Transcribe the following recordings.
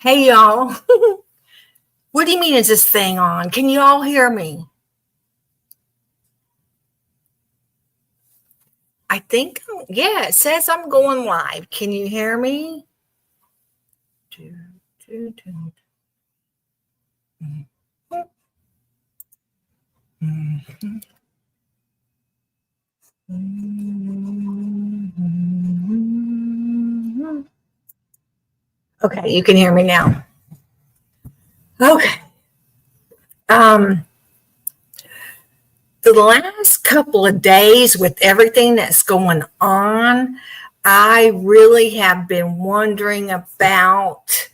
Hey y'all. What do you mean is this thing on? Can you all hear me? I think, yeah, it says I'm going live. Can you hear me? Okay, you can hear me now. Okay. Um, the last couple of days with everything that's going on, I really have been wondering about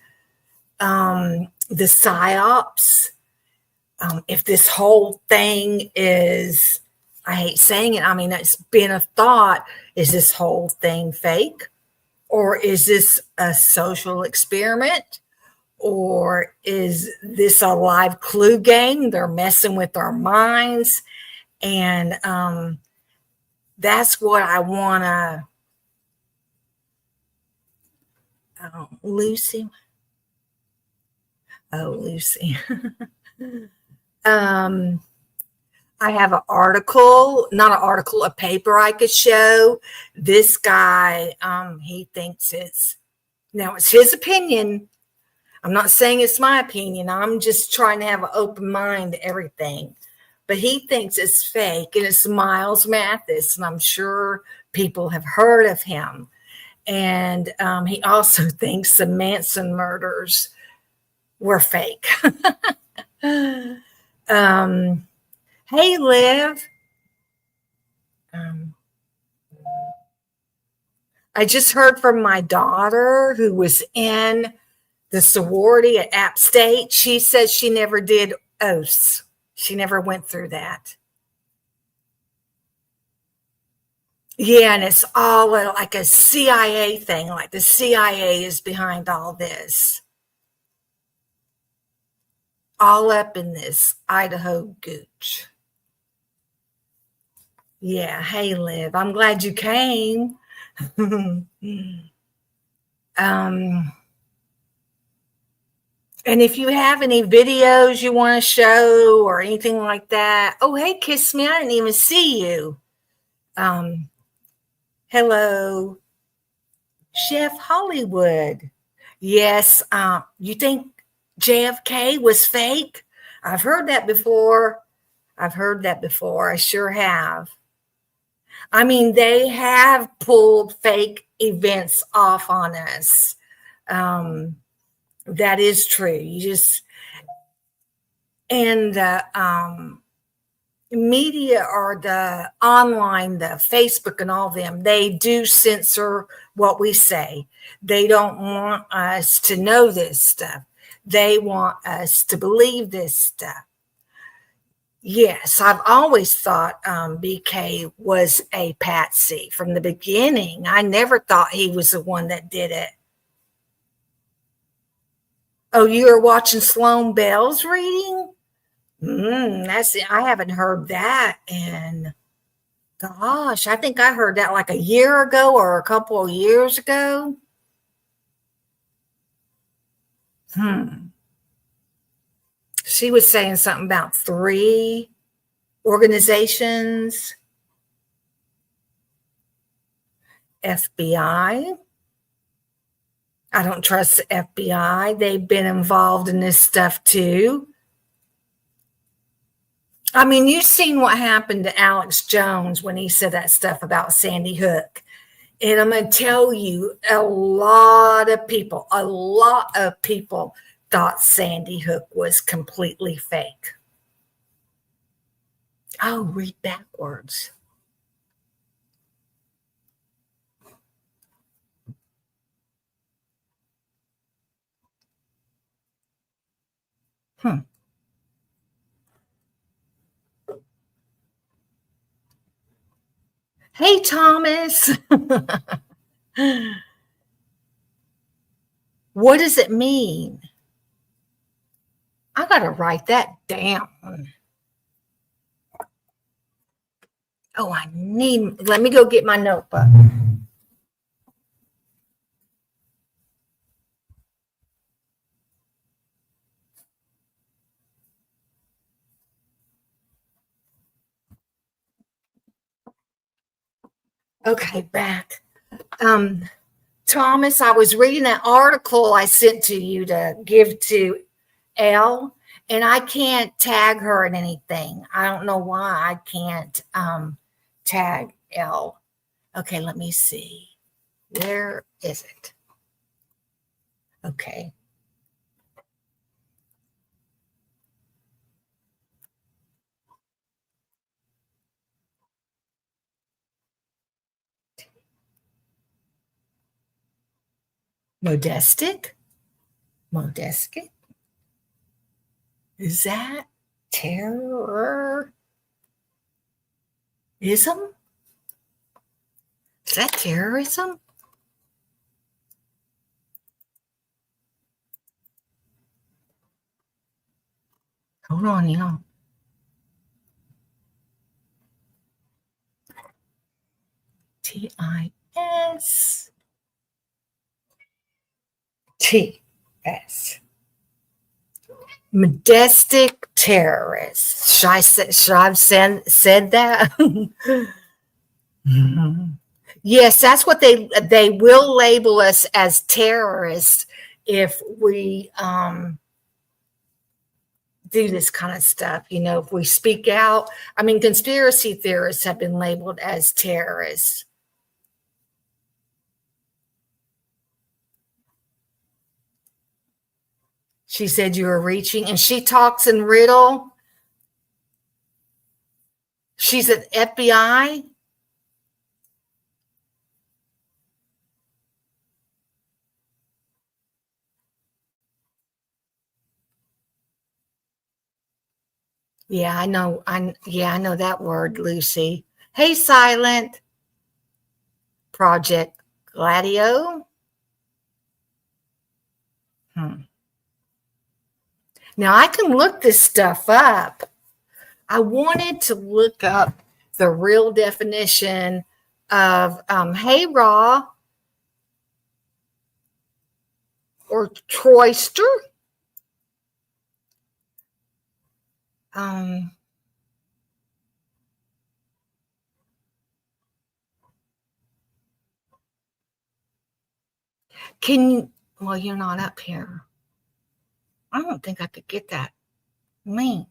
the psyops. If this whole thing is, I hate saying it, I mean, it's been a thought, is this whole thing fake? Or is this a social experiment? Or is this a live clue game? They're messing with our minds. And that's what I want to, Lucy. Oh, Lucy. I have an article, not an article, a paper I could show. This guy, he thinks it's his opinion. I'm not saying it's my opinion. I'm just trying to have an open mind to everything. But he thinks it's fake, and it's Miles Mathis, and I'm sure people have heard of him. And he also thinks the Manson murders were fake. Hey, Liv. I just heard from my daughter who was in the sorority at App State. She says she never did oaths. She never went through that. Yeah, and it's all like a CIA thing, like the CIA is behind all this. All up in this Idaho gooch. Yeah, hey, Liv. I'm glad you came. And if you have any videos you want to show or anything like that, oh, hey, Kiss Me, I didn't even see you. Hello, Chef Hollywood. Yes, you think JFK was fake? I've heard that before. I sure have. I mean, they have pulled fake events off on us. That is true. And the media or the online, the Facebook and all them, they do censor what we say. They don't want us to know this stuff. They want us to believe this stuff. Yes, I've always thought BK was a patsy from the beginning. I never thought he was the one that did it. Oh, you were watching Sloan Bell's reading? That's it. I haven't heard that in, gosh, I think I heard that like a year ago or a couple of years ago. She was saying something about 3 organizations. FBI. I don't trust the FBI. They've been involved in this stuff too. I mean, you've seen what happened to Alex Jones when he said that stuff about Sandy Hook. And I'm going to tell you, a lot of people thought Sandy Hook was completely fake. Oh, read backwards. Hey, Thomas. What does it mean? I got to write that down. Oh, let me go get my notebook. Okay, back. Thomas, I was reading that article I sent to you to give to Elle, and I can't tag her in anything. I don't know why I can't tag Elle. Okay, let me see. Where is it? Okay. Modestic? Modestic? Is that terrorism? Is that terrorism? Hold on, y'all. TIS. TS. Majestic terrorist. Should I have said that? Yes, that's what they will label us as terrorists if we do this kind of stuff. If we speak out. I mean, conspiracy theorists have been labeled as terrorists. She said you were reaching, and she talks in riddle. She's at FBI. Yeah, I know. I know that word, Lucy. Hey, Silent Project Gladio. Now I can look this stuff up. I wanted to look up the real definition of hey raw or troyster. Um, can you? Well, you're not up here. I don't think I could get that link.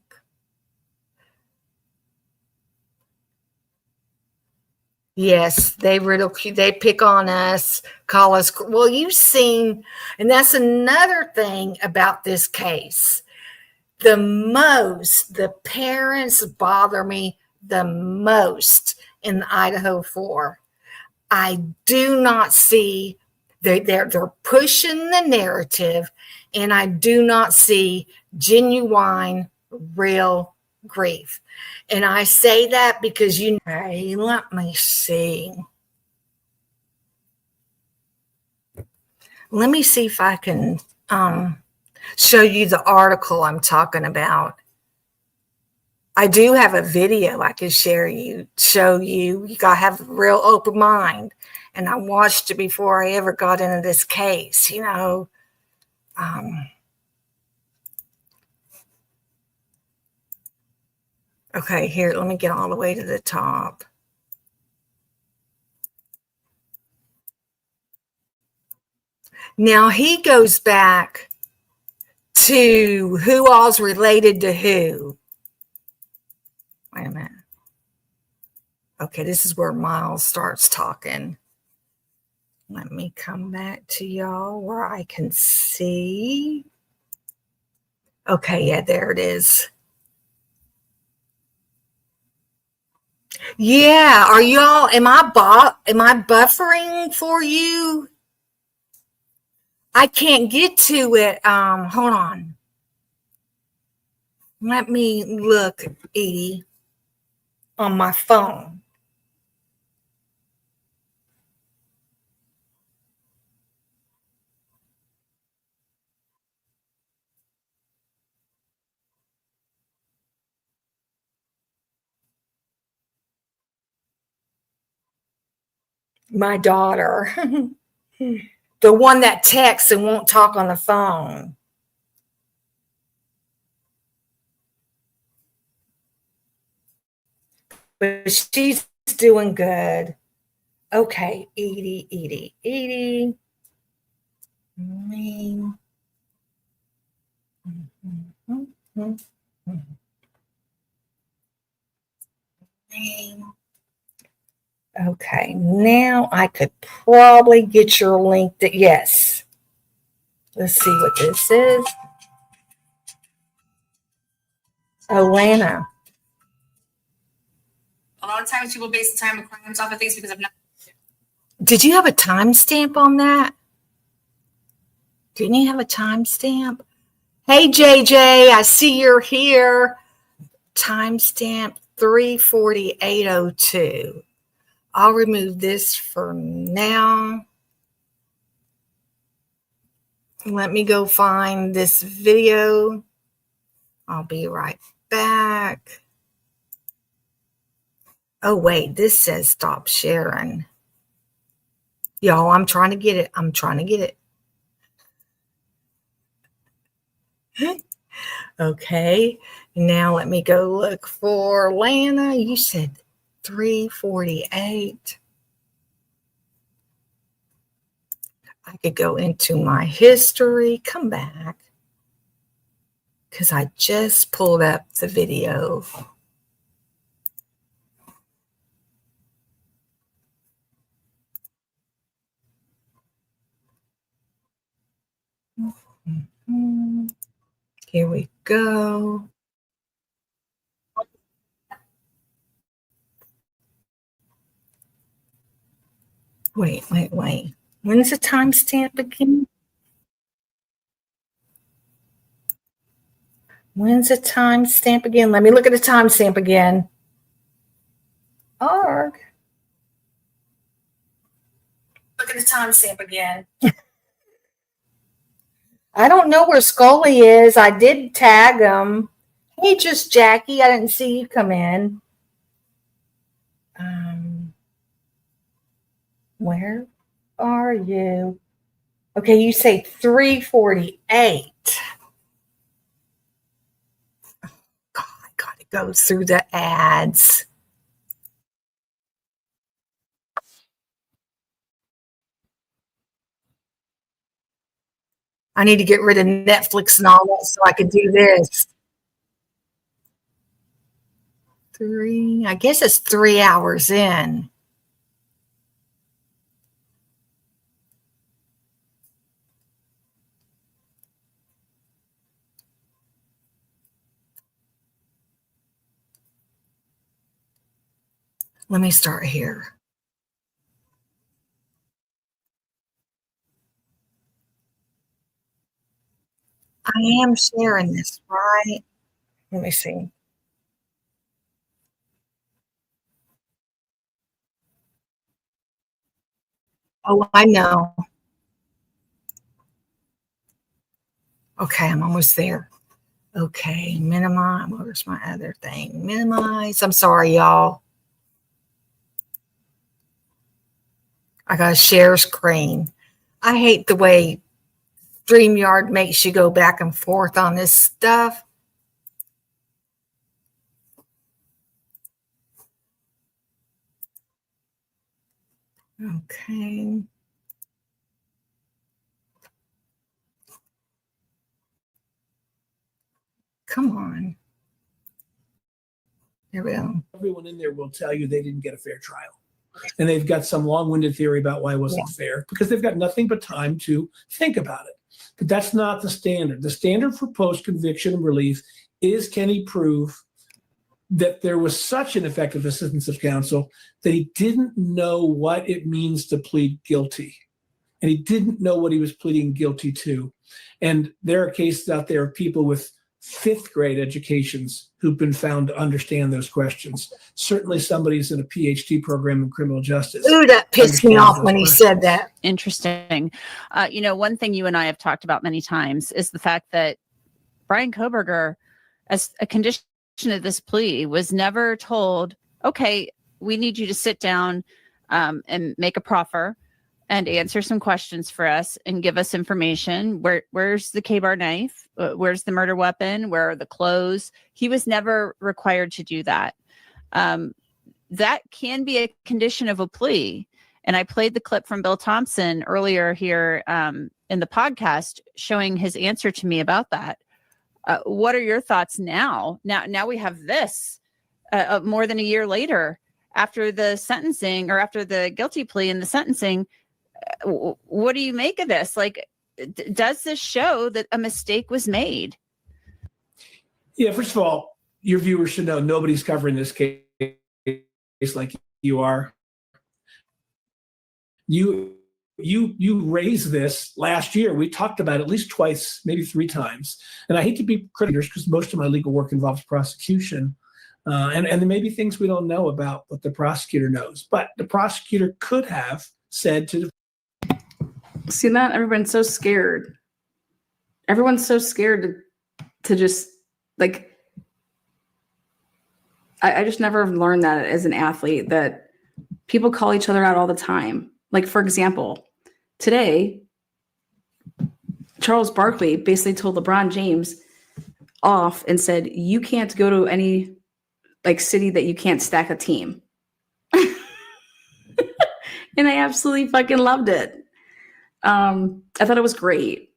Yes, they ridicule, they pick on us, call us. Well, you've seen, and that's another thing about this case. The parents bother me the most in Idaho 4. I do not see they're pushing the narrative, and I do not see genuine, real grief. And I say that because hey, let me see. Let me see if I can show you the article I'm talking about. I do have a video I can show you. You gotta have a real open mind. And I watched it before I ever got into this case, Okay, here, let me get all the way to the top. Now he goes back to who all's related to who. Wait a minute. Okay, this is where Miles starts talking. Let me come back to y'all where I can see. Okay, yeah, there it is. Yeah, are y'all? Am I buffering for you? I can't get to it. Hold on. Let me look, Edie, on my phone. My daughter, the one that texts and won't talk on the phone. But she's doing good. Okay, Edie. Name. Name. Okay, now I could probably get your link. Yes. Let's see what this is. Atlanta. A lot of times people base the time of crimes off of things because of nothing. Did you have a timestamp on that? Didn't you have a timestamp? Hey, JJ, I see you're here. Timestamp 3:48:02. I'll remove this for now. Let me go find this video. I'll be right back. Oh, wait, this says stop sharing. Y'all, I'm trying to get it. Okay, now let me go look for Lana. You said 3:48. I could go into my history, come back, because I just pulled up the video. Here we go. Wait. When's the timestamp again? When's the timestamp again? Let me look at the timestamp again. Arg. Look at the timestamp again. I don't know where Scully is. I did tag him. Hey, just Jackie. I didn't see you come in. Where are you? Okay, you say 3:48. Oh, God, I gotta go through the ads. I need to get rid of Netflix and all that so I can do this. I guess it's 3 hours in. Let me start here. I am sharing this, right? Let me see. Oh, I know. Okay, I'm almost there. Okay, minimize. Where's my other thing? Minimize. I'm sorry, y'all. I got to share screen. I hate the way StreamYard makes you go back and forth on this stuff. Okay. Come on. There we go. Everyone in there will tell you they didn't get a fair trial. And they've got some long-winded theory about why it wasn't fair because they've got nothing but time to think about it. But that's not the standard. The standard for post-conviction relief is, can he prove that there was such an effective assistance of counsel that he didn't know what it means to plead guilty. And he didn't know what he was pleading guilty to. And there are cases out there of people with fifth grade educations who've been found to understand those questions. Certainly somebody's in a PhD program in criminal justice. Ooh, that pissed me off when he said that. Interesting. One thing you and I have talked about many times is the fact that Brian Kohberger, as a condition of this plea, was never told, okay, we need you to sit down and make a proffer and answer some questions for us and give us information. Where's the K-bar knife? Where's the murder weapon? Where are the clothes? He was never required to do that. That can be a condition of a plea. And I played the clip from Bill Thompson earlier here in the podcast showing his answer to me about that. What are your thoughts now? Now we have this more than a year later after the sentencing or after the guilty plea and the sentencing. What do you make of this? Like, does this show that a mistake was made? Yeah, first of all, your viewers should know nobody's covering this case like you are. You raised this last year. We talked about it at least twice, maybe 3 times. And I hate to be critical because most of my legal work involves prosecution. And there may be things we don't know about what the prosecutor knows. But the prosecutor could have said to See that? Everyone's so scared. Everyone's so scared to just like. I just never learned that as an athlete that people call each other out all the time. Like, for example, today, Charles Barkley basically told LeBron James off and said, "You can't go to any like city that you can't stack a team." And I absolutely fucking loved it. I thought it was great.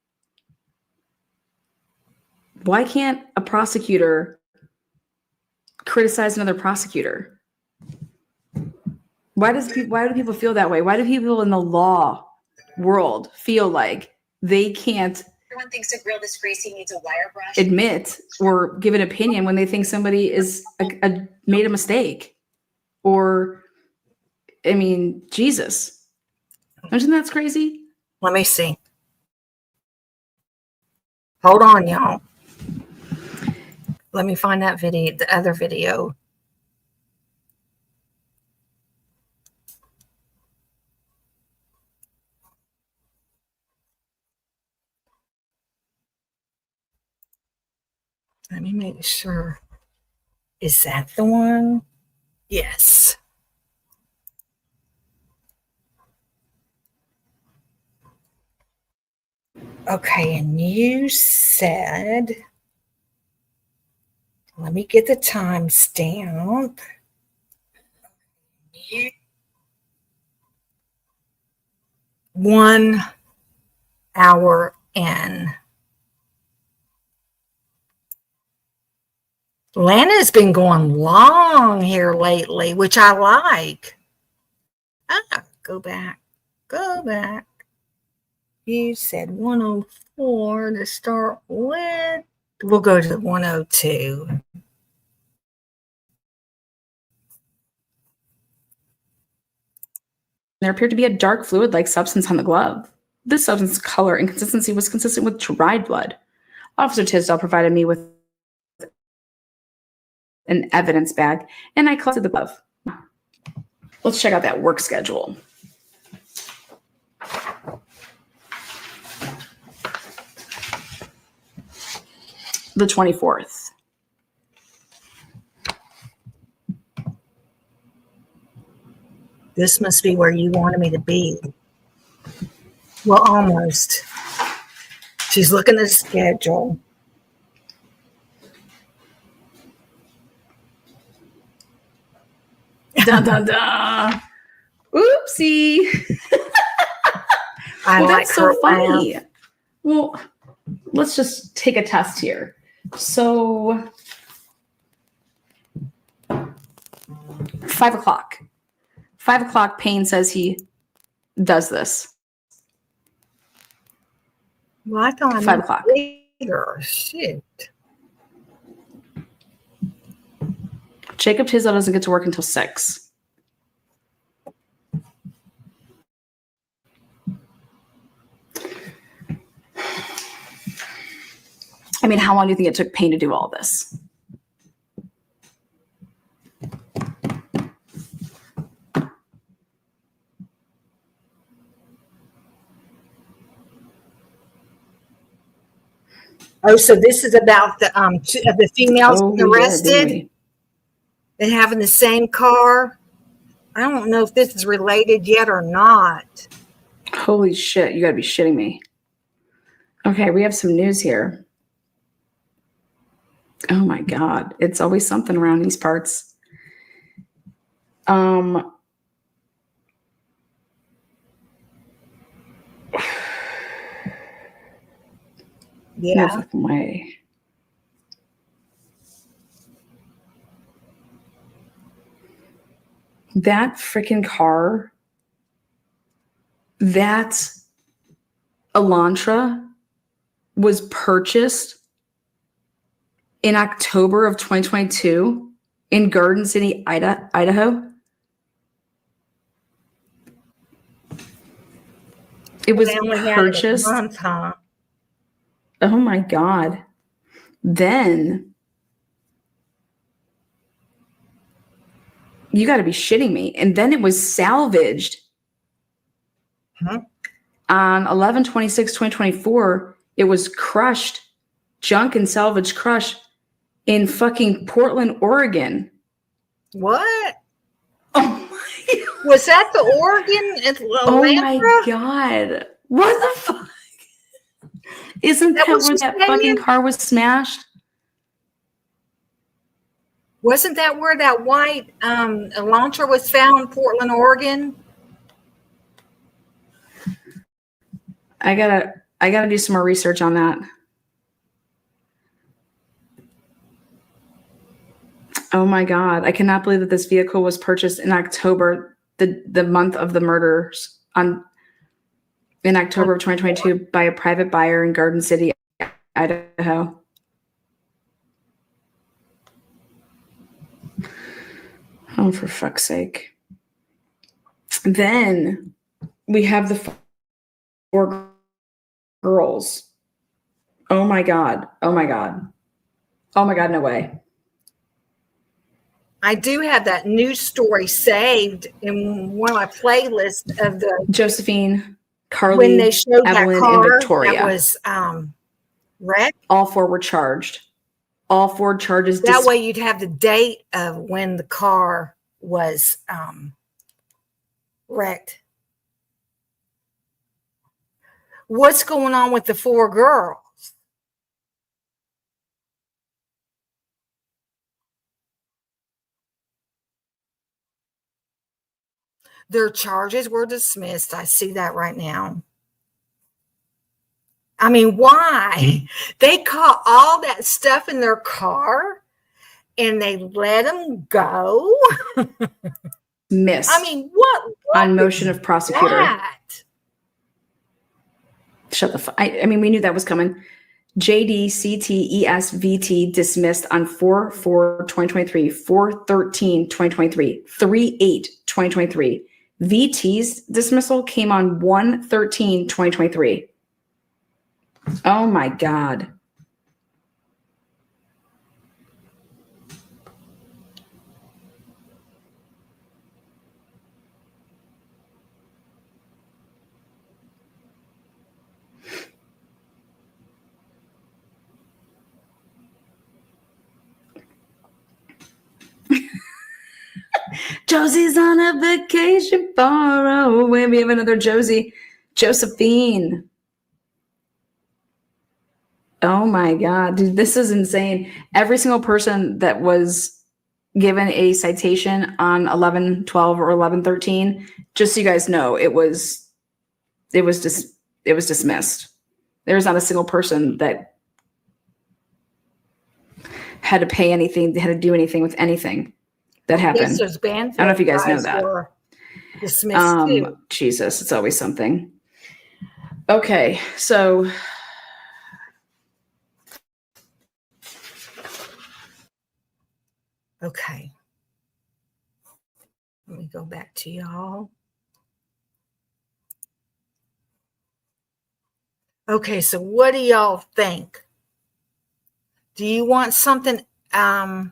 Why can't a prosecutor criticize another prosecutor? Why do people feel that way? Why do people in the law world feel like they can't Everyone thinks a grill this greasy needs a wire brush. admit or give an opinion when they think somebody is made a mistake? Or, I mean, Jesus. Imagine that's crazy. Let me see. Hold on, y'all. Let me find that video, the other video. Let me make sure. Is that the one? Yes. Okay, and you said, let me get the timestamp. 1 hour in. Lana's been going long here lately, which I like. Go back. You said 104 to start with. We'll go to 102. There appeared to be a dark fluid-like substance on the glove. This substance's color and consistency was consistent with dried blood. Officer Tisdale provided me with an evidence bag, and I collected the glove. Let's check out that work schedule. The 24th. This must be where you wanted me to be. Well, almost. She's looking at the schedule. Dun, dun, dun. Oopsie. I Well, like that's so her funny. laugh. Well, let's just take a test here. So, 5 o'clock. 5 o'clock, Payne says he does this. Well, I thought 5 o'clock. later. Shit. Jacob Tisdale doesn't get to work until 6. I mean, how long do you think it took Payne to do all this? Oh, so this is about the females Oh, we did, didn't arrested we? and having the same car. I don't know if this is related yet or not. Holy shit, you gotta be shitting me. Okay, we have some news here. Oh my God, it's always something around these parts. No Yeah. fucking way. That freaking car, that Elantra was purchased in October of 2022 in Garden City, Idaho. It was They only had it a purchased. month, huh? Oh my God. Then you got to be shitting me. And then it was salvaged Huh? on 11/26/2024. It was crushed, junk and salvage crushed in fucking Portland, Oregon. What? Oh my God. Was that the Oregon Atlanta? Oh my God. What the fuck? Isn't That that was where just that fucking saying? car was smashed? Wasn't that where that white Elantra was found, Portland, Oregon? I gotta do some more research on that. Oh my God. I cannot believe that this vehicle was purchased in October, the month of the murders, in October of 2022 by a private buyer in Garden City, Idaho. Oh, for fuck's sake. Then we have the 4 girls. Oh my God. Oh my God. Oh my God, no way. I do have that news story saved in one of my playlists of the Josephine, Carly, when they showed that Evelyn, and car Victoria. that was wrecked. All 4 were charged. All 4 charges. That way you'd have the date of when the car was wrecked. What's going on with the 4 girls? Their charges were dismissed. I see that right now. I mean, why? They caught all that stuff in their car and they let them go. Missed. I mean, what on motion of prosecutor. that? Shut the fuck. I mean, we knew that was coming. JDCTESVT dismissed on 4/4/2023, 4/13/2023, 3/8/2023. VT's dismissal came on 1/13/2023. Oh my God. Josie's on a vacation far away. We have another Josie. Josephine. Oh my God, dude, this is insane. Every single person that was given a citation on 11/12 or 11/13, just so you guys know, it was dismissed. There was not a single person that had to pay anything, had to do anything with anything that happened. Yes, those Banfield I don't know if you guys know guys that. were dismissed too. Jesus, it's always something. Okay, so Okay. Let me go back to y'all. Okay, so what do y'all think? Do you want something? Hold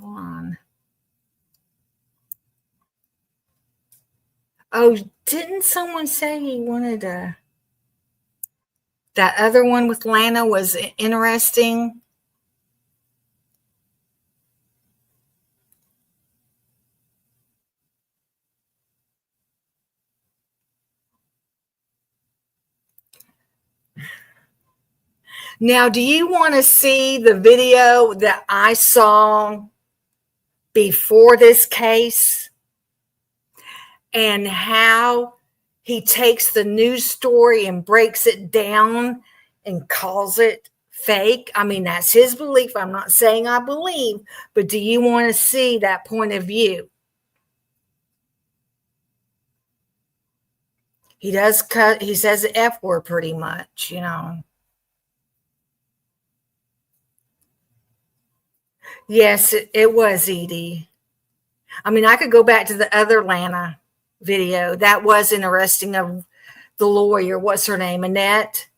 on. Oh, didn't someone say he wanted that other one with Lana was interesting? Now, do you want to see the video that I saw before this case? and how he takes the news story and breaks it down and calls it fake. I mean, that's his belief. I'm not saying I believe, but do you want to see that point of view? He does cut, he says the F word pretty much, you know. Yes, it was Edie. I mean, I could go back to the other Lana video. That was interesting of the lawyer. What's her name? Annette.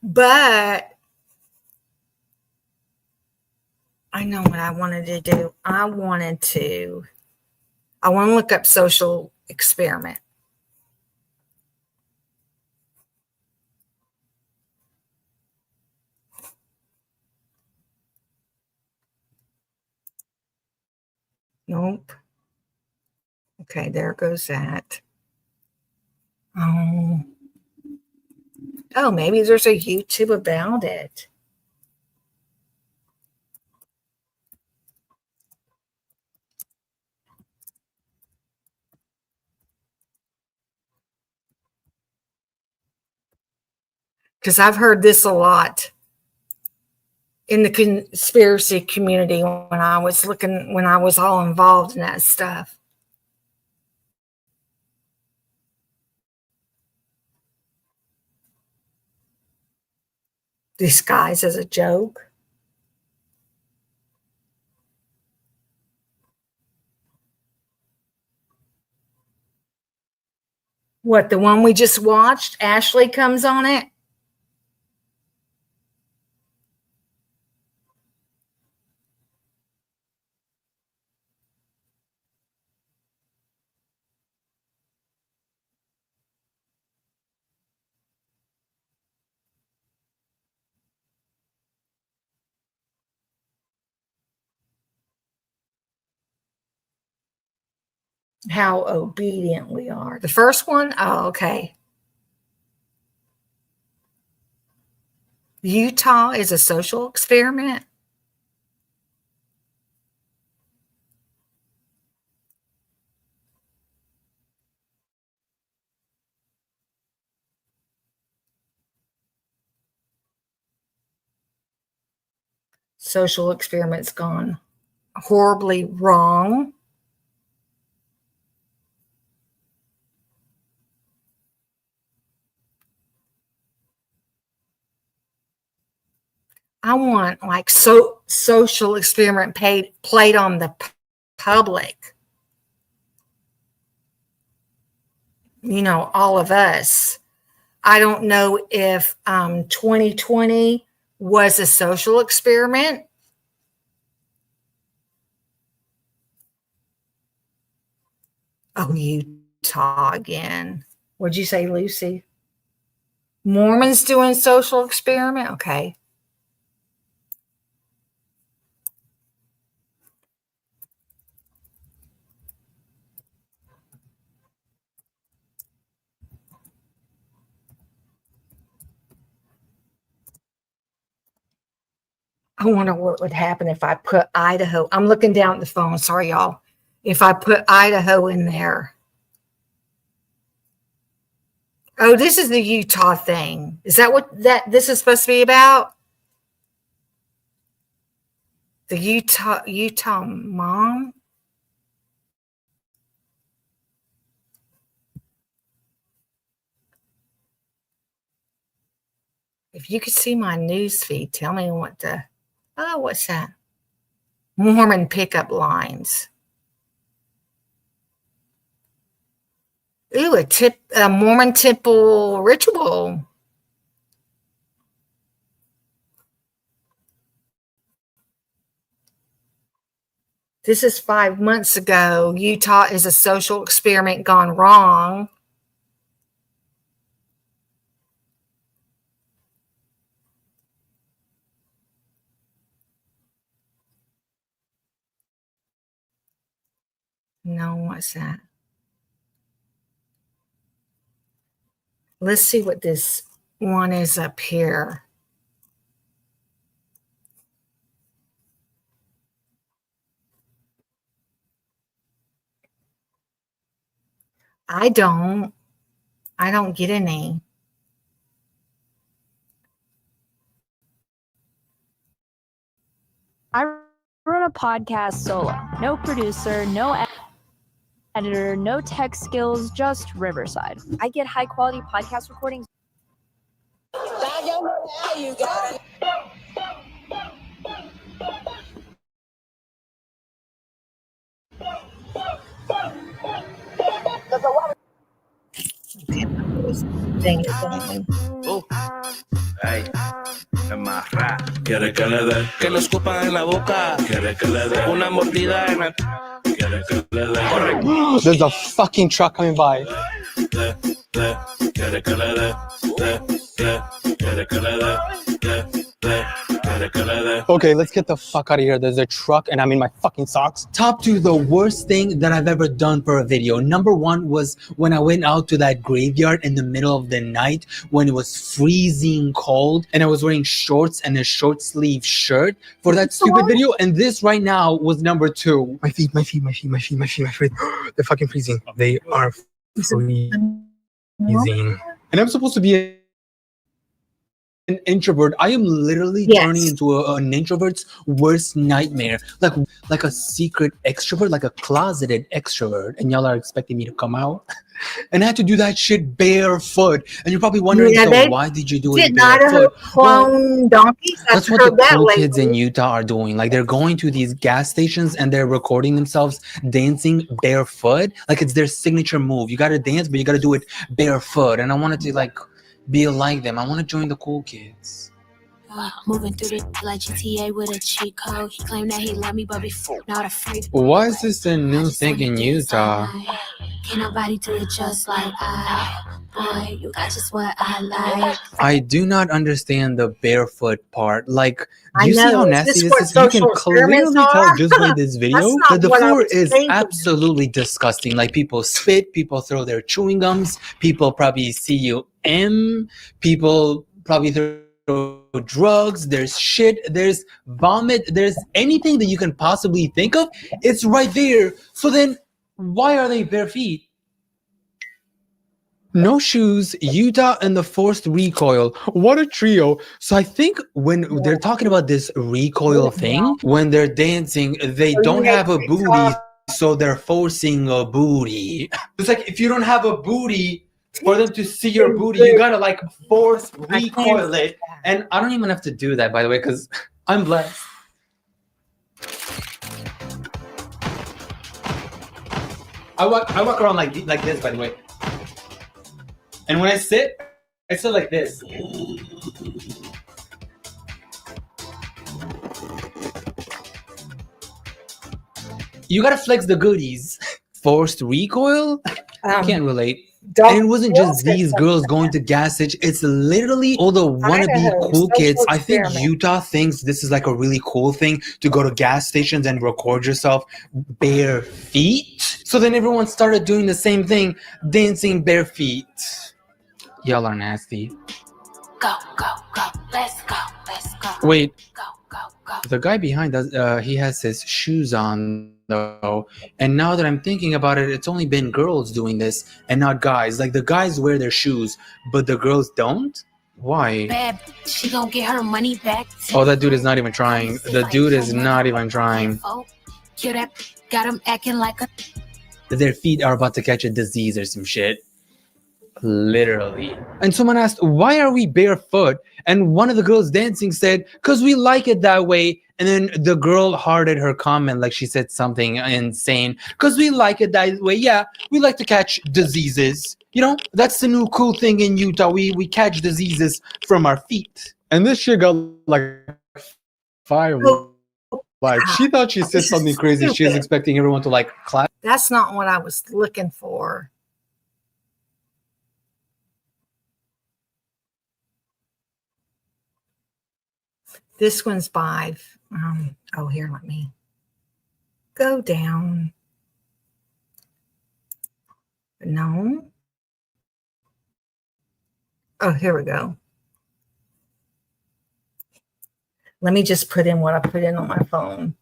But I know what I wanted to do. I want to look up social experiment. Nope. Okay, there goes that. Oh, maybe there's a YouTube about it. Because I've heard this a lot in the conspiracy community when I was all involved in that stuff. Disguised as a joke. What, the one we just watched? Ashley comes on it? How obedient we are. The first one? Oh, okay. Utah is a social experiment. Social experiment's gone horribly wrong. I want like social experiment played on the public. You know, all of us. I don't know if 2020 was a social experiment. Oh, Utah again. What'd you say, Lucy? Mormons doing social experiment? Okay. I wonder what would happen if I put Idaho. I'm looking down at the phone. Sorry, y'all. If I put Idaho in there. Oh, this is the Utah thing. Is that what this is supposed to be about? The Utah mom? If you could see my news feed, tell me what's that? Mormon pickup lines. Ooh, a Mormon temple ritual. This is 5 months ago. Utah is a social experiment gone wrong. No, what's that? Let's see what this one is up here. I don't get any. I run a podcast solo. No producer, no editor, no tech skills, just Riverside. I get high quality podcast recordings. Thing is going. Ay, es más rap. Quiere que le dé, que le escupan en la boca. Quiere que le dé una mordida en el. Quiere que le dé. There's a fucking truck coming by. Quiere que le dé. Quiere que le dé. Quiere que le dé. Okay, let's get the fuck out of here. There's a truck and I'm in my fucking socks. Top 2, the worst thing that I've ever done for a video. Number 1 was when I went out to that graveyard in the middle of the night when it was freezing cold and I was wearing shorts and a short sleeve shirt for that stupid video. And this right now was number 2. My feet. They're fucking freezing. They are freezing. And I'm supposed to be an introvert. I am literally turning into an introvert's worst nightmare, like a secret extrovert, like a closeted extrovert, and y'all are expecting me to come out. And I had to do that shit barefoot. And you're probably wondering, so why did you do it barefoot? Clone donkeys. That's what the cool kids in Utah are doing. Like, they're going to these gas stations and they're recording themselves dancing barefoot. Like, it's their signature move. You got to dance, but you got to do it barefoot. And I wanted to be like them. I want to join the cool kids. Moving through the like GTA with a cheat code. He claimed that he loved me, but before not afraid. Why is this a new thing in Utah? Can't nobody do it just like I. Boy, you got just what I like. I do not understand the barefoot part. Like, do you see know. how Is nasty this this what is? You can social clearly experiments tell are? just by this video That's that the not what I floor was is thinking. absolutely disgusting. Like, people spit, people throw their chewing gums, people probably cum, people probably throw drugs, there's shit, there's vomit, there's anything that you can possibly think of. It's right there. So then why are they bare feet? No shoes, Utah, and the forced recoil. What a trio. So I think when they're talking about this recoil thing, when they're dancing, they don't have a booty, so they're forcing a booty. It's like, if you don't have a booty, for them to see your booty, you gotta force recoil it. And I don't even have to do that, by the way, because I'm blessed. I walk around like this, by the way. And when I sit like this. You gotta flex the goodies. Forced recoil? Can't relate. And it wasn't just these girls going to gas station. It's literally all the wannabe cool kids. I think Utah thinks this is like a really cool thing to go to gas stations and record yourself bare feet. So then everyone started doing the same thing, dancing bare feet. Y'all are nasty. Go, go, go. Let's go, let's go. Wait. Go, go, go. The guy behind us, he has his shoes on though, and now that I'm thinking about it, it's only been girls doing this and not guys. Like, the guys wear their shoes, but the girls don't. Why? Bad, she gonna get her money back. Oh, that dude is not even trying. The dude is not even trying. Kill that. Got him acting like a. Their feet are about to catch a disease or some shit. Literally. And someone asked, why are we barefoot? And one of the girls dancing said, because we like it that way. And then the girl hearted her comment like she said something insane. Because we like it that way. Yeah, we like to catch diseases. You know, that's the new cool thing in Utah. We catch diseases from our feet. And this shit got fire. She thought she said something crazy. She was expecting everyone to clap. That's not what I was looking for. This one's by, here, let me go down. No. Oh, here we go. Let me just put in what I put in on my phone.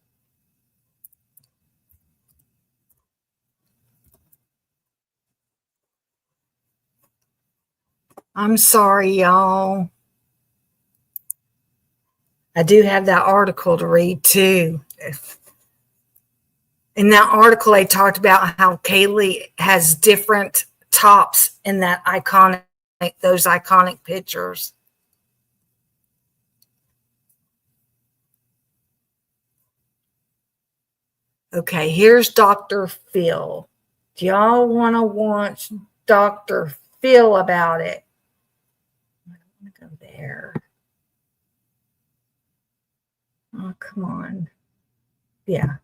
I'm sorry, y'all. I do have that article to read too. In that article, they talked about how Kaylee has different tops in those iconic pictures. Okay, here's Dr. Phil. Do y'all want to watch Dr. Phil about it? I don't want to go there. Oh, come on. Yeah.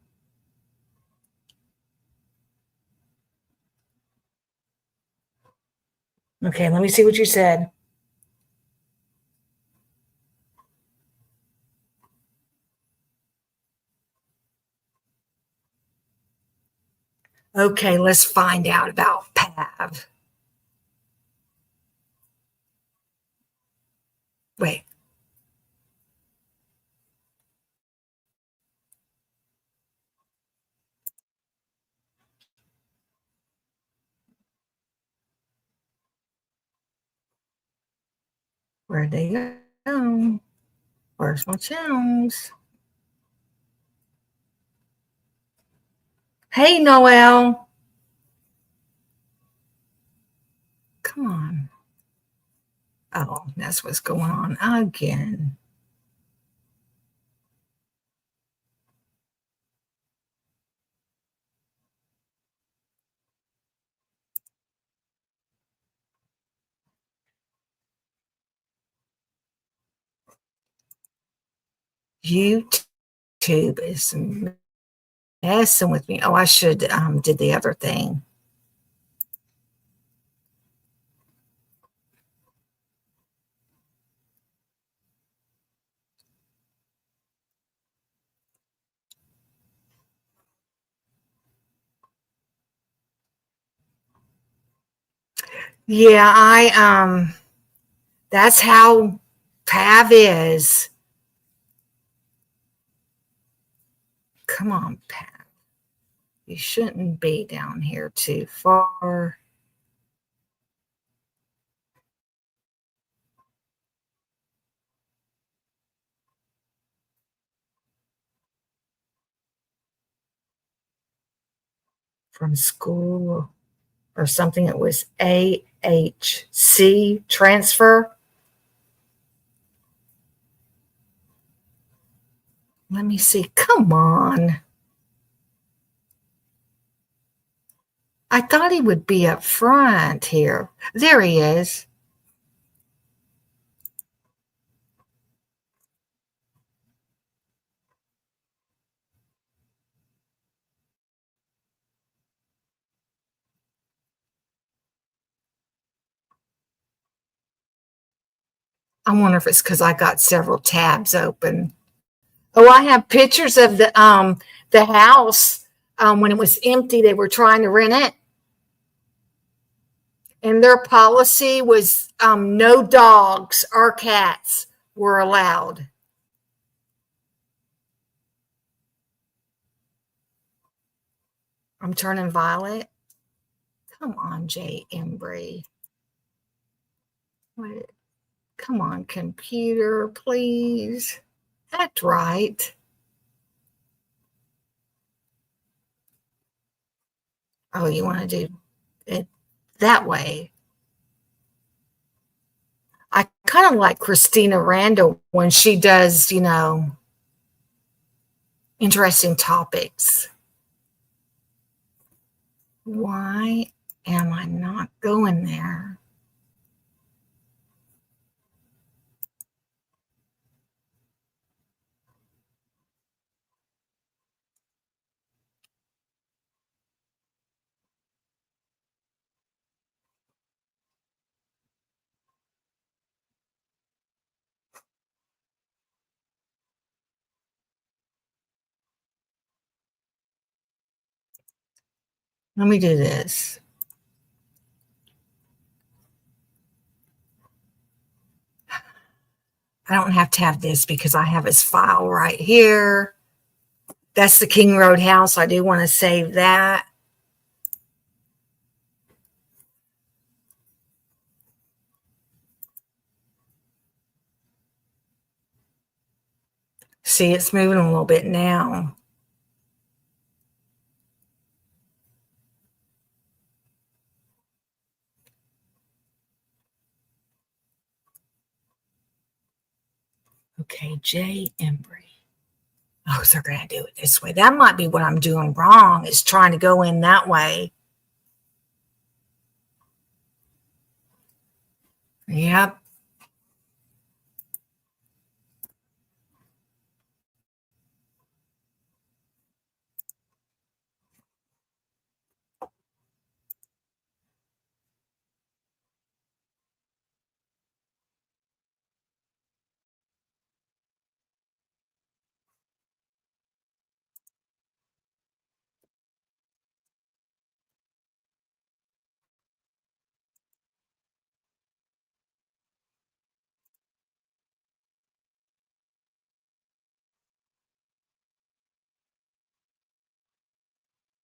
Okay, let me see what you said. Okay, let's find out about Pav. Wait. Where'd they go? Where's my channels? Hey, Noel. Come on. Oh, that's what's going on again. YouTube is messing with me. Oh, I should did the other thing. Yeah, that's how Pav is. Come on, Pav. You shouldn't be down here too far. From school or something. It was AHC transfer. Let me see. Come on. I thought he would be up front here. There he is. I wonder if it's because I got several tabs open. Oh, I have pictures of the house when it was empty. They were trying to rent it, and their policy was no dogs or cats were allowed. I'm turning violet. Come on, Jay Embry. What? Come on, computer, please. Act right. Oh, you want to do it that way? I kind of like Christina Randall when she does, interesting topics. Why am I not going there? Let me do this. I don't have to have this because I have his file right here. That's the King Road house. I do want to save that. see, it's moving a little bit now. Okay, Jay Embry. Oh, so they're going to do it this way. That might be what I'm doing wrong, is trying to go in that way. Yep.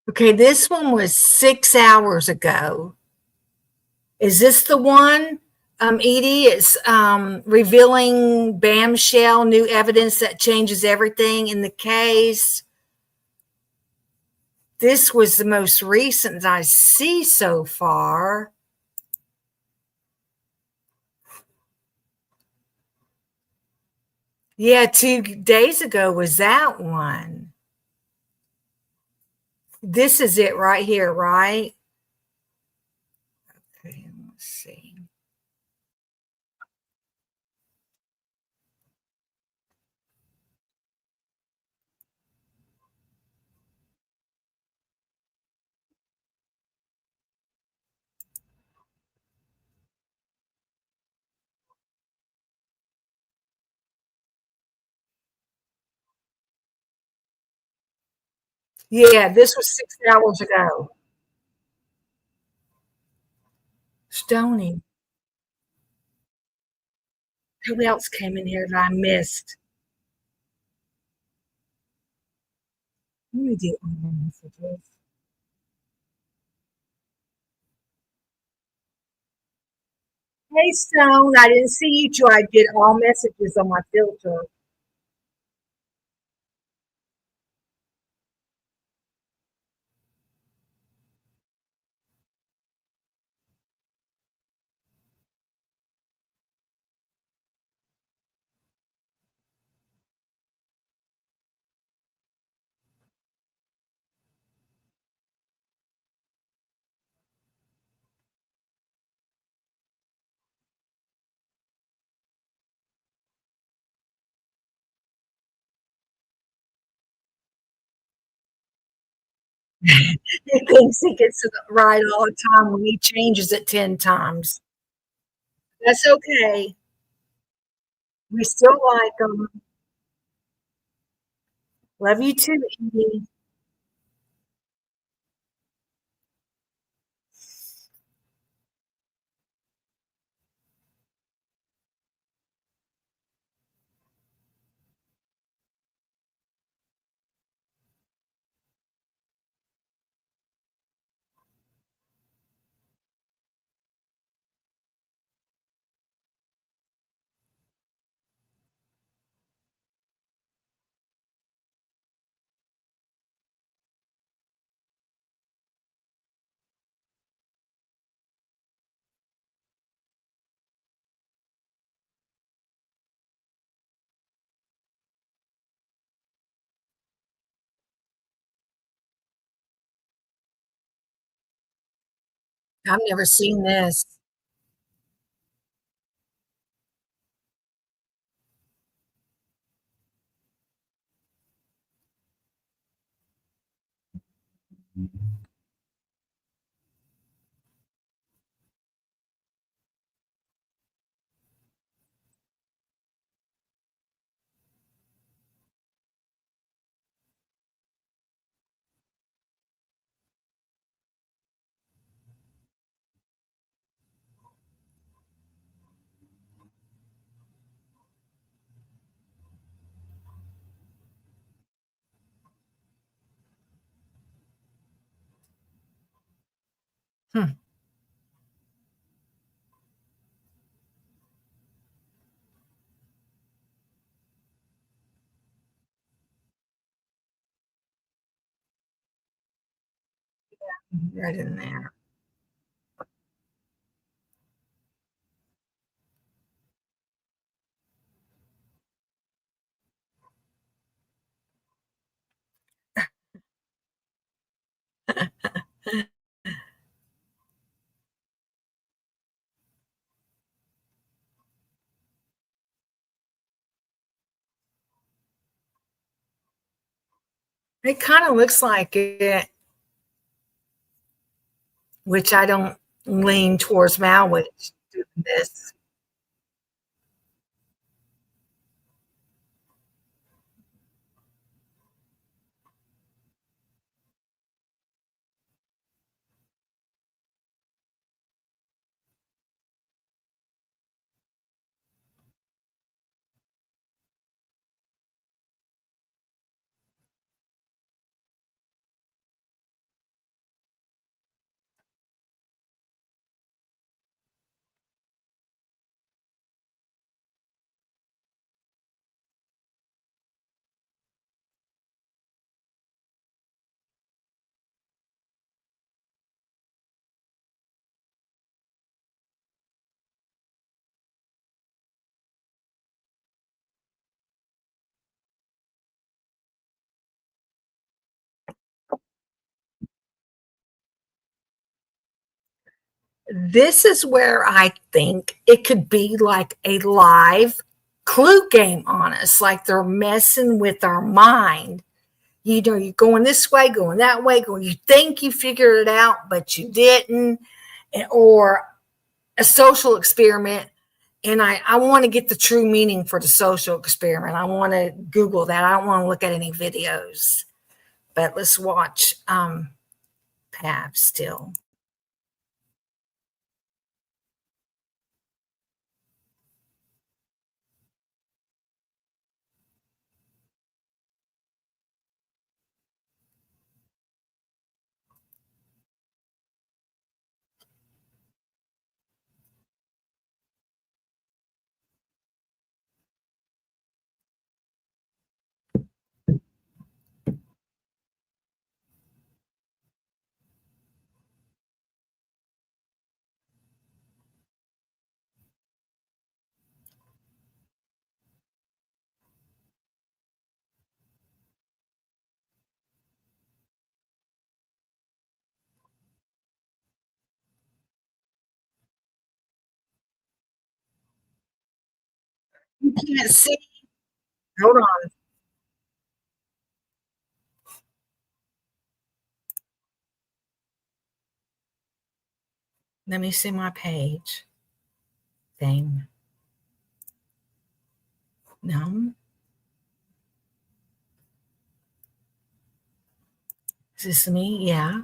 Okay, this one was 6 hours ago. Is this the one, Edie? It's revealing bombshell, new evidence that changes everything in the case. This was the most recent I see so far. Yeah, 2 days ago was that one. This is it right here, right? Okay, let's see. Yeah, this was 6 hours ago. Stony. Who else came in here that I missed? Let me do all the messages. Hey, Stone, I didn't see you till I did all messages on my filter. He thinks he gets it right all the time when he changes it 10 times. That's okay. We still like them. Love you too, Edie. I've never seen this. Hmm. Right in there. It kind of looks like it, which I don't lean towards Malwich doing this. This is where I think it could be like a live clue game on us, like they're messing with our mind. You know, you're going this way, going that way, going, you think you figured it out, but you didn't, or a social experiment. And I want to get the true meaning for the social experiment. I want to Google that. I don't want to look at any videos, but let's watch Pav still. You can't see. Hold on. Let me see my page thing. No. Is this me? Yeah.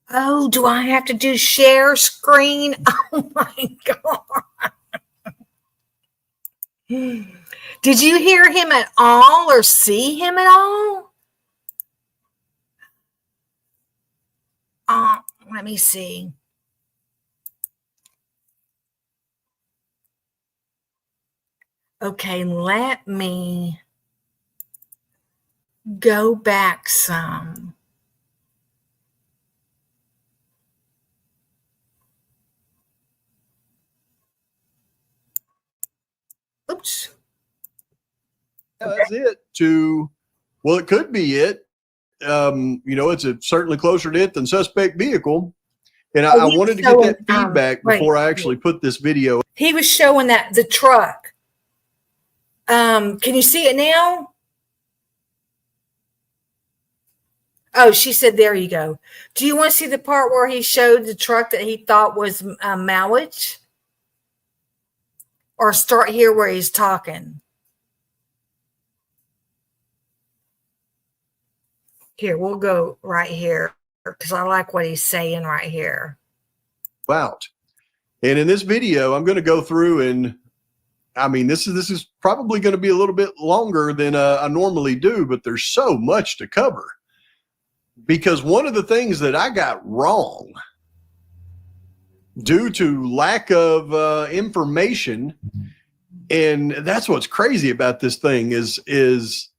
Oh, do I have to do share screen? Oh my God. Did you hear him at all or see him at all? Let me see. Okay, let me go back some. Oops. That's it. Well, it could be it. It's certainly closer to it than suspect vehicle. And I wanted to get that feedback before I actually put this video. He was showing that the truck. Can you see it now? Oh, she said, there you go. Do you want to see the part where he showed the truck that he thought was Malwich? Or start here where he's talking? Here, we'll go right here because I like what he's saying right here. Out. And in this video, I'm going to go through and, I mean, this is probably going to be a little bit longer than I normally do, but there's so much to cover. Because one of the things that I got wrong due to lack of information, and that's what's crazy about this thing is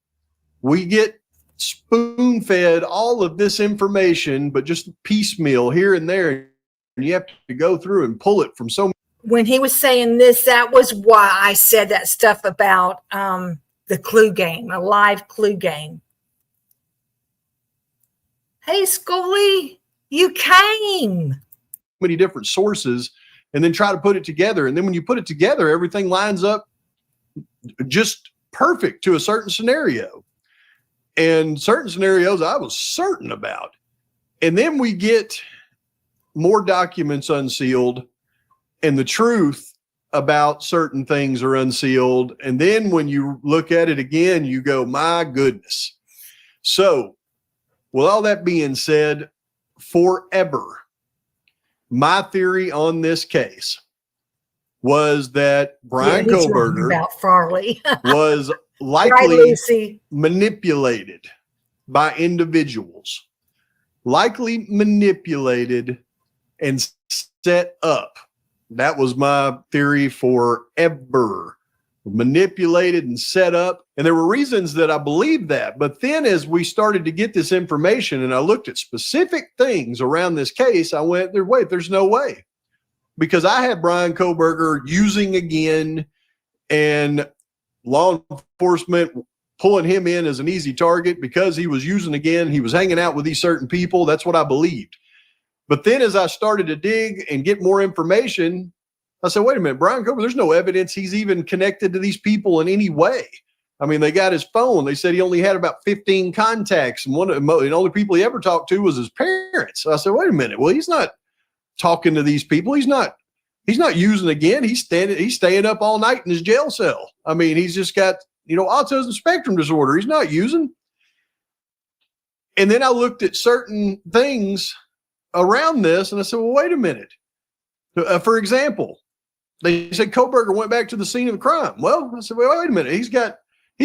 we get spoon-fed all of this information, but just piecemeal here and there. And you have to go through and pull it from so many. When he was saying this, that was why I said that stuff about the clue game, a live clue game. Hey, Scully, you came. Many different sources, and then try to put it together. And then when you put it together, everything lines up just perfect to a certain scenario. And certain scenarios I was certain about. And then we get more documents unsealed, and the truth about certain things are unsealed. And then when you look at it again, you go, my goodness. So with all that being said, forever, my theory on this case was that Brian Koberger about Farley was likely manipulated by individuals, likely manipulated and set up. That was my theory forever. Manipulated and set up. And there were reasons that I believed that. But then as we started to get this information and I looked at specific things around this case, I went, wait, there's no way. Because I had Brian Koberger using again and law enforcement pulling him in as an easy target because he was using again. He was hanging out with these certain people. That's what I believed. But then as I started to dig and get more information, I said, wait a minute, Brian Koberger, there's no evidence he's even connected to these people in any way. I mean, they got his phone. They said he only had about 15 contacts, and the only people he ever talked to was his parents. So I said, wait a minute. Well, he's not talking to these people. He's not using again. He's staying up all night in his jail cell. I mean, he's just got, autism spectrum disorder. He's not using. And then I looked at certain things around this and I said, well, wait a minute. For example, they said Koberger went back to the scene of the crime. Well, I said, well, wait a minute. He's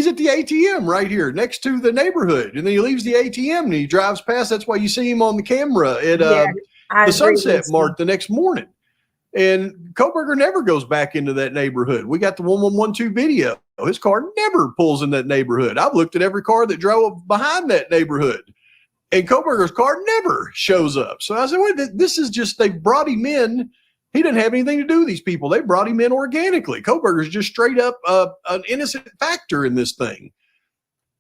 at the ATM right here next to the neighborhood. And then he leaves the ATM and he drives past. That's why you see him on the camera at the Sunset Mart the next morning. And Koberger never goes back into that neighborhood. We got the 1112 video. His car never pulls in that neighborhood. I've looked at every car that drove behind that neighborhood. And Koberger's car never shows up. So I said, wait, this is just, they brought him in. He didn't have anything to do with these people. They brought him in organically. Koberger's just straight up an innocent factor in this thing.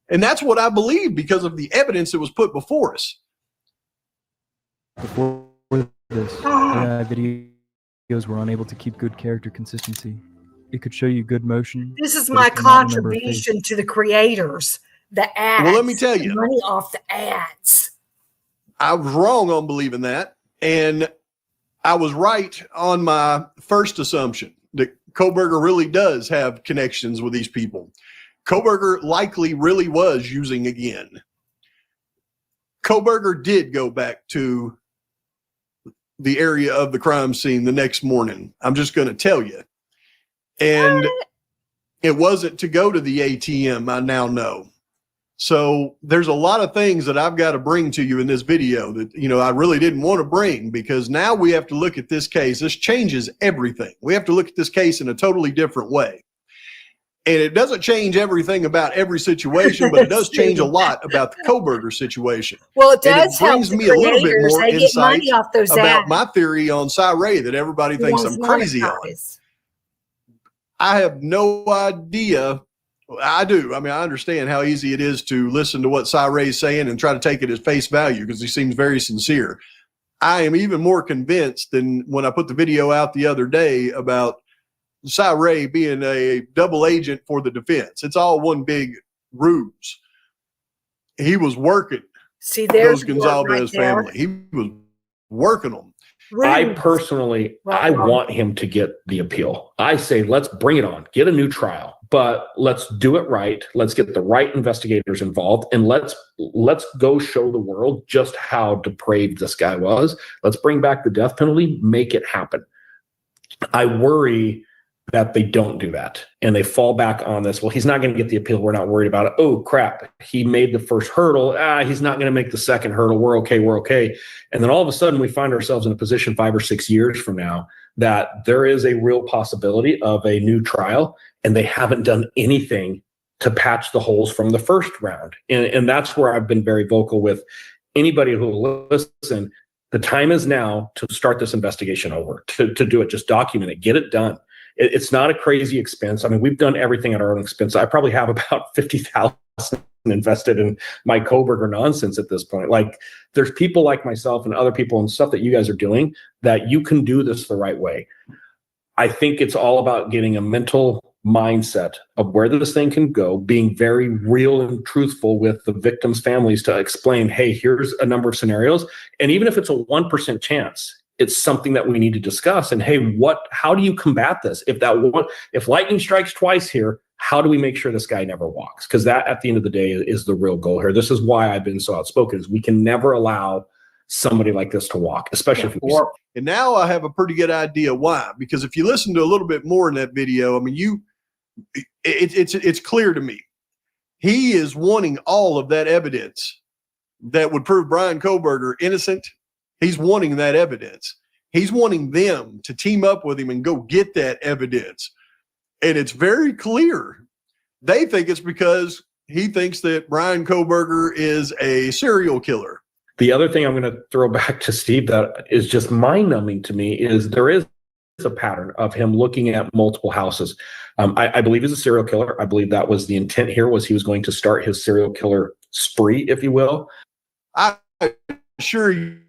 And that's what I believe because of the evidence that was put before us. Before this, AI videos were unable to keep good character consistency. It could show you good motion. This is my contribution to the creators. The ads. Well, let me tell you. Money off the ads. I was wrong on believing that. And I was right on my first assumption that Koberger really does have connections with these people. Koberger likely really was using again. Koberger did go back to the area of the crime scene the next morning. I'm just going to tell you. And it wasn't to go to the ATM, I now know. So there's a lot of things that I've got to bring to you in this video that, I really didn't want to bring because now we have to look at this case. This changes everything. We have to look at this case in a totally different way. And it doesn't change everything about every situation, but it does change a lot about the Koberger situation. Well, it does help brings the me a little bit creators. more They get insight money off those about ads. my theory on Cy that everybody thinks I'm crazy on. I have no idea. I do. I mean, I understand how easy it is to listen to what Cy is saying and try to take it as face value because he seems very sincere. I am even more convinced than when I put the video out the other day about Cy being a double agent for the defense. It's all one big ruse. He was working those Gonzalez family. He was working them. I personally, I want him to get the appeal. I say, let's bring it on, get a new trial, but let's do it right. Let's get the right investigators involved, and let's go show the world just how depraved this guy was. Let's bring back the death penalty, make it happen. I worry that they don't do that and they fall back on this. Well, he's not going to get the appeal. We're not worried about it. Oh crap. He made the first hurdle. He's not going to make the second hurdle. We're okay. And then all of a sudden we find ourselves in a position 5 or 6 years from now that there is a real possibility of a new trial and they haven't done anything to patch the holes from the first round. And that's where I've been very vocal with anybody who will listen. The time is now to start this investigation over, to do it, just document it, get it done. It's not a crazy expense. I mean, we've done everything at our own expense. I probably have about 50,000 invested in my Koberger nonsense at this point. Like, there's people like myself and other people and stuff that you guys are doing that you can do this the right way. I think it's all about getting a mental mindset of where this thing can go, being very real and truthful with the victims' families to explain, hey, here's a number of scenarios. And even if it's a 1% chance, it's something that we need to discuss. And hey, how do you combat this? If lightning strikes twice here, how do we make sure this guy never walks? Because that, at the end of the day, is the real goal here. This is why I've been so outspoken, is we can never allow somebody like this to walk, especially if we. And now I have a pretty good idea why. Because if you listen to a little bit more in that video, I mean, it's clear to me. He is wanting all of that evidence that would prove Bryan Kohberger innocent. He's wanting that evidence. He's wanting them to team up with him and go get that evidence. And it's very clear. They think it's because he thinks that Bryan Kohberger is a serial killer. The other thing I'm going to throw back to Steve that is just mind-numbing to me is there is a pattern of him looking at multiple houses. I believe he's a serial killer. I believe that was the intent here, was he was going to start his serial killer spree, if you will. I assure you,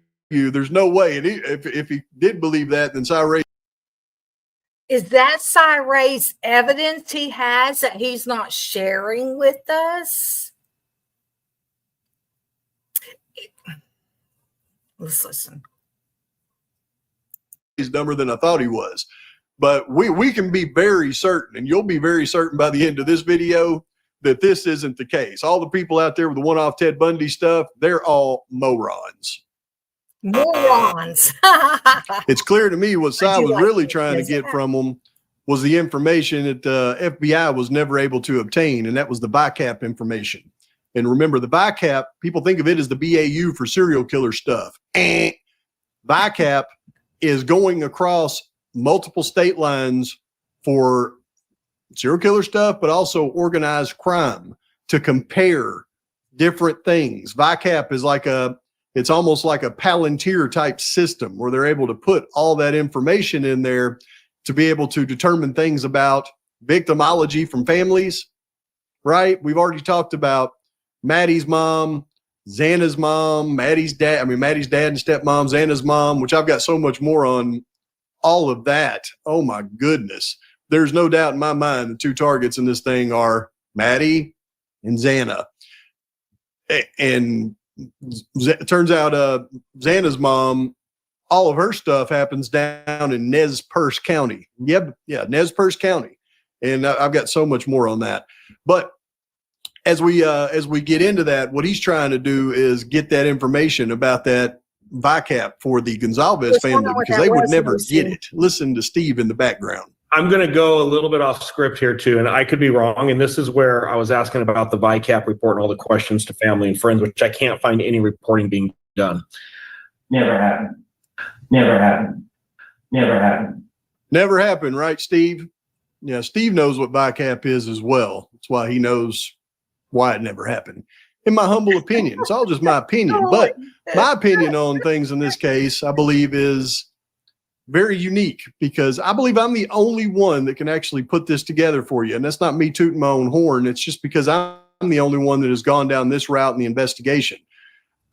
there's no way. And if he did believe that, then Cyrase. Is that Cyrase evidence he has that he's not sharing with us? Let's listen. He's dumber than I thought he was. But we can be very certain, and you'll be very certain by the end of this video, that this isn't the case. All the people out there with the one-off Ted Bundy stuff, they're all morons. Morons. It's clear to me what Cy was really trying to get from them was the information that the FBI was never able to obtain, and that was the VICAP information. And remember, the VICAP, people think of it as the BAU for serial killer stuff. VICAP is going across multiple state lines for serial killer stuff, but also organized crime, to compare different things. VICAP is it's almost like a Palantir type system where they're able to put all that information in there to be able to determine things about victimology from families, right? We've already talked about Maddie's mom, Xana's mom, Maddie's dad and stepmom, Xana's mom, which I've got so much more on all of that. Oh my goodness. There's no doubt in my mind the two targets in this thing are Maddie and Xana. And it turns out Xana's mom, all of her stuff happens down in Nez Perce County. Yeah, Nez Perce County. And I've got so much more on that. But as we get into that, what he's trying to do is get that information about that VICAP for the Gonzalez family, because they would never get it. Listen to Steve in the background. I'm going to go a little bit off script here too, and I could be wrong. And this is where I was asking about the VICAP report and all the questions to family and friends, which I can't find any reporting being done. Never happened. Never happened. Never happened. Never happened, right, Steve? Yeah, Steve knows what VICAP is as well. That's why he knows why it never happened. In my humble opinion, it's all just my opinion. But my opinion on things in this case, I believe, is very unique, because I believe I'm the only one that can actually put this together for you. And that's not me tooting my own horn. It's just because I'm the only one that has gone down this route in the investigation.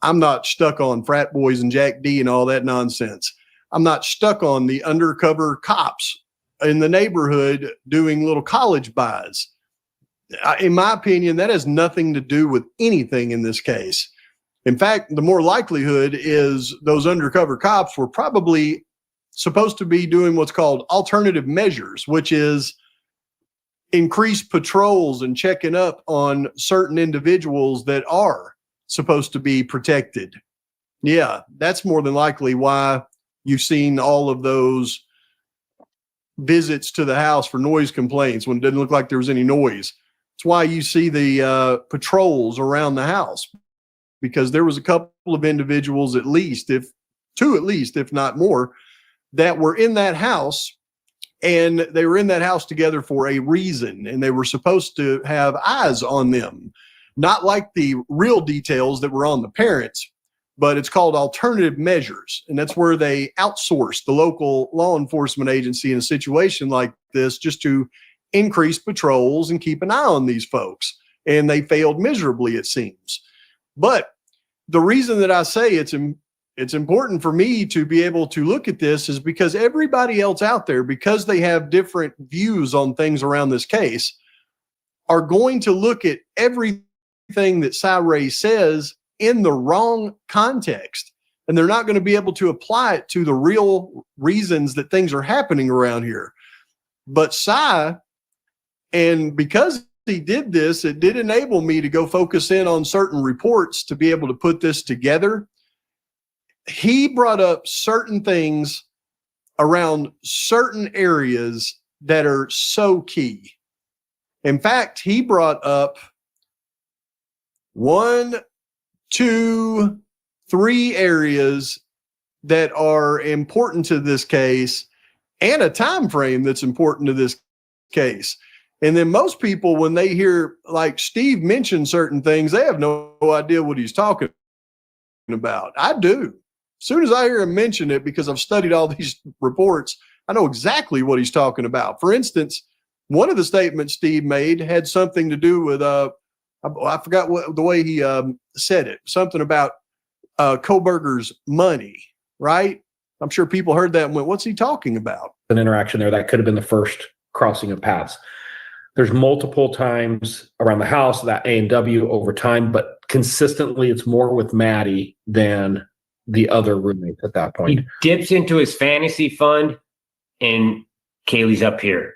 I'm not stuck on frat boys and Jack D and all that nonsense. I'm not stuck on the undercover cops in the neighborhood doing little college buys. In my opinion, that has nothing to do with anything in this case. In fact, the more likelihood is those undercover cops were probably supposed to be doing what's called alternative measures, which is increased patrols and checking up on certain individuals that are supposed to be protected. Yeah, that's more than likely why you've seen all of those visits to the house for noise complaints when it didn't look like there was any noise. It's why you see the patrols around the house, because there was a couple of individuals, if not more, that were in that house And they were in that house together for a reason, and they were supposed to have eyes on them, not like the real details that were on the parents, but it's called alternative measures. And that's where they outsource the local law enforcement agency in a situation like this just to increase patrols and keep an eye on these folks. And they failed miserably, it seems. But the reason that I say it's important for me to be able to look at this is because everybody else out there, because they have different views on things around this case, are going to look at everything that Cy Ray says in the wrong context. And they're not going to be able to apply it to the real reasons that things are happening around here. But Cy, and because he did this, it did enable me to go focus in on certain reports to be able to put this together. He brought up certain things around certain areas that are so key. In fact, he brought up 1, 2, 3 areas that are important to this case and a time frame that's important to this case. And then most people, when they hear like Steve mention certain things, they have no idea what he's talking about. I do. As soon as I hear him mention it, because I've studied all these reports, I know exactly what he's talking about. For instance, one of the statements Steve made had something to do with, I forgot the way he said it, something about Kohberger's money, right? I'm sure people heard that and went, what's he talking about? An interaction there that could have been the first crossing of paths. There's multiple times around the house that A&W over time, but consistently it's more with Maddie than the other roommates at that point. He dips into his fantasy fund and Kaylee's up here.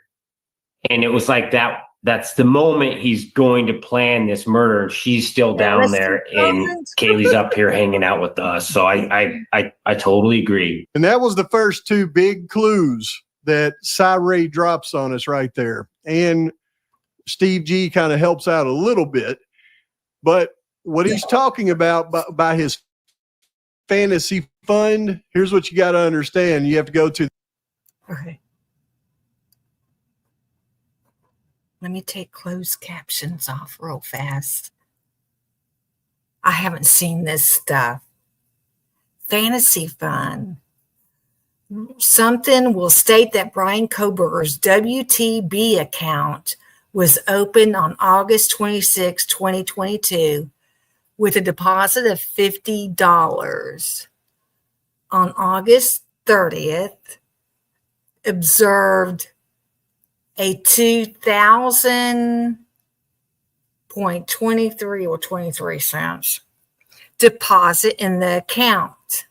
And it was like that's the moment he's going to plan this murder. And she's still down there and Kaylee's up here hanging out with us. So I totally agree. And that was the first 2 big clues that Cy Ray drops on us right there. And Steve G kind of helps out a little bit. But what he's talking about by his fantasy fund, here's what you got to understand. You have to go to. Okay. Let me take closed captions off real fast. I haven't seen this stuff. Fantasy fund. Something will state that Brian Kohberger's WTB account was opened on August 26, 2022, with a deposit of $50. On August 30th, observed a 2,000.23 or 23 cents deposit in the account.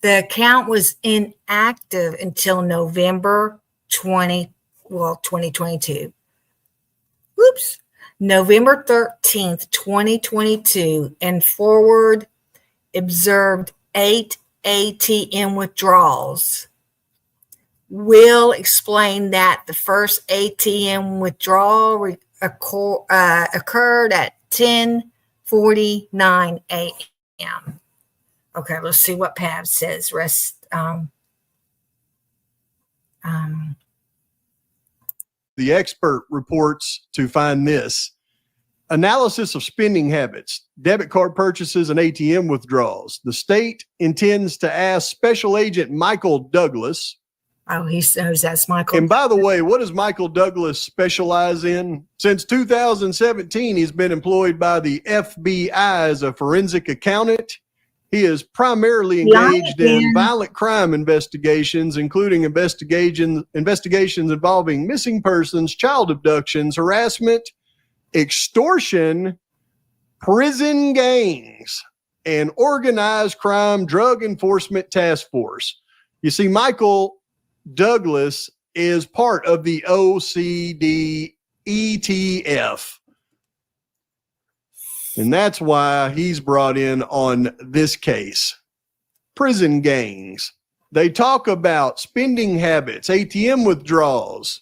The account was inactive until November 2022. Whoops. November 13th, 2022, and forward observed 8 ATM withdrawals. Will explain that the first ATM withdrawal occurred at 10:49 a.m. Okay, let's see what Pav says. The expert reports to find this. Analysis of spending habits, debit card purchases, and ATM withdrawals. The state intends to ask Special Agent Michael Douglas. Oh, he knows that's Michael. And by the way, what does Michael Douglas specialize in? Since 2017, he's been employed by the FBI as a forensic accountant. He is primarily engaged in violent crime investigations, including investigations involving missing persons, child abductions, harassment, extortion, prison gangs, and organized crime drug enforcement task force. You see, Michael Douglas is part of the OCD ETF. And that's why he's brought in on this case. Prison gangs. They talk about spending habits, ATM withdrawals.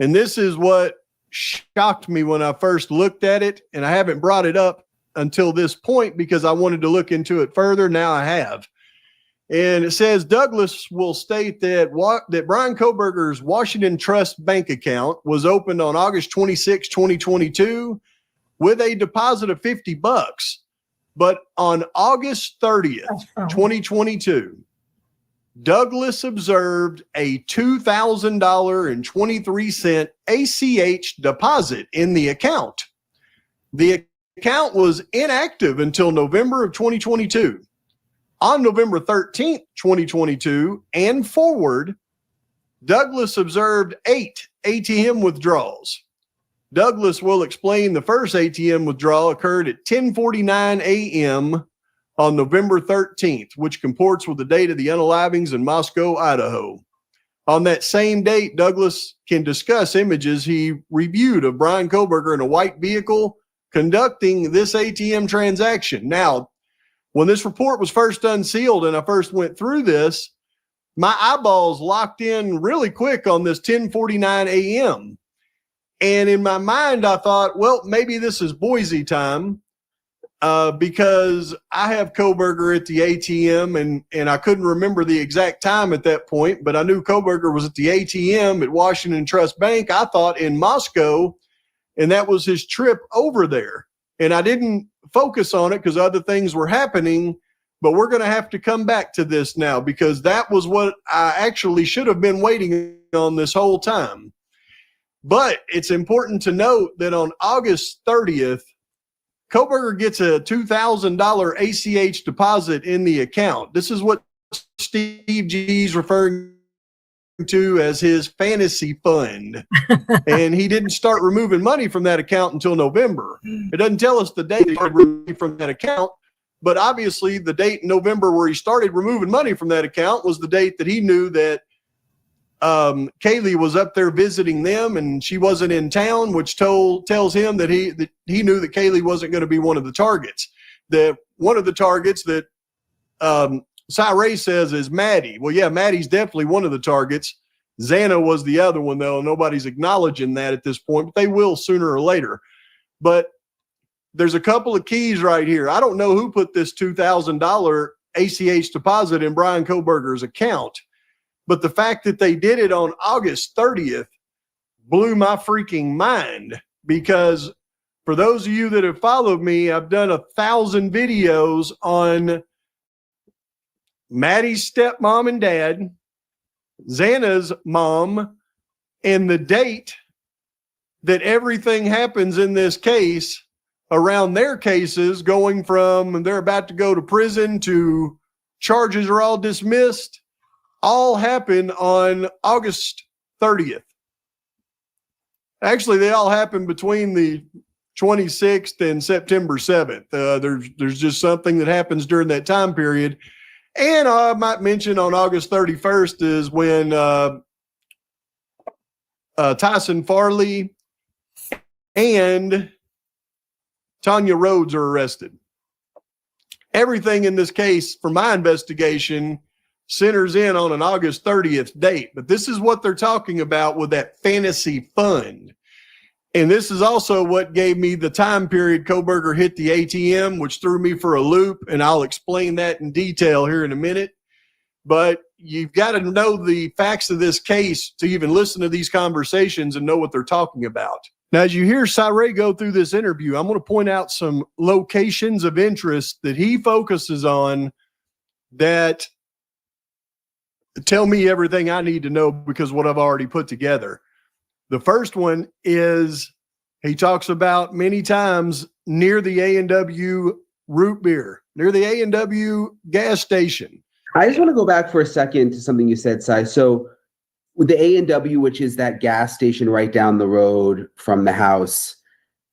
And this is what shocked me when I first looked at it. And I haven't brought it up until this point because I wanted to look into it further. Now I have. And it says Douglas will state that that Brian Kohberger's Washington Trust bank account was opened on August 26, 2022 with a deposit of $50. But on August 30th, 2022, Douglas observed a $2,000.23 ACH deposit in the account. The account was inactive until November of 2022. On November 13th, 2022 and forward, Douglas observed 8 ATM withdrawals. Douglas will explain the first ATM withdrawal occurred at 10:49 a.m. on November 13th, which comports with the date of the unalivings in Moscow, Idaho. On that same date, Douglas can discuss images he reviewed of Brian Kohberger in a white vehicle conducting this ATM transaction. Now, when this report was first unsealed and I first went through this, my eyeballs locked in really quick on this 10:49 a.m. And in my mind, I thought, well, maybe this is Boise time because I have Kohberger at the ATM and I couldn't remember the exact time at that point, but I knew Kohberger was at the ATM at Washington Trust Bank, I thought in Moscow, and that was his trip over there. And I didn't focus on it because other things were happening, but we're going to have to come back to this now because that was what I actually should have been waiting on this whole time. But it's important to note that on August 30th, Kohberger gets a $2,000 ACH deposit in the account. This is what Steve G is referring to as his fantasy fund. And he didn't start removing money from that account until November. It doesn't tell us the date he started removing from that account, but obviously the date in November where he started removing money from that account was the date that he knew that Kaylee was up there visiting them and she wasn't in town, which tells him that he knew that Kaylee wasn't going to be one of the targets. That one of the targets that Cy Ray says is Maddie. Well, yeah, Maddie's definitely one of the targets. Xana was the other one, though. Nobody's acknowledging that at this point, but they will sooner or later. But there's a couple of keys right here. I don't know who put this $2,000 ACH deposit in Brian Kohberger's account, but the fact that they did it on August 30th blew my freaking mind because for those of you that have followed me, I've done 1,000 videos on Maddie's stepmom and dad, Xana's mom, and the date that everything happens in this case around their cases, going from they're about to go to prison to charges are all dismissed, all happened on August 30th. Actually, they all happened between the 26th and September 7th. There's just something that happens during that time period. And I might mention on August 31st is when Tyson Farley and Tanya Rhodes are arrested. Everything in this case, for my investigation, centers in on an August 30th date. But this is what they're talking about with that fantasy fund. And this is also what gave me the time period Kohberger hit the ATM, which threw me for a loop. And I'll explain that in detail here in a minute. But you've got to know the facts of this case to even listen to these conversations and know what they're talking about. Now, as you hear Cyree go through this interview, I'm going to point out some locations of interest that he focuses on that tell me everything I need to know because what I've already put together. The first one is he talks about many times near the A&W root beer, near the A&W gas station. I just want to go back for a second to something you said, Cy. So with the A&W, which is that gas station right down the road from the house.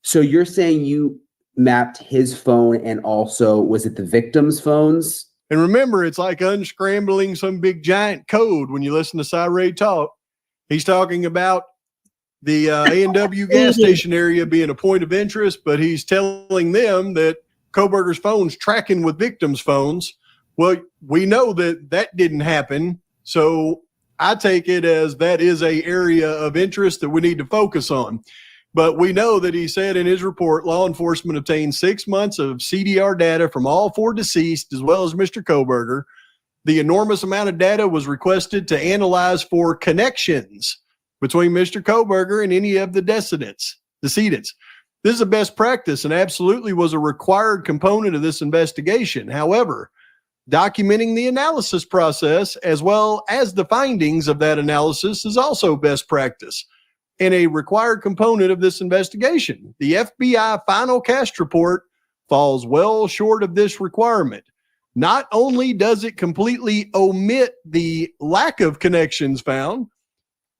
So you're saying you mapped his phone and also was it the victim's phones? And remember, it's like unscrambling some big giant code when you listen to Cyree talk. He's talking about the A&W gas station area being a point of interest, but he's telling them that Kohberger's phone's tracking with victims' phones. Well, we know that that didn't happen. So I take it as that is a area of interest that we need to focus on. But we know that he said in his report, law enforcement obtained 6 months of CDR data from all 4 deceased, as well as Mr. Kohberger. The enormous amount of data was requested to analyze for connections between Mr. Koberger and any of the decedents. This is a best practice and absolutely was a required component of this investigation. However, documenting the analysis process as well as the findings of that analysis is also best practice and a required component of this investigation. The FBI final cast report falls well short of this requirement. Not only does it completely omit the lack of connections found,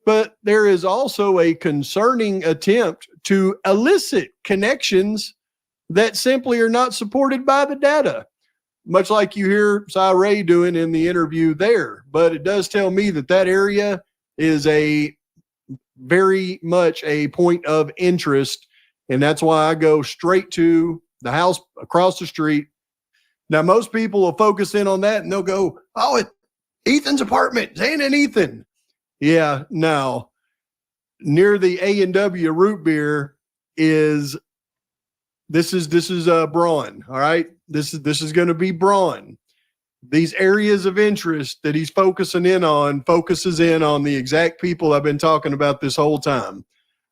but there is also a concerning attempt to elicit connections that simply are not supported by the data, much like you hear Cy Ray doing in the interview there. But it does tell me that that area is a very much a point of interest, and that's why I go straight to the house across the street. Now, most people will focus in on that, and they'll go, oh, it's Ethan's apartment, Zane and Ethan. Yeah, no. Near the A&W root beer is Braun, all right? This is going to be Braun. These areas of interest that he's focuses in on the exact people I've been talking about this whole time.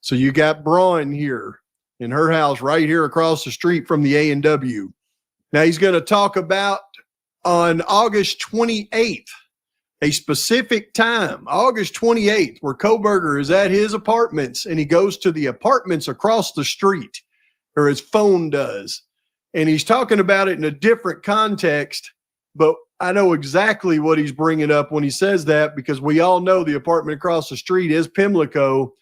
So you got Braun here in her house right here across the street from the A&W. Now he's going to talk about on August 28th, a specific time, August 28th, where Koberger is at his apartments and he goes to the apartments across the street, or his phone does. And he's talking about it in a different context, but I know exactly what he's bringing up when he says that, because we all know the apartment across the street is Pimlico.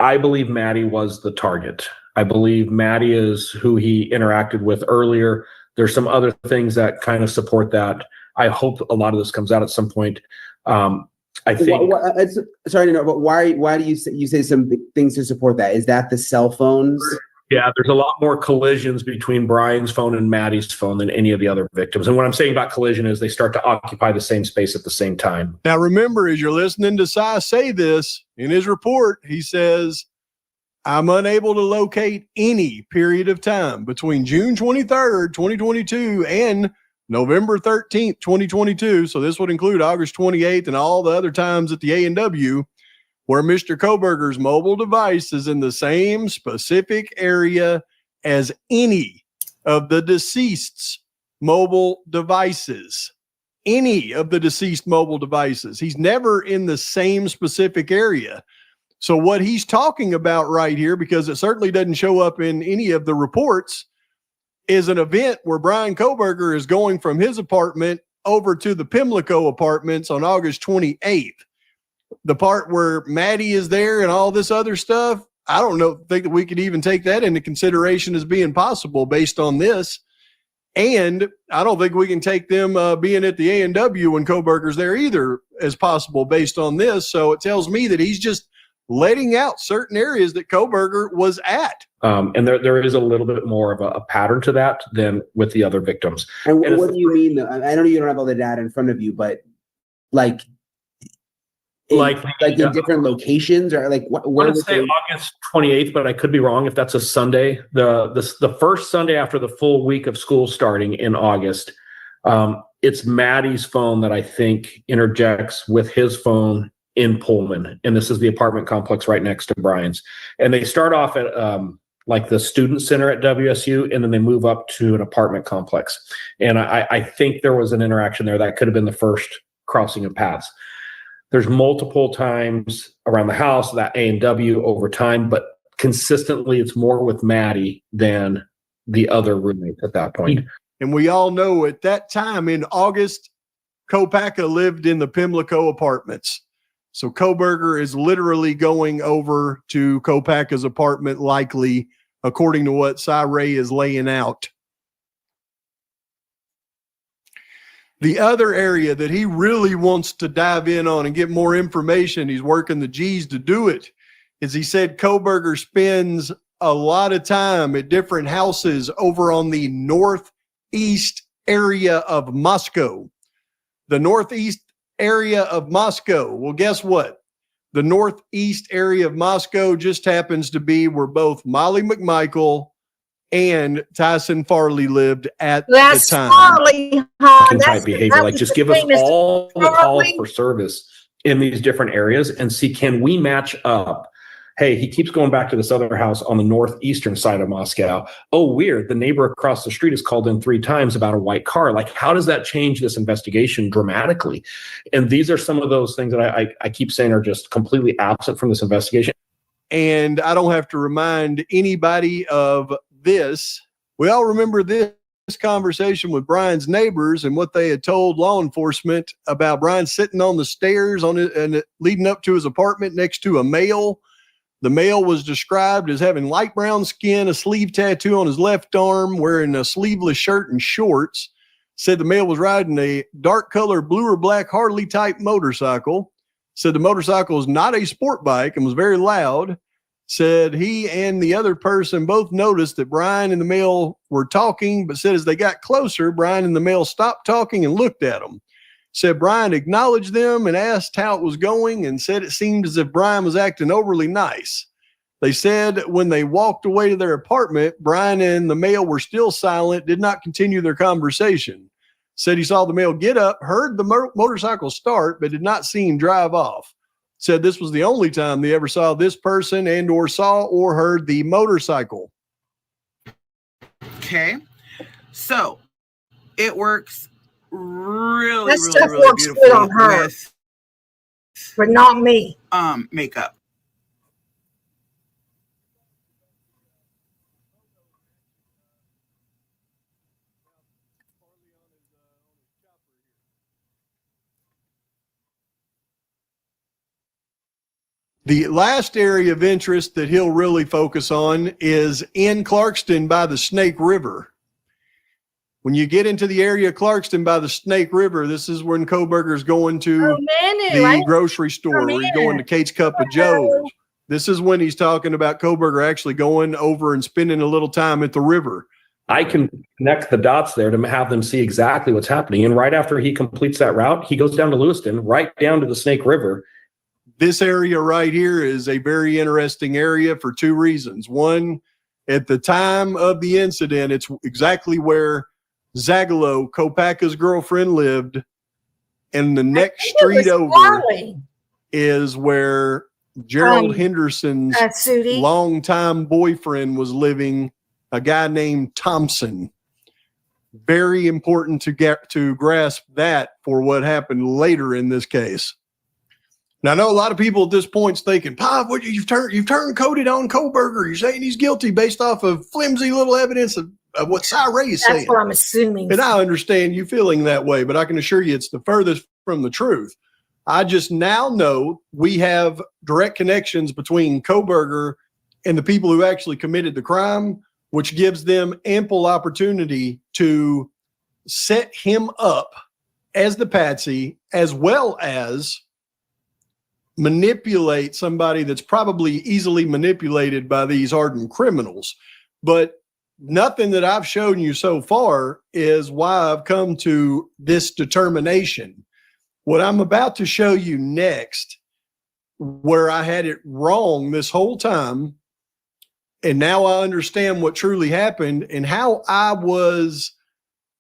I believe Maddie was the target. I believe Maddie is who he interacted with earlier. There's some other things that kind of support that. I hope a lot of this comes out at some point. I think. Sorry to know, but why do you say some things to support that? Is that the cell phones? Yeah, there's a lot more collisions between Brian's phone and Maddie's phone than any of the other victims. And what I'm saying about collision is they start to occupy the same space at the same time. Now, remember, as you're listening to Cy say this, in his report, he says, I'm unable to locate any period of time between June 23rd, 2022 and November 13th, 2022. So this would include August 28th and all the other times at the A&W where Mr. Koberger's mobile device is in the same specific area as any of the deceased's mobile devices. Any of the deceased mobile devices. He's never in the same specific area. So what he's talking about right here, because it certainly doesn't show up in any of the reports, is an event where Brian Koberger is going from his apartment over to the Pimlico apartments on August 28th. The part where Maddie is there and all this other stuff, I don't think that we could even take that into consideration as being possible based on this. And I don't think we can take them being at the A&W when Koberger's there either as possible based on this. So it tells me that he's just letting out certain areas that Koberger was at. And there is a little bit more of a pattern to that than with the other victims. And what do you mean, though? I know you don't have all the data in front of you, but like in different locations, or like what? I want to say August 28th, but I could be wrong if that's a Sunday. The first Sunday after the full week of school starting in August, it's Maddie's phone that I think interjects with his phone in Pullman, and this is the apartment complex right next to Brian's. And they start off at like the student center at WSU, and then they move up to an apartment complex. And I think there was an interaction there that could have been the first crossing of paths. There's multiple times around the house that A&W over time, but consistently it's more with Maddie than the other roommate at that point. And we all know at that time in August, Kopacka lived in the Pimlico apartments. So Koberger is literally going over to Kopacka's apartment, likely, according to what Cy Ray is laying out. The other area that he really wants to dive in on and get more information, he's working the G's to do it, is he said Koberger spends a lot of time at different houses over on the northeast area of Moscow. The northeast area of Moscow. Well, guess what? The northeast area of Moscow just happens to be where both Molly McMichael and Tyson Farley lived at That's the time. Farley, huh? Type behavior. Like, just give us all the calls for service in these different areas and see, can we match up? Hey, he keeps going back to this other house on the northeastern side of Moscow. Oh, weird. The neighbor across the street has called in 3 times about a white car. Like, how does that change this investigation dramatically? And these are some of those things that I keep saying are just completely absent from this investigation. And I don't have to remind anybody of this. We all remember this conversation with Brian's neighbors and what they had told law enforcement about Brian sitting on the stairs and leading up to his apartment next to a male. The male was described as having light brown skin, a sleeve tattoo on his left arm, wearing a sleeveless shirt and shorts. Said the male was riding a dark color blue or black Harley type motorcycle. Said the motorcycle was not a sport bike and was very loud. Said he and the other person both noticed that Brian and the male were talking, but said as they got closer, Brian and the male stopped talking and looked at him. Said Brian acknowledged them and asked how it was going and said it seemed as if Brian was acting overly nice. They said when they walked away to their apartment, Brian and the male were still silent, did not continue their conversation. Said he saw the male get up, heard the motorcycle start, but did not see him drive off. Said this was the only time they ever saw this person and or saw or heard the motorcycle. Okay. So it works really, That really, stuff really works beautifully good on her, with but not me. Makeup. The last area of interest that he'll really focus on is in Clarkston by the Snake River. When you get into the area of Clarkston by the Snake River, this is when Kohberger's going to the grocery store, or he's going to Kate's Cup of Joe's. This is when he's talking about Kohberger actually going over and spending a little time at the river. I can connect the dots there to have them see exactly what's happening. And right after he completes that route, he goes down to Lewiston, right down to the Snake River. This area right here is a very interesting area for 2 reasons. One, at the time of the incident, it's exactly where Zagalo, Kopaka's girlfriend, lived. And the next street over is where Gerald Henderson's longtime boyfriend was living, a guy named Thompson. Very important to grasp that for what happened later in this case. Now, I know a lot of people at this point thinking, "Pop, what you've turned coded on Kohberger. You're saying he's guilty based off of flimsy little evidence of what Cy Ray is saying." That's what I'm assuming. And I understand you feeling that way, but I can assure you it's the furthest from the truth. I just now know we have direct connections between Kohberger and the people who actually committed the crime, which gives them ample opportunity to set him up as the patsy, as well as manipulate somebody that's probably easily manipulated by these hardened criminals. But nothing that I've shown you so far is why I've come to this determination. What I'm about to show you next, where I had it wrong this whole time, and now I understand what truly happened and how I was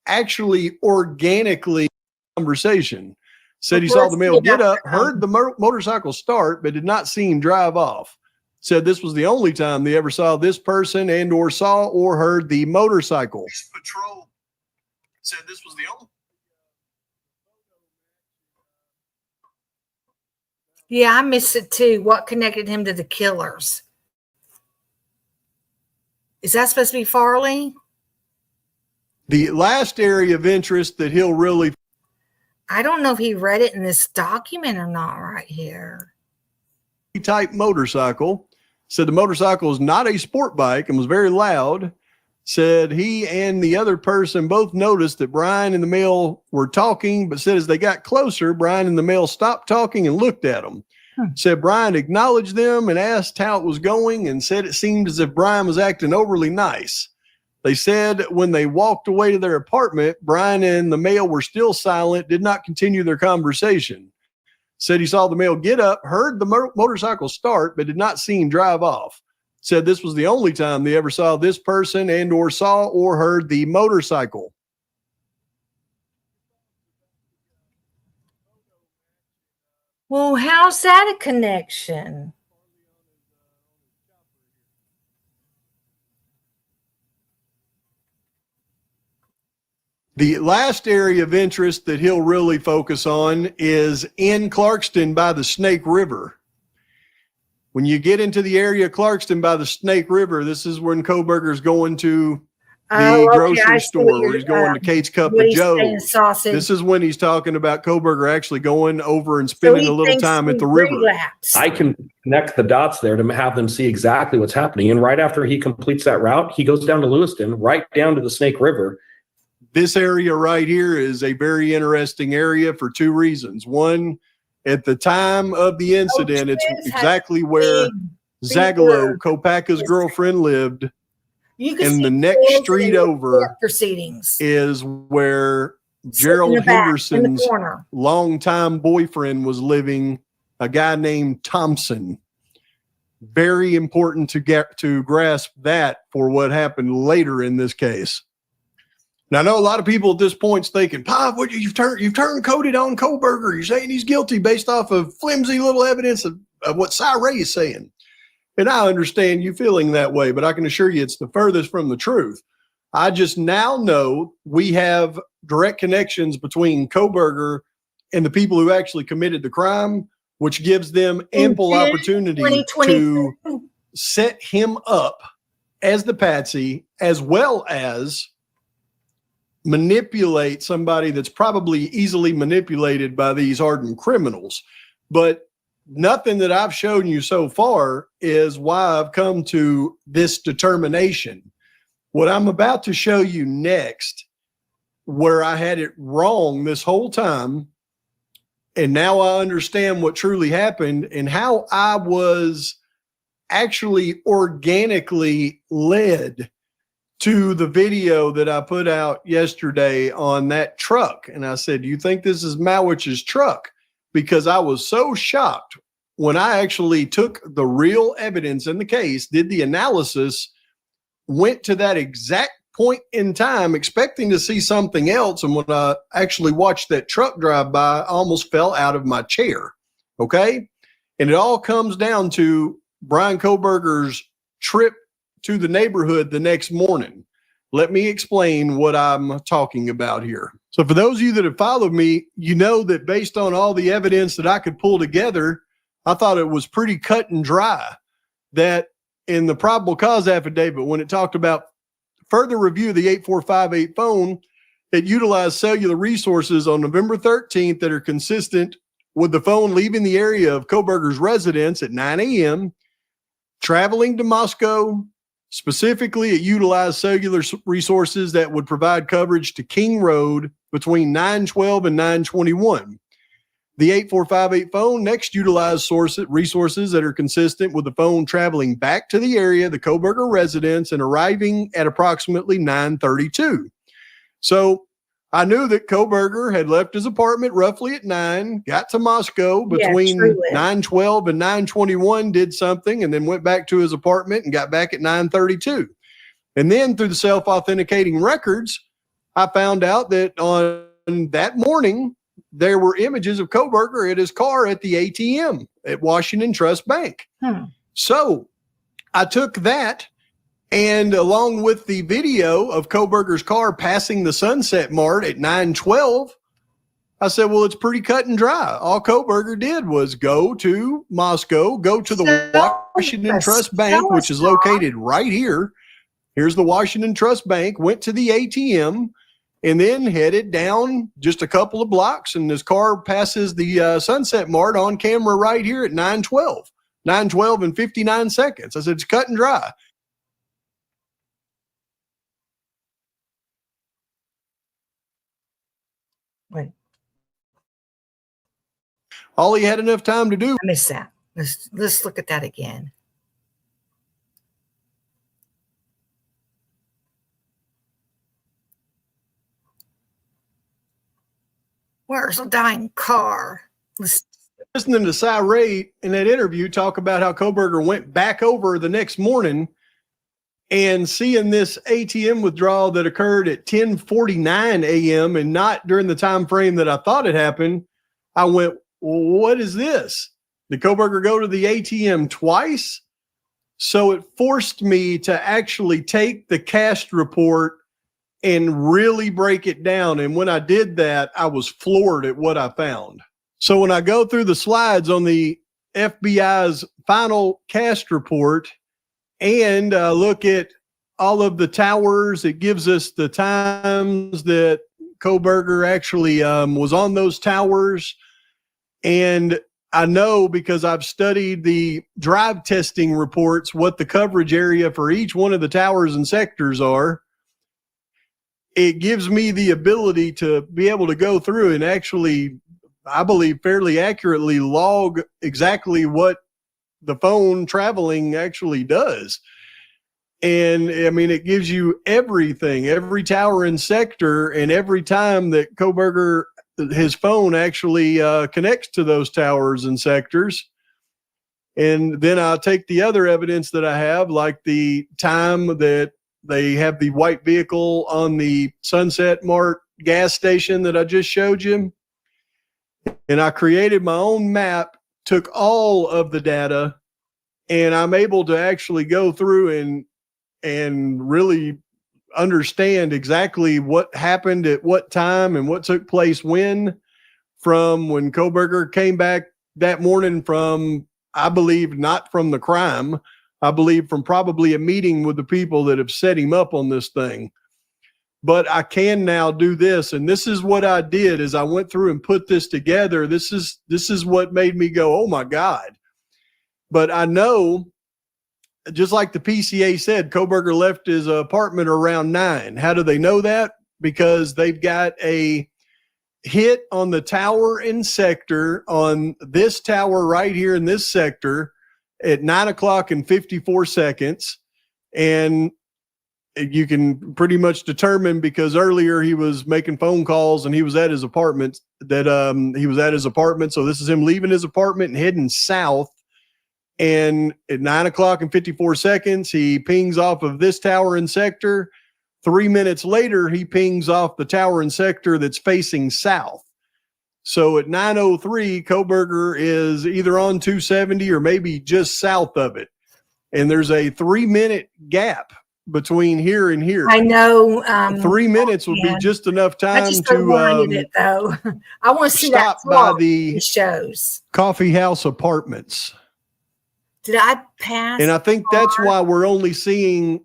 actually organically in conversation. Said he saw the male get up, heard the motorcycle start, but did not see him drive off. Said this was the only time they ever saw this person and or saw or heard the motorcycle. Patrol said this was the only. Yeah, I missed it too. What connected him to the killers? Is that supposed to be Farley? The last area of interest that he'll really... I don't know if he read it in this document or not right here. Type motorcycle. Said the motorcycle is not a sport bike and was very loud. Said he and the other person both noticed that Brian and the male were talking, but said as they got closer, Brian and the male stopped talking and looked at them. Said Brian acknowledged them and asked how it was going and said it seemed as if Brian was acting overly nice. They said when they walked away to their apartment, Brian and the male were still silent, did not continue their conversation. Said he saw the male get up, heard the motorcycle start, but did not see him drive off. said this was the only time they ever saw this person and or saw or heard the motorcycle. Well, how's that a connection? The last area of interest that he'll really focus on is in Clarkston by the Snake River. When you get into the area of Clarkston by the Snake River, this is when Kohberger's going to the grocery store where he's going to Kate's Cup of Joe. This is when he's talking about Kohberger actually going over and spending a little time at the river. I can connect the dots there to have them see exactly what's happening. And right after he completes that route, he goes down to Lewiston, right down to the Snake River. This area right here is a very interesting area for two reasons. One, at the time of the incident, it's exactly where Zagalo, Kopaka's girlfriend, lived. And the next street over is where Gerald Henderson's longtime boyfriend was living, a guy named Thompson. Very important to grasp that for what happened later in this case. Now, I know a lot of people at this point thinking, "Pop, what you've turned coded on Kohberger. You're saying he's guilty based off of flimsy little evidence of what Cy Ray is saying." And I understand you feeling that way, but I can assure you it's the furthest from the truth. I just now know we have direct connections between Kohberger and the people who actually committed the crime, which gives them ample opportunity to set him up as the patsy, as well as manipulate somebody that's probably easily manipulated by these hardened criminals. But nothing that I've shown you so far is why I've come to this determination. What I'm about to show you next, where I had it wrong this whole time, and now I understand what truly happened and how I was actually organically led to the video that I put out yesterday on that truck. And I said, "Do you think this is Mawich's truck?" Because I was so shocked when I actually took the real evidence in the case, did the analysis, went to that exact point in time expecting to see something else. And when I actually watched that truck drive by, I almost fell out of my chair. Okay. And it all comes down to Brian Kohberger's trip to the neighborhood the next morning. Let me explain what I'm talking about here. So for those of you that have followed me, you know that based on all the evidence that I could pull together, I thought it was pretty cut and dry that in the probable cause affidavit, when it talked about further review of the 8458 phone, it utilized cellular resources on November 13th that are consistent with the phone leaving the area of Kohberger's residence at 9 a.m., traveling to Moscow. Specifically, it utilized cellular resources that would provide coverage to King Road between 912 and 921. The 8458 phone next utilized resources that are consistent with the phone traveling back to the area, the Kohberger residence, and arriving at approximately 9:32. So I knew that Kohberger had left his apartment roughly at 9, got to Moscow between 9:12 and 9:21, did something, and then went back to his apartment and got back at 9:32. And then through the self-authenticating records, I found out that on that morning, there were images of Kohberger at his car at the ATM at Washington Trust Bank. So I took that, and along with the video of Kohberger's car passing the Sunset Mart at 9:12, I said, well, it's pretty cut and dry. All Kohberger did was go to Moscow, go to the Washington Trust Bank, which is located right here. Here's the Washington Trust Bank, went to the ATM, and then headed down just a couple of blocks, and his car passes the Sunset Mart on camera right here at 9:12 and 59 seconds. I said, it's cut and dry. Wait. All he had enough time to do. I missed that. Let's look at that again. Where's the dying car? listening to Cy Ray in that interview talk about how Kohberger went back over the next morning and seeing this ATM withdrawal that occurred at 10:49 a.m. and not during the time frame that I thought it happened, I went, well, what is this? Did Kohberger go to the ATM twice? So it forced me to actually take the cash report and really break it down. And when I did that, I was floored at what I found. So when I go through the slides on the FBI's final cash report and look at all of the towers, it gives us the times that Kohberger actually was on those towers. And I know because I've studied the drive testing reports what the coverage area for each one of the towers and sectors are. It gives me the ability to be able to go through and actually, I believe, fairly accurately log exactly what the phone traveling actually does. And I mean, it gives you everything, every tower and sector, and every time that Kohberger, his phone actually connects to those towers and sectors. And then I'll take the other evidence that I have, like the time that they have the white vehicle on the Sunset Mart gas station that I just showed you. And I created my own map, took all of the data, and I'm able to actually go through and really understand exactly what happened at what time and what took place when, from when Kohberger came back that morning from, I believe, not from the crime, I believe from probably a meeting with the people that have set him up on this thing. But I can now do this, and this is what I did as I went through and put this together. This is what made me go, oh my God. But I know, just like the PCA said, Kohberger left his apartment around 9. How do they know that? Because they've got a hit on the tower and sector on this tower right here in this sector at 9 o'clock and 54 seconds. And you can pretty much determine, because earlier he was making phone calls and he was at his apartment, that he was at his apartment. So this is him leaving his apartment and heading south. And at 9 o'clock and 54 seconds, he pings off of this tower and sector. 3 minutes later, he pings off the tower and sector that's facing south. So at 9:03, Kohberger is either on 270 or maybe just south of it. And there's a 3-minute gap between here and here. I know. 3 minutes would be just enough I time just don't wanted it though. I want to see that stop by clock the it shows. Coffee House Apartments. Did I pass? And I think that's why we're only seeing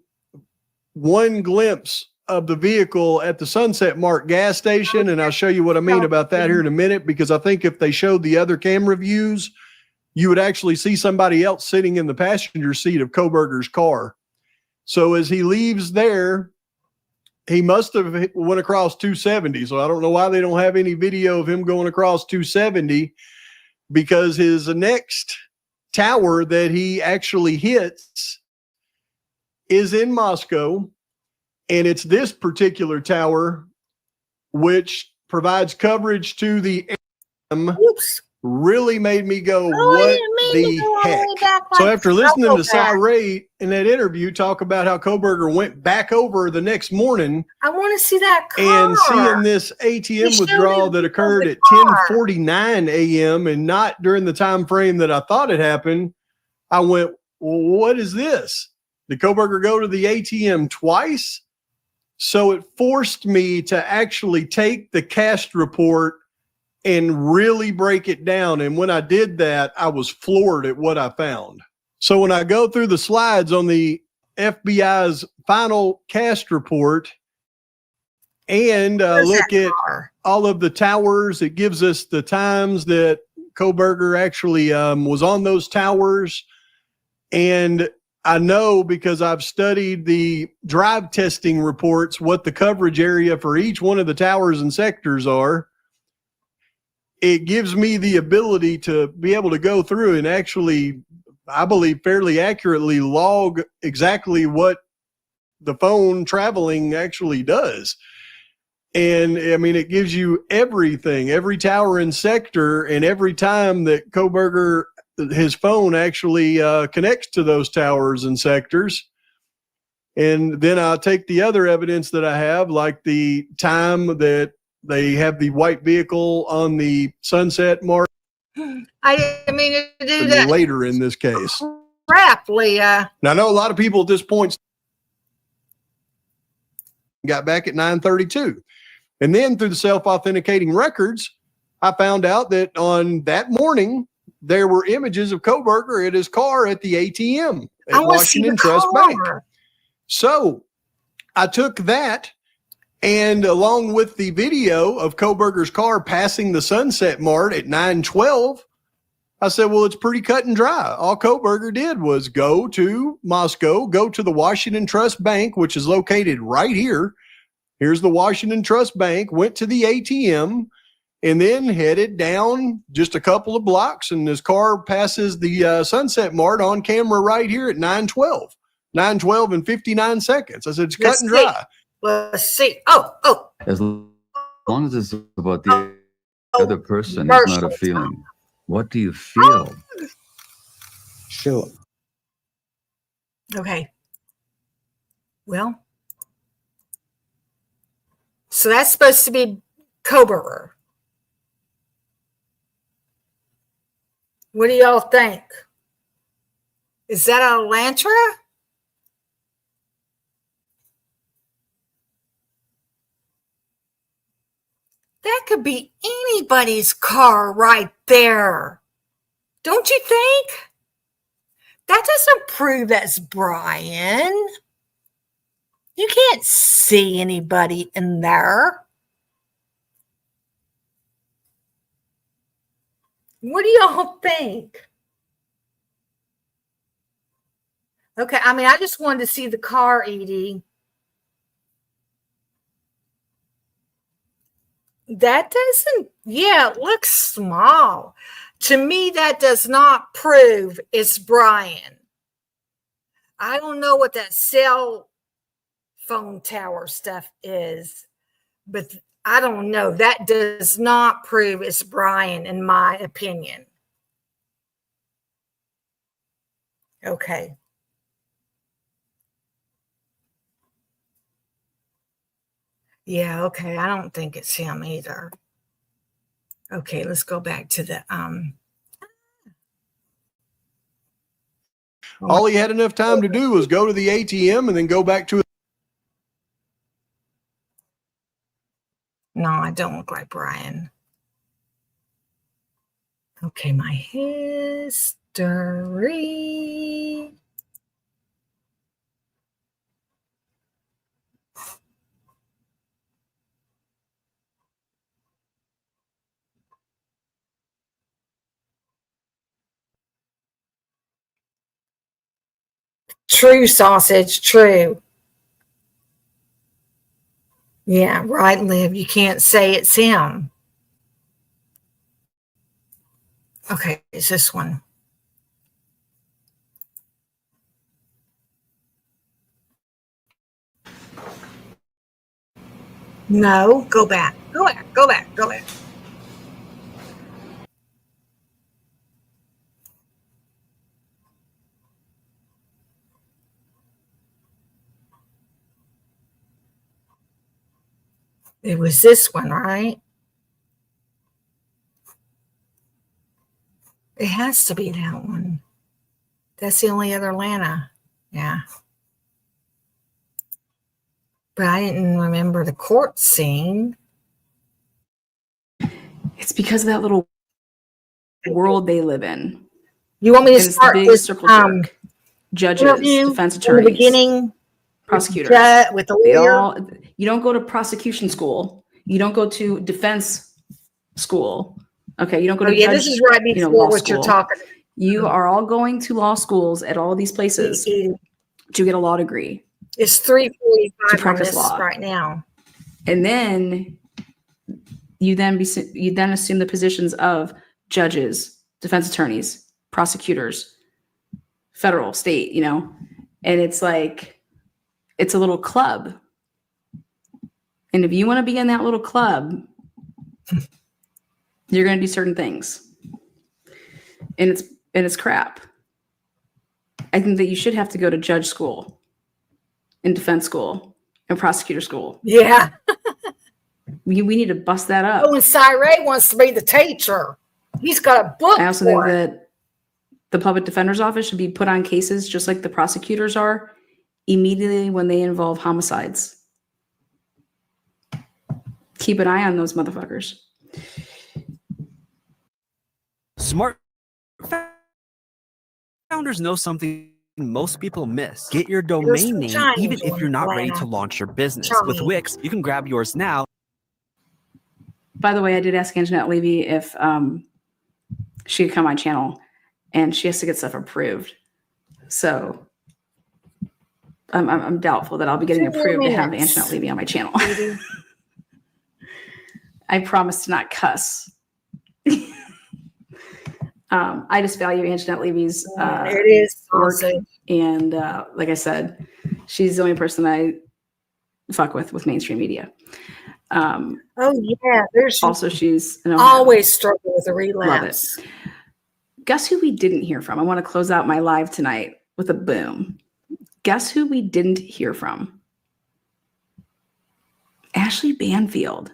one glimpse of the vehicle at the Sunset Mart gas station. And I'll show you what I mean about that here in a minute, because I think if they showed the other camera views, you would actually see somebody else sitting in the passenger seat of Kohberger's car. So as he leaves there, he must have went across 270. So I don't know why they don't have any video of him going across 270, because his next tower that he actually hits is in Moscow, and it's this particular tower which provides coverage to the Oops. Really made me go, what the heck? So after listening to Cy Ray in that interview talk about how Kohberger went back over the next morning, I want to see that car. and seeing this ATM withdrawal that occurred at 10:49 a.m. and not during the time frame that I thought it happened, I went, well, what is this? Did Kohberger go to the ATM twice? So it forced me to actually take the cash report and really break it down. And when I did that, I was floored at what I found. So when I go through the slides on the FBI's final cash report and look at all of the towers, it gives us the times that Kohberger actually was on those towers. And I know, because I've studied the drive testing reports, what the coverage area for each one of the towers and sectors are. It gives me the ability to be able to go through and actually, I believe, fairly accurately log exactly what the phone traveling actually does. And I mean, it gives you everything, every tower and sector, and every time that Koberger, his phone actually connects to those towers and sectors. And then I'll take the other evidence that I have, like the time that they have the white vehicle on the Sunset Mark. I didn't mean to do that. Later in this case. Crap, Leah. Now, I know a lot of people at this point got back at 9:32. And then through the self-authenticating records, I found out that on that morning, there were images of Koberger at his car at the ATM at Washington Trust Bank. So I took that, and along with the video of Koberger's car passing the Sunset Mart at 9:12, I said, well, it's pretty cut and dry. All Koberger did was go to Moscow, go to the Washington Trust Bank, which is located right here. Here's the Washington Trust Bank, went to the ATM, and then headed down just a couple of blocks, and his car passes the Sunset Mart on camera right here at 9:12. 9:12 and 59 seconds. I said, it's cut and dry. Let's see. Oh. As long as it's about the other person, it's not a feeling. What do you feel? Sure. Okay. Well, so that's supposed to be Koberger. What do y'all think? Is that a Elantra? That could be anybody's car right there. Don't you think? That doesn't prove that's Brian. You can't see anybody in there. What do y'all think? Okay, I mean, I just wanted to see the car, Edie. That doesn't, yeah, it looks small. To me, that does not prove it's Brian. I don't know what that cell phone tower stuff is, but I don't know. That does not prove it's Brian, in my opinion. Okay. Yeah, okay. I don't think it's him either. Okay, let's go back to the All he had enough time to do was go to the ATM and then go back to. No, I don't look like Brian. Okay, my history. True, sausage, true. Yeah, right, Liv. You can't say it's him. Okay, it's this one. No, go back. Go back. Go back. Go back. It was this one, right? It has to be that one. That's the only other Atlanta. Yeah. But I didn't remember the court scene. It's because of that little world they live in. You want me to And it's the start big with circle jerk. Judges, interview defense in attorneys, the beginning, prosecutors. with the They lawyer? all, you don't go to prosecution school. You don't go to defense school. Okay, you don't go to yeah, judge, this is right before law what you're school. talking about. You are all going to law schools at all these places to get a law degree. It's 3:45 to on practice this law right now. And then you then assume the positions of judges, defense attorneys, prosecutors, federal, state, you know, and it's like, it's a little club. And if you want to be in that little club, you're going to do certain things. And it's crap. I think that you should have to go to judge school and defense school and prosecutor school. Yeah. We need to bust that up. Oh, and Cyree wants to be the teacher. He's got a book. I also think that the public defender's office should be put on cases just like the prosecutors are immediately when they involve homicides. Keep an eye on those motherfuckers. Smart founders know something most people miss. Get your domain name even if you're not ready to launch your business. With Wix, you can grab yours now. By the way, I did ask Anjanette Levy if she could come on my channel, and she has to get stuff approved. So I'm doubtful that I'll be getting approved to have Anjanette Levy on my channel. I promise to not cuss. I just value Anjanette Levy's work. And like I said, she's the only person I fuck with mainstream media. Oh yeah, there's also she's always struggle with a relapse. Love it. Guess who we didn't hear from? I want to close out my live tonight with a boom. Guess who we didn't hear from? Ashley Banfield.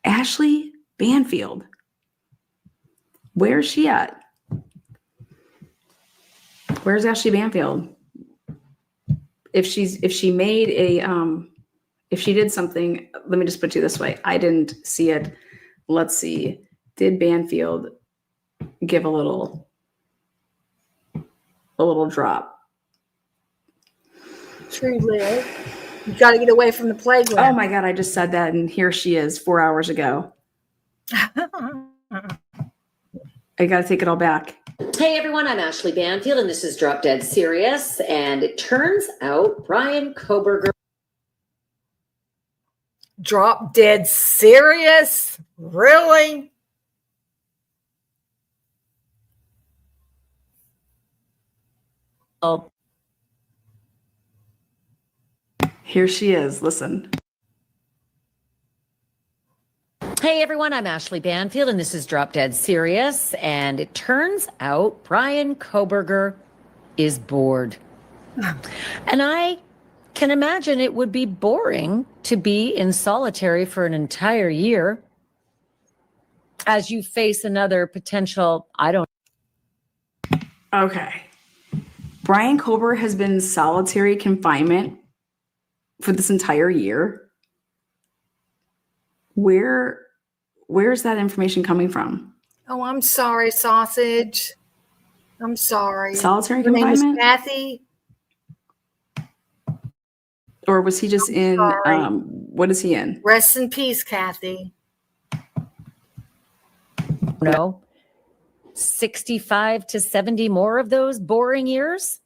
Ashley Banfield. Where's she at? Where's Ashley Banfield? If she made a if she did something, let me just put you this way. I didn't see it. Let's see. Did Banfield give a little drop? True, Liv. You got to get away from the playground. Oh my God, I just said that, and here she is 4 hours ago. I got to take it all back. Hey everyone, I'm Ashley Banfield, and this is Drop Dead Serious. And it turns out Bryan Kohberger. Drop Dead Serious? Really? Oh. Here she is. Listen. Hey everyone, I'm Ashley Banfield, and this is Drop Dead Serious. And it turns out Bryan Kohberger is bored. And I can imagine it would be boring to be in solitary for an entire year as you face another potential, Okay. Bryan Kohberger has been in solitary confinement for this entire year. Where's that information coming from? Oh, I'm sorry, Sausage. I'm sorry. Solitary Her name is confinement? Kathy. Or was he just what is he in? Rest in peace, Kathy. No, 65 to 70 more of those boring years.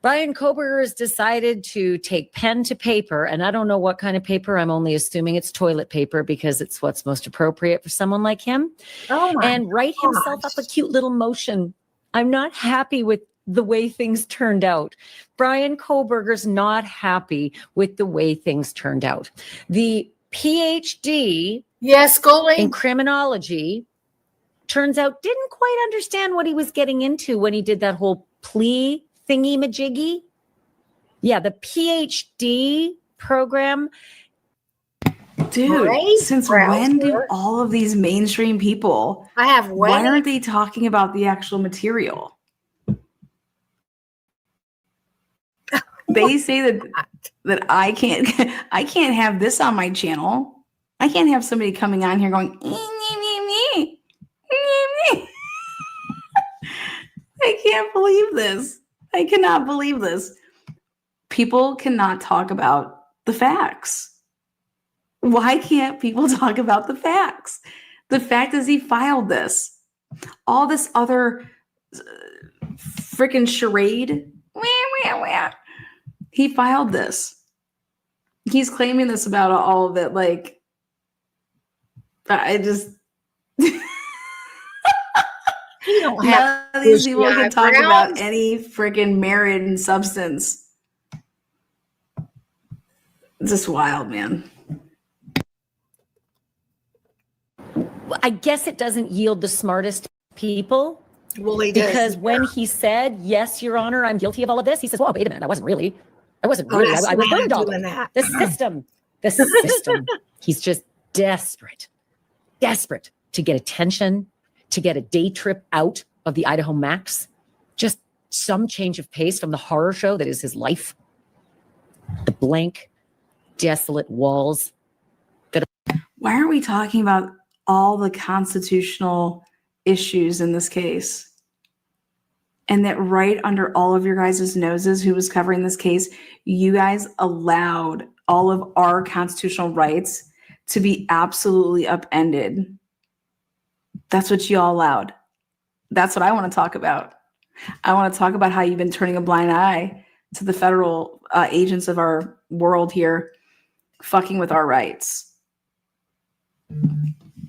Bryan Kohberger has decided to take pen to paper, and I don't know what kind of paper. I'm only assuming it's toilet paper because it's what's most appropriate for someone like him. And write himself up a cute little motion. I'm not happy with the way things turned out. Bryan Kohberger's not happy with the way things turned out. The PhD in criminology turns out didn't quite understand what he was getting into when he did that whole plea thingy majiggy. Yeah, the PhD program. Dude, since when do all of these mainstream people why aren't they talking about the actual material? They say that I can't have this on my channel. I can't have somebody coming on here going, I can't believe this. I cannot believe this. People cannot talk about the facts. Why can't people talk about the facts? The fact is he filed this. All this other freaking charade. He filed this. He's claiming this about all of it. Like, I just... None of these people can talk about any freaking merit and substance. It's just wild, man. I guess it doesn't yield the smartest people. Well, he because does. when he said, "Yes, Your Honor, I'm guilty of all of this," he says, "Well, wait a minute, I wasn't really. I wasn't Oh, really. that's I was mad boondoggled. doing that. The system, the system." He's just desperate to get attention, to get a day trip out of the Idaho Max, just some change of pace from the horror show that is his life. The blank, desolate walls. Why aren't we talking about all the constitutional issues in this case? And that right under all of your guys' noses, who was covering this case, you guys allowed all of our constitutional rights to be absolutely upended. That's what you all allowed. That's what I want to talk about. I want to talk about how you've been turning a blind eye to the federal agents of our world here, fucking with our rights.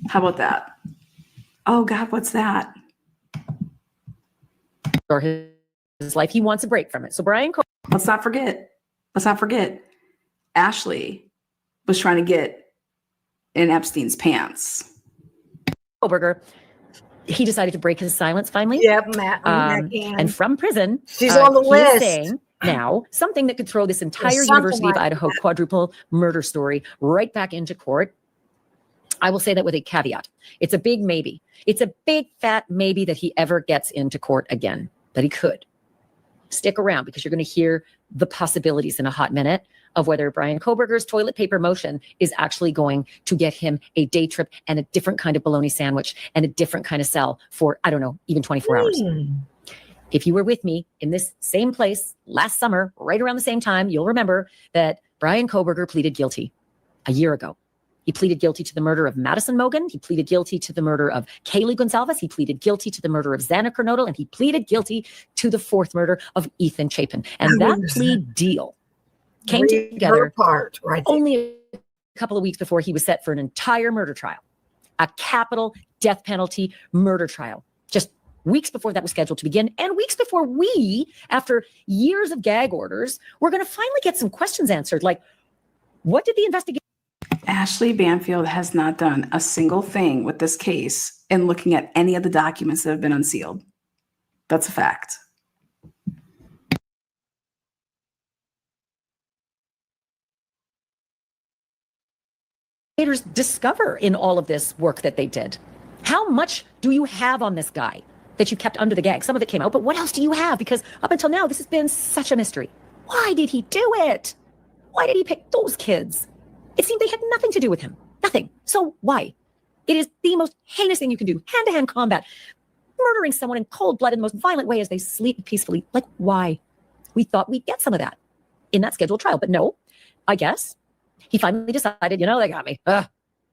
How about that? Oh God, what's that? Or his life, he wants a break from it. So Brian, let's not forget. Ashley was trying to get in Epstein's pants. Koberger, he decided to break his silence finally. Yep, Matt. Ann. And from prison, she's on the he is list. saying now something that could throw this entire There's something University of like Idaho that. quadruple murder story right back into court. I will say that with a caveat. It's a big maybe. It's a big fat maybe that he ever gets into court again, but he could. Stick around because you're going to hear the possibilities in a hot minute of whether Brian Koberger's toilet paper motion is actually going to get him a day trip and a different kind of bologna sandwich and a different kind of cell for, I don't know, even 24 hours. If you were with me in this same place last summer, right around the same time, you'll remember that Brian Koberger pleaded guilty a year ago. He pleaded guilty to the murder of Madison Mogan. He pleaded guilty to the murder of Kaylee Gonsalves. He pleaded guilty to the murder of Xana Kernodle. And he pleaded guilty to the fourth murder of Ethan Chapin. And that plea deal came together only a couple of weeks before he was set for an entire murder trial, a capital death penalty murder trial. Just weeks before that was scheduled to begin, and weeks before we, after years of gag orders, we're going to finally get some questions answered. Like, what did the investigation? Ashley Banfield has not done a single thing with this case in looking at any of the documents that have been unsealed. That's a fact. Discover in all of this work that they did? How much do you have on this guy that you kept under the gag? Some of it came out, but what else do you have? Because up until now, this has been such a mystery. Why did he do it? Why did he pick those kids? It seemed they had nothing to do with him. Nothing. So why? It is the most heinous thing you can do. Hand-to-hand combat. Murdering someone in cold blood in the most violent way as they sleep peacefully. Like, why? We thought we'd get some of that in that scheduled trial. But no, I guess he finally decided, they got me.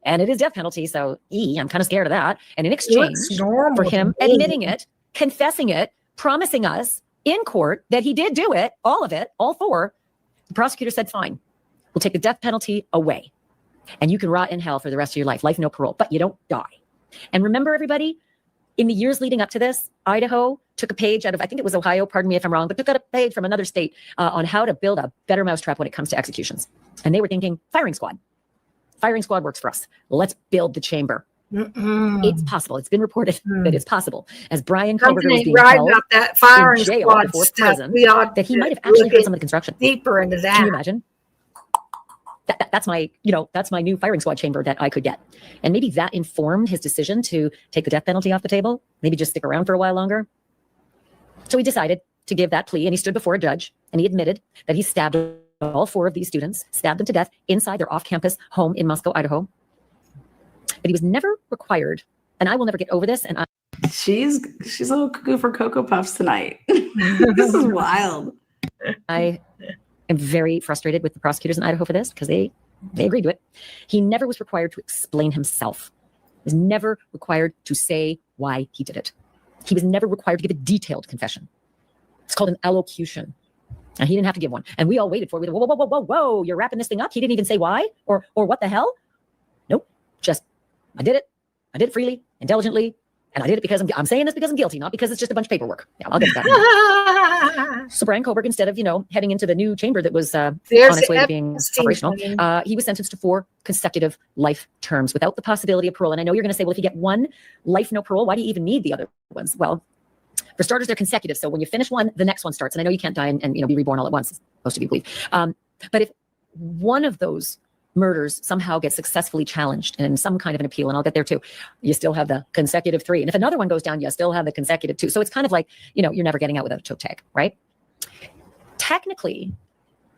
And it is death penalty. So I'm kind of scared of that. And in exchange for him admitting it, confessing it, promising us in court that he did do it, all of it, all four, the prosecutor said, fine. We'll take the death penalty away and you can rot in hell for the rest of your life. Life, no parole, but you don't die. And remember, everybody, in the years leading up to this, Idaho took a page out of, I think it was Ohio, pardon me if I'm wrong, but took out a page from another state on how to build a better mousetrap when it comes to executions. And they were thinking, firing squad. Firing squad works for us. Let's build the chamber. It's possible. It's been reported that it's possible. As Brian Koberger was being held about that firing in jail squad before stuff, prison, we ought that he to might have actually look heard some of the construction. deeper into that. Can you imagine? That's my new firing squad chamber that I could get. And maybe that informed his decision to take the death penalty off the table, maybe just stick around for a while longer. So he decided to give that plea, and he stood before a judge and he admitted that he stabbed all four of these students, stabbed them to death inside their off-campus home in Moscow, Idaho. But he was never required, and I will never get over this. And she's a little cuckoo for Cocoa Puffs tonight. This is wild. I am very frustrated with the prosecutors in Idaho for this because they agreed to it. He never was required to explain himself. He was never required to say why he did it. He was never required to give a detailed confession. It's called an allocution. And he didn't have to give one. And we all waited for it. We were, whoa, you're wrapping this thing up? He didn't even say why or what the hell? Nope. Just, I did it. I did it freely, intelligently, And I did it because I'm saying this because I'm guilty, not because it's just a bunch of paperwork. Yeah, I'll get to that. So Brian Koberger, instead of, heading into the new chamber that was on its way to being operational, he was sentenced to 4 consecutive life terms without the possibility of parole. And I know you're going to say, well, if you get 1 life, no parole, why do you even need the other ones? Well, for starters, they're consecutive. So when you finish one, the next one starts. And I know you can't die and be reborn all at once, most of you believe. But if one of those murders somehow gets successfully challenged in some kind of an appeal, and I'll get there too, you still have the consecutive 3. And if another one goes down, you still have the consecutive 2. So it's kind of like, you're never getting out without a toe tag, right? Technically,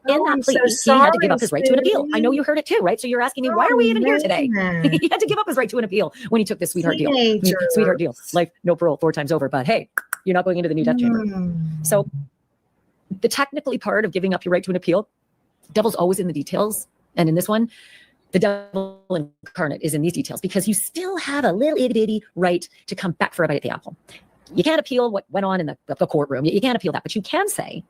in that plea, he had to give up his right to an appeal. I know you heard it too, right? So you're asking me, why are we even here today? He had to give up his right to an appeal when he took this sweetheart deal. Sweetheart deal. Life, no parole, 4 times over. But hey, you're not going into the new death chamber. So the technically part of giving up your right to an appeal, devil's always in the details. And in this one, the devil incarnate is in these details because you still have a little itty bitty right to come back for a bite at the apple. You can't appeal what went on in the courtroom. You can't appeal that, but you can say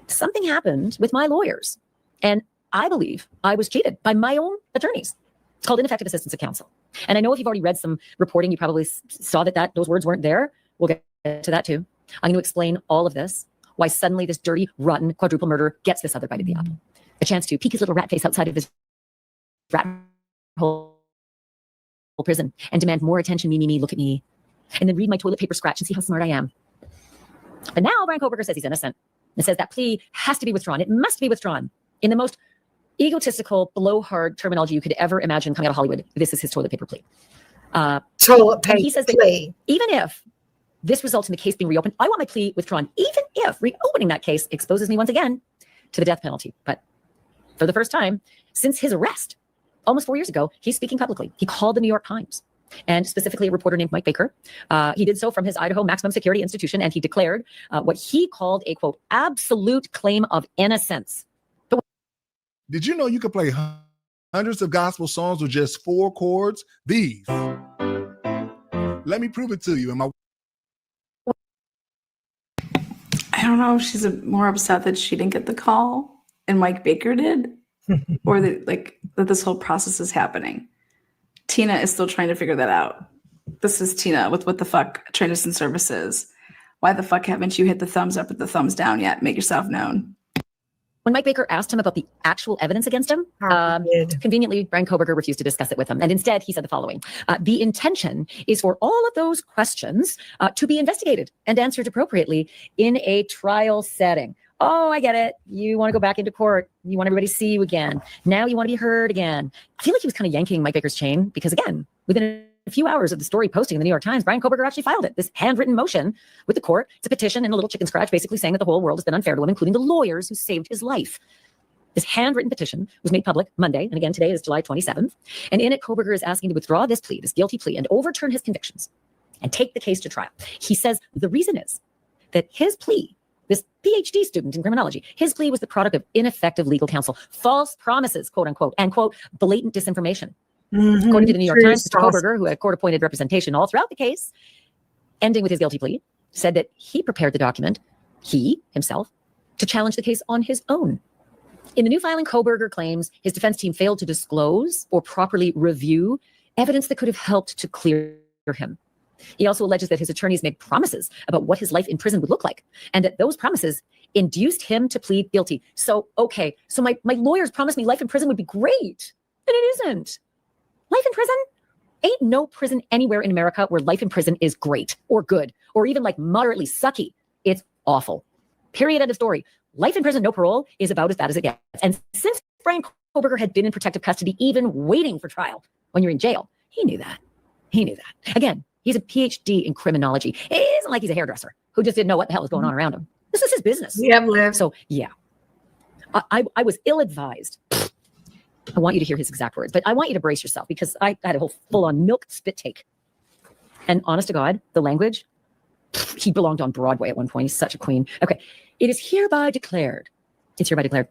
something happened with my lawyers. And I believe I was cheated by my own attorneys. It's called ineffective assistance of counsel. And I know if you've already read some reporting, you probably saw that those words weren't there. We'll get to that too. I'm going to explain all of this, why suddenly this dirty, rotten quadruple murderer gets this other bite at the apple. A chance to peek his little rat face outside of his rat hole prison and demand more attention, me, look at me, and then read my toilet paper scratch and see how smart I am. But now Brian Koberger says he's innocent and says that plea has to be withdrawn. It must be withdrawn in the most egotistical, blowhard terminology you could ever imagine coming out of Hollywood. This is his toilet paper plea. Toilet paper he says that plea. Even if this results in the case being reopened, I want my plea withdrawn, even if reopening that case exposes me once again to the death penalty. But for the first time since his arrest almost 4 years ago, he's speaking publicly. He called the New York Times, and specifically a reporter named Mike Baker. He did so from his Idaho maximum security institution, and he declared what he called a, quote, absolute claim of innocence. Did you know you could play hundreds of gospel songs with just 4 chords? These. Let me prove it to you. I don't know if she's more upset that she didn't get the call and Mike Baker did, or that this whole process is happening. Tina is still trying to figure that out. This is Tina with What the Fuck Transition Services. Why the fuck haven't you hit the thumbs up or the thumbs down yet? Make yourself known. When Mike Baker asked him about the actual evidence against him, conveniently, Brian Koberger refused to discuss it with him. And instead, he said the following. The intention is for all of those questions to be investigated and answered appropriately in a trial setting. Oh, I get it. You want to go back into court. You want everybody to see you again. Now you want to be heard again. I feel like he was kind of yanking Mike Baker's chain because, again, within a few hours of the story posting in the New York Times, Brian Koberger actually filed it. This handwritten motion with the court. It's a petition and a little chicken scratch basically saying that the whole world has been unfair to him, including the lawyers who saved his life. This handwritten petition was made public Monday. And again, today is July 27th. And in it, Koberger is asking to withdraw this plea, this guilty plea, and overturn his convictions and take the case to trial. He says the reason is that his plea, this PhD student in criminology, his plea was the product of ineffective legal counsel, false promises, quote unquote, and quote, blatant disinformation. According to the New York Times, Mr. Koberger, who had court-appointed representation all throughout the case, ending with his guilty plea, said that he prepared the document, he, himself, to challenge the case on his own. In the new filing, Koberger claims his defense team failed to disclose or properly review evidence that could have helped to clear him. He also alleges that his attorneys made promises about what his life in prison would look like, and that those promises induced him to plead guilty. So, okay, so my lawyers promised me life in prison would be great, and it isn't. Life in prison? Ain't no prison anywhere in America where life in prison is great or good or even like moderately sucky. It's awful. Period. End of story. Life in prison, no parole, is about as bad as it gets. And since Brian Koberger had been in protective custody, even waiting for trial when you're in jail, he knew that. He knew that. Again, he's a PhD in criminology. It isn't like he's a hairdresser who just didn't know what the hell was going on around him. This is his business. Yeah, so yeah, I was ill-advised. I want you to hear his exact words, but I want you to brace yourself because I had a whole full-on milk spit take. And honest to God, the language, he belonged on Broadway at one point. He's such a queen. Okay. It is hereby declared. It's hereby declared.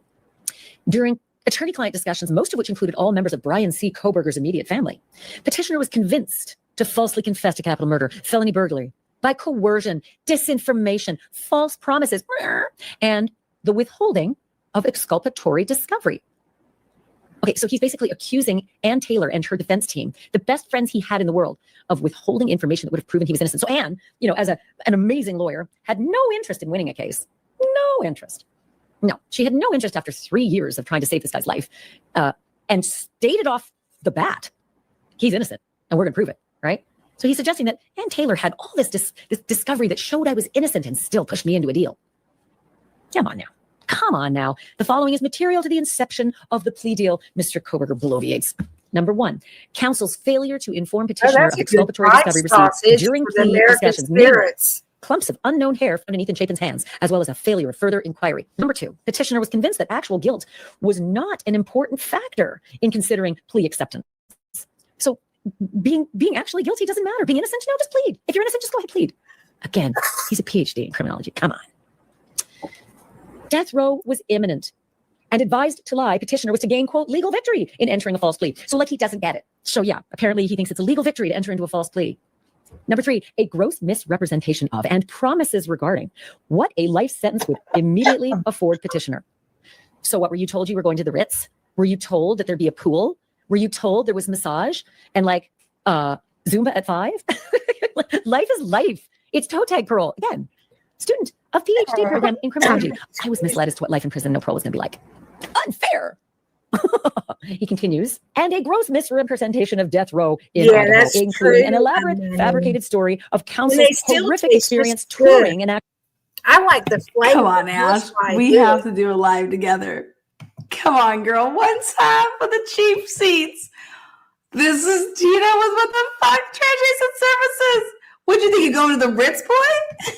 During attorney-client discussions, most of which included all members of Brian C. Koberger's immediate family, petitioner was convinced to falsely confess to capital murder, felony burglary, by coercion, disinformation, false promises, and the withholding of exculpatory discovery. Okay, so he's basically accusing Ann Taylor and her defense team, the best friends he had in the world, of withholding information that would have proven he was innocent. So Ann, as an amazing lawyer, had no interest in winning a case. No interest. No, she had no interest after 3 years of trying to save this guy's life, and stated off the bat, he's innocent, and we're going to prove it, right? So he's suggesting that Ann Taylor had all this discovery that showed I was innocent and still pushed me into a deal. Come on now. The following is material to the inception of the plea deal, Mr. Koberger bloviates. Number 1, counsel's failure to inform petitioner of exculpatory discovery received during plea discussions. Clumps of unknown hair underneath in Chapin's hands, as well as a failure of further inquiry. Number 2, petitioner was convinced that actual guilt was not an important factor in considering plea acceptance. So being actually guilty doesn't matter. Being innocent, just plead. If you're innocent, just go ahead, plead. Again, he's a PhD in criminology. Come on. Death row was imminent, and advised to lie, petitioner was to gain, quote, legal victory in entering a false plea. So he doesn't get it. So yeah, apparently he thinks it's a legal victory to enter into a false plea. Number 3, a gross misrepresentation of and promises regarding what a life sentence would immediately afford petitioner. So what, were you told you were going to the Ritz? Were you told that there'd be a pool? Were you told there was massage and Zumba at 5? Life is life. It's toe tag parole. Again, student of PhD program in criminology. I was misled as to what life in prison, no parole was going to be like. Unfair. He continues, and a gross misrepresentation of death row in Idaho, including an elaborate fabricated story of counsel's horrific experience touring and I like the flavor. Come on, Ash. We have to do a live together. Come on, girl. One time for the cheap seats. This is Tina with What the Fuck Translation Services. What'd you think? You going to the Ritz, boy?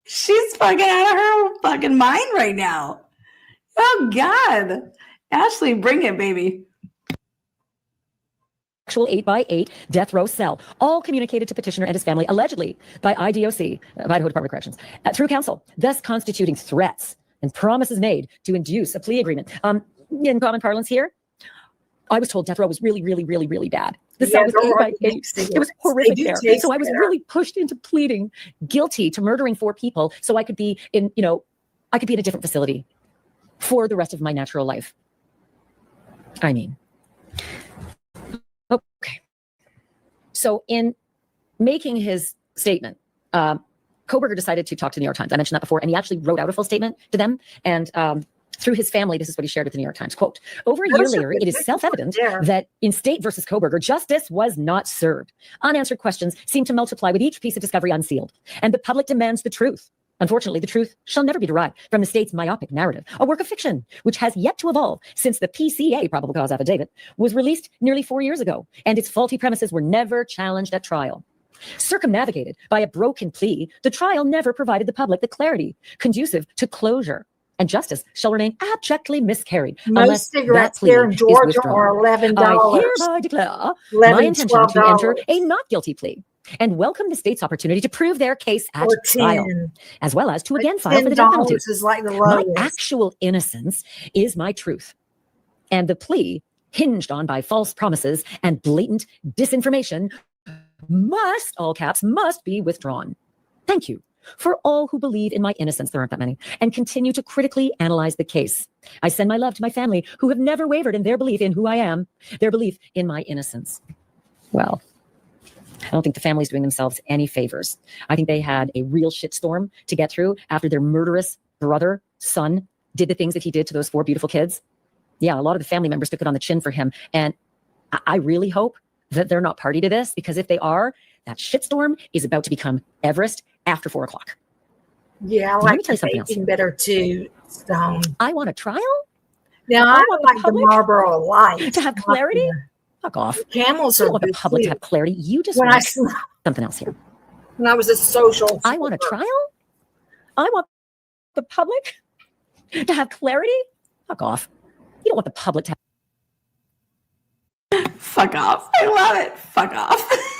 She's fucking out of her fucking mind right now. Oh, God. Ashley, bring it, baby. Actual 8x8 death row cell, all communicated to petitioner and his family, allegedly by IDOC, Idaho Department of Corrections, through counsel, thus constituting threats and promises made to induce a plea agreement. In common parlance here, I was told death row was really, really, really, really bad. The cell was 8x8. It was horrific there. So I was really pushed into pleading guilty to murdering 4 people so I could be in, I could be in a different facility for the rest of my natural life. I mean, okay. So in making his statement, Koberger decided to talk to the New York Times. I mentioned that before, and he actually wrote out a full statement to them. And through his family, this is what he shared with the New York Times. Quote, over a year later, it is self-evident that in State versus Koberger, justice was not served. Unanswered questions seem to multiply with each piece of discovery unsealed. And the public demands the truth. Unfortunately, the truth shall never be derived from the state's myopic narrative, a work of fiction, which has yet to evolve since the PCA probable cause affidavit was released nearly 4 years ago, and its faulty premises were never challenged at trial. Circumnavigated by a broken plea, the trial never provided the public the clarity conducive to closure, and justice shall remain abjectly miscarried unless cigarettes that plea here in Georgia is withdrawn. are $11. I hereby declare my intention to enter a not guilty plea and welcome the state's opportunity to prove their case at trial, as well as to again file for the death penalty. Is like the My lowest. actual innocence is my truth, and the plea hinged on by false promises and blatant disinformation must, all caps, must be withdrawn. Thank you for all who believe in my innocence, there aren't that many, and continue to critically analyze the case. I send my love to my family who have never wavered in their belief in who I am, their belief in my innocence. Well, I don't think the family's doing themselves any favors. I think they had a real shitstorm to get through after their murderous brother, son, did the things that he did to those 4 beautiful kids. Yeah, a lot of the family members took it on the chin for him. And I really hope that they're not party to this, because if they are, that shitstorm is about to become Everest after 4 o'clock. Yeah, I Let me like tell you the something else. baking better too. I want a trial. Now, I don't like the Marlboro Light. To have clarity? Fuck off. Camels You are don't want the good, public too. to have clarity. You just When want I sm- something else here. When I was a social, I want a trial. I want the public to have clarity. Fuck off. You don't want the public to have. Fuck off. I love it. Fuck off.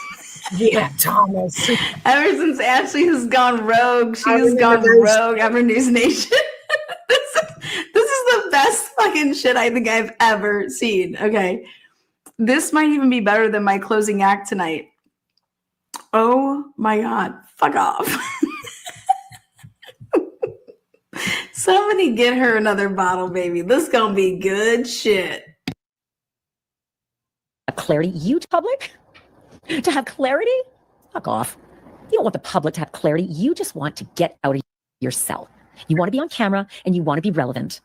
Yeah, Thomas. Ever since Ashley has gone rogue, she I has gone remember those- rogue after News Nation. this is the best fucking shit I think I've ever seen. Okay. This might even be better than my closing act tonight. Oh my God. Fuck off. Somebody get her another bottle, baby. This gonna be good shit. Clarity, you public? To have clarity? Fuck off. You don't want the public to have clarity. You just want to get out of your cell. You want to be on camera and you want to be relevant.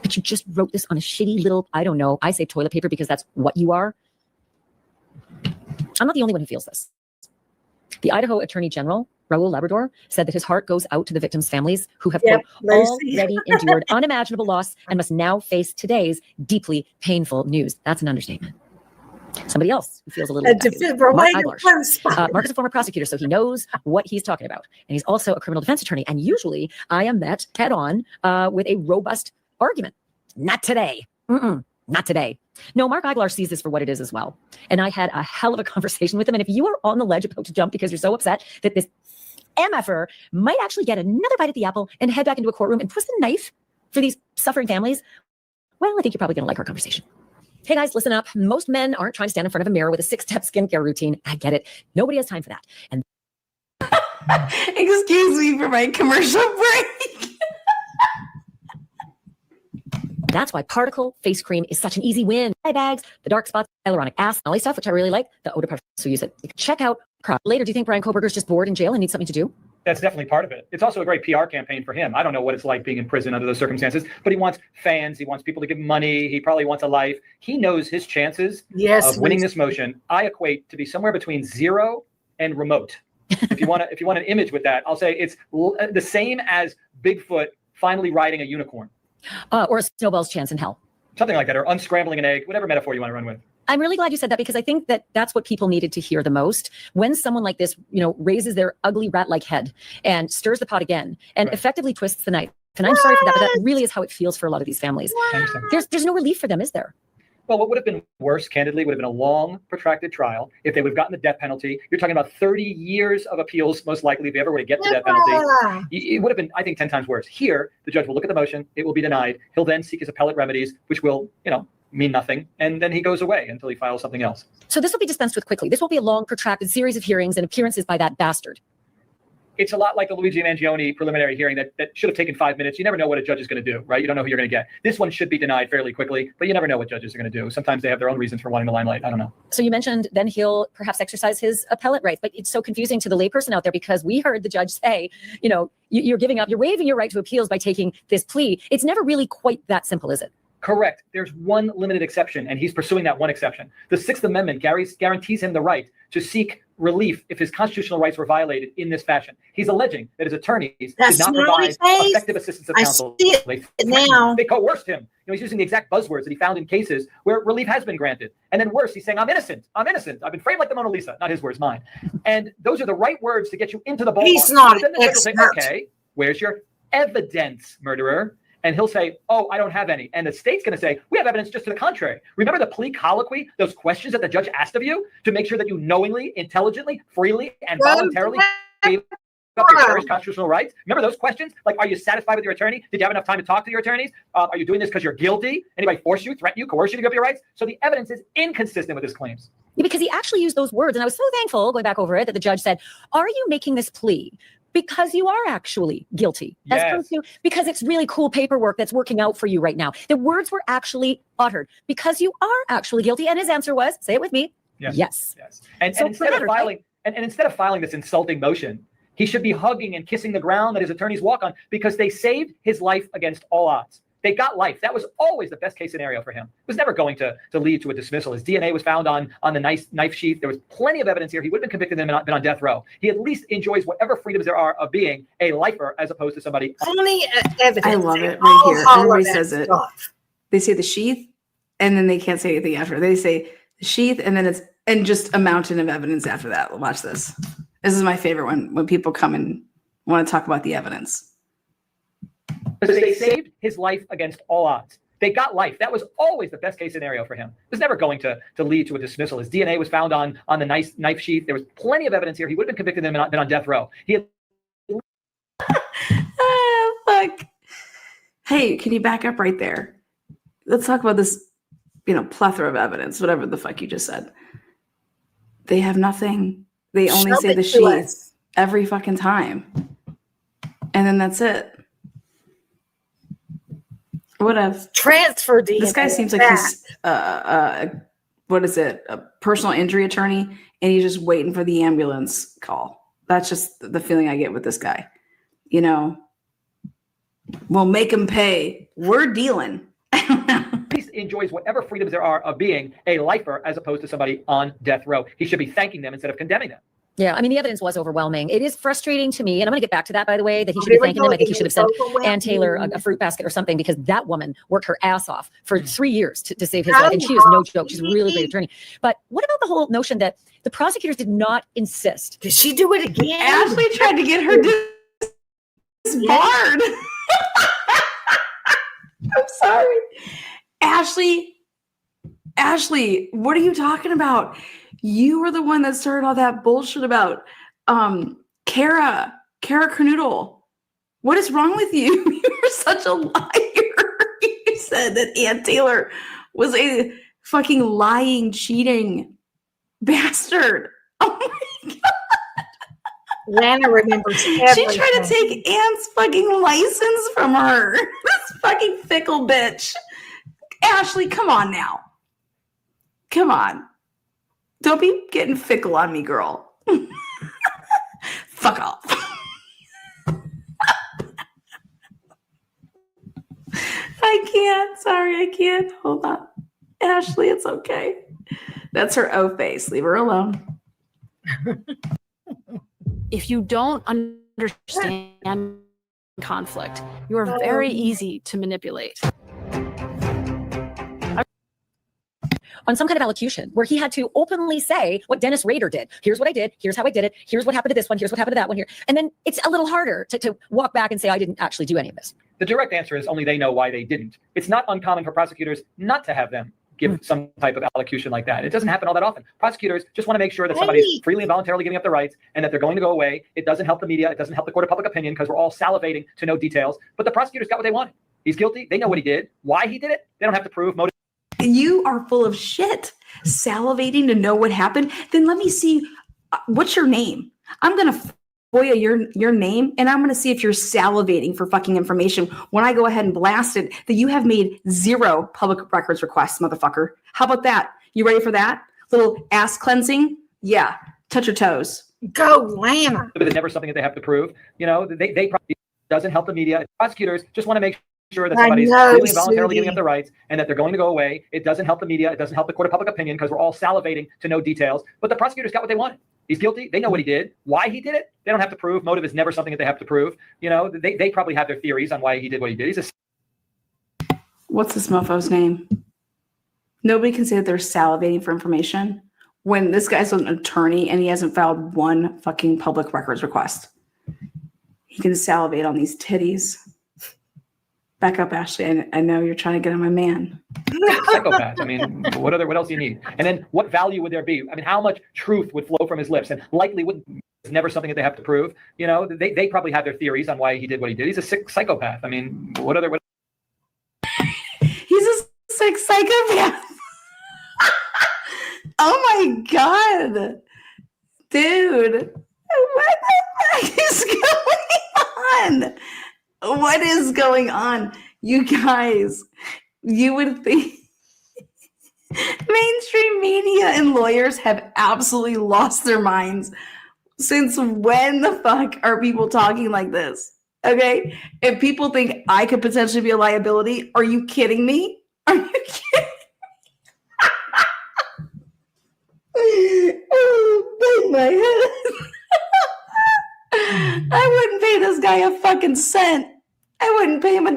But you just wrote this on a shitty little, I don't know, I say toilet paper because that's what you are. I'm not the only one who feels this. The Idaho Attorney General, Raul Labrador, said that his heart goes out to the victims' families who have quote, already endured unimaginable loss and must now face today's deeply painful news. That's an understatement. Somebody else who feels a little Mark Iglarsh. Mark is a former prosecutor, so he knows what he's talking about. And he's also a criminal defense attorney. And usually I am met head on with a robust argument. Not today. Not today. No, Mark Iglarsh sees this for what it is as well. And I had a hell of a conversation with him. And if you are on the ledge about to jump because you're so upset that this MFer might actually get another bite at the apple and head back into a courtroom and twist the knife for these suffering families, well, I think you're probably going to like our conversation. Hey guys, listen up. Most men aren't trying to stand in front of a mirror with a 6-step skincare routine. I get it. Nobody has time for that. And excuse me for my commercial break. That's why particle face cream is such an easy win. Eye bags, the dark spots, hyaluronic acid, all stuff, which I really like. The eau de parfum, so use it. Check out later. Do you think Brian Koberger's just bored in jail and needs something to do? That's definitely part of it. It's also a great PR campaign for him. I don't know what it's like being in prison under those circumstances, but he wants fans. He wants people to give him money. He probably wants a life. He knows his chances of winning this motion. I equate to be somewhere between 0 and remote. If you want an image with that, I'll say it's the same as Bigfoot finally riding a unicorn. Or a snowball's chance in hell. Something like that, or unscrambling an egg, whatever metaphor you want to run with. I'm really glad you said that because I think that that's what people needed to hear the most. When someone like this, raises their ugly rat-like head and stirs the pot again and effectively twists the knife. And I'm sorry for that, but that really is how it feels for a lot of these families. There's no relief for them, is there? Well, what would have been worse, candidly, would have been a long, protracted trial if they would have gotten the death penalty. You're talking about 30 years of appeals, most likely, if they ever were to get the death penalty. It would have been, I think, 10 times worse. Here, the judge will look at the motion. It will be denied. He'll then seek his appellate remedies, which will, mean nothing. And then he goes away until he files something else. So this will be dispensed with quickly. This will be a long, protracted series of hearings and appearances by that bastard. It's a lot like the Luigi Mangione preliminary hearing that should have taken 5 minutes. You never know what a judge is going to do, right? You don't know who you're going to get. This one should be denied fairly quickly, but you never know what judges are going to do. Sometimes they have their own reasons for wanting the limelight. I don't know. So you mentioned then he'll perhaps exercise his appellate rights, but it's so confusing to the layperson out there because we heard the judge say, you're giving up, you're waiving your right to appeals by taking this plea. It's never really quite that simple, is it? Correct. There's one limited exception, and he's pursuing that one exception. The Sixth Amendment guarantees him the right to seek relief if his constitutional rights were violated in this fashion. He's alleging that his attorneys did not provide effective assistance of counsel. They coerced him. He's using the exact buzzwords that he found in cases where relief has been granted. And then worse, he's saying, I'm innocent. I'm innocent. I've been framed like the Mona Lisa. Not his words, mine. And those are the right words to get you into the ballpark. He's not an expert. Okay, where's your evidence, murderer? And he'll say, I don't have any. And the state's going to say, we have evidence just to the contrary. Remember the plea colloquy, those questions that the judge asked of you to make sure that you knowingly, intelligently, freely, and voluntarily gave up your cherished constitutional rights? Remember those questions? Like, are you satisfied with your attorney? Did you have enough time to talk to your attorneys? Are you doing this because you're guilty? Anybody force you, threaten you, coerce you to give up your rights? So the evidence is inconsistent with his claims. Yeah, because he actually used those words. And I was so thankful, going back over it, that the judge said, are you making this plea because you are actually guilty, as opposed to because it's really cool paperwork that's working out for you right now? The words were actually uttered because you are actually guilty. And his answer was, say it with me, yes. And instead of filing this insulting motion, he should be hugging and kissing the ground that his attorneys walk on because they saved his life against all odds. They got life. That was always the best case scenario for him. It was never going to lead to a dismissal. His DNA was found on the knife sheath. There was plenty of evidence here. He would have been convicted and been on death row. He at least enjoys whatever freedoms there are of being a lifer as opposed to somebody. Only evidence. I love it right here. Everybody says it. They say the sheath, and then they can't say anything after. They say the sheath, and then and just a mountain of evidence after that. Watch this. This is my favorite one when people come and want to talk about the evidence. They saved his life against all odds. They got life. That was always the best case scenario for him. It was never going to lead to a dismissal. His DNA was found on the knife sheath. There was plenty of evidence here. He would have been convicted and been on death row. Fuck. Hey, can you back up right there? Let's talk about this, plethora of evidence, whatever the fuck you just said. They have nothing. They only say the sheath every fucking time. And then that's it. What if transfer DNA? This guy seems like he's what is it? A personal injury attorney, and he's just waiting for the ambulance call. That's just the feeling I get with this guy. You know, we'll make him pay. We're dealing. He enjoys whatever freedoms there are of being a lifer as opposed to somebody on death row. He should be thanking them instead of condemning them. Yeah, I mean, the evidence was overwhelming. It is frustrating to me, and I'm going to get back to that, by the way, that he should be thanking them. I think he should have sent Ann Taylor a fruit basket or something, because that woman worked her ass off for 3 years to save his life, and she is no joke. She's a really great attorney. But what about the whole notion that the prosecutors did not insist? Did she do it again? Ashley tried to get her disbarred. I'm sorry. Ashley, what are you talking about? You were the one that started all that bullshit about Kara Kanoodle. What is wrong with you? You're such a liar. You said that Ann Taylor was a fucking lying, cheating bastard. Oh my God. Lana remembers She everything. tried to take Ann's fucking license from her. This fucking fickle bitch. Ashley, come on now. Come on. Don't be getting fickle on me, girl. Fuck off. I can't. Sorry, I can't. Hold on. Ashley, it's okay. That's her O face. Leave her alone. If you don't understand conflict, you are very easy to manipulate. On some kind of allocution where he had to openly say what Dennis Rader did. Here's what I did. Here's how I did it. Here's what happened to this one. Here's what happened to that one here. And then it's a little harder to walk back and say, I didn't actually do any of this. The direct answer is only they know why they didn't. It's not uncommon for prosecutors not to have them give some type of allocution like that. It doesn't happen all that often. Prosecutors just want to make sure that somebody's freely and voluntarily giving up their rights and that they're going to go away. It doesn't help the media. It doesn't help the court of public opinion because we're all salivating to know details. But the prosecutors got what they wanted. He's guilty. They know what he did. Why he did it, they don't have to prove motive. You are full of shit. Salivating to know what happened. Then let me see. What's your name? I'm going to FOIA your name, and I'm going to see if you're salivating for fucking information when I go ahead and blast it that you have made 0 public records requests, motherfucker. How about that? You ready for that? Little ass cleansing? Yeah. Touch your toes. Go, Lana. But it's never something that they have to prove. You know, they probably doesn't help the media. Prosecutors just want to make sure that somebody's freely and voluntarily giving up their rights and that they're going to go away. It doesn't help the media. It doesn't help the court of public opinion because we're all salivating to know details. But the prosecutors got what they wanted. He's guilty. They know what he did. Why he did it, they don't have to prove. Motive is never something that they have to prove. You know, they probably have their theories on why he did what he did. What's this mofo's name? Nobody can say that they're salivating for information when this guy's an attorney and he hasn't filed 1 fucking public records request. He can salivate on these titties. Back up, Ashley. I know you're trying to get on my man. Psychopath. I mean, what else do you need? And then what value would there be? I mean, how much truth would flow from his lips? And likely it's never something that they have to prove. You know, they probably have their theories on why he did what he did. He's a sick psychopath. I mean, what He's a sick psychopath. Oh my God. Dude. What the heck is going on? What is going on? You guys, you would think mainstream media and lawyers have absolutely lost their minds. Since when the fuck are people talking like this? Okay? If people think I could potentially be a liability, are you kidding me? Are you kidding? Oh, bang my head. I wouldn't pay this guy a fucking cent. I wouldn't pay him $1.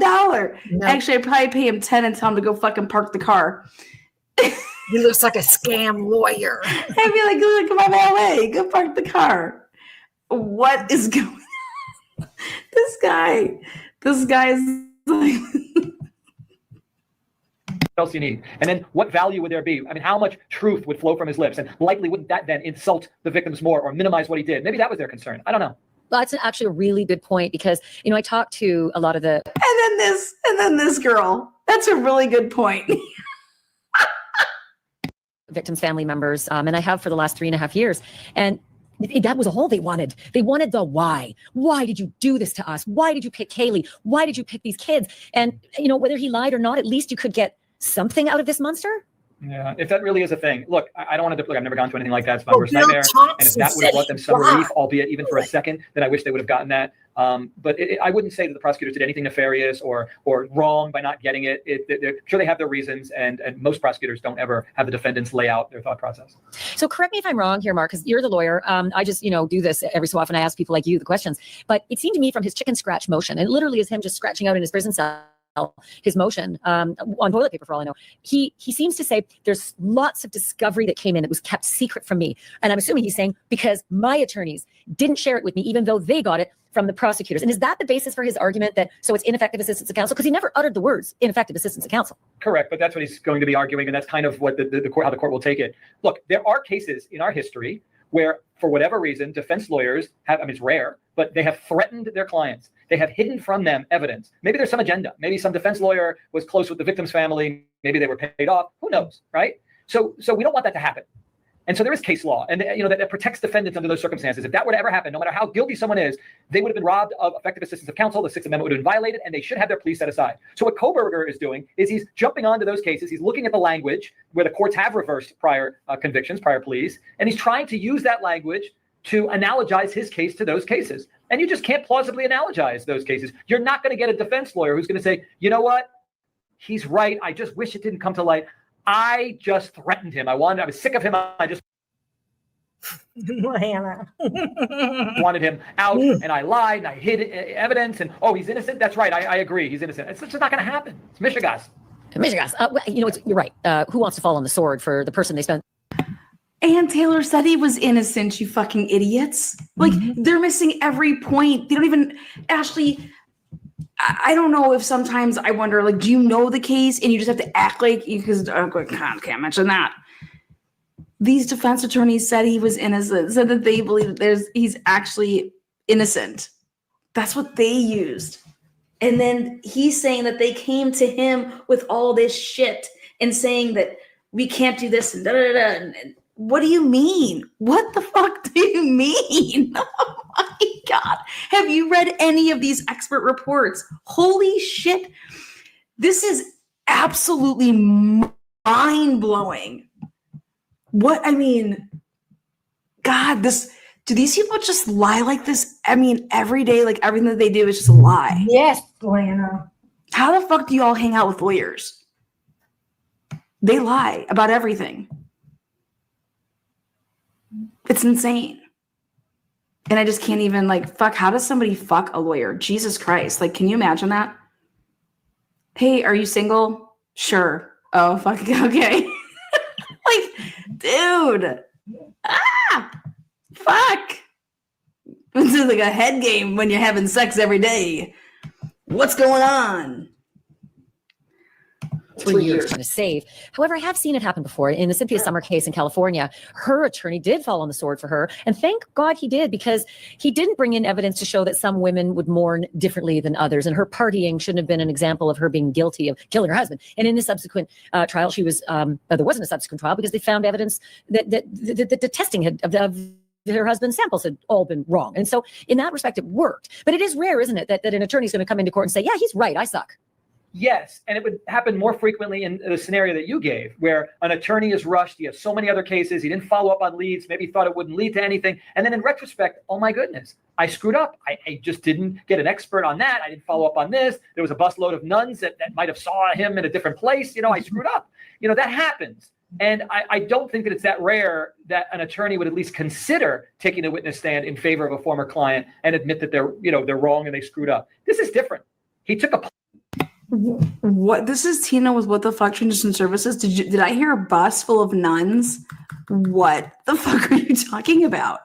No. Actually, I'd probably pay him 10 and tell him to go fucking park the car. He looks like a scam lawyer. I'd be like, look at my valet. Go park the car. What is going on? This guy's like... What else do you need? And then what value would there be? I mean, how much truth would flow from his lips? And likely wouldn't that then insult the victims more or minimize what he did? Maybe that was their concern. I don't know. Well, that's actually a really good point because, you know, I talked to a lot of the... And then this girl. That's a really good point. victims' family members, and I have for the last 3.5 years. And That was all they wanted. They wanted the why. Why did you do this to us? Why did you pick Kaylee? Why did you pick these kids? And, whether he lied or not, at least you could get something out of this monster. Yeah, if that really is a thing. Look, I don't want to look. I've never gone to anything like that. It's my worst nightmare. And if that would have brought them some relief, albeit even for a second, then I wish they would have gotten that. But I wouldn't say that the prosecutors did anything nefarious or wrong by not getting it. They're sure they have their reasons, and most prosecutors don't ever have the defendants lay out their thought process. So correct me if I'm wrong here, Mark, because you're the lawyer. I just do this every so often. I ask people like you the questions, but it seemed to me from his chicken scratch motion, and it literally is him just scratching out in his prison cell his motion on toilet paper for all I know. He seems to say there's lots of discovery that came in that was kept secret from me. And I'm assuming he's saying because my attorneys didn't share it with me, even though they got it from the prosecutors. And is that the basis for his argument that so it's ineffective assistance of counsel? Because he never uttered the words ineffective assistance of counsel. Correct, but that's what he's going to be arguing, and that's kind of what the court, how the court will take it. Look, there are cases in our history where, for whatever reason, defense lawyers have, it's rare, but they have threatened their clients. They have hidden from them evidence. Maybe there's some agenda. Maybe some defense lawyer was close with the victim's family. Maybe they were paid off. Who knows, right? So we don't want that to happen. And so there is case law, and that protects defendants under those circumstances. If that were to ever happen, no matter how guilty someone is, they would have been robbed of effective assistance of counsel. The Sixth Amendment would have been violated, and they should have their plea set aside. So what Koberger is doing is he's jumping onto those cases. He's looking at the language where the courts have reversed prior convictions, prior pleas, and he's trying to use that language to analogize his case to those cases. And you just can't plausibly analogize those cases. You're not going to get a defense lawyer who's going to say, you know what? He's right. I just wish it didn't come to light. I just threatened him. I was sick of him. I just wanted him out, and I lied, and I hid evidence, and he's innocent. That's right. I agree. He's innocent. It's just not going to happen. It's Michigas. You're right. Who wants to fall on the sword for the person they spent? And Taylor said he was innocent, you fucking idiots. Like, they're missing every point. They don't even, Ashley, I don't know if sometimes I wonder, like, do you know the case and you just have to act like, because I can't mention that. These defense attorneys said he was innocent, said that they believe that he's actually innocent. That's what they used. And then he's saying that they came to him with all this shit and saying that we can't do this and da-da-da-da. And what do you mean? What the fuck do you mean? Oh my God. Have you read any of these expert reports? Holy shit. This is absolutely mind-blowing. God, do these people just lie like this? Every day, like everything that they do is just a lie. Yes, Lana. How the fuck do you all hang out with lawyers? They lie about everything. It's insane. And I just can't even how does somebody fuck a lawyer? Jesus Christ. Can you imagine that? Hey, are you single? Sure. Oh, fuck. Okay. Dude. Fuck. This is like a head game when you're having sex every day. What's going on? 3 years trying to save. However, I have seen it happen before. In the Cynthia Summer case in California, her attorney did fall on the sword for her. And thank God he did, because he didn't bring in evidence to show that some women would mourn differently than others. And her partying shouldn't have been an example of her being guilty of killing her husband. And in the subsequent trial, she was, there wasn't a subsequent trial because they found evidence that the testing of her husband's samples had all been wrong. And so in that respect, it worked. But it is rare, isn't it, that an attorney's going to come into court and say, yeah, he's right, I suck. Yes, and it would happen more frequently in the scenario that you gave, where an attorney is rushed. He has so many other cases. He didn't follow up on leads. Maybe thought it wouldn't lead to anything. And then in retrospect, oh my goodness, I screwed up. I just didn't get an expert on that. I didn't follow up on this. There was a busload of nuns that might have saw him in a different place. I screwed up. That happens. And I don't think that it's that rare that an attorney would at least consider taking a witness stand in favor of a former client and admit that they're wrong and they screwed up. This is different. He took a What? This is Tina with What the Fuck Transition Services. Did I hear a bus full of nuns? What the fuck are you talking about?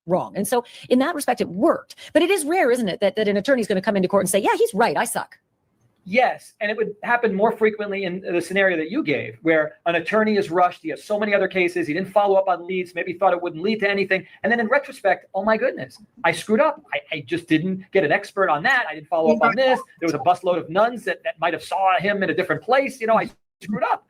Wrong. And so in that respect, it worked. But it is rare, isn't it, that an attorney's going to come into court and say, yeah, he's right, I suck. Yes, and it would happen more frequently in the scenario that you gave, where an attorney is rushed. He has so many other cases. He didn't follow up on leads. Maybe thought it wouldn't lead to anything. And then in retrospect, oh my goodness, I screwed up. I just didn't get an expert on that. I didn't follow up on this. There was a busload of nuns that might have saw him in a different place. I screwed up.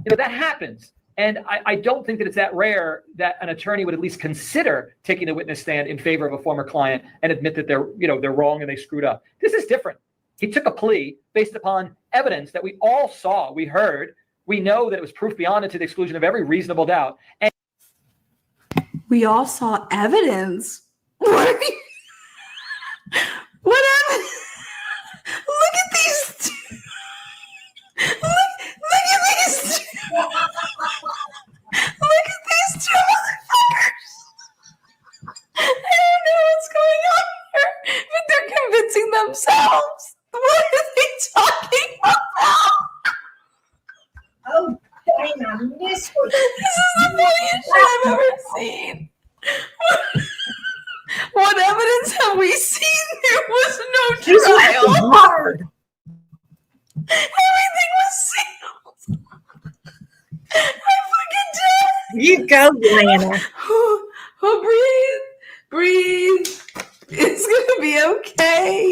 That happens. And I don't think that it's that rare that an attorney would at least consider taking a witness stand in favor of a former client and admit that they're wrong and they screwed up. This is different. He took a plea based upon evidence that we all saw, we heard, we know that it was proof beyond and to the exclusion of every reasonable doubt. And we all saw evidence. What are you? What evidence? Look at these two. Look at these two. Look at these two motherfuckers. I don't know what's going on here, but they're convincing themselves. What are they talking about? Oh, dang, I missed it. This is the funniest shit I've ever seen. What evidence have we seen? There was no trial. Hard. Everything was sealed. I fucking did. You go, Lana. Oh, breathe. It's gonna be okay.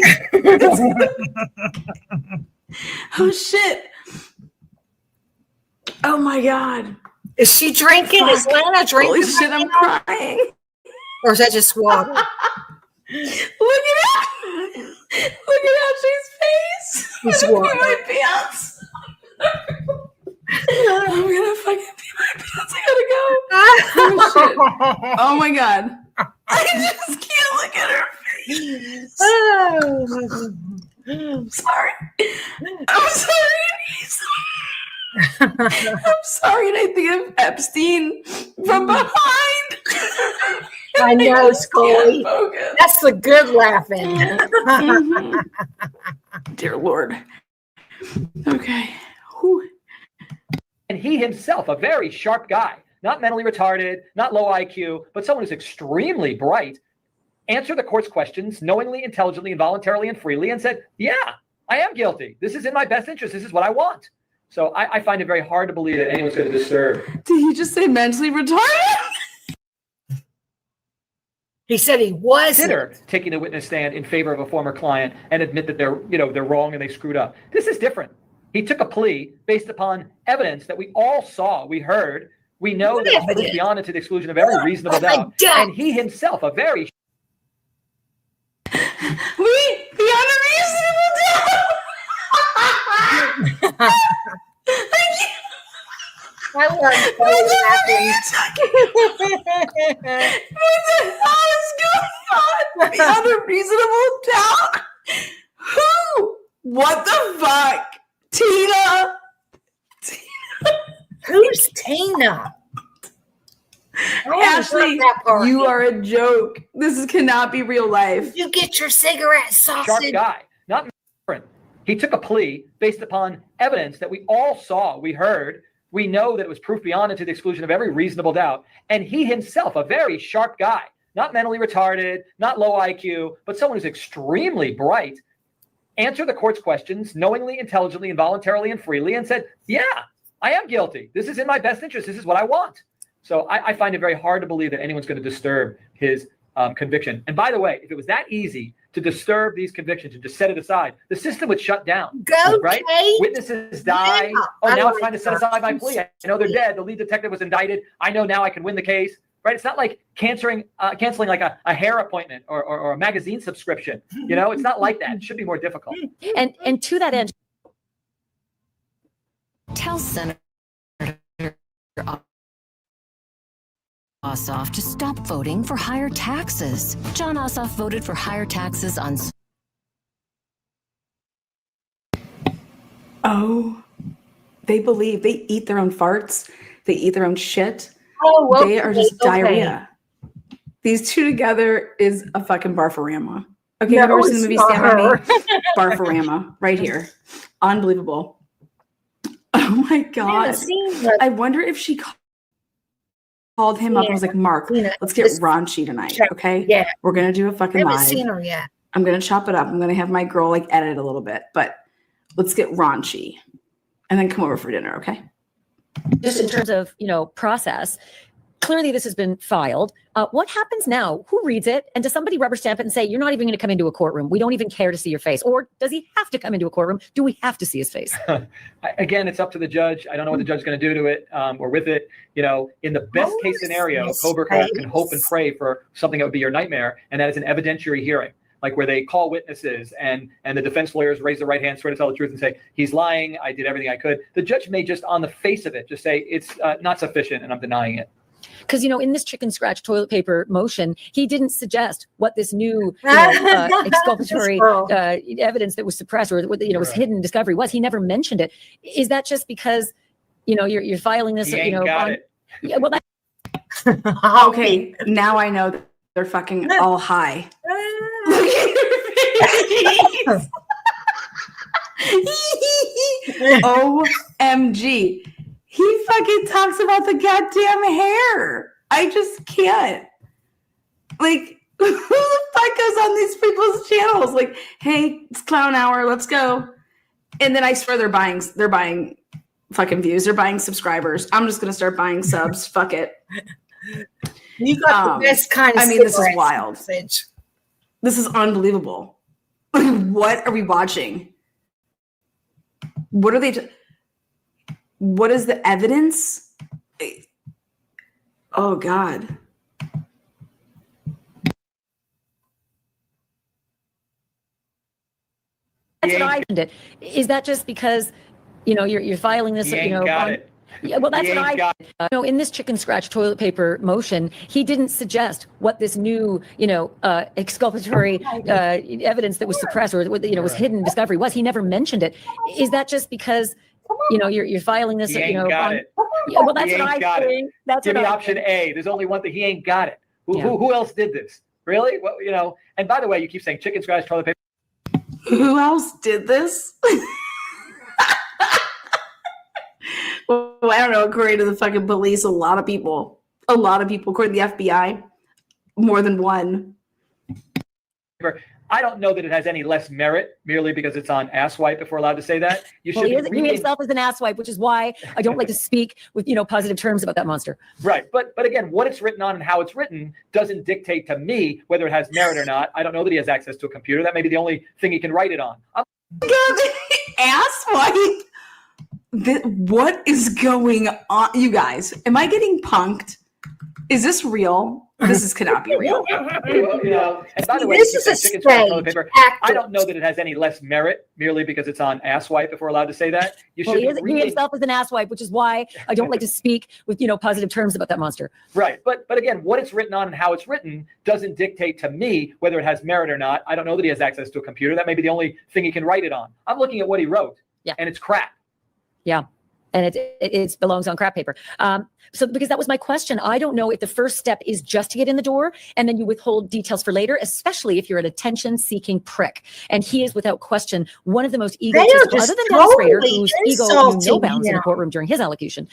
Oh shit. Oh my god. Is she drinking? Is Lana drinking? Holy shit, I'm crying. Or is that just water? Look at how she's face. It's I'm gonna water. pee my pants. I'm gonna fucking pee my pants. I gotta go. Oh shit. Oh my god. I just can't look at her face. I'm sorry. I'm sorry. I'm sorry, and I think of Epstein from behind. I know, Scully. That's the good laughing. Mhm. Dear Lord. Okay. Whew. And he himself, a very sharp guy, not mentally retarded, not low IQ, but someone who's extremely bright, answered the court's questions knowingly, intelligently, and voluntarily and freely and said, yeah, I am guilty. This is in my best interest. This is what I want. So I find it very hard to believe that anyone's going to disturb. Did he just say mentally retarded? He said he was. Consider taking a witness stand in favor of a former client and admit that they're wrong and they screwed up. This is different. He took a plea based upon evidence that we all saw, we heard, we know that it was proof beyond and to the exclusion of every reasonable doubt. And he himself, a very beyond a reasonable doubt. I love What the hell is going on? Beyond a reasonable doubt? Who? What the fuck? Tina? Who's Tina? Ashley, you are a joke. This cannot be real life. You get your cigarette sharp sausage. guy, not different. He took a plea based upon evidence that we all saw, we heard, we know that it was proof beyond and to the exclusion of every reasonable doubt. And he himself, a very sharp guy, not mentally retarded, not low IQ, but someone who's extremely bright, answered the court's questions knowingly, intelligently, and voluntarily and freely and said, yeah, I am guilty. This is in my best interest. This is what I want. So I find it very hard to believe that anyone's going to disturb his conviction. And by the way, if it was that easy to disturb these convictions and just set it aside, the system would shut down. Go, right? Kate. Witnesses die. Yeah, Oh, I now it's like time to set aside my plea. I know they're dead. The lead detective was indicted. I know now I can win the case. Right? It's not like canceling like a hair appointment or a magazine subscription. You know, it's not like that. It should be more difficult. And to that end, tell Senator Ossoff to stop voting for higher taxes. John Ossoff voted for higher taxes on. Oh, they believe they eat their own farts. They eat their own shit. Oh, okay, they are just okay. diarrhea. These two together is a fucking barfarama. Okay, No, have you ever seen the movie it's Stand not By her. Me? Barfarama, right here. Unbelievable. Oh my God. I wonder if she called him up and was like, Mark, let's get raunchy tonight, okay? Yeah. We're going to do a I fucking haven't live. seen her yet. I'm going to chop it up. I'm going to have my girl like edit a little bit, but let's get raunchy and then come over for dinner, okay? Just in terms of, process, clearly this has been filed. What happens now? Who reads it? And does somebody rubber stamp it and say, you're not even going to come into a courtroom? We don't even care to see your face. Or does he have to come into a courtroom? Do we have to see his face? Again, it's up to the judge. I don't know what the judge is going to do to it or with it. You know, in the best case scenario, Coburn can hope and pray for something that would be your nightmare, and that is an evidentiary hearing, like where they call witnesses and the defense lawyers raise their right hand, swear to tell the truth, and say, he's lying. I did everything I could. The judge may just on the face of it just say it's not sufficient and I'm denying it. Because, in this chicken scratch toilet paper motion, he didn't suggest what this new exculpatory evidence that was suppressed or was hidden in discovery was. He never mentioned it. Is that just because, you're filing this? He ain't got it. Yeah, well, Okay, now I know that they're fucking all high. OMG. He fucking talks about the goddamn hair. I just can't. Like, who the fuck goes on these people's channels? Like, hey, it's clown hour, let's go. And then I swear they're buying fucking views. They're buying subscribers. I'm just gonna start buying subs. Fuck it. You got the best kind of this is wild. Message. This is unbelievable. What are we watching? What are they? What is the evidence? Oh God. That's what I did. Is that just because, you're filing this, He ain't got it. Yeah, well, that's He what ain't I got in this chicken scratch toilet paper motion, he didn't suggest what this new, exculpatory evidence that was suppressed or was hidden in discovery was. He never mentioned it. Is that just because, you're filing this, He ain't got it. Yeah, well, that's He what ain't got think. it. That's Give what me I option think. A. There's only one thing. He ain't got it. Who else did this? Really? Well, and by the way, you keep saying chicken scratch toilet paper. Who else did this? Well, I don't know. According to the fucking police, a lot of people, according to the FBI, more than one. I don't know that it has any less merit merely because it's on asswipe, if we're allowed to say that. You should Well, be he reading. himself is an asswipe, which is why I don't like to speak with, positive terms about that monster. Right. But again, what it's written on and how it's written doesn't dictate to me whether it has merit or not. I don't know that he has access to a computer. That may be the only thing he can write it on. Asswipe. What is going on, you guys? Am I getting punked? Is this real? This cannot be real. And by the way, This is a chicken scratch toilet stage paper. actor. I don't know that it has any less merit merely because it's on asswipe, if we're allowed to say that. You Well, should he be reading. himself is an asswipe, which is why I don't like to speak with, positive terms about that monster. Right. But again, what it's written on and how it's written doesn't dictate to me whether it has merit or not. I don't know that he has access to a computer. That may be the only thing he can write it on. I'm looking at what he wrote. Yeah. And it's crap. Yeah. And it belongs on crap paper. So because that was my question, I don't know if the first step is just to get in the door and then you withhold details for later, especially if you're an attention-seeking prick. And he is without question one of the most egotistical, other than Dennis Rader, whose ego knew no bounds in the courtroom during his allocution.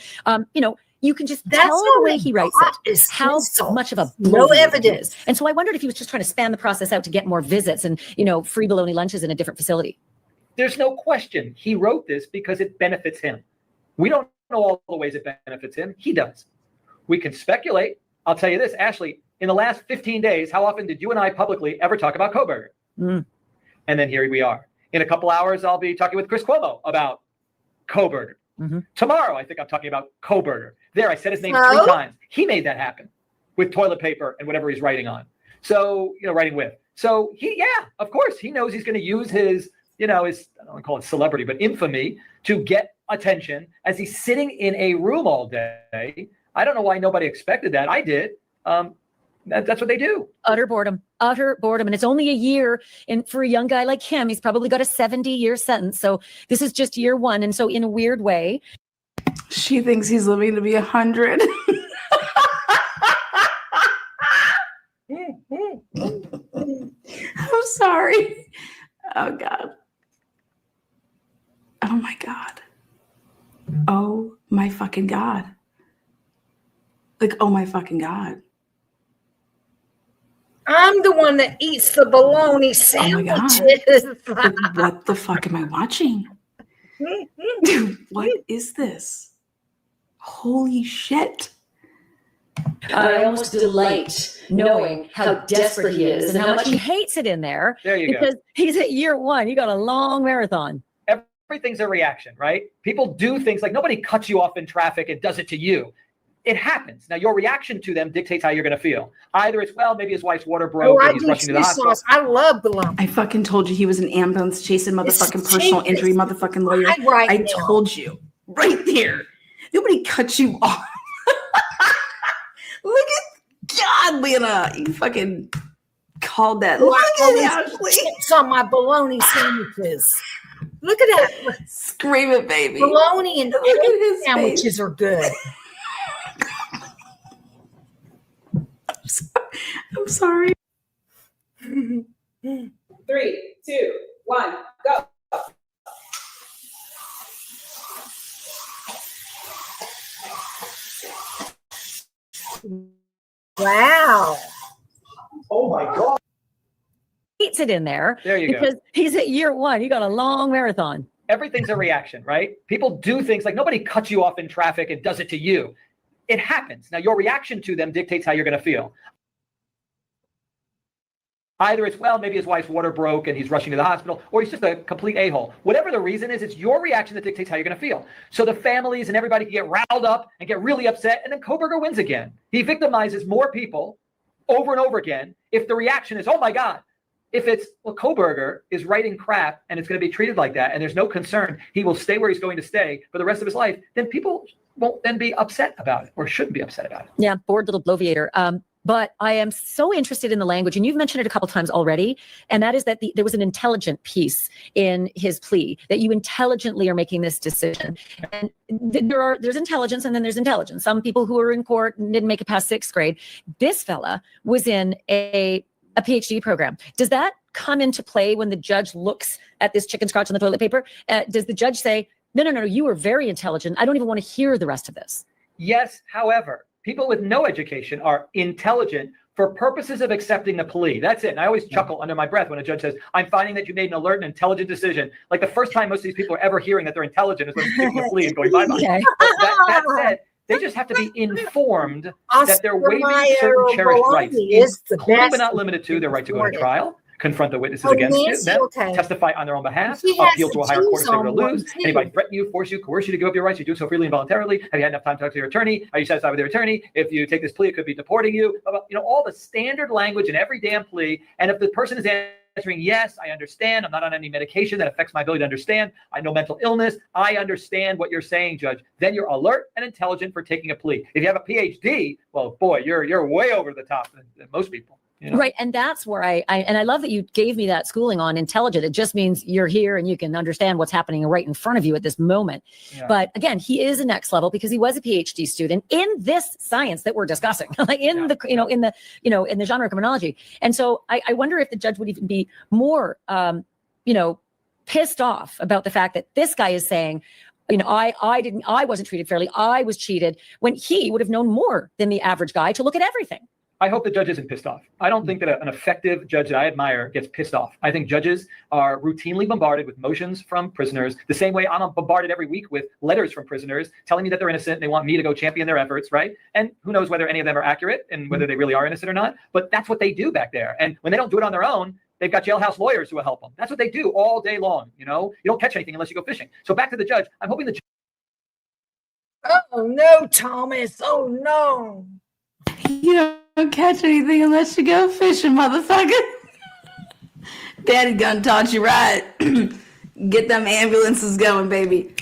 You can just tell the way he writes it, how much of a No bloviate evidence. it is. And so I wondered if he was just trying to span the process out to get more visits and, free bologna lunches in a different facility. There's no question he wrote this because it benefits him. We don't know all the ways it benefits him. He does. We can speculate. I'll tell you this, Ashley, in the last 15 days, how often did you and I publicly ever talk about Coburn? Mm. And then here we are. In a couple hours, I'll be talking with Chris Cuomo about Coburn. Mm-hmm. Tomorrow, I think I'm talking about Coburn. There, I said his name So? 3 times. He made that happen with toilet paper and whatever he's writing on. So, writing with. So of course, he knows he's going to use his, I don't want to call it celebrity, but infamy to get attention as he's sitting in a room all day. I don't know why nobody expected that. I did. That's what they do. Utter boredom. And it's only a year. And for a young guy like him, he's probably got a 70-year sentence. So this is just year 1. And so in a weird way, She thinks he's living to be 100. I'm sorry. Oh God. Oh my God. Oh my fucking God. Like, oh my fucking God. I'm the one that eats the bologna sandwiches. Like, what the fuck am I watching? Dude, what is this? Holy shit. I almost delight knowing how desperate he is and how much he hates it in there. There you go. Because he's at year one. You got a long marathon. Everything's a reaction, right? People do things like nobody cuts you off in traffic and does it to you. It happens. Now, your reaction to them dictates how you're going to feel. Either it's, well, maybe his wife's water broke and he's rushing to the hospital. I love bologna. I fucking told you he was an ambulance chasing motherfucking personal injury motherfucking lawyer. I told you right there. Nobody cut you off. Look at God, Lena. You fucking called that. Look at Ashley. Chips on my bologna sandwiches. Look at that. Scream it, baby. Bologna and egg sandwiches face. are good. I'm sorry. 3, 2, 1, go. Wow. Oh my God. Hates it in there. There you go. Because he's at year one. You got a long marathon. Everything's a reaction, right? People do things like nobody cuts you off in traffic and does it to you. It happens. Now, your reaction to them dictates how you're going to feel. Either it's, well, maybe his wife's water broke and he's rushing to the hospital, or he's just a complete a-hole. Whatever the reason is, it's your reaction that dictates how you're going to feel. So the families and everybody can get riled up and get really upset, and then Kohberger wins again. He victimizes more people over and over again if the reaction is, oh my God. If it's, well, Kohberger is writing crap and it's going to be treated like that and there's no concern, he will stay where he's going to stay for the rest of his life, then people won't then be upset about it or shouldn't be upset about it. Yeah, bored little bloviator. But I am so interested in the language, and you've mentioned it a couple times already, and that is that there was an intelligent piece in his plea, that you intelligently are making this decision. And there's intelligence and then there's intelligence. Some people who are in court and didn't make it past 6th grade. This fella was in a PhD program. Does that come into play when the judge looks at this chicken scratch on the toilet paper? Does the judge say, no, you are very intelligent. I don't even want to hear the rest of this? Yes, however, people with no education are intelligent for purposes of accepting the plea. That's it. And I always chuckle under my breath when a judge says, I'm finding that you made an alert and intelligent decision. Like the first time most of these people are ever hearing that they're intelligent is when they're taking the plea and going bye-bye. Okay. That said, they just have to be informed that they're waiving certain cherished rights, including but not limited to their right to go to trial, confront the witnesses against them, testify on their own behalf, appeal to a higher court if they were to lose. Anybody threaten you, force you, coerce you to give up your rights, you do so freely and voluntarily. Have you had enough time to talk to your attorney? Are you satisfied with your attorney? If you take this plea, it could be deporting you. All the standard language in every damn plea. And if the person is answering, yes, I understand. I'm not on any medication that affects my ability to understand. I know mental illness. I understand what you're saying, Judge. Then you're alert and intelligent for taking a plea. If you have a PhD, well, boy, you're way over the top than most people. You know? Right. And that's where I love that you gave me that schooling on intelligent. It just means you're here and you can understand what's happening right in front of you at this moment. Yeah. But again, he is a next level because he was a PhD student in this science that we're discussing, like in the genre of criminology. And so I wonder if the judge would even be more, pissed off about the fact that this guy is saying, I wasn't treated fairly. I was cheated, when he would have known more than the average guy to look at everything. I hope the judge isn't pissed off. I don't think that an effective judge that I admire gets pissed off. I think judges are routinely bombarded with motions from prisoners, the same way I'm bombarded every week with letters from prisoners telling me that they're innocent and they want me to go champion their efforts, right? And who knows whether any of them are accurate and whether they really are innocent or not, but that's what they do back there. And when they don't do it on their own, they've got jailhouse lawyers who will help them. That's what they do all day long, You don't catch anything unless you go fishing. So back to the judge. I'm hoping the judge. Oh, no, Thomas. Oh, no. You don't catch anything unless you go fishing, motherfucker. Daddy gun taught you right. Get them ambulances going, baby.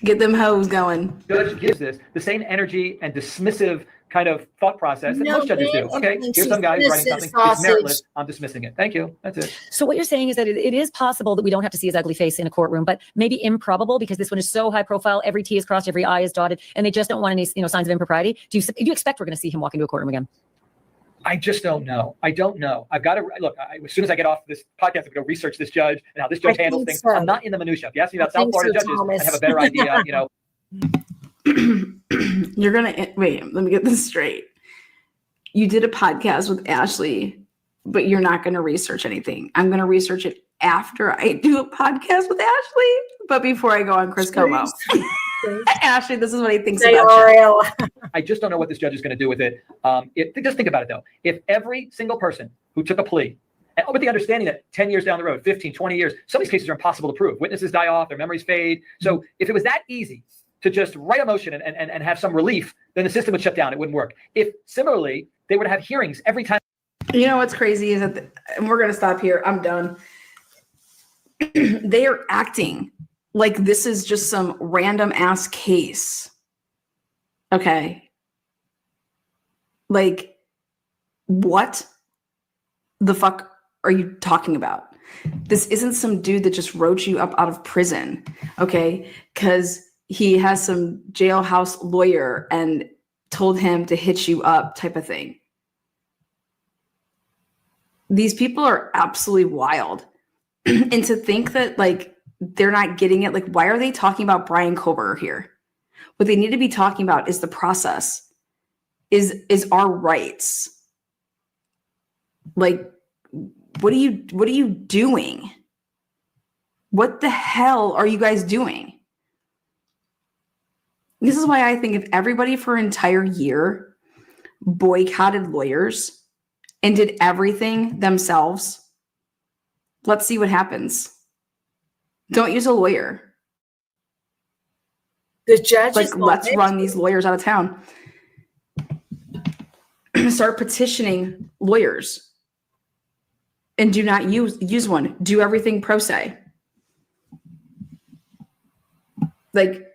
Get them hoes going. Judge gives this the same energy and dismissive kind of thought process that most judges do. Okay, here's some guy who's writing something. It's meritless. I'm dismissing it. Thank you. That's it. So what you're saying is that it is possible that we don't have to see his ugly face in a courtroom, but maybe improbable because this one is so high profile. Every T is crossed, every I is dotted, and they just don't want any signs of impropriety. Do you expect we're going to see him walk into a courtroom again? I just don't know. I don't know. I've got to look. As soon as I get off this podcast, I'm going to research this judge and how this judge handles things. So. I'm not in the minutia. If you ask me about South Florida judges, Thomas. I have a better idea. You're gonna wait. Let me get this straight. You did a podcast with Ashley, but you're not going to research anything. I'm going to research it after I do a podcast with Ashley, but before I go on Chris Como. Ashley, this is what he thinks about you. I just don't know what this judge is going to do with it. Just think about it, though. If every single person who took a plea, and with the understanding that 10 years down the road, 15, 20 years, some of these cases are impossible to prove. Witnesses die off, their memories fade. So if it was that easy to just write a motion and have some relief, then the system would shut down. It wouldn't work. If similarly, they would have hearings every time. You know what's crazy is that, and we're going to stop here. I'm done. They are acting like this is just some random ass case. Okay. Like, what the fuck are you talking about? This isn't some dude that just wrote you up out of prison. Okay. Because he has some jailhouse lawyer and told him to hit you up type of thing. These people are absolutely wild. And to think that like they're not getting it, like why are they talking about Brian Kober here? What they need to be talking about is the process, is our rights. Like, what are you doing? What the hell are you guys doing? This is why I think if everybody for an entire year boycotted lawyers and did everything themselves, let's see what happens. Don't use a lawyer. The judge, like, let's run these lawyers out of town. Start petitioning lawyers, and do not use one. Do everything pro se. Like,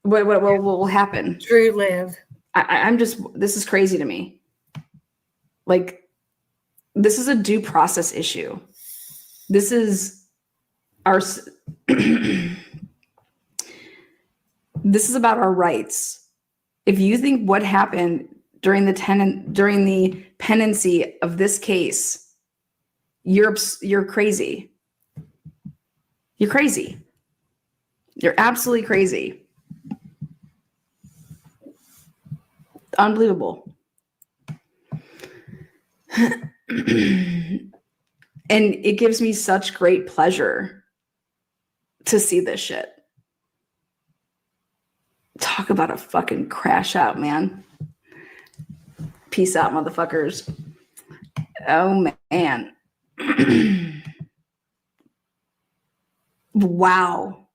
what will happen? True live. I'm just. This is crazy to me. Like, this is a due process issue. This is our. This is about our rights. If you think what happened during the pendency of this case, you're crazy. You're crazy. You're absolutely crazy. Unbelievable. And it gives me such great pleasure to see this shit. Talk about a fucking crash out, man. Peace out, motherfuckers. Oh, man. Wow.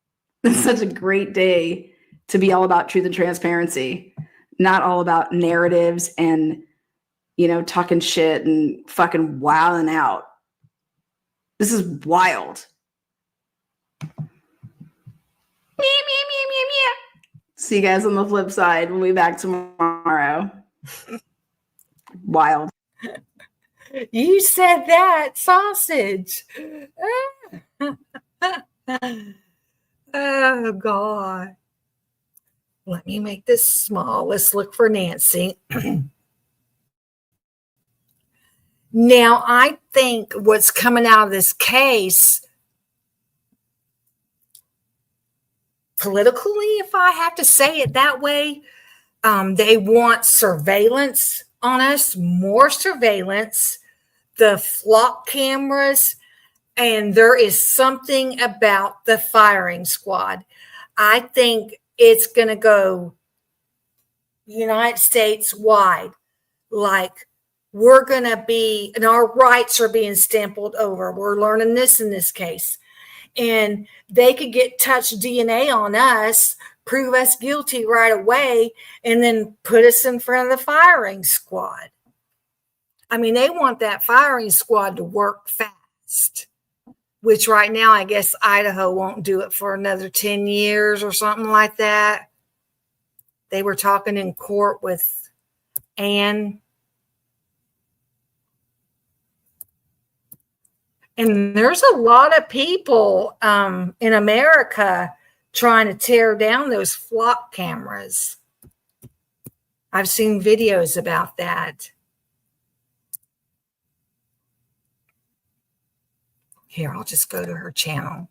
It's such a great day to be all about truth and transparency, not all about narratives and, talking shit and fucking wilding out. This is wild. See you guys on the flip side. We'll be back tomorrow. Wild. You said that, sausage. Oh, God. Let me make this small. Let's look for Nancy. Now, I think what's coming out of this case, politically, if I have to say it that way, they want surveillance on us, more surveillance, the flock cameras, and there is something about the firing squad. I think it's going to go United States wide. Like, we're going to be, and our rights are being stampled over. We're learning this in this case. And they could get touch DNA on us, prove us guilty right away, and then put us in front of the firing squad. I mean, they want that firing squad to work fast, which right now, I guess Idaho won't do it for another 10 years or something like that. They were talking in court with Anne. And there's a lot of people in America trying to tear down those flock cameras. I've seen videos about that. Here, I'll just go to her channel.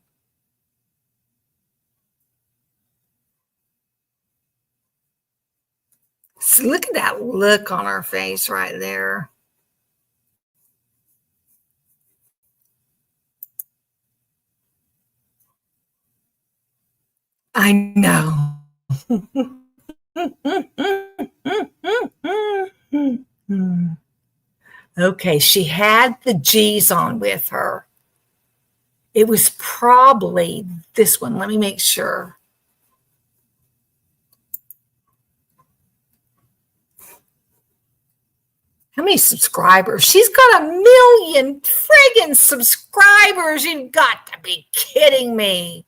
So look at that look on her face right there. I know. Okay, she had the G's on with her. It was probably this one. Let me make sure. How many subscribers? She's got 1 million friggin' subscribers. You've got to be kidding me.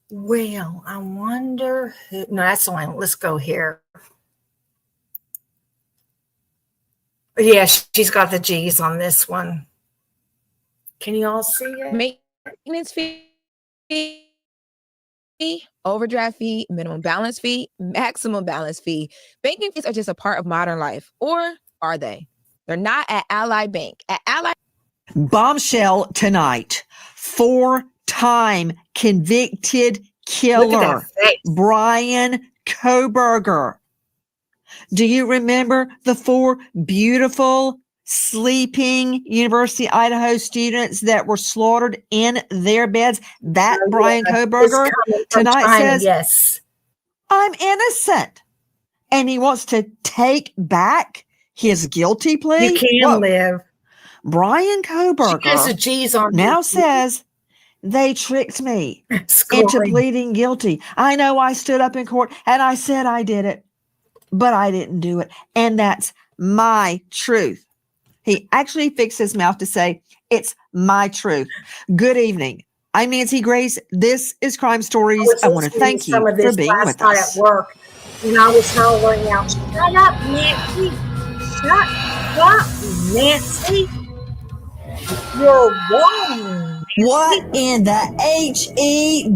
Well, I wonder who. No, that's the one. Let's go here. Yeah, she's got the G's on this one. Can you all see it? Maintenance fee, overdraft fee, minimum balance fee, maximum balance fee. Banking fees are just a part of modern life, or are they? They're not at Ally Bank. At Ally. Bombshell tonight. 4-time convicted killer Brian Koberger. Do you remember the 4 beautiful sleeping University of Idaho students that were slaughtered in their beds? That Brian Koberger tonight says, yes, I'm innocent. And he wants to take back his guilty plea. You can live. Brian Koberger She has the G's on now you. says, they tricked me into pleading guilty. I know I stood up in court and I said I did it, but I didn't do it. And that's my truth. He actually fixed his mouth to say, it's my truth. Good evening. I'm Nancy Grace. This is Crime Stories. I want to thank you for being with us. At work, and I was hollering out, "Shut up, Nancy! Shut up, Nancy! You're wrong." What in the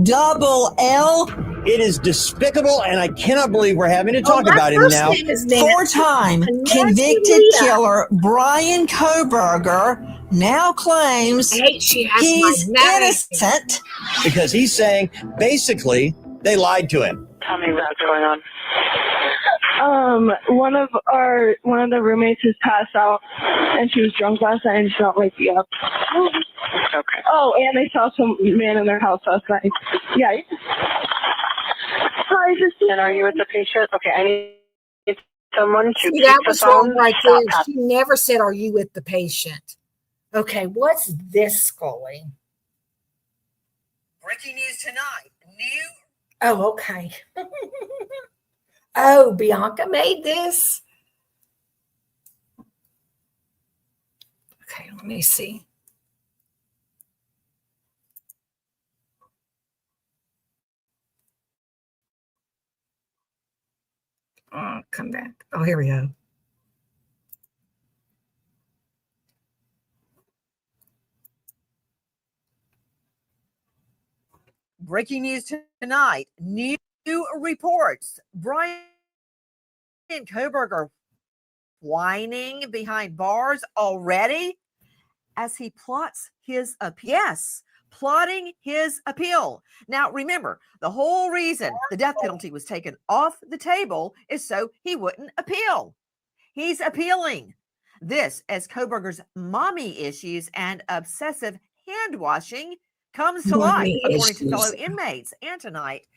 HELL? It is despicable, and I cannot believe we're having to talk my about him first now. name is Nancy. 4-time convicted killer Brian Koberger now claims he's innocent. Because he's saying, basically, they lied to him. Tell me what's going on. One of the roommates has passed out, and she was drunk last night, and she don't wake me up. Okay. Oh, and they saw some man in their house last night. Yeah. Hi, and are you with the patient? Okay, I need someone to See, keep that the was phone. wrong right Stop. there. She never said, "Are you with the patient?" Okay, what's this, Scully? Breaking news tonight. Oh, okay. Oh, Bianca made this. Okay, let me see. Oh, come back. Oh, here we go. Breaking news tonight. New reports. Brian Koberger whining behind bars already as he plots his plotting his appeal. Now, remember, the whole reason the death penalty was taken off the table is so he wouldn't appeal. He's appealing. This as Koberger's mommy issues and obsessive hand washing comes to light, Mommy according to issues. fellow inmates. And tonight,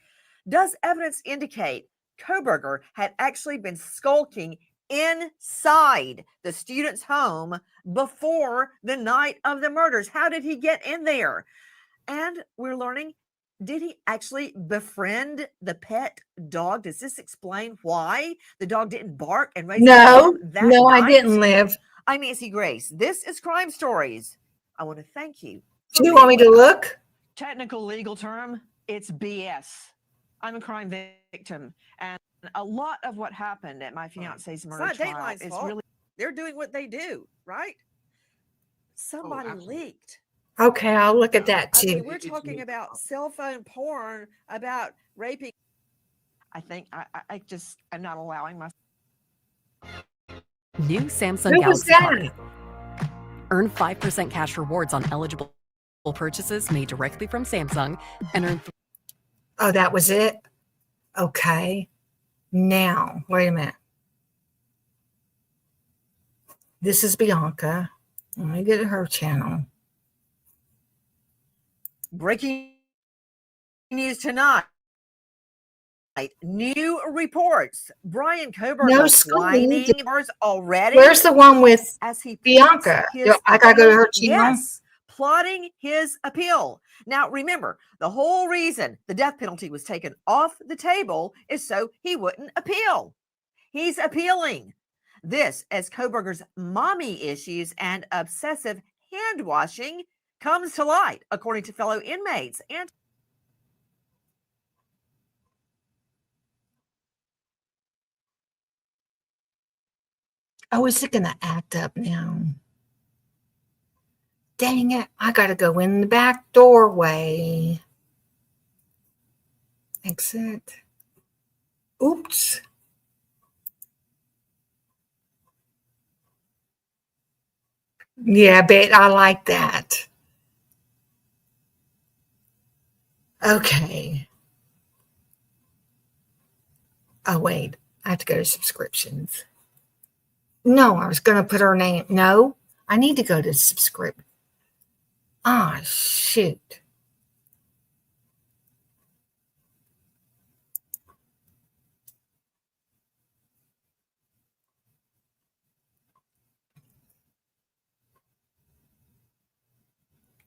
does evidence indicate Koberger had actually been skulking inside the student's home before the night of the murders? How did he get in there? And we're learning, did he actually befriend the pet dog? Does this explain why the dog didn't bark and raise No, that no, I night? didn't live. I'm Nancy Grace. This is Crime Stories. I want to thank you. Do you want me to look? Technical legal term, it's BS. I'm a crime victim, and a lot of what happened at my fiance's murder trial is really, they're doing what they do, right? Somebody leaked. Okay, I'll look at that I too. mean, we're talking about cell phone porn, about raping. I think I'm not allowing myself. New Samsung Who was Galaxy that? Card. Earn 5% cash rewards on eligible purchases made directly from Samsung and earn. Oh, that was it? Okay. Now, wait a minute. This is Bianca. Let me get to her channel. Breaking news tonight. New reports. Brian Koberger No, Scully, whining already. where's the one with as he Bianca? plots his I gotta go to her appeal? channel. Yes, plotting his appeal. Now, remember, the whole reason the death penalty was taken off the table is so he wouldn't appeal. He's appealing. This as Koberger's mommy issues and obsessive hand washing comes to light, according to fellow inmates. And oh, is it going to act up now? Dang it. I got to go in the back doorway. Exit. Oops. Yeah, bet I like that. Okay. Oh, wait. I have to go to subscriptions. No, I was going to put her name. No, I need to go to subscription. Ah, shoot.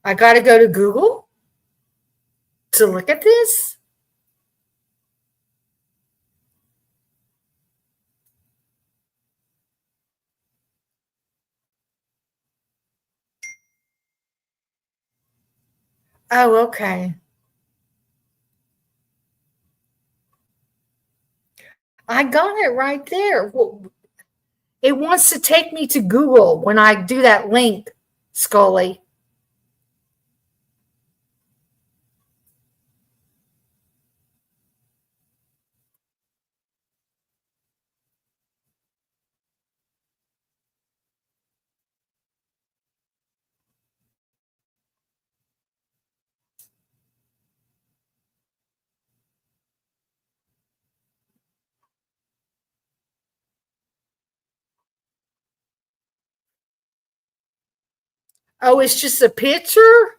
I got to go to Google to look at this. Oh, okay. I got it right there. It wants to take me to Google when I do that link, Scully. Oh, it's just a picture?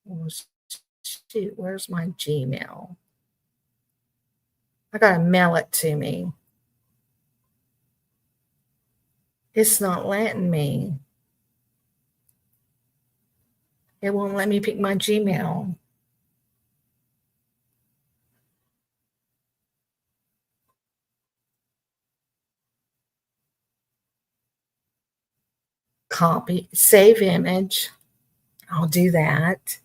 Oh, shoot, where's my Gmail? I gotta mail it to me. It's not letting me. It won't let me pick my Gmail. Copy, save image. I'll do that.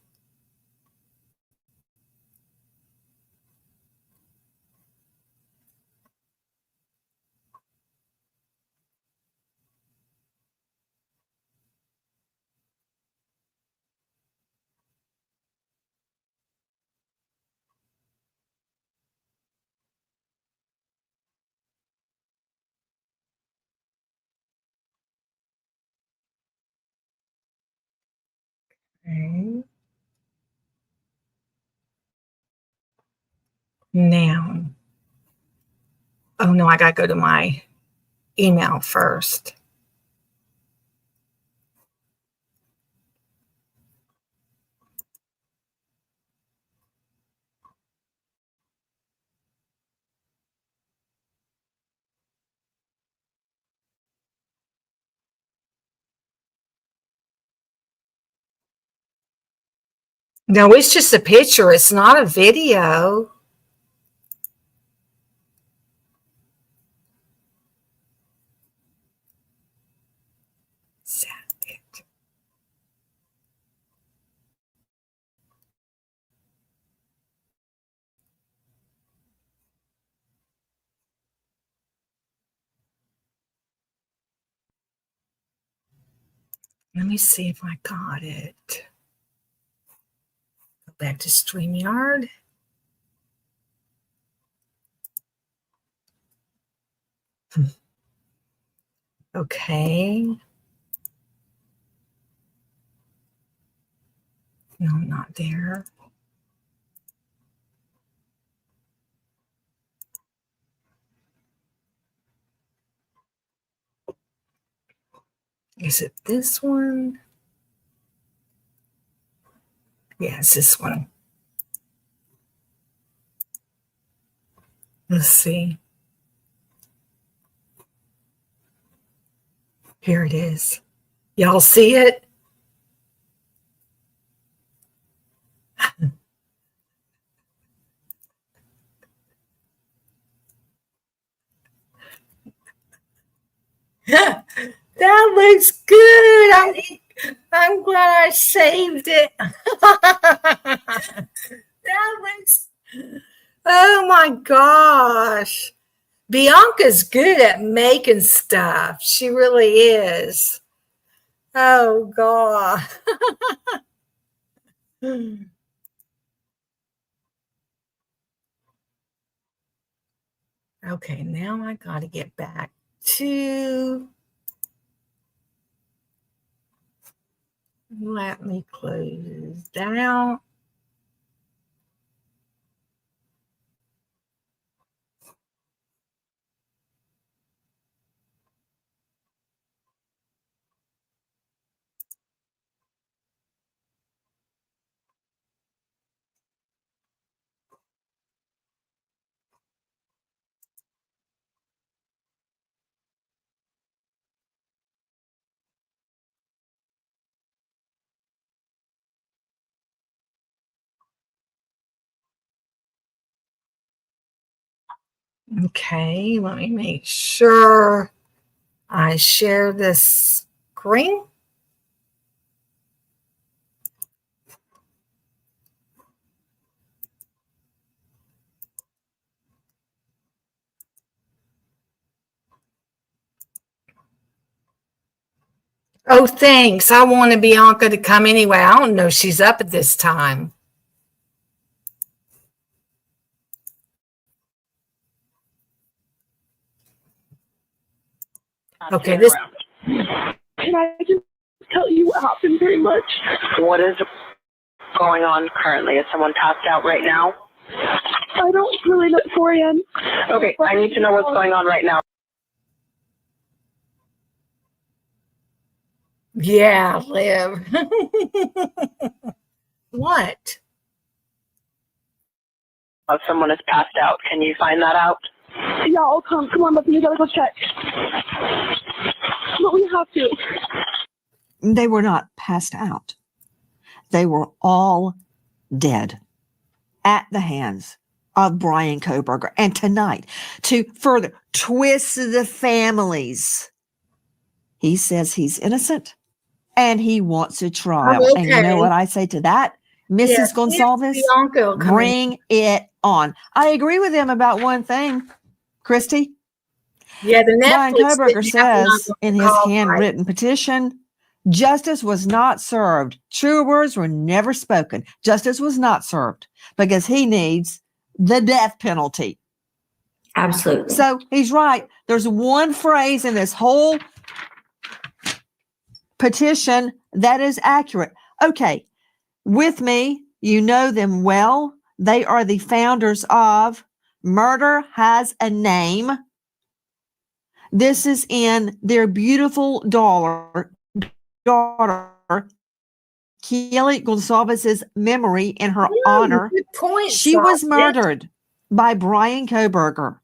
Okay. Now, oh no, I gotta go to my email first. No, it's just a picture. It's not a video. Let me see if I got it. Go back to StreamYard. Okay. No, not there. Is it this one? Yeah, it's this one. Let's see. Here it is. Y'all see it? That looks good. I'm glad I saved it. That looks, oh my gosh. Bianca's good at making stuff. She really is. Oh God. Okay, now I got to get back to, let me close down. Okay, let me make sure I share this screen. Oh, thanks. I wanted Bianca to come anyway. I don't know she's up at this time. Okay, this. Can I just tell you what happened pretty much? What is going on currently? Is someone passed out right now? I don't really know. 4 a.m. Okay, I need to know what's going on right now. Yeah, Liv. What? Someone has passed out. Can you find that out? Yeah, I'll come. Come on, we gotta go check. But we have to. They were not passed out. They were all dead at the hands of Brian Kohberger. And tonight, to further twist the families, he says he's innocent and he wants a trial. Oh, okay. And you know what I say to that, Mrs. Yeah, Gonsalves? Bianca will come Bring it on. I agree with him about one thing, Christy. Yeah, the Brian Netflix Kohberger didn't have says enough in his call handwritten petition, justice was not served. True words were never spoken. Justice was not served because he needs the death penalty. Absolutely. So he's right. There's one phrase in this whole petition that is accurate. Okay, with me, you know them well. They are the founders of Murder Has a Name. This is in their beautiful daughter, Kelly Gonsalves' memory in her honor. Good point, She was Sophia. murdered by Brian Kohberger.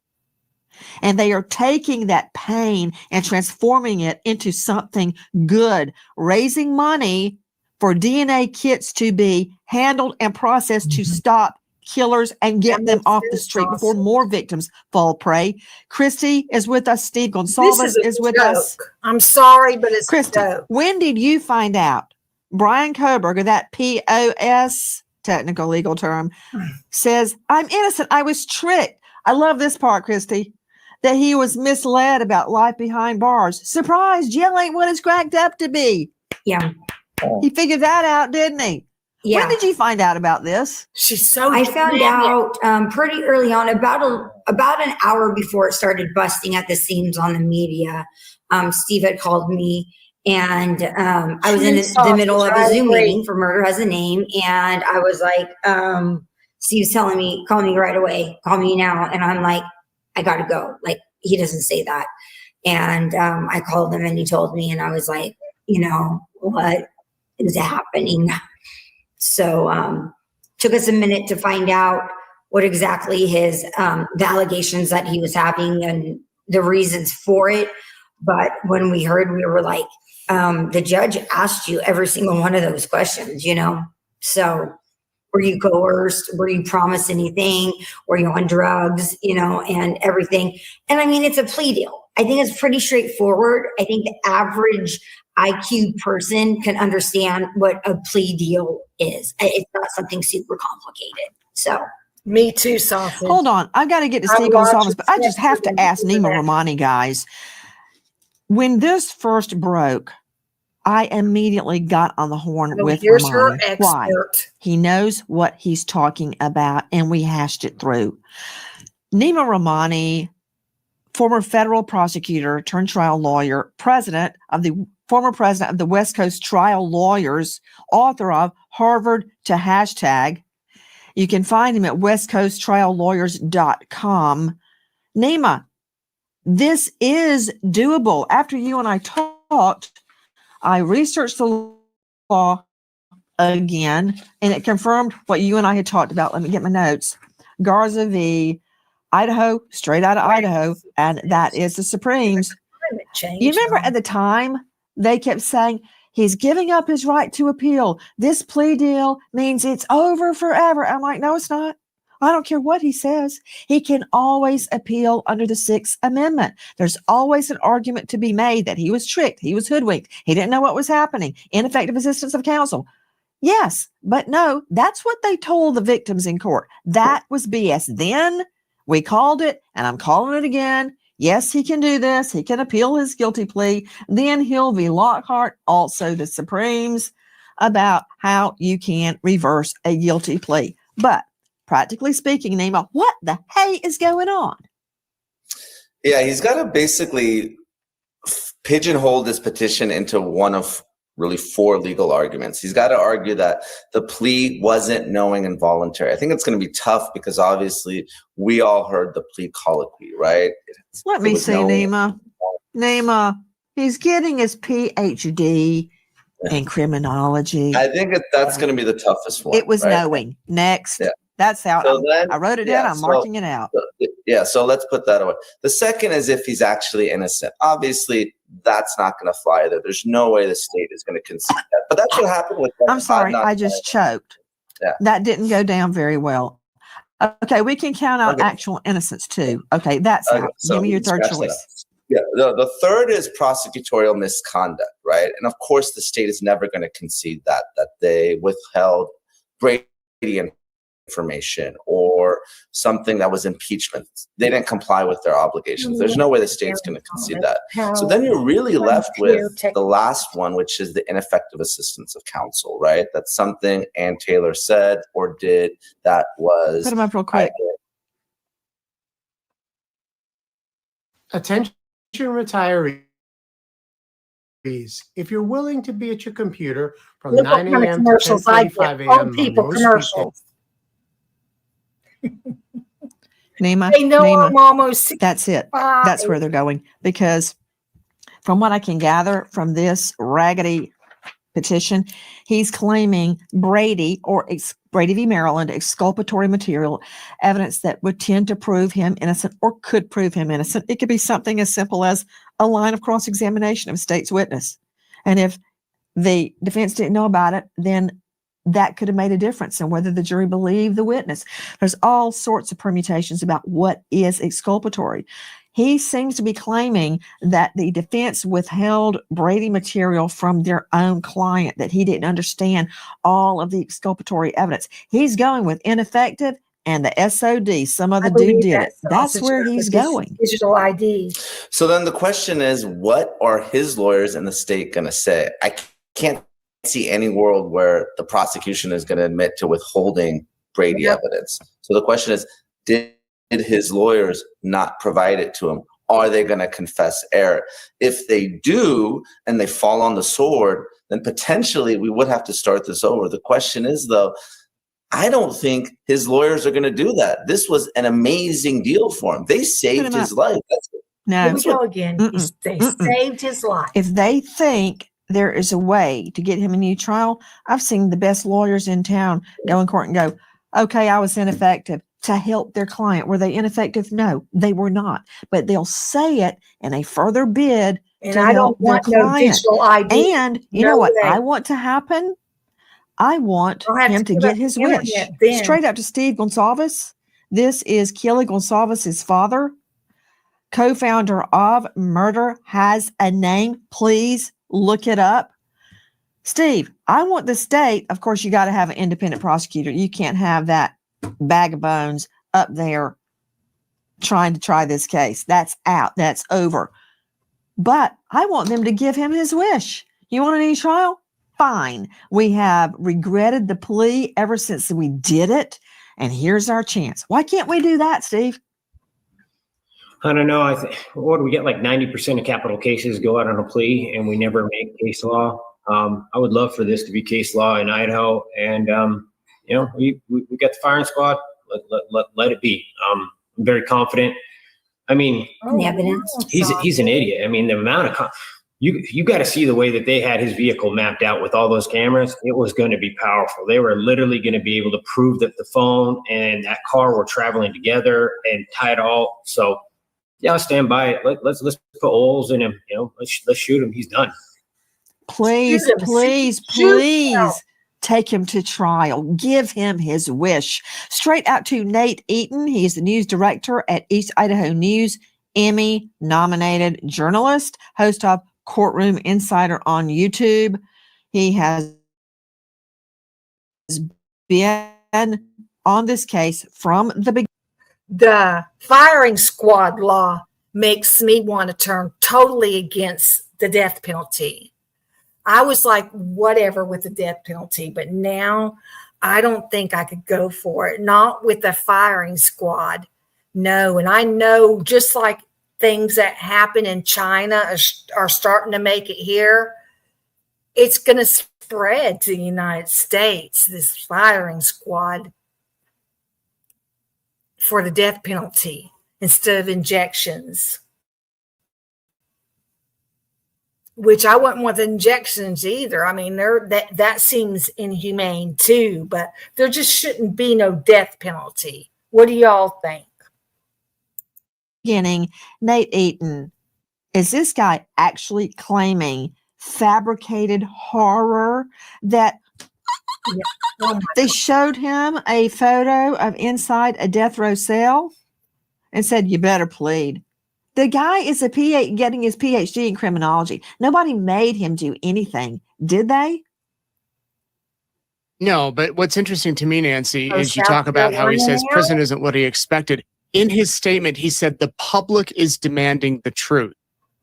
And they are taking that pain and transforming it into something good, raising money for DNA kits to be handled and processed to stop killers and get them off the street before more victims fall prey. Christy is with us. Steve Gonsalves is with us. I'm sorry, but it's Christy, a joke. when did you find out Brian Kohberger, that POS, technical legal term, says, I'm innocent, I was tricked. I love this part, Christy, that he was misled about life behind bars. Surprise, jail ain't what it's cracked up to be. Yeah. He figured that out, didn't he? Yeah. When did you find out about this? She's so I found out pretty early on, about an hour before it started busting at the seams on the media. Steve had called me, and I was in the middle of a Zoom meeting for Murder Has a Name, and I was like, Steve's telling me, call me right away, call me now, and I'm like, I gotta go. Like, he doesn't say that. And I called him and he told me, and I was like, what is happening. So took us a minute to find out what exactly the allegations that he was having and the reasons for it. But when we heard, we were like, the judge asked you every single one of those questions, So were you coerced? Were you promised anything? Were you on drugs, and everything? And I mean, it's a plea deal. I think it's pretty straightforward. I think the average IQ person can understand what a plea deal is. It's not something super complicated. So. Me too, Sausage. Hold on. I've got to get to Steve Gonsalves, but I just have to ask Nima Romani, guys. When this first broke, I immediately got on the horn with here's Romani. her Why? expert. He knows what he's talking about, and we hashed it through. Nima Romani, former federal prosecutor turned trial lawyer, former president of the West Coast Trial Lawyers, author of Harvard to Hashtag. You can find him at westcoasttriallawyers.com. Nima, this is doable. After you and I talked, I researched the law again, and it confirmed what you and I had talked about. Let me get my notes. Garza v. Idaho, straight out of Idaho, and that is the Supremes. You remember at the time, they kept saying, he's giving up his right to appeal. This plea deal means it's over forever. I'm like, no, it's not. I don't care what he says. He can always appeal under the Sixth Amendment. There's always an argument to be made that he was tricked. He was hoodwinked. He didn't know what was happening. Ineffective assistance of counsel. Yes, but no, that's what they told the victims in court. That was BS. Then we called it, and I'm calling it again. Yes, he can do this. He can appeal his guilty plea. Then Hill v. Lockhart, also the Supremes, about how you can reverse a guilty plea. But practically speaking, Nima, what the hey is going on? Yeah, he's got to basically pigeonhole this petition into one of really 4 legal arguments. He's got to argue that the plea wasn't knowing and voluntary. I think it's going to be tough because obviously we all heard the plea colloquy, right? Let me see, Nima. Nima, he's getting his PhD in criminology. I think that's going to be the toughest one. It was right? knowing. Next. Yeah. That's how I wrote it down. I'm marking it out. So let's put that away. The second is if he's actually innocent. Obviously, that's not going to fly either. There's no way the state is going to concede that. But that's what happened with. I'm sorry, I just choked. Yeah. That didn't go down very well. Okay, we can count out actual innocence too. Okay, that's out. So give me your third choice. Yeah, the third is prosecutorial misconduct, right? And of course, the state is never going to concede that they withheld Brady information or something that was impeachment. They didn't comply with their obligations. There's no way the state's going to concede that. So then you're really left with the last one, which is the ineffective assistance of counsel, right? That's something Ann Taylor said or did that was. Put them up real quick. Attention retirees. If you're willing to be at your computer from 9 a.m. to 10:45 a.m. Old people commercials. Nima, they know Nima, I'm almost 65. That's it. That's where they're going. Because from what I can gather from this raggedy petition, he's claiming Brady or Brady v. Maryland exculpatory material evidence that would tend to prove him innocent or could prove him innocent. It could be something as simple as a line of cross-examination of a state's witness. And if the defense didn't know about it, then that could have made a difference in whether the jury believed the witness. There's all sorts of permutations about what is exculpatory. He seems to be claiming that the defense withheld Brady material from their own client, that he didn't understand all of the exculpatory evidence. He's going with ineffective and the SOD. Some other dude did it. That's where he's going. Digital ID. So then the question is, what are his lawyers in the state going to say? I can't see any world where the prosecution is going to admit to withholding Brady evidence. So the question is, did his lawyers not provide it to him? Are they going to confess error? If they do, and they fall on the sword, then potentially we would have to start this over. The question is, though, I don't think his lawyers are going to do that. This was an amazing deal for him. They saved his life. Here we go again. They saved his life. If they think there is a way to get him a new trial. I've seen the best lawyers in town go in court and go, okay, I was ineffective, to help their client. Were they ineffective? No, they were not. But they'll say it in a further bid And to I help don't their want no client. digital ID. And you No know what way. I want to happen? I want I'll have him to put get up his the wish. internet then. Straight up to Steve Gonsalves. This is Kelly Gonsalves' father, co-founder of Murder Has a Name. Please look it up. Steve, I want the state, of course, you got to have an independent prosecutor. You can't have that bag of bones up there trying to try this case. That's out. That's over. But I want them to give him his wish. You want a new trial? Fine. We have regretted the plea ever since we did it. And here's our chance. Why can't we do that, Steve? I don't know. What do we get? Like 90% of capital cases go out on a plea, and we never make case law. I would love for this to be case law in Idaho, and we got the firing squad. Let it be. I'm very confident. I mean, The evidence. he's an idiot. I mean, the amount of you got to see the way that they had his vehicle mapped out with all those cameras. It was going to be powerful. They were literally going to be able to prove that the phone and that car were traveling together and tie it all. So yeah, I'll stand by it. Let's put holes in him. Let's shoot him. He's done. Please, Shoot him. please, Shoot him. please take him to trial. Give him his wish. Straight out to Nate Eaton. He's the news director at East Idaho News, Emmy-nominated journalist, host of Courtroom Insider on YouTube. He has been on this case from the beginning. The firing squad law makes me want to turn totally against the death penalty. I was like, whatever with the death penalty, but now I don't think I could go for it. Not with the firing squad. No. And I know just like things that happen in China are starting to make it here, it's going to spread to the United States, this firing squad for the death penalty instead of injections. Which I wouldn't want the injections either. I mean, that seems inhumane too, but there just shouldn't be no death penalty. What do y'all think? Beginning, Nate Eaton, is this guy actually claiming fabricated horror that they showed him a photo of inside a death row cell and said, you better plead? The guy is getting his PhD in criminology. Nobody made him do anything, did they? No, but what's interesting to me, Nancy, is you talk about how he says prison isn't what he expected. In his statement, he said the public is demanding the truth.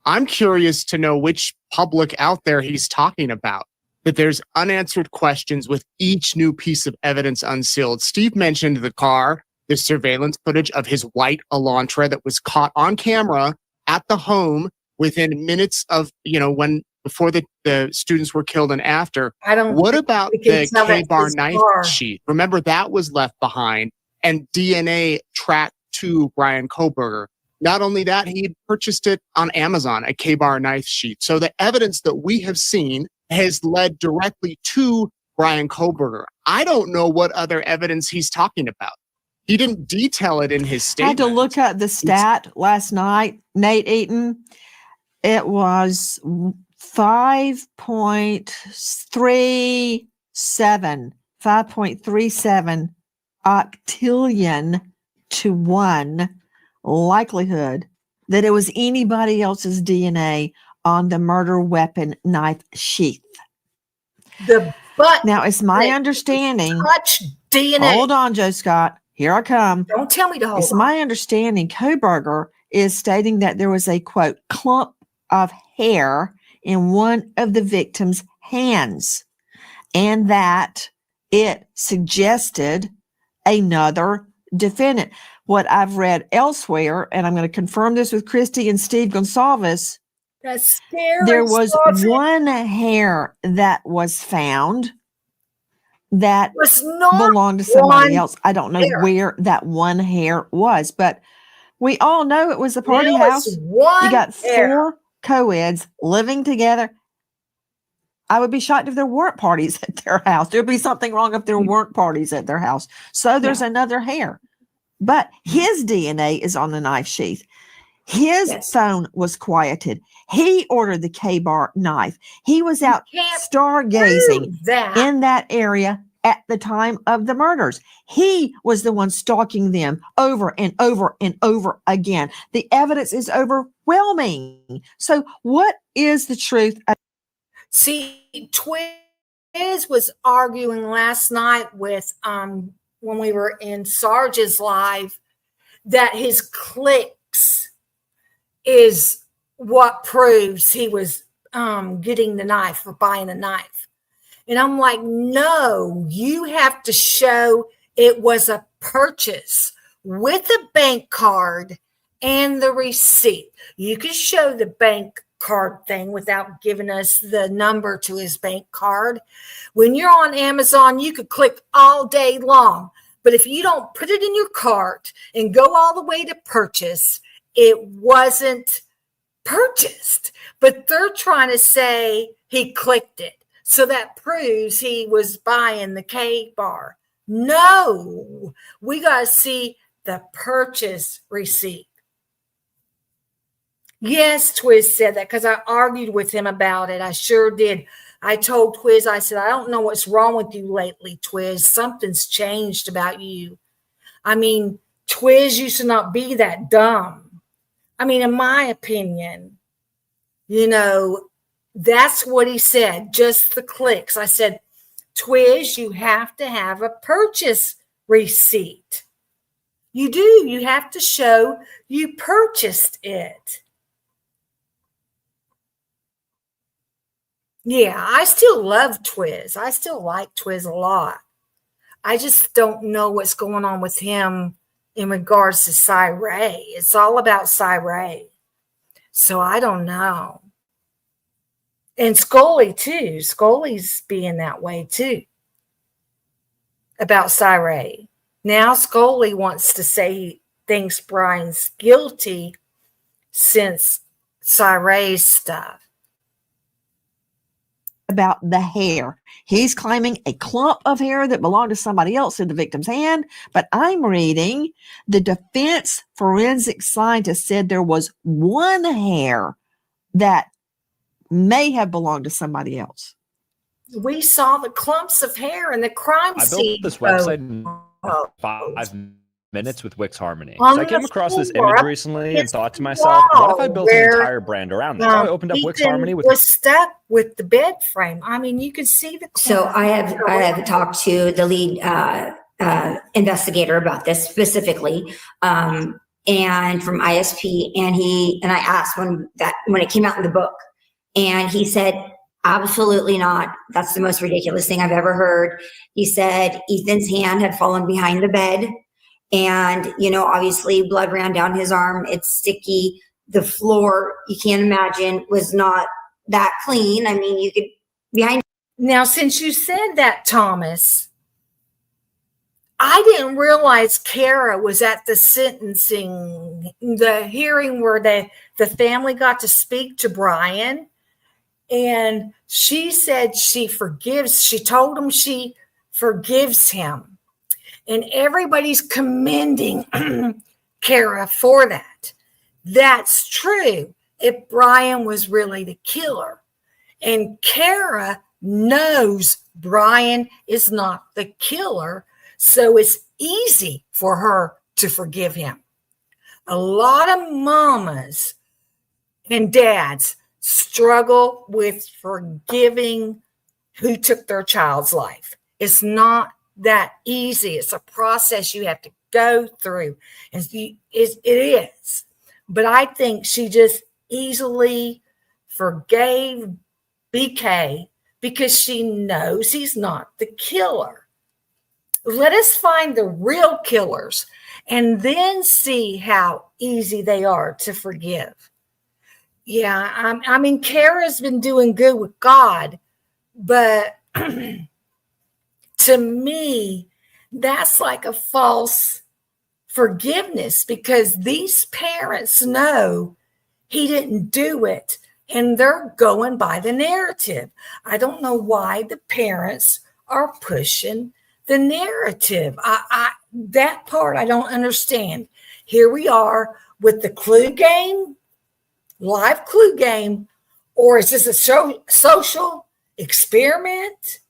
I'm curious to know which public out there he's talking about, that there's unanswered questions with each new piece of evidence unsealed. Steve mentioned the car, the surveillance footage of his white Elantra that was caught on camera at the home within minutes of, before the students were killed and after. What about the K-bar knife sheet? Remember, that was left behind and DNA tracked to Brian Koberger. Not only that, he had purchased it on Amazon, a K-bar knife sheet. So the evidence that we have seen has led directly to Brian Koberger. I don't know what other evidence he's talking about. He didn't detail it in his statement. I had to look at the stat last night, Nate Eaton. It was 5.37 octillion to 1 likelihood that it was anybody else's DNA on the murder weapon knife sheath. Now, it's my understanding. Touch DNA. Hold on, Joe Scott. Here I come. Don't tell me to hold It's on. my understanding Koberger is stating that there was a, quote, clump of hair in one of the victim's hands and that it suggested another defendant. What I've read elsewhere, and I'm going to confirm this with Christy and Steve Gonsalves, That's scary. there was one hair that was found that belonged to somebody else. I don't know where that one hair was, but we all know it was the party house. You got 4 co-eds living together. I would be shocked if there weren't parties at their house. There'd be something wrong if there weren't parties at their house. So there's another hair. But his DNA is on the knife sheath. His phone was quieted. He ordered the K-bar knife. He was out stargazing in that area at the time of the murders. He was the one stalking them over and over and over again. The evidence is overwhelming. So what is the truth? See, Twiz was arguing last night with when we were in Sarge's live that his clicks is what proves he was getting the knife or buying a knife. And I'm like, no, you have to show it was a purchase with a bank card and the receipt. You can show the bank card thing without giving us the number to his bank card. When you're on Amazon, you could click all day long. But if you don't put it in your cart and go all the way to purchase, it wasn't purchased. But they're trying to say he clicked it. So that proves he was buying the K-bar. No, we got to see the purchase receipt. Yes, Twiz said that because I argued with him about it. I sure did. I told Twiz, I said, I don't know what's wrong with you lately, Twiz. Something's changed about you. I mean, Twiz used to not be that dumb. I mean, in my opinion, you know, that's what he said, just the clicks. I said, Twiz, you have to have a purchase receipt. You do. You have to show you purchased it. Yeah, I still love Twiz. I still like Twiz a lot. I just don't know what's going on with him in regards to Cy Ray. It's all about Cy Ray. So I don't know. And Scully too. Scully's being that way too. About Cy Ray. Now Scully wants to say he thinks Brian's guilty since Cy Ray's stuff. About the hair. He's claiming a clump of hair that belonged to somebody else in the victim's hand, but I'm reading the defense forensic scientist said there was one hair that may have belonged to somebody else. We saw the clumps of hair in the crime scene. I built this website in 5 minutes with Wix Harmony. So I came across this image recently and thought to myself, what if I built an entire brand around this? So I opened up Wix Harmony with was stuck with the bed frame. I mean, you can see the. So I have talked to the lead investigator about this specifically, and from ISP, and I asked when it came out in the book, and he said, absolutely not. That's the most ridiculous thing I've ever heard. He said Ethan's hand had fallen behind the bed. And, you know, obviously blood ran down his arm. It's sticky. The floor, you can't imagine, was not that clean. I mean, you could behind. Now, since you said that, Thomas, I didn't realize Kara was at the sentencing, the hearing where the family got to speak to Brian. And she said she told him she forgives him. And everybody's commending Kara for that. That's true if Brian was really the killer. And Kara knows Brian is not the killer, so it's easy for her to forgive him. A lot of mamas and dads struggle with forgiving who took their child's life. It's not that easy. It's a process you have to go through. And it is. But I think she just easily forgave BK because she knows he's not the killer. Let us find the real killers and then see how easy they are to forgive. Yeah, I mean, Kara's been doing good with God, but to me, that's like a false forgiveness because these parents know he didn't do it and they're going by the narrative. I don't know why the parents are pushing the narrative. That part I don't understand. Here we are with the clue game, live clue game, or is this a social experiment?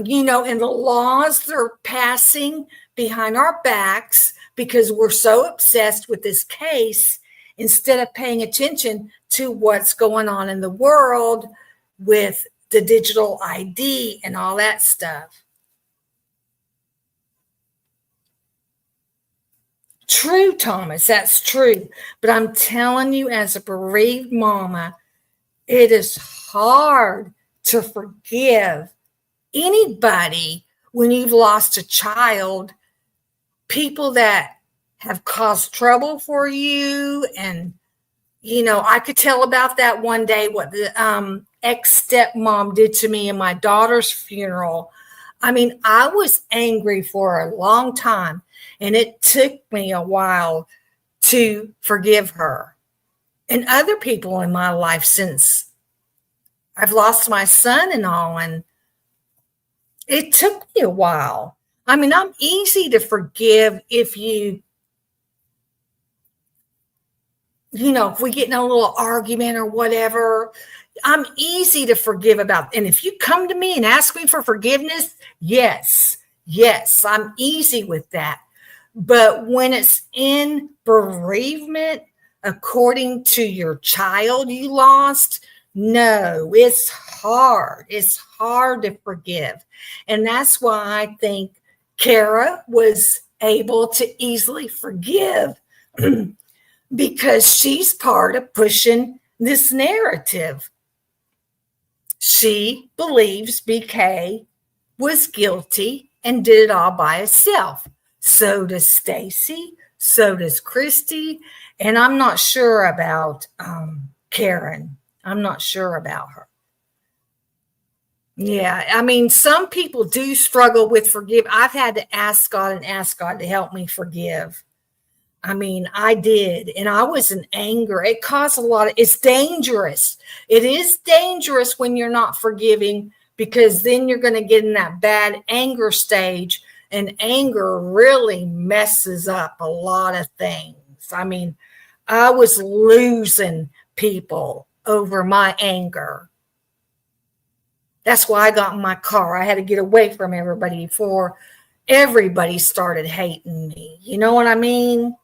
You know, and the laws they're passing behind our backs because we're so obsessed with this case instead of paying attention to what's going on in the world with the digital ID and all that stuff. True, Thomas, that's true. But I'm telling you, as a bereaved mama, it is hard to forgive anybody when you've lost a child, people that have caused trouble for you. And, you know, I could tell about that one day, what the ex-stepmom did to me in my daughter's funeral. I mean, I was angry for a long time, and it took me a while to forgive her and other people in my life since I've lost my son and all. And it took me a while. I mean, I'm easy to forgive if you know, if we get in a little argument or whatever, I'm easy to forgive about. And if you come to me and ask me for forgiveness, yes, I'm easy with that. But when it's in bereavement, according to your child you lost, no, it's hard. It's hard to forgive. And that's why I think Kara was able to easily forgive because she's part of pushing this narrative. She believes BK was guilty and did it all by herself. So does Stacy. So does Christy. And I'm not sure about Karen. I'm not sure about her. Yeah, I mean, some people do struggle with forgive. I've had to ask God to help me forgive. I mean, I did, and I was in anger. It caused a lot of, it's dangerous. It is dangerous when you're not forgiving, because then you're going to get in that bad anger stage, and anger really messes up a lot of things. I mean, I was losing people over my anger. That's why I got in my car. I had to get away from everybody before everybody started hating me. You know what I mean?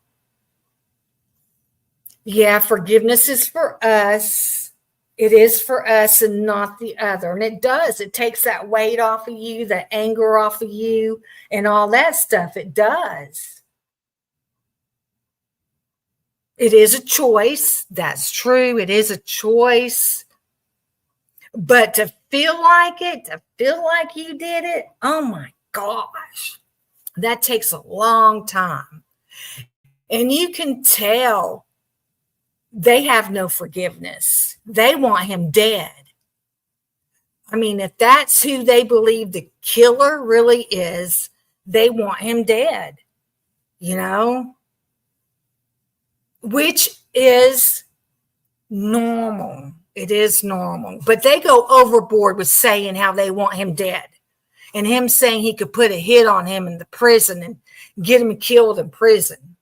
Yeah, forgiveness is for us. It is for us and not the other. And it does. It takes that weight off of you, that anger off of you, and all that stuff. It does. It is a choice. That's true. It is a choice. But to feel like it, to feel like you did it, oh my gosh, that takes a long time. And you can tell they have no forgiveness. They want him dead. I mean, if that's who they believe the killer really is, they want him dead, you know, which is normal. It is normal, but they go overboard with saying how they want him dead, and him saying he could put a hit on him in the prison and get him killed in prison.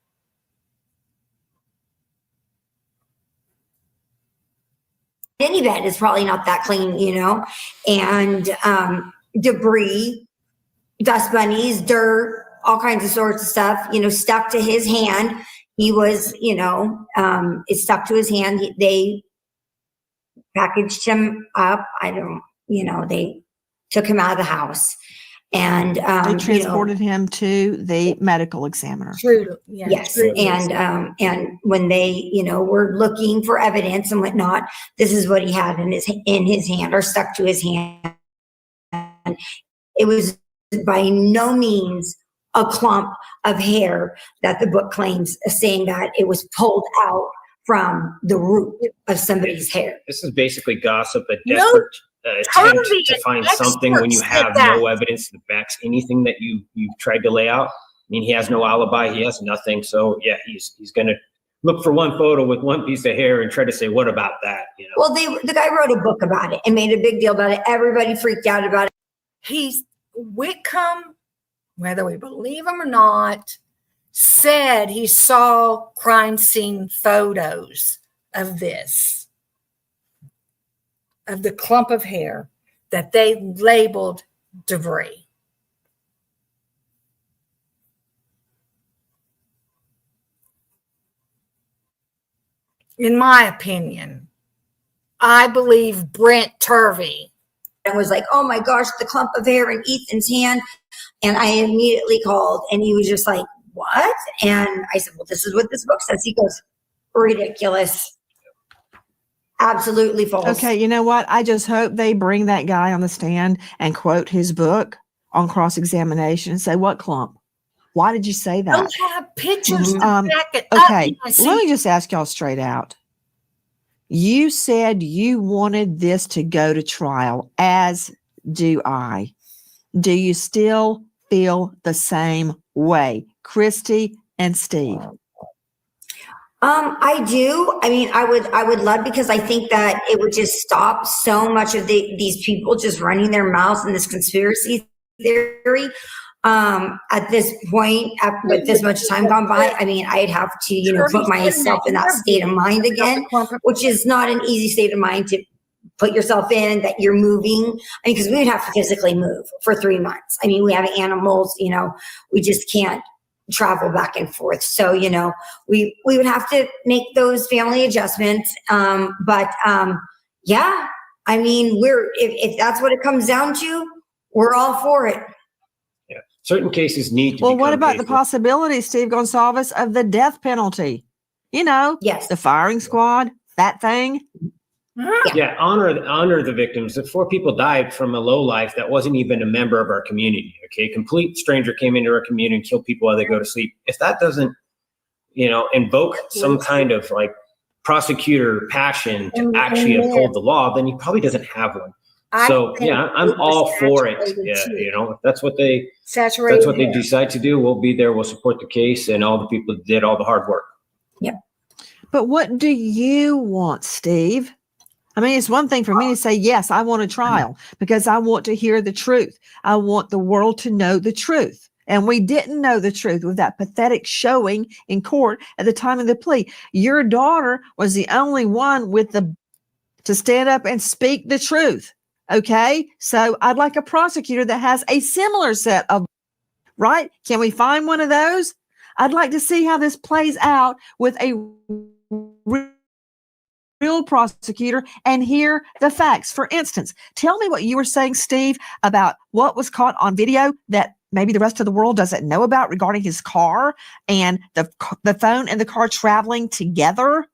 Any bed is probably not that clean, you know, and debris, dust bunnies, dirt, all kinds of sorts of stuff, you know, stuck to his hand. He was, you know, it stuck to his hand. They packaged him up. I don't, you know, they took him out of the house, and they transported him to the medical examiner. True. Yeah, yes. true. And when they, you know, were looking for evidence and whatnot, this is what he had in his hand, or stuck to his hand. It was by no means a clump of hair that the book claims, saying that it was pulled out from the root of somebody's hair. This is basically gossip, a desperate attempt to find something when you have no evidence that backs anything that you've tried to lay out. I mean, he has no alibi, he has nothing. So yeah, he's going to look for one photo with one piece of hair and try to say, what about that? You know? Well, the guy wrote a book about it and made a big deal about it. Everybody freaked out about it. Whitcomb, whether we believe him or not, said he saw crime scene photos of this, of the clump of hair that they labeled debris. In my opinion, I believe Brent Turvey. And was like, oh my gosh, the clump of hair in Ethan's hand. And I immediately called and he was just like, what? And I said, well, this is what this book says. He goes, ridiculous. Absolutely false. Okay, you know what? I just hope they bring that guy on the stand and quote his book on cross-examination and say, what clump? Why did you say that? They'll have pictures to back it up. Okay, let me just ask y'all straight out. You said you wanted this to go to trial, as do I. Do you still feel the same way, Christy and Steve? I do. I mean, I would love, because I think that it would just stop so much of these people just running their mouths in this conspiracy theory. At this point, with this much time gone by, I mean, I'd have to, put myself in that state of mind again, which is not an easy state of mind to put yourself in, that you're moving. I mean, because we would have to physically move for 3 months. I mean, we have animals, we just can't travel back and forth. So, we would have to make those family adjustments. Yeah, I mean, if that's what it comes down to, we're all for it. Yeah. Certain cases need to. Well, what about the possibility, Steve Gonsalves, of the death penalty? Yes, the firing squad, that thing. Yeah, honor the victims. The 4 people died from a low life that wasn't even a member of our community. Okay, complete stranger came into our community and killed people while they go to sleep. If that doesn't, invoke some kind of like prosecutor passion to actually uphold the law, then he probably doesn't have one. So yeah, I'm all for it. Yeah, if that's what they decide to do, we'll be there. We'll support the case and all the people that did all the hard work. Yep. But what do you want, Steve? I mean, it's one thing for me to say, yes, I want a trial because I want to hear the truth. I want the world to know the truth. And we didn't know the truth with that pathetic showing in court at the time of the plea. Your daughter was the only one to stand up and speak the truth. Okay. So I'd like a prosecutor that has a similar set of, right? Can we find one of those? I'd like to see how this plays out with a real prosecutor and hear the facts. For instance, tell me what you were saying, Steve, about what was caught on video that maybe the rest of the world doesn't know about regarding his car and the phone and the car traveling together.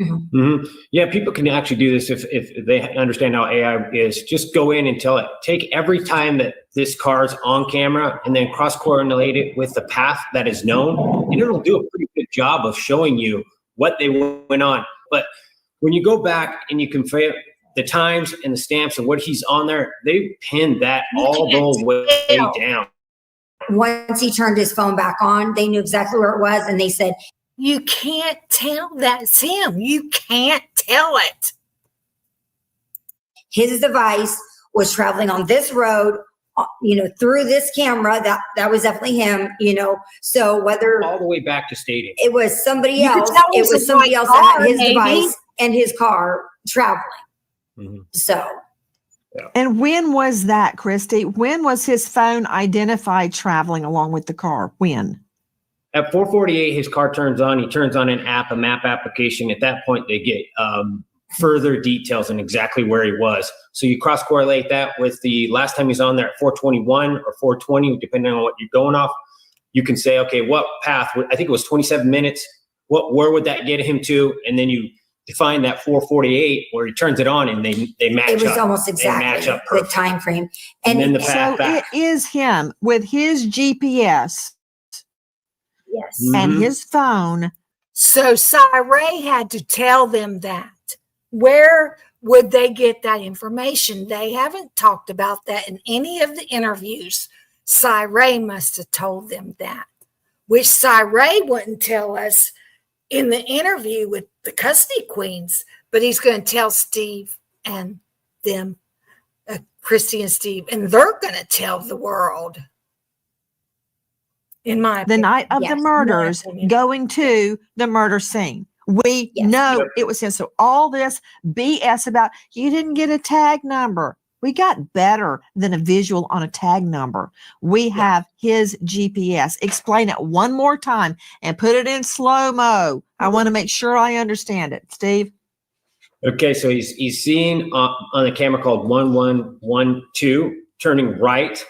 Mm-hmm. Yeah, people can actually do this if they understand how AI is. Just go in and tell it, take every time that this car's on camera and then cross-correlate it with the path that is known, and it'll do a pretty good job of showing you what they went on. But when you go back and you compare the times and the stamps and what he's on there, they pinned that all the way down. Once he turned his phone back on, they knew exactly where it was, and they said, you can't tell that's him. You can't tell it. His device was traveling on this road, through this camera. That was definitely him, So whether all the way back to stadium, it was somebody else. It was somebody else that had his device and his car traveling. Mm-hmm. So. Yeah. And when was that, Christy? When was his phone identified traveling along with the car? When? At 4:48, his car turns on. He turns on a map application. At that point, they get further details on exactly where he was. So you cross-correlate that with the last time he's on there at 4:21 or 4:20, depending on what you're going off. You can say, okay, what path? I think it was 27 minutes. Where would that get him to? And then you define that 4:48 where he turns it on, and they match up. It was almost exactly the time frame. And then the path so back. It is him with his GPS. Yes. And his phone. So Ray had to tell them that. Where would they get that information? They haven't talked about that in any of the interviews. Ray must have told them that, which Ray wouldn't tell us in the interview with the custody queens, but he's going to tell Steve and them, Christy and Steve, and they're going to tell the world. In my the opinion. night of the Yes, murders, in my opinion. going to the murder scene. We know it was him. So all this BS about you didn't get a tag number. We got better than a visual on a tag number. We have his GPS. Explain it one more time and put it in slow-mo. I want to make sure I understand it. Steve? Okay, so he's seen on a camera called 1112 turning right,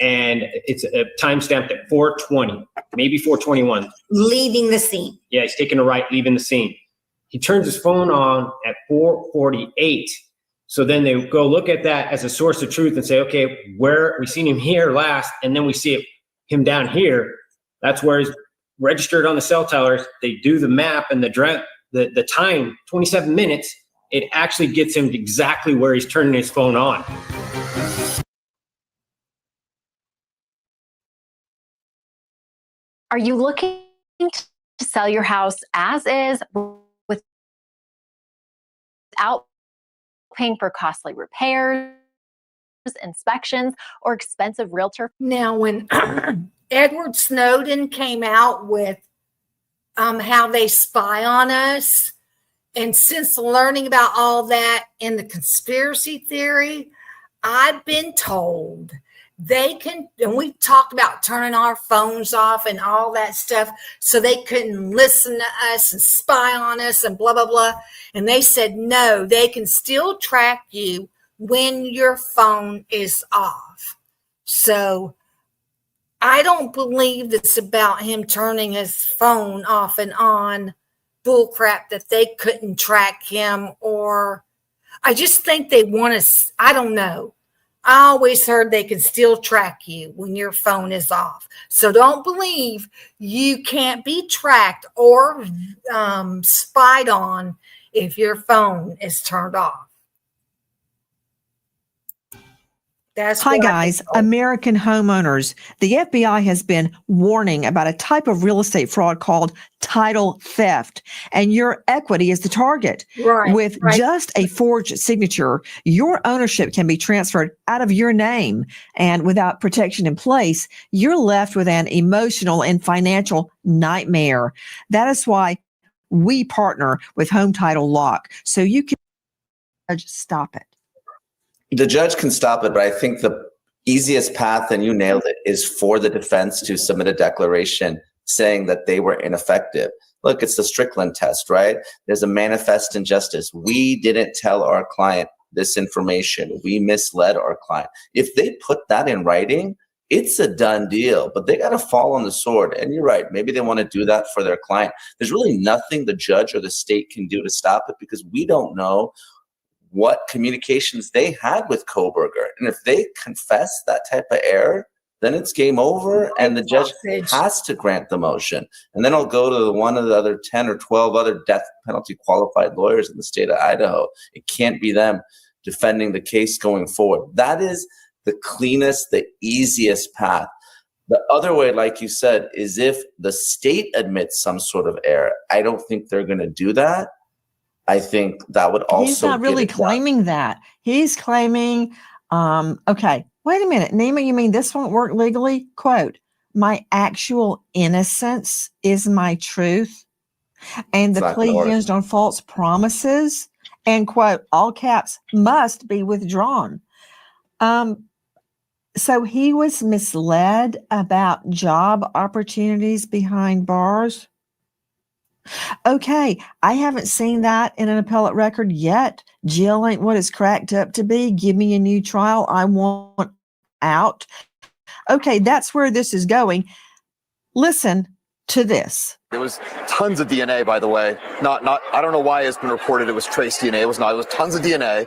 and it's a timestamped at 4:20, maybe 4:21. Leaving the scene. Yeah, he's taking a right, leaving the scene. He turns his phone on at 4:48. So then they go look at that as a source of truth and say, okay, where we seen him here last, and then we see him down here. That's where he's registered on the cell tellers. They do the map and the time, 27 minutes. It actually gets him exactly where he's turning his phone on. Are you looking to sell your house as is without paying for costly repairs, inspections, or expensive realtor? Now, when Edward Snowden came out with how they spy on us, and since learning about all that in the conspiracy theory, I've been told they can, and we talked about turning our phones off and all that stuff so they couldn't listen to us and spy on us and blah, blah, blah. And they said, no, they can still track you when your phone is off. So I don't believe it's about him turning his phone off and on bullcrap that they couldn't track him, or I just think they want to, I don't know. I always heard they can still track you when your phone is off. So don't believe you can't be tracked or spied on if your phone is turned off. Hi, guys. American homeowners. The FBI has been warning about a type of real estate fraud called title theft, and your equity is the target. With just a forged signature, your ownership can be transferred out of your name, and without protection in place, you're left with an emotional and financial nightmare. That is why we partner with Home Title Lock, so you can stop it. The judge can stop it, but I think the easiest path, and you nailed it, is for the defense to submit a declaration saying that they were ineffective. Look, it's the Strickland test, right? There's a manifest injustice. We didn't tell our client this information. We misled our client. If they put that in writing, it's a done deal, but they got to fall on the sword. And you're right. Maybe they want to do that for their client. There's really nothing the judge or the state can do to stop it, because we don't know what communications they had with Koberger. And if they confess that type of error, then it's game over, and the judge has to grant the motion. And then I'll go to one of the other 10 or 12 other death penalty qualified lawyers in the state of Idaho. It can't be them defending the case going forward. That is the cleanest, the easiest path. The other way, like you said, is if the state admits some sort of error. I don't think they're going to do that. I think that would also. He's not really claiming that. He's claiming, okay, wait a minute, Nima, you mean this won't work legally? Quote, my actual innocence is my truth, and the plea hinged on false promises, and quote, all caps, must be withdrawn. So he was misled about job opportunities behind bars. Okay, I haven't seen that in an appellate record yet. Jail ain't what it's cracked up to be. Give me a new trial. I want out. Okay, that's where this is going. Listen to this. There was tons of DNA, by the way. Not. I don't know why it's been reported it was trace DNA. It was not. It was tons of DNA.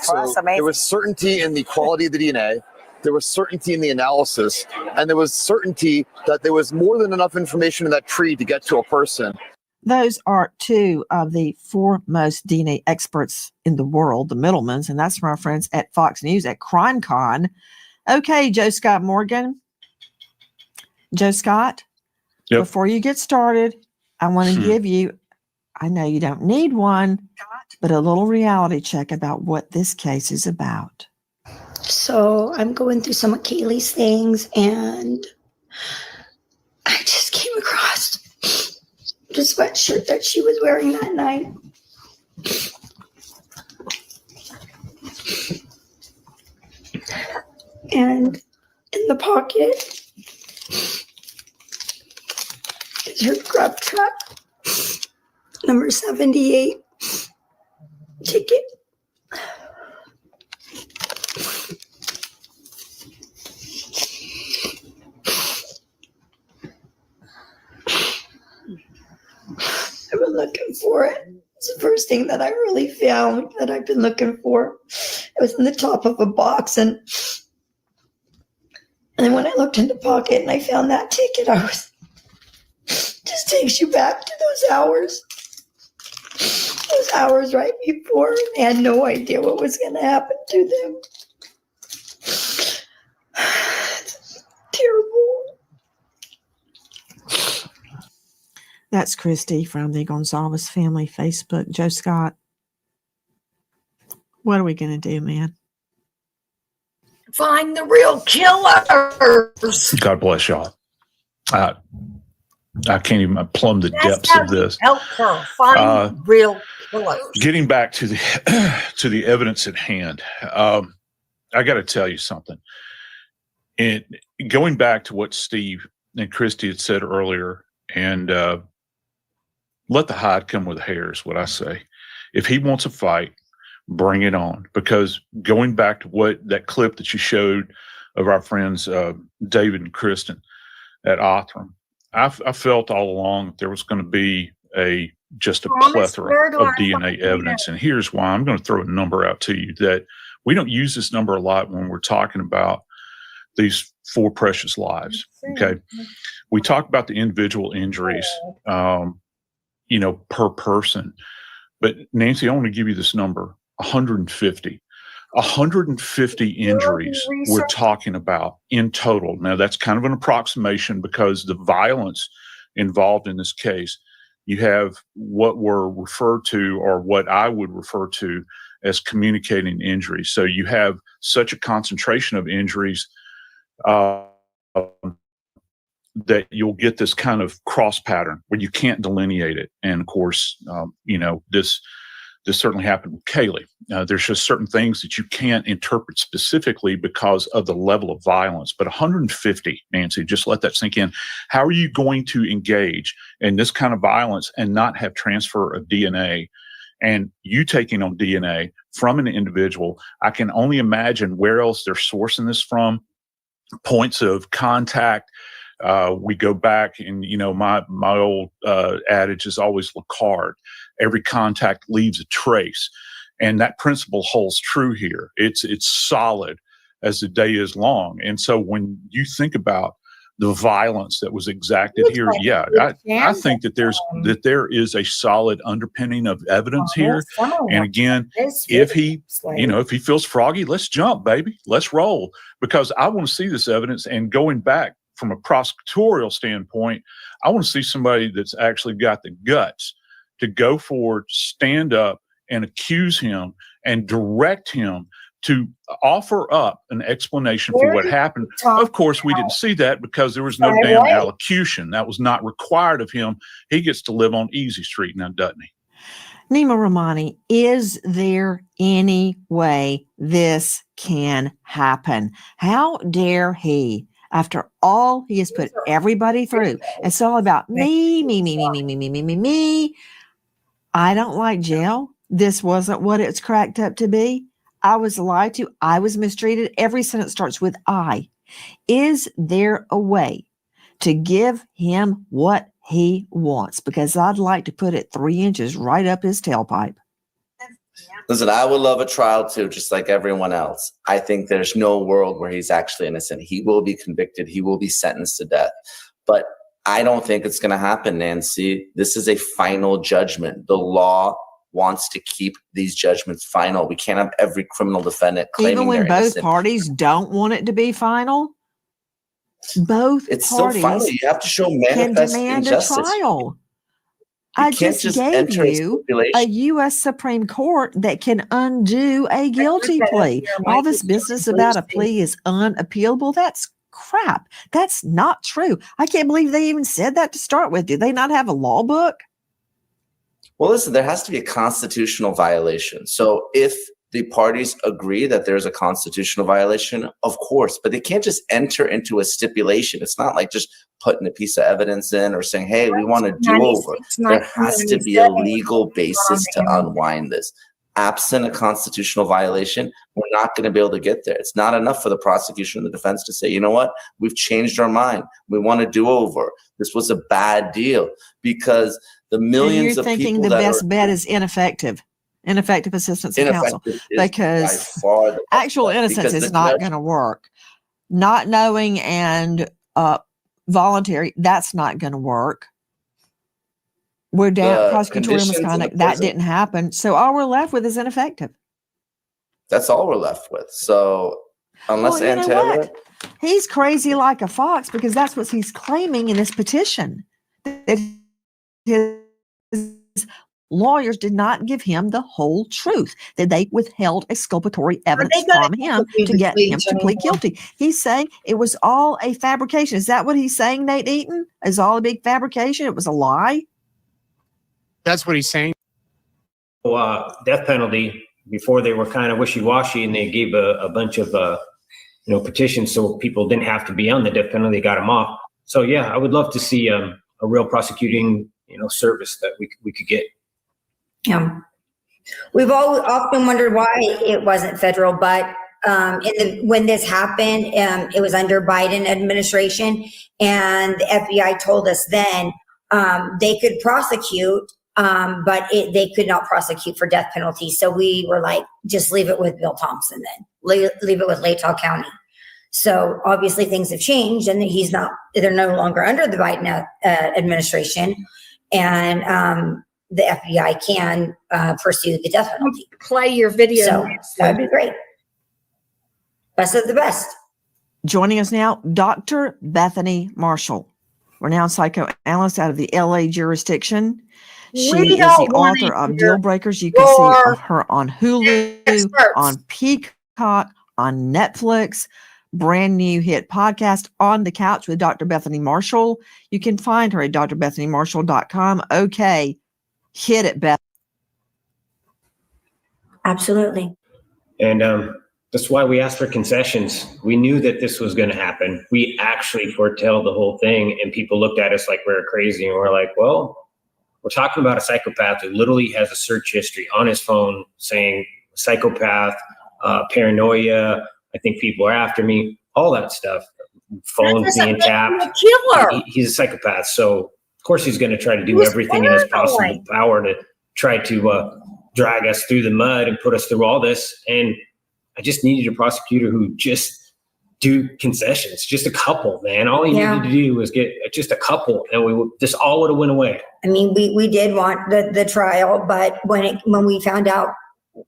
So there was certainty in the quality of the DNA. There was certainty in the analysis, and there was certainty that there was more than enough information in that tree to get to a person. Those are two of the foremost DNA experts in the world, the Middlemans, and that's from our friends at Fox News at CrimeCon. Okay, Joe Scott Morgan. Joe Scott, before you get started, I want to give you, I know you don't need one, but a little reality check about what this case is about. So I'm going through some of Kaylee's things, and I just came across the sweatshirt that she was wearing that night. And in the pocket is her grub truck number 78 ticket. I've been looking for it. It's the first thing that I really found that I've been looking for. It was in the top of a box, and then when I looked in the pocket and I found that ticket, I was just takes you back to those hours right before. They had no idea what was going to happen to them. It's terrible. That's Christy from the Gonzalez Family Facebook. Joe Scott, what are we going to do, man? Find the real killers. God bless y'all. I can't even plumb the That's depths how of you this. help her find the real killers. Getting back to the evidence at hand, I got to tell you something. And going back to what Steve and Christy had said earlier, and let the hide come with the hair is what I say. If he wants a fight, bring it on. Because going back to what that clip that you showed of our friends David and Kristen at Othram, I felt all along that there was going to be just a plethora of DNA evidence. And here's why. I'm going to throw a number out to you that we don't use this number a lot when we're talking about these 4 precious lives. Okay. We talk about the individual injuries, per person. But Nancy, I want to give you this number, 150. 150 injuries we're talking about in total. Now, that's kind of an approximation because the violence involved in this case, you have what were referred to, or what I would refer to as communicating injuries. So you have such a concentration of injuries that you'll get this kind of cross pattern where you can't delineate it. And of course, this certainly happened with Kaylee. There's just certain things that you can't interpret specifically because of the level of violence. But 150, Nancy, just let that sink in. How are you going to engage in this kind of violence and not have transfer of DNA? And you taking on DNA from an individual, I can only imagine where else they're sourcing this from. Points of contact. We go back, and my old adage is always Lacard. Every contact leaves a trace, and that principle holds true here. It's solid as the day is long. And so when you think about the violence that was exacted here, I think that there is a solid underpinning of evidence here. And again, if he feels froggy, let's jump, baby, let's roll, because I want to see this evidence. And going back from a prosecutorial standpoint, I want to see somebody that's actually got the guts to go forward, stand up, and accuse him and direct him to offer up an explanation for what happened. Of course, we didn't see that because there was no damn allocution. That was not required of him. He gets to live on Easy Street now, doesn't he? Nima Rahmani, is there any way this can happen? How dare he? After all he has put everybody through, it's all about me. I don't like jail. This wasn't what it's cracked up to be. I was lied to. I was mistreated. Every sentence starts with I. Is there a way to give him what he wants? Because I'd like to put it 3 inches right up his tailpipe. Listen, I would love a trial too, just like everyone else. I think there's no world where he's actually innocent. He will be convicted. He will be sentenced to death. But I don't think it's going to happen, Nancy. This is a final judgment. The law wants to keep these judgments final. We can't have every criminal defendant claiming even when they're both innocent. parties don't want it to be final. Both It's parties still final. You have to show can manifest demand injustice. a trial. I just gave you a U.S. Supreme Court that can undo a guilty plea. All this business about a plea is unappealable. That's crap. That's not true. I can't believe they even said that to start with. Do they not have a law book? Well, listen, there has to be a constitutional violation. So if the parties agree that there's a constitutional violation, of course, but they can't just enter into a stipulation. It's not like just putting a piece of evidence in or saying, hey, we want to do over. There has to be a legal basis to unwind this. Absent a constitutional violation, we're not going to be able to get there. It's not enough for the prosecution and the defense to say, you know what, we've changed our mind. We want to do over. This was a bad deal, because the millions of people. You're thinking the best bet is ineffective assistance of counsel, because actual innocence is not going to work. Not knowing and voluntary, that's not going to work. We're down prosecutorial misconduct. That didn't happen. So all we're left with is ineffective. That's all we're left with. So unless Ann Taylor, he's crazy like a fox, because that's what he's claiming in this petition. That his lawyers did not give him the whole truth, that they withheld exculpatory evidence from him to get him to plead guilty. He's saying it was all a fabrication. Is that what he's saying, Nate Eaton? Is all a big fabrication? It was a lie? That's what he's saying. Death penalty, before they were kind of wishy-washy, and they gave a bunch of petitions so people didn't have to be on the death penalty. They got them off. So yeah, I would love to see a real prosecuting service that we could get. Yeah, we've all often wondered why it wasn't federal, but when this happened, it was under Biden administration, and the FBI told us then they could prosecute, but they could not prosecute for death penalty. So we were like, just leave it with Bill Thompson then, leave it with Latah County. So obviously things have changed, and they're no longer under the Biden administration, and the FBI can pursue the death penalty. Play your video. So that would be great. Best of the best. Joining us now, Dr. Bethany Marshall, renowned psychoanalyst out of the LA jurisdiction. She is the author of Deal Breakers. You can see her on Hulu, on Peacock, on Netflix. Brand new hit podcast, On the Couch with Dr. Bethany Marshall. You can find her at drbethanymarshall.com. Okay, hit it, Beth. Absolutely. And that's why we asked for concessions. We knew that this was going to happen. We actually foretell the whole thing, and people looked at us like we were crazy, and we're like, well, we're talking about a psychopath who literally has a search history on his phone saying psychopath, paranoia, I think people are after me, all that stuff. Phones being tapped. He's a psychopath. So, of course, he's going to try to do everything in his possible power to try to drag us through the mud and put us through all this. And I just needed a prosecutor who just do concessions, just a couple, man. All he needed to do was get just a couple, and this all would have went away. I mean, we did want the trial, but when we found out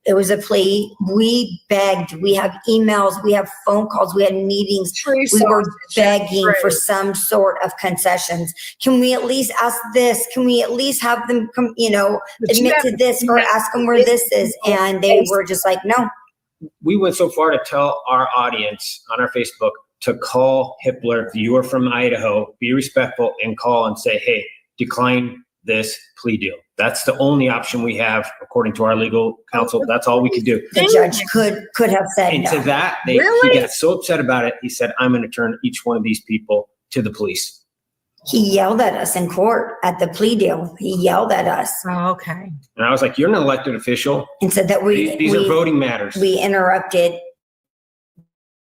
it was a plea, we begged. We have emails, we have phone calls, we had meetings. We were begging for some sort of concessions. Can we at least ask this? Can we at least have them admit to this, or ask them where this is? And they were just like, no. We went so far to tell our audience on our Facebook to call Hippler. If you are from Idaho, be respectful and call and say, hey, decline this plea deal. That's the only option we have, according to our legal counsel. That's all we could do. The judge could have said and no. To that, he got so upset about it, he said, I'm going to turn each one of these people to the police. He yelled at us in court at the plea deal. He yelled at us. Oh, okay. And I was like, you're an elected official. And said that these are voting matters. We interrupted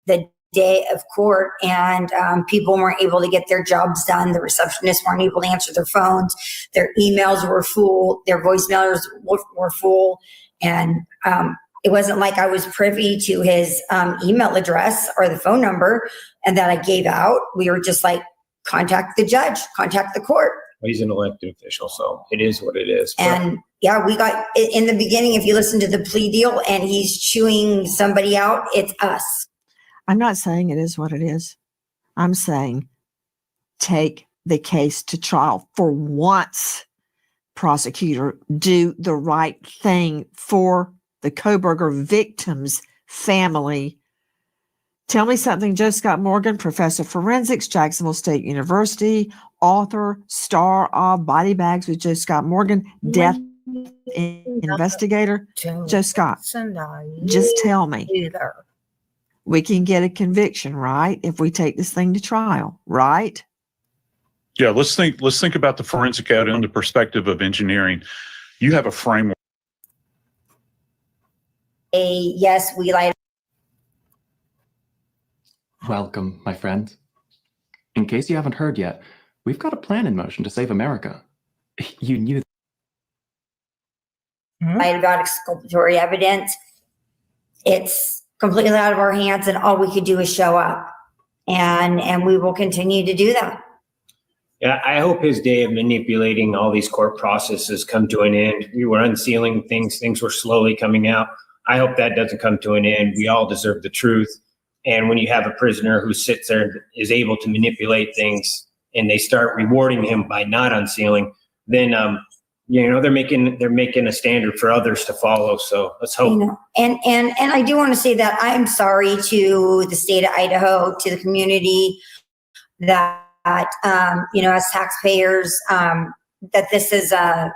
the day of court, and people weren't able to get their jobs done. The receptionists weren't able to answer their phones. Their emails were full. Their voicemails were full. And it wasn't like I was privy to his email address or the phone number and that I gave out. We were just like, contact the judge, contact the court. Well, he's an elected official, so it is what it is. And yeah, we got in the beginning, if you listen to the plea deal and he's chewing somebody out, it's us. I'm not saying it is what it is. I'm saying take the case to trial for once. prosecutor do the right thing for the Kohberger victims' family. Tell me something, Joe Scott Morgan, professor of forensics, Jacksonville State University, author, star of Body Bags with Joe Scott Morgan, death investigator. Joe Scott, just tell me. We can get a conviction, right? If we take this thing to trial, right? Yeah, let's think about the forensic out in the perspective of engineering. You have a framework. Yes, we lied. Welcome, my friend. In case you haven't heard yet, we've got a plan in motion to save America. You knew Lied about exculpatory evidence. It's completely out of our hands, and all we could do is show up, and we will continue to do that. Yeah, I hope his day of manipulating all these court processes come to an end. We were unsealing things. Things were slowly coming out. I hope that doesn't come to an end. We all deserve the truth. And when you have a prisoner who sits there and is able to manipulate things and they start rewarding him by not unsealing, then, they're making a standard for others to follow. So let's hope. And I do want to say that I'm sorry to the state of Idaho, to the community, that as taxpayers, that this is $8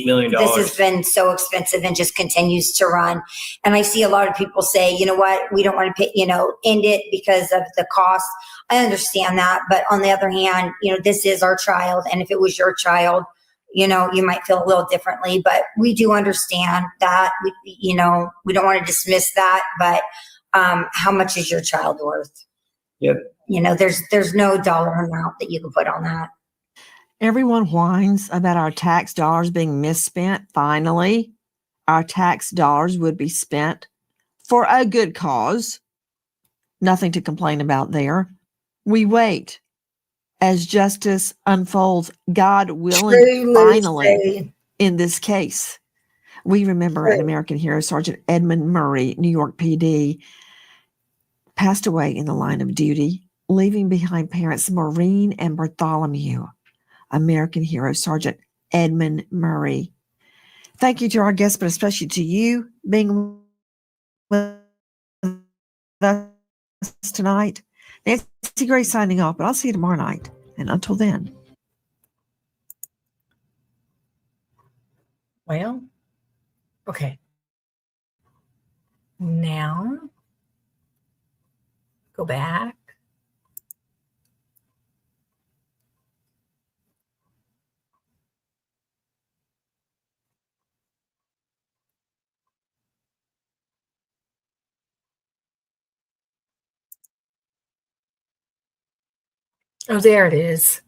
million. This has been so expensive and just continues to run. And I see a lot of people say, you know what, we don't want to pay, end it because of the cost. I understand that, but on the other hand, this is our child, and if it was your child, you might feel a little differently. But we do understand that. We don't want to dismiss that, but how much is your child worth? Yep. There's no dollar amount that you can put on that. Everyone whines about our tax dollars being misspent. Finally, our tax dollars would be spent for a good cause. Nothing to complain about there. We wait as justice unfolds, God willing, finally, in this case. We remember an American hero, Sergeant Edmund Murray, New York PD, passed away in the line of duty, leaving behind parents Maureen and Bartholomew. American hero, Sergeant Edmund Murray. Thank you to our guests, but especially to you being with us tonight. Nancy Gray signing off, but I'll see you tomorrow night. And until then. Well, okay. Now, go back. Oh, there it is.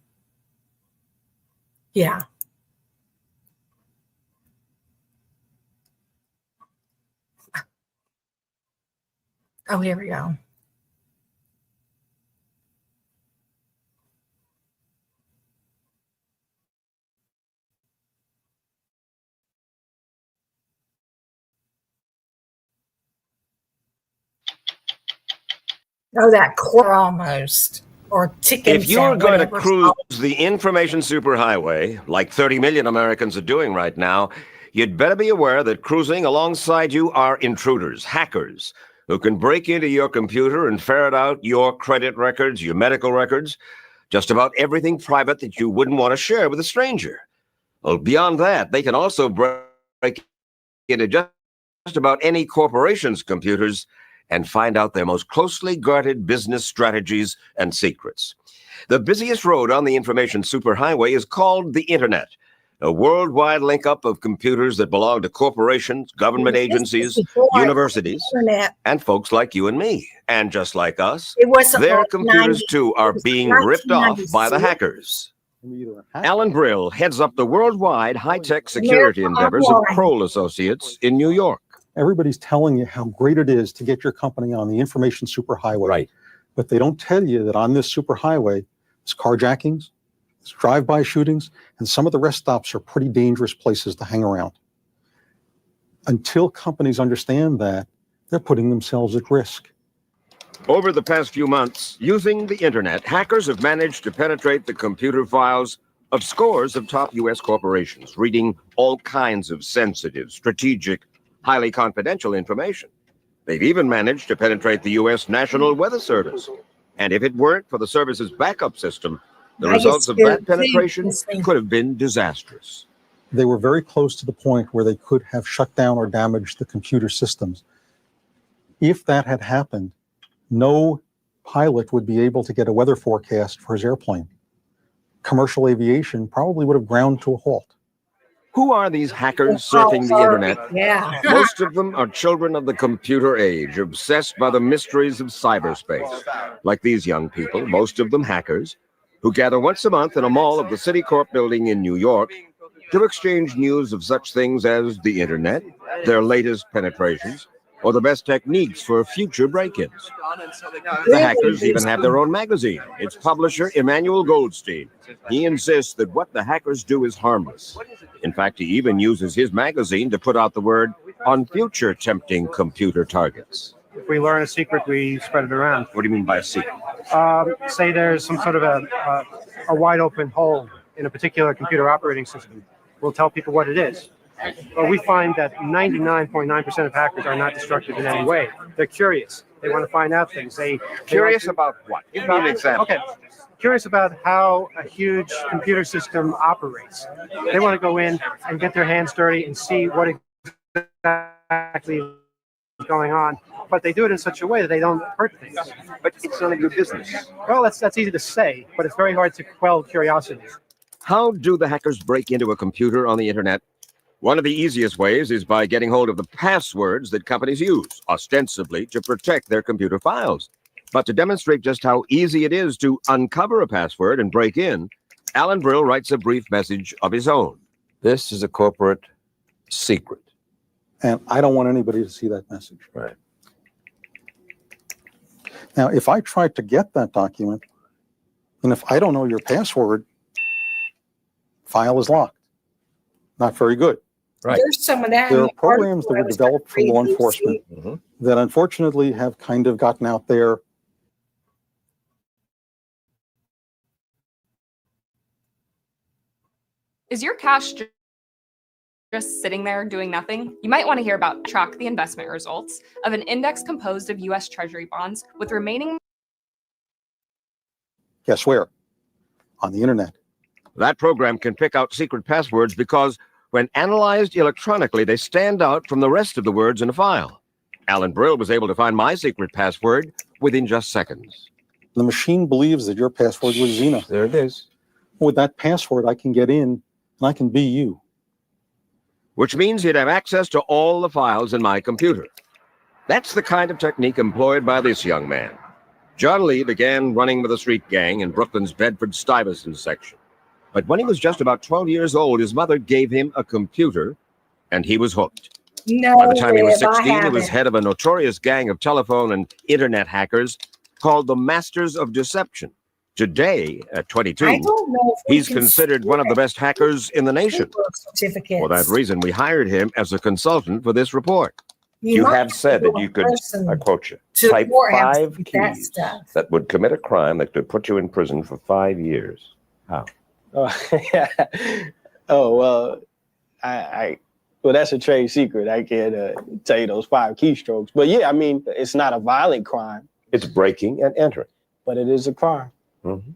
Yeah. Oh, here we go. Oh, that core almost. Or chicken. If you're going to cruise the information superhighway, like 30 million Americans are doing right now, you'd better be aware that cruising alongside you are intruders, hackers, who can break into your computer and ferret out your credit records, your medical records, just about everything private that you wouldn't want to share with a stranger. Well, beyond that, they can also break into just about any corporation's computers and find out their most closely guarded business strategies and secrets. The busiest road on the information superhighway is called the Internet, a worldwide link-up of computers that belong to corporations, government agencies, universities, and folks like you and me. And just like us, their computers too are being ripped off by the hackers. Alan Brill heads up the worldwide high-tech security endeavors of Kroll Associates in New York. Everybody's telling you how great it is to get your company on the information superhighway. Right. But they don't tell you that on this superhighway, there's carjackings, there's drive-by shootings, and some of the rest stops are pretty dangerous places to hang around. Until companies understand that, they're putting themselves at risk. Over the past few months, using the internet, hackers have managed to penetrate the computer files of scores of top U.S. corporations, reading all kinds of sensitive, strategic, highly confidential information. They've even managed to penetrate the U.S. National Weather Service. And if it weren't for the service's backup system, the results of that penetration could have been disastrous. They were very close to the point where they could have shut down or damaged the computer systems. If that had happened, no pilot would be able to get a weather forecast for his airplane. Commercial aviation probably would have ground to a halt. Who are these hackers surfing the internet? Yeah. Most of them are children of the computer age, obsessed by the mysteries of cyberspace. Like these young people, most of them hackers, who gather once a month in a mall of the Citicorp building in New York to exchange news of such things as the internet, their latest penetrations, or the best techniques for future break-ins. The hackers even have their own magazine. Its publisher, Emmanuel Goldstein. He insists that what the hackers do is harmless. In fact, he even uses his magazine to put out the word on future tempting computer targets. If we learn a secret, we spread it around. What do you mean by a secret? Say there's some sort of a wide open hole in a particular computer operating system. We'll tell people what it is. But we find that 99.9% of hackers are not destructive in any way. They're curious. They want to find out things. Curious about what? Give me an example. Okay. Curious about how a huge computer system operates. They want to go in and get their hands dirty and see what exactly is going on. But they do it in such a way that they don't hurt things. But it's none of your business. Well, that's easy to say, but it's very hard to quell curiosity. How do the hackers break into a computer on the internet? One of the easiest ways is by getting hold of the passwords that companies use, ostensibly to protect their computer files. But to demonstrate just how easy it is to uncover a password and break in, Alan Brill writes a brief message of his own. This is a corporate secret. And I don't want anybody to see that message. Right. Now, if I tried to get that document, and if I don't know your password, file is locked. Not very good. Right. There's some of that. There are programs that were developed for law enforcement that unfortunately have kind of gotten out there. Is your cash just sitting there doing nothing? You might want to hear about Track the Investment Results of an index composed of U.S. Treasury bonds with remaining. Guess where? On the internet. That program can pick out secret passwords because when analyzed electronically, they stand out from the rest of the words in a file. Alan Brill was able to find my secret password within just seconds. The machine believes that your password was Zena. There it is. With that password, I can get in and I can be you. Which means he'd have access to all the files in my computer. That's the kind of technique employed by this young man. John Lee began running with a street gang in Brooklyn's Bedford-Stuyvesant section. But when he was just about 12 years old, his mother gave him a computer, and he was hooked. No, by the time he was Liv, I 16, he was haven't. head of a notorious gang of telephone and internet hackers called the Masters of Deception. Today, at 22, I don't know if we he's can considered one of the best hackers in the nation. certificates. For that reason, we hired him as a consultant for this report. You You might have said that you could, person I quote you, to type more have 5 that keys stuff. that would commit a crime that could put you in prison for 5 years. How? Oh, well, well, that's a trade secret. I can't tell you those 5 keystrokes. But yeah, I mean, it's not a violent crime. It's breaking and entering. But it is a crime. Mm-hmm.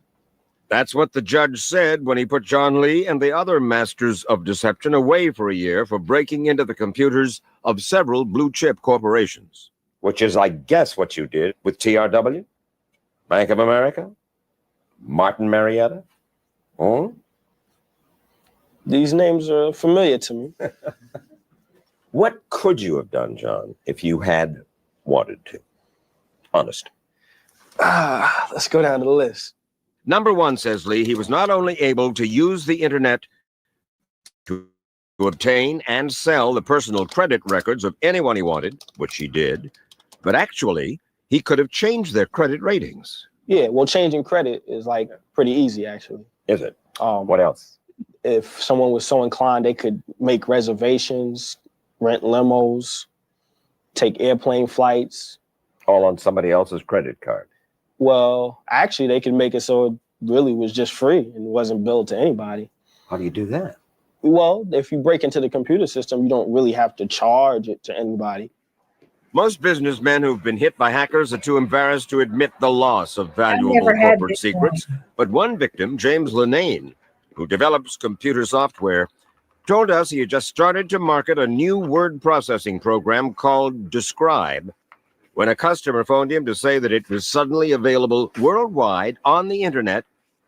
That's what the judge said when he put John Lee and the other Masters of Deception away for a year for breaking into the computers of several blue-chip corporations. Which is, I guess, what you did with TRW, Bank of America, Martin Marietta. Oh? These names are familiar to me. What could you have done, John, if you had wanted to? Honest. Let's go down to the list. Number 1, says Lee, he was not only able to use the internet to obtain and sell the personal credit records of anyone he wanted, which he did, but actually, he could have changed their credit ratings. Yeah, well, changing credit is like pretty easy, actually. Is it? What else? If someone was so inclined, they could make reservations, rent limos, take airplane flights. All on somebody else's credit card. Well, actually, they can make it so really was just free and wasn't billed to anybody. How do you do that? Well, if you break into the computer system, you don't really have to charge it to anybody. Most businessmen who've been hit by hackers are too embarrassed to admit the loss of valuable corporate secrets. But one victim, James Lenane, who develops computer software, told us he had just started to market a new word processing program called Describe when a customer phoned him to say that it was suddenly available worldwide on the internet,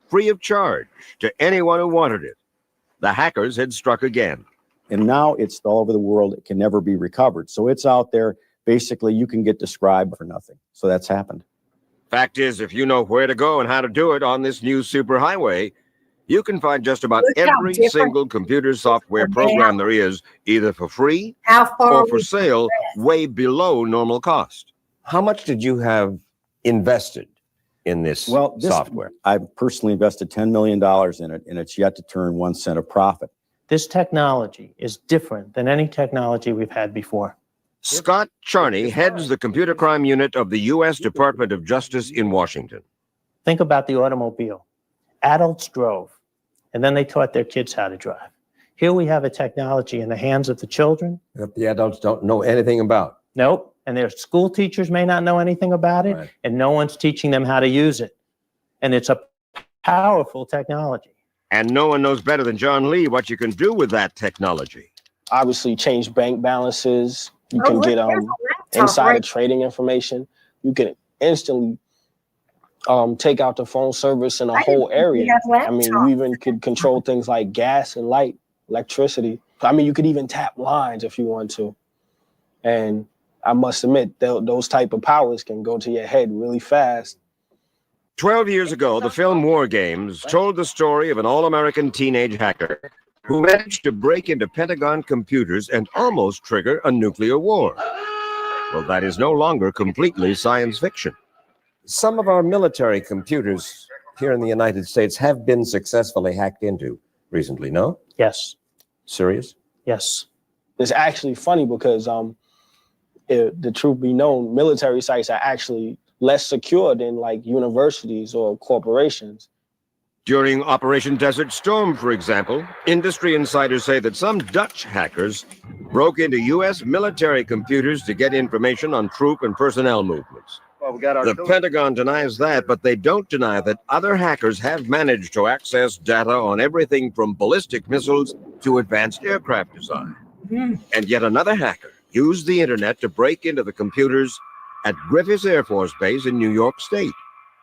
free of charge to anyone who wanted it. The hackers had struck again. And now it's all over the world. It can never be recovered. So it's out there. Basically, you can get Described for nothing. So that's happened. Fact is, if you know where to go and how to do it on this new superhighway, you can find just about every single computer software program there is, either for free or for sale, way below normal cost. How much did you have invested in this software? I've personally invested $10 million in it, and it's yet to turn 1 cent of profit. This technology is different than any technology we've had before. Scott Charney heads the computer crime unit of the U.S. Department of Justice in Washington. Think about the automobile. Adults drove, and then they taught their kids how to drive. Here we have a technology in the hands of the children that the adults don't know anything about. Nope. And their school teachers may not know anything about it, and no one's teaching them how to use it. And it's a powerful technology. And no one knows better than John Lee what you can do with that technology. Obviously, change bank balances. You can get insider trading information. You can instantly take out the phone service in a whole area. I mean, you even could control things like gas and light, electricity. I mean, you could even tap lines if you want to. And I must admit, those type of powers can go to your head really fast. 12 years ago, the film War Games told the story of an all-American teenage hacker who managed to break into Pentagon computers and almost trigger a nuclear war. Well, that is no longer completely science fiction. Some of our military computers here in the United States have been successfully hacked into recently, no? Yes. Serious? Yes. It's actually funny because the truth be known, military sites are actually less secure than like universities or corporations. During Operation Desert Storm, for example, industry insiders say that some Dutch hackers broke into U.S. military computers to get information on troop and personnel movements. Well, we got The Pentagon denies that, but they don't deny that other hackers have managed to access data on everything from ballistic missiles to advanced aircraft design. And yet another hacker used the internet to break into the computers at Griffiths Air Force Base in New York State.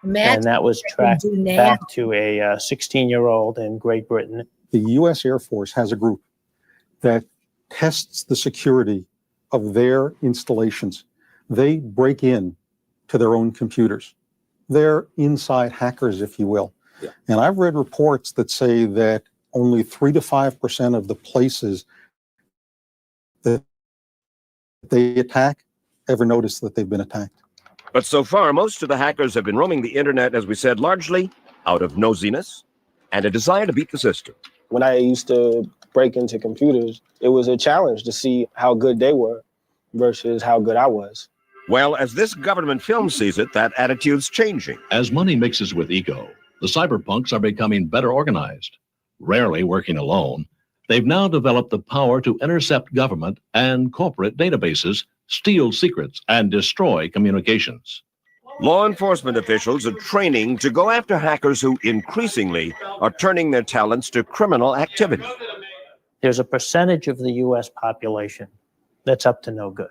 And that was tracked back to a 16-year-old in Great Britain. The U.S. Air Force has a group that tests the security of their installations. They break in to their own computers. They're inside hackers, if you will. Yeah. And I've read reports that say that only 3 to 5% of the places that they attack ever notice that they've been attacked. But so far, most of the hackers have been roaming the internet, as we said, largely out of nosiness and a desire to beat the system. When I used to break into computers, it was a challenge to see how good they were versus how good I was. Well, as this government film sees it, that attitude's changing. As money mixes with ego, the cyberpunks are becoming better organized. Rarely working alone, they've now developed the power to intercept government and corporate databases, steal secrets, and destroy communications. Law enforcement officials are training to go after hackers who increasingly are turning their talents to criminal activity. There's a percentage of the U.S. population that's up to no good.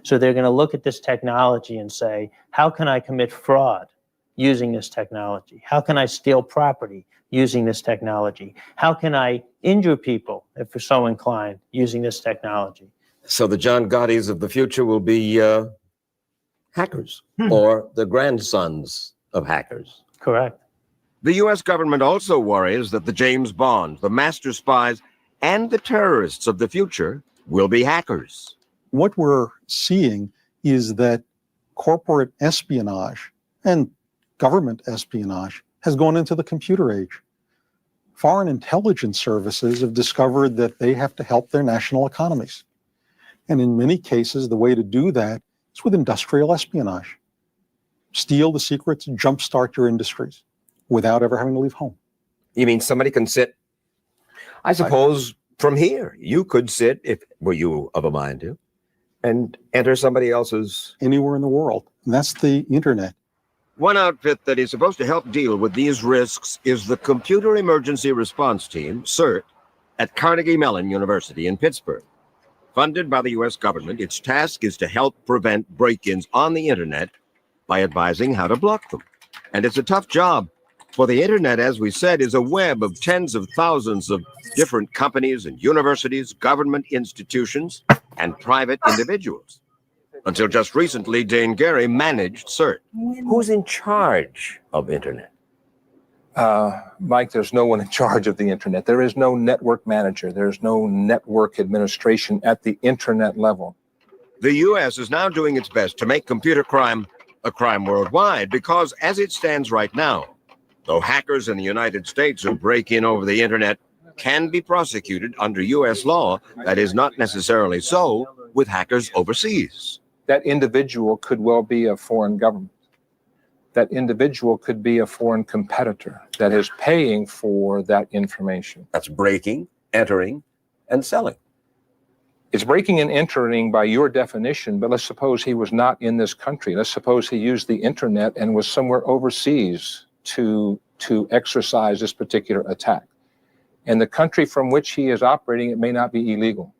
So they're going to look at this technology and say, how can I commit fraud using this technology? How can I steal property using this technology? How can I injure people, if we're so inclined, using this technology? So the John Gottis of the future will be hackers or the grandsons of hackers. Correct. The U.S. government also worries that the James Bonds, the master spies, and the terrorists of the future will be hackers. What we're seeing is that corporate espionage and government espionage has gone into the computer age. Foreign intelligence services have discovered that they have to help their national economies. And in many cases, the way to do that is with industrial espionage. Steal the secrets, jumpstart your industries. without ever having to leave home. You mean somebody can sit, I suppose, from here, you could sit, if were you of a mind to, and enter somebody else's... Anywhere in the world. And that's the internet. One outfit that is supposed to help deal with these risks is the Computer Emergency Response Team, CERT, at Carnegie Mellon University in Pittsburgh. Funded by the U.S. government, its task is to help prevent break-ins on the internet by advising how to block them. And it's a tough job, for the internet, as we said, is a web of tens of thousands of different companies and universities, government institutions, and private individuals. Until just recently, Dane Gary managed CERT. Who's in charge of internet? Mike, there's no one in charge of the internet. There is no network manager. There's no network administration at the internet level. The U.S. is now doing its best to make computer crime a crime worldwide because, as it stands right now, though hackers in the United States who break in over the internet can be prosecuted under U.S. law, that is not necessarily so with hackers overseas. That individual could well be a foreign government. That individual could be a foreign competitor that is paying for that information. That's breaking, entering, and selling. It's breaking and entering by your definition, but let's suppose he was not in this country. Let's suppose he used the internet and was somewhere overseas to exercise this particular attack. And the country from which he is operating, it may not be illegal.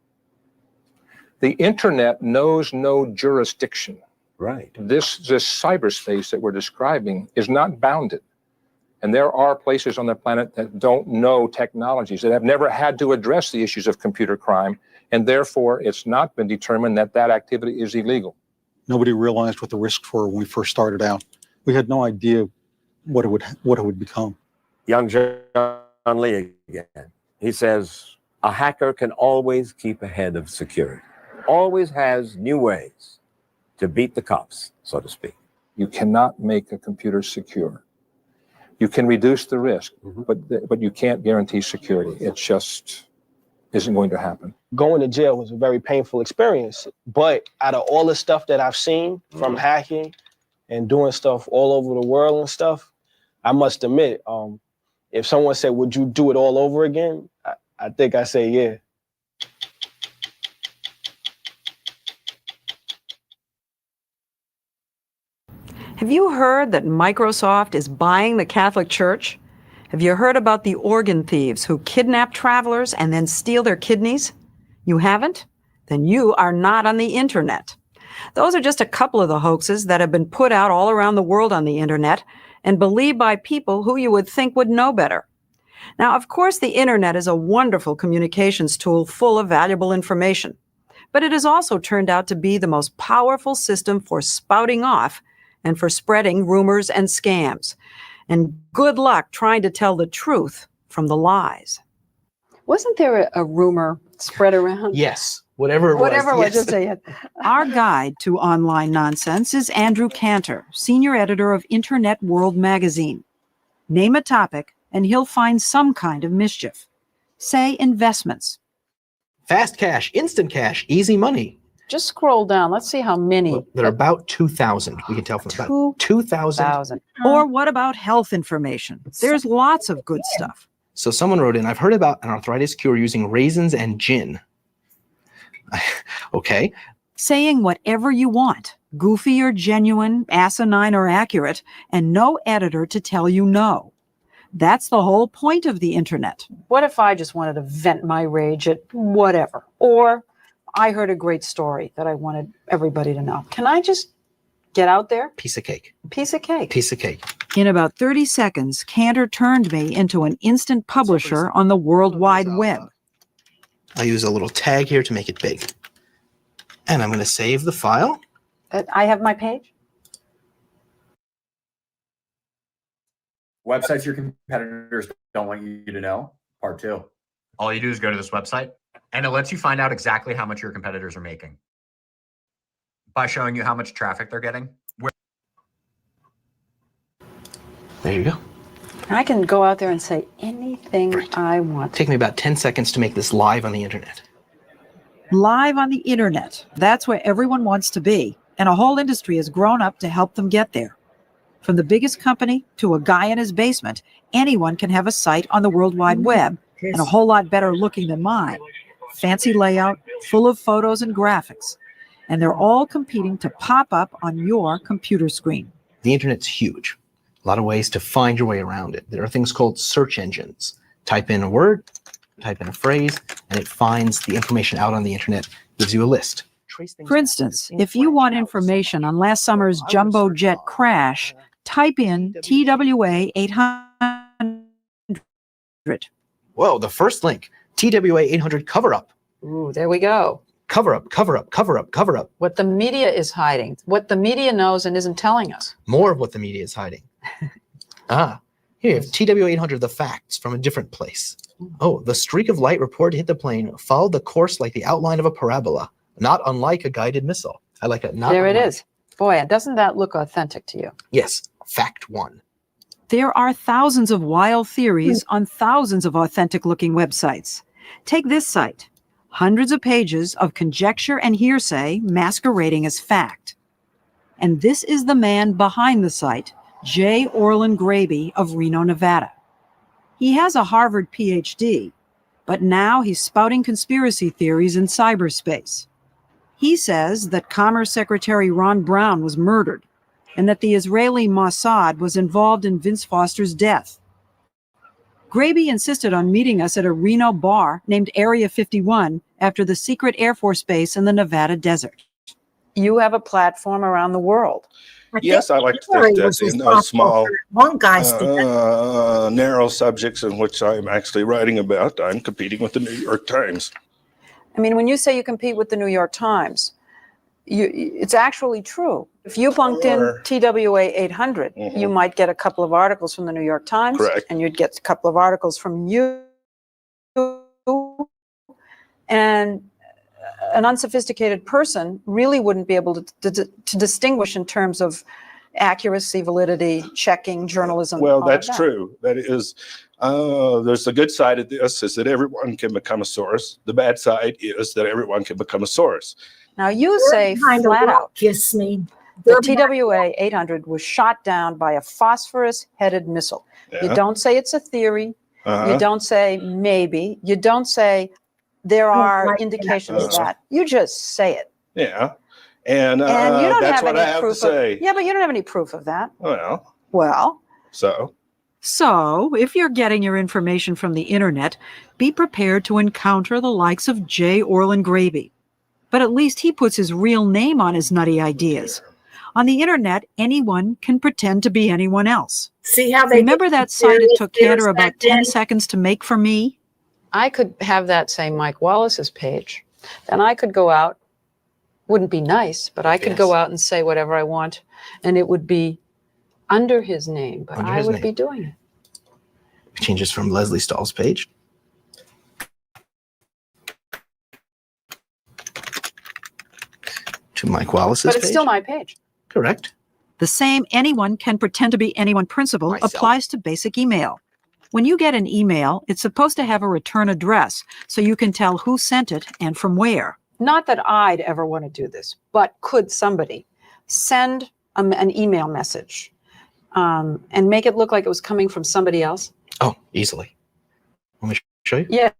The internet knows no jurisdiction. Right. This cyberspace that we're describing is not bounded. And there are places on the planet that don't know technologies, that have never had to address the issues of computer crime, and therefore it's not been determined that that activity is illegal. Nobody realized what the risks were when we first started out. We had no idea what it would become. Young John Lee again. He says, a hacker can always keep ahead of security, always has new ways to beat the cops, so to speak. You cannot make a computer secure. You can reduce the risk, but you can't guarantee security. It just isn't going to happen. Going to jail was a very painful experience, but out of all the stuff that I've seen from hacking and doing stuff all over the world and stuff, I must admit, if someone said, would you do it all over again? I think I say, yeah. Have you heard that Microsoft is buying the Catholic Church? Have you heard about the organ thieves who kidnap travelers and then steal their kidneys? You haven't? Then you are not on the internet. Those are just a couple of the hoaxes that have been put out all around the world on the internet and believed by people who you would think would know better. Now, of course, the internet is a wonderful communications tool full of valuable information, but it has also turned out to be the most powerful system for spouting off and for spreading rumors and scams. And good luck trying to tell the truth from the lies. Wasn't there a rumor spread around? Yes, whatever it was. Whatever it was, Yes. just say it. Our guide to online nonsense is Andrew Cantor, senior editor of Internet World magazine. Name a topic and he'll find some kind of mischief. Say investments. Fast cash, instant cash, easy money. Just scroll down. Let's see how many. There are about 2,000. We can tell from about 2,000. Or what about health information? There's lots of good stuff. So someone wrote in, I've heard about an arthritis cure using raisins and gin. Okay. Saying whatever you want, goofy or genuine, asinine or accurate, and no editor to tell you no. That's the whole point of the internet. What if I just wanted to vent my rage at whatever? Or I heard a great story that I wanted everybody to know. Can I just get out there? Piece of cake. Piece of cake. Piece of cake. In about 30 seconds, Cantor turned me into an instant publisher on the World Wide Web. I'll use a little tag here to make it big. And I'm going to save the file. I have my page. Websites your competitors don't want you to know, part 2. All you do is go to this website, and it lets you find out exactly how much your competitors are making by showing you how much traffic they're getting. There you go. I can go out there and say anything I want. Take me about 10 seconds to make this live on the internet. Live on the internet. That's where everyone wants to be, and a whole industry has grown up to help them get there. From the biggest company to a guy in his basement, anyone can have a site on the World Wide Web, and a whole lot better looking than mine. Fancy layout, full of photos and graphics. And they're all competing to pop up on your computer screen. The internet's huge. A lot of ways to find your way around it. There are things called search engines. Type in a word, type in a phrase, and it finds the information out on the internet, gives you a list. For instance, if you want information on last summer's jumbo jet crash, type in TWA 800. Whoa, the first link, TWA 800 cover up. Ooh, there we go. Cover up, cover up, cover up, cover up. What the media is hiding, what the media knows and isn't telling us. More of what the media is hiding. Here you have TWA 800, the facts from a different place. Oh, the streak of light reported to hit the plane followed the course like the outline of a parabola, not unlike a guided missile. I like that. Not there it unlike. is. Boy, doesn't that look authentic to you? Yes, fact one. There are thousands of wild theories on thousands of authentic-looking websites. Take this site. Hundreds of pages of conjecture and hearsay masquerading as fact. And this is the man behind the site, J. Orland Graby of Reno, Nevada. He has a Harvard PhD, but now he's spouting conspiracy theories in cyberspace. He says that Commerce Secretary Ron Brown was murdered and that the Israeli Mossad was involved in Vince Foster's death. Graby insisted on meeting us at a Reno bar named Area 51 after the secret Air Force base in the Nevada desert. You have a platform around the world. Yes, I like to think that in small, narrow subjects in which I'm actually writing about, I'm competing with the New York Times. I mean, when you say you compete with the New York Times, it's actually true. If you bunked in TWA 800, you might get a couple of articles from the New York Times, Correct. And you'd get a couple of articles from you, and an unsophisticated person really wouldn't be able to distinguish in terms of accuracy, validity, checking, journalism. Well, all that's of that. true. That is, there's the good side of this is that everyone can become a source. The bad side is that everyone can become a source. Now you say flat out, kiss me. The TWA 800 was shot down by a phosphorus-headed missile. You Yeah. don't say it's a theory. You don't say maybe. You don't say there are indications of that. You just say it. Yeah. And, And you don't that's have what any I have proof to say. Yeah, but you don't have any proof of that. Well, So so if you're getting your information from the internet, be prepared to encounter the likes of J. Orland Graby. But at least he puts his real name on his nutty ideas. On the internet, anyone can pretend to be anyone else. See how they Remember that site it took serious Cantor about back then? 10 seconds to make for me? I could have that say Mike Wallace's page. Then I could go out, wouldn't be nice, but I could go out and say whatever I want, and it would be under his name, but Under I his would name. be doing it. Changes from Leslie Stahl's page. To Mike Wallace's But it's page. still my page. Correct. The same anyone can pretend to be anyone principle applies to basic email. When you get an email, it's supposed to have a return address so you can tell who sent it and from where. Not that I'd ever want to do this, but could somebody send an email message and make it look like it was coming from somebody else? Oh, easily. Want me to show you? Yeah.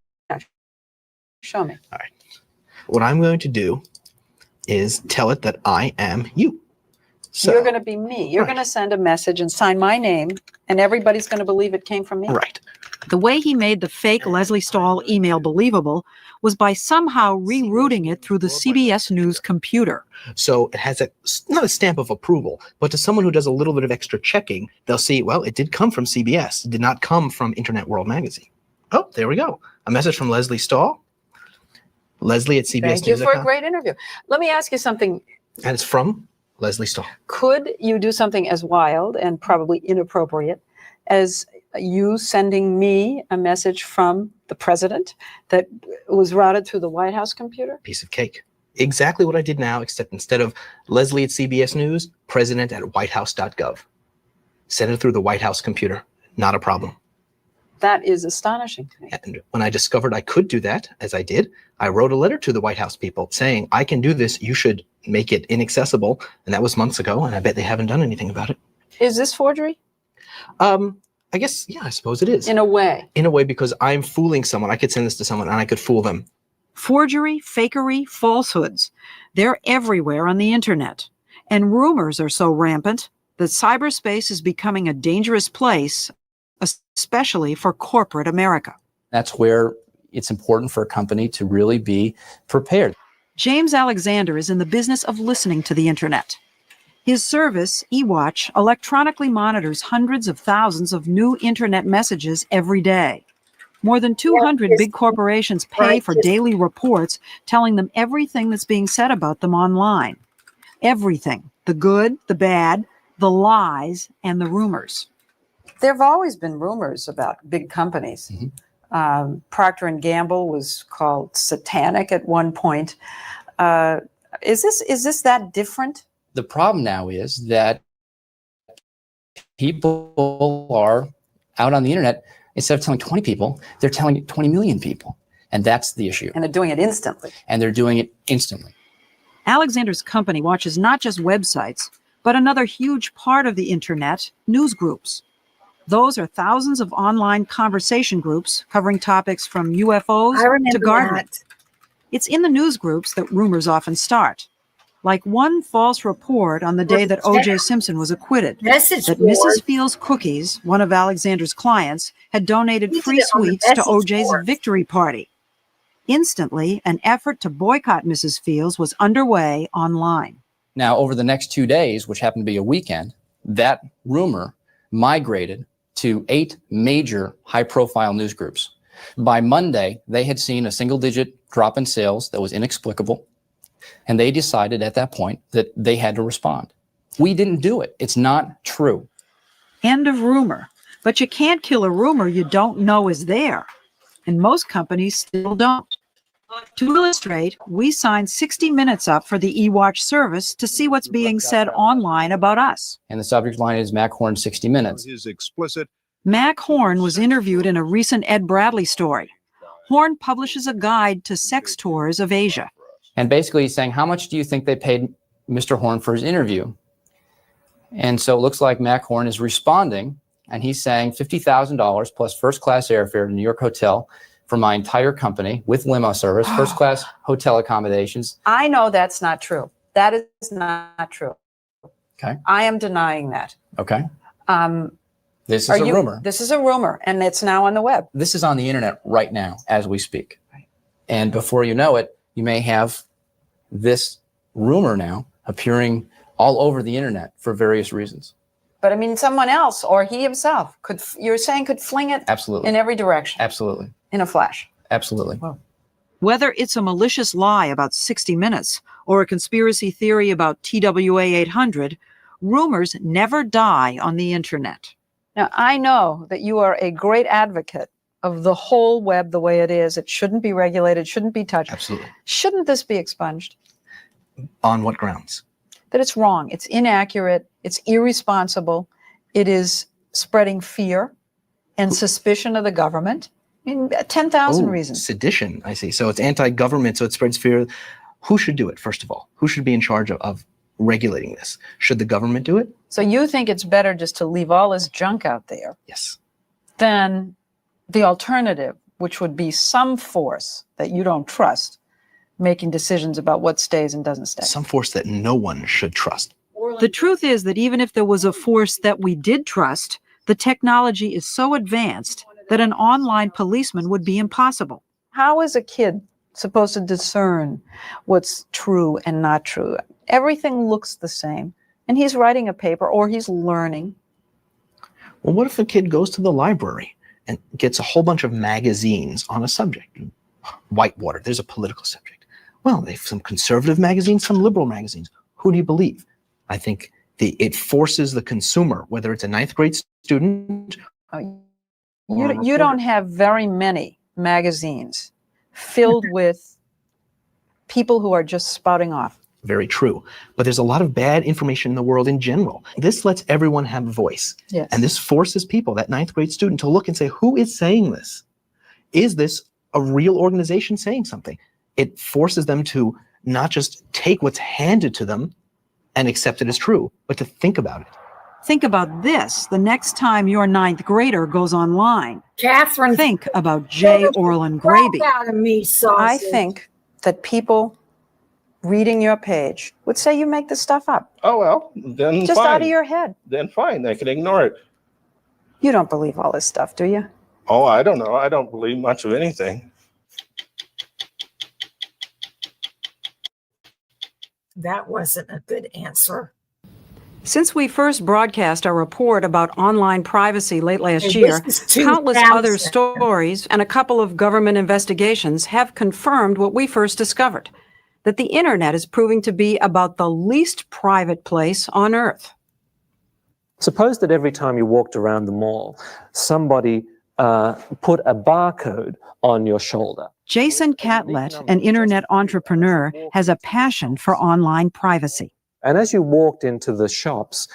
Show me. All right. What I'm going to do is tell it that I am you. So, You're going to be me. You're going to send a message and sign my name, and everybody's going to believe it came from me. Right. The way he made the fake Leslie Stahl email believable was by somehow rerouting it through the CBS News computer. So it has not a stamp of approval, but to someone who does a little bit of extra checking, they'll see, well, it did come from CBS. It did not come from Internet World Magazine. Oh, there we go. A message from Leslie Stahl. Leslie at CBS Thank you News. for a great interview. Let me ask you something. And it's from Leslie Stahl. Could you do something as wild and probably inappropriate as you sending me a message from the president that was routed through the White House computer? Piece of cake. Exactly what I did now, except instead of Leslie at CBS News, president at whitehouse.gov. Send it through the White House computer. Not a problem. That is astonishing to me. And when I discovered I could do that, as I did, I wrote a letter to the White House people saying, I can do this. You should make it inaccessible. And that was months ago, and I bet they haven't done anything about it. Is this forgery? I guess, yeah, I suppose it is. In a way. In a way, because I'm fooling someone. I could send this to someone and I could fool them. Forgery, fakery, falsehoods. They're everywhere on the internet. And rumors are so rampant that cyberspace is becoming a dangerous place, especially for corporate America. That's where it's important for a company to really be prepared. James Alexander is in the business of listening to the internet. His service, eWatch, electronically monitors hundreds of thousands of new internet messages every day. More than 200 big corporations pay for daily reports telling them everything that's being said about them online. Everything. The good, the bad, the lies, and the rumors. There have always been rumors about big companies. Procter & Gamble was called satanic at one point. Is this that different? The problem now is that people are out on the internet. Instead of telling 20 people, they're telling 20 million people. And that's the issue. And they're doing it instantly. And they're doing it instantly. Alexander's company watches not just websites, but another huge part of the internet, news groups. Those are thousands of online conversation groups covering topics from UFOs to gardening. It's in the news groups that rumors often start. Like one false report on the day that O.J. Simpson was acquitted, that Mrs. Fields Cookies, one of Alexander's clients, had donated free sweets to O.J.'s victory party. Instantly, an effort to boycott Mrs. Fields was underway online. Now, over the next 2 days, which happened to be a weekend, that rumor migrated to 8 major high-profile news groups. By Monday, they had seen a single-digit drop in sales that was inexplicable. And they decided at that point that they had to respond. We didn't do it. It's not true. End of rumor. But you can't kill a rumor you don't know is there. And most companies still don't. To illustrate, we signed 60 Minutes up for the eWatch service to see what's being said online about us. And the subject line is Mac Horn 60 Minutes. Is explicit. Mac Horn was interviewed in a recent Ed Bradley story. Horn publishes a guide to sex tours of Asia. And basically he's saying, how much do you think they paid Mr. Horn for his interview? And so it looks like Mac Horn is responding, and he's saying $50,000 plus first-class airfare to New York hotel for my entire company with limo service, first-class hotel accommodations. I know that's not true. That is not true. Okay. I am denying that. Okay. This is a rumor. This is a rumor, and it's now on the web. This is on the internet right now as we speak. And before you know it, you may have this rumor now appearing all over the internet for various reasons. But I mean, someone else or he himself could fling it Absolutely. in every direction. Absolutely. In a flash. Absolutely. Wow. Whether it's a malicious lie about 60 Minutes or a conspiracy theory about TWA 800, rumors never die on the internet. Now, I know that you are a great advocate of the whole web the way it is. It shouldn't be regulated, shouldn't be touched. Absolutely. Shouldn't this be expunged? On what grounds? That it's wrong, it's inaccurate, it's irresponsible, it is spreading fear and suspicion of the government. I mean, 10,000 reasons. Sedition, I see. So it's anti-government, so it spreads fear. Who should do it, first of all? Who should be in charge of regulating this? Should the government do it? So you think it's better just to leave all this junk out there? Yes. Than the alternative, which would be some force that you don't trust, making decisions about what stays and doesn't stay. Some force that no one should trust. The truth is that even if there was a force that we did trust, the technology is so advanced that an online policeman would be impossible. How is a kid supposed to discern what's true and not true? Everything looks the same, and he's writing a paper or he's learning. Well, what if a kid goes to the library and gets a whole bunch of magazines on a subject? Whitewater, there's a political subject. Well, they have some conservative magazines, some liberal magazines. Who do you believe? I think it forces the consumer, whether it's a 9th grade student. You don't have very many magazines filled with people who are just spouting off. Very true. But there's a lot of bad information in the world in general. This lets everyone have a voice. Yes. And this forces people, that 9th grade student, to look and say, who is saying this? Is this a real organization saying something? It forces them to not just take what's handed to them and accept it as true, but to think about it. Think about this the next time your ninth grader goes online. Catherine, think about J. Orland Graby. out of me, I sausage. think that people reading your page would say you make this stuff up. Oh, well, then Just fine. out of your head. Then fine, they can ignore it. You don't believe all this stuff, do you? Oh, I don't know. I don't believe much of anything. That wasn't a good answer. Since we first broadcast our report about online privacy late last Hey, year, this is countless 2000. other stories and a couple of government investigations have confirmed what we first discovered, that the internet is proving to be about the least private place on earth. Suppose that every time you walked around the mall, somebody put a barcode on your shoulder. Jason Catlett, an internet entrepreneur, has a passion for online privacy. And as you walked into the shops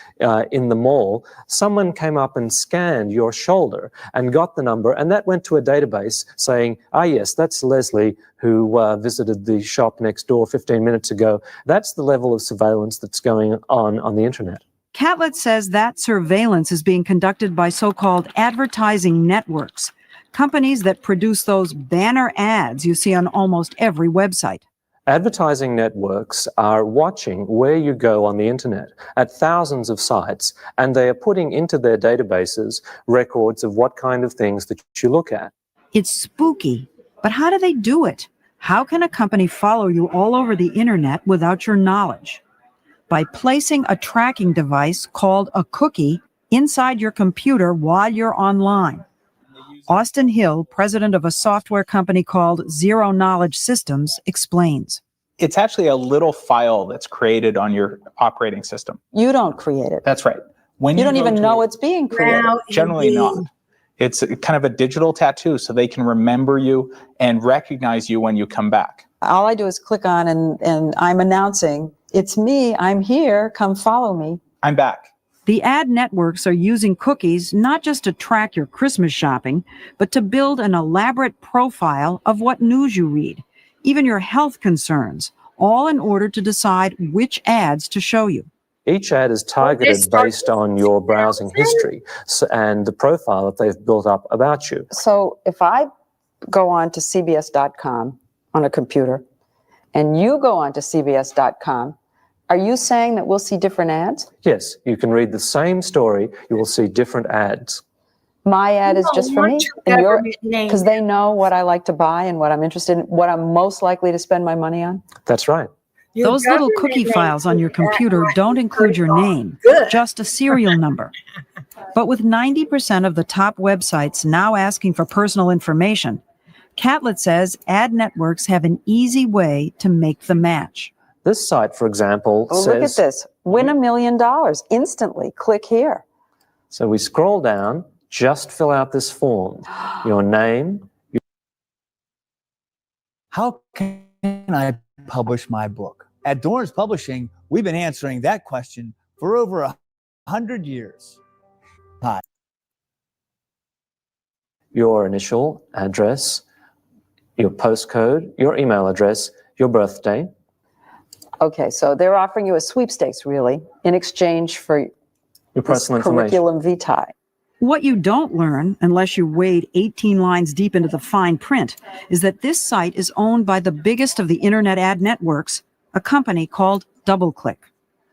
in the mall, someone came up and scanned your shoulder and got the number, and that went to a database saying, yes, that's Leslie who visited the shop next door 15 minutes ago. That's the level of surveillance that's going on the internet. Catlett says that surveillance is being conducted by so-called advertising networks, companies that produce those banner ads you see on almost every website. Advertising networks are watching where you go on the internet at thousands of sites, and they are putting into their databases records of what kind of things that you look at. It's spooky, but how do they do it? How can a company follow you all over the internet without your knowledge? By placing a tracking device called a cookie inside your computer while you're online. Austin Hill, president of a software company called Zero Knowledge Systems, explains. It's actually a little file that's created on your operating system. You don't create it. That's right. When You don't go even to know it's being created. Generally not. It's kind of a digital tattoo, so they can remember you and recognize you when you come back. All I do is click on and I'm announcing, it's me, I'm here, come follow me. I'm back. The ad networks are using cookies not just to track your Christmas shopping, but to build an elaborate profile of what news you read, even your health concerns, all in order to decide which ads to show you. Each ad is targeted based on your browsing history and the profile that they've built up about you. So if I go on to CBS.com on a computer and you go on to CBS.com, are you saying that we'll see different ads? Yes, you can read the same story, you will see different ads. My ad is just for me, because they know what I like to buy and what I'm interested in, what I'm most likely to spend my money on. That's right. Those little cookie files on your computer don't include your name, just a serial number. But with 90% of the top websites now asking for personal information, Catlett says ad networks have an easy way to make the match. This site, for example, Oh, says... look at this. Win $1 million instantly. Click here. So we scroll down, just fill out this form. Your name. How can I publish my book? At Dorrance Publishing, we've been answering that question for over 100 years. Hi. Your initial address, your postcode, your email address, your birthday. Okay, so they're offering you a sweepstakes, really, in exchange for your personal information. Curriculum vitae. What you don't learn, unless you wade 18 lines deep into the fine print, is that this site is owned by the biggest of the internet ad networks, a company called DoubleClick.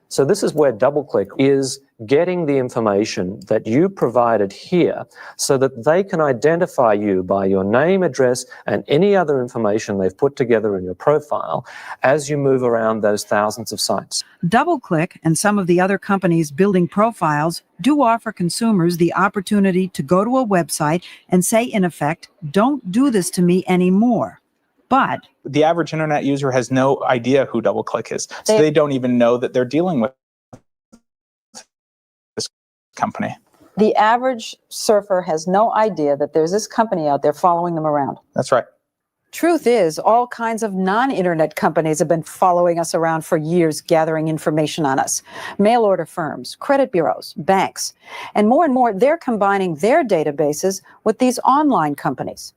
So this is where DoubleClick is getting the information that you provided here so that they can identify you by your name, address, and any other information they've put together in your profile as you move around those thousands of sites. DoubleClick and some of the other companies building profiles do offer consumers the opportunity to go to a website and say, in effect, don't do this to me anymore. But the average internet user has no idea who DoubleClick is, so they don't even know that they're dealing with this company. The average surfer has no idea that there's this company out there following them around. That's right. Truth is, all kinds of non-internet companies have been following us around for years, gathering information on us. Mail order firms, credit bureaus, banks, and more, they're combining their databases with these online companies.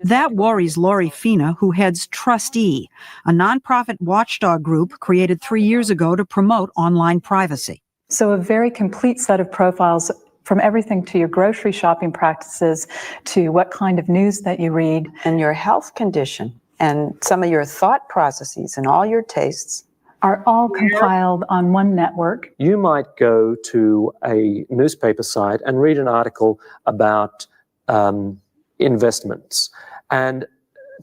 that worries Lori Fina, who heads Trustee, a nonprofit watchdog group created 3 years ago to promote online privacy. So a very complete set of profiles from everything to your grocery shopping practices to what kind of news that you read. And your health condition and some of your thought processes and all your tastes are all compiled on one network. You might go to a newspaper site and read an article about investments, and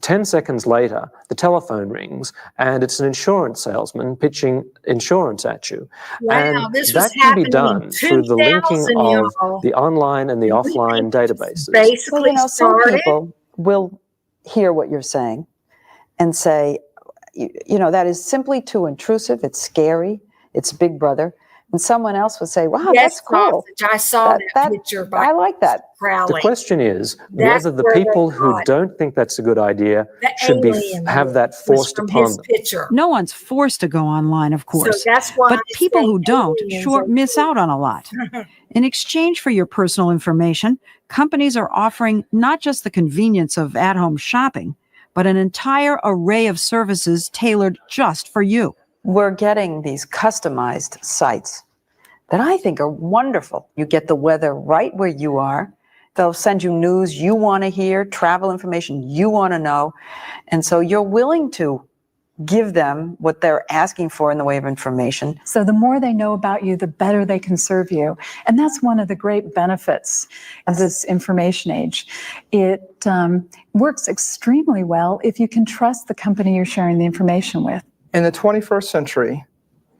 10 seconds later, the telephone rings and it's an insurance salesman pitching insurance at you. Wow, and this that was can be happening done in through the linking 2000, of y'all. the online and the offline databases. Well, some people will hear what you're saying and say, that is simply too intrusive. It's scary. It's Big Brother. And someone else would say, wow, Yes, that's cool. sausage. I saw that picture by I like that. Crowley. The question is That's whether the where they people who got don't think that's a good idea the should be alien have that was forced from upon his them. picture. No one's forced to go online, of course. that's why but I people say who don't aliens sure are miss out on a lot. In exchange for your personal information, companies are offering not just the convenience of at-home shopping, but an entire array of services tailored just for you. We're getting these customized sites that I think are wonderful. You get the weather right where you are. They'll send you news you want to hear, travel information you want to know. And so you're willing to give them what they're asking for in the way of information. So the more they know about you, the better they can serve you. And that's one of the great benefits of this information age. It works extremely well if you can trust the company you're sharing the information with. In the 21st century,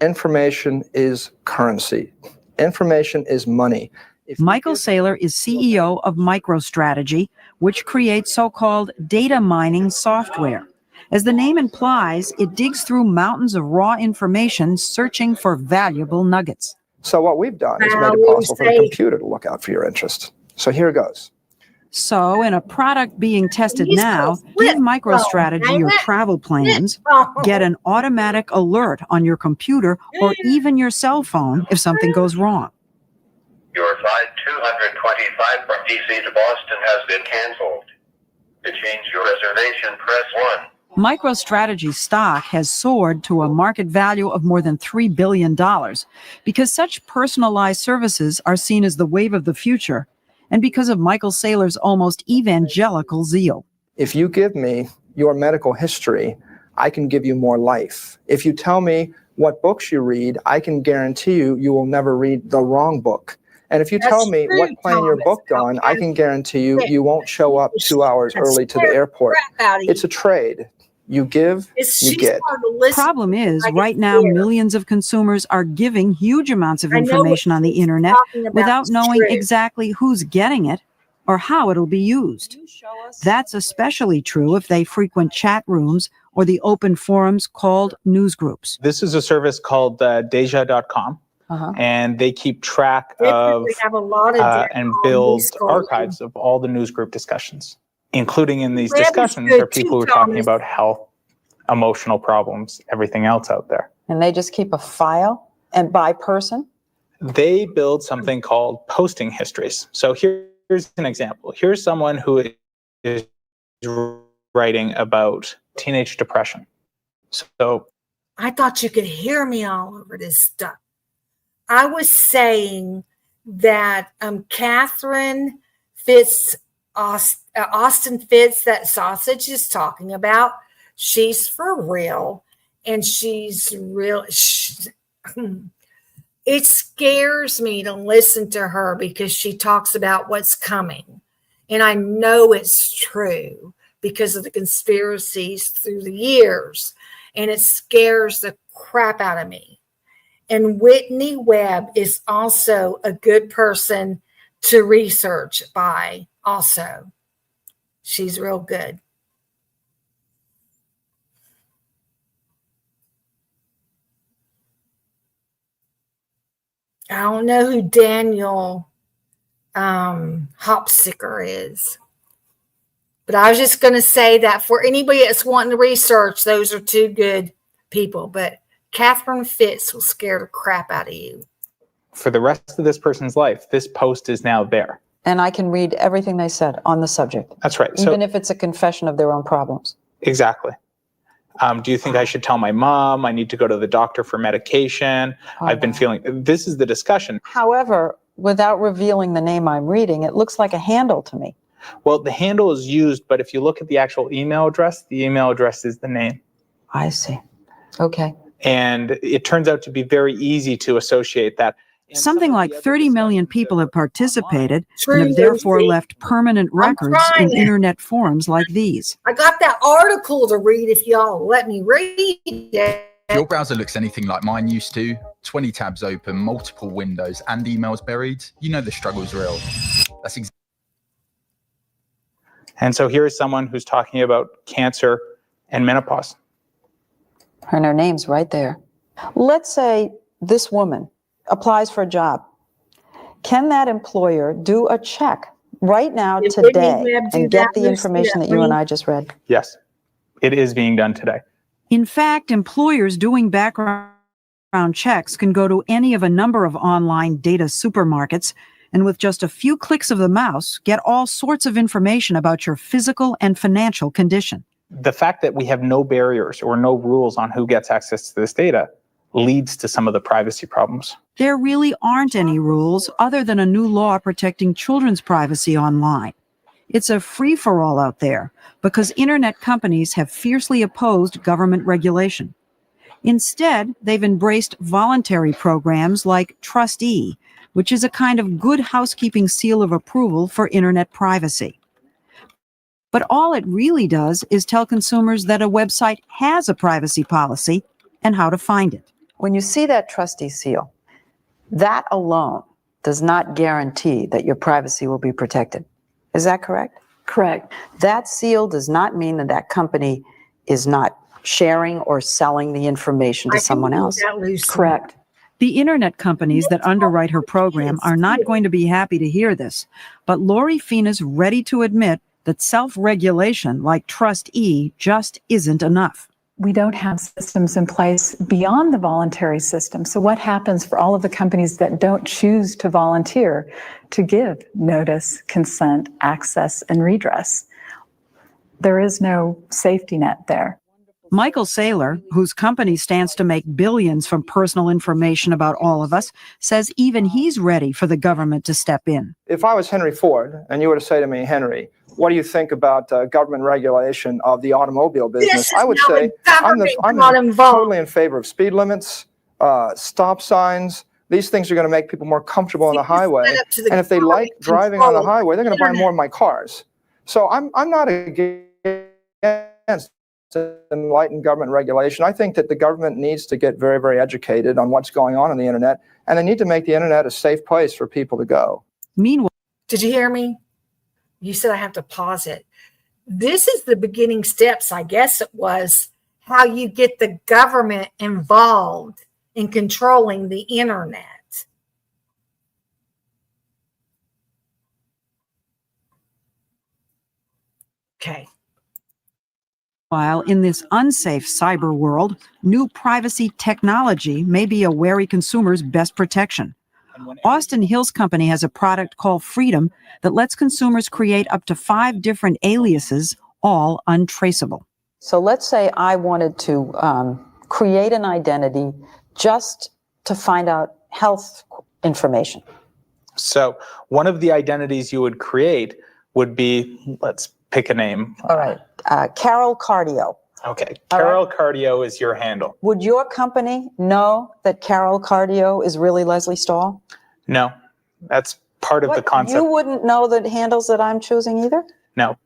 information is currency. Information is money. Michael Saylor is CEO of MicroStrategy, which creates so-called data mining software. As the name implies, it digs through mountains of raw information searching for valuable nuggets. So what we've done is made it possible for the computer to look out for your interest. So here it goes. So, in a product being tested now, give MicroStrategy your travel plans, get an automatic alert on your computer or even your cell phone if something goes wrong. Your flight 225 from DC to Boston has been canceled. To change your reservation, press 1. MicroStrategy stock has soared to a market value of more than $3 billion because such personalized services are seen as the wave of the future and because of Michael Saylor's almost evangelical zeal. If you give me your medical history, I can give you more life. If you tell me what books you read, I can guarantee you will never read the wrong book. And if you tell me what plane you're booked on, I can guarantee you won't show up 2 hours early to the airport. It's a trade. You give, you get. Problem is, right now, millions of consumers are giving huge amounts of information on the internet without knowing exactly who's getting it or how it'll be used. That's especially true if they frequent chat rooms or the open forums called news groups. This is a service called Deja.com. And they keep track of have a lot of and build archives of all the news group discussions. Including in these Web is discussions good are people too, who are talking Thomas. about health, emotional problems, everything else out there. And they just keep a file and by person. They build something called posting histories. So here's an example. Here's someone who is writing about teenage depression. So I thought you could hear me all over this stuff. I was saying that Catherine Fitz, Austin Fitz, that sausage is talking about, she's for real. And she's real. It scares me to listen to her because she talks about what's coming. And I know it's true because of the conspiracies through the years. And it scares the crap out of me. And Whitney Webb is also a good person to research by also. She's real good. I don't know who Daniel Hopsicker is. But I was just going to say that for anybody that's wanting to research, those are two good people. But Catherine Fitz will scare the crap out of you. for the rest of this person's life, this post is now there. And I can read everything they said on the subject. That's right. Even if it's a confession of their own problems. Exactly. Do you think I should tell my mom? I need to go to the doctor for medication. I've been feeling, this is the discussion. However, without revealing the name I'm reading, it looks like a handle to me. Well, the handle is used, but if you look at the actual email address, the email address is the name. I see. Okay. And it turns out to be very easy to associate that. Something like 30 million people have participated and have therefore left permanent records in internet forums like these. I got that article to read if y'all let me read it. If your browser looks anything like mine used to, 20 tabs open, multiple windows, and emails buried, you know the struggle's real. That's exactly. And so here is someone who's talking about cancer and menopause. And her name's right there. Let's say this woman applies for a job. Can that employer do a check right now, today, and get the information that you and I just read? Yes, it is being done today. In fact, employers doing background checks can go to any of a number of online data supermarkets and with just a few clicks of the mouse, get all sorts of information about your physical and financial condition. The fact that we have no barriers or no rules on who gets access to this data leads to some of the privacy problems. There really aren't any rules other than a new law protecting children's privacy online. It's a free-for-all out there because internet companies have fiercely opposed government regulation. Instead, they've embraced voluntary programs like Trustee, which is a kind of good housekeeping seal of approval for internet privacy. But all it really does is tell consumers that a website has a privacy policy and how to find it. When you see that trustee seal, that alone does not guarantee that your privacy will be protected. Is that correct? Correct. That seal does not mean that that company is not sharing or selling the information to someone else. Correct. The internet companies that underwrite her program are not going to be happy to hear this, but Lori Fina's ready to admit that self-regulation like Trustee just isn't enough. We don't have systems in place beyond the voluntary system. So what happens for all of the companies that don't choose to volunteer to give notice, consent, access, and redress? There is no safety net there. Michael Saylor, whose company stands to make billions from personal information about all of us, says even he's ready for the government to step in. If I was Henry Ford and you were to say to me, Henry, what do you think about government regulation of the automobile business? I would say I'm totally in favor of speed limits, stop signs. These things are going to make people more comfortable on the highway. And if they like driving on the highway, they're going to buy more of my cars. So I'm not against enlightened government regulation. I think that the government needs to get very, very educated on what's going on the internet, and they need to make the internet a safe place for people to go. Meanwhile, did you hear me? You said I have to pause it. This is the beginning steps, I guess it was, how you get the government involved in controlling the internet. Okay. While in this unsafe cyber world, new privacy technology may be a wary consumer's best protection. Austin Hill's company has a product called Freedom that lets consumers create up to 5 different aliases, all untraceable. So let's say I wanted to create an identity just to find out health information. So one of the identities you would create would be, let's pick a name. All right. Carol Cardio. Okay. Carol Cardio is your handle. Would your company know that Carol Cardio is really Leslie Stahl? No, that's part of the concept. You wouldn't know the handles that I'm choosing either? No.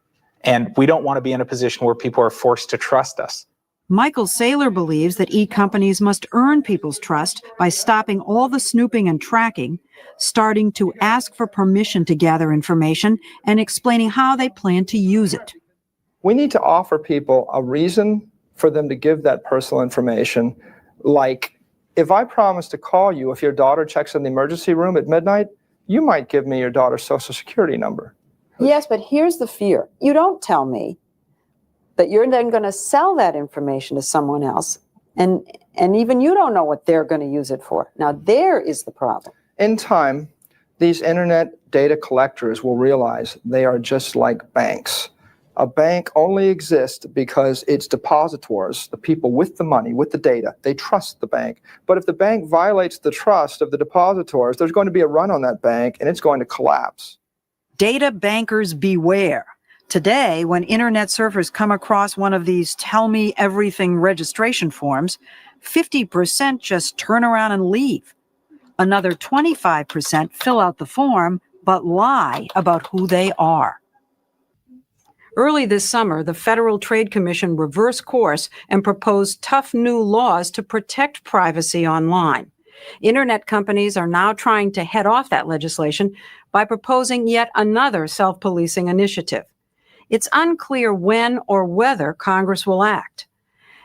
And we don't want to be in a position where people are forced to trust us. Michael Saylor believes that e-companies must earn people's trust by stopping all the snooping and tracking, starting to ask for permission to gather information, and explaining how they plan to use it. We need to offer people a reason for them to give that personal information. Like, if I promise to call you if your daughter checks in the emergency room at midnight, you might give me your daughter's social security number. Yes, but here's the fear. You don't tell me that you're then going to sell that information to someone else, and even you don't know what they're going to use it for. Now, there is the problem. In time, these internet data collectors will realize they are just like banks. A bank only exists because its depositors, the people with the money, with the data, they trust the bank. But if the bank violates the trust of the depositors, there's going to be a run on that bank and it's going to collapse. Data bankers beware. Today, when internet surfers come across one of these tell me everything registration forms, 50% just turn around and leave. Another 25% fill out the form but lie about who they are. Early this summer, the Federal Trade Commission reversed course and proposed tough new laws to protect privacy online. Internet companies are now trying to head off that legislation by proposing yet another self-policing initiative. It's unclear when or whether Congress will act.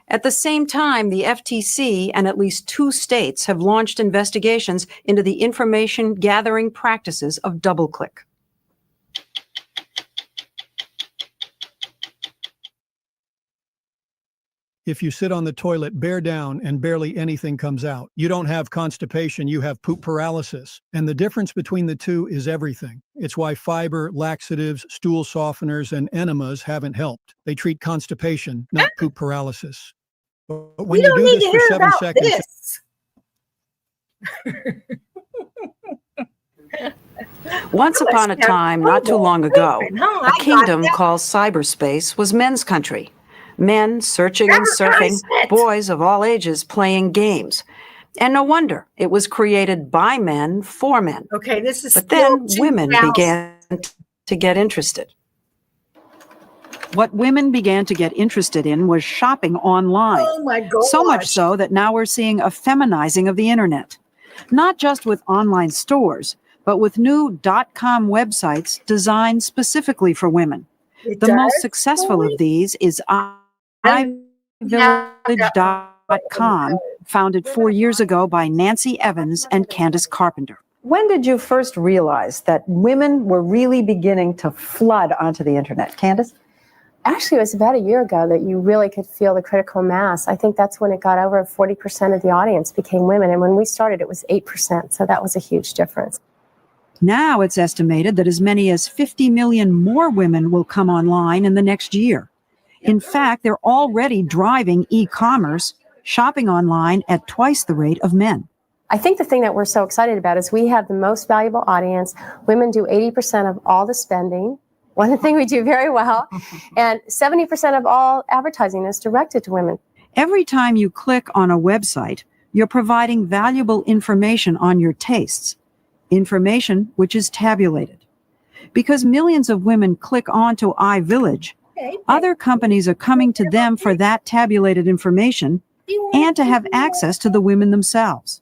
At the same time, the FTC and at least 2 states have launched investigations into the information gathering practices of DoubleClick. If you sit on the toilet, bear down, and barely anything comes out. You don't have constipation, you have poop paralysis. And the difference between the two is everything. It's why fiber, laxatives, stool softeners, and enemas haven't helped. They treat constipation, not poop paralysis. But when you do this for 7 seconds... Once upon a time, not too long ago, a kingdom called cyberspace was men's country. Men searching and surfing, boys of all ages playing games. And no wonder, it was created by men for men. Okay, this is. But then women began to get interested. What women began to get interested in was shopping online. Oh my gosh. So much so that now we're seeing a feminizing of the internet. Not just with online stores, but with new .com websites designed specifically for women. The most successful of these is iVillage.com, founded 4 years ago by Nancy Evans and Candace Carpenter. When did you first realize that women were really beginning to flood onto the internet? Candace? Actually, it was about a year ago that you really could feel the critical mass. I think that's when it got over 40% of the audience became women. And when we started, it was 8%. So that was a huge difference. Now it's estimated that as many as 50 million more women will come online in the next year. In fact, they're already driving e-commerce, shopping online at twice the rate of men. I think the thing that we're so excited about is we have the most valuable audience. Women do 80% of all the spending. One thing we do very well. And 70% of all advertising is directed to women. Every time you click on a website, you're providing valuable information on your tastes. Information which is tabulated. Because millions of women click onto iVillage, other companies are coming to them for that tabulated information and to have access to the women themselves.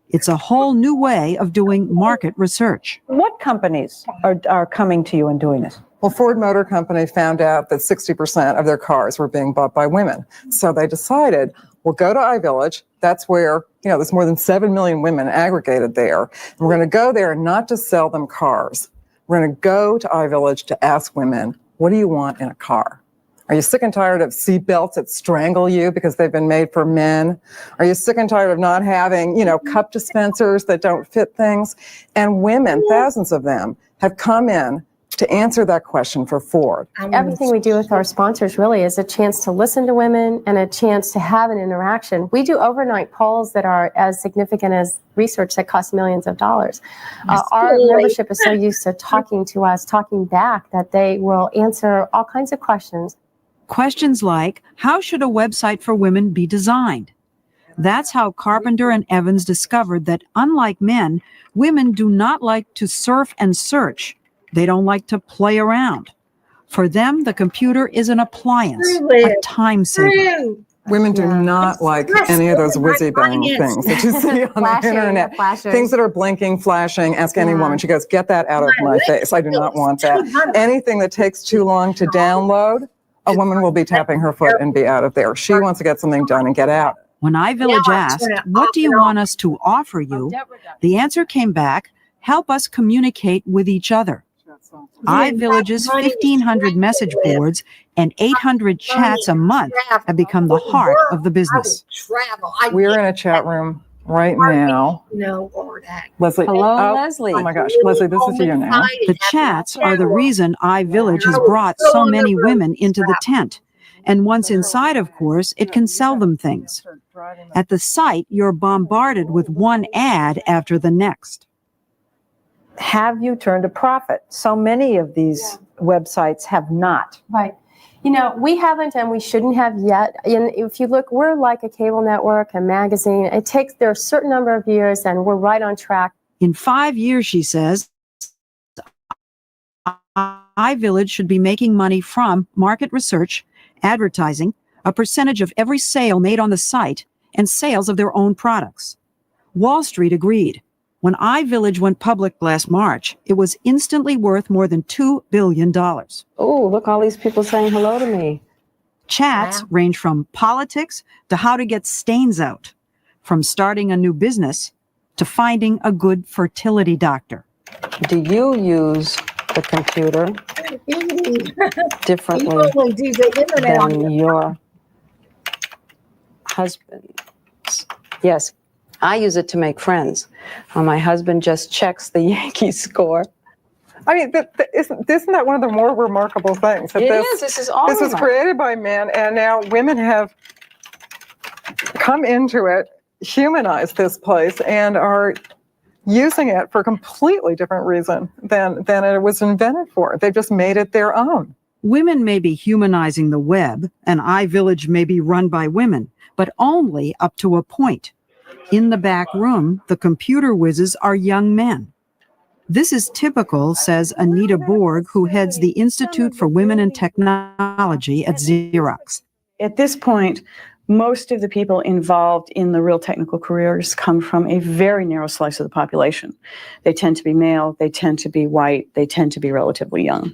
It's a whole new way of doing market research. What companies are coming to you and doing this? Well, Ford Motor Company found out that 60% of their cars were being bought by women. So they decided, we'll go to iVillage. That's where, there's more than 7 million women aggregated there. And we're going to go there and not just sell them cars. We're going to go to iVillage to ask women, what do you want in a car? Are you sick and tired of seat belts that strangle you because they've been made for men? Are you sick and tired of not having, cup dispensers that don't fit things? And women, thousands of them, have come in to answer that question for Ford. Everything we do with our sponsors really is a chance to listen to women and a chance to have an interaction. We do overnight polls that are as significant as research that costs millions of dollars. Our membership is so used to talking to us, talking back, that they will answer all kinds of questions. Questions like, how should a website for women be designed? That's how Carpenter and Evans discovered that, unlike men, women do not like to surf and search. They don't like to play around. For them, the computer is an appliance, a time saver. Women do not like any of those whizzy-bang things that you see on the internet. Things that are blinking, flashing. Ask any woman. She goes, get that out of my face. I do not want that. Anything that takes too long to download, a woman will be tapping her foot and be out of there. She wants to get something done and get out. When iVillage asked, what do you want us to offer you? The answer came back, help us communicate with each other. iVillage's 1,500 message boards and 800 chats a month have become the heart of the business. We're in a chat room right now. No, or that. Leslie. Hello, oh, Leslie. Oh my gosh, Leslie, this is you now. The chats are the reason iVillage has brought so many women into the tent. And once inside, of course, it can sell them things. At the site, you're bombarded with one ad after the next. Have you turned a profit? So many of these websites have not. Right. You know, we haven't and we shouldn't have yet. And if you look, we're like a cable network, a magazine. There are a certain number of years and we're right on track. In 5 years, she says, iVillage should be making money from market research, advertising, a percentage of every sale made on the site, and sales of their own products. Wall Street agreed. When iVillage went public last March, it was instantly worth more than $2 billion. Oh, look, all these people saying hello to me. Chats range from politics to how to get stains out, from starting a new business to finding a good fertility doctor. Do you use the computer differently than your husband? Yes, I use it to make friends. My husband just checks the Yankees score. I mean, isn't that one of the more remarkable things? That This is all This was created by men, and now women have come into it, humanized this place, and are using it for a completely different reason than it was invented for. They've just made it their own. Women may be humanizing the web, and iVillage may be run by women, but only up to a point. In the back room, the computer whizzes are young men. This is typical, says Anita Borg, who heads the Institute for Women in Technology at Xerox. At this point, most of the people involved in the real technical careers come from a very narrow slice of the population. They tend to be male, they tend to be white, they tend to be relatively young.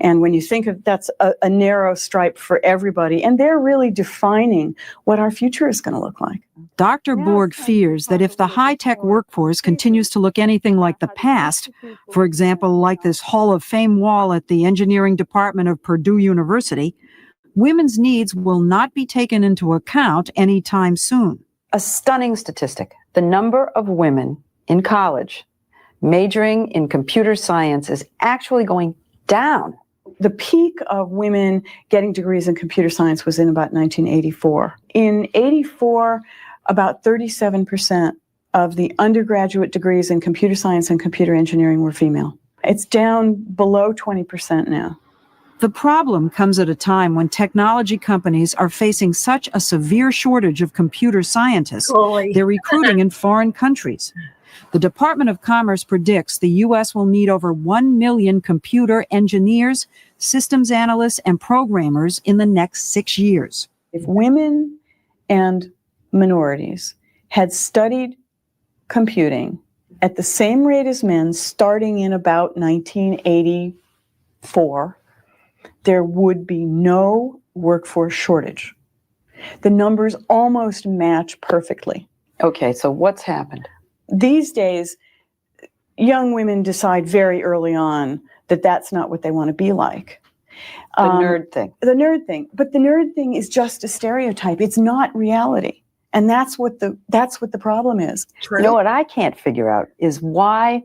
And when you think of that's a narrow stripe for everybody, and they're really defining what our future is going to look like. Dr. Borg fears that if the high-tech workforce continues to look anything like the past, for example, like this Hall of Fame wall at the engineering department of Purdue University, women's needs will not be taken into account anytime soon. A stunning statistic. The number of women in college majoring in computer science is actually going down. The peak of women getting degrees in computer science was in about 1984. In 84, about 37% of the undergraduate degrees in computer science and computer engineering were female. It's down below 20% now. The problem comes at a time when technology companies are facing such a severe shortage of computer scientists, they're recruiting in foreign countries. The Department of Commerce predicts the U.S. will need over 1 million computer engineers, systems analysts, and programmers in the next 6 years. If women and minorities had studied computing at the same rate as men starting in about 1984, there would be no workforce shortage. The numbers almost match perfectly. Okay, so what's happened? These days, young women decide very early on that that's not what they want to be like. The nerd thing. The nerd thing. But the nerd thing is just a stereotype. It's not reality. And that's what the problem is. You know what I can't figure out is why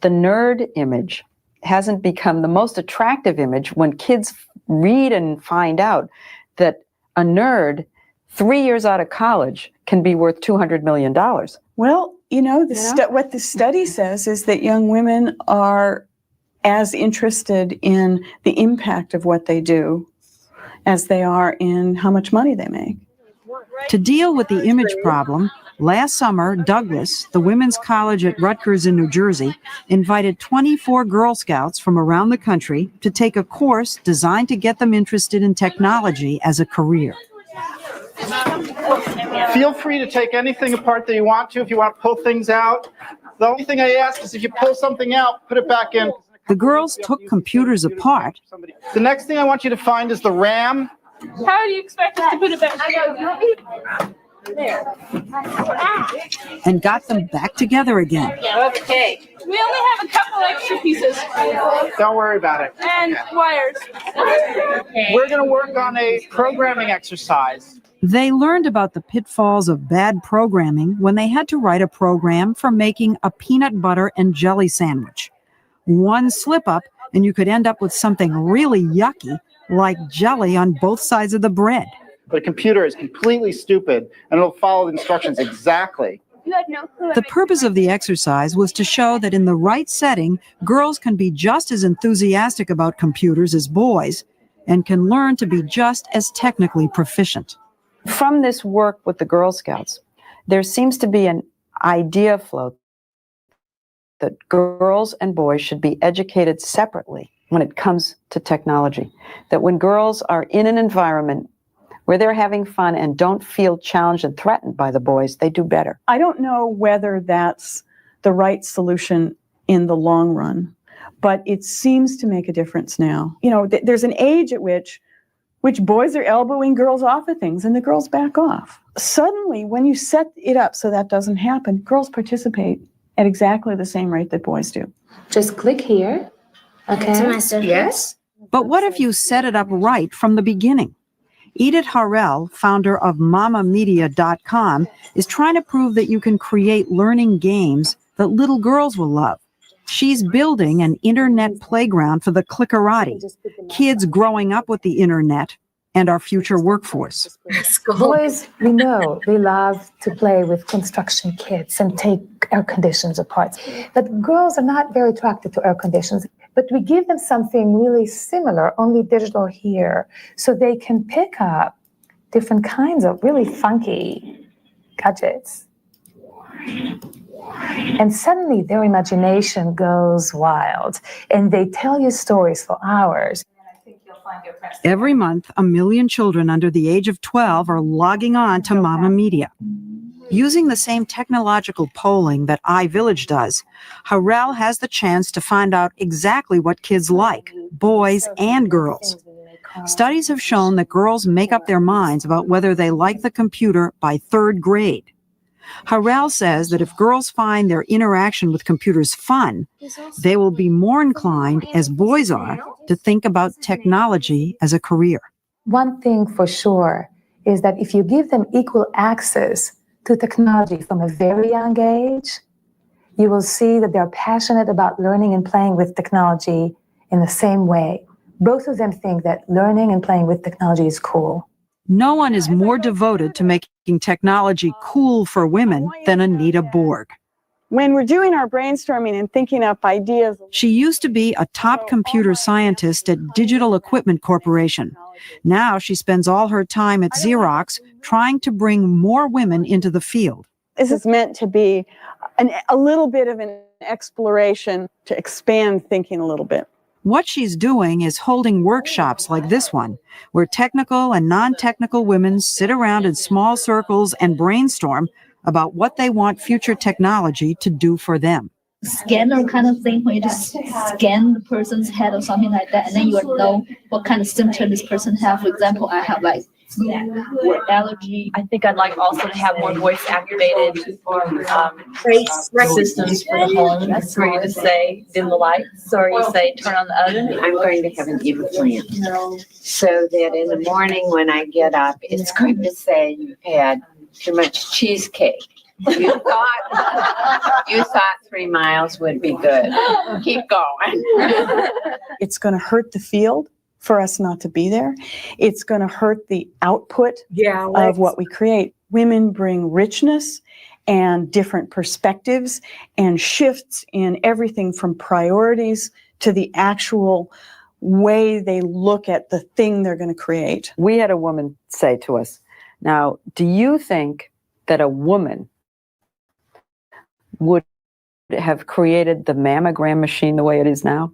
the nerd image hasn't become the most attractive image when kids read and find out that a nerd 3 years out of college can be worth $200 million. Well, what the study says is that young women are as interested in the impact of what they do as they are in how much money they make. To deal with the image problem, last summer, Douglas, the women's college at Rutgers in New Jersey, invited 24 Girl Scouts from around the country to take a course designed to get them interested in technology as a career. Feel free to take anything apart that you want to if you want to pull things out. The only thing I ask is if you pull something out, put it back in. The girls took computers apart. The next thing I want you to find is the RAM. How do you expect us to put it back there? And got them back together again. Okay. We only have a couple extra pieces. Don't worry about it. And wires. We're going to work on a programming exercise. They learned about the pitfalls of bad programming when they had to write a program for making a peanut butter and jelly sandwich. One slip up and you could end up with something really yucky, like jelly on both sides of the bread. But a computer is completely stupid and it'll follow the instructions exactly. The purpose of the exercise was to show that in the right setting, girls can be just as enthusiastic about computers as boys and can learn to be just as technically proficient. From this work with the Girl Scouts, there seems to be an idea float that girls and boys should be educated separately when it comes to technology. That when girls are in an environment where they're having fun and don't feel challenged and threatened by the boys, they do better. I don't know whether that's the right solution in the long run, but it seems to make a difference now. You know, there's an age at which boys are elbowing girls off of things and the girls back off. Suddenly, when you set it up so that doesn't happen, girls participate at exactly the same rate that boys do. Just click here. Okay. Yes. But what if you set it up right from the beginning? Edith Harrell, founder of MamaMedia.com, is trying to prove that you can create learning games that little girls will love. She's building an internet playground for the clickerati, kids growing up with the internet, and our future workforce. Boys, we know, they love to play with construction kits and take air conditions apart. But girls are not very attracted to air conditions. But we give them something really similar, only digital here, so they can pick up different kinds of really funky gadgets. And suddenly their imagination goes wild, and they tell you stories for hours. Every month, 1 million children under the age of 12 are logging on to Mama Media. Using the same technological polling that iVillage does, Harrell has the chance to find out exactly what kids like, boys and girls. Studies have shown that girls make up their minds about whether they like the computer by 3rd grade. Harrell says that if girls find their interaction with computers fun, they will be more inclined, as boys are, to think about technology as a career. One thing for sure is that if you give them equal access to technology from a very young age, you will see that they're passionate about learning and playing with technology in the same way. Both of them think that learning and playing with technology is cool. No one is more devoted to making technology cool for women than Anita Borg. When we're doing our brainstorming and thinking up ideas. She used to be a top computer scientist at Digital Equipment Corporation. Now she spends all her time at Xerox trying to bring more women into the field. This is meant to be a little bit of an exploration to expand thinking a little bit. What she's doing is holding workshops like this one, where technical and non-technical women sit around in small circles and brainstorm about what they want future technology to do for them. Scanner kind of thing where you just scan the person's head or something like that, and then you would know what kind of symptom this person has. For example, I have like allergy. I think I'd like also to have more voice activated systems for the home. That's where you just say dim the lights, or you say turn on the oven. I'm going to have an evil plant so that in the morning when I get up, it's going to say you've had too much cheesecake. You thought 3 miles would be good. Keep going. It's going to hurt the field for us not to be there. It's going to hurt the output of what we create. Women bring richness and different perspectives and shifts in everything from priorities to the actual way they look at the thing they're going to create. We had a woman say to us, now, do you think that a woman would have created the mammogram machine the way it is now?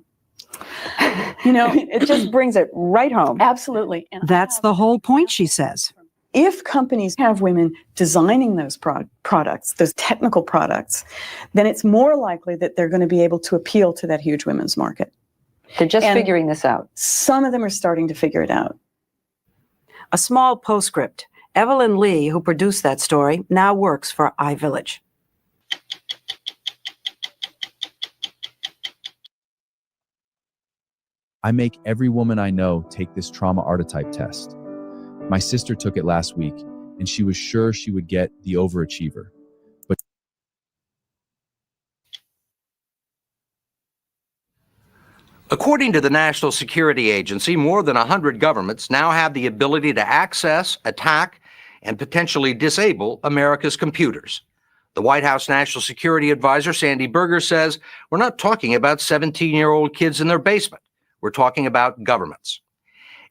You know, it just brings it right home. Absolutely. And that's the whole point, she says. If companies have women designing those products, those technical products, then it's more likely that they're going to be able to appeal to that huge women's market. They're just figuring this out. Some of them are starting to figure it out. A small postscript. Evelyn Lee, who produced that story, now works for iVillage. I make every woman I know take this trauma archetype test. My sister took it last week, and she was sure she would get the overachiever. But according to the National Security Agency, more than 100 governments now have the ability to access, attack, and potentially disable America's computers. The White House National Security Advisor, Sandy Berger, says we're not talking about 17-year-old kids in their basement. We're talking about governments.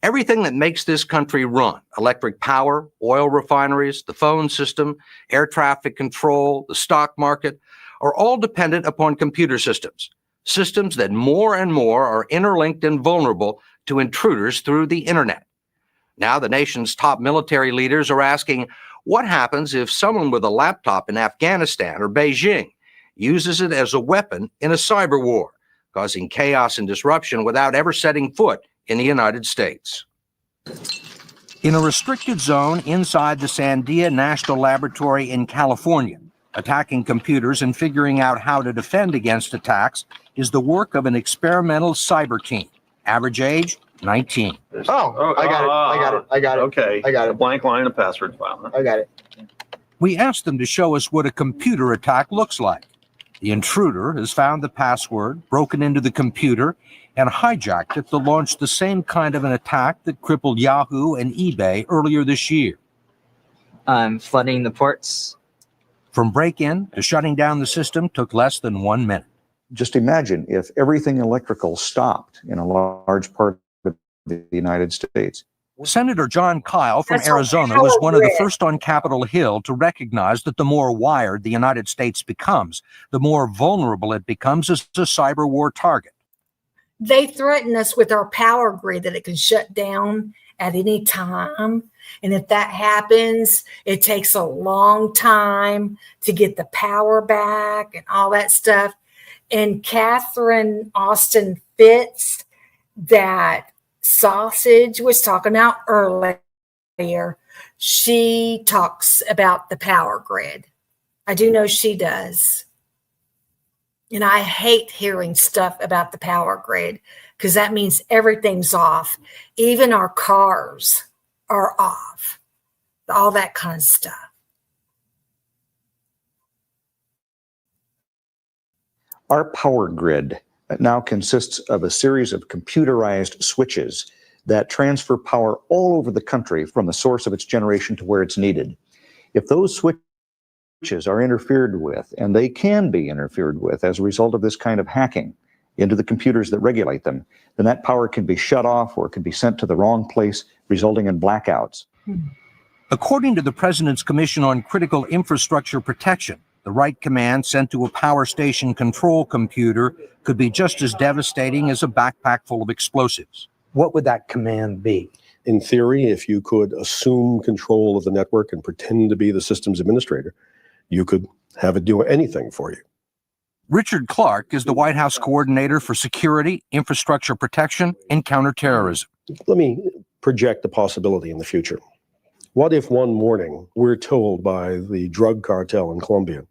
Everything that makes this country run, electric power, oil refineries, the phone system, air traffic control, the stock market, are all dependent upon computer systems. Systems that more and more are interlinked and vulnerable to intruders through the internet. Now the nation's top military leaders are asking, what happens if someone with a laptop in Afghanistan or Beijing uses it as a weapon in a cyber war, causing chaos and disruption without ever setting foot in the United States? In a restricted zone inside the Sandia National Laboratory in California, attacking computers and figuring out how to defend against attacks is the work of an experimental cyber team. Average age, 19. Oh, I got it. Okay. I got it. A blank line and a password file. Huh? I got it. We asked them to show us what a computer attack looks like. The intruder has found the password, broken into the computer, and hijacked it to launch the same kind of an attack that crippled Yahoo and eBay earlier this year. Flooding the ports. From break-in to shutting down the system took less than 1 minute. Just imagine if everything electrical stopped in a large part of the United States. Senator John Kyle from Arizona was one of the first on Capitol Hill to recognize that the more wired the United States becomes, the more vulnerable it becomes as a cyber war target. They threaten us with our power grid that it can shut down at any time. And if that happens, it takes a long time to get the power back and all that stuff. And Catherine Austin Fitts, that Sausage was talking about earlier, she talks about the power grid. I do know she does. And I hate hearing stuff about the power grid because that means everything's off. Even our cars are off. All that kind of stuff. Our power grid now consists of a series of computerized switches that transfer power all over the country from the source of its generation to where it's needed. If those switches are interfered with, and they can be interfered with as a result of this kind of hacking into the computers that regulate them, then that power can be shut off or it can be sent to the wrong place, resulting in blackouts. According to the President's Commission on Critical Infrastructure Protection, the right command sent to a power station control computer could be just as devastating as a backpack full of explosives. What would that command be? In theory, if you could assume control of the network and pretend to be the systems administrator, you could have it do anything for you. Richard Clark is the White House coordinator for security, infrastructure protection, and counterterrorism. Let me project a possibility in the future. What if one morning we're told by the drug cartel in Colombia,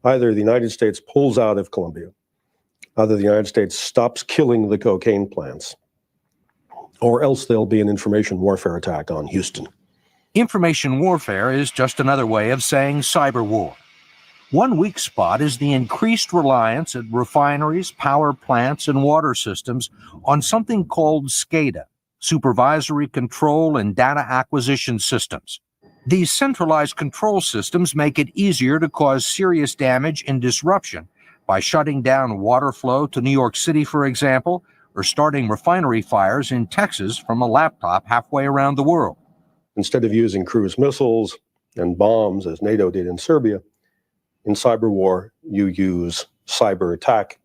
either the United States pulls out of Colombia, either the United States stops killing the cocaine plants, or else there'll be an information warfare attack on Houston. Information warfare is just another way of saying cyber war. One weak spot is the increased reliance at refineries, power plants, and water systems on something called SCADA, Supervisory Control and Data Acquisition Systems. These centralized control systems make it easier to cause serious damage and disruption by shutting down water flow to New York City, for example, or starting refinery fires in Texas from a laptop halfway around the world. Instead of using cruise missiles and bombs, as NATO did in Serbia, in cyber war, you use cyber attack,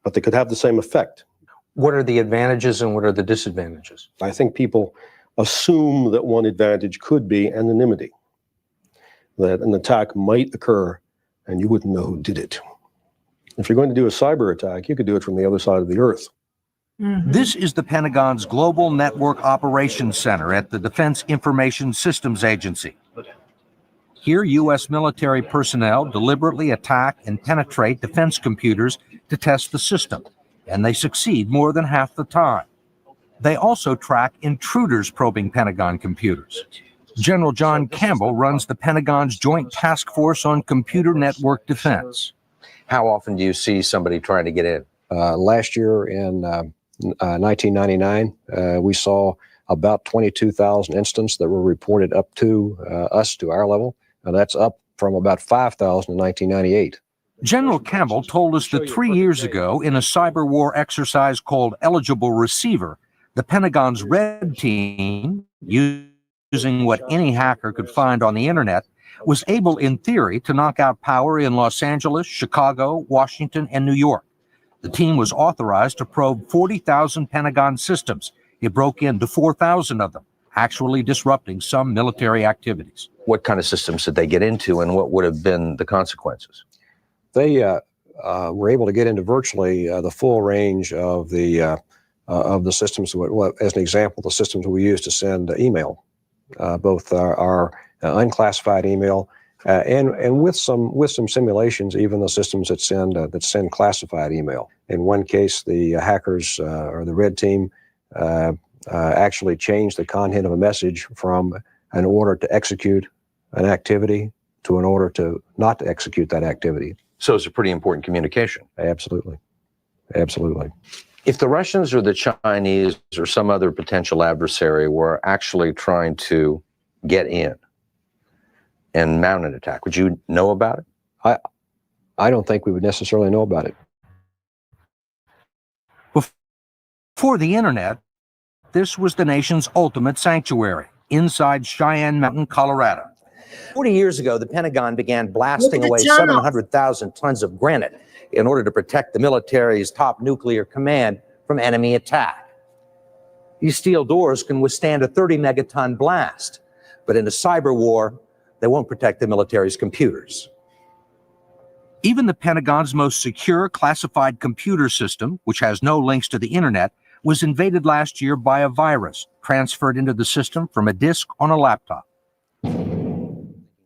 but they could have the same effect. What are the advantages and what are the disadvantages? I think people assume that one advantage could be anonymity, that an attack might occur and you wouldn't know who did it. If you're going to do a cyber attack, you could do it from the other side of the earth. This is the Pentagon's Global Network Operations Center at the Defense Information Systems Agency. Here, U.S. military personnel deliberately attack and penetrate defense computers to test the system, and they succeed more than half the time. They also track intruders probing Pentagon computers. General John Campbell runs the Pentagon's Joint Task Force on Computer Network Defense. How often do you see somebody trying to get in? Last year in 1999, we saw about 22,000 instances that were reported up to us, to our level. That's up from about 5,000 in 1998. General Campbell told us that 3 years ago, in a cyber war exercise called Eligible Receiver, the Pentagon's Red Team, using what any hacker could find on the internet, was able, in theory, to knock out power in Los Angeles, Chicago, Washington, and New York. The team was authorized to probe 40,000 Pentagon systems. It broke into 4,000 of them, actually disrupting some military activities. What kind of systems did they get into, and what would have been the consequences? They were able to get into virtually the full range of the systems. As an example, the systems we use to send email, both our unclassified email and with some simulations, even the systems that send classified email. In one case, the hackers or the Red Team actually changed the content of a message from an order to execute an activity to an order to not to execute that activity. So it's a pretty important communication. Absolutely. Absolutely. If the Russians or the Chinese or some other potential adversary were actually trying to get in and mount an attack, would you know about it? I don't think we would necessarily know about it. Before the internet, this was the nation's ultimate sanctuary, inside Cheyenne Mountain, Colorado. 40 years ago, the Pentagon began blasting away 700,000 tons of granite in order to protect the military's top nuclear command from enemy attack. These steel doors can withstand a 30 megaton blast, but in a cyber war, they won't protect the military's computers. Even the Pentagon's most secure classified computer system, which has no links to the internet, was invaded last year by a virus transferred into the system from a disk on a laptop.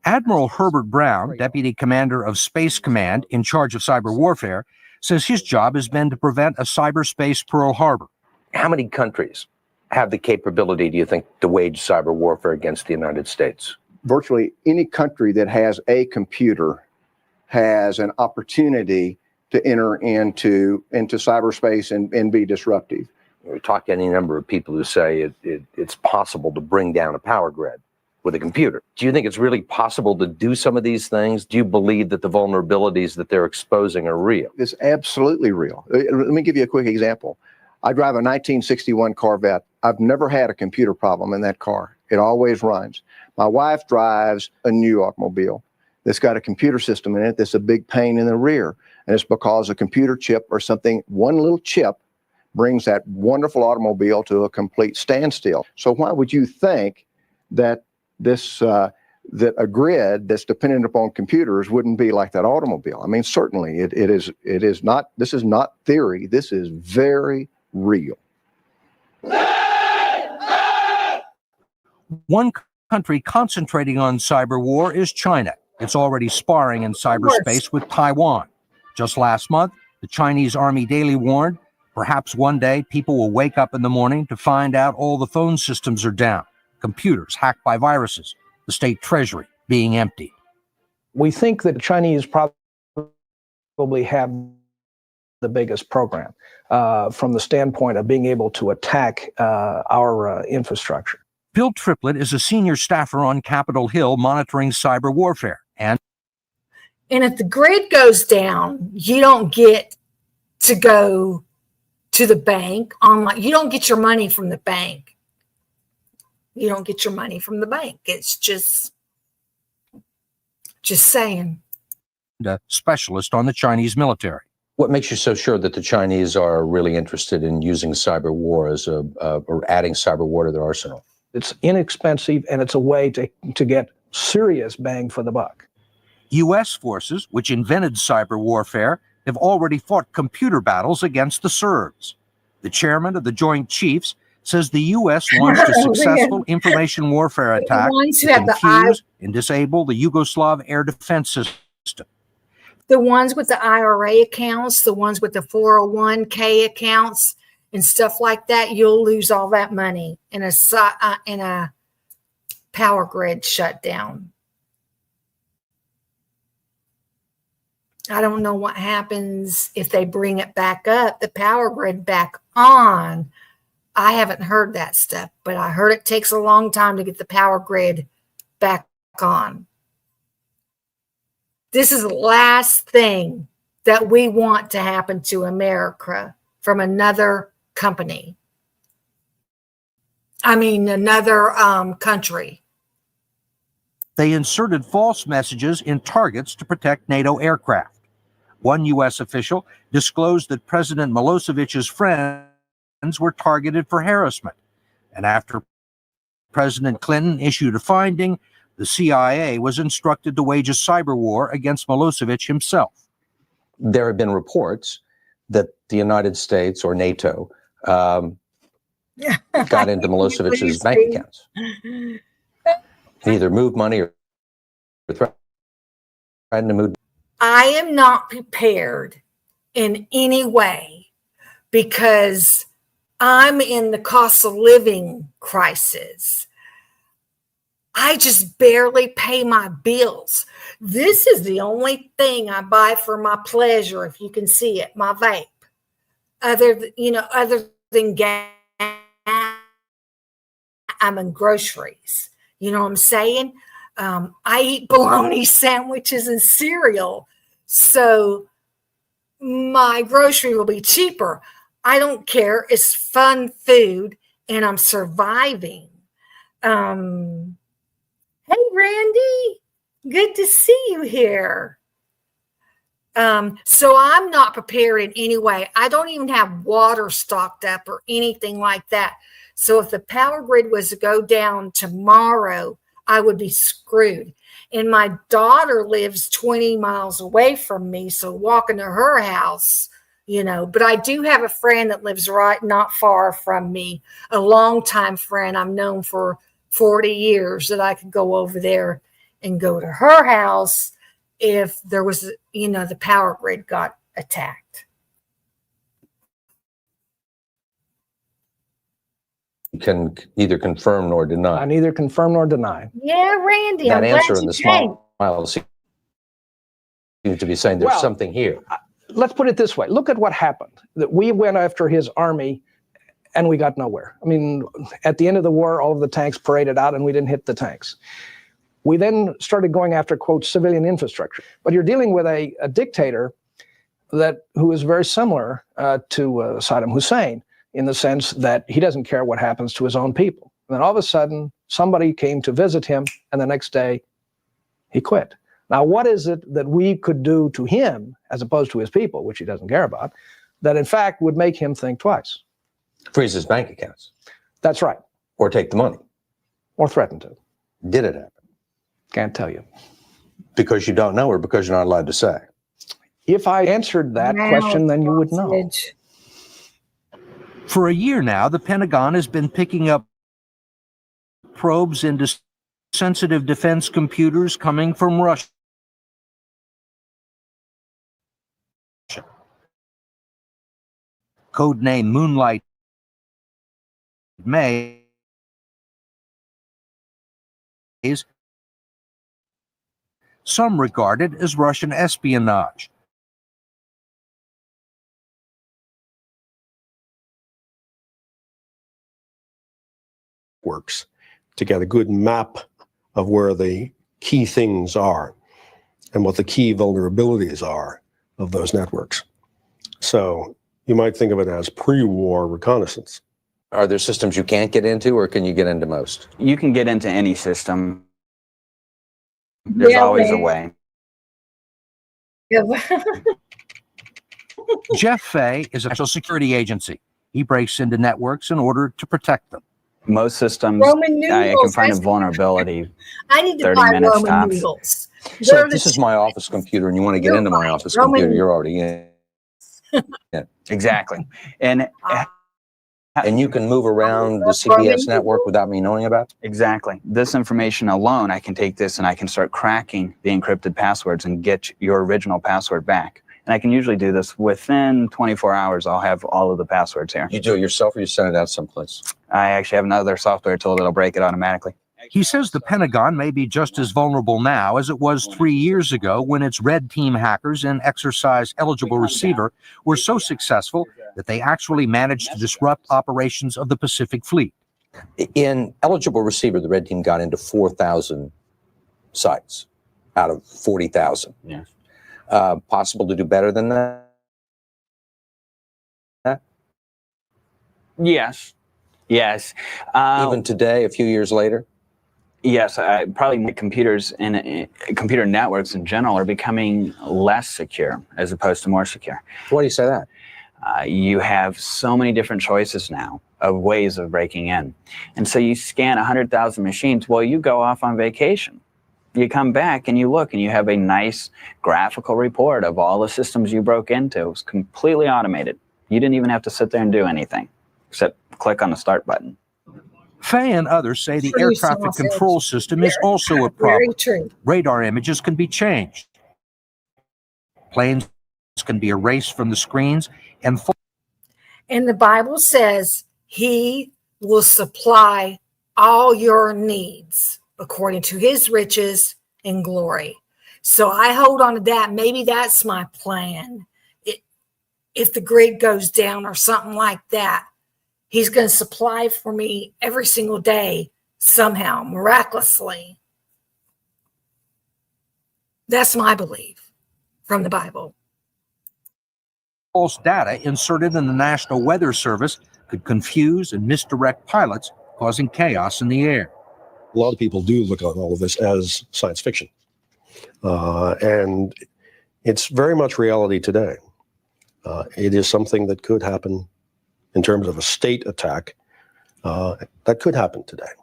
Admiral Herbert Brown, Deputy Commander of Space Command in charge of cyber warfare, says his job has been to prevent a cyberspace Pearl Harbor. How many countries have the capability, do you think, to wage cyber warfare against the United States? Virtually any country that has a computer has an opportunity to enter into cyberspace and be disruptive. We talk to any number of people who say it's possible to bring down a power grid with a computer. Do you think it's really possible to do some of these things? Do you believe that the vulnerabilities that they're exposing are real? It's absolutely real. Let me give you a quick example. I drive a 1961 Corvette. I've never had a computer problem in that car. It always runs. My wife drives a new automobile that's got a computer system in it that's a big pain in the rear. And it's because a computer chip or something, one little chip, brings that wonderful automobile to a complete standstill. So why would you think that that a grid that's dependent upon computers wouldn't be like that automobile? I mean, certainly it is not. This is not theory. This is very real. One country concentrating on cyber war is China. It's already sparring in cyberspace with Taiwan. Just last month, the Chinese Army Daily warned, perhaps one day people will wake up in the morning to find out all the phone systems are down, computers hacked by viruses, the state treasury being emptied. We think that the Chinese probably have the biggest program from the standpoint of being able to attack our infrastructure. Bill Triplett is a senior staffer on Capitol Hill monitoring cyber warfare. And if the grid goes down, you don't get to go to the bank online. You don't get your money from the bank. You don't get your money from the bank. It's just saying. A specialist on the Chinese military. What makes you so sure that the Chinese are really interested in using cyber war as or adding cyber war to their arsenal? It's inexpensive, and it's a way to get serious bang for the buck. U.S. forces, which invented cyber warfare, have already fought computer battles against the Serbs. The chairman of the Joint Chiefs says the U.S. launched a successful information warfare attack to confuse and disable the Yugoslav air defense system. The ones with the IRA accounts, the ones with the 401k accounts and stuff like that, you'll lose all that money in a power grid shut down. I don't know what happens if they bring it back up, the power grid back on. I haven't heard that stuff, but I heard it takes a long time to get the power grid back on. This is the last thing that we want to happen to America from another company. I mean, another country. They inserted false messages in targets to protect NATO aircraft. One U.S. official disclosed that President Milosevic's friends were targeted for harassment. And after President Clinton issued a finding, the CIA was instructed to wage a cyber war against Milosevic himself. There have been reports that the United States or NATO got into Milosevic's bank accounts. Either move money or threaten to move. I am not prepared in any way because I'm in the cost of living crisis. I just barely pay my bills. This is the only thing I buy for my pleasure, if you can see it, my vape. Other than gas, I'm in groceries. You know what I'm saying? I eat bologna sandwiches and cereal, so my grocery will be cheaper. I don't care. It's fun food, and I'm surviving. Hey, Randy, good to see you here. So I'm not prepared in any way. I don't even have water stocked up or anything like that. So if the power grid was to go down tomorrow, I would be screwed. And my daughter lives 20 miles away from me, so walking to her house, but I do have a friend that lives not far from me, a longtime friend I've known for 40 years, that I could go over there and go to her house if there was, the power grid got attacked. You can neither confirm nor deny. I neither confirm nor deny. Yeah, Randy, That I'm answer glad in you the came. smile seems to be saying there's something here. Let's put it this way. Look at what happened. That we went after his army and we got nowhere. I mean, at the end of the war, all of the tanks paraded out and we didn't hit the tanks. We then started going after, quote, civilian infrastructure. But you're dealing with a dictator who is very similar to Saddam Hussein, in the sense that he doesn't care what happens to his own people. And then all of a sudden, somebody came to visit him, and the next day, he quit. Now, what is it that we could do to him, as opposed to his people, which he doesn't care about, that in fact would make him think twice? Freeze his bank accounts. That's right. Or take the money. Or threaten to. Did it happen? Can't tell you. Because you don't know, or because you're not allowed to say? If I answered that question, then you would know. For a year now, the Pentagon has been picking up probes into sensitive defense computers coming from Russia. Codename Moonlight Maze, some regard it as Russian espionage. Works to get a good map of where the key things are and what the key vulnerabilities are of those networks. So you might think of it as pre-war reconnaissance. Are there systems you can't get into, or can you get into most? You can get into any system. There's always a way. Jeff Fay is a national security agency. He breaks into networks in order to protect them. Most systems, Roman I can numerals, find a vulnerability. I need to 30 buy minutes Roman tops. noodles. So if this is my office computer and you want to get into my office Roman computer, you're already in. Yeah. Exactly. And you can move around the CBS network without me knowing about it? Exactly. This information alone, I can take this and I can start cracking the encrypted passwords and get your original password back. And I can usually do this within 24 hours. I'll have all of the passwords here. You do it yourself, or you send it out someplace? I actually have another software tool that'll break it automatically. He says the Pentagon may be just as vulnerable now as it was 3 years ago when its red team hackers in Exercise Eligible Receiver were so successful that they actually managed to disrupt operations of the Pacific Fleet. In Eligible Receiver, the red team got into 4,000 sites out of 40,000. Yeah. Possible to do better than that? Yes. Yes. Even today, a few years later? Yes, probably computers and computer networks in general are becoming less secure as opposed to more secure. Why do you say that? You have so many different choices now of ways of breaking in. And so you scan 100,000 machines. Well, you go off on vacation. You come back and you look and you have a nice graphical report of all the systems you broke into. It was completely automated. You didn't even have to sit there and do anything except click on the start button. Fay and others say the air traffic control system is also a problem. Radar images can be changed. Planes can be erased from the screens and the Bible says he will supply all your needs according to his riches and glory. So I hold on to that. Maybe that's my plan. If the grid goes down or something like that, he's going to supply for me every single day somehow, miraculously. That's my belief from the Bible. false data inserted in the National Weather Service could confuse and misdirect pilots, causing chaos in the air. A lot of people do look on all of this as science fiction. And it's very much reality today. It is something that could happen in terms of a state attack. That could happen today.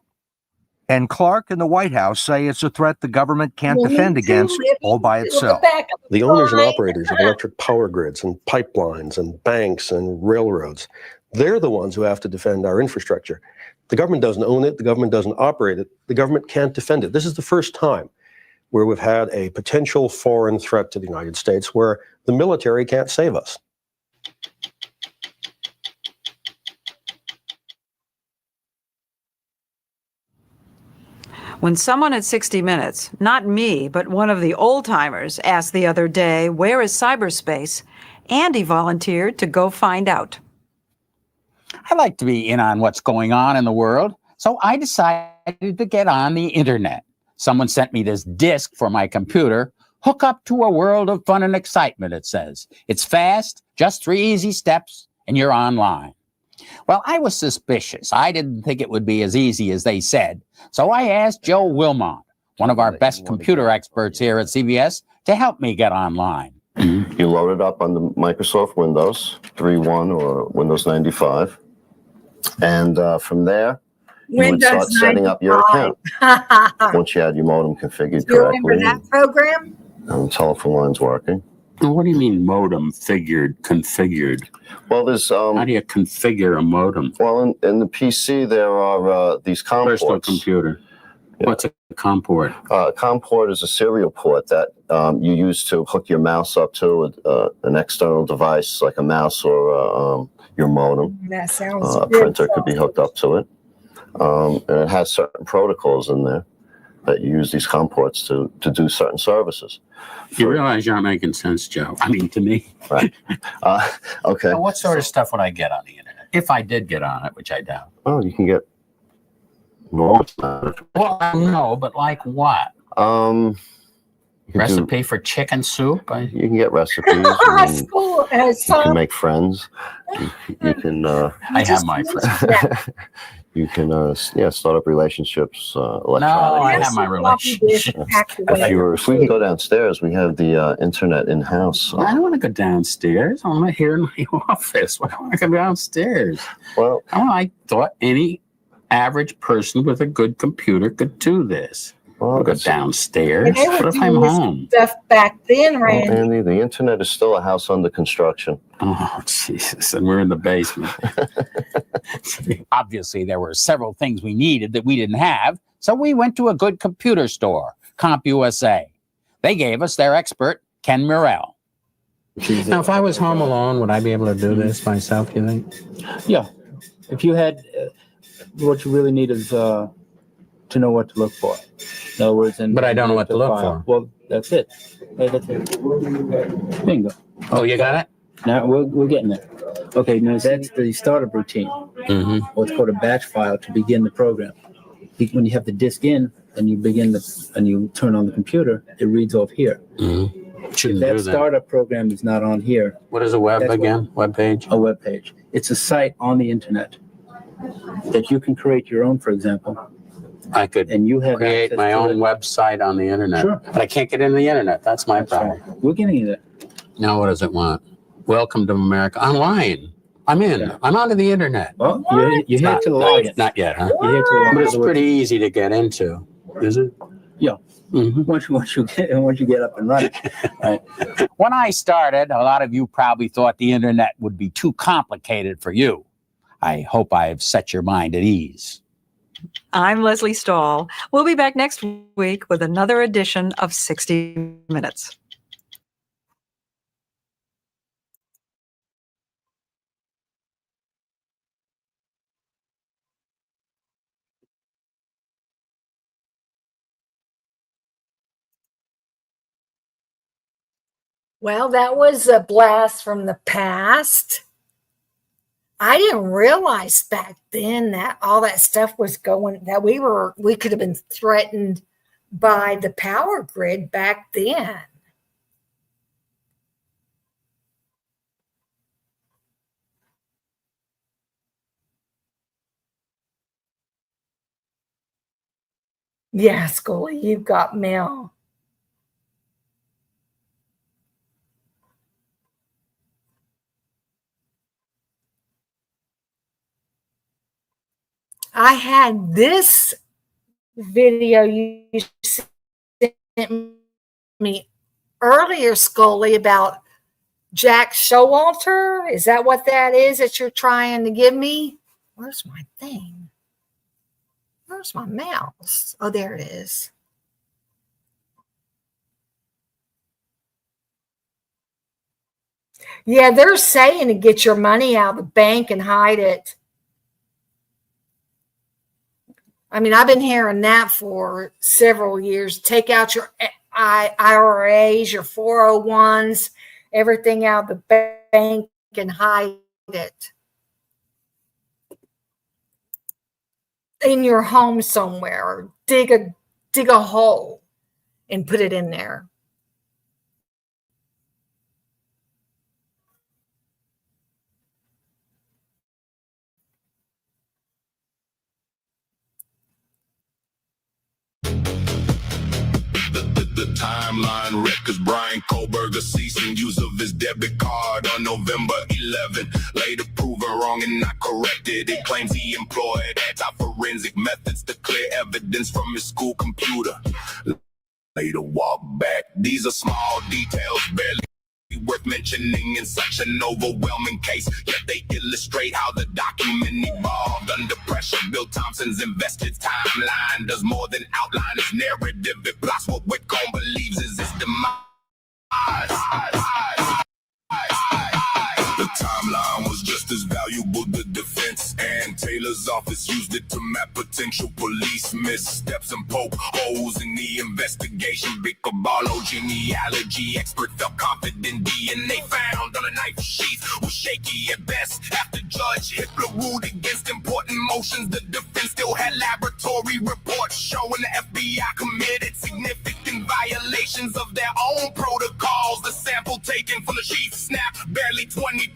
And Clark and the White House say it's a threat the government can't defend against all by itself. The owners and operators of electric power grids and pipelines and banks and railroads, they're the ones who have to defend our infrastructure. The government doesn't own it. The government doesn't operate it. The government can't defend it. This is the first time where we've had a potential foreign threat to the United States where the military can't save us. When someone at 60 Minutes, not me, but one of the old-timers, asked the other day, where is cyberspace? Andy volunteered to go find out. I like to be in on what's going on in the world, so I decided to get on the internet. Someone sent me this disk for my computer. Hook up to a world of fun and excitement, it says. It's fast, just 3 easy steps, and you're online. Well, I was suspicious. I didn't think it would be as easy as they said. So I asked Joe Wilmot, one of our best computer experts here at CBS, to help me get online. You load it up on the Microsoft Windows 3.1 or Windows 95. And from there, you would start setting up your account. Once you had your modem configured Do you correctly. remember that program? And the telephone lines working. What do you mean modem configured? Well, there's how do you configure a modem? Well, in the PC there are these COM ports. Personal computer. Yeah. What's a COM port? COM port is a serial port that you use to hook your mouse up to an external device like a mouse or your modem. That sounds a printer could be hooked up to it, and it has certain protocols in there that you use these COM ports to do certain services. You realize you're not making sense, Joe. I mean, to me. Right. Okay. So what sort of stuff would I get on the internet? If I did get on it, which I doubt. Oh, you can get normal. Well, I don't know, but like what? Recipe for chicken soup? You can get recipes. School, you can make friends. You can. I have my friends. You can, start up relationships electronically. No, I have my relationships. If we can go downstairs, we have the internet in-house. I don't want to go downstairs. I want to hear in my office. Why do I want to go downstairs? Well, I thought any average person with a good computer could do this. I'll go downstairs. What if I'm home? Stuff back then, Randy. Well, Andy, the internet is still a house under construction. Oh, Jesus. And we're in the basement. Obviously, there were several things we needed that we didn't have, so we went to a good computer store, CompUSA. They gave us their expert, Ken Murrell. Now, if I was home alone, would I be able to do this myself, you think? Yeah. If you had, what you really need is to know what to look for. In other words, But I don't know what to look for. Well, that's it. That's it. Bingo. Oh, you got it? Now we're getting there. Okay, now that's the startup routine. Mm-hmm. What's called a batch file to begin the program. When you have the disk in and you and you turn on the computer, it reads off here. Mm-hmm. If that startup program is not on here. What is a web again? Web page? A web page. It's a site on the internet that you can create your own, for example. I could create my own website on the internet. Sure. But I can't get into the internet. That's my problem. Right. We're getting you there. Now what does it want? Welcome to America. Online. I'm in. Yeah. I'm onto the internet. Well, you had to log it. Not yet, huh? You had to log but it's pretty easy to get into, is it? Yeah. Mm-hmm. Once you get up and running. Right. When I started, a lot of you probably thought the internet would be too complicated for you. I hope I've set your mind at ease. I'm Leslie Stahl. We'll be back next week with another edition of 60 Minutes. Well, that was a blast from the past. I didn't realize back then that all that stuff was going, that we could have been threatened by the power grid back then. Yeah, Scully, you've got mail. I had this video you sent me earlier, Scully, about Jack Showalter. Is that what that is that you're trying to give me? Where's my thing? Where's my mouse? Oh, there it is. Yeah, they're saying to get your money out of the bank and hide it. I mean, I've been hearing that for several years. Take out your IRAs, your 401s, everything out of the bank and hide it in your home somewhere, or dig a hole and put it in there. The timeline wreck cause Brian Kohlberger ceased use of his debit card on November 11. Later proven wrong and not corrected. It claims he employed anti-forensic methods to clear evidence from his school computer. Later walk back. These are small details, barely worth mentioning in such an overwhelming case, yet they illustrate how the document evolved under pressure. Bill Thompson's invested timeline does more than outline his narrative. It plots what Whitcomb believes is his demise. The timeline was just as valuable to defense, and Taylor's office used it to map potential police missteps and poke holes in the investigation. Big Caballo, genealogy expert, felt confident DNA found on a knife sheath was shaky at best. After Judge Hitler ruled against important motions, the defense still had laboratory reports showing the FBI committed significant violations of their own protocols. The sample taken from the sheath snapped barely 20%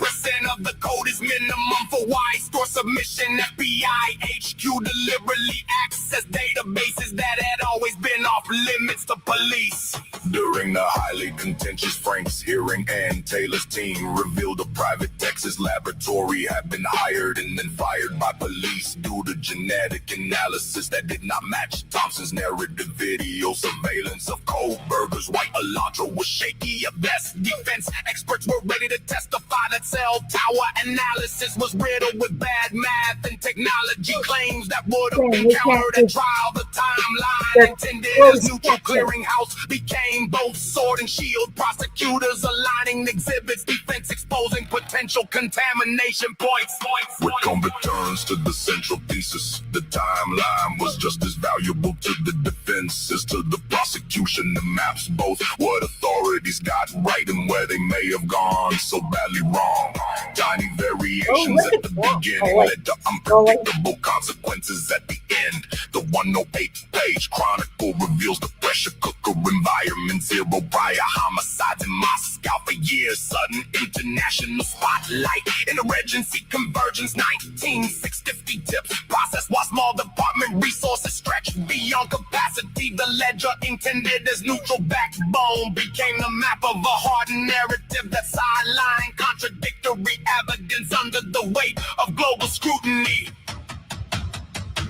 of the code is minimum for why store submission. FBI HQ deliberately accessed databases that had always been off limits to police. During the highly contentious Frank's hearing, Ann Taylor's team revealed a private Texas laboratory had been hired and then fired by police due to genetic analysis that did not match Thompson's narrative. Video surveillance of Kohlberger's white Elantra was shaky at best. Defense experts were ready to testify that cell tower analysis was riddled with bad math and technology claims that would have been countered at trial. The timeline intended as neutral clearinghouse became both sword and shield. Prosecutors aligning exhibits, defense exposing potential contamination points. Whitcomb returns to the central thesis. The timeline was just as valuable to the defense as to the prosecution. The maps both what authorities got right and where they may have gone so badly wrong. Tiny variations at the beginning led to unpredictable consequences at the end. The 108-page chronicle reveals the pressure cooker environment. Zero prior homicides in Moscow for years. Sudden international spotlight. Interagency convergence. 1960 tips. Process while small department resources stretched beyond capacity. The ledger intended as neutral backbone became the map of a hard narrative that sidelined contradictory evidence under the weight of global scrutiny.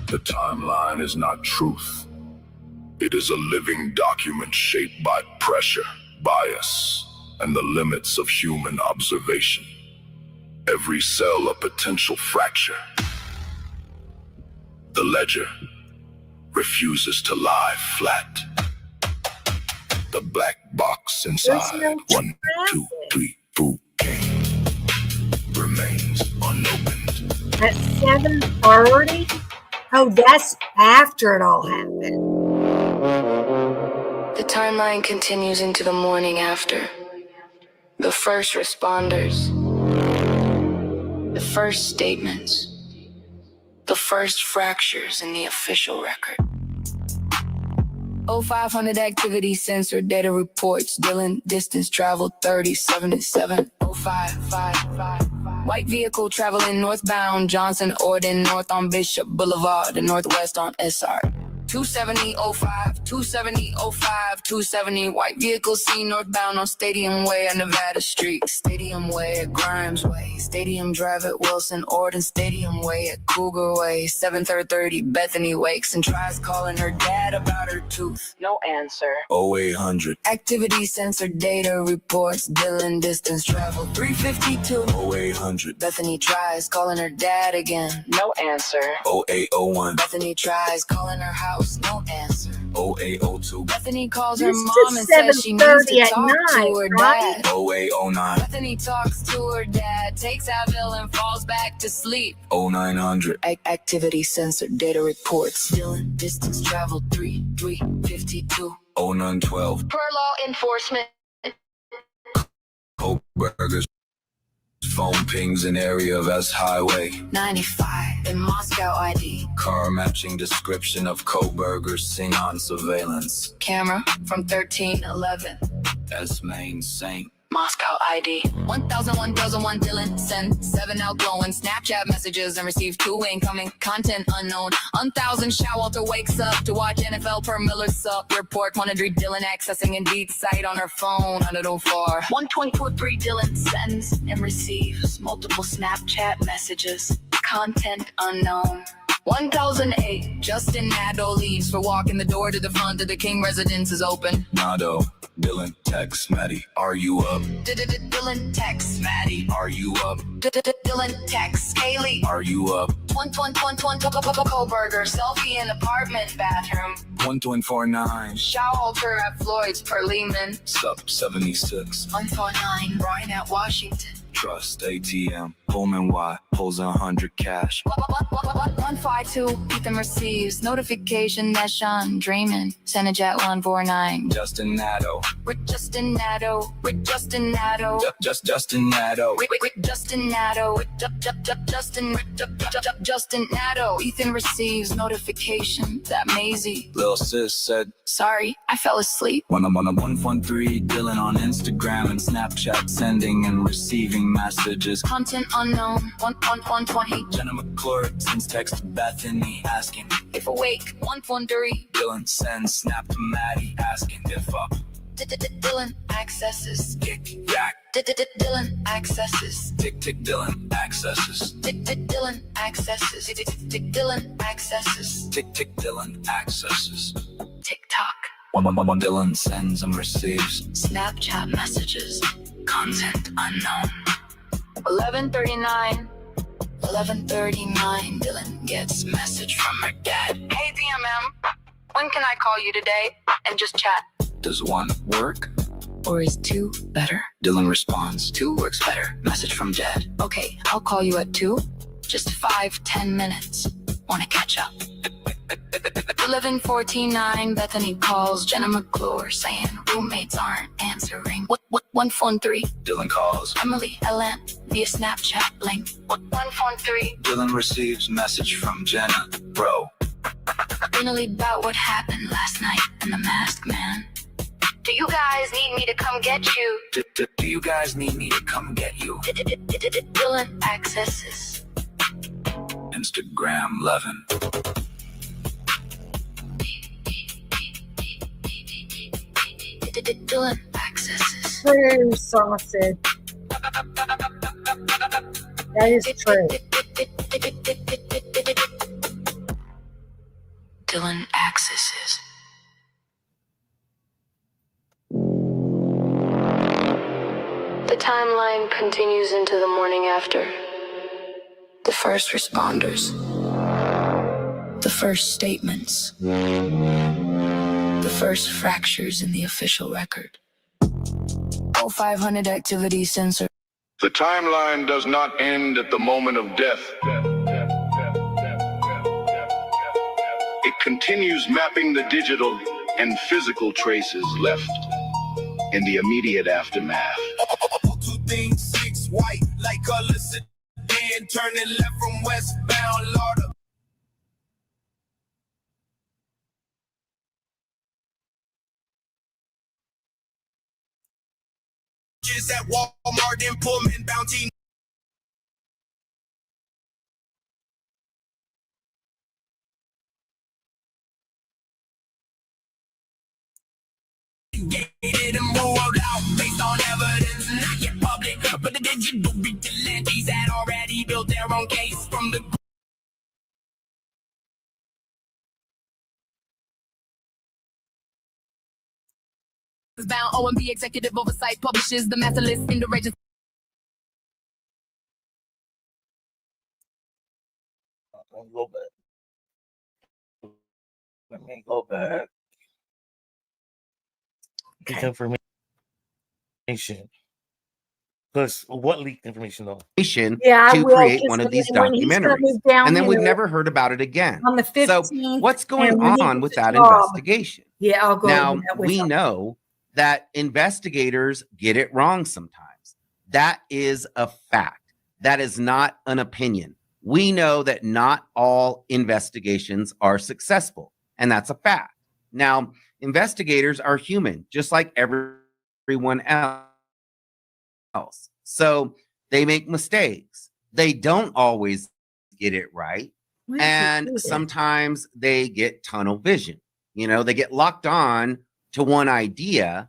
The timeline is not truth. It is a living document shaped by pressure, bias, and the limits of human observation. Every cell a potential fracture. The ledger refuses to lie flat. The black box inside 1, 2, 3, 4 remains unopened. At 7:30? Oh, that's after it all happened. The timeline continues into the morning after. The first responders. The first statements. The first fractures in the official record. 0500 activity sensor data reports. Dylan distance traveled 3077. 0555. White vehicle traveling northbound Johnson Orden north on Bishop Boulevard and northwest on SR. 270-05, 270-05, 270. White vehicle seen northbound on Stadium Way and Nevada Street. Stadium Way at Grimes Way. Stadium Drive at Wilson Orden. Stadium Way at Cougar Way. 7:30 Bethany wakes and tries calling her dad about her tooth. No answer. 0800. Activity sensor data reports. Dylan distance travel 352. 0800. Bethany tries calling her dad again. No answer. 0801. Bethany tries calling her house. No answer. 0802. Bethany calls her This mom is and says she needs 7:30 to at talk night, to her right? dad. 0809. Bethany talks to her dad, takes Advil and falls back to sleep. 0900. Activity sensor data reports. Dylan distance traveled 352. 0912. Per law enforcement. Kohlberger's phone pings an area of S Highway. 95 in Moscow ID. Car matching description of Kohlberger's seen on surveillance. Camera from 1311. S Main Saint. Moscow ID. 1001 Dylan send 7 outgoing Snapchat messages and receive 2 incoming. Content unknown. 1000 Showalter wakes up to watch NFL per Miller Sup report. 100 Dylan accessing Indeed site on her phone. 104. 1.43 Dylan sends and receives multiple Snapchat messages. Content unknown. 1008 Justin Nadeau leaves for walk in the door to the front of the King residence is open. Nadeau. Dylan text Maddie, are you up? Dylan text Maddie, are you up? Dylan text Kaylee, are you up? Kohlberger selfie in apartment bathroom. 1249. Showalter at Floyd's per Lehman. Sup 76. 149 Brian at Washington. Trust ATM. Pullman Y pulls 100 cash. 152 Ethan receives notification that Sean dreaming. Senate at 149. Justin Nadeau. With Justin Nadeau. With Justin Nadeau. Justin Nadeau. With Justin Nadeau. Justin Nadeau. Ethan receives notification that Maisie. Lil sis said, sorry, I fell asleep. 113 Dylan on Instagram and Snapchat sending and receiving messages. Content unknown. 120. Jenna McClure sends text to Bethany asking if awake. 113. Dylan sends snap to Maddie asking if up. Dylan accesses. Tick back. Dylan accesses. Tick tick Dylan accesses. Dylan accesses. Dylan accesses. Tick tick Dylan accesses. TikTok. 111 Dylan sends and receives Snapchat messages. Content unknown. 11:39. 11:39. Dylan gets message from her dad. Hey DMM. When can I call you today and just chat? Does 1 work? Or is 2 better? Dylan responds, 2 works better. Message from Dad. Okay, I'll call you at 2. Just 5-10 minutes. Wanna catch up? 11:49, Bethany calls Jenna McClure saying roommates aren't answering. What 143? Dylan calls. Emily Ellen via Snapchat link. What 143? Dylan receives message from Jenna. Bro. Finally about what happened last night in the Masked Man. Do you guys need me to come get you? Do you guys need me to come get you? Dylan accesses. Instagram 11. Dylan accesses. True, sausage. That is true. Dylan accesses. The timeline continues into the morning after. The first responders. The first statements. The first fractures in the official record. 0500 activity sensor. The timeline does not end at the moment of death. It continues mapping the digital and physical traces left in the immediate aftermath. 2 things, 6 white, like color sedan, turning left from westbound, Lord. At Walmart and Pullman Bounty. Gated and rolled out based on evidence not yet public, but the digital vigilantes had already built their own case from the bound. OMB executive oversight publishes the master list in the register. Go back. Let me go back. Leaked information. Plus, what leaked information though? Yeah, to I will, create 'cause one of these when he's gonna documentaries. move down And then we've here never heard about it again. on the So 15th, what's going and when he on gets with a that job. investigation? Yeah, I'll go Now, over that with we him. know that investigators get it wrong sometimes. That is a fact. That is not an opinion. We know that not all investigations are successful, and that's a fact. Now, investigators are human, just like everyone else. So they make mistakes. They don't always get it right. And sometimes they get tunnel vision. You know, they get locked on to one idea.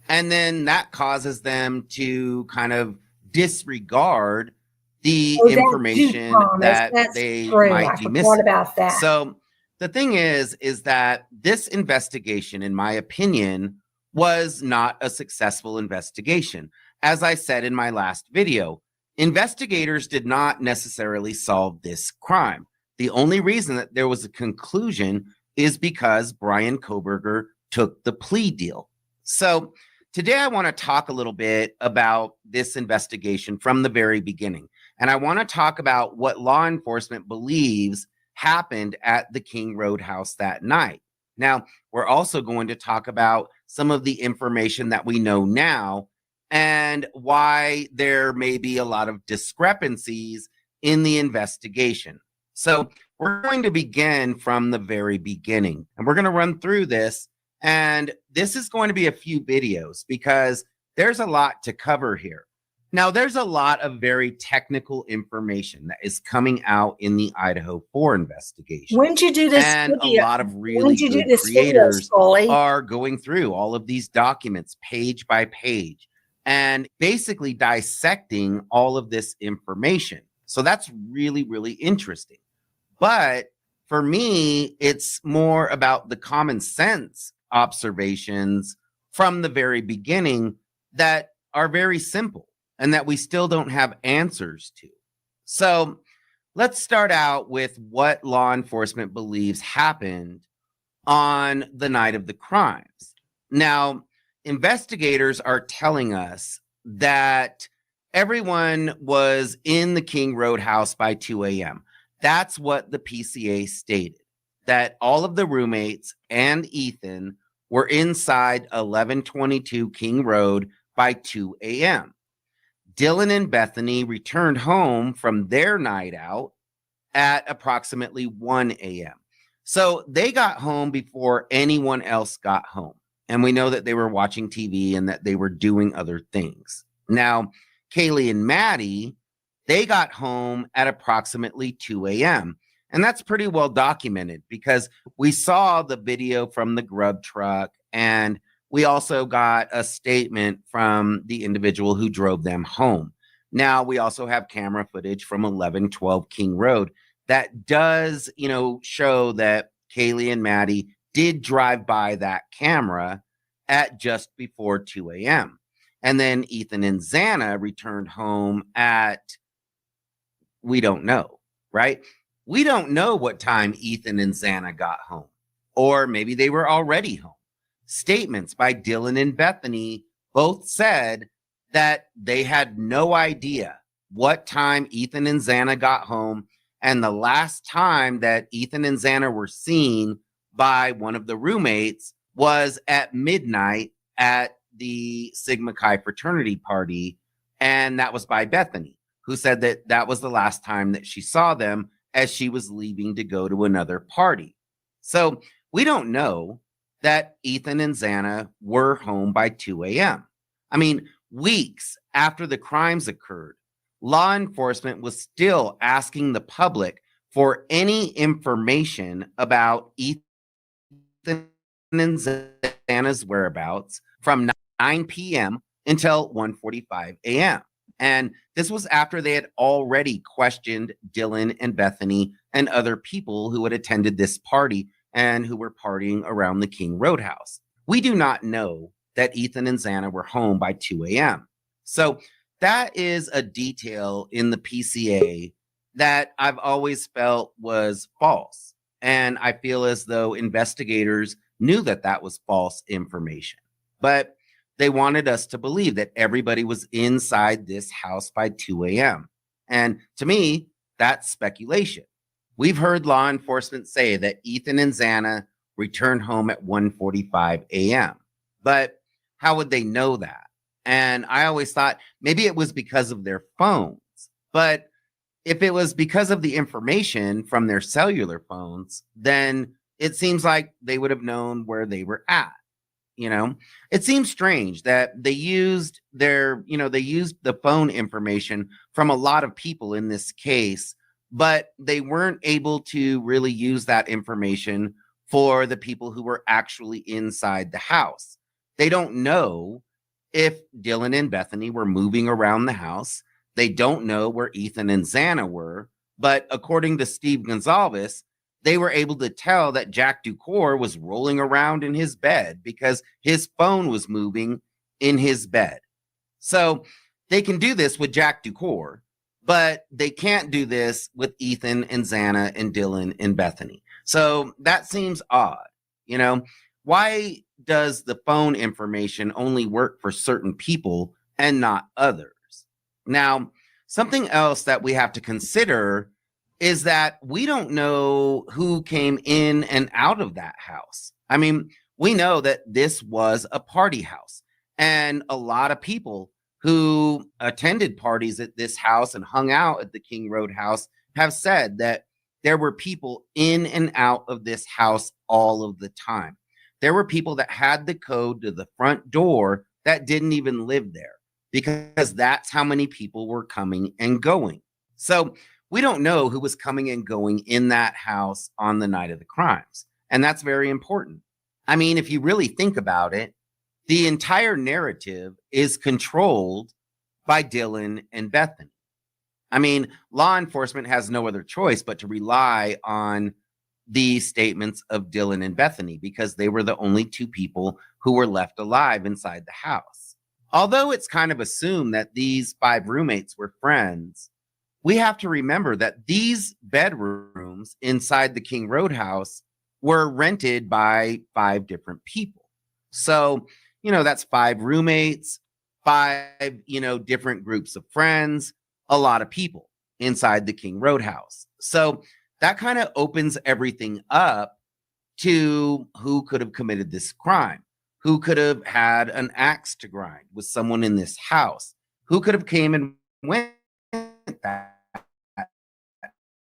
And then that causes them to kind of disregard the information that they might be missing. About that. So the thing is that this investigation, in my opinion, was not a successful investigation. As I said in my last video, investigators did not necessarily solve this crime. The only reason that there was a conclusion is because Brian Kohberger took the plea deal. So today I want to talk a little bit about this investigation from the very beginning. And I want to talk about what law enforcement believes happened at the King Roadhouse that night. Now, we're also going to talk about some of the information that we know now and why there may be a lot of discrepancies in the investigation. So we're going to begin from the very beginning, and we're going to run through this. And this is going to be a few videos because there's a lot to cover here. Now, there's a lot of very technical information that is coming out in the Idaho 4 investigation. When did you do this and video? a lot of really good creators are going through all of these documents page by page and basically dissecting all of this information. So that's really, really interesting. But for me, it's more about the common sense observations from the very beginning that are very simple and that we still don't have answers to. So let's start out with what law enforcement believes happened on the night of the crimes. Now, investigators are telling us that everyone was in the King Road house by 2 a.m. That's what the PCA stated, that all of the roommates and Ethan were inside 1122 King Road by 2 a.m. Dylan and Bethany returned home from their night out at approximately 1 a.m. So they got home before anyone else got home. And we know that they were watching TV and that they were doing other things. Now, Kaylee and Maddie, they got home at approximately 2 a.m. And that's pretty well documented because we saw the video from the grub truck, and we also got a statement from the individual who drove them home. Now, we also have camera footage from 1112 King Road that does, show that Kaylee and Maddie did drive by that camera at just before 2 a.m. And then Ethan and Xana returned home at, we don't know, right? We don't know what time Ethan and Xana got home, or maybe they were already home. Statements by Dylan and Bethany both said that they had no idea what time Ethan and Xana got home. And the last time that Ethan and Xana were seen by one of the roommates was at midnight at the Sigma Chi fraternity party. And that was by Bethany, who said that that was the last time that she saw them as she was leaving to go to another party. So we don't know that Ethan and Xana were home by 2 a.m. I mean, weeks after the crimes occurred, law enforcement was still asking the public for any information about Ethan and Xana's whereabouts from 9 p.m. until 1:45 a.m. And this was after they had already questioned Dylan and Bethany and other people who had attended this party and who were partying around the King Roadhouse. We do not know that Ethan and Xana were home by 2 a.m. So that is a detail in the PCA that I've always felt was false. And I feel as though investigators knew that that was false information. But they wanted us to believe that everybody was inside this house by 2 a.m. And to me, that's speculation. We've heard law enforcement say that Ethan and Xana returned home at 1:45 a.m. But how would they know that? And I always thought maybe it was because of their phones. But if it was because of the information from their cellular phones, then it seems like they would have known where they were at. It seems strange that they used the phone information from a lot of people in this case, but they weren't able to really use that information for the people who were actually inside the house. They don't know if Dylan and Bethany were moving around the house. They don't know where Ethan and Xana were, but according to Steve Gonzalez, they were able to tell that Jack Ducour was rolling around in his bed because his phone was moving in his bed. So they can do this with Jack Ducour, but they can't do this with Ethan and Xana and Dylan and Bethany. So that seems odd. Why does the phone information only work for certain people and not others? Now, something else that we have to consider is that we don't know who came in and out of that house. I mean, we know that this was a party house, and a lot of people who attended parties at this house and hung out at the King Road house have said that there were people in and out of this house all of the time. There were people that had the code to the front door that didn't even live there because that's how many people were coming and going. So we don't know who was coming and going in that house on the night of the crimes. And that's very important. I mean, if you really think about it, the entire narrative is controlled by Dylan and Bethany. I mean, law enforcement has no other choice but to rely on the statements of Dylan and Bethany because they were the only two people who were left alive inside the house. Although it's kind of assumed that these 5 roommates were friends, we have to remember that these bedrooms inside the King Road house were rented by 5 different people. So, that's 5 roommates, 5, different groups of friends, a lot of people inside the King Road house. So that kind of opens everything up to who could have committed this crime, who could have had an axe to grind with someone in this house, who could have came and went that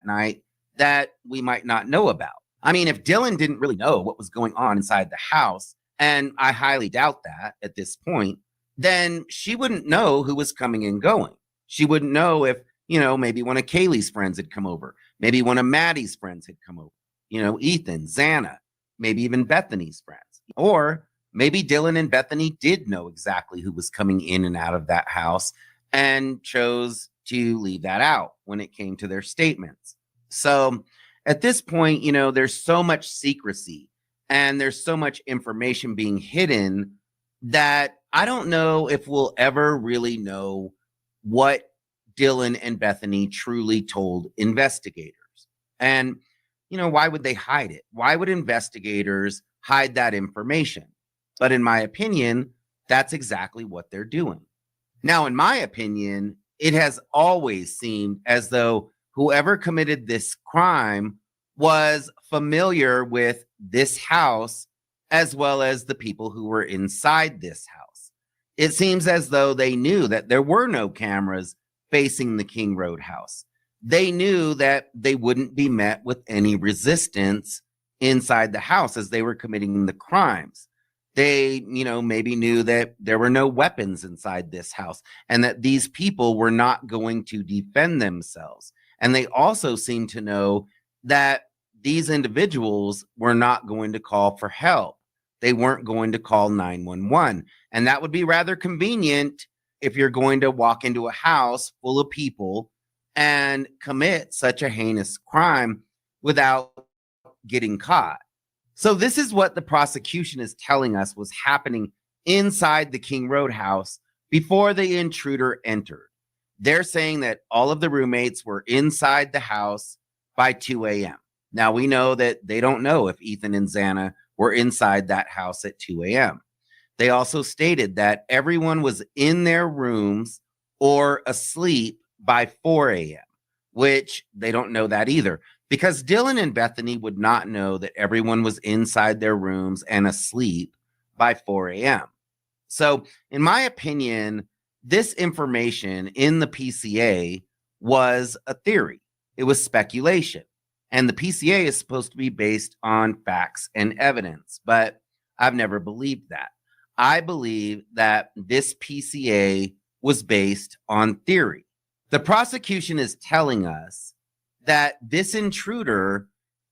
night that we might not know about. I mean, if Dylan didn't really know what was going on inside the house, and I highly doubt that at this point, then she wouldn't know who was coming and going. She wouldn't know if, maybe one of Kaylee's friends had come over, maybe one of Maddie's friends had come over, Ethan, Xana, maybe even Bethany's friends. Or maybe Dylan and Bethany did know exactly who was coming in and out of that house and chose to leave that out when it came to their statements. So at this point, there's so much secrecy and there's so much information being hidden that I don't know if we'll ever really know what Dylan and Bethany truly told investigators. And, why would they hide it? Why would investigators hide that information? But in my opinion, that's exactly what they're doing. Now, in my opinion, it has always seemed as though whoever committed this crime was familiar with this house as well as the people who were inside this house. It seems as though they knew that there were no cameras facing the King Road house. They knew that they wouldn't be met with any resistance inside the house as they were committing the crimes. They, maybe knew that there were no weapons inside this house and that these people were not going to defend themselves. And they also seemed to know that these individuals were not going to call for help. They weren't going to call 911. And that would be rather convenient if you're going to walk into a house full of people and commit such a heinous crime without getting caught. So this is what the prosecution is telling us was happening inside the King Road house before the intruder entered. They're saying that all of the roommates were inside the house by 2 a.m. Now, we know that they don't know if Ethan and Xana were inside that house at 2 a.m. They also stated that everyone was in their rooms or asleep by 4 a.m., which they don't know that either, because Dylan and Bethany would not know that everyone was inside their rooms and asleep by 4 a.m. So, in my opinion, this information in the PCA was a theory. It was speculation. And the PCA is supposed to be based on facts and evidence, but I've never believed that. I believe that this PCA was based on theory. The prosecution is telling us that this intruder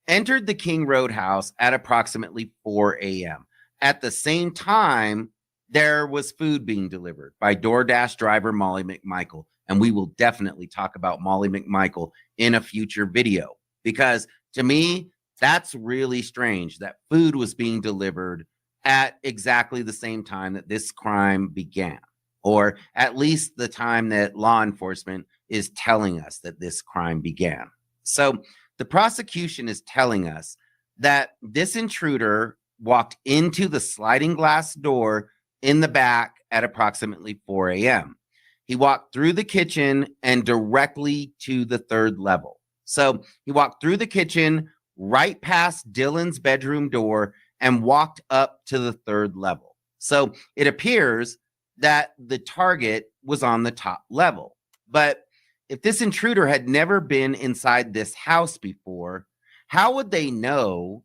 entered the King Road house at approximately 4 a.m. At the same time, there was food being delivered by DoorDash driver Molly McMichael. And we will definitely talk about Molly McMichael in a future video, because to me, that's really strange that food was being delivered at exactly the same time that this crime began, or at least the time that law enforcement is telling us that this crime began. So the prosecution is telling us that this intruder walked into the sliding glass door in the back at approximately 4 a.m. He walked through the kitchen and directly to the 3rd level. So he walked through the kitchen, right past Dylan's bedroom door, and walked up to the 3rd level. So it appears that the target was on the top level. But if this intruder had never been inside this house before, how would they know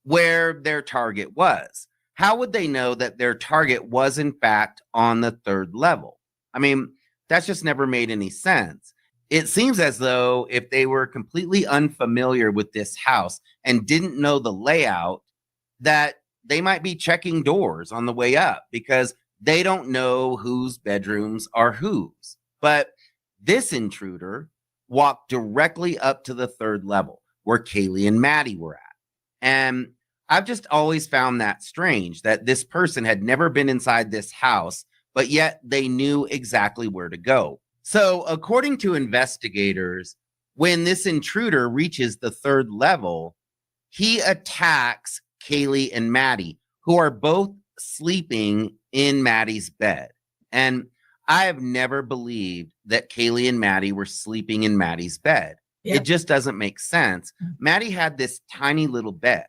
where their target was? How would they know that their target was in fact on the 3rd level? I mean, that's just never made any sense. It seems as though if they were completely unfamiliar with this house and didn't know the layout, that they might be checking doors on the way up because they don't know whose bedrooms are whose. But this intruder walked directly up to the 3rd level where Kaylee and Maddie were at. And I've just always found that strange that this person had never been inside this house, but yet they knew exactly where to go. So, according to investigators, when this intruder reaches the third level, he attacks Kaylee and Maddie, who are both sleeping in Maddie's bed. And I have never believed that Kaylee and Maddie were sleeping in Maddie's bed. Yep. It just doesn't make sense. Maddie had this tiny little bed,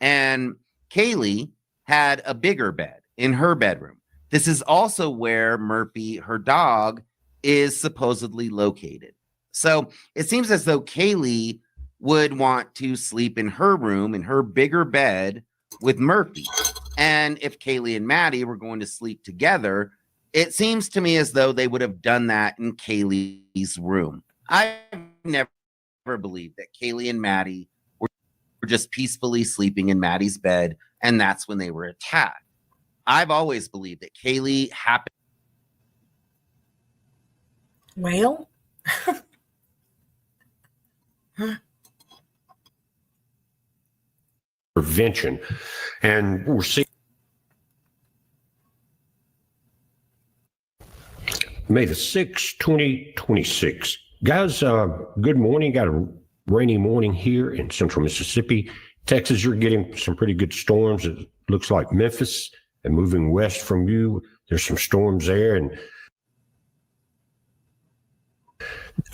and Kaylee had a bigger bed in her bedroom. This is also where Murphy, her dog, is supposedly located. So it seems as though Kaylee would want to sleep in her room, in her bigger bed with Murphy. And if Kaylee and Maddie were going to sleep together, it seems to me as though they would have done that in Kaylee's room. I've never believed that Kaylee and Maddie were just peacefully sleeping in Maddie's bed, and that's when they were attacked. I've always believed that Kaylee happened. Well, prevention, and we're seeing May the 6th, 2026. Guys, good morning. Got a rainy morning here in central Mississippi. Texas, you're getting some pretty good storms. It looks like Memphis and moving west from you. There's some storms there. And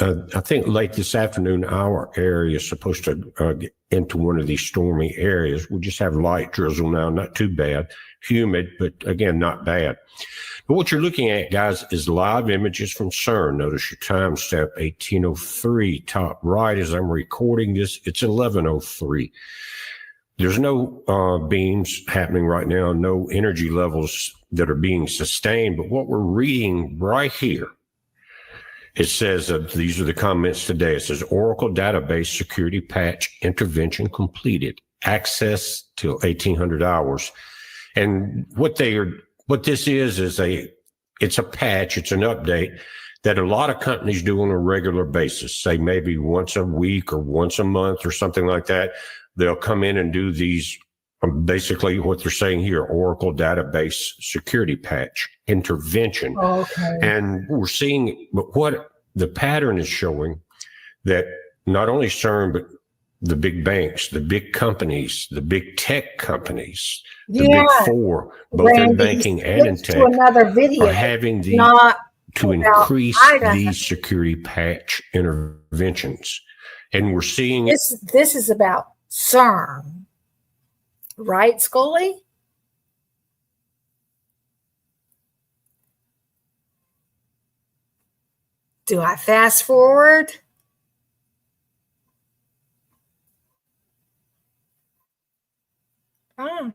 I think late this afternoon, our area is supposed to get into one of these stormy areas. We just have light drizzle now, not too bad. Humid, but again, not bad. But what you're looking at, guys, is live images from CERN. Notice your timestamp, 1803, top right. As I'm recording this, it's 1103. There's no beams happening right now, no energy levels that are being sustained. But what we're reading right here, it says, these are the comments today. It says, Oracle database security patch intervention completed. Access till 1800 hours. And what this is it's a patch, it's an update that a lot of companies do on a regular basis, say maybe once a week or once a month or something like that. They'll come in and do these, basically what they're saying here, Oracle database security patch intervention. okay. And we're seeing, but what the pattern is showing that not only CERN, but the big banks, the big companies, the big tech companies, the big four, both in banking and in tech, are having to increase these security patch interventions. And we're seeing this is about CERN, right, Scully? Do I fast forward? Oh.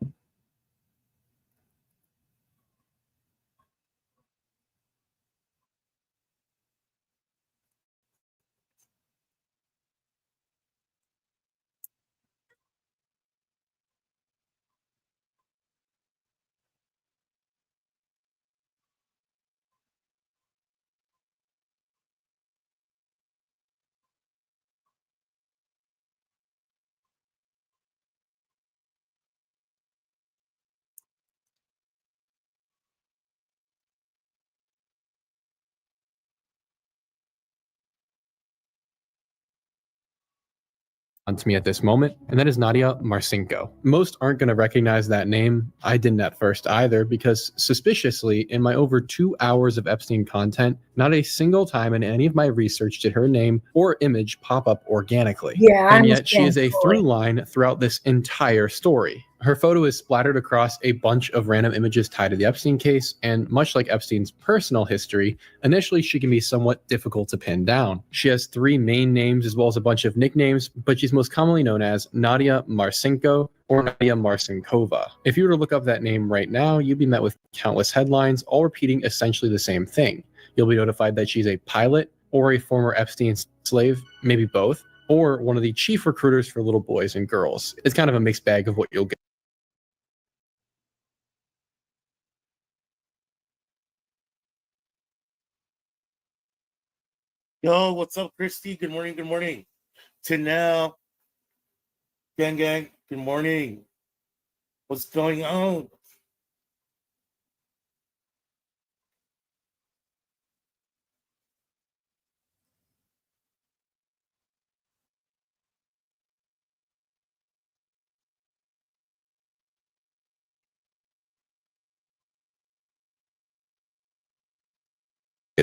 To me at this moment, and that is Nadia Marcinko. Most aren't going to recognize that name. I didn't at first either, because suspiciously, in my over 2 hours of Epstein content, not a single time in any of my research did her name or image pop up organically. Yeah, and yet she is a through line throughout this entire story. Her photo is splattered across a bunch of random images tied to the Epstein case, and much like Epstein's personal history, initially she can be somewhat difficult to pin down. She has 3 main names as well as a bunch of nicknames, but she's most commonly known as Nadia Marcinko or Nadia Marcinkova. If you were to look up that name right now, you'd be met with countless headlines, all repeating essentially the same thing. You'll be notified that she's a pilot or a former Epstein slave, maybe both, or one of the chief recruiters for little boys and girls. It's kind of a mixed bag of what you'll get. Yo, what's up, Christy? Good morning. Good morning. Tanel. Gang, good morning. What's going on?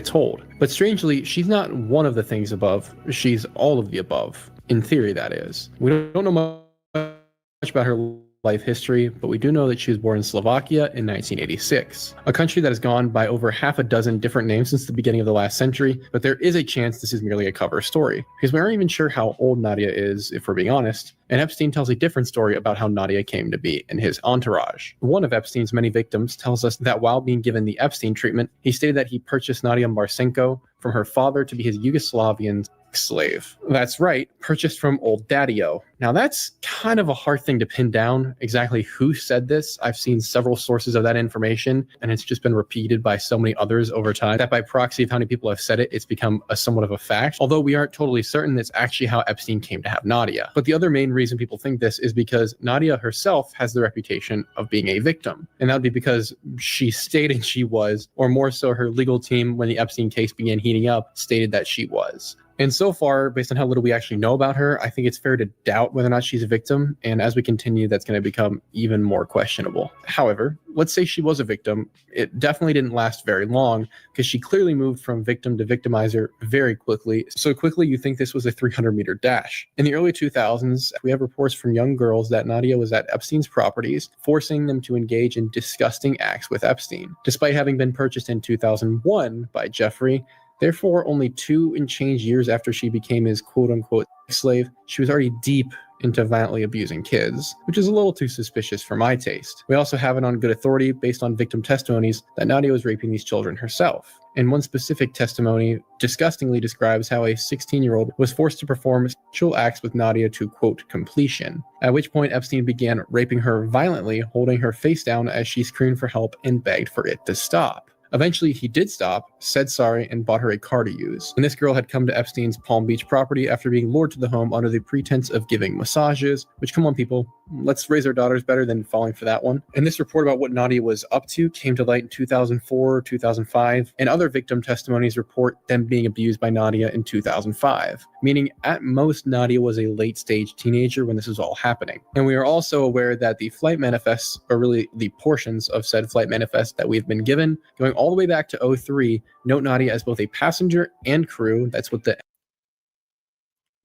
told. But strangely, she's not one of the things above. She's all of the above. In theory, that is. We don't know much about her life history, but we do know that she was born in Slovakia in 1986, a country that has gone by over half a dozen different names since the beginning of the last century, but there is a chance this is merely a cover story, because we aren't even sure how old Nadia is, if we're being honest, and Epstein tells a different story about how Nadia came to be in his entourage. One of Epstein's many victims tells us that while being given the Epstein treatment, he stated that he purchased Nadia Marchenko from her father to be his Yugoslavian slave. That's right, purchased from old Daddy-O. Now that's kind of a hard thing to pin down exactly who said this. I've seen several sources of that information, and it's just been repeated by so many others over time that by proxy of how many people have said it, it's become a somewhat of a fact, although we aren't totally certain that's actually how Epstein came to have Nadia. But the other main reason people think this is because Nadia herself has the reputation of being a victim, and that would be because she stated she was, or more so her legal team when the Epstein case began heating up, stated that she was. And so far, based on how little we actually know about her, I think it's fair to doubt whether or not she's a victim. And as we continue, that's going to become even more questionable. However, let's say she was a victim. It definitely didn't last very long because she clearly moved from victim to victimizer very quickly. So quickly, you think this was a 300-meter dash. In the early 2000s, we have reports from young girls that Nadia was at Epstein's properties, forcing them to engage in disgusting acts with Epstein. Despite having been purchased in 2001 by Jeffrey, therefore, only 2 and change years after she became his quote-unquote slave, she was already deep into violently abusing kids, which is a little too suspicious for my taste. We also have it on good authority, based on victim testimonies, that Nadia was raping these children herself. And one specific testimony disgustingly describes how a 16-year-old was forced to perform sexual acts with Nadia to, quote, completion, at which point Epstein began raping her violently, holding her face down as she screamed for help and begged for it to stop. Eventually, he did stop, said sorry, and bought her a car to use. And this girl had come to Epstein's Palm Beach property after being lured to the home under the pretense of giving massages, which, come on, people, let's raise our daughters better than falling for that one. And this report about what Nadia was up to came to light in 2004, 2005, and other victim testimonies report them being abused by Nadia in 2005, meaning at most Nadia was a late-stage teenager when this was all happening. And we are also aware that the flight manifests, or really the portions of said flight manifest that we've been given, going all the way back to 2003, note Nadia as both a passenger and crew. That's what the...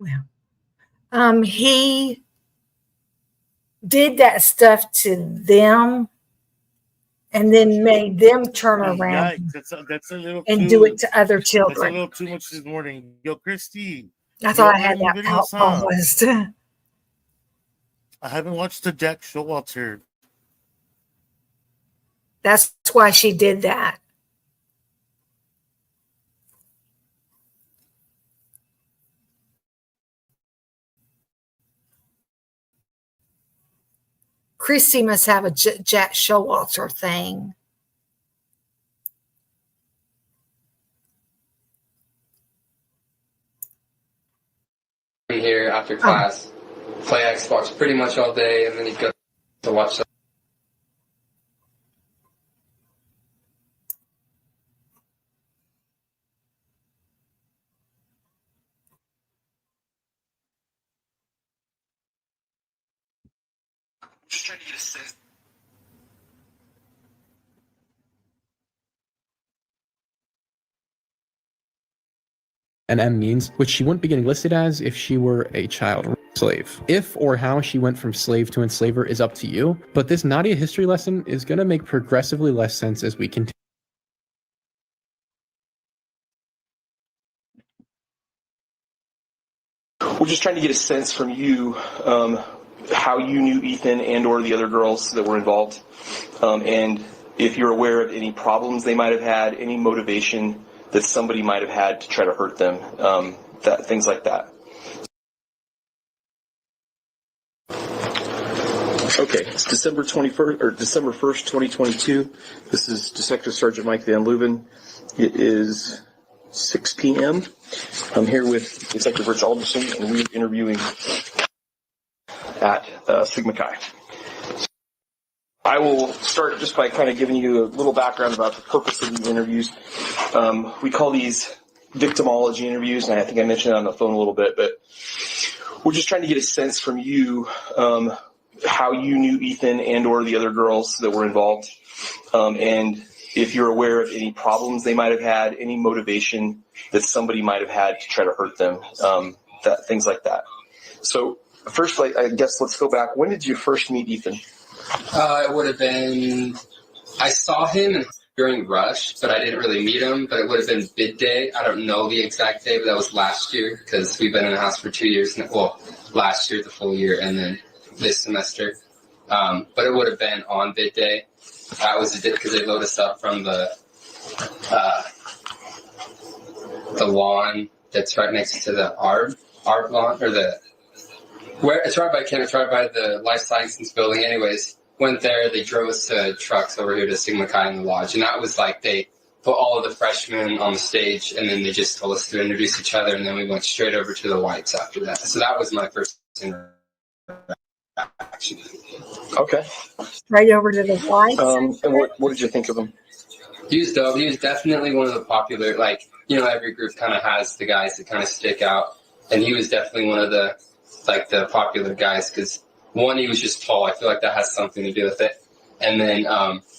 Well, he did that stuff to them and then made them turn around that's a little and do it to other That's a children. little too much this morning. Yo, Christy. I thought I had that almost. I haven't watched the Jack Showalter. That's why she did that. Christy must have a Jack Showalter thing. Here after class, play Xbox pretty much all day, and then he'd go to watch some. Just trying to get a sense. and M means, which she wouldn't be getting listed as if she were a child slave. If or how she went from slave to enslaver is up to you, but this Nadia history lesson is going to make progressively less sense as we continue. We're just trying to get a sense from you how you knew Ethan and or the other girls that were involved, and if you're aware of any problems they might have had, any motivation that somebody might have had to try to hurt them, things like that. Okay, it's December 21st or December 1st, 2022. This is Detective Sergeant Mike Van Leuven. It is 6 p.m. I'm here with Detective Rich Alderson, and we're interviewing at Sigma Chi. I will start just by kind of giving you a little background about the purpose of these interviews. We call these victimology interviews, and I think I mentioned it on the phone a little bit, but we're just trying to get a sense from you how you knew Ethan and or the other girls that were involved, and if you're aware of any problems they might have had, any motivation that somebody might have had to try to hurt them, things like that. So first, I guess let's go back. When did you first meet Ethan? It would have been, I saw him during Rush, but I didn't really meet him, but it would have been bid day. I don't know the exact day, but that was last year because we've been in the house for 2 years now. Well, last year, the full year, and then this semester. But it would have been on bid day. That was because they load us up from the lawn that's right next to the ARB lawn, or it's right by the Life Sciences building. Anyways, went there. They drove us to trucks over here to Sigma Chi in the lodge, and that was like they put all of the freshmen on the stage, and then they just told us to introduce each other, and then we went straight over to the whites after that. So that was my first interaction. Okay. Right over to the whites. And what did you think of him? He was dope. He was definitely one of the popular, every group kind of has the guys that kind of stick out, and he was definitely one of the popular guys because one, he was just tall. I feel like that has something to do with it, and then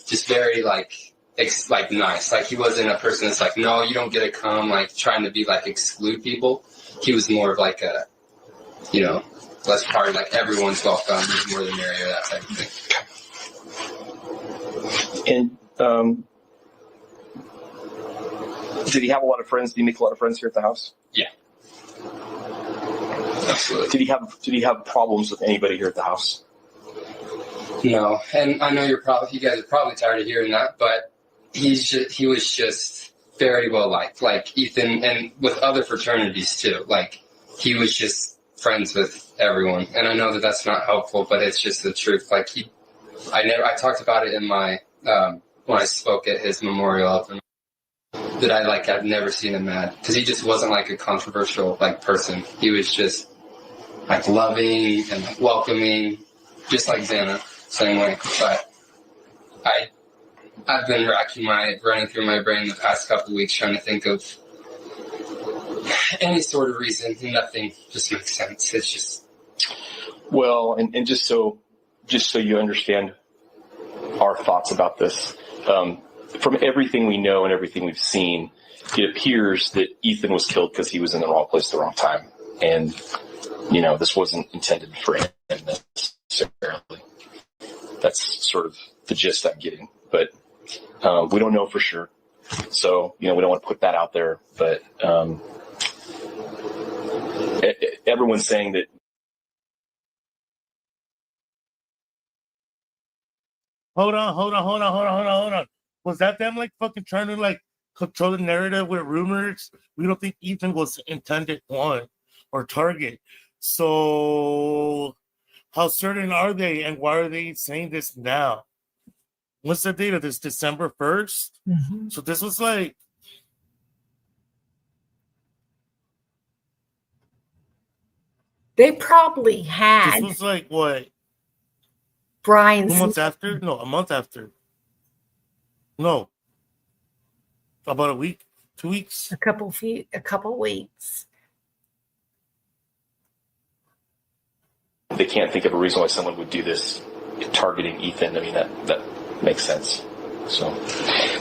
just very nice. Like he wasn't a person that's like, no, you don't get to come, trying to be exclude people. He was more of a, let's party, everyone's welcome, the more the merrier, that type of thing. And did he have a lot of friends? Did he make a lot of friends here at the house? Yeah. Absolutely. Did he have problems with anybody here at the house? No, and I know you guys are probably tired of hearing that, but he was just very well liked, like Ethan, and with other fraternities too. He was just friends with everyone, and I know that that's not helpful, but it's just the truth. I talked about it in my when I spoke at his memorial, that I've never seen him mad because he just wasn't a controversial person. He was just loving and welcoming, just like Xana, same way. But I've been running through my brain the past couple of weeks trying to think of any sort of reason. Nothing just makes sense. It's just well, and just so you understand our thoughts about this. From everything we know and everything we've seen, it appears that Ethan was killed because he was in the wrong place at the wrong time. And, this wasn't intended for him necessarily. That's sort of the gist I'm getting. But we don't know for sure. So, we don't want to put that out there. But everyone's saying that. Hold on. Was that them fucking trying to control the narrative with rumors? We don't think Ethan was intended one or target. So how certain are they, and why are they saying this now? What's the date of this? December 1st? Mm-hmm. So this was they probably had. This was what? Brian's 2 months after? No, a month after. No. About a week, 2 weeks. A couple weeks. They can't think of a reason why someone would do this targeting Ethan. I mean, that makes sense. So,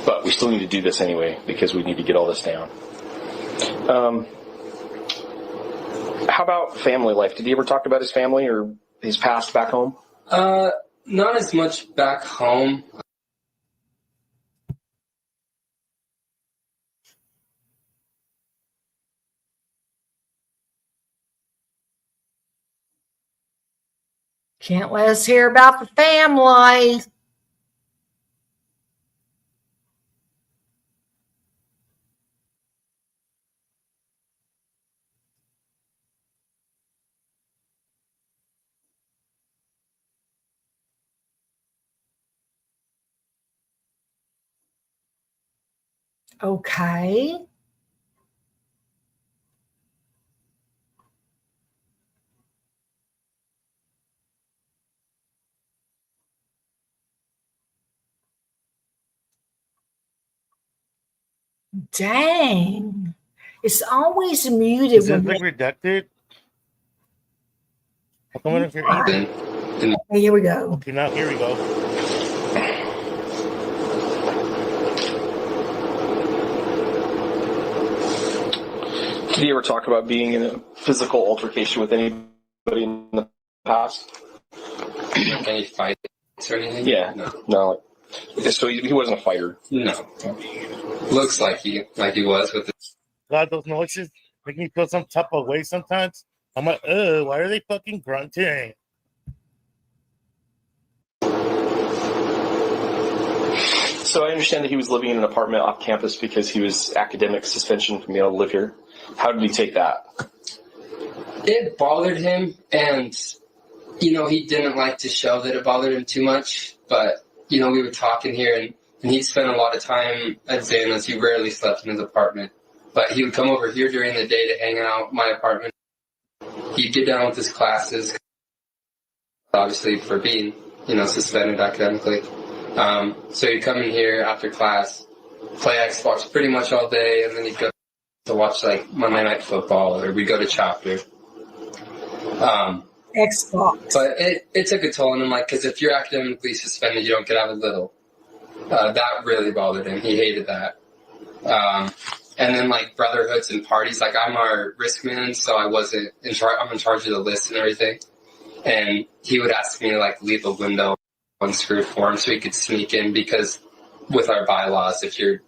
but we still need to do this anyway because we need to get all this down. How about family life? Did he ever talk about his family or his past back home? Not as much back home. Can't let us hear about the family. Okay. Dang. It's always muted. Is it redacted? How come I don't hear anything? Here we go. Okay, now here we go. Did he ever talk about being in a physical altercation with anybody in the past? Like any fights or anything? Yeah, no. So he wasn't a fighter. No. Looks like he was with the. God, those noises make me feel some type of way sometimes. I'm like, why are they fucking grunting? So I understand that he was living in an apartment off campus because he was academic suspension from being able to live here. How did he take that? It bothered him, and he didn't like to show that it bothered him too much. But we would talk in here, and he'd spend a lot of time at Zana's. He rarely slept in his apartment, but he would come over here during the day to hang out in my apartment. He'd get down with his classes, obviously for being suspended academically. So he'd come in here after class, play Xbox pretty much all day, and then he'd go to watch like Monday Night Football, or we'd go to chapter. Xbox. But it took a toll on him, because if you're academically suspended, you don't get out of little. That really bothered him. He hated that. And then brotherhoods and parties, I'm our risk man, so I wasn't in charge. I'm in charge of the list and everything. And he would ask me to leave a window unscrewed for him so he could sneak in, because with our bylaws, if you're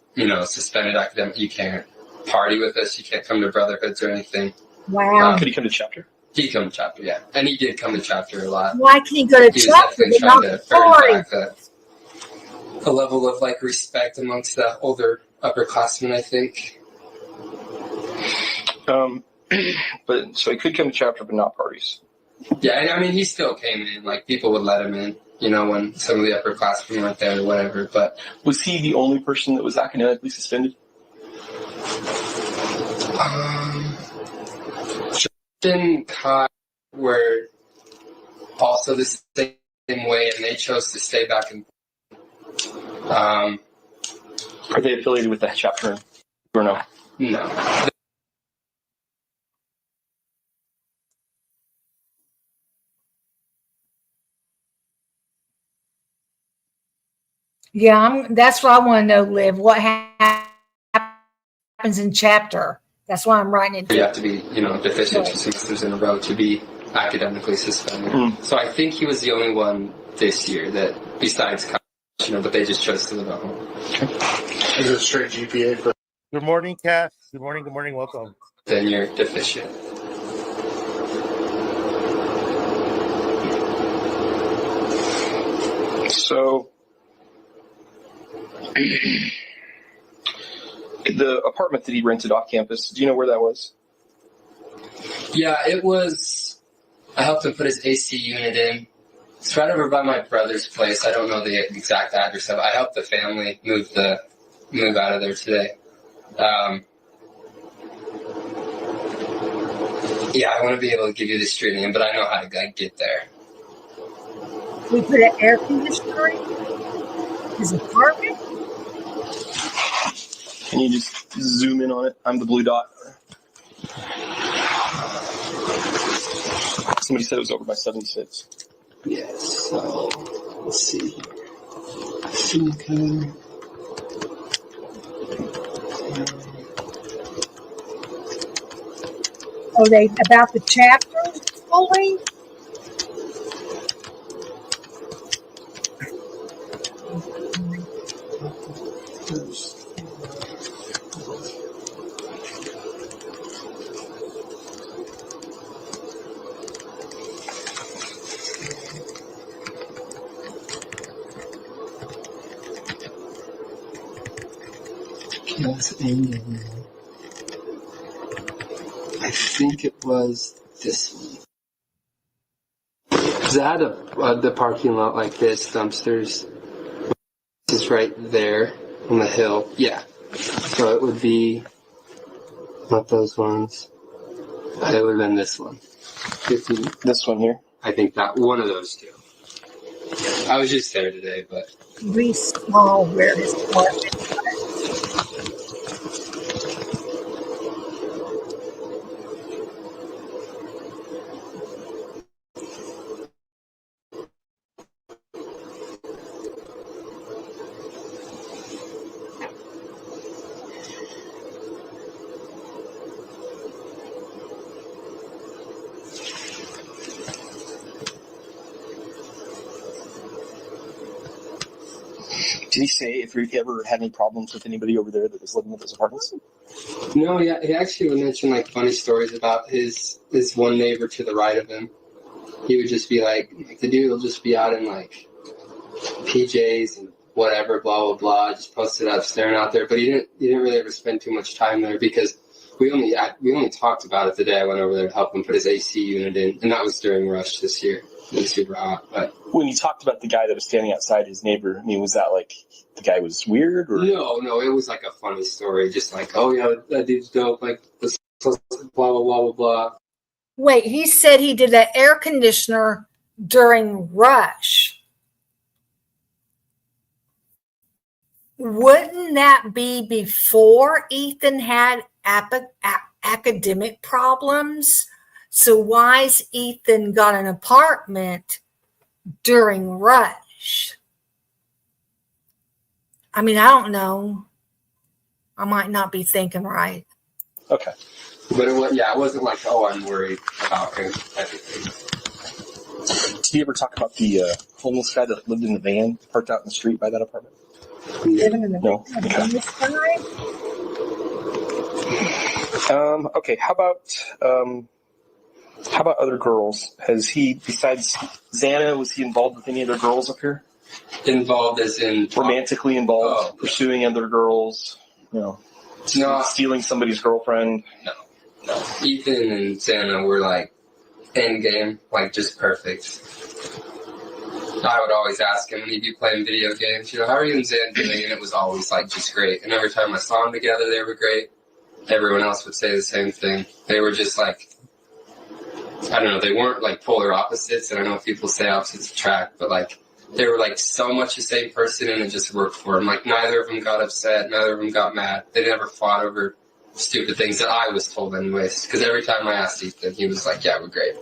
suspended academic, you can't party with us. You can't come to brotherhoods or anything. Wow. Could he come to chapter? He'd come to chapter, yeah. And he did come to chapter a lot. Why can he go to He was chapter definitely but not trying the to earn party? back a level of respect amongst the older upperclassmen, I think. But so he could come to chapter, but not parties. Yeah, and I mean, he still came in. People would let him in, when some of the upperclassmen weren't there or whatever. But was he the only person that was academically suspended? Justin and Kai were also the same way, and they chose to stay back in. Are they affiliated with the chapter or no? No. Yeah, that's what I want to know, Liv. What happens in chapter? That's why I'm writing it down. You have to be, deficient 2 semesters in a row to be academically suspended. So I think he was the only one this year that, besides college, but they just chose to live at home. Is it a straight GPA for? Good morning, Cass. Good morning. Welcome. Then you're deficient. So the apartment that he rented off campus, do you know where that was? Yeah, it was. I helped him put his AC unit in. It's right over by my brother's place. I don't know the exact address of it. I helped the family move out of there today. Yeah, I want to be able to give you the street name, but I know how to get there. We put an air conditioner in his apartment. Can you just zoom in on it? I'm the blue dot. Somebody said it was over by 76. Yes, so let's see. Okay. Oh, they about the chapter fully? I think it was this one. Because I had the parking lot like this, dumpsters. This is right there on the hill. Yeah. So it would be not those ones. It would have been this one. 15. This one here? I think that one of those two. I was just there today, but. Really small where his apartment was. Did he say if he ever had any problems with anybody over there that was living at those apartments? No, yeah, he actually would mention like funny stories about his one neighbor to the right of him. He would just be like the dude will just be out in like PJs and whatever, blah blah blah, just posted up, staring out there. But he didn't really ever spend too much time there because we only talked about it the day I went over there to help him put his AC unit in, and that was during rush this year. It was super hot. But when you talked about the guy that was standing outside his neighbor, I mean, was that like the guy was weird or no, it was like a funny story, just like, oh yeah, that dude's dope, like blah blah blah blah blah. Wait, he said he did the air conditioner during rush. Wouldn't that be before Ethan had academic problems? So why's Ethan got an apartment during rush? I mean, I don't know. I might not be thinking right. Okay. But it wasn't like, oh, I'm worried about him. Did you ever talk about the homeless guy that lived in the van parked out in the street by that apartment? Living in the No. Okay. How about other girls? Has he, besides Xana, was he involved with any other girls up here? Involved as in romantically involved, pursuing other girls, stealing somebody's girlfriend? No. Ethan and Xana were like end game, like just perfect. I would always ask him when he'd be playing video games, how are you and Xan doing? And it was always like just great. And every time I saw them together, they were great. Everyone else would say the same thing. They were just like, I don't know, they weren't like polar opposites. And I know people say opposites attract, but like they were like so much the same person and it just worked for them. Like neither of them got upset, neither of them got mad. They never fought over stupid things that I was told anyways. Because every time I asked Ethan, he was like, yeah, we're great.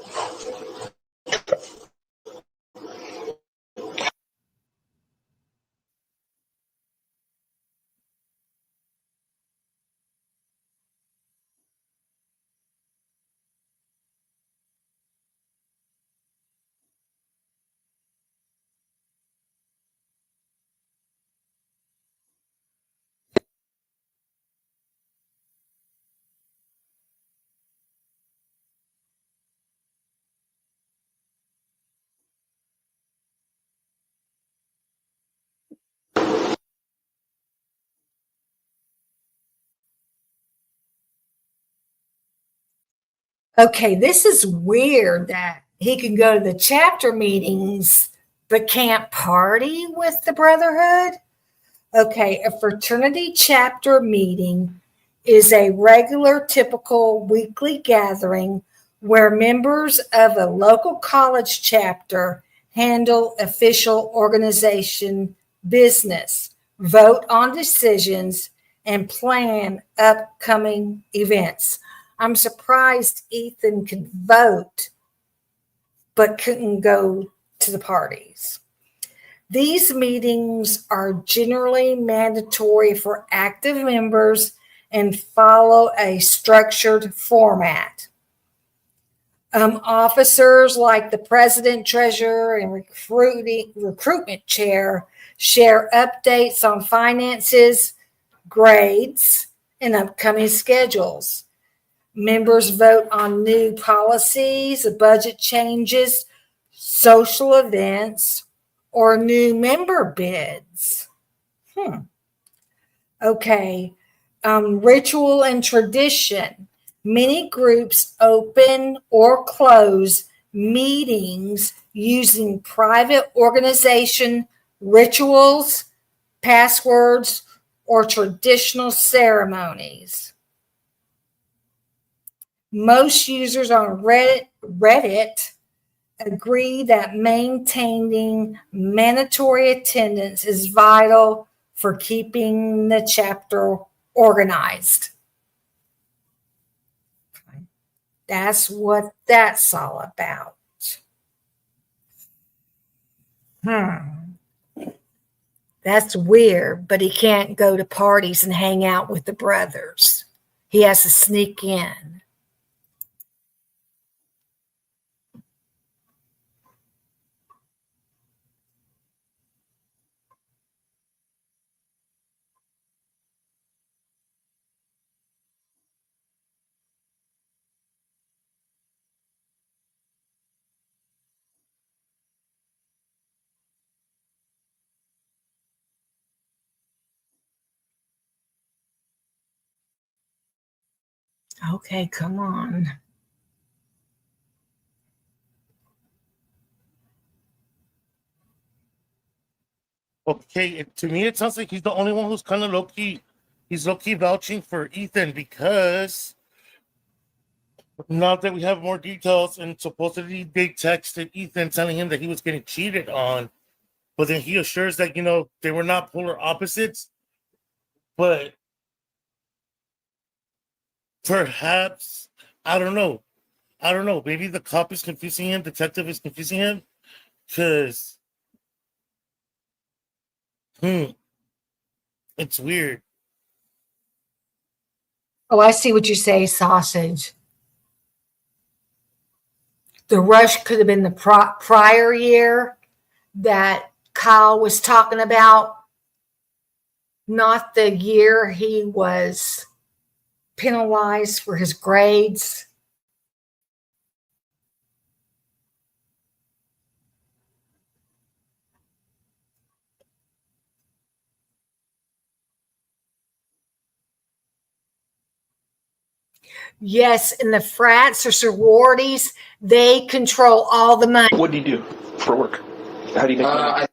Okay, this is weird that he can go to the chapter meetings but can't party with the Brotherhood. Okay, a fraternity chapter meeting is a regular, typical weekly gathering where members of a local college chapter handle official organization business, vote on decisions, and plan upcoming events. I'm surprised Ethan could vote, but couldn't go to the parties. These meetings are generally mandatory for active members and follow a structured format. Officers like the president, treasurer, and recruitment chair share updates on finances, grades, and upcoming schedules. Members vote on new policies, budget changes, social events, or new member bids. Okay. Ritual and tradition. Many groups open or close meetings using private organization rituals, passwords, or traditional ceremonies. Most users on Reddit agree that maintaining mandatory attendance is vital for keeping the chapter organized. That's what that's all about. That's weird, but he can't go to parties and hang out with the brothers. He has to sneak in. Okay, come on. Okay, to me, it sounds like he's the only one who's kind of low key. He's low key vouching for Ethan because now that we have more details, and supposedly they texted Ethan telling him that he was getting cheated on, but then he assures that they were not polar opposites, but perhaps I don't know. Maybe the cop is confusing him, detective is confusing him, because it's weird. Oh, I see what you say, sausage. The rush could have been the prior year that Kyle was talking about, not the year he was penalized for his grades. Yes, in the frats or sororities, they control all the money. What do you do for work? How do you make money?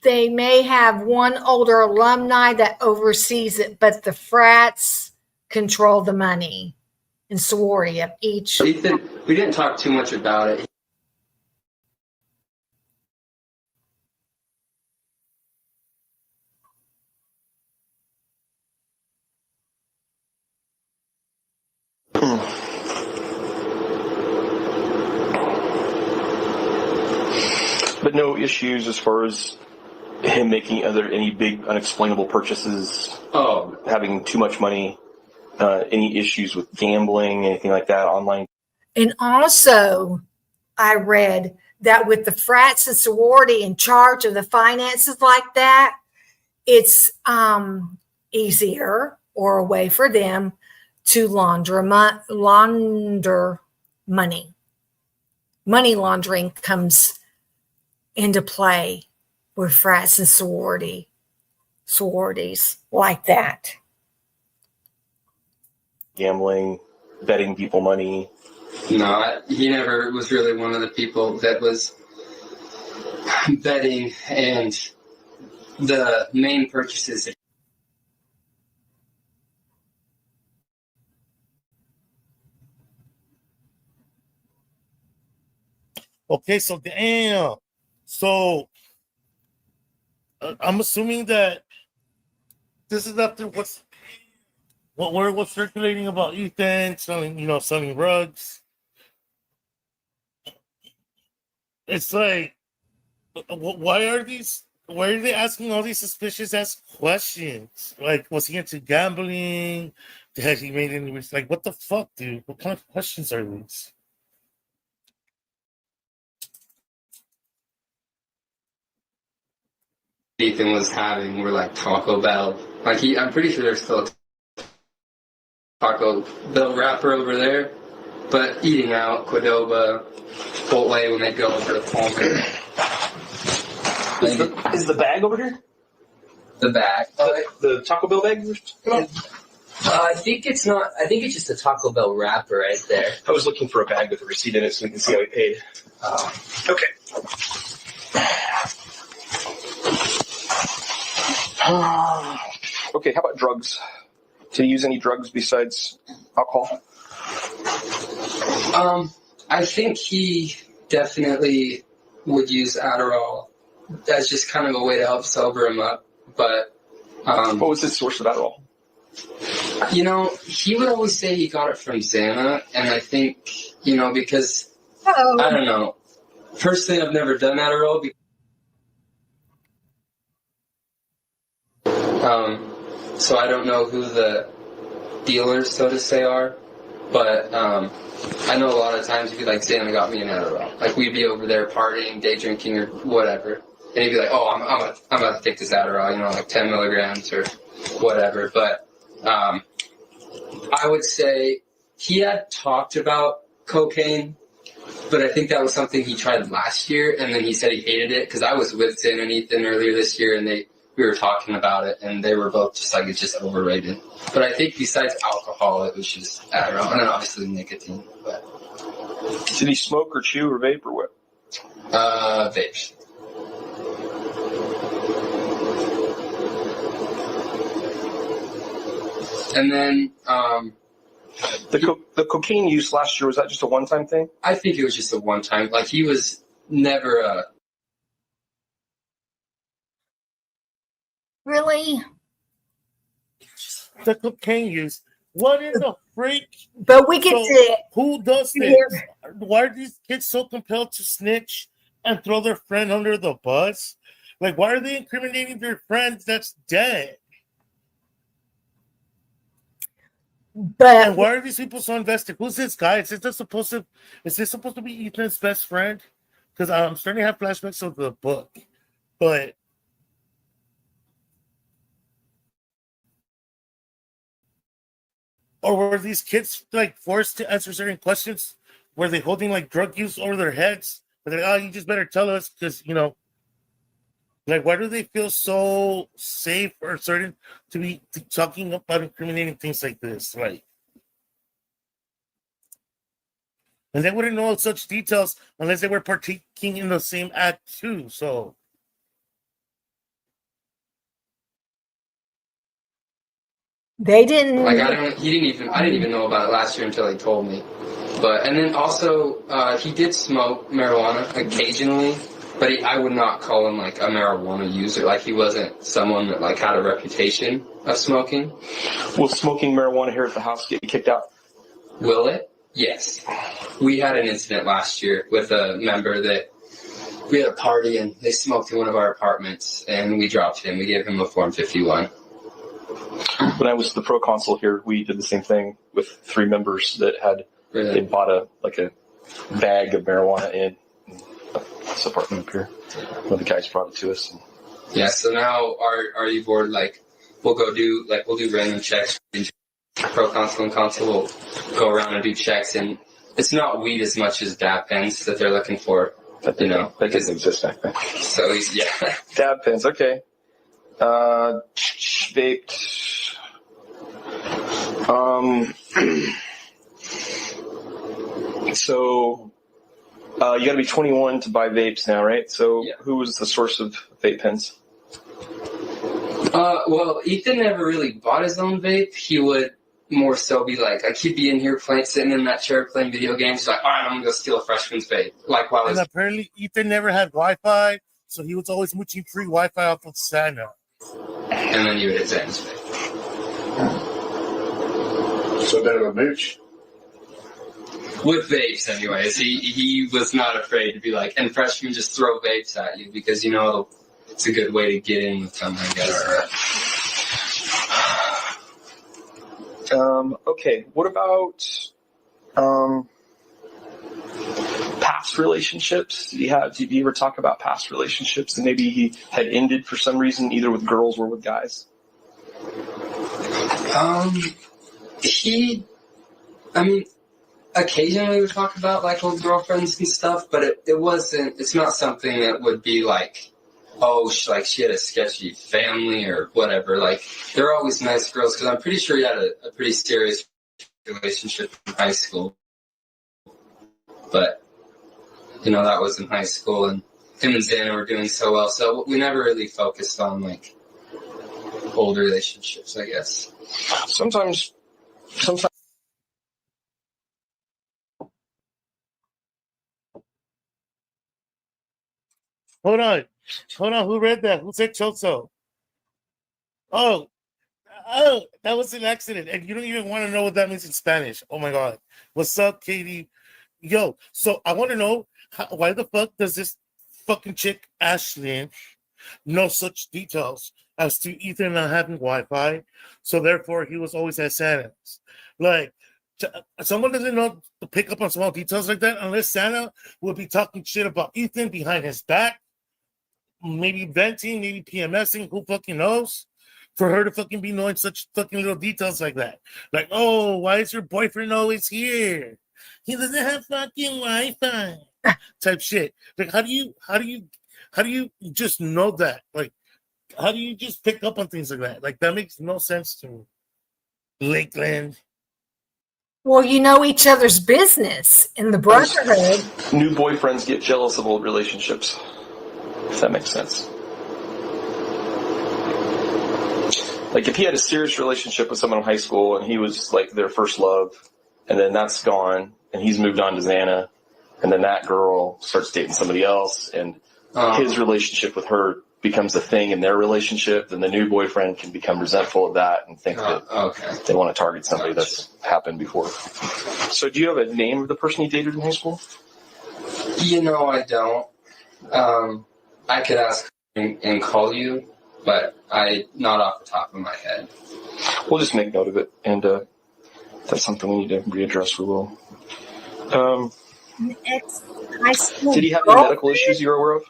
They may have one older alumni that oversees it, but the frats control the money and sorority of each. Ethan, we didn't talk too much about it. But no issues as far as him making any big unexplainable purchases. Oh, having too much money. Any issues with gambling, anything like that online. And also, I read that with the frats and sorority in charge of the finances like that, it's easier or a way for them to launder money. Money laundering comes into play with frats and sororities like that. Gambling, betting people money. No, he never was really one of the people that was betting, and the main purchases. Okay, so damn. So I'm assuming that this is after what word was circulating about Ethan selling rugs. It's like, why are they asking all these suspicious ass questions? Like, was he into gambling? Has he made any like, what the fuck, dude? What kind of questions are these? Ethan was having were like Taco Bell. Like I'm pretty sure there's still a Taco Bell wrapper over there, but eating out, Qdoba, Chipotle when they go over to Palmer. Is the bag over here? The bag. The Taco Bell bag? I think it's not. I think it's just a Taco Bell wrapper right there. I was looking for a bag with a receipt in it so we can see how he paid. Okay. Okay, how about drugs? Did he use any drugs besides alcohol? I think he definitely would use Adderall as just kind of a way to help sober him up. But what was his source of Adderall? He would always say he got it from Xana, and I think, because I don't know. Personally, I've never done Adderall. So I don't know who the dealers, so to say, are. But I know a lot of times he'd be like, Xana got me an Adderall. Like, we'd be over there partying, day drinking, or whatever. And he'd be like, oh, I'm about to take this Adderall, like 10 milligrams or whatever. But I would say he had talked about cocaine, but I think that was something he tried last year, and then he said he hated it, because I was with Zin and Ethan earlier this year, and we we were talking about it, and they were both just like, it's just overrated. But I think besides alcohol, it was just Adderall, and then obviously nicotine. But did he smoke or chew or vape or what? Vapes. And then the cocaine use last year, was that just a one-time thing? I think it was just a one-time. Like, he was never Really? The cocaine use. What in the freak? But we get to who does this? hear- Why are these kids so compelled to snitch and throw their friend under the bus? Like, why are they incriminating their friend that's dead? But and why are these people so invested? Who's this guy? Is this supposed to be Ethan's best friend? Because I'm starting to have flashbacks of the book, but or were these kids like forced to answer certain questions? Were they holding like drug use over their heads? Were they, oh, you just better tell us because like, why do they feel so safe or certain to be talking about incriminating things like this? Like, and they wouldn't know such details unless they were partaking in the same act too. So, they didn't. like, I didn't even know about it last year until he told me. But and then also he did smoke marijuana occasionally. But I would not call him like a marijuana user. Like, he wasn't someone that like had a reputation of smoking. Will smoking marijuana here at the house get you kicked out? Will it? Yes. We had an incident last year with a member that we had a party and they smoked in one of our apartments and we dropped him. We gave him a Form 51. When I was the proconsul here, we did the same thing with 3 members that had they bought a bag of marijuana in this apartment up here. One of the guys brought it to us. Yeah, so now our board, like, we'll do random checks. Proconsul and consul will go around and do checks, and it's not weed as much as dab pens that they're looking for. That doesn't exist back then. So yeah. Dab pens, okay. Vaped. So you got to be 21 to buy vapes now, right? So who was the source of vape pens? Well, Ethan never really bought his own vape. He would more so be like he'd be in here sitting in that chair playing video games. Like, all right, I'm gonna go steal a freshman's vape. Like, while and apparently Ethan never had Wi-Fi, so he was always mooching free Wi-Fi off of Santa. And then you would hit Santa's vape. So bit of a mooch. With vapes, anyways, he was not afraid to be like, and freshmen just throw vapes at you because it's a good way to get in with them, I guess. Okay, what about past relationships? Did you ever talk about past relationships and maybe he had ended for some reason, either with girls or with guys? Occasionally we would talk about like old girlfriends and stuff, but it's not something that would be like, oh, she had a sketchy family or whatever. Like, they're always nice girls, because I'm pretty sure he had a pretty serious relationship in high school. But, that was in high school, and him and Xana were doing so well, so we never really focused on, like, old relationships, I guess. Sometimes. Hold on. Who read that? Who said Choso? Oh, that was an accident. And you don't even want to know what that means in Spanish. Oh my God. What's up, Katie? Yo, so I want to know why the fuck does this fucking chick, Ashlyn, know such details as to Ethan not having Wi-Fi? So therefore, he was always at Santa's. Like, someone doesn't know to pick up on small details like that unless Santa would be talking shit about Ethan behind his back. Maybe venting, maybe PMSing, who fucking knows? For her to fucking be knowing such fucking little details like that. Like, oh, why is your boyfriend always here? He doesn't have fucking Wi-Fi. Type shit. Like, how do you just know that? Like, how do you just pick up on things like that? Like, that makes no sense to me. Lakeland. Well, you know each other's business in the brotherhood. New boyfriends get jealous of old relationships, if that makes sense. Like, if he had a serious relationship with someone in high school and he was like their first love, and then that's gone, and he's moved on to Xana, and then that girl starts dating somebody else, and his relationship with her becomes a thing in their relationship, then the new boyfriend can become resentful of that and think that they want to target somebody that's happened before. So do you have a name of the person you dated in high school? You know, I don't. I could ask and call you, but not off the top of my head. We'll just make note of it, and if that's something we need to readdress, we will. Ex-high school Did he have any medical issues you're aware of?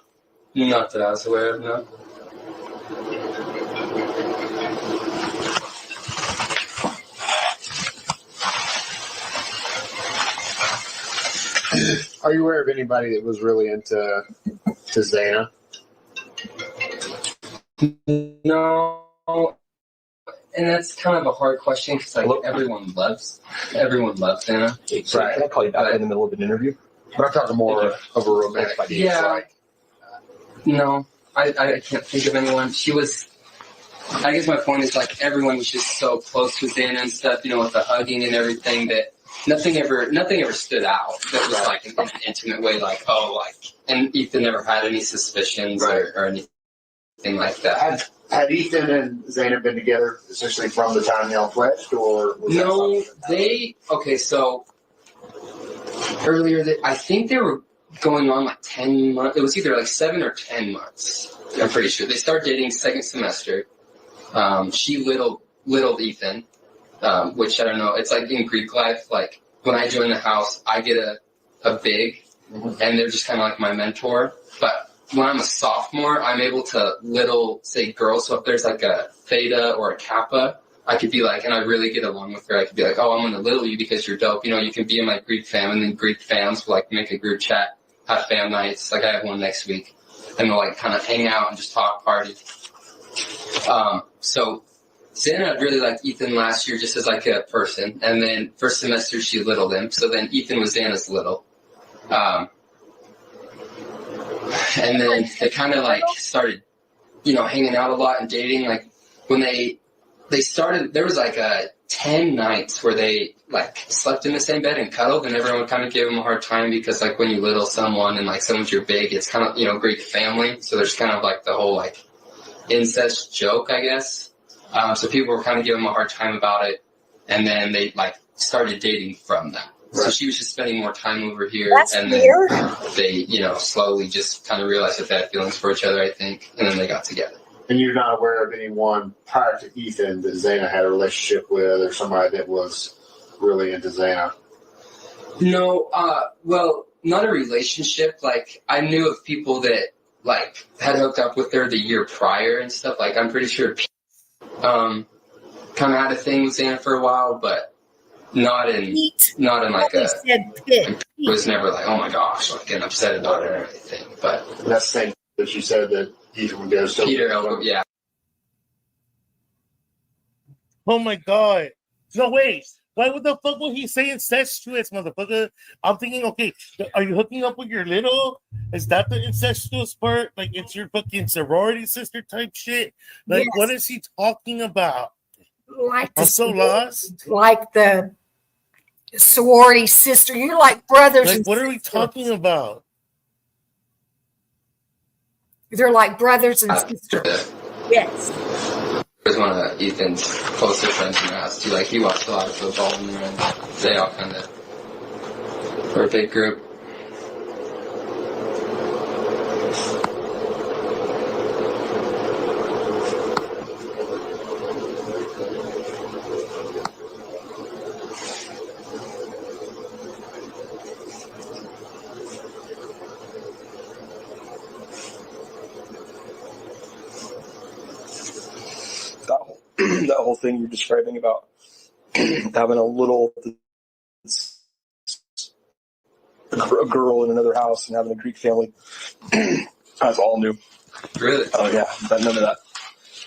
Not that I was aware of, no. Are you aware of anybody that was really into Xana? No, and that's kind of a hard question because everyone loves Xana. Sorry, can I call you back in the middle of an interview? But I'm talking more of a romantic idea. Yeah. No, I can't think of anyone. She was. I guess my point is like everyone was just so close with Xana and stuff, you know, with the hugging and everything that nothing ever stood out that was like in an intimate way, like and Ethan never had any suspicions or anything like that. Had Ethan and Xana been together essentially from the time y'all pledged, or was no? So earlier I think they were going on like 10 months. It was either like 7 or 10 months. I'm pretty sure they started dating second semester. She littled Ethan, which I don't know. It's like in Greek life, like when I join the house, I get a big, and they're just kind of like my mentor. But when I'm a sophomore, I'm able to little, say, girls. So if there's like a theta or a kappa, I could be like, and I really get along with her. I could be like, oh, I'm gonna little you because you're dope. You know, you can be in my Greek fam, and then Greek fams will like make a group chat, have fam nights. Like I have one next week, and they'll like kind of hang out and just talk, party. So Xana really liked Ethan last year just as like a person, and then first semester she littled him. So then Ethan was Xana's little, and then they kind of like started, you know, hanging out a lot and dating. Like when they started, there was like 10 nights where they like slept in the same bed and cuddled, and everyone kind of gave them a hard time because like when you little someone and like someone's your big, it's kind of, you know, Greek family. So there's kind of like the whole like incest joke, I guess. So people were kind of giving them a hard time about it, and then they like started dating from that. Right. So she was just spending more time over here. That's and weird. Then they, you know, slowly just kind of realized that they had feelings for each other, I think, and then they got together. And you're not aware of anyone prior to Ethan that Xana had a relationship with, or somebody that was really into Xana? No, well, not a relationship. Like, I knew of people that, like, had hooked up with her the year prior and stuff. Like, I'm pretty sure kind of had a thing with Xana for a while, but not in like a... It was never like, oh my gosh, like, getting upset about it or anything. But that's the thing that you said that Ethan would go so... Peter, yeah. Oh my god. No, wait. Why would the fuck would he say incestuous, motherfucker? I'm thinking, okay, are you hooking up with your little? Is that the incestuous part? Like, it's your fucking sorority sister type shit? Like, yes. What is he talking about? Like I'm so lost. Like the sorority sister. You're like brothers. Like, and what sisters. Are we talking about? They're like brothers and sisters. Yes. Was one of Ethan's closer friends in the house too. Like he watched a lot of football and they all kind of were a big group. That whole thing you're describing about having a little a girl in another house and having a Greek family, that's all new. Really? Oh yeah, none of that.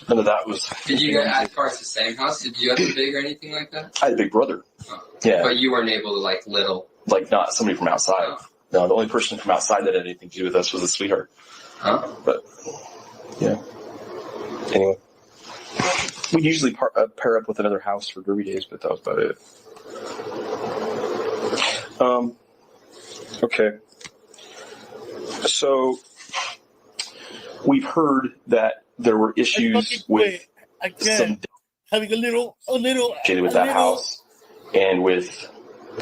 None of that was. Did you guys, as far as the same house, did you have a big or anything like that? I had a big brother. Oh. Yeah. But you weren't able to, like, little. Like, not somebody from outside. Oh. No, the only person from outside that had anything to do with us was a sweetheart. Huh? But, yeah. Anyway. We usually pair up with another house for derby days, but that was about it. Okay. So, we've heard that there were issues with some having a little with that house and with,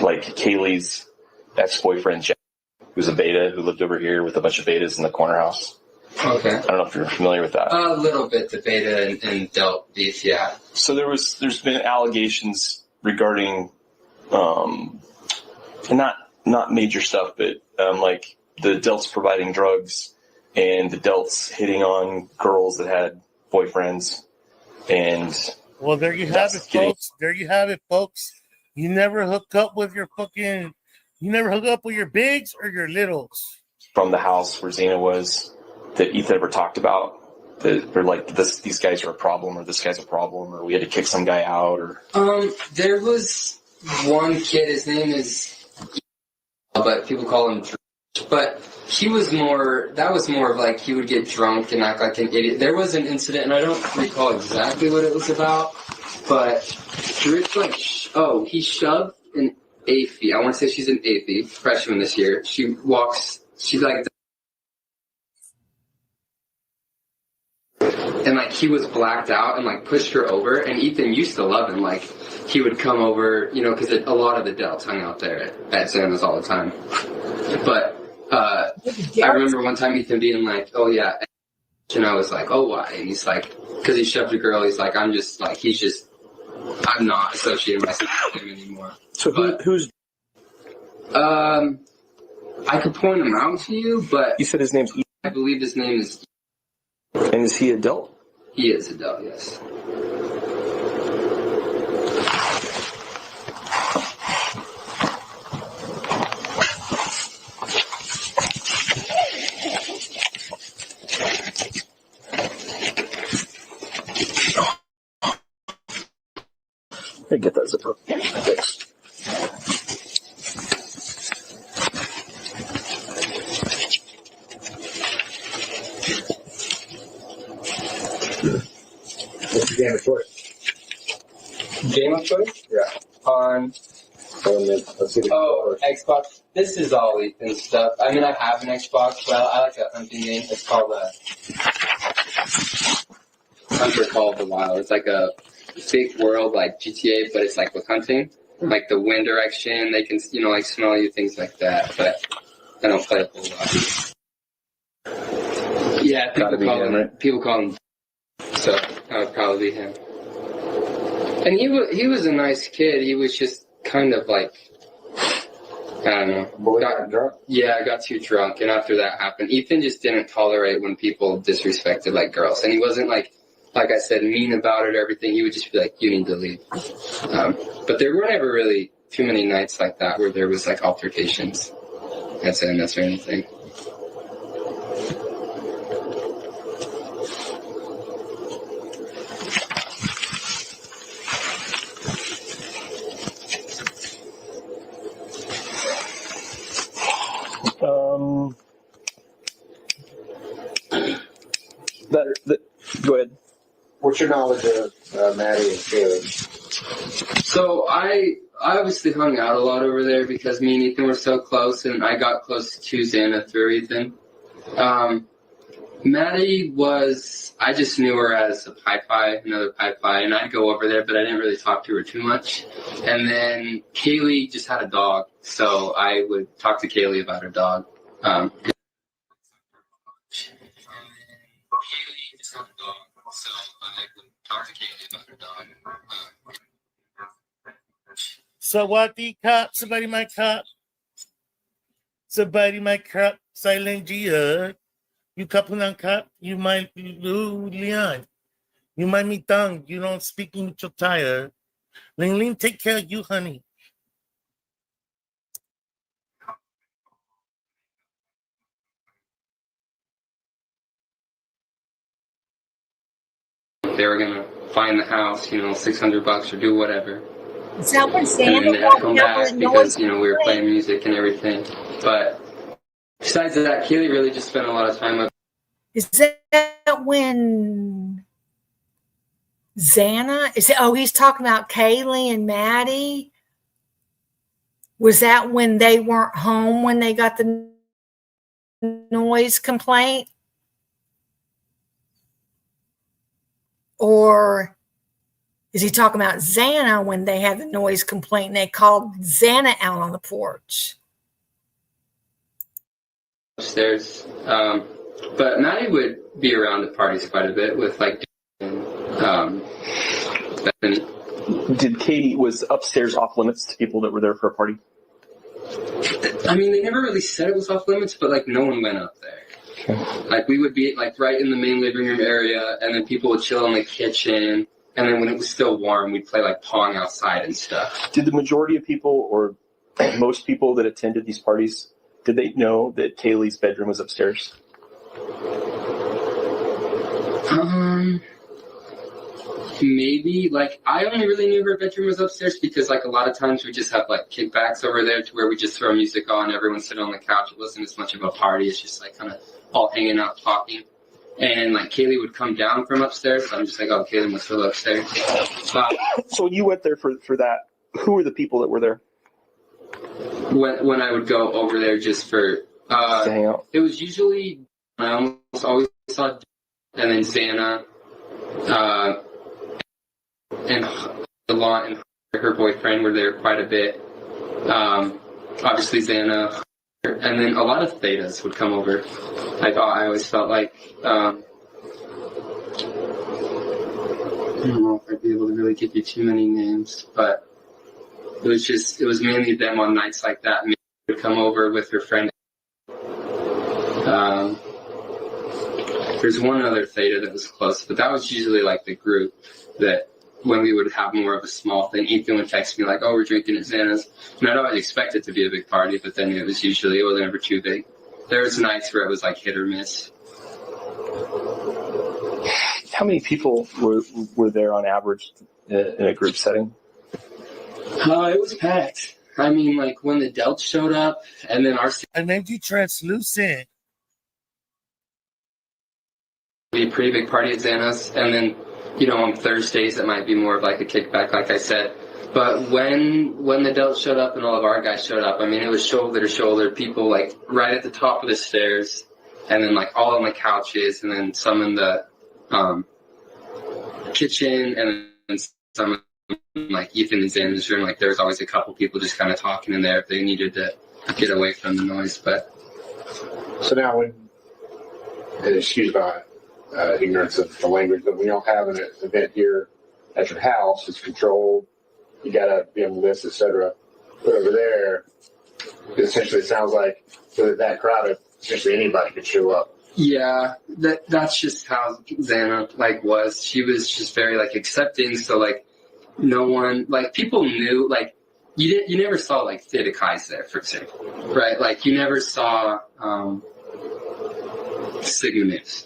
like, Kaylee's ex-boyfriend, Jack, who's a beta who lived over here with a bunch of betas in the corner house. Okay. I don't know if you're familiar with that. A little bit, the beta and Delt beef, yeah. So there's been allegations regarding, not major stuff, but like the Delts providing drugs and the Delts hitting on girls that had boyfriends, and well, there you have it, folks. There you have it, folks. You never hook up with your bigs or your littles. From the house where Xena was, that Ethan ever talked about, that they're like, these guys are a problem, or this guy's a problem, or we had to kick some guy out, or there was one kid, his name is, but people call him, but he was more, that was more of like, he would get drunk and act like an idiot. There was an incident, and I don't recall exactly what it was about, but Rich, like, he shoved an AFI. I want to say she's an AFI, freshman this year. She's like, and like he was blacked out and like pushed her over, and Ethan used to love him. Like he would come over, because a lot of the Delts hung out there at Xana's all the time. But I remember one time Ethan being like, "Oh yeah," and I was like, "Oh why?" And he's like, "Because he shoved a girl." He's like, "I'm not associating myself with him anymore." So who's? I could point him out to you, but you said his name's Ethan? I believe his name is. And is he adult? He is adult, yes. I get that zipper fixed. What's the game of choice? Game of choice? Yeah. On Xbox. This is all Ethan stuff. I mean, I have an Xbox, but I like a hunting game. It's called Hunter Call of the Wild. It's like a big world like GTA, but it's like with hunting. Like the wind direction, they can, like smell you, things like that. But I don't play a whole lot. Yeah, people call him. So that would probably be him. And he was a nice kid. He was just kind of like, I don't know. Got drunk? Yeah, I got too drunk. And after that happened, Ethan just didn't tolerate when people disrespected like girls. And he wasn't like I said, mean about it or everything. He would just be like, you need to leave. But there were never really too many nights like that where there was like altercations at Xana's or anything. Go ahead. What's your knowledge of Maddie and Caleb? So I obviously hung out a lot over there because me and Ethan were so close, and I got close to Xana through Ethan. Maddie I just knew her as a another Pi, and I'd go over there, but I didn't really talk to her too much. And then Kaylee just had a dog, so I would talk to Kaylee about her dog. Kaylee just had a dog, so I would talk to Kaylee about her dog. Sawati cop, somebody might cop. Somebody might cop, silent Gia. You kapunang cop, you might be Leon. You might be tongue, you don't speak mucho tire. Ling Ling, take care of you, honey. they were gonna find the house, $600 or do whatever. Is that when And Santa then they had to come walked out back with because, noise we were playing music and everything. But besides that, Kaylee really just spent a lot of time with. Is that when Xana? He's talking about Kaylee and Maddie. Was that when they weren't home when they got the noise complaint? Or is he talking about Xana when they had the noise complaint and they called Xana out on the porch? Upstairs. But Maddie would be around at parties quite a bit with Bethany. Was upstairs off limits to people that were there for a party? I mean, they never really said it was off limits, but no one went up there. We would be right in the main living room area, and then people would chill in the kitchen, and then when it was still warm, we'd play Pong outside and stuff. Did the majority of people, or most people that attended these parties, did they know that Kaylee's bedroom was upstairs? Maybe. I only really knew her bedroom was upstairs because, a lot of times we just have, kickbacks over there to where we just throw music on, everyone sit on the couch. It wasn't as much of a party. It's just, kind of all hanging out, talking. And, Kaylee would come down from upstairs. So I'm just oh, Kaylee must go upstairs. So when you went there for that, who were the people that were there? When I would go over there just for... to hang out? It was usually... I almost always saw... And then Xana... and Delon and her boyfriend were there quite a bit. Obviously Xana, and then a lot of thetas would come over. I always felt I don't know if I'd be able to really give you too many names, but it was mainly them on nights like that. Maybe would come over with her friend. There's one other theta that was close, but that was usually the group that when we would have more of a small thing, Ethan would text me oh, we're drinking at Xana's. And I'd always expect it to be a big party, but then it was never too big. There was nights where it was hit or miss. How many people were there on average in a group setting? It was packed. I mean, when the Delts showed up, and then I made you translucent. Be a pretty big party at Xana's, and then on Thursdays it might be more of a kickback, like I said. But when the Delts showed up and all of our guys showed up, I mean, it was shoulder to shoulder, people right at the top of the stairs, and then all on the couches, and then some in the kitchen, and then some Ethan and Xana's room. There was always a couple people just kind of talking in there if they needed to get away from the noise. But so now, when excuse my ignorance of the language, but when you don't have an event here at your house, it's controlled. You gotta be on the list, etc. But over there, essentially, it sounds like that crowd, essentially anybody could show up. Yeah, that's just how Xana was. She was just very accepting. So no one people knew you never saw Theta Chi's there, for example, right? You never saw Sigma Nus.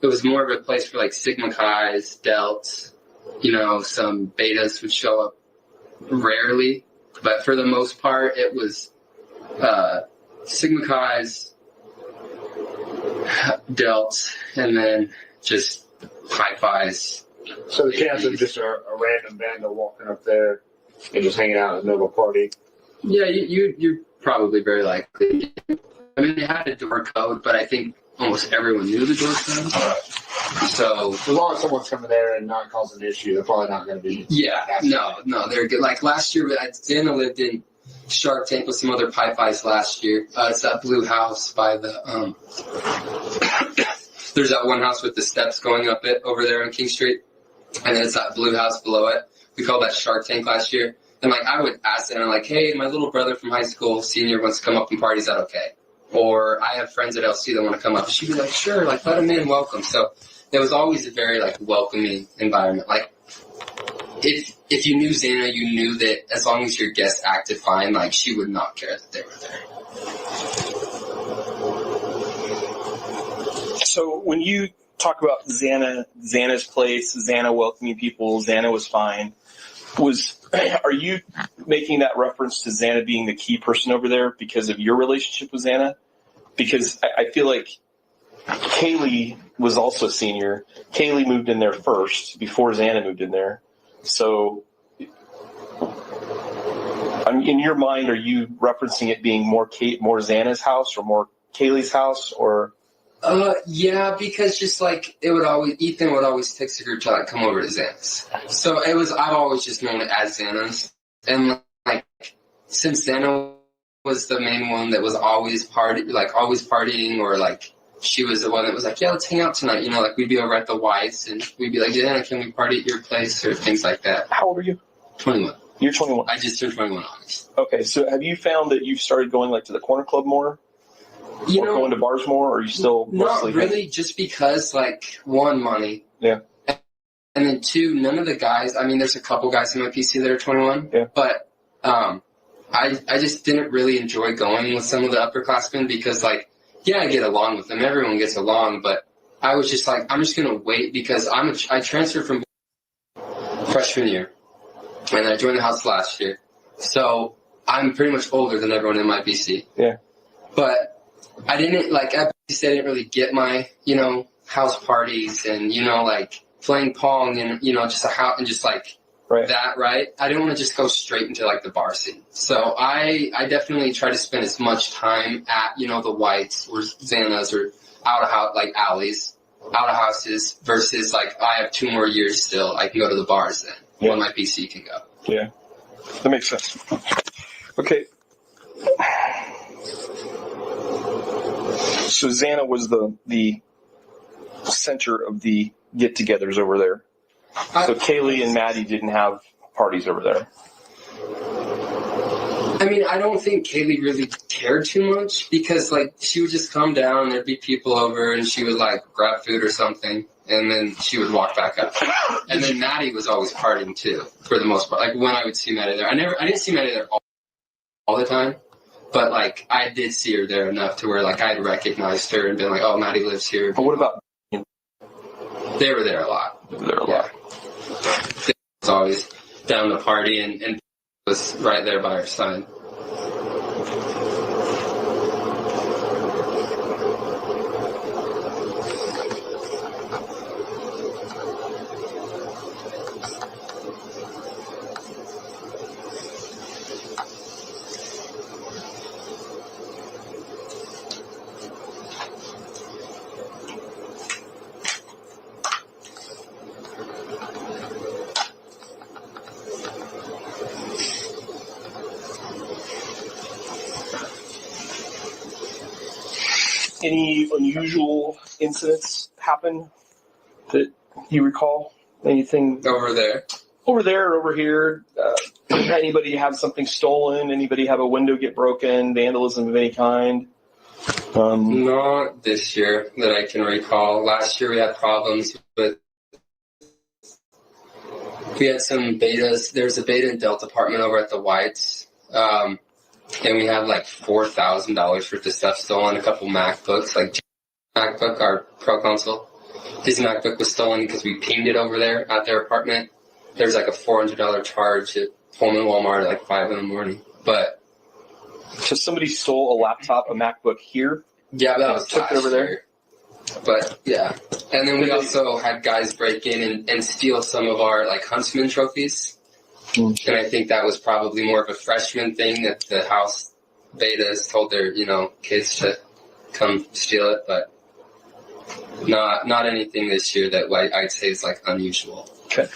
It was more of a place for Sigma Chi's, Delts, some betas would show up rarely, but for the most part, it was Sigma Chi's, Delts, and then just Pi Phi's. So the chance of just a random bando walking up there and just hanging out in the middle of a party? Yeah, you're probably very likely. I mean, they had a door code, but I think almost everyone knew the door code. So as long as someone's coming there and not causing an issue, they're probably not going to be. Yeah, no, they're good. Last year, Xana lived in Shark Tank with some other Pi Phi's last year. It's that blue house by the there's that one house with the steps going up it over there on King Street, and then it's that blue house below it. We called that Shark Tank last year. And I would ask them, hey, my little brother from high school, senior, wants to come up and party. Is that okay? Or I have friends at LC that want to come up. She'd be sure, let them in, welcome. So it was always a very welcoming environment. If you knew Xana, you knew that as long as your guests acted fine, she would not care that they were there. So when you talk about Xana's place, Xana welcoming people, Xana was fine. Are you making that reference to Xana being the key person over there because of your relationship with Xana? Because I feel like Kaylee was also a senior. Kaylee moved in there first before Xana moved in there. So, in your mind, are you referencing it being more Xana's house or more Kaylee's house, or? Yeah, because just like Ethan would always text her to like come over to Xana's. So I've always just known it as Xana's, and like since Xana was the main one that was always partying, or like she was the one that was like, yeah, let's hang out tonight. You know, like we'd be over at the Whites and we'd be like, yeah, can we party at your place or things like that. How old are you? 21. You're 21. I just turned 21 August. Okay, so have you found that you've started going like to the corner club more? Going to bars more, or are you still mostly? Not really, just because like one, money. Yeah. And then two, none of the guys, I mean, there's a couple guys in my PC that are 21. Yeah. But I just didn't really enjoy going with some of the upperclassmen because like, yeah, I get along with them. Everyone gets along, but I was just like, I'm just going to wait because I transferred from freshman year and I joined the house last year. So I'm pretty much older than everyone in my BC. Yeah. But I didn't, like, at BC, I didn't really get my, house parties and, like playing Pong and, just a house and just like that, right? I didn't want to just go straight into like the bar scene. So I definitely try to spend as much time at, the Whites or Xana's or out of house, like alleys, out of houses versus like I have 2 more years still. I can go to the bars then when my BC can go. Yeah, that makes sense. Okay. So Xana was the center of the get-togethers over there. So Kaylee and Maddie didn't have parties over there. I mean, I don't think Kaylee really cared too much because, like, she would just come down, there'd be people over, and she would, like, grab food or something, and then she would walk back up. And then Maddie was always partying, too, for the most part. Like, when I would see Maddie there. I didn't see Maddie there all the time, but, like, I did see her there enough to where, like, I had recognized her and been like, oh, Maddie lives here. But what about? They were there a lot. They were there a lot. They was always down to party and was right there by her side. Any unusual incidents happen that you recall? Anything over there? Over there or over here? Anybody have something stolen? Anybody have a window get broken? Vandalism of any kind? Not this year that I can recall. Last year we had problems with. We had some betas. There's a beta and Delta apartment over at the Whites. And we had like $4,000 worth of stuff stolen, a couple MacBooks, like MacBook, our Pro Console. His MacBook was stolen because we pinged it over there at their apartment. There was like a $400 charge at Pullman Walmart at like 5 in the morning. But so somebody stole a laptop, a MacBook here? Yeah, that was took it over there. But yeah, and then we also had guys break in and steal some of our like Huntsman trophies. And I think that was probably more of a freshman thing that the house betas told their, kids to come steal it, but not anything this year that I'd say is like unusual. Okay.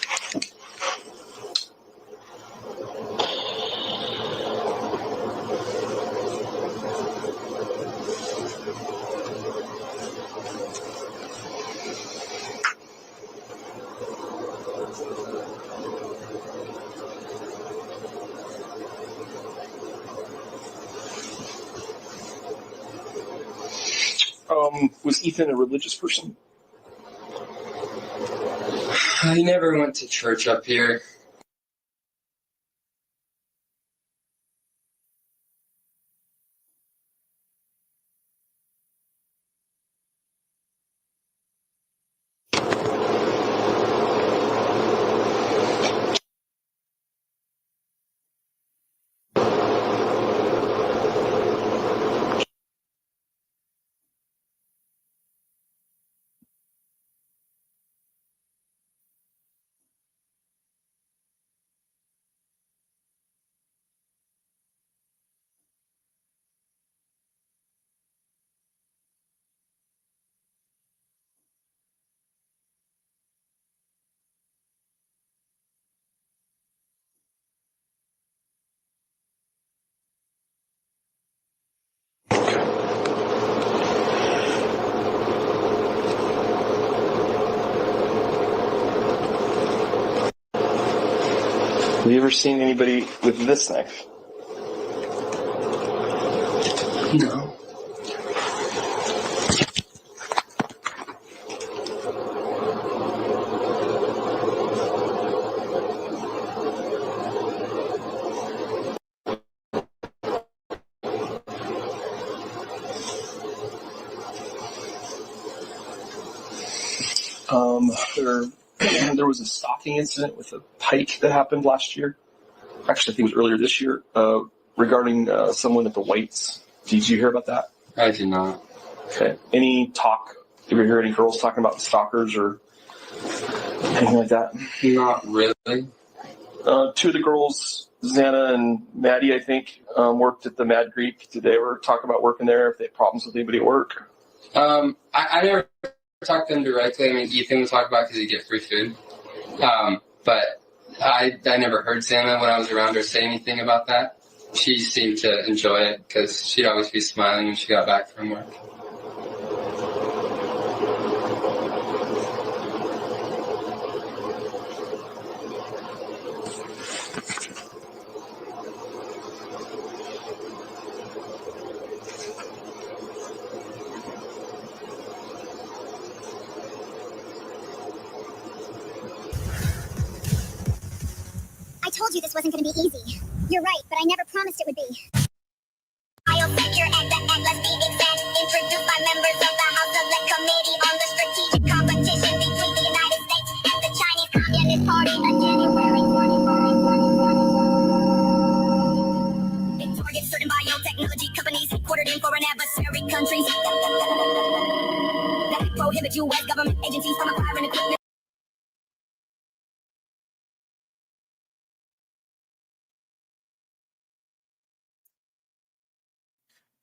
Was Ethan a religious person? I never went to church up here. Have you ever seen anybody with this knife? No. There was a stalking incident with a pike that happened last year. Actually, I think it was earlier this year, regarding someone at the Whites. Did you hear about that? I did not. Okay. Any talk? Did you hear any girls talking about stalkers or anything like that? Not really. Two of the girls, Xana and Maddie, I think, worked at the Mad Greek. Did they ever talk about working there? If they had problems with anybody at work? I never talked to them directly. I mean, Ethan would talk about because he'd get free food. But I never heard Xana when I was around her say anything about that. She seemed to enjoy it because she'd always be smiling when she got back from work. I told you this wasn't going to be easy. You're right, but I never promised it would be. I'll figure at the end, let's be exact. Introduced by members of the House Select Committee on the Strategic Competition between the United States and the Chinese Communist Party on January 2020. It targets certain biotechnology companies headquartered in foreign adversary countries that prohibit U.S. government agencies from acquiring equipment.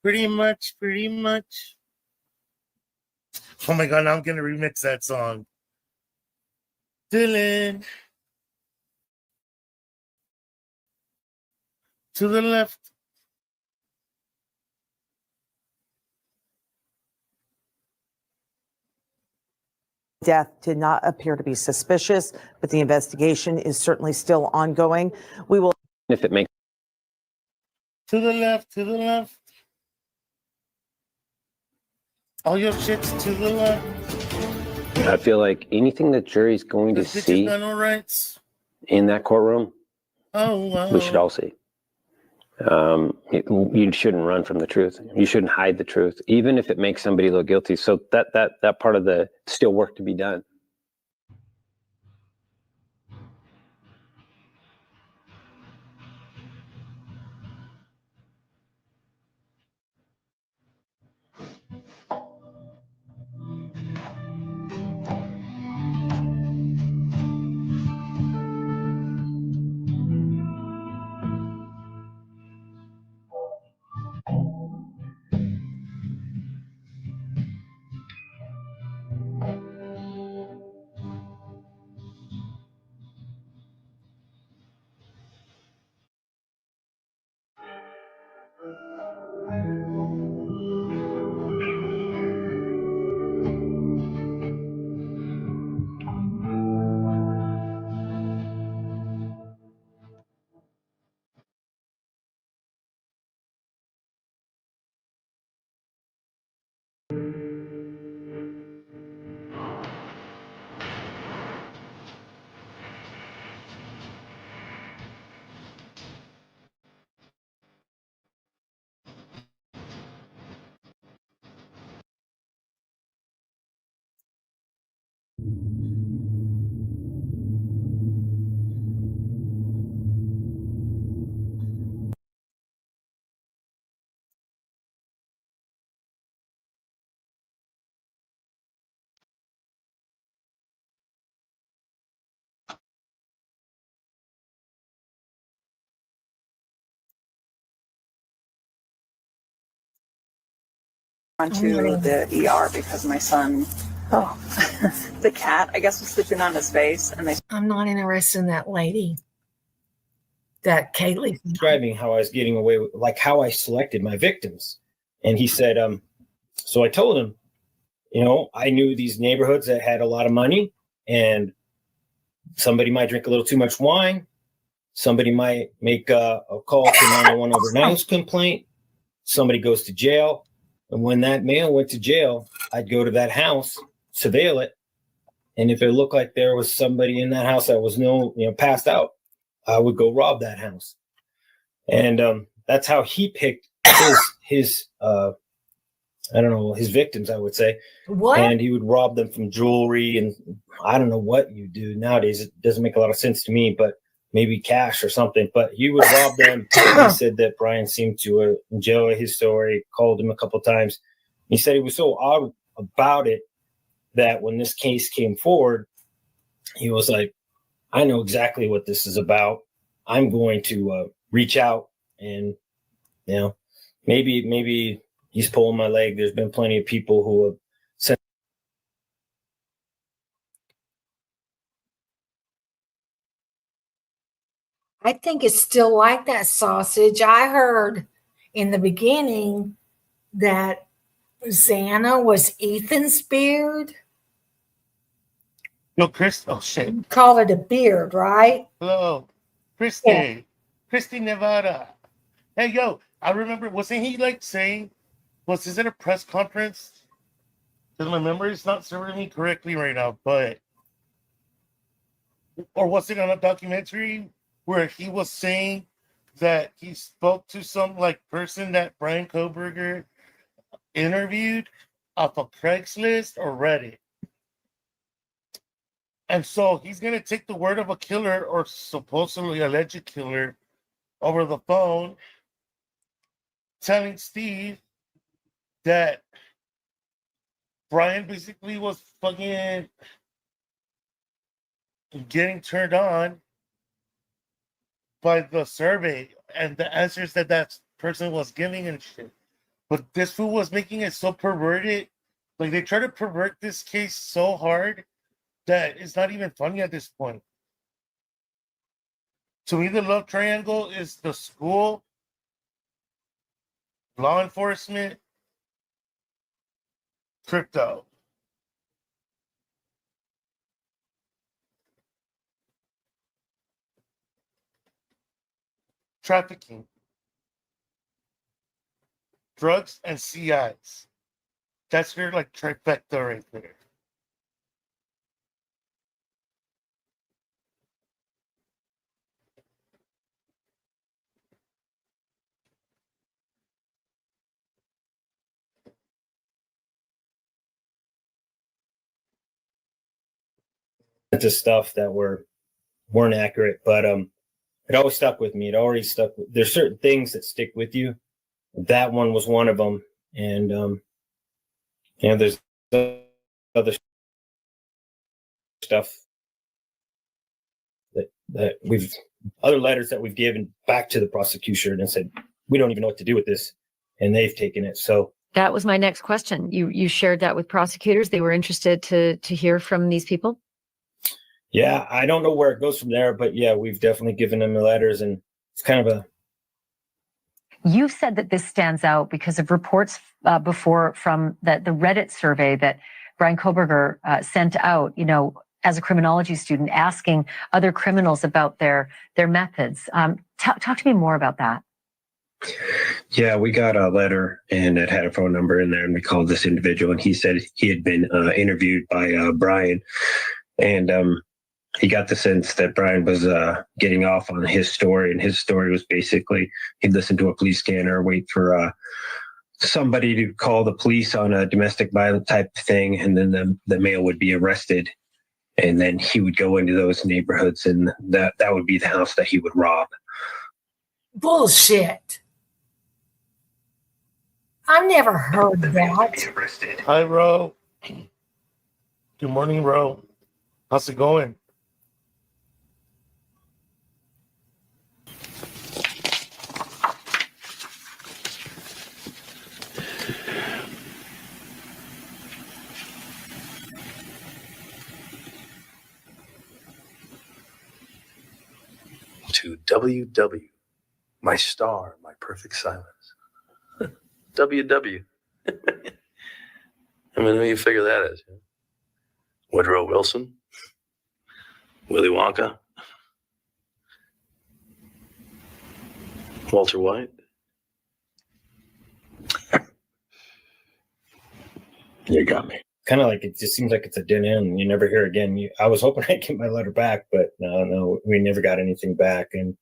Pretty much. Oh my God, now I'm going to remix that song. Dylan. To the left. Death did not appear to be suspicious, but the investigation is certainly still ongoing. We will. If it makes. To the left. All your shit's to the left. I feel like anything the jury's going to see Got no rights. in that courtroom, Oh, wow. we should all see. You shouldn't run from the truth. You shouldn't hide the truth, even if it makes somebody look guilty. So that part of the still work to be done. Onto the ER because my son, the cat, I guess, was sleeping on his face, and they. I'm not interested in that lady. That Kaylee describing how I was getting away with, like how I selected my victims, and he said, so I told him, I knew these neighborhoods that had a lot of money, and somebody might drink a little too much wine, somebody might make a call to 911 unannounced complaint. Somebody goes to jail. And when that male went to jail, I'd go to that house, surveil it. And if it looked like there was somebody in that house that was passed out, I would go rob that house. And that's how he picked his his victims, I would say. What? And he would rob them from jewelry, and I don't know what you do nowadays. It doesn't make a lot of sense to me, but maybe cash or something. But he would rob them. He said that Brian seemed to enjoy his story, called him a couple times. He said he was so odd about it that when this case came forward, he was like, I know exactly what this is about. I'm going to reach out and, maybe he's pulling my leg. There's been plenty of people who have sent. I think it's still like that, Sausage. I heard in the beginning that Xana was Ethan's beard. No, Chris. Oh, shit. Call it a beard, right? Hello. Christy. Yeah. Christy Nevada. Hey, yo, I remember, wasn't he like saying, was this at a press conference? Because my memory is not serving me correctly right now, but, or was it on a documentary where he was saying that he spoke to some like person that Brian Koberger interviewed off of Craigslist or Reddit? And so he's going to take the word of a killer or supposedly alleged killer over the phone, telling Steve that Brian basically was fucking getting turned on by the survey and the answers that person was giving and shit. But this fool was making it so perverted. Like, they try to pervert this case so hard that it's not even funny at this point. To me, the love triangle is the school, law enforcement, crypto. Trafficking, drugs, and CIs. That's your like trifecta right there. To stuff that weren't accurate, but it always stuck with me. It already stuck. There's certain things that stick with you. That one was one of them, and there's other stuff that we've other letters that we've given back to the prosecution and said we don't even know what to do with this, and they've taken it. So that was my next question. You shared that with prosecutors. They were interested to hear from these people. Yeah, I don't know where it goes from there, but yeah, we've definitely given them the letters, and it's kind of a. You've said that this stands out because of reports before from the Reddit survey that Brian Koberger sent out, as a criminology student, asking other criminals about their methods. Talk to me more about that. Yeah, we got a letter and it had a phone number in there, and we called this individual, and he said he had been interviewed by Brian, and he got the sense that Brian was getting off on his story, and his story was basically he'd listen to a police scanner, wait for somebody to call the police on a domestic violence type thing, and then the male would be arrested, and then he would go into those neighborhoods, and that would be the house that he would rob. Bullshit. I've never heard that. Hi, Ro. Good morning, Ro. How's it going? To WW, my star, my perfect silence. WW. I mean, who you figure that is? Woodrow Wilson? Willy Wonka? Walter White. You got me. Kind of like it just seems like it's a dead end. You never hear again. I was hoping I'd get my letter back, but no, we never got anything back. And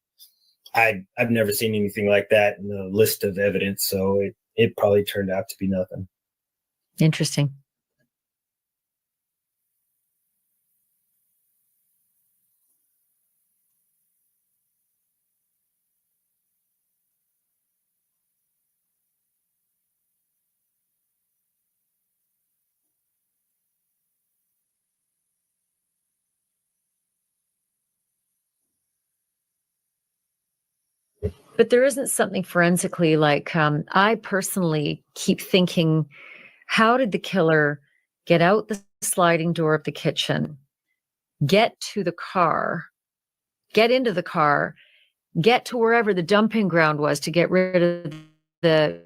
I've never seen anything like that in the list of evidence. So it probably turned out to be nothing. Interesting. But there isn't something forensically like, I personally keep thinking, how did the killer get out the sliding door of the kitchen, get to the car, get into the car, get to wherever the dumping ground was to get rid of the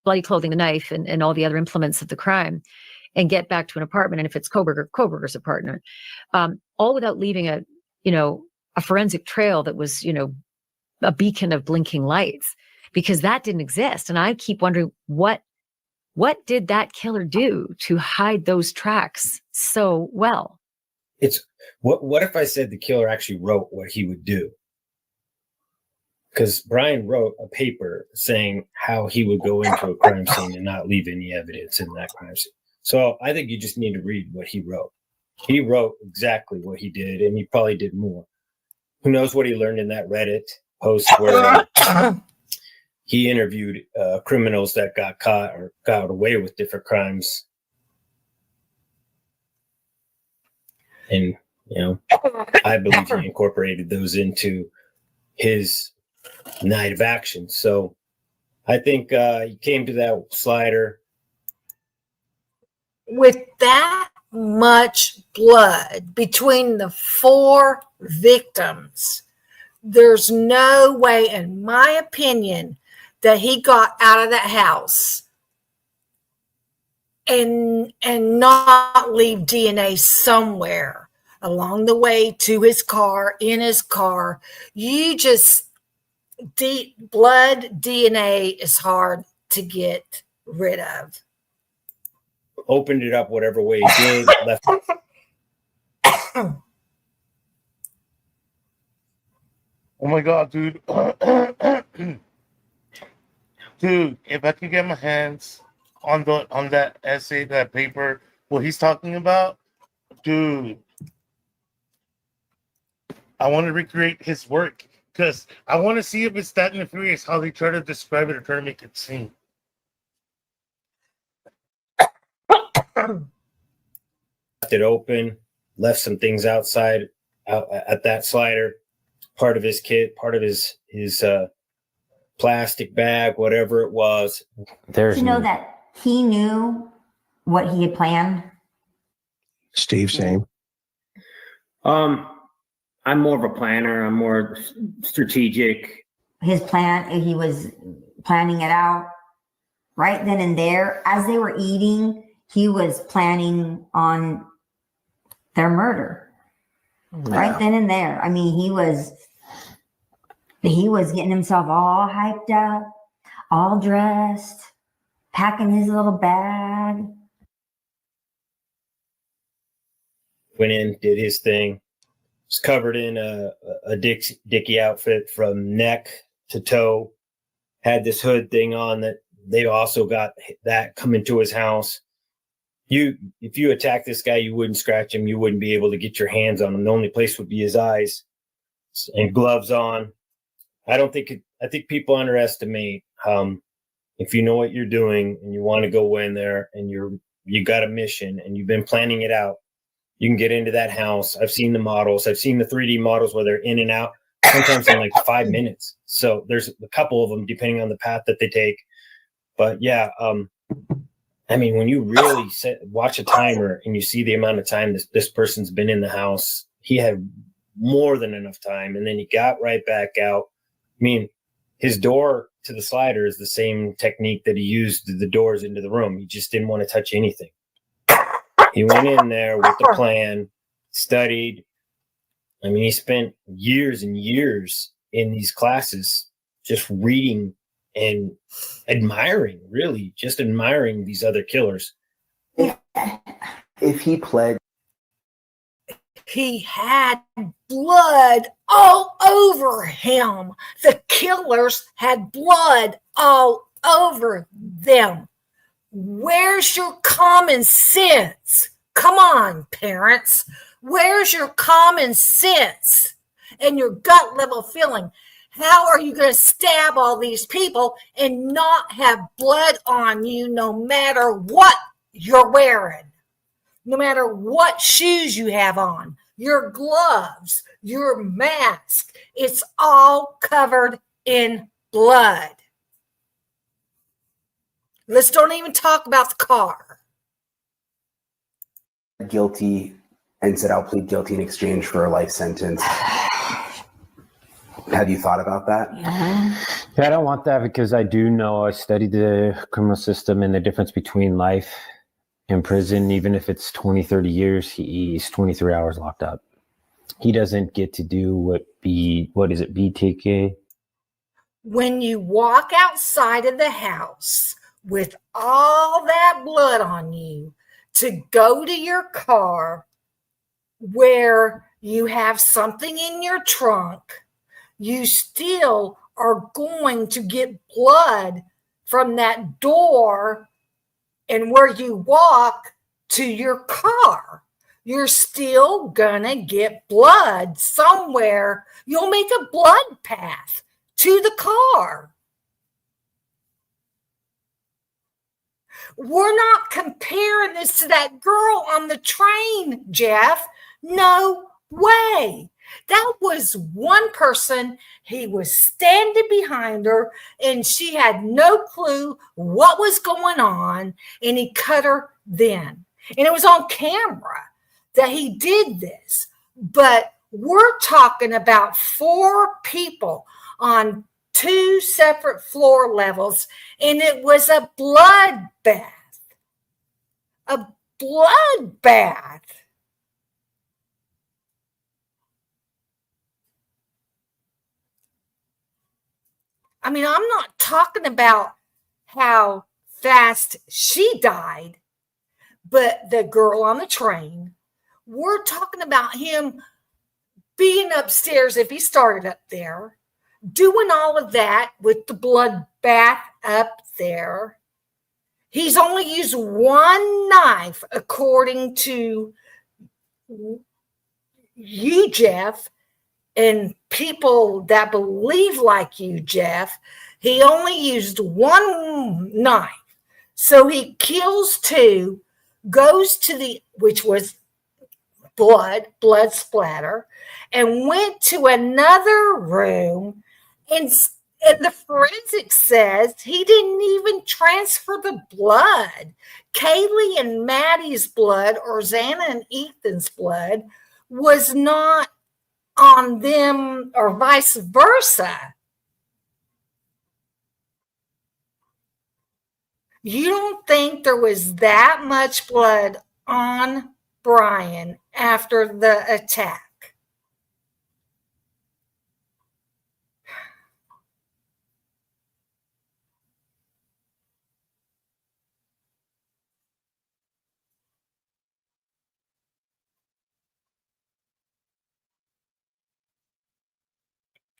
bloody clothing, the knife, and all the other implements of the crime, and get back to an apartment. And if it's Kohberger's apartment, all without leaving a forensic trail that was, a beacon of blinking lights, because that didn't exist. And I keep wondering, what did that killer do to hide those tracks so well? It's what if I said the killer actually wrote what he would do? Because Brian wrote a paper saying how he would go into a crime scene and not leave any evidence in that crime scene. So I think you just need to read what he wrote. He wrote exactly what he did, and he probably did more. Who knows what he learned in that Reddit post where he interviewed criminals that got caught or got away with different crimes. And, I believe he incorporated those into his night of action. So I think he came to that slider. With that much blood between the 4 victims, there's no way, in my opinion, that he got out of that house and not leave DNA somewhere along the way to his car, in his car. You just, blood DNA is hard to get rid of. Opened it up whatever way he did, left. Oh my God, dude. Dude, if I could get my hands on that essay, that paper, what he's talking about, dude, I want to recreate his work because I want to see if it's that nefarious how they try to describe it or try to make it seem. Left it open, left some things outside out at that slider, part of his kit, part of his plastic bag, whatever it was. There's that he knew what he had planned. Steve, same. I'm more of a planner. I'm more strategic. His plan, he was planning it out right then and there. As they were eating, he was planning on their murder. Right then and there. I mean, he was getting himself all hyped up, all dressed, packing his little bag. Went in, did his thing. Was covered in a Dickie outfit from neck to toe. Had this hood thing on that they also got that coming to his house. If you attack this guy, you wouldn't scratch him. You wouldn't be able to get your hands on him. The only place would be his eyes, and gloves on. I think people underestimate if you know what you're doing and you want to go in there and you got a mission and you've been planning it out, you can get into that house. I've seen the models. I've seen the 3D models where they're in and out sometimes in like 5 minutes. So there's a couple of them depending on the path that they take. But yeah, I mean, when you really watch a timer and you see the amount of time this person's been in the house, he had more than enough time. And then he got right back out. I mean, his door to the slider is the same technique that he used the doors into the room. He just didn't want to touch anything. He went in there with the plan, studied, I mean, he spent years and years in these classes just reading and admiring, really, just admiring these other killers. If he pled, he had blood all over him. The killers had blood all over them. Where's your common sense? Come on, parents. Where's your common sense and your gut level feeling? How are you going to stab all these people and not have blood on you no matter what you're wearing? No matter what shoes you have on, your gloves, your mask, it's all covered in blood. Let's don't even talk about the car. guilty and said, I'll plead guilty in exchange for a life sentence. Have you thought about that? Yeah, I don't want that because I do know, I studied the criminal system and the difference between life and prison. Even if it's 20, 30 years, he's 23 hours locked up. He doesn't get to do what is it, BTK? When you walk outside of the house with all that blood on you to go to your car where you have something in your trunk, you still are going to get blood from that door and where you walk to your car. You're still gonna get blood somewhere. You'll make a blood path to the car. We're not comparing this to that girl on the train, Jeff. No way. That was one person. He was standing behind her and she had no clue what was going on, and he cut her then. And it was on camera that he did this. But we're talking about 4 people on 2 separate floor levels, and it was a bloodbath. A bloodbath. I mean, I'm not talking about how fast she died, but the girl on the train, we're talking about him being upstairs if he started up there, doing all of that with the bloodbath up there. He's only used one knife, according to you, Jeff, and people that believe like you, Jeff. He only used one knife. So he kills 2, goes to which was blood splatter, and went to another room, and the forensics says he didn't even transfer the blood. Kaylee and Maddie's blood, or Xana and Ethan's blood, was not on them, or vice versa. You don't think there was that much blood on Brian after the attack?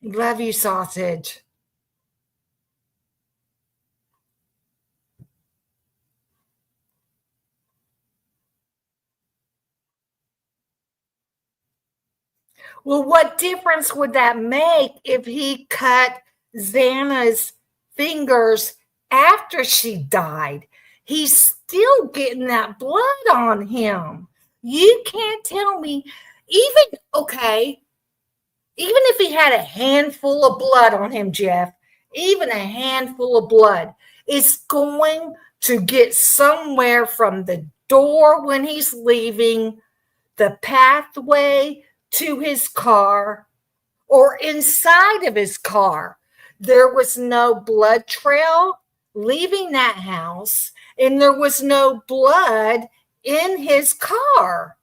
Love you, sausage. Well, what difference would that make if he cut Xana's fingers after she died? He's still getting that blood on him. You can't tell me, even if he had a handful of blood on him, Jeff, even a handful of blood, it's going to get somewhere from the door when he's leaving, the pathway to his car, or inside of his car. There was no blood trail leaving that house, and there was no blood in his car.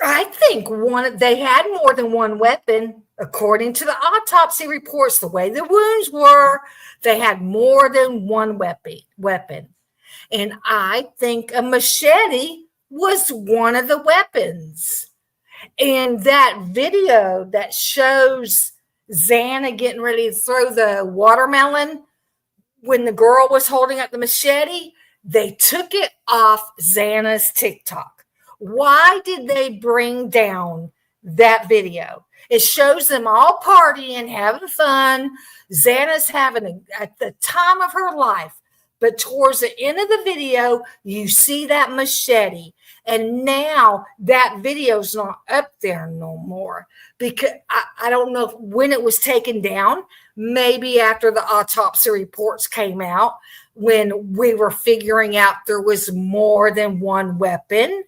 I think they had more than one weapon. According to the autopsy reports, the way the wounds were, they had more than one weapon. And I think a machete was one of the weapons. And that video that shows Xana getting ready to throw the watermelon when the girl was holding up the machete, they took it off Xana's TikTok. Why did they bring down that video? It shows them all partying, having fun. Xana's having at the time of her life. But towards the end of the video, you see that machete. And now that video's not up there no more. Because I don't know when it was taken down. Maybe after the autopsy reports came out, when we were figuring out there was more than one weapon.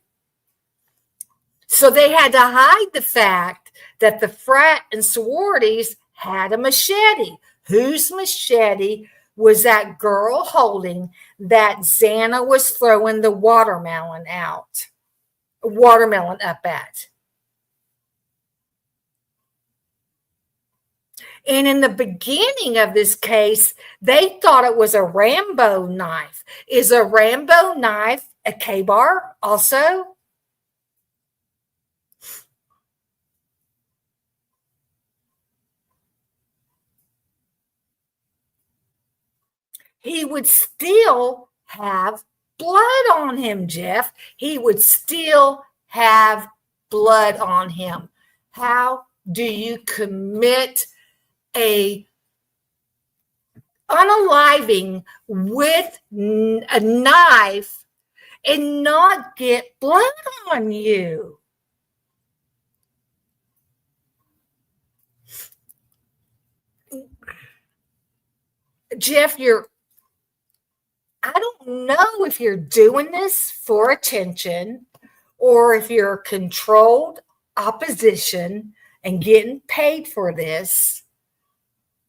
So they had to hide the fact that the frat and sororities had a machete. Whose machete was that girl holding that Xana was throwing the watermelon up at? And in the beginning of this case, they thought it was a Rambo knife. Is a Rambo knife a K-bar also? He would still have blood on him, Jeff. He would still have blood on him. How do you commit a unaliving with a knife and not get blood on you? Jeff, I don't know if you're doing this for attention or if you're controlled opposition and getting paid for this,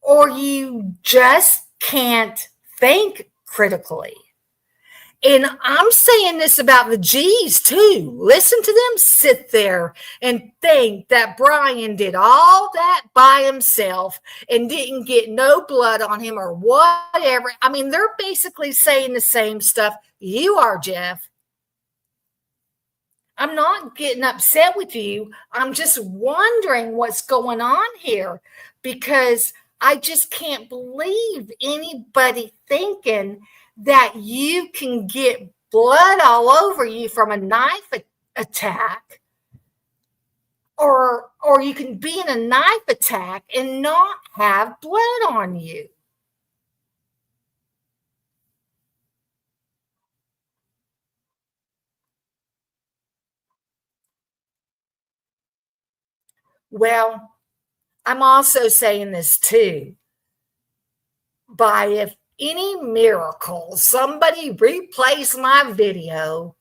or you just can't think critically. And I'm saying this about the G's too. Listen to them sit there and think that Brian did all that by himself and didn't get no blood on him or whatever. I mean, they're basically saying the same stuff you are, Jeff. I'm not getting upset with you. I'm just wondering what's going on here, because I just can't believe anybody thinking that you can get blood all over you from a knife attack, or you can be in a knife attack and not have blood on you. Well, I'm also saying this too. By if any miracle somebody replays my video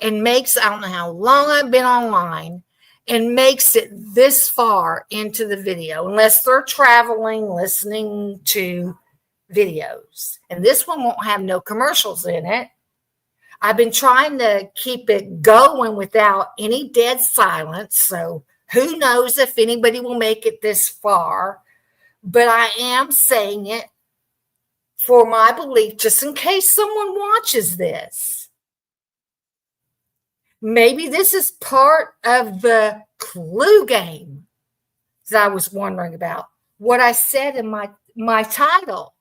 and makes, I don't know how long I've been online, and makes it this far into the video, unless they're traveling, listening to videos. And this one won't have no commercials in it. I've been trying to keep it going without any dead silence. So who knows if anybody will make it this far, but I am saying it for my belief, just in case someone watches this. Maybe this is part of the clue game that I was wondering about. What I said in my title.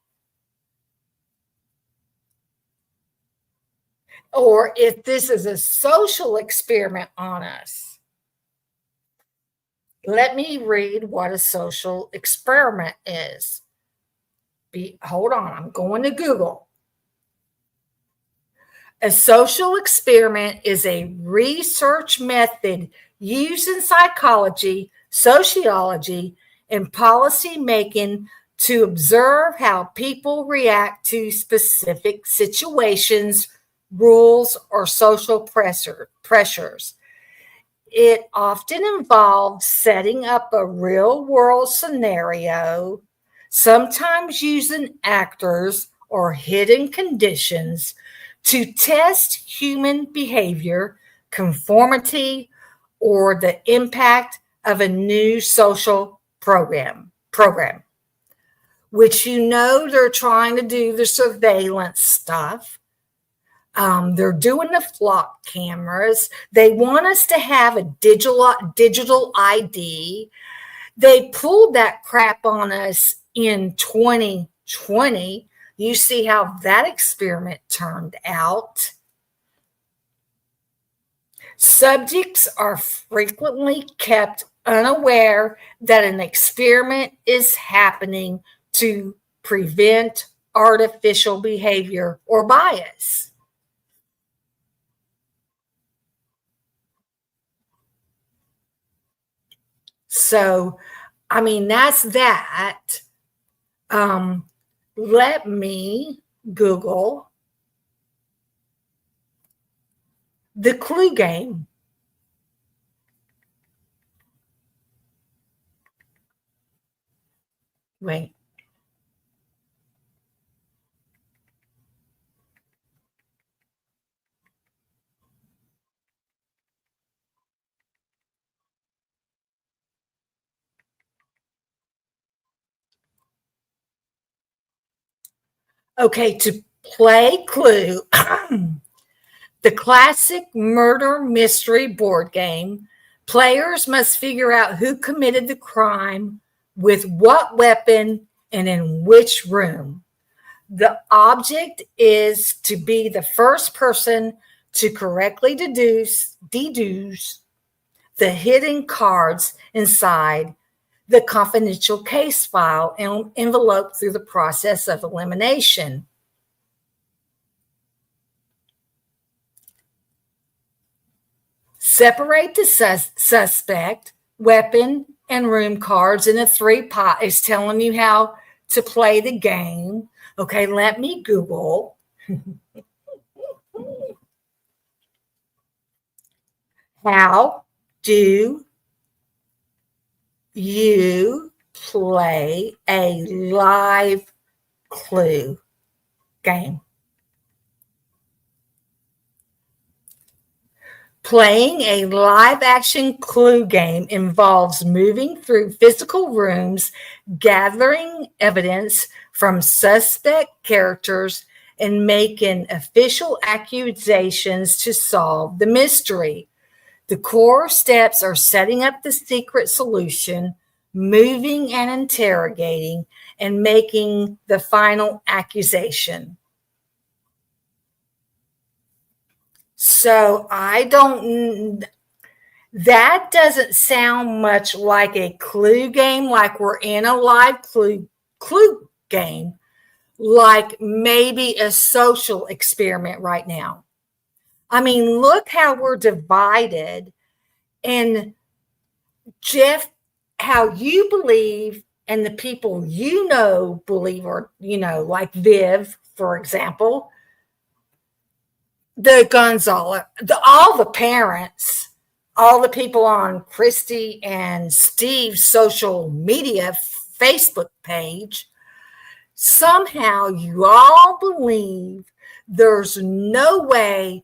Or if this is a social experiment on us. Let me read what a social experiment is. Hold on, I'm going to Google. A social experiment is a research method used in psychology, sociology, and policy making to observe how people react to specific situations, rules, or social pressures. It often involves setting up a real-world scenario, sometimes using actors or hidden conditions to test human behavior, conformity, or the impact of a new social program, which they're trying to do the surveillance stuff. They're doing the flock cameras. They want us to have a digital ID. They pulled that crap on us in 2020. You see how that experiment turned out. Subjects are frequently kept unaware that an experiment is happening to prevent artificial behavior or bias. So, that's that. Let me Google the clue game. Wait. Okay, to play Clue, the classic murder mystery board game, players must figure out who committed the crime, with what weapon, and in which room. The object is to be the first person to correctly deduce the hidden cards inside the confidential case file and enveloped through the process of elimination. Separate the suspect, weapon, and room cards in a 3-pot. It's telling you how to play the game. Okay, let me Google. How do you play a live Clue game? Playing a live action Clue game involves moving through physical rooms, gathering evidence from suspect characters, and making official accusations to solve the mystery. The core steps are setting up the secret solution, moving and interrogating, and making the final accusation. So that doesn't sound much like a Clue game, like we're in a live Clue game, like maybe a social experiment right now. Look how we're divided. And Jeff, how you believe and the people believe, or, like Viv, for example, the Gonzalez, all the parents, all the people on Christy and Steve's social media Facebook page, somehow you all believe there's no way,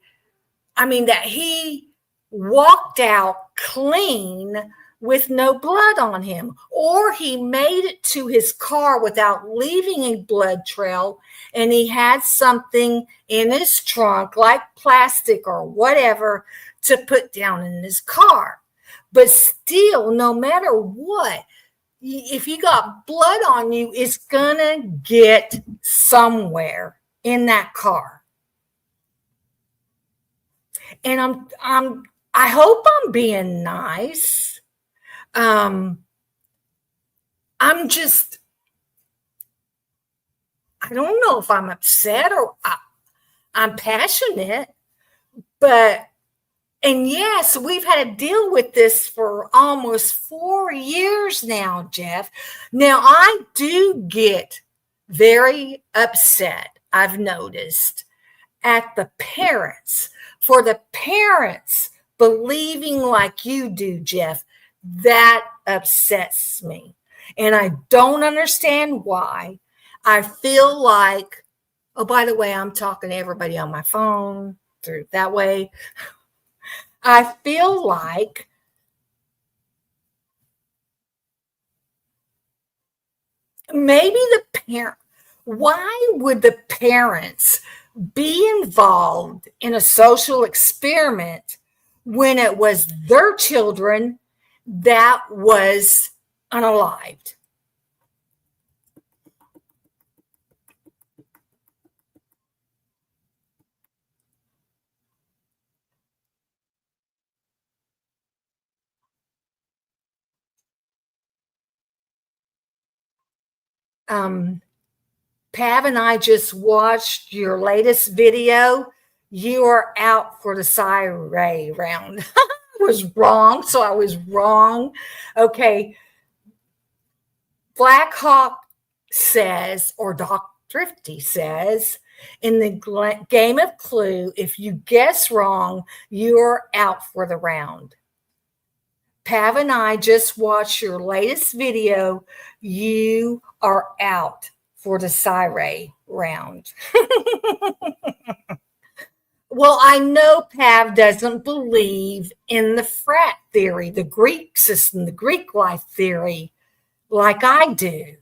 that he walked out clean with no blood on him, or he made it to his car without leaving a blood trail, and he had something in his trunk like plastic or whatever to put down in his car. But still, no matter what, if you got blood on you, it's gonna get somewhere in that car. And I hope I'm being nice. I don't know if I'm upset or I'm passionate, and yes, we've had to deal with this for almost 4 years now, Jeff. Now, I do get very upset, I've noticed, at the parents, for the parents believing like you do, Jeff. That upsets me. And I don't understand why. I feel like, oh, by the way, I'm talking to everybody on my phone through that way. I feel like maybe the parent, why would the parents be involved in a social experiment when it was their children that was unalived? Pav and I just watched your latest video. You are out for the Ray round. I was wrong, so I was wrong. Okay. Black Hawk says, or Doc Thrifty says, in the game of Clue, if you guess wrong, you're out for the round. Pav and I just watched your latest video. You are out for the Ray round. Well, I know Pav doesn't believe in the frat theory, the Greek system, the Greek life theory, like I do.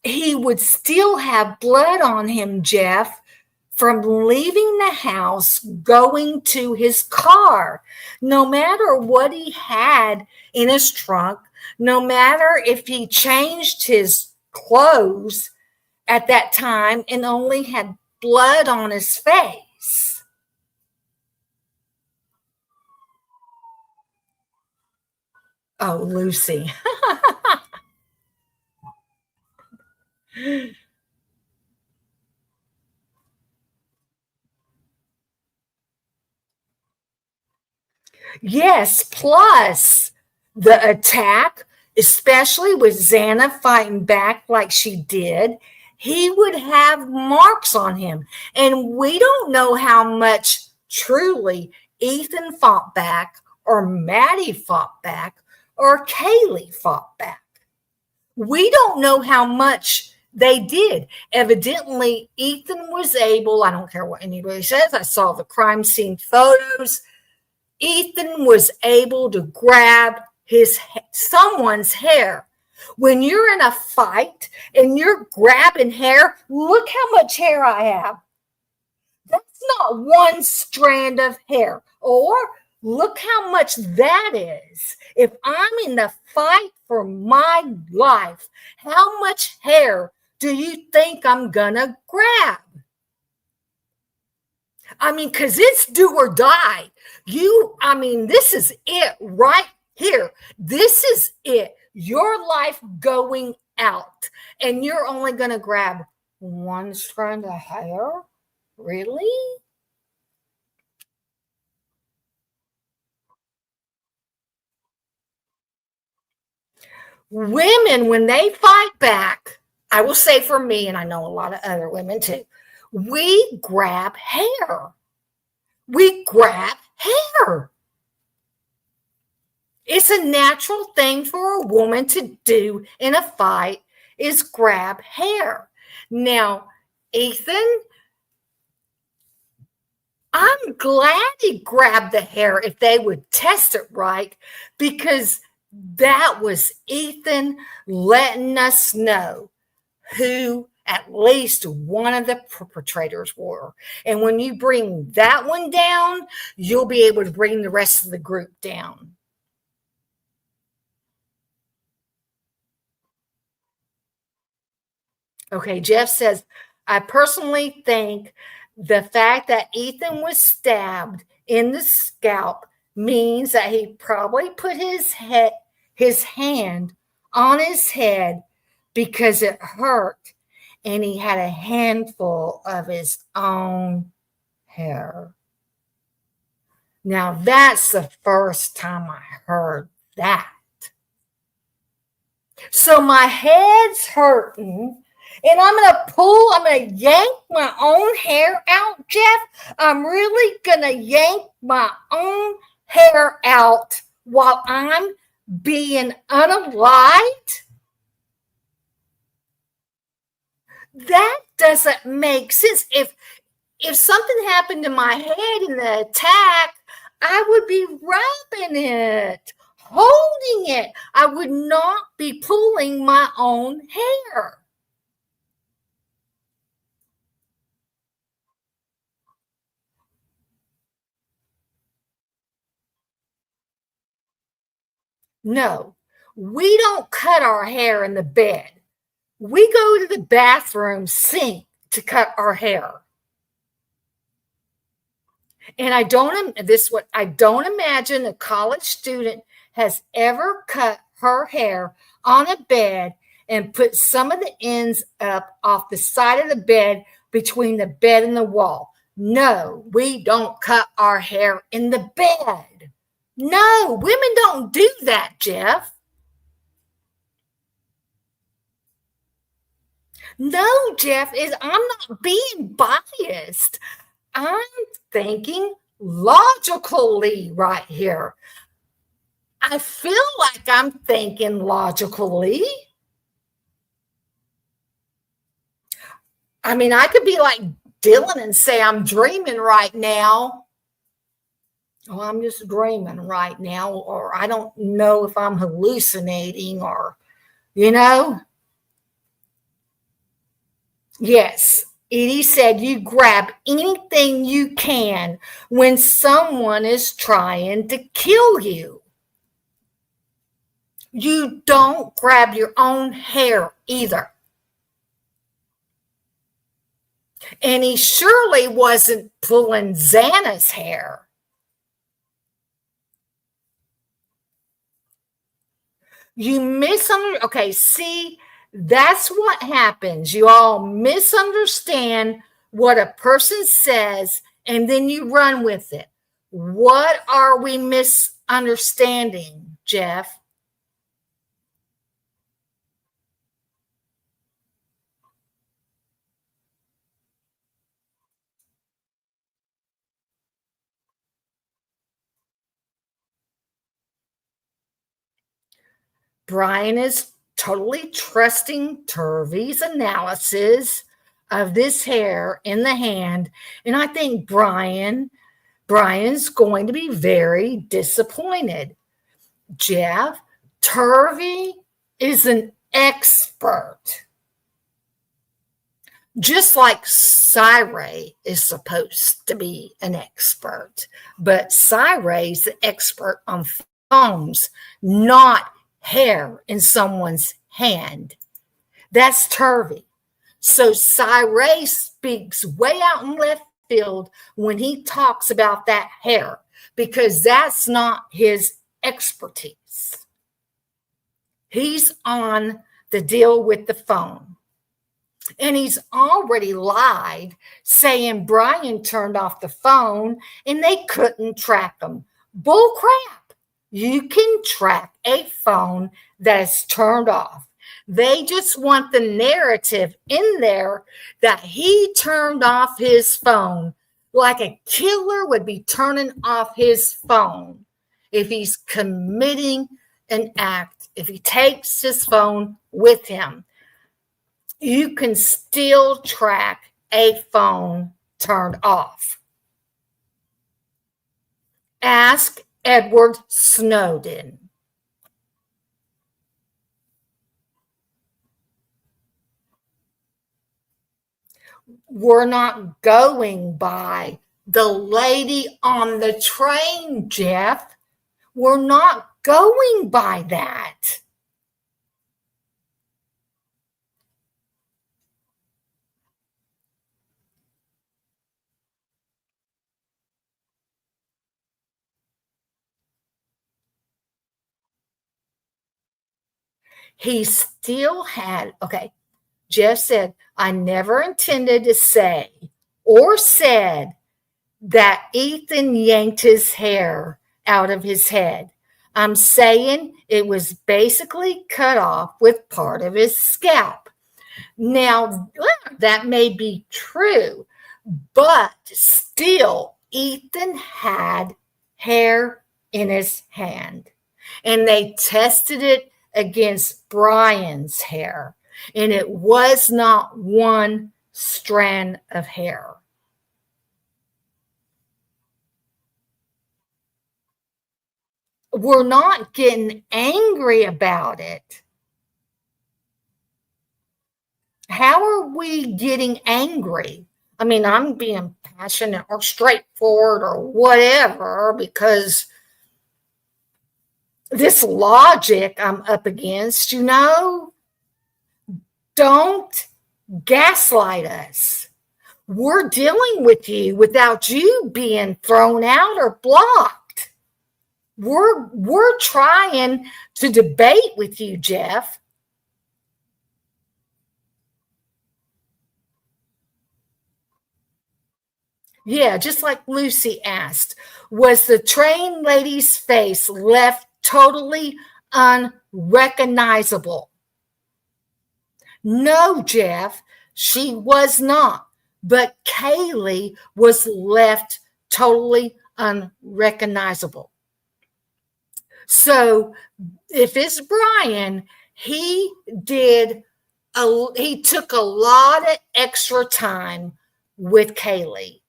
He would still have blood on him, Jeff, from leaving the house, going to his car. No matter what he had in his trunk, no matter if he changed his clothes at that time and only had blood on his face. Oh, Lucy. Yes, plus the attack, especially with Xana fighting back like she did, he would have marks on him. And we don't know how much truly Ethan fought back, or Maddie fought back, or Kaylee fought back. We don't know how much they did. Evidently, Ethan was able, I don't care what anybody says, I saw the crime scene photos. Ethan was able to grab someone's hair. When you're in a fight and you're grabbing hair, look how much hair I have. That's not one strand of hair. Or look how much that is. If I'm in the fight for my life, how much hair do you think I'm gonna grab? I mean, because it's do or die. This is it right here. This is it. Your life going out. And you're only going to grab one strand of hair? Really? Women, when they fight back, I will say for me, and I know a lot of other women too, we grab hair. We grab hair. It's a natural thing for a woman to do in a fight is grab hair. Now, Ethan, I'm glad he grabbed the hair if they would test it right, because that was Ethan letting us know who at least one of the perpetrators were. And when you bring that one down, you'll be able to bring the rest of the group down. Okay, Jeff says, I personally think the fact that Ethan was stabbed in the scalp means that he probably put his hand on his head because it hurt, and he had a handful of his own hair. Now, that's the first time I heard that. So my head's hurting, and I'm going to yank my own hair out, Jeff. I'm really going to yank my own hair out while I'm being unalived. That doesn't make sense. If something happened to my head in the attack, I would be wrapping it, holding it. I would not be pulling my own hair. No, we don't cut our hair in the bed. We go to the bathroom sink to cut our hair. And I don't imagine a college student has ever cut her hair on a bed and put some of the ends up off the side of the bed between the bed and the wall. No, we don't cut our hair in the bed. No, women don't do that, Jeff. No, Jeff, I'm not being biased. I'm thinking logically right here. I feel like I'm thinking logically. I mean, I could be like Dylan and say I'm dreaming right now. Oh, I'm just dreaming right now, or I don't know if I'm hallucinating, or, you know. Yes, Edie said you grab anything you can when someone is trying to kill you. You don't grab your own hair either. And he surely wasn't pulling Xana's hair. You misunderstand. Okay, see, that's what happens. You all misunderstand what a person says, and then you run with it. What are we misunderstanding, Jeff? Brian is totally trusting Turvey's analysis of this hair in the hand. And I think Brian's going to be very disappointed. Jeff, Turvey is an expert. Just like Cyree is supposed to be an expert. But Cyree's the expert on phones, not hair in someone's hand. That's Turvey. So Cyree speaks way out in left field when he talks about that hair, because that's not his expertise. He's on the deal with the phone. And he's already lied, saying Brian turned off the phone and they couldn't track him. Bull crap. You can track a phone that's turned off. They just want the narrative in there that he turned off his phone, like a killer would be turning off his phone if he's committing an act, if he takes his phone with him. You can still track a phone turned off. Ask Edward Snowden. We're not going by the lady on the train, Jeff. We're not going by that. He still had, okay, Jeff said, I never intended to say or said that Ethan yanked his hair out of his head. I'm saying it was basically cut off with part of his scalp. Now, that may be true, but still, Ethan had hair in his hand, and they tested it against Brian's hair. and it was not one strand of hair. We're not getting angry about it. How are we getting angry? I mean, I'm being passionate or straightforward or whatever because this logic I'm up against, don't gaslight us. We're dealing with you without you being thrown out or blocked. We're trying to debate with you, Jeff. Yeah, just like Lucy asked, was the train lady's face left totally unrecognizable? No, Jeff, she was not. But Kaylee was left totally unrecognizable. So if it's Brian, he took a lot of extra time with Kaylee.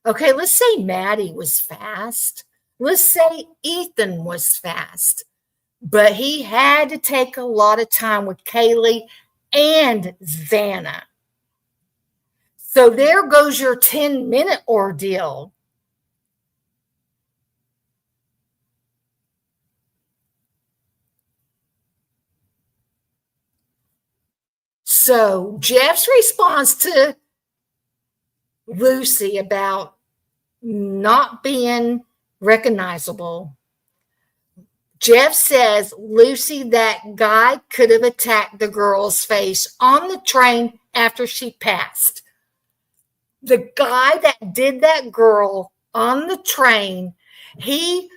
Okay, let's say Maddie was fast. Let's say Ethan was fast. But he had to take a lot of time with Kaylee and Xana. So there goes your 10-minute ordeal. So Jeff's response to Lucy about not being recognizable. Jeff says, Lucy, that guy could have attacked the girl's face on the train after she passed. The guy that did that girl on the train, he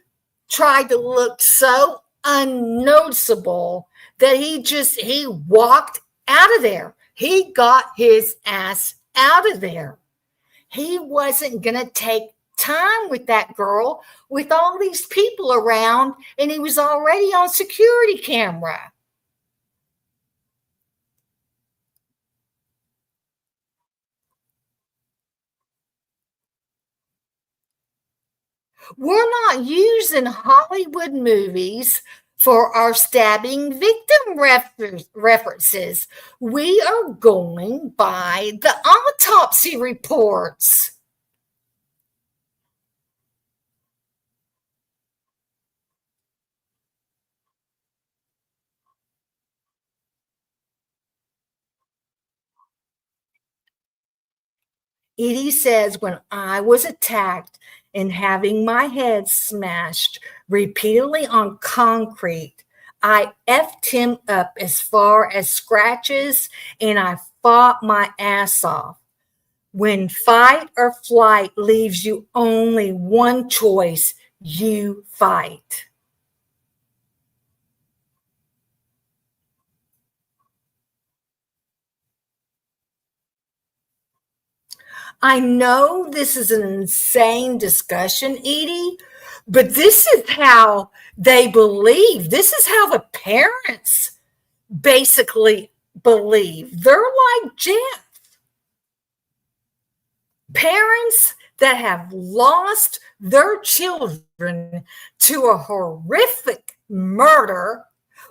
tried to look so unnoticeable that he walked out of there. He got his ass out of there. He wasn't going to take time with that girl with all these people around, and he was already on security camera. We're not using Hollywood movies for our stabbing victim references. We are going by the autopsy reports. Edie says, when I was attacked and having my head smashed repeatedly on concrete, I effed him up as far as scratches, and I fought my ass off. When fight or flight leaves you only one choice, you fight. I know this is an insane discussion, Edie, but this is how they believe. This is how the parents basically believe. They're like Jeff. Parents that have lost their children to a horrific murder,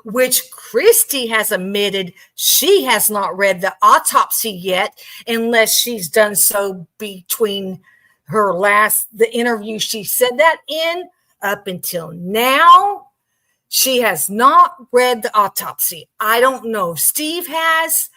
which Christy has admitted she has not read the autopsy yet, unless she's done so between the interview she said that in up until now. She has not read the autopsy. I don't know if Steve has.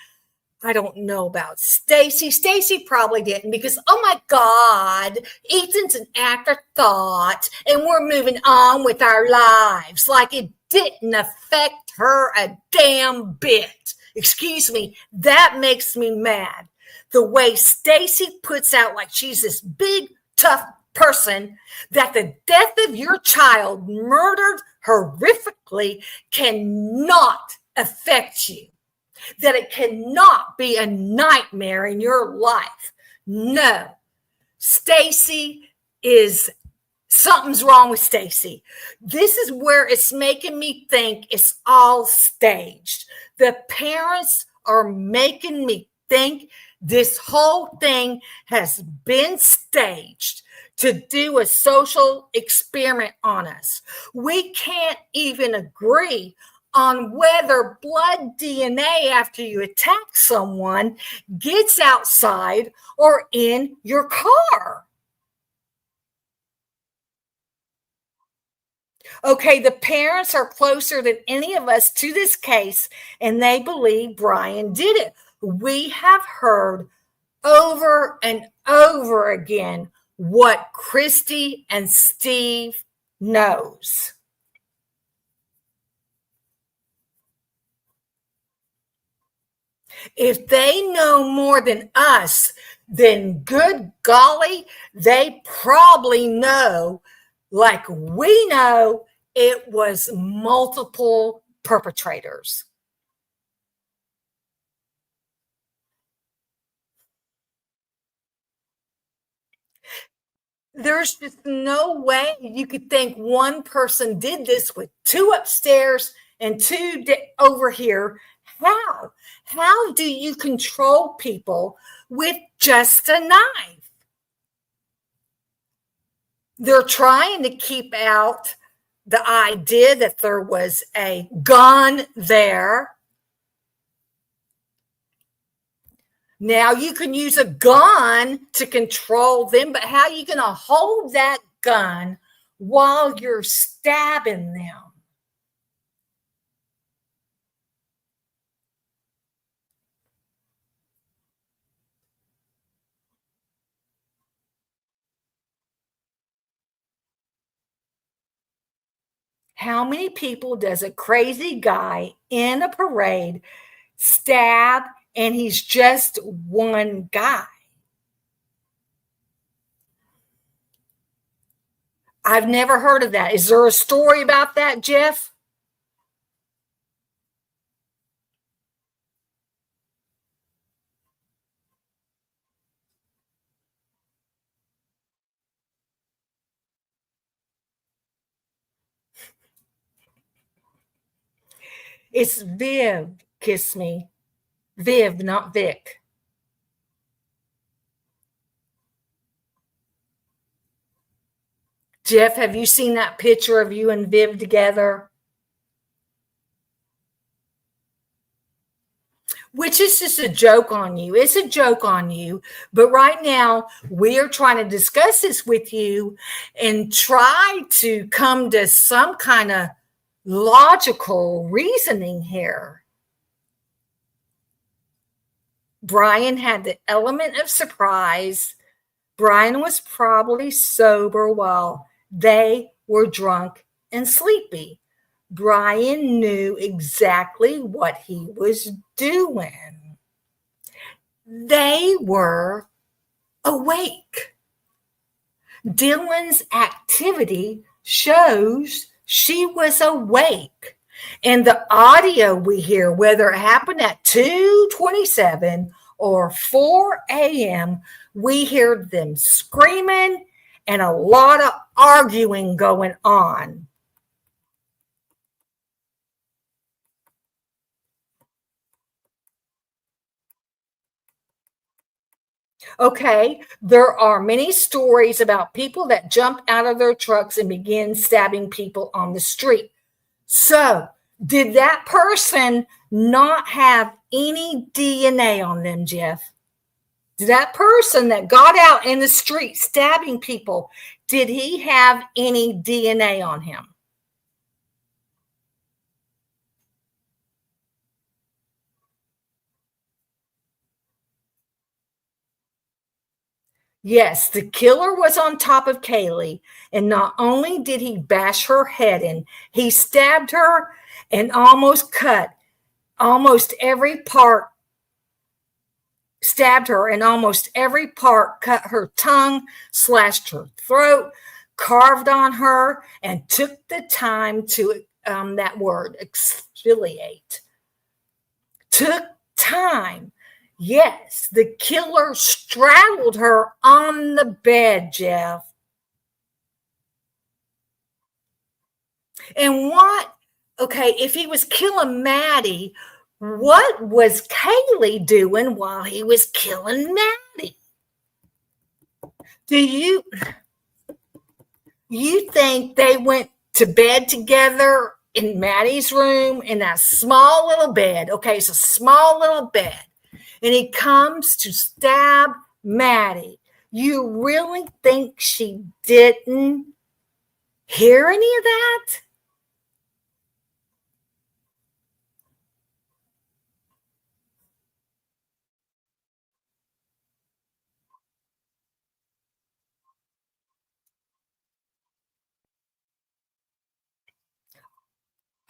I don't know about Stacy. Stacy probably didn't because, oh my God, Ethan's an afterthought and we're moving on with our lives like it didn't affect her a damn bit. Excuse me, that makes me mad. The way Stacy puts out like she's this big, tough person that the death of your child murdered horrifically cannot affect you. That it cannot be a nightmare in your life. No. Stacy is something's wrong with Stacy. This is where it's making me think it's all staged. The parents are making me think this whole thing has been staged to do a social experiment on us. We can't even agree on whether blood DNA after you attack someone gets outside or in your car. Okay, the parents are closer than any of us to this case, and they believe Brian did it. We have heard over and over again what Christy and Steve knows. If they know more than us, then good golly, they probably know, like we know, it was multiple perpetrators. There's just no way you could think one person did this with two upstairs and two over here. How? How do you control people with just a knife? They're trying to keep out the idea that there was a gun there. Now you can use a gun to control them, but how are you going to hold that gun while you're stabbing them? How many people does a crazy guy in a parade stab, and he's just one guy? I've never heard of that. Is there a story about that, Jeff? It's Viv, kiss me. Viv, not Vic. Jeff, have you seen that picture of you and Viv together? Which is just a joke on you. It's a joke on you. But right now, we are trying to discuss this with you and try to come to some kind of logical reasoning here. Brian had the element of surprise. Brian was probably sober while they were drunk and sleepy. Brian knew exactly what he was doing. They were awake. Dylan's activity shows she was awake. And the audio we hear, whether it happened at 2:27 or 4 a.m., we hear them screaming and a lot of arguing going on. Okay, there are many stories about people that jump out of their trucks and begin stabbing people on the street. So, did that person not have any DNA on them, Jeff? Did that person that got out in the street stabbing people, did he have any DNA on him? Yes, the killer was on top of Kaylee, and not only did he bash her head in, he stabbed her and almost cut almost every part, stabbed her in almost every part, cut her tongue, slashed her throat, carved on her, and took the time to, that word, exfoliate. Took time. Yes, the killer straddled her on the bed, Jeff. And what, okay, if he was killing Maddie, what was Kaylee doing while he was killing Maddie? Do you think they went to bed together in Maddie's room in that small little bed? Okay, it's a small little bed. And he comes to stab Maddie. You really think she didn't hear any of that?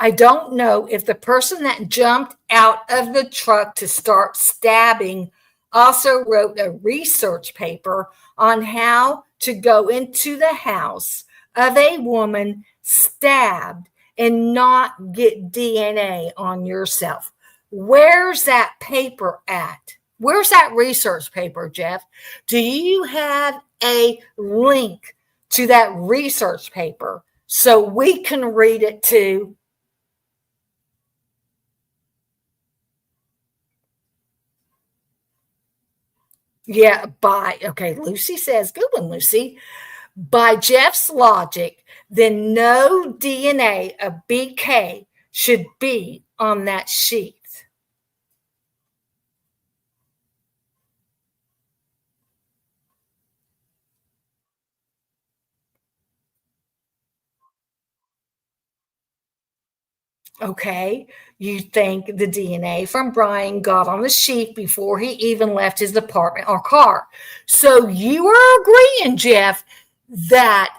I don't know if the person that jumped out of the truck to start stabbing also wrote a research paper on how to go into the house of a woman stabbed and not get DNA on yourself. Where's that paper at? Where's that research paper, Jeff? Do you have a link to that research paper so we can read it too? Yeah, okay, Lucy says, good one, Lucy. By Jeff's logic, then no DNA of BK should be on that sheet. Okay, you think the DNA from Brian got on the sheet before he even left his apartment or car. So you are agreeing, Jeff, that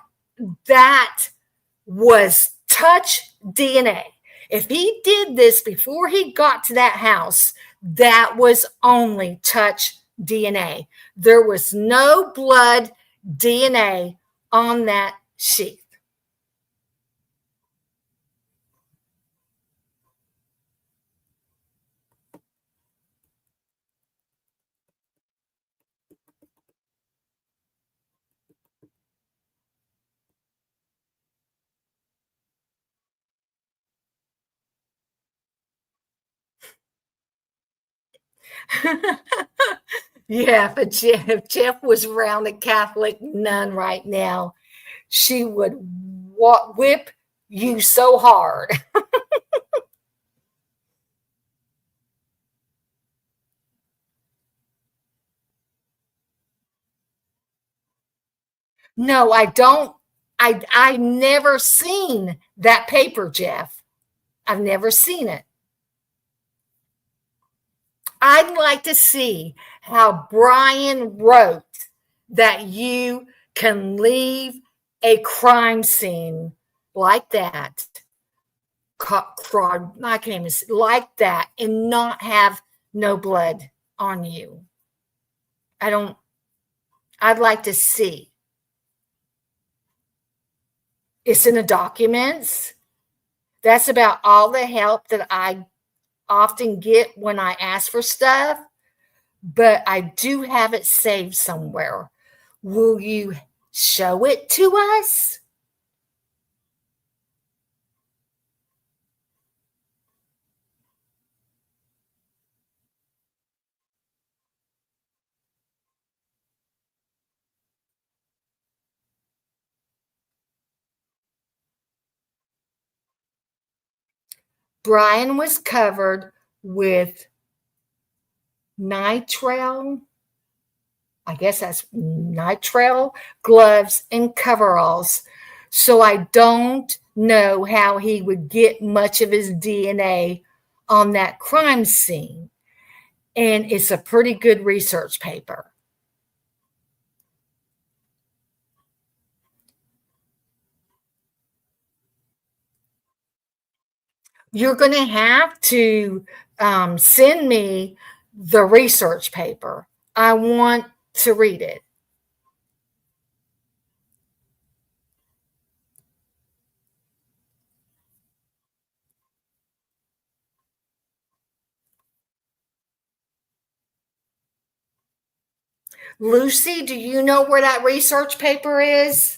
that was touch DNA. If he did this before he got to that house, that was only touch DNA. There was no blood DNA on that sheet. Yeah, but if Jeff was around a Catholic nun right now, she would whip you so hard. No, I don't. I never seen that paper, Jeff. I've never seen it. I'd like to see how Brian wrote that you can leave a crime scene like that, I can't even like that, and not have no blood on you. I'd like to see. It's in the documents. That's about all the help that I often get when I ask for stuff, but I do have it saved somewhere. Will you show it to us? Brian was covered with nitrile, I guess that's nitrile gloves and coveralls. So I don't know how he would get much of his DNA on that crime scene. And it's a pretty good research paper. You're going to have to send me the research paper. I want to read it. Lucy, do you know where that research paper is?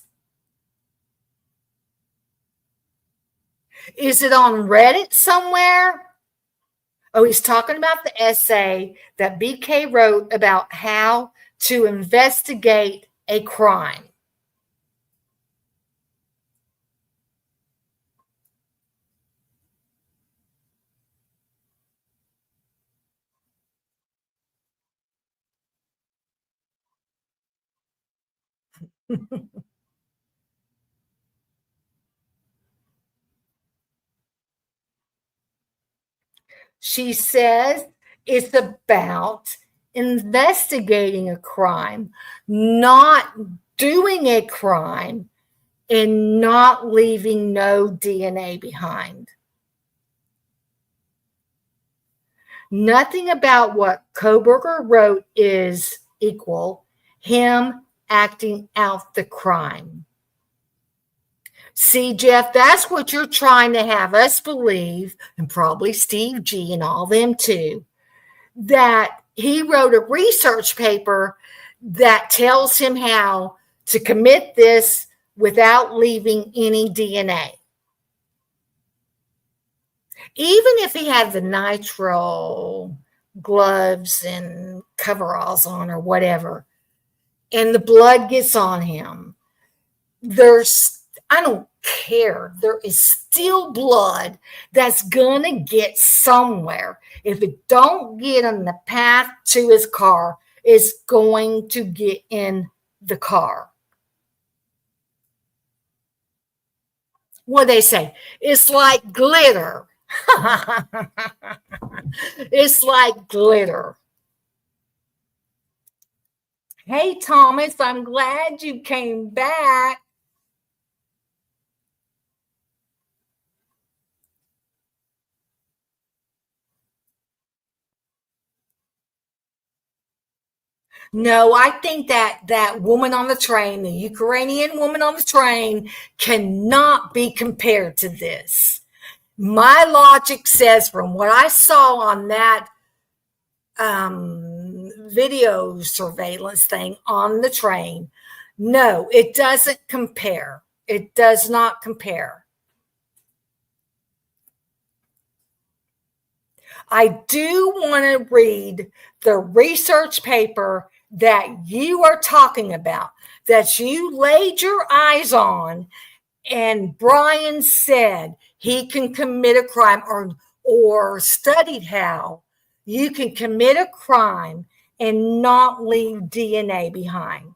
Is it on Reddit somewhere? Oh, he's talking about the essay that BK wrote about how to investigate a crime. She says it's about investigating a crime, not doing a crime, and not leaving no DNA behind. Nothing about what Koberger wrote is equal him acting out the crime. See, Jeff, that's what you're trying to have us believe, and probably Steve G and all them too, that he wrote a research paper that tells him how to commit this without leaving any DNA. Even if he had the nitrile gloves and coveralls on or whatever, and the blood gets on him, I don't care. There is still blood that's going to get somewhere. If it don't get on the path to his car, it's going to get in the car. What they say? It's like glitter. It's like glitter. Hey, Thomas, I'm glad you came back. No, I think that woman on the train, the Ukrainian woman on the train, cannot be compared to this. My logic says, from what I saw on that video surveillance thing on the train, no, it doesn't compare. It does not compare. I do want to read the research paper that you are talking about, that you laid your eyes on, and Brian said he can commit a crime, or studied how you can commit a crime and not leave DNA behind.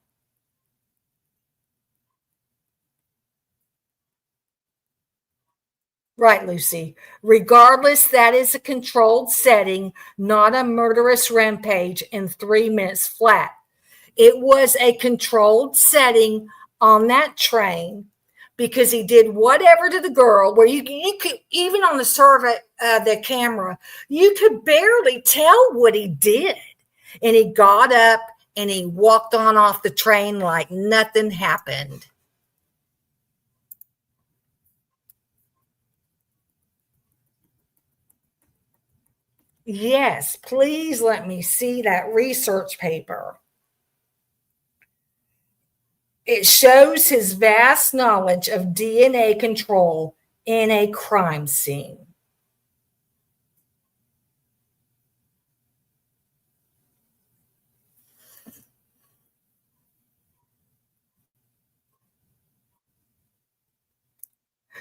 Right, Lucy. Regardless, that is a controlled setting, not a murderous rampage in 3 minutes flat. It was a controlled setting on that train because he did whatever to the girl where you could, even on the camera, you could barely tell what he did. And he got up and he walked on off the train like nothing happened. Yes, please let me see that research paper. It shows his vast knowledge of DNA control in a crime scene.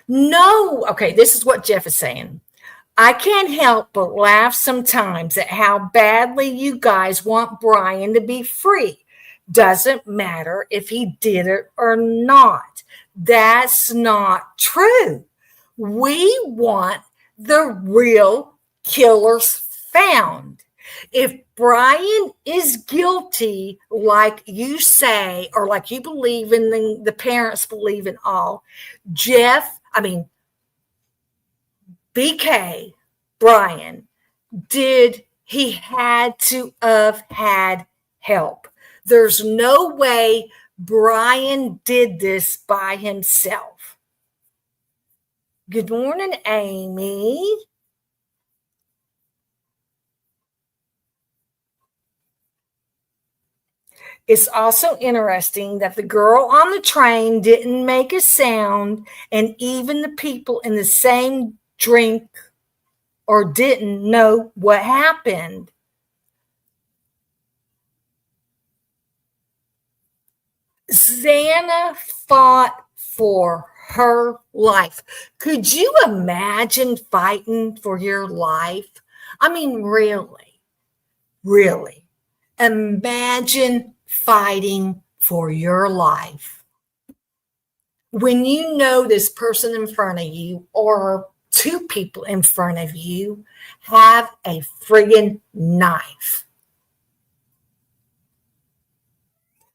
No, okay, this is what Jeff is saying. I can't help but laugh sometimes at how badly you guys want Brian to be free. Doesn't matter if he did it or not. That's not true. We want the real killers found. If Brian is guilty, like you say, or like you believe in, the parents believe in all, BK, Brian, he had to have had help. There's no way Brian did this by himself. Good morning, Amy. It's also interesting that the girl on the train didn't make a sound, and even the people in the same drink or didn't know what happened. Xana fought for her life. Could you imagine fighting for your life? I mean, really, really. Imagine fighting for your life. When you know this person in front of you or two people in front of you have a friggin' knife.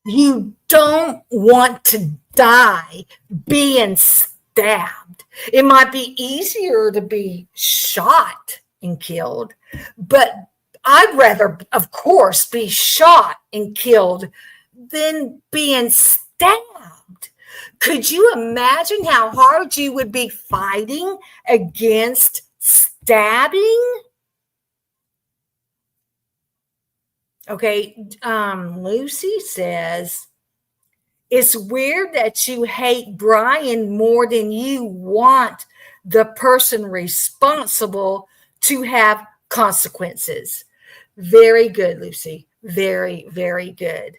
You don't want to die being stabbed. It might be easier to be shot and killed, but I'd rather, of course, be shot and killed than being stabbed. Could you imagine how hard you would be fighting against stabbing? Okay, Lucy says, it's weird that you hate Brian more than you want the person responsible to have consequences. Very good, Lucy. Very, very good.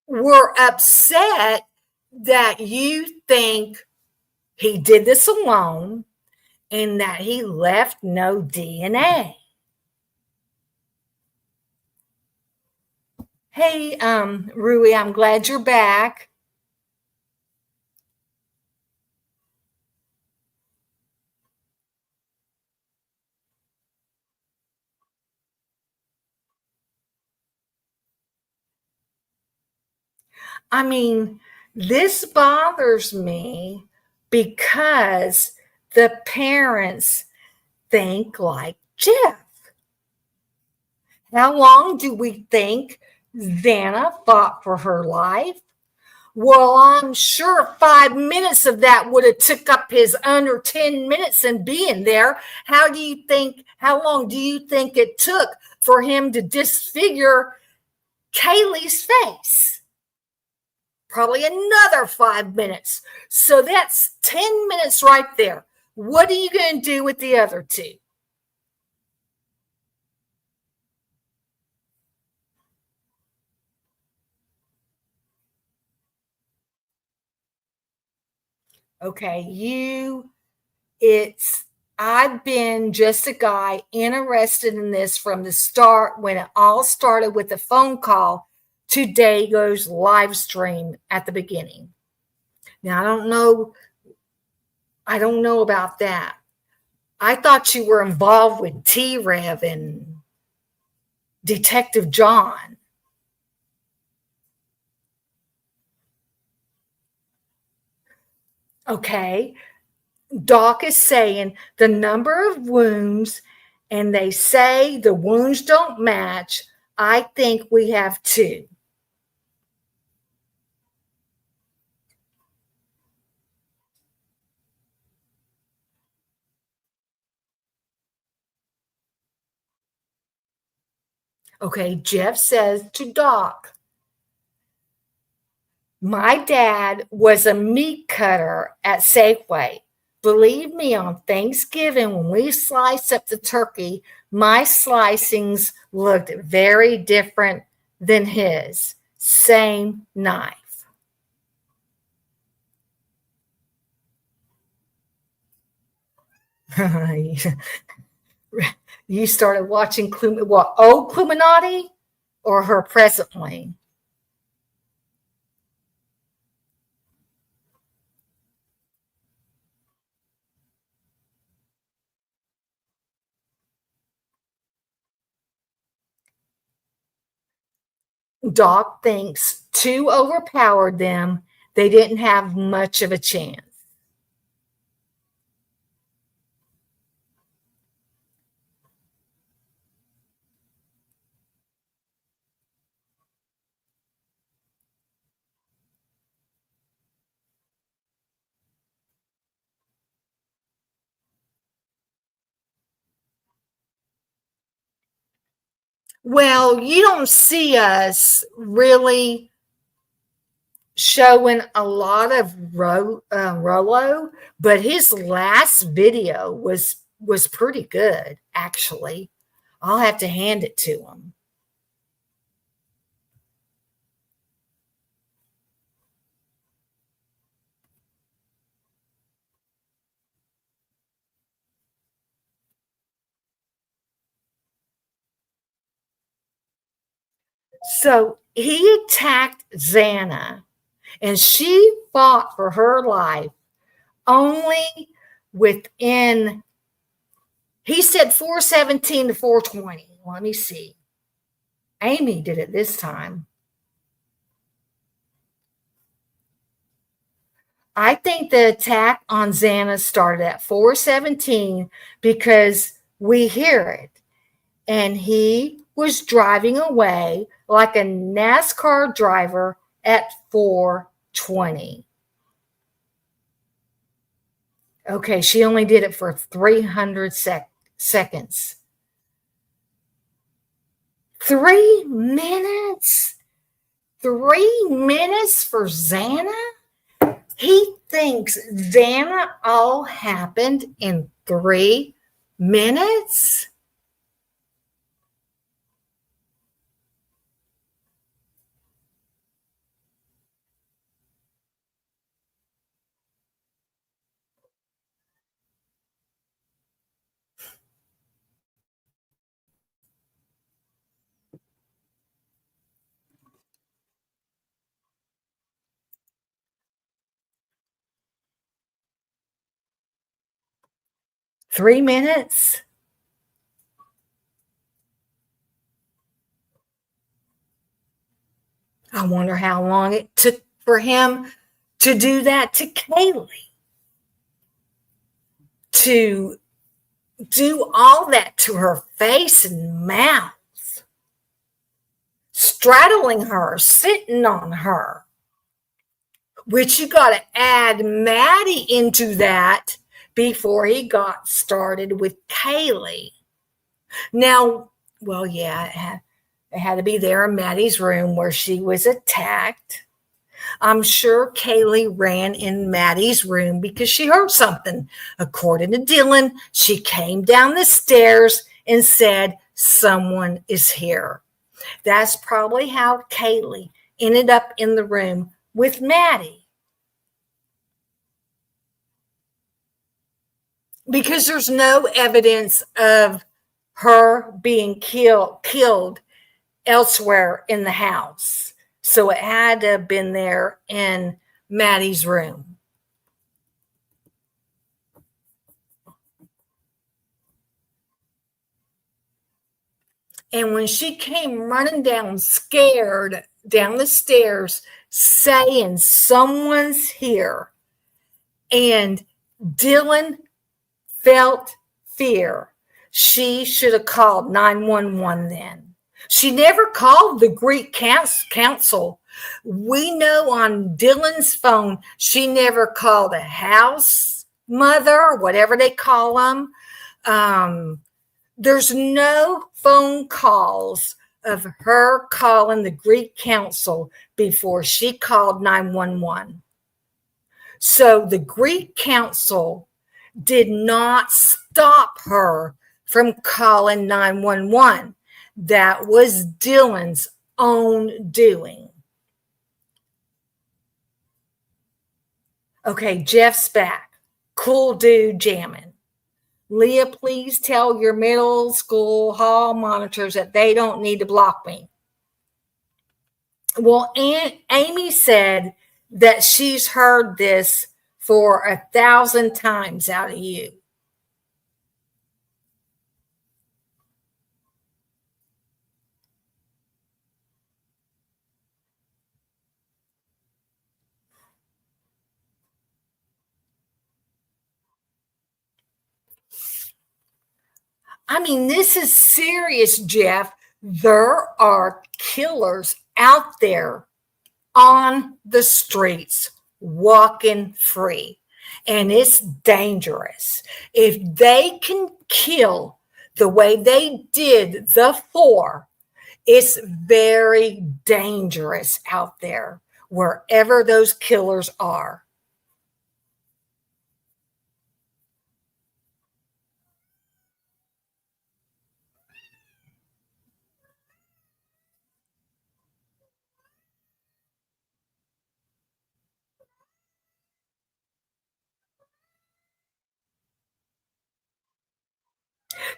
We're upset that you think he did this alone and that he left no DNA. Hey, Rui, I'm glad you're back. I mean, this bothers me because the parents think like Jeff. How long do we think Xana fought for her life? Well, I'm sure 5 minutes of that would have took up his under 10 minutes in being there. How long do you think it took for him to disfigure Kaylee's face? Probably another 5 minutes. So that's 10 minutes right there. What are you going to do with the other two? Okay, I've been just a guy interested in this from the start when it all started with a phone call to Dago's live stream at the beginning. Now, I don't know about that. I thought you were involved with T-Rev and Detective John. Okay. Doc is saying the number of wounds, and they say the wounds don't match. I think we have 2. Okay, Jeff says to Doc, my dad was a meat cutter at Safeway. Believe me, on Thanksgiving, when we sliced up the turkey, my slicings looked very different than his. Same knife. You started watching old Cluminati or her presently? Doc thinks 2 overpowered them. They didn't have much of a chance. Well, you don't see us really showing a lot of Rolo, but his last video was pretty good, actually. I'll have to hand it to him. So he attacked Xana, and she fought for her life only within, he said 417 to 420. Let me see. Amy did it this time. I think the attack on Xana started at 417 because we hear it. And he was driving away like a NASCAR driver at 420. Okay, she only did it for 300 seconds. 3 minutes? 3 minutes for Xana? He thinks Xana all happened in 3 minutes? Three minutes? I wonder how long it took for him to do that to Kaylee. To do all that to her face and mouth. Straddling her, sitting on her. Which you got to add Maddie into that before he got started with Kaylee. Now, well, yeah, it had to be there in Maddie's room where she was attacked. I'm sure Kaylee ran in Maddie's room because she heard something. According to Dylan, she came down the stairs and said, "Someone is here." That's probably how Kaylee ended up in the room with Maddie. Because there's no evidence of her being killed elsewhere in the house. So it had to have been there in Maddie's room. And when she came running down, scared, down the stairs, saying someone's here, and Dylan felt fear, she should have called 911 then. She never called the Greek council. We know on Dylan's phone, she never called a house mother, or whatever they call them. There's no phone calls of her calling the Greek council before she called 911. So the Greek council did not stop her from calling 911. That was Dylan's own doing. Okay, Jeff's back. Cool dude jamming. Leah, please tell your middle school hall monitors that they don't need to block me. Well, Amy said that she's heard this for 1,000 times out of you. I mean, this is serious, Jeff. There are killers out there on the streets walking free, and it's dangerous. If they can kill the way they did the 4, It's very dangerous out there, wherever those killers are.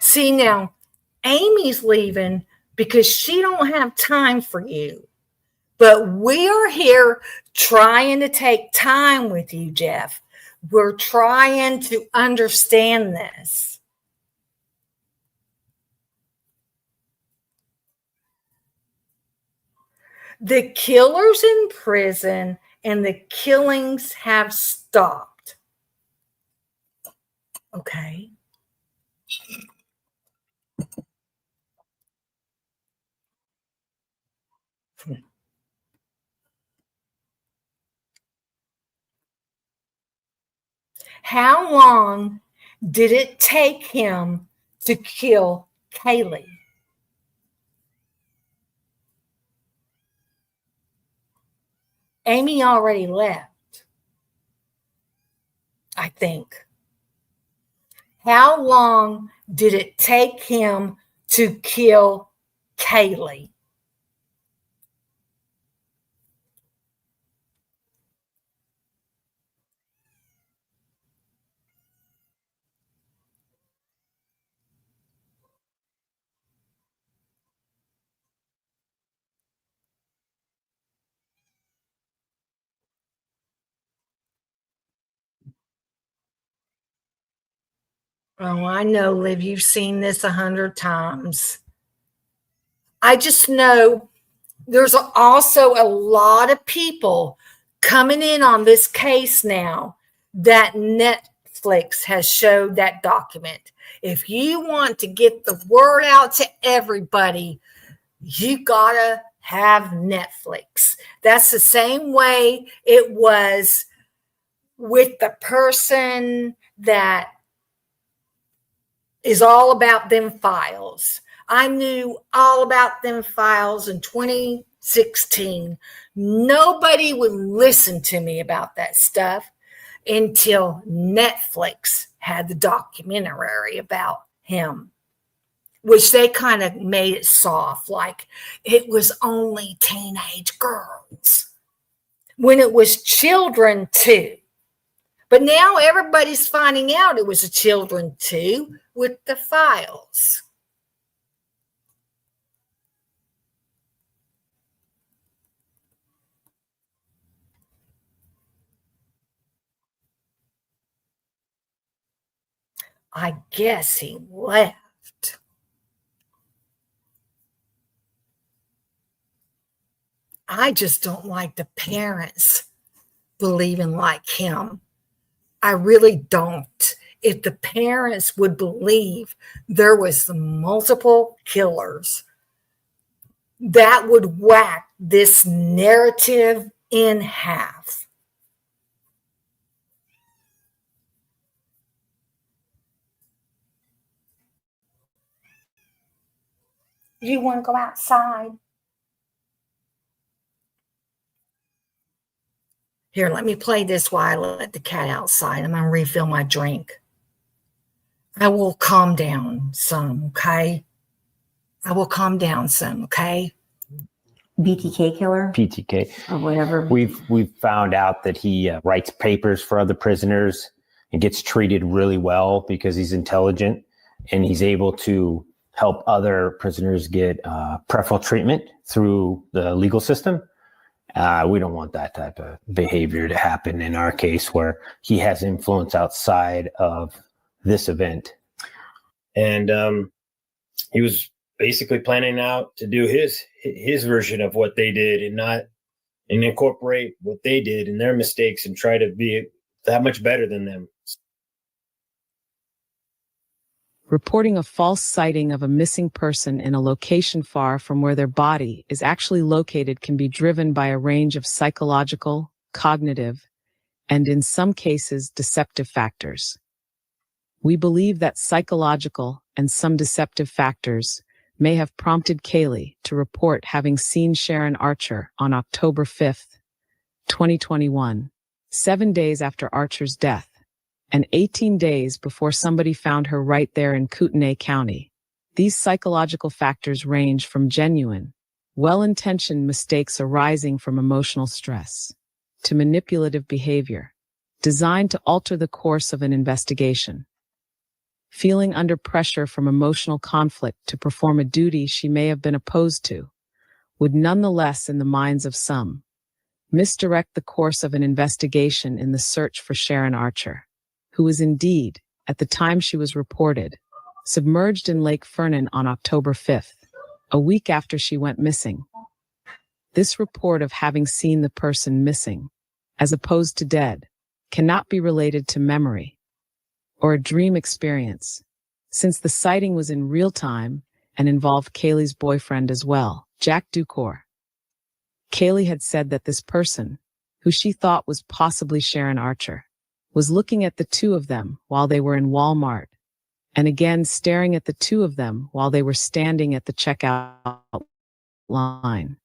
See, now Amy's leaving because she don't have time for you. But we are here trying to take time with you, Jeff. We're trying to understand this. The killer's in prison and the killings have stopped. Okay. How long did it take him to kill Kaylee? Amy already left, I think. How long did it take him to kill Kaylee? Oh, I know, Liv, you've seen this 100 times. I just know there's also a lot of people coming in on this case now that Netflix has showed that document. If you want to get the word out to everybody, you gotta have Netflix. That's the same way it was with the person that is all about them files. I knew all about them files in 2016. Nobody would listen to me about that stuff until Netflix had the documentary about him, which they kind of made it soft, like it was only teenage girls, when it was children too. But now everybody's finding out it was a children too with the files. I guess he left. I just don't like the parents believing like him. I really don't. If the parents would believe there was multiple killers, that would whack this narrative in half. You want to go outside? Here, let me play this while I let the cat outside. I'm going to refill my drink. I will calm down some, okay? I will calm down some, okay? BTK killer? PTK. Or whatever. We've found out that he writes papers for other prisoners and gets treated really well because he's intelligent and he's able to help other prisoners get preferential treatment through the legal system. We don't want that type of behavior to happen in our case where he has influence outside of this event. And he was basically planning out to do his version of what they did and incorporate what they did and their mistakes and try to be that much better than them. Reporting a false sighting of a missing person in a location far from where their body is actually located can be driven by a range of psychological, cognitive, and in some cases, deceptive factors. We believe that psychological and some deceptive factors may have prompted Kaylee to report having seen Sharon Archer on October 5th, 2021, 7 days after Archer's death, and 18 days before somebody found her right there in Kootenai County. These psychological factors range from genuine, well-intentioned mistakes arising from emotional stress to manipulative behavior designed to alter the course of an investigation. Feeling under pressure from emotional conflict to perform a duty she may have been opposed to would nonetheless, in the minds of some, misdirect the course of an investigation in the search for Sharon Archer, who was indeed, at the time she was reported, submerged in Lake Fernan on October 5th, a week after she went missing. This report of having seen the person missing, as opposed to dead, cannot be related to memory or a dream experience, since the sighting was in real time and involved Kaylee's boyfriend as well, Jack Ducour. Kaylee had said that this person, who she thought was possibly Sharon Archer, was looking at the two of them while they were in Walmart, and again staring at the two of them while they were standing at the checkout line.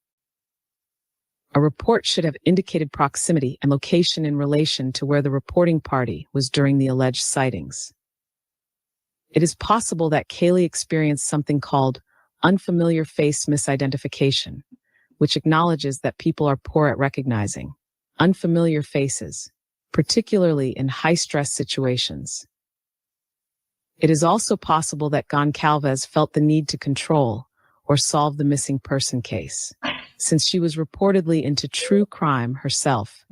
A report should have indicated proximity and location in relation to where the reporting party was during the alleged sightings. It is possible that Kaylee experienced something called unfamiliar face misidentification, which acknowledges that people are poor at recognizing unfamiliar faces, particularly in high-stress situations. It is also possible that Goncalves felt the need to control or solve the missing person case. Since she was reportedly into true crime herself,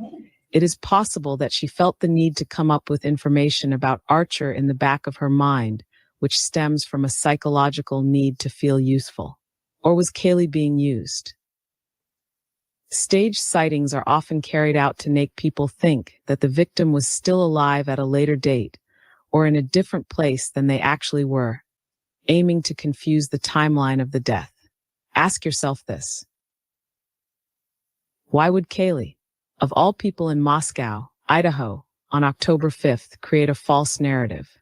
it is possible that she felt the need to come up with information about Archer in the back of her mind, which stems from a psychological need to feel useful. Or was Kaylee being used? Staged sightings are often carried out to make people think that the victim was still alive at a later date or in a different place than they actually were, aiming to confuse the timeline of the death. Ask yourself this. Why would Kaylee, of all people in Moscow, Idaho, on October 5th, create a false narrative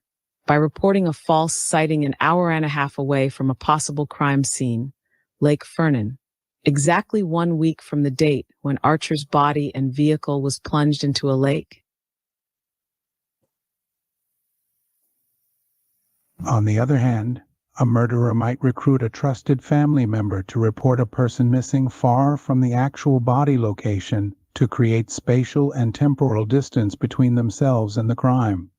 by reporting a false sighting an hour and a half away from a possible crime scene, Lake Fernan, exactly 1 week from the date when Archer's body and vehicle was plunged into a lake? On the other hand, a murderer might recruit a trusted family member to report a person missing far from the actual body location to create spatial and temporal distance between themselves and the crime.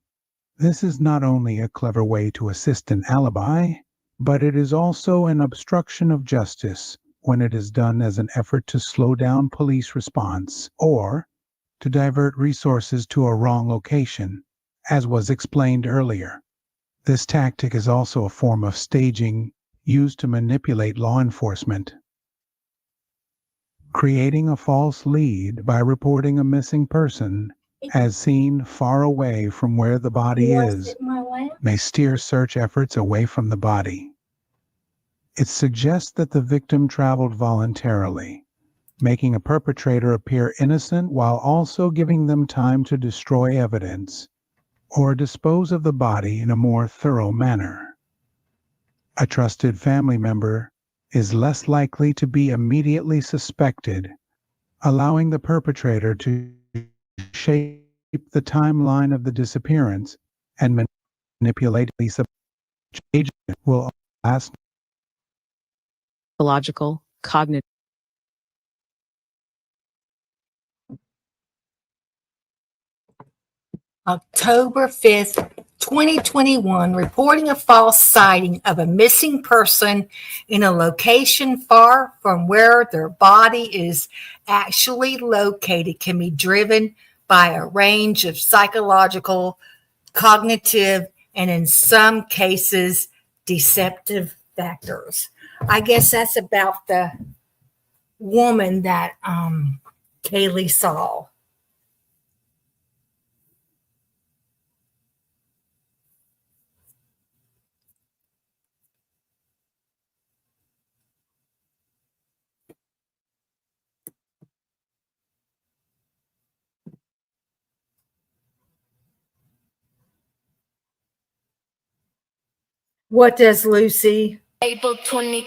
This is not only a clever way to assist an alibi, but it is also an obstruction of justice when it is done as an effort to slow down police response or to divert resources to a wrong location, as was explained earlier. This tactic is also a form of staging used to manipulate law enforcement. Creating a false lead by reporting a missing person as seen far away from where the body is may steer search efforts away from the body. It suggests that the victim traveled voluntarily, making a perpetrator appear innocent while also giving them time to destroy evidence or dispose of the body in a more thorough manner. A trusted family member is less likely to be immediately suspected, allowing the perpetrator to shape the timeline of the disappearance and manipulate police. Agent will ask Psychological, cognitive. October 5th, 2021, reporting a false sighting of a missing person in a location far from where their body is actually located can be driven by a range of psychological, cognitive, and in some cases, deceptive factors. I guess that's about the woman that Kaylee saw. What does Lucy? April 20.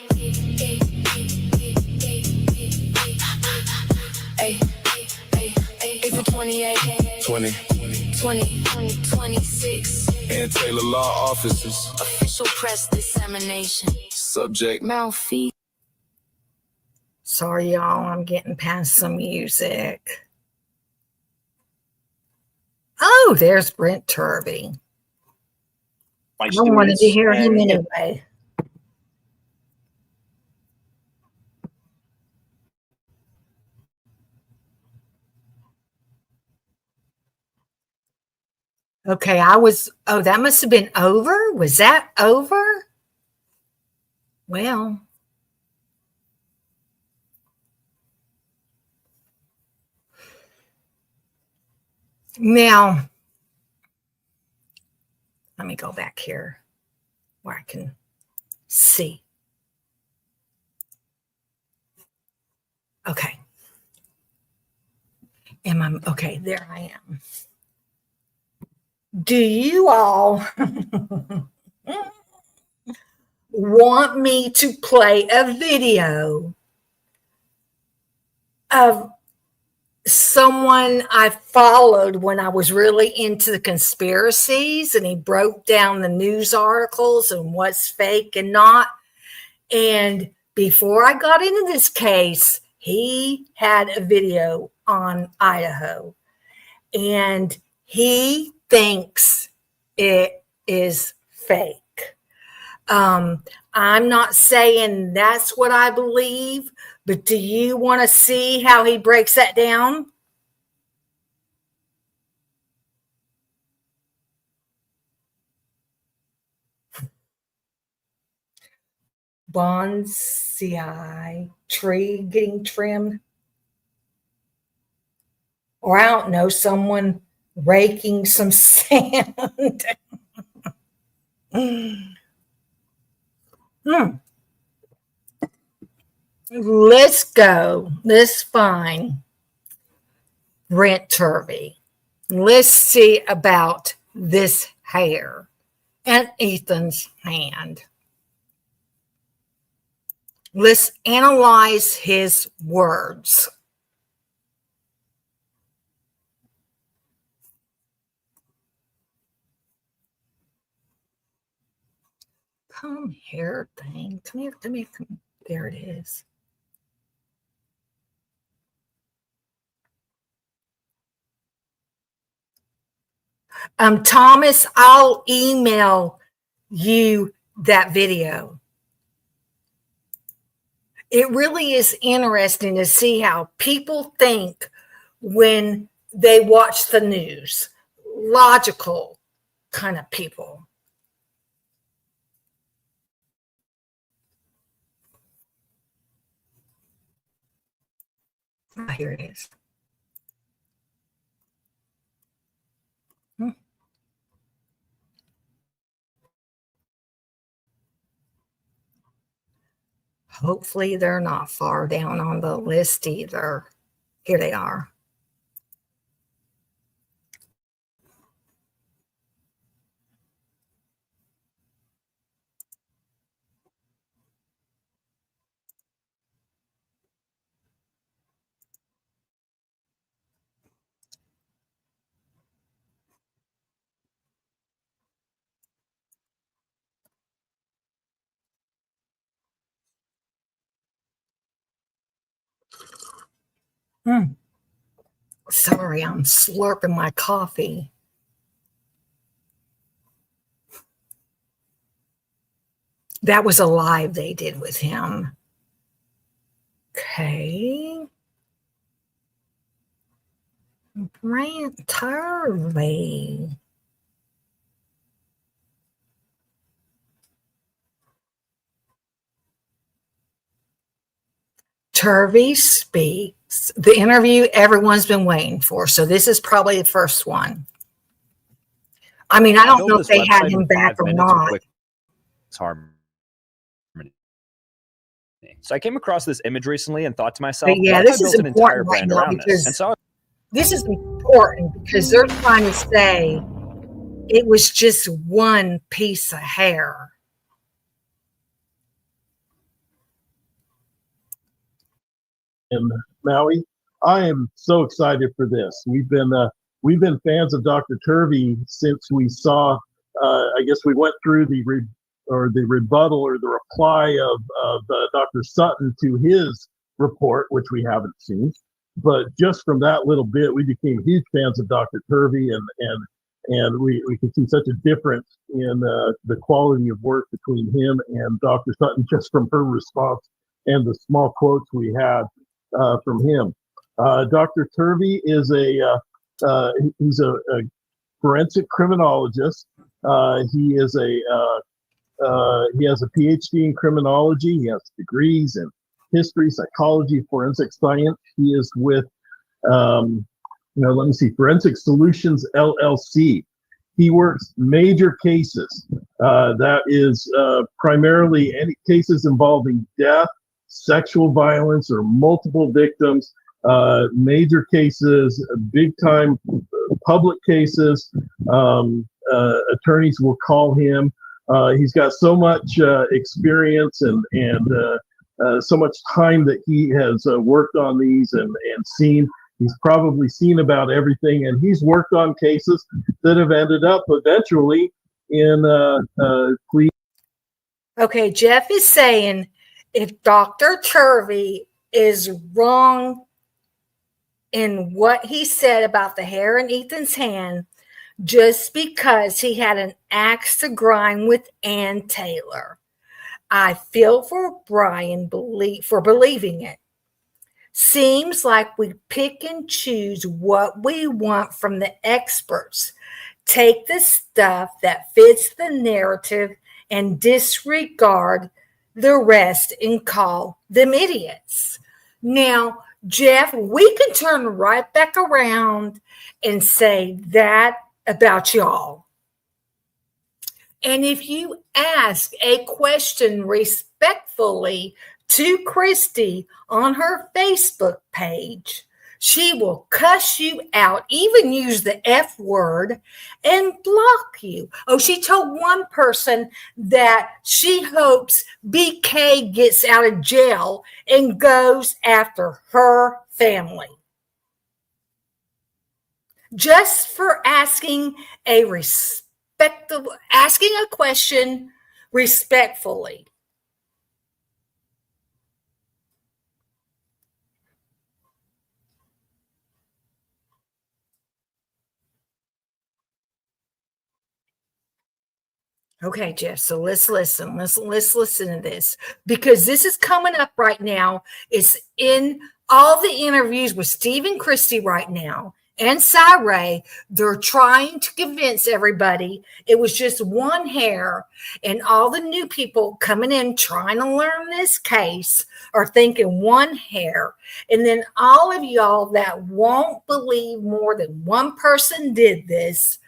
April 28. 2026. And Taylor Law Offices. Official press dissemination. Subject. Mouth feet. Sorry, y'all. I'm getting past some music. Oh, there's Brent Turvey. I wanted to hear him anyway. Okay, that must have been over. Was that over? Well, now, let me go back here where I can see. Okay. Okay, there I am. Do you all want me to play a video of someone I followed when I was really into the conspiracies, and he broke down the news articles and what's fake and not? And before I got into this case, he had a video on Idaho, and he thinks it is fake. I'm not saying that's what I believe, but do you want to see how he breaks that down? Bonsai tree getting trimmed. Or I don't know, someone raking some sand. Let's go. Let's find Brent Turvey. Let's see about this hair and Ethan's hand. Let's analyze his words. Come here, thing. Come here, come here, come. There it is. Thomas, I'll email you that video. It really is interesting to see how people think when they watch the news. Logical kind of people. Ah, here it is. Hopefully they're not far down on the list either. Here they are. Sorry, I'm slurping my coffee. That was a live they did with him. Okay. Brent Turvey. Turvey speaks. The interview everyone's been waiting for. So this is probably the first one. I mean, I don't know if they had him back or not. So I came across this image recently and thought to myself, but yeah, this is important right now because this is important because they're trying to say it was just one piece of hair. in Maui. I am so excited for this. We've been fans of Dr. Turvey since we saw. I guess we went through the rebuttal or the reply of Dr. Sutton to his report, which we haven't seen. But just from that little bit, we became huge fans of Dr. Turvey, and we can see such a difference in the quality of work between him and Dr. Sutton just from her response and the small quotes we had from him. Dr. Turvey is he's a forensic criminologist. He has a PhD in criminology. He has degrees in history, psychology, forensic science. He is with Forensic Solutions LLC. He works major cases. That is primarily any cases involving death, sexual violence, or multiple victims. Major cases, big time public cases. Attorneys will call him. He's got so much experience and so much time that he has worked on these and seen. He's probably seen about everything, and he's worked on cases that have ended up eventually in plea. Okay, Jeff is saying if Dr. Turvey is wrong in what he said about the hair in Ethan's hand, just because he had an axe to grind with Ann Taylor, I feel for Brian for believing it. Seems like we pick and choose what we want from the experts, take the stuff that fits the narrative and disregard the rest and call them idiots. Now, Jeff, we can turn right back around and say that about y'all. And if you ask a question respectfully to Christy on her Facebook page, she will cuss you out, even use the F word, and block you. Oh, she told one person that she hopes BK gets out of jail and goes after her family. Just for asking a question respectfully. Okay, Jeff, so let's listen. Let's listen to this, because this is coming up right now. It's in all the interviews with Steve and Christy right now and Ray. They're trying to convince everybody it was just one hair, and all the new people coming in trying to learn this case are thinking one hair. And then all of y'all that won't believe more than one person did this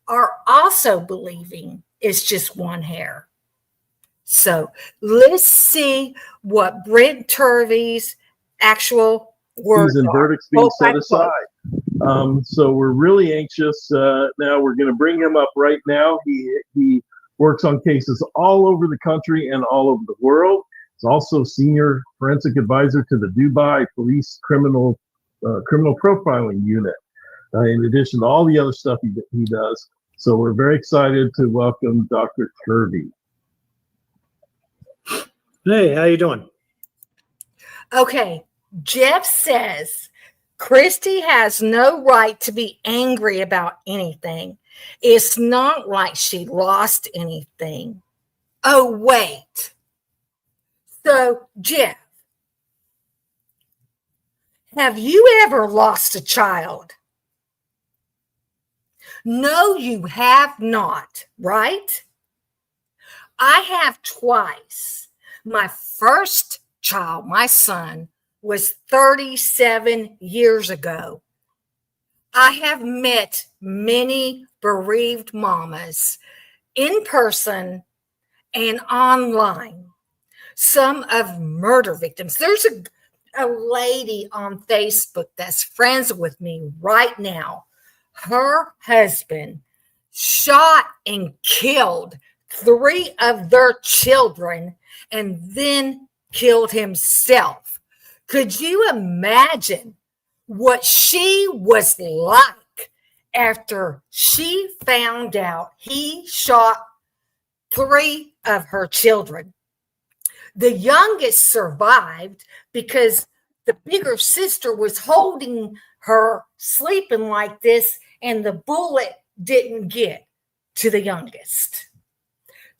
are also believing it's just one hair. So let's see what Brent Turvey's actual words and verdicts being set aside. So we're really anxious. Now we're going to bring him up right now. He works on cases all over the country and all over the world. He's also senior forensic advisor to the Dubai Police Criminal Profiling Unit. In addition to all the other stuff he does. So we're very excited to welcome Dr. Turvey. Hey, how you doing? Okay, Jeff says Christy has no right to be angry about anything. It's not like she lost anything. Oh, wait. So, Jeff, have you ever lost a child? No, you have not, right? I have twice. My first child, my son, was 37 years ago. I have met many bereaved mamas in person and online, some of murder victims. There's a lady on Facebook that's friends with me right now. Her husband shot and killed 3 of their children and then killed himself. Could you imagine what she was like after she found out he shot 3 of her children? The youngest survived because the bigger sister was holding her, sleeping like this, and the bullet didn't get to the youngest.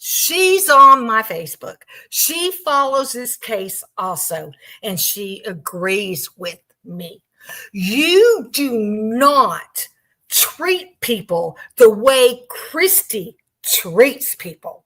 She's on my Facebook. She follows this case also, and she agrees with me. You do not treat people the way Christy treats people.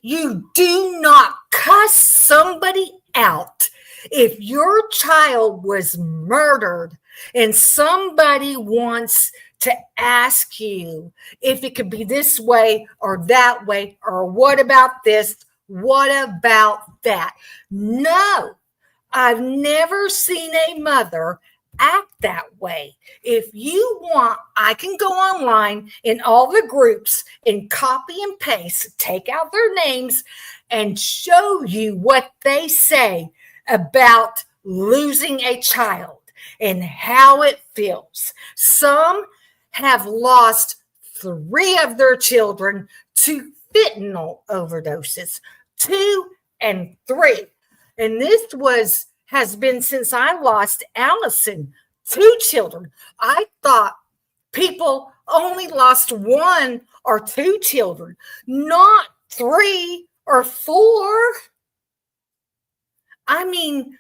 You do not cuss somebody out. If your child was murdered and somebody wants to ask you if it could be this way or that way, or what about this, what about that? No, I've never seen a mother act that way. If you want, I can go online in all the groups and copy and paste, take out their names and show you what they say about losing a child and how it feels. Some have lost 3 of their children to fentanyl overdoses, 2 and 3. And this has been since I lost Allison, 2 children. I thought people only lost 1 or 2 children, not 3 or 4. I mean,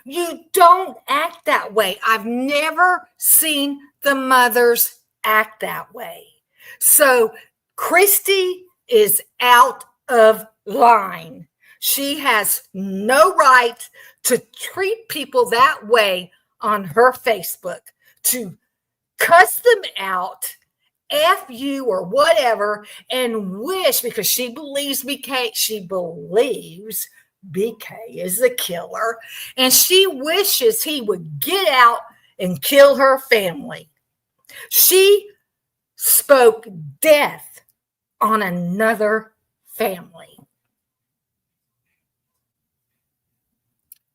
you don't act that way. I've never seen the mothers act that way. So Christy is out of line. She has no right to treat people that way on her Facebook, to cuss them out, F you or whatever, and wish, because she believes BK is the killer, and she wishes he would get out and kill her family. She spoke death on another family.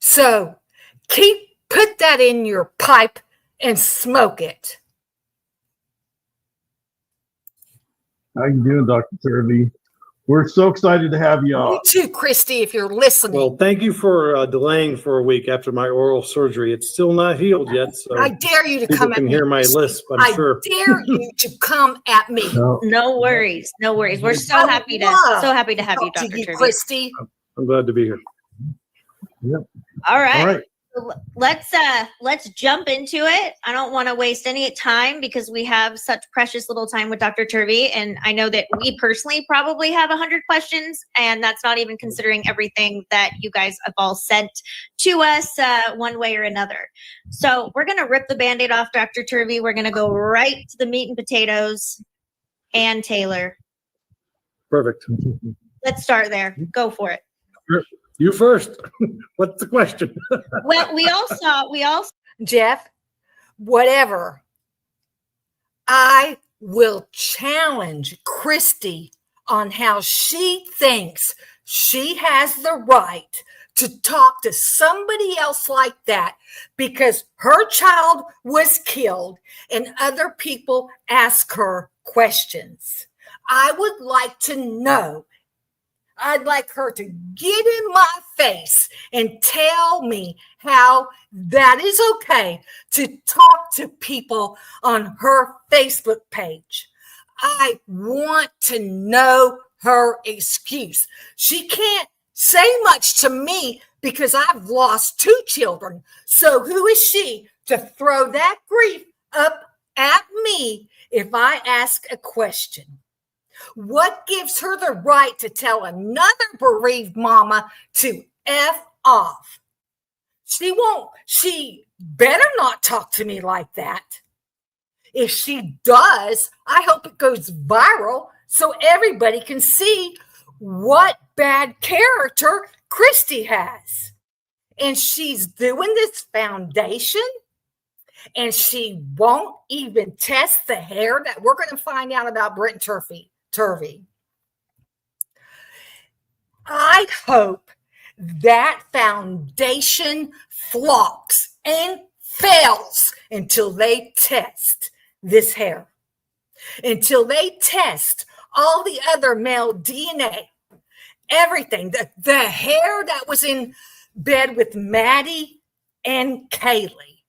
So put that in your pipe and smoke it. How you doing, Dr. Turvey? We're so excited to have you on. You too, Christy, if you're listening. Well, thank you for delaying for a week after my oral surgery. It's still not healed yet. So I dare you to people come at can me. hear my lisp, I'm sure. I dare you to come at me. No worries. No worries. We're so happy to have you, Dr. Turvey. Christy. I'm glad to be here. Yep. All right. All right. Let's jump into it. I don't want to waste any time because we have such precious little time with Dr. Turvey, and I know that we personally probably have 100 questions, and that's not even considering everything that you guys have all sent to us one way or another. So we're going to rip the Band-Aid off, Dr. Turvey. We're going to go right to the meat and potatoes. And Taylor, Perfect. let's start there. Go for it. You first. What's the question? Well, we all saw Jeff, whatever. I will challenge Christy on how she thinks she has the right to talk to somebody else like that because her child was killed and other people ask her questions. I would like to know. I'd like her to get in my face and tell me how that is okay to talk to people on her Facebook page. I want to know her excuse. She can't say much to me because I've lost 2 children. So who is she to throw that grief up at me if I ask a question? What gives her the right to tell another bereaved mama to F off? She won't. She better not talk to me like that. If she does, I hope it goes viral so everybody can see what bad character Christy has. And she's doing this foundation, and she won't even test the hair that we're going to find out about Brent Turvey. I hope that foundation flocks and fails until they test this hair, until they test all the other male DNA, everything, the hair that was in bed with Maddie and Kaylee.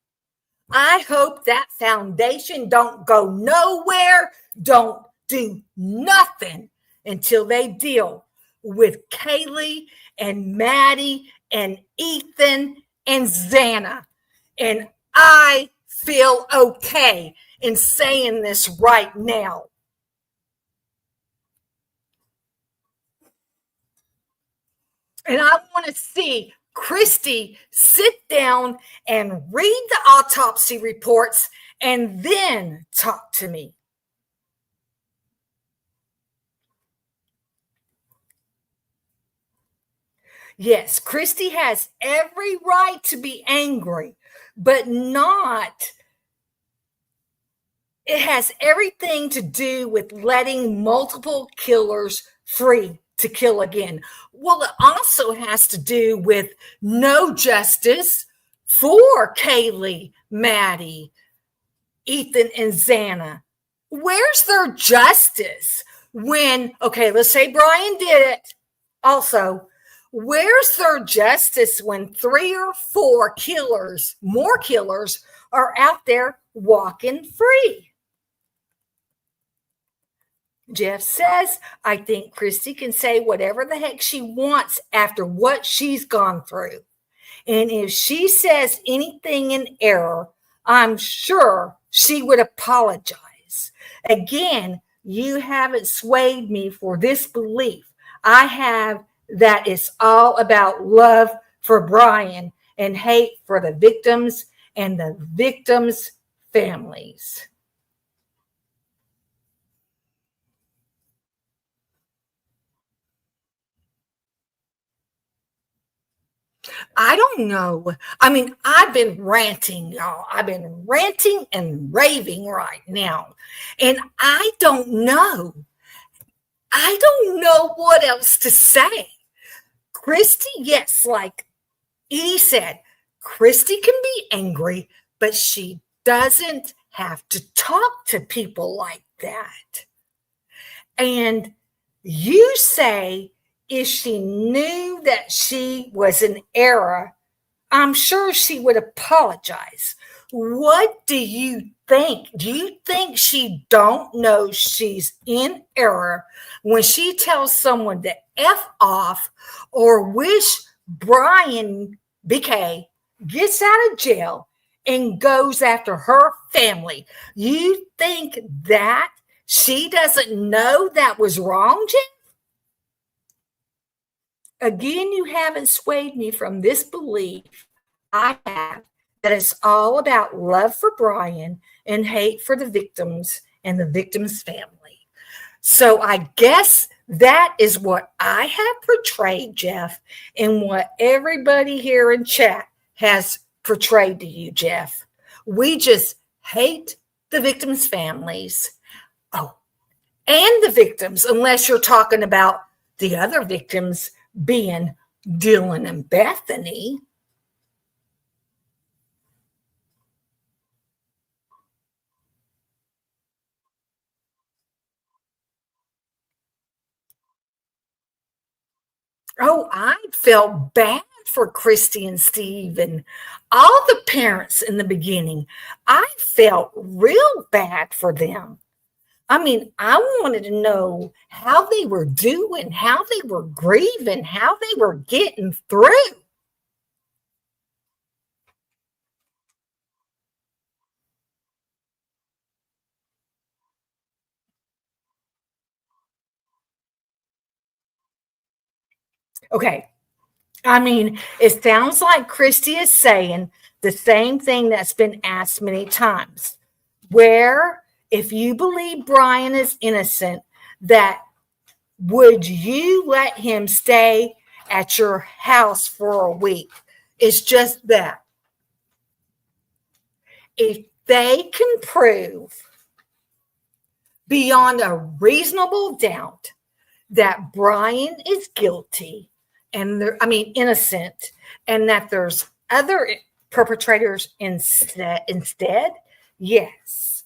I hope that foundation don't go nowhere, don't do nothing until they deal with Kaylee and Maddie and Ethan and Xana. And I feel okay in saying this right now. And I want to see Christy sit down and read the autopsy reports and then talk to me. Yes, Christy has every right to be angry, but not. It has everything to do with letting multiple killers free to kill again. Well, it also has to do with no justice for Kaylee, Maddie, Ethan, and Xana. Where's their justice when, okay, let's say Brian did it. Also, where's their justice when 3 or 4 killers, more killers, are out there walking free? Jeff says, I think Christy can say whatever the heck she wants after what she's gone through. And if she says anything in error, I'm sure she would apologize. Again, you haven't swayed me for this belief. I have that it's all about love for Brian and hate for the victims and the victims' families. I don't know. I mean, I've been ranting, y'all. I've been ranting and raving right now. And I don't know. I don't know what else to say. Christy, yes, like Edie said, Christy can be angry, but she doesn't have to talk to people like that. And you say, if she knew that she was in error, I'm sure she would apologize. What do you think? Do you think she don't know she's in error when she tells someone to F off or wish Brian BK gets out of jail and goes after her family? You think that she doesn't know that was wrong, Jen? Again, you haven't swayed me from this belief I have that it's all about love for Brian and hate for the victims and the victim's family. So I guess that is what I have portrayed, Jeff, and what everybody here in chat has portrayed to you, Jeff. We just hate the victims' families. Oh, and the victims, unless you're talking about the other victims being Dylan and Bethany. Oh, I felt bad for Christy and Steve and all the parents in the beginning. I felt real bad for them. I mean, I wanted to know how they were doing, how they were grieving, how they were getting through. Okay. I mean, it sounds like Christy is saying the same thing that's been asked many times. Where, if you believe Brian is innocent, that would you let him stay at your house for a week? It's just that. If they can prove beyond a reasonable doubt that Brian is guilty, and innocent, and that there's other perpetrators instead, yes,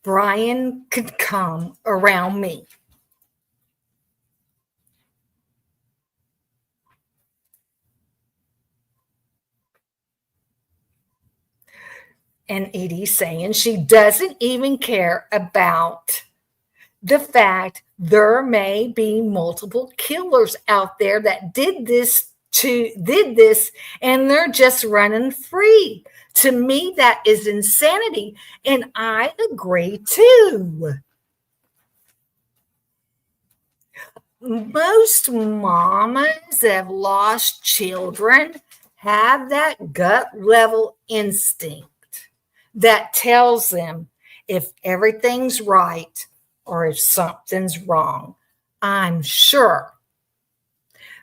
Brian could come around me. And Edie's saying she doesn't even care about the fact there may be multiple killers out there that did this and they're just running free. To me, that is insanity. And I agree too. Most mamas that have lost children have that gut level instinct that tells them if everything's right or if something's wrong. I'm sure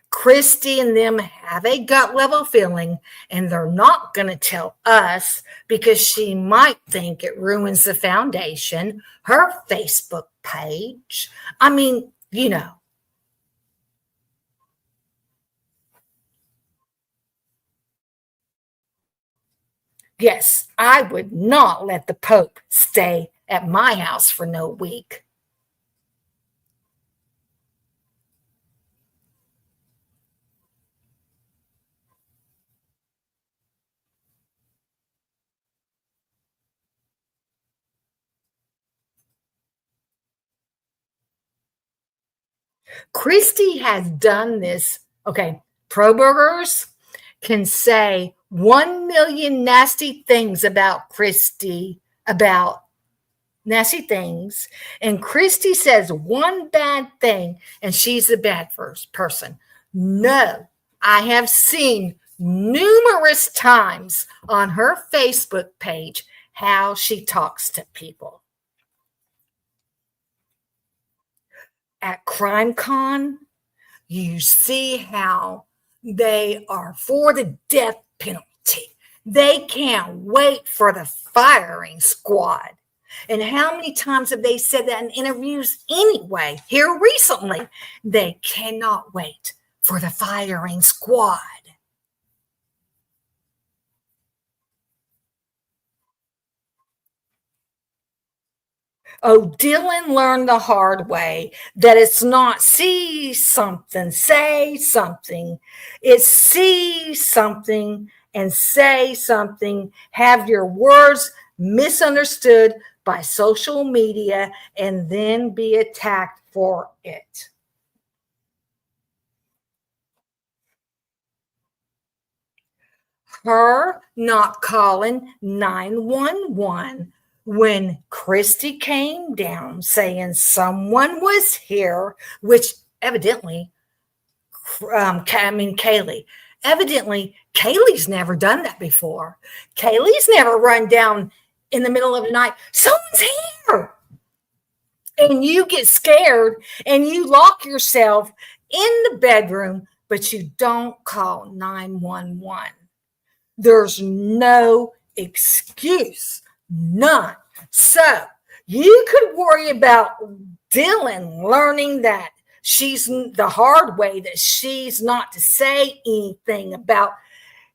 Christy and them have a gut level feeling, and they're not going to tell us because she might think it ruins the foundation, her Facebook page. I mean, you know. Yes, I would not let the Pope stay at my house for no week. Christy has done this. Okay, pro burgers can say 1 million nasty things about Christy, about nasty things, and Christy says one bad thing and she's the bad person. No, I have seen numerous times on her Facebook page how she talks to people. At CrimeCon, you see how they are for the death penalty. They can't wait for the firing squad. And how many times have they said that in interviews anyway? Here recently, they cannot wait for the firing squad. Oh, Dylan learned the hard way that it's not see something, say something. It's see something and say something, have your words misunderstood by social media, and then be attacked for it. Her not calling 911 when Christy came down saying someone was here, which evidently, Kaylee. Evidently, Kaylee's never done that before. Kaylee's never run down in the middle of the night, someone's here. And you get scared and you lock yourself in the bedroom, but you don't call 911. There's no excuse, none. So you could worry about Dylan learning that she's the hard way, that she's not to say anything about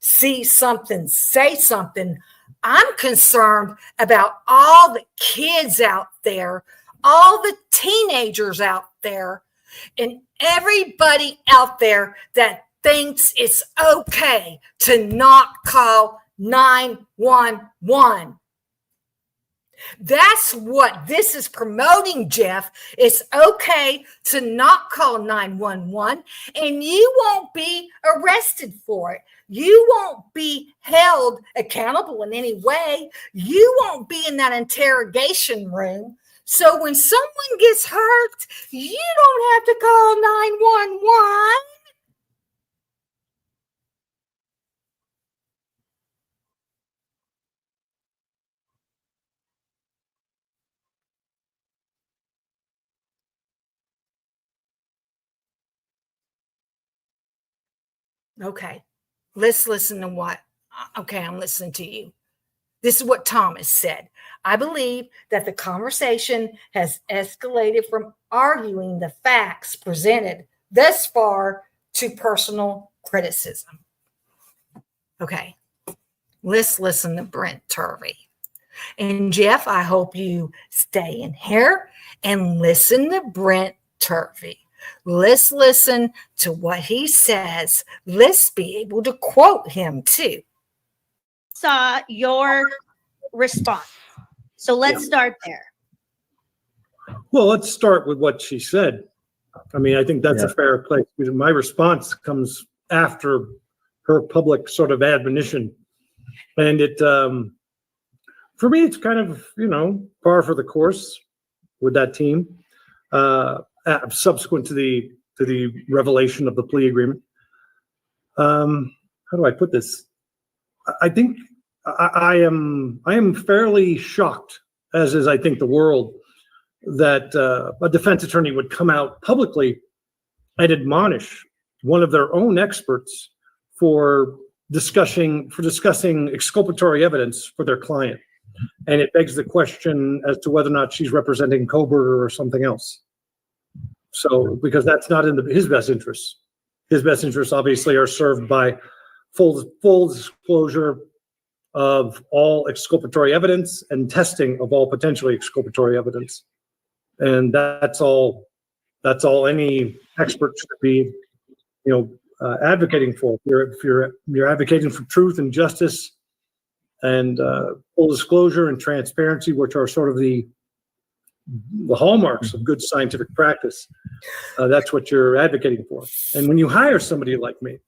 see something, say something. I'm concerned about all the kids out there, all the teenagers out there, and everybody out there that thinks it's okay to not call 911. That's what this is promoting, Jeff. It's okay to not call 911, and you won't be arrested for it. You won't be held accountable in any way. You won't be in that interrogation room. So when someone gets hurt, you don't have to call 911. Okay, let's listen to what. Okay, I'm listening to you. This is what Thomas said. I believe that the conversation has escalated from arguing the facts presented thus far to personal criticism. Okay, let's listen to Brent Turvey. And Jeff, I hope you stay in here and listen to Brent Turvey. Let's listen to what he says. Let's be able to quote him too. Saw your response. So let's start there. Well, let's start with what she said. I mean, I think that's a fair place. Because my response comes after her public sort of admonition. And it, for me, it's kind of, par for the course with that team. Subsequent to the revelation of the plea agreement. How do I put this? I think I am fairly shocked, as is I think the world, that a defense attorney would come out publicly and admonish one of their own experts for discussing exculpatory evidence for their client. And it begs the question as to whether or not she's representing Kohberger or something else. So, because that's not in his best interests. His best interests obviously are served by full disclosure of all exculpatory evidence and testing of all potentially exculpatory evidence. And that's all any expert should be, advocating for. If you're advocating for truth and justice and full disclosure and transparency, which are sort of the hallmarks of good scientific practice, that's what you're advocating for. And when you hire somebody like me,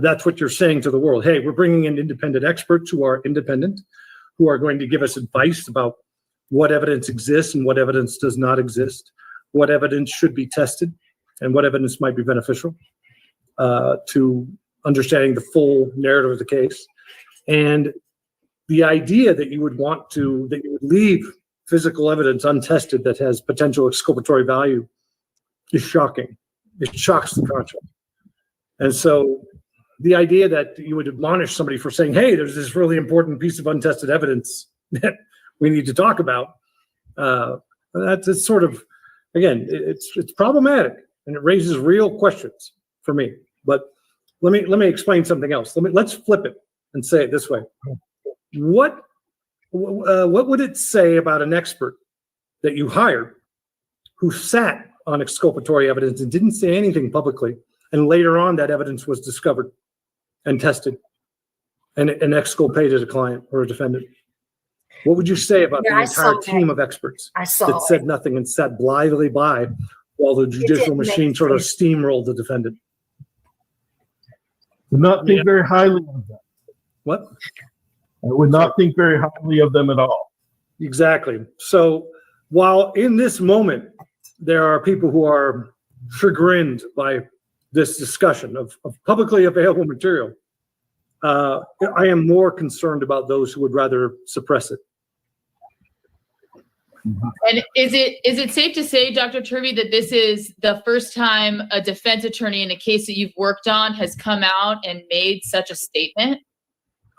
that's what you're saying to the world. Hey, we're bringing in independent experts who are independent, who are going to give us advice about what evidence exists and what evidence does not exist, what evidence should be tested, and what evidence might be beneficial to understanding the full narrative of the case. And the idea that you would leave physical evidence untested that has potential exculpatory value is shocking. It shocks the conscience. And so the idea that you would admonish somebody for saying, hey, there's this really important piece of untested evidence that we need to talk about, that's sort of, again, it's problematic and it raises real questions for me. But let me explain something else. Let's flip it and say it this way. What would it say about an expert that you hired who sat on exculpatory evidence and didn't say anything publicly, and later on that evidence was discovered and tested and exculpated a client or a defendant? What would you say about the entire team of experts that said nothing and sat blithely by while the judicial machine sort of steamrolled the defendant? Would not think very highly of them. What? I would not think very highly of them at all. Exactly. So while in this moment, there are people who are chagrined by this discussion of publicly available material, I am more concerned about those who would rather suppress it. And is it safe to say, Dr. Turvey, that this is the first time a defense attorney in a case that you've worked on has come out and made such a statement?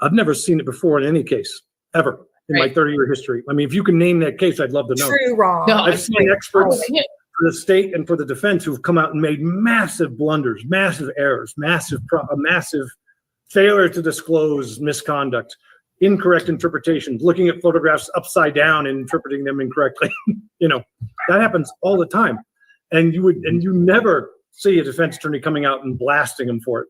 I've never seen it before in any case, ever, in my 30-year history. I mean, if you can name that case, I'd love to know. True, wrong. No, I've seen experts for the state and for the defense who've come out and made massive blunders, massive errors, massive failure to disclose misconduct, incorrect interpretations, looking at photographs upside down and interpreting them incorrectly. That happens all the time. And you never see a defense attorney coming out and blasting them for it.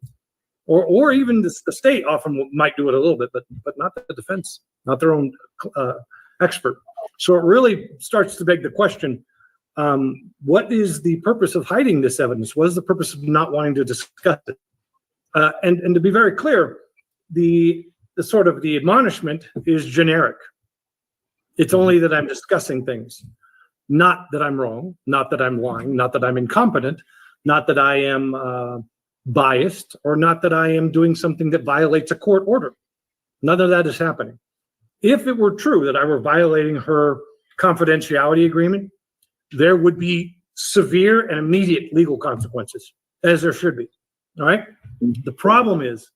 Or even the state often might do it a little bit, but not the defense, not their own expert. So it really starts to beg the question, what is the purpose of hiding this evidence? What is the purpose of not wanting to discuss it? And to be very clear, the sort of the admonishment is generic. It's only that I'm discussing things, not that I'm wrong, not that I'm lying, not that I'm incompetent, not that I am biased, or not that I am doing something that violates a court order. None of that is happening. If it were true that I were violating her confidentiality agreement, there would be severe and immediate legal consequences, as there should be. All right. The problem is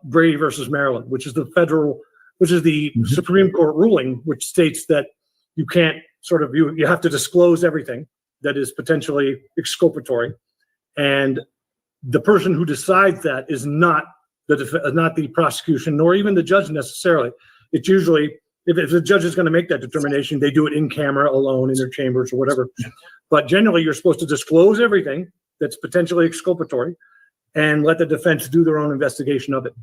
Brady versus Maryland, which is the Supreme Court ruling, which states that you can't you have to disclose everything that is potentially exculpatory. And the person who decides that is not the prosecution, nor even the judge necessarily. It's usually, if the judge is going to make that determination, they do it in camera, alone, in their chambers or whatever. But generally, you're supposed to disclose everything that's potentially exculpatory and let the defense do their own investigation of it.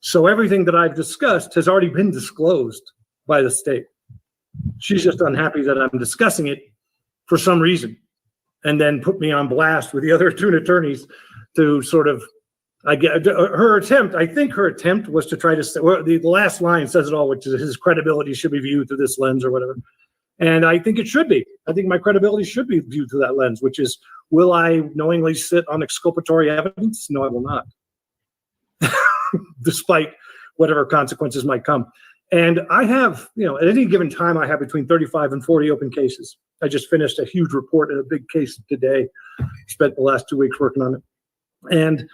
So everything that I've discussed has already been disclosed by the state. She's just unhappy that I'm discussing it for some reason, and then put me on blast with the other two attorneys to sort of, I think her attempt was to try to say, well, the last line says it all, which is his credibility should be viewed through this lens or whatever. And I think it should be. I think my credibility should be viewed through that lens, which is, will I knowingly sit on exculpatory evidence? No, I will not. Despite whatever consequences might come. And I have, at any given time, I have between 35 and 40 open cases. I just finished a huge report in a big case today. Spent the last 2 weeks working on it. And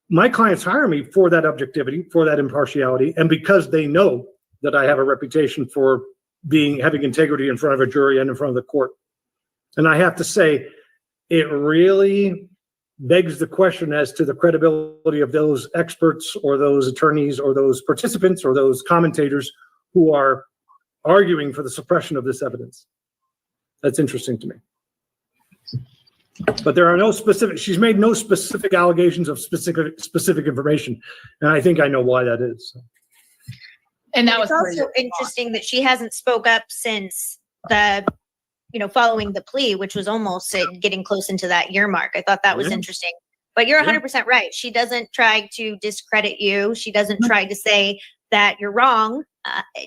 my clients hire me for that objectivity, for that impartiality, and because they know that I have a reputation for having integrity in front of a jury and in front of the court. And I have to say, it really begs the question as to the credibility of those experts or those attorneys or those participants or those commentators who are arguing for the suppression of this evidence. That's interesting to me. But there are no specific, she's made no specific allegations of specific information. And I think I know why that is. And that was also interesting that she hasn't spoke up since following the plea, which was almost getting close into that year mark. I thought that was interesting. But you're 100% right. She doesn't try to discredit you. She doesn't try to say that you're wrong.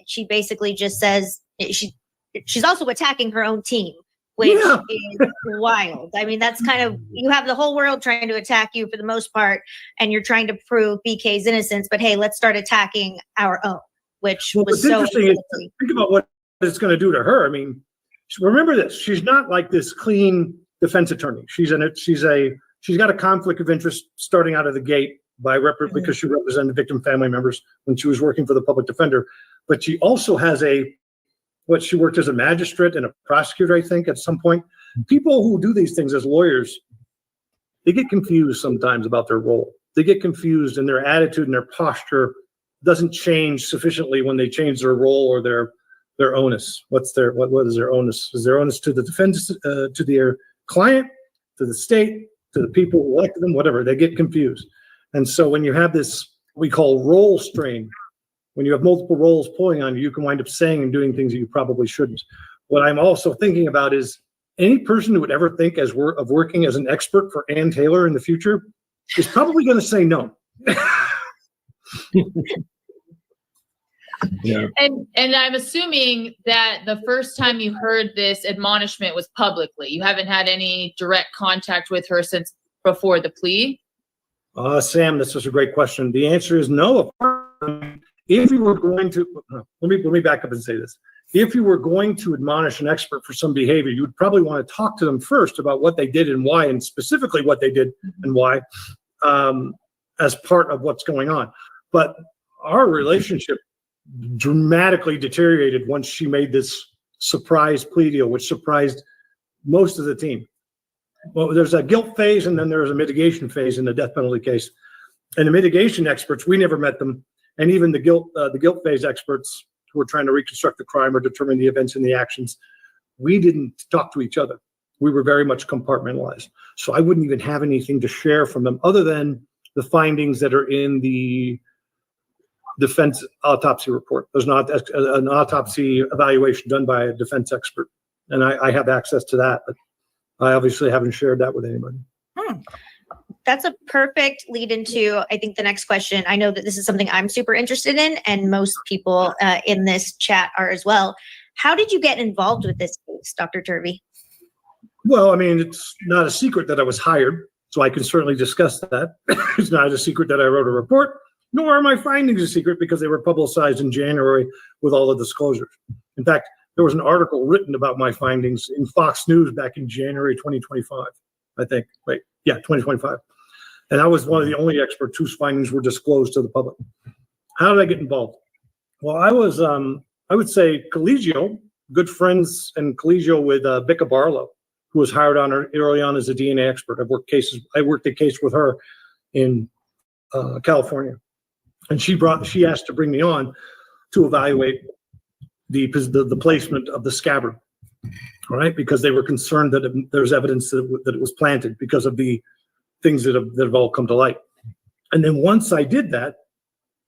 She basically just says she's also attacking her own team, which is wild. I mean, that's kind of, you have the whole world trying to attack you for the most part, and you're trying to prove BK's innocence, but hey, let's start attacking our own, which was so interesting. Think about what it's going to do to her. I mean, remember this, she's not like this clean defense attorney. She's got a conflict of interest starting out of the gate because she represented victim family members when she was working for the public defender. But she also has she worked as a magistrate and a prosecutor, I think, at some point. People who do these things as lawyers, they get confused sometimes about their role. They get confused, and their attitude and their posture doesn't change sufficiently when they change their role or their onus. What is their onus? Is their onus to the defense, to their client, to the state, to the people who elected them, whatever? They get confused. And so when you have this, we call role strain, when you have multiple roles pulling on you, you can wind up saying and doing things that you probably shouldn't. What I'm also thinking about is any person who would ever think of working as an expert for Ann Taylor in the future is probably going to say no. Yeah. And I'm assuming that the first time you heard this admonishment was publicly. You haven't had any direct contact with her since before the plea? Sam, this was a great question. The answer is no. If you were going to, let me back up and say this. If you were going to admonish an expert for some behavior, you would probably want to talk to them first about what they did and why, and specifically what they did and why, as part of what's going on. But our relationship dramatically deteriorated once she made this surprise plea deal, which surprised most of the team. Well, there's a guilt phase, and then there's a mitigation phase in the death penalty case. And the mitigation experts, we never met them. And even the guilt phase experts who were trying to reconstruct the crime or determine the events and the actions, we didn't talk to each other. We were very much compartmentalized. So I wouldn't even have anything to share from them other than the findings that are in the defense autopsy report. There's not an autopsy evaluation done by a defense expert. And I have access to that, but I obviously haven't shared that with anybody. That's a perfect lead into, I think, the next question. I know that this is something I'm super interested in, and most people in this chat are as well. How did you get involved with this case, Dr. Turvey? Well, I mean, it's not a secret that I was hired, so I can certainly discuss that. It's not a secret that I wrote a report, nor are my findings a secret because they were publicized in January with all the disclosures. In fact, there was an article written about my findings in Fox News back in January 2025, I think. 2025. And I was one of the only experts whose findings were disclosed to the public. How did I get involved? Well, I was, I would say, collegial, good friends and collegial with Becca Barlow, who was hired on early on as a DNA expert. I worked a case with her in California, and she asked to bring me on to evaluate the placement of the scabbard, all right, because they were concerned that there's evidence that it was planted because of the things that have all come to light. And then once I did that,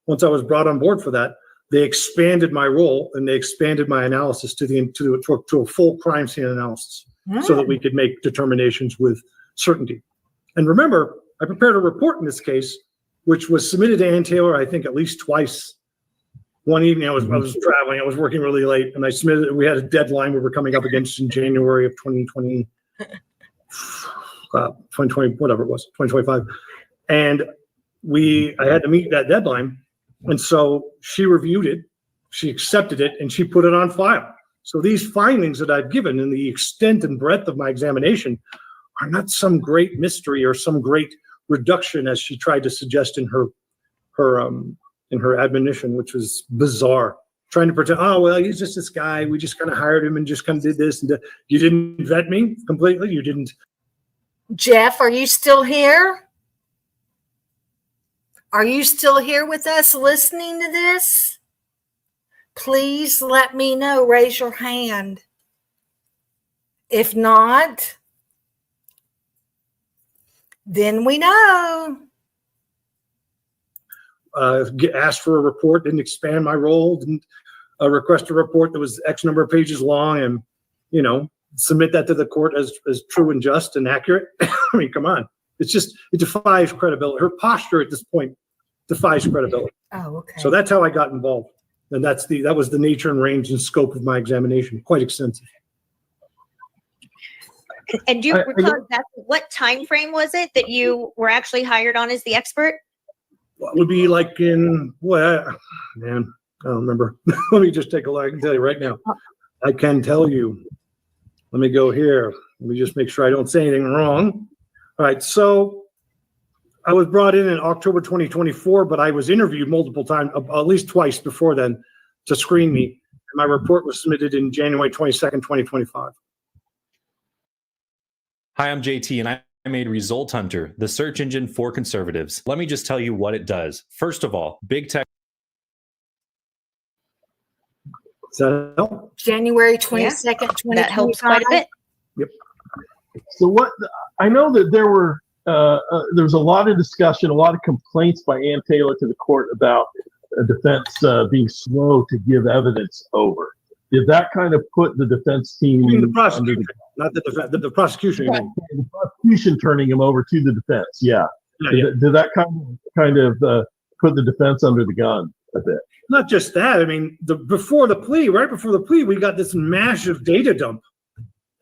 once I was brought on board for that, they expanded my role and they expanded my analysis to a full crime scene analysis, so that we could make determinations with certainty. And remember, I prepared a report in this case, which was submitted to Ann Taylor, I think, at least twice. One evening, I was traveling, I was working really late, and I submitted it. We had a deadline we were coming up against in January of 2020, 2020, whatever it was, 2025. And I had to meet that deadline. And so she reviewed it, she accepted it, and she put it on file. So these findings that I've given and the extent and breadth of my examination are not some great mystery or some great reduction, as she tried to suggest in her admonition, which was bizarre. Trying to pretend, oh, well, he's just this guy. We just kind of hired him and just kind of did this. And you didn't vet me completely. You didn't. Jeff, are you still here? Are you still here with us listening to this? Please let me know. Raise your hand. If not, then we know. Asked for a report, didn't expand my role, didn't request a report that was X number of pages long, and submit that to the court as true and just and accurate. I mean, come on, it defies credibility. Her posture at this point defies credibility. Oh, okay. So that's how I got involved, and that was the nature and range and scope of my examination, quite extensive. And do you recall exactly what time frame was it that you were actually hired on as the expert? What would be like man, I don't remember. Let me just take a look. I can tell you right now. I can tell you. Let me go here. Let me just make sure I don't say anything wrong. All right. So I was brought in October 2024, but I was interviewed multiple times, at least twice before then, to screen me. And my report was submitted in January 22nd, 2025. Hi, I'm JT, and I made Result Hunter, the search engine for conservatives. Let me just tell you what it does. First of all, big tech. Does that help? January 22nd, 2025. That helps quite a bit. Yep. So I know that there was a lot of discussion, a lot of complaints by Ann Taylor to the court about a defense being slow to give evidence over. Did that kind of put the defense team the prosecution, not the defense, the prosecution? The prosecution turning him over to the defense, yeah. Did that kind of put the defense under the gun a bit? Not just that. I mean, right before the plea, we got this massive data dump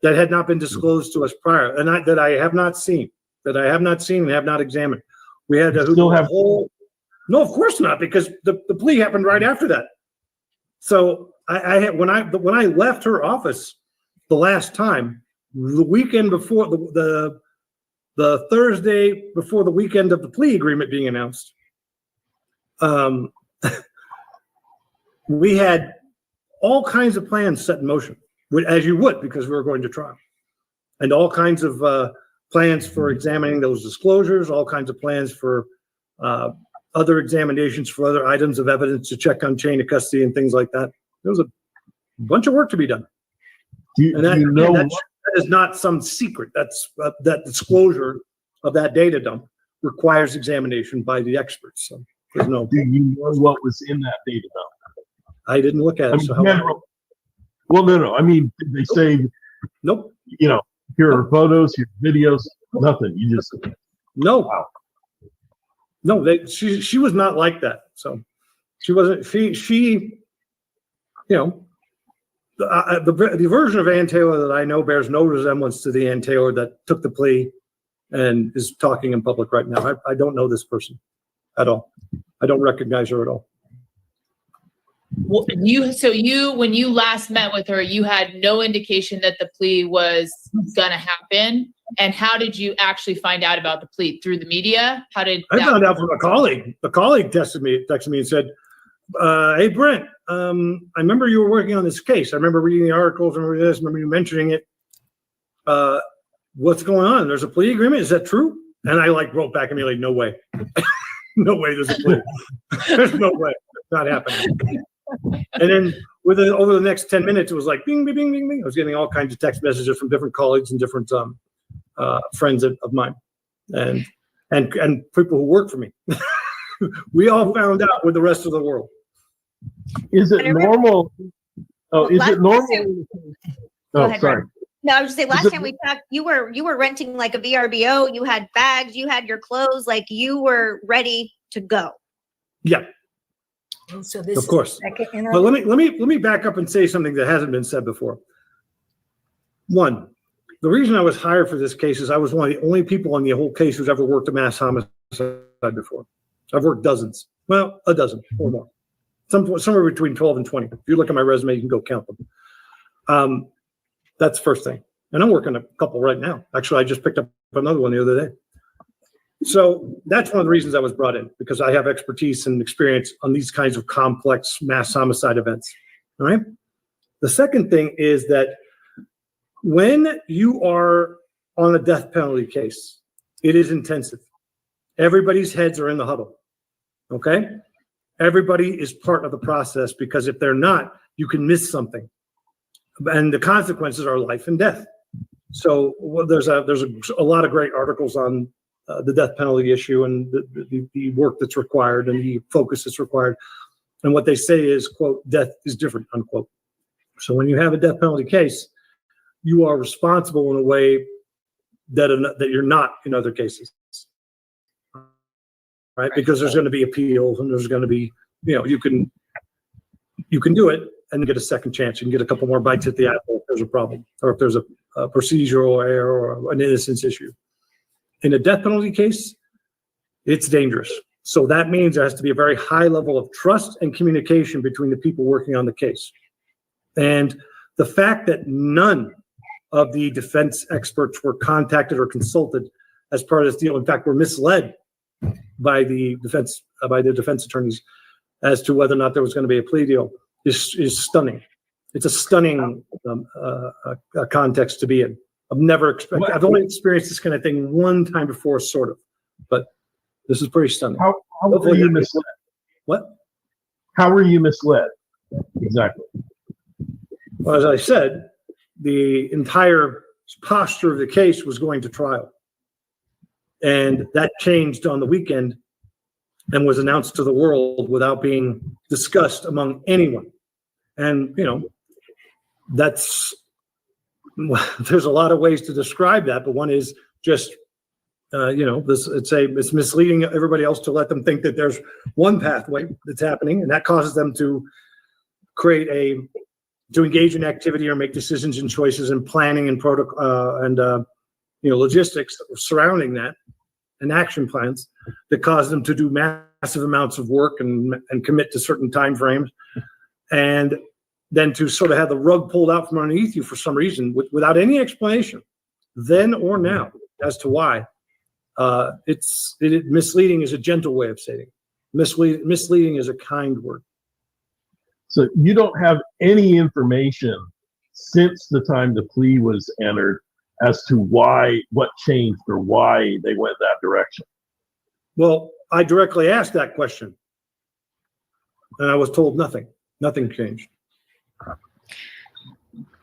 that had not been disclosed to us prior, and that I have not seen and have not examined. We had to still have no, of course not, because the plea happened right after that. So I had when I left her office the last time, the weekend before the Thursday before the weekend of the plea agreement being announced, we had all kinds of plans set in motion, as you would, because we were going to trial, and all kinds of plans for examining those disclosures, all kinds of plans for other examinations for other items of evidence to check on chain of custody and things like that. There was a bunch of work to be done. That is not some secret. That disclosure of that data dump requires examination by the experts. So there's no. Do you know what was in that data dump? I didn't look at it. Well, no. I mean, did they say, nope. Here are photos, here are videos, nothing. You just no. Wow. No, she was not like that. So she wasn't. She the version of Ann Taylor that I know bears no resemblance to the Ann Taylor that took the plea and is talking in public right now. I don't know this person at all. I don't recognize her at all. Well, when you last met with her, you had no indication that the plea was gonna happen. And how did you actually find out about the plea? Through the media? I found out from a colleague. A colleague texted me and said, "Hey Brent, I remember you were working on this case. I remember reading the articles. I remember this. I remember you mentioning it. what's going on? There's a plea agreement. Is that true? And I like wrote back immediately, no way. No way there's a plea. There's no way. It's not happening. And then over the next 10 minutes, it was like bing, bing, bing, bing, bing. I was getting all kinds of text messages from different colleagues and different friends of mine and people who work for me. We all found out with the rest of the world. Is it normal? Oh, is it normal? Go Oh, ahead, sorry. Ryan. No, I was just saying, last time we talked, you were renting like a VRBO, you had bags, you had your clothes, like you were ready to go. Yeah. So this of course. But let me back up and say something that hasn't been said before. One, the reason I was hired for this case is I was one of the only people on the whole case who's ever worked a mass homicide before. I've worked dozens. Well, a dozen or more. Somewhere between 12 and 20. If you look at my resume, you can go count them. That's the first thing. And I'm working a couple right now. Actually, I just picked up another one the other day. So that's one of the reasons I was brought in, because I have expertise and experience on these kinds of complex mass homicide events. All right. The second thing is that when you are on a death penalty case, it is intensive. Everybody's heads are in the huddle. Okay. Everybody is part of the process, because if they're not, you can miss something. And the consequences are life and death. So there's a lot of great articles on the death penalty issue and the work that's required and the focus that's required. And what they say is, quote, death is different, unquote. So when you have a death penalty case, you are responsible in a way that you're not in other cases. Right? Because there's going to be appeals and there's going to be, you can do it and get a second chance. You can get a couple more bites at the apple if there's a problem, or if there's a procedural error or an innocence issue. In a death penalty case, it's dangerous. So that means there has to be a very high level of trust and communication between the people working on the case. And the fact that none of the defense experts were contacted or consulted as part of this deal, in fact, were misled by the defense attorneys as to whether or not there was going to be a plea deal, is stunning. It's a stunning context to be in. I've only experienced this kind of thing one time before, sort of, but this is pretty stunning. How were you misled? What? How were you misled? Exactly. Well, as I said, the entire posture of the case was going to trial. And that changed on the weekend and was announced to the world without being discussed among anyone. And, there's a lot of ways to describe that, but one is just, it's misleading everybody else to let them think that there's one pathway that's happening, and that causes them to to engage in activity or make decisions and choices and planning and protocol and logistics surrounding that, and action plans that cause them to do massive amounts of work and commit to certain time frames, and then to sort of have the rug pulled out from underneath you for some reason without any explanation, then or now, as to why. Misleading is a gentle way of saying it. Misleading is a kind word. So you don't have any information since the time the plea was entered as to what changed or why they went that direction. Well, I directly asked that question, and I was told nothing. Nothing changed.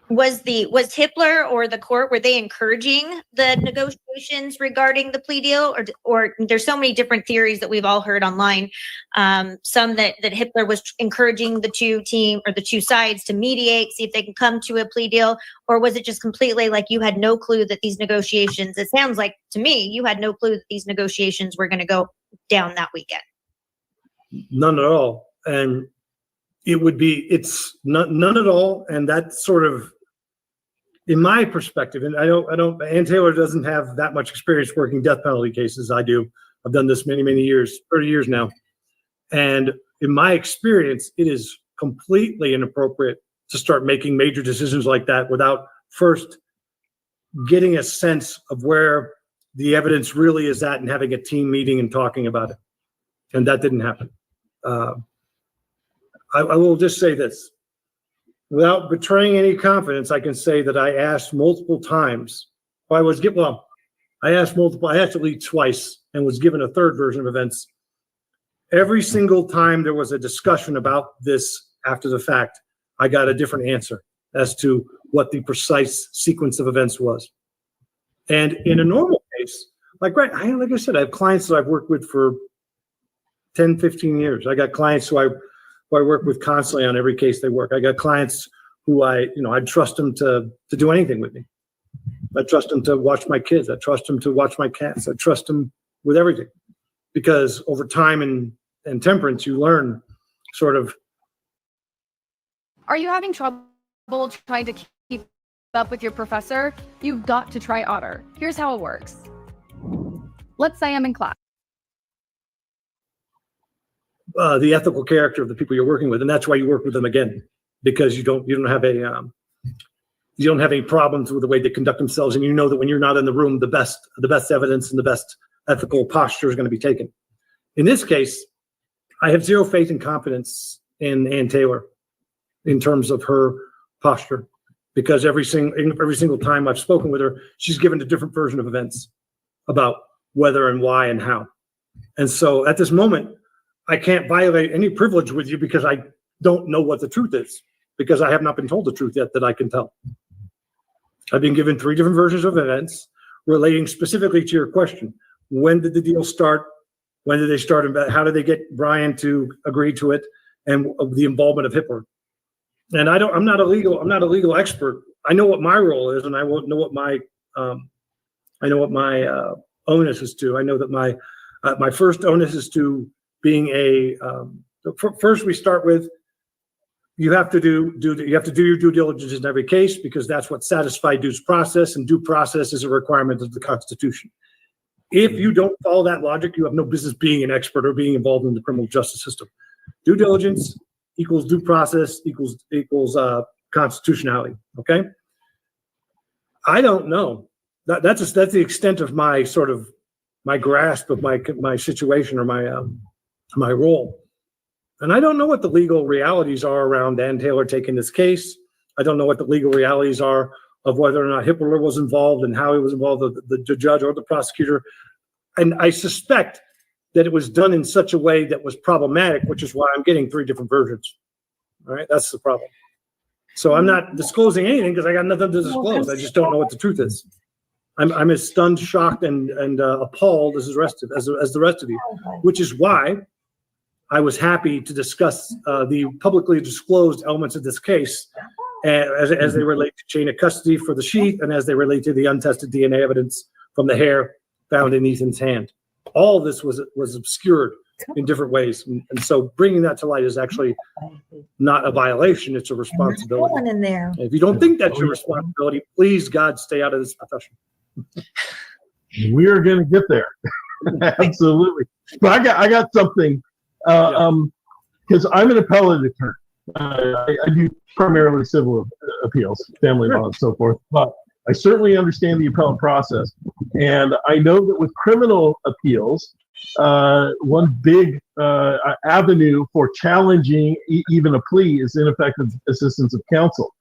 Was Hippler or the court, were they encouraging the negotiations regarding the plea deal, or there's so many different theories that we've all heard online. Some that Hippler was encouraging the two sides to mediate, see if they can come to a plea deal, or was it just completely like you had no clue that these negotiations? It sounds like to me you had no clue that these negotiations were going to go down that weekend. None at all, and it's none at all, and that's sort of. In my perspective, and Ann Taylor doesn't have that much experience working death penalty cases. I do. I've done this many, many years, 30 years now. And in my experience, it is completely inappropriate to start making major decisions like that without first getting a sense of where the evidence really is at and having a team meeting and talking about it. And that didn't happen. I will just say this. Without betraying any confidence, I can say that I asked multiple times I asked at least twice and was given a third version of events. Every single time there was a discussion about this after the fact, I got a different answer as to what the precise sequence of events was. And in a normal case, like I said, I have clients that I've worked with for 10, 15 years. I got clients who I work with constantly on every case they work. I got clients who I trust them to do anything with me. I trust them to watch my kids. I trust them to watch my cats. I trust them with everything, because over time and temperance, you learn sort of. Are you having trouble trying to keep up with your professor? You've got to try Otter. Here's how it works. Let's say I'm in class. The ethical character of the people you're working with, and that's why you work with them again, because you don't have any problems with the way they conduct themselves, and you know that when you're not in the room, the best evidence and the best ethical posture is going to be taken. In this case, I have zero faith and confidence in Ann Taylor in terms of her posture, because every single time I've spoken with her, she's given a different version of events about whether and why and how. And so at this moment, I can't violate any privilege with you because I don't know what the truth is, because I have not been told the truth yet that I can tell. I've been given 3 different versions of events relating specifically to your question. When did the deal start? When did they start? How did they get Brian to agree to it? And the involvement of Hitler. And I'm not a legal expert. I know what my role is, and I won't know what my onus is to. I know that my first onus is to being first we start with, you have to do your due diligence in every case, because that's what satisfies due process, and due process is a requirement of the Constitution. If you don't follow that logic, you have no business being an expert or being involved in the criminal justice system. Due diligence equals due process equals constitutionality. Okay. I don't know. That's the extent of my sort of my grasp of my situation or my role. And I don't know what the legal realities are around Ann Taylor taking this case. I don't know what the legal realities are of whether or not Hitler was involved and how he was involved, the judge or the prosecutor. And I suspect that it was done in such a way that was problematic, which is why I'm getting 3 different versions. All right, that's the problem. So I'm not disclosing anything because I got nothing to disclose. I just don't know what the truth is. I'm as stunned, shocked, and appalled as the rest of you, which is why I was happy to discuss the publicly disclosed elements of this case as they relate to chain of custody for the sheath and as they relate to the untested DNA evidence from the hair found in Ethan's hand. All of this was obscured in different ways. And so bringing that to light is actually not a violation, it's a responsibility. In there. If you don't think that's your responsibility, please, God, stay out of this profession. We are going to get there. Absolutely. But I got something, because I'm an appellate attorney. I do primarily civil appeals, family law, and so forth. But I certainly understand the appellate process. And I know that with criminal appeals, one big avenue for challenging even a plea is ineffective assistance of counsel.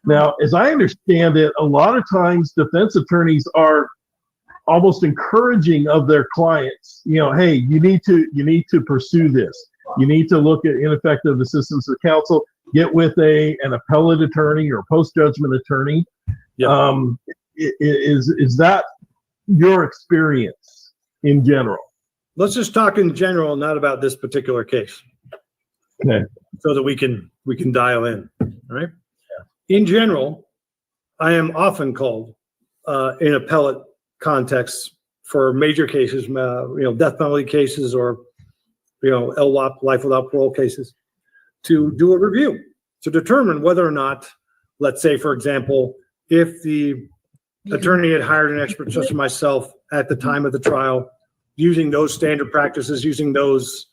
Now, as I understand it, a lot of times defense attorneys are almost encouraging of their clients, hey, you need to pursue this. You need to look at ineffective assistance of counsel, get with an appellate attorney or post-judgment attorney. Yep. Is that your experience in general? Let's just talk in general, not about this particular case. Okay. So that we can dial in. All right. In general, I am often called in appellate contexts for major cases, death penalty cases or LWOP, life without parole cases, to do a review to determine whether or not, let's say, for example, if the attorney had hired an expert such as myself at the time of the trial, using those standard practices, using those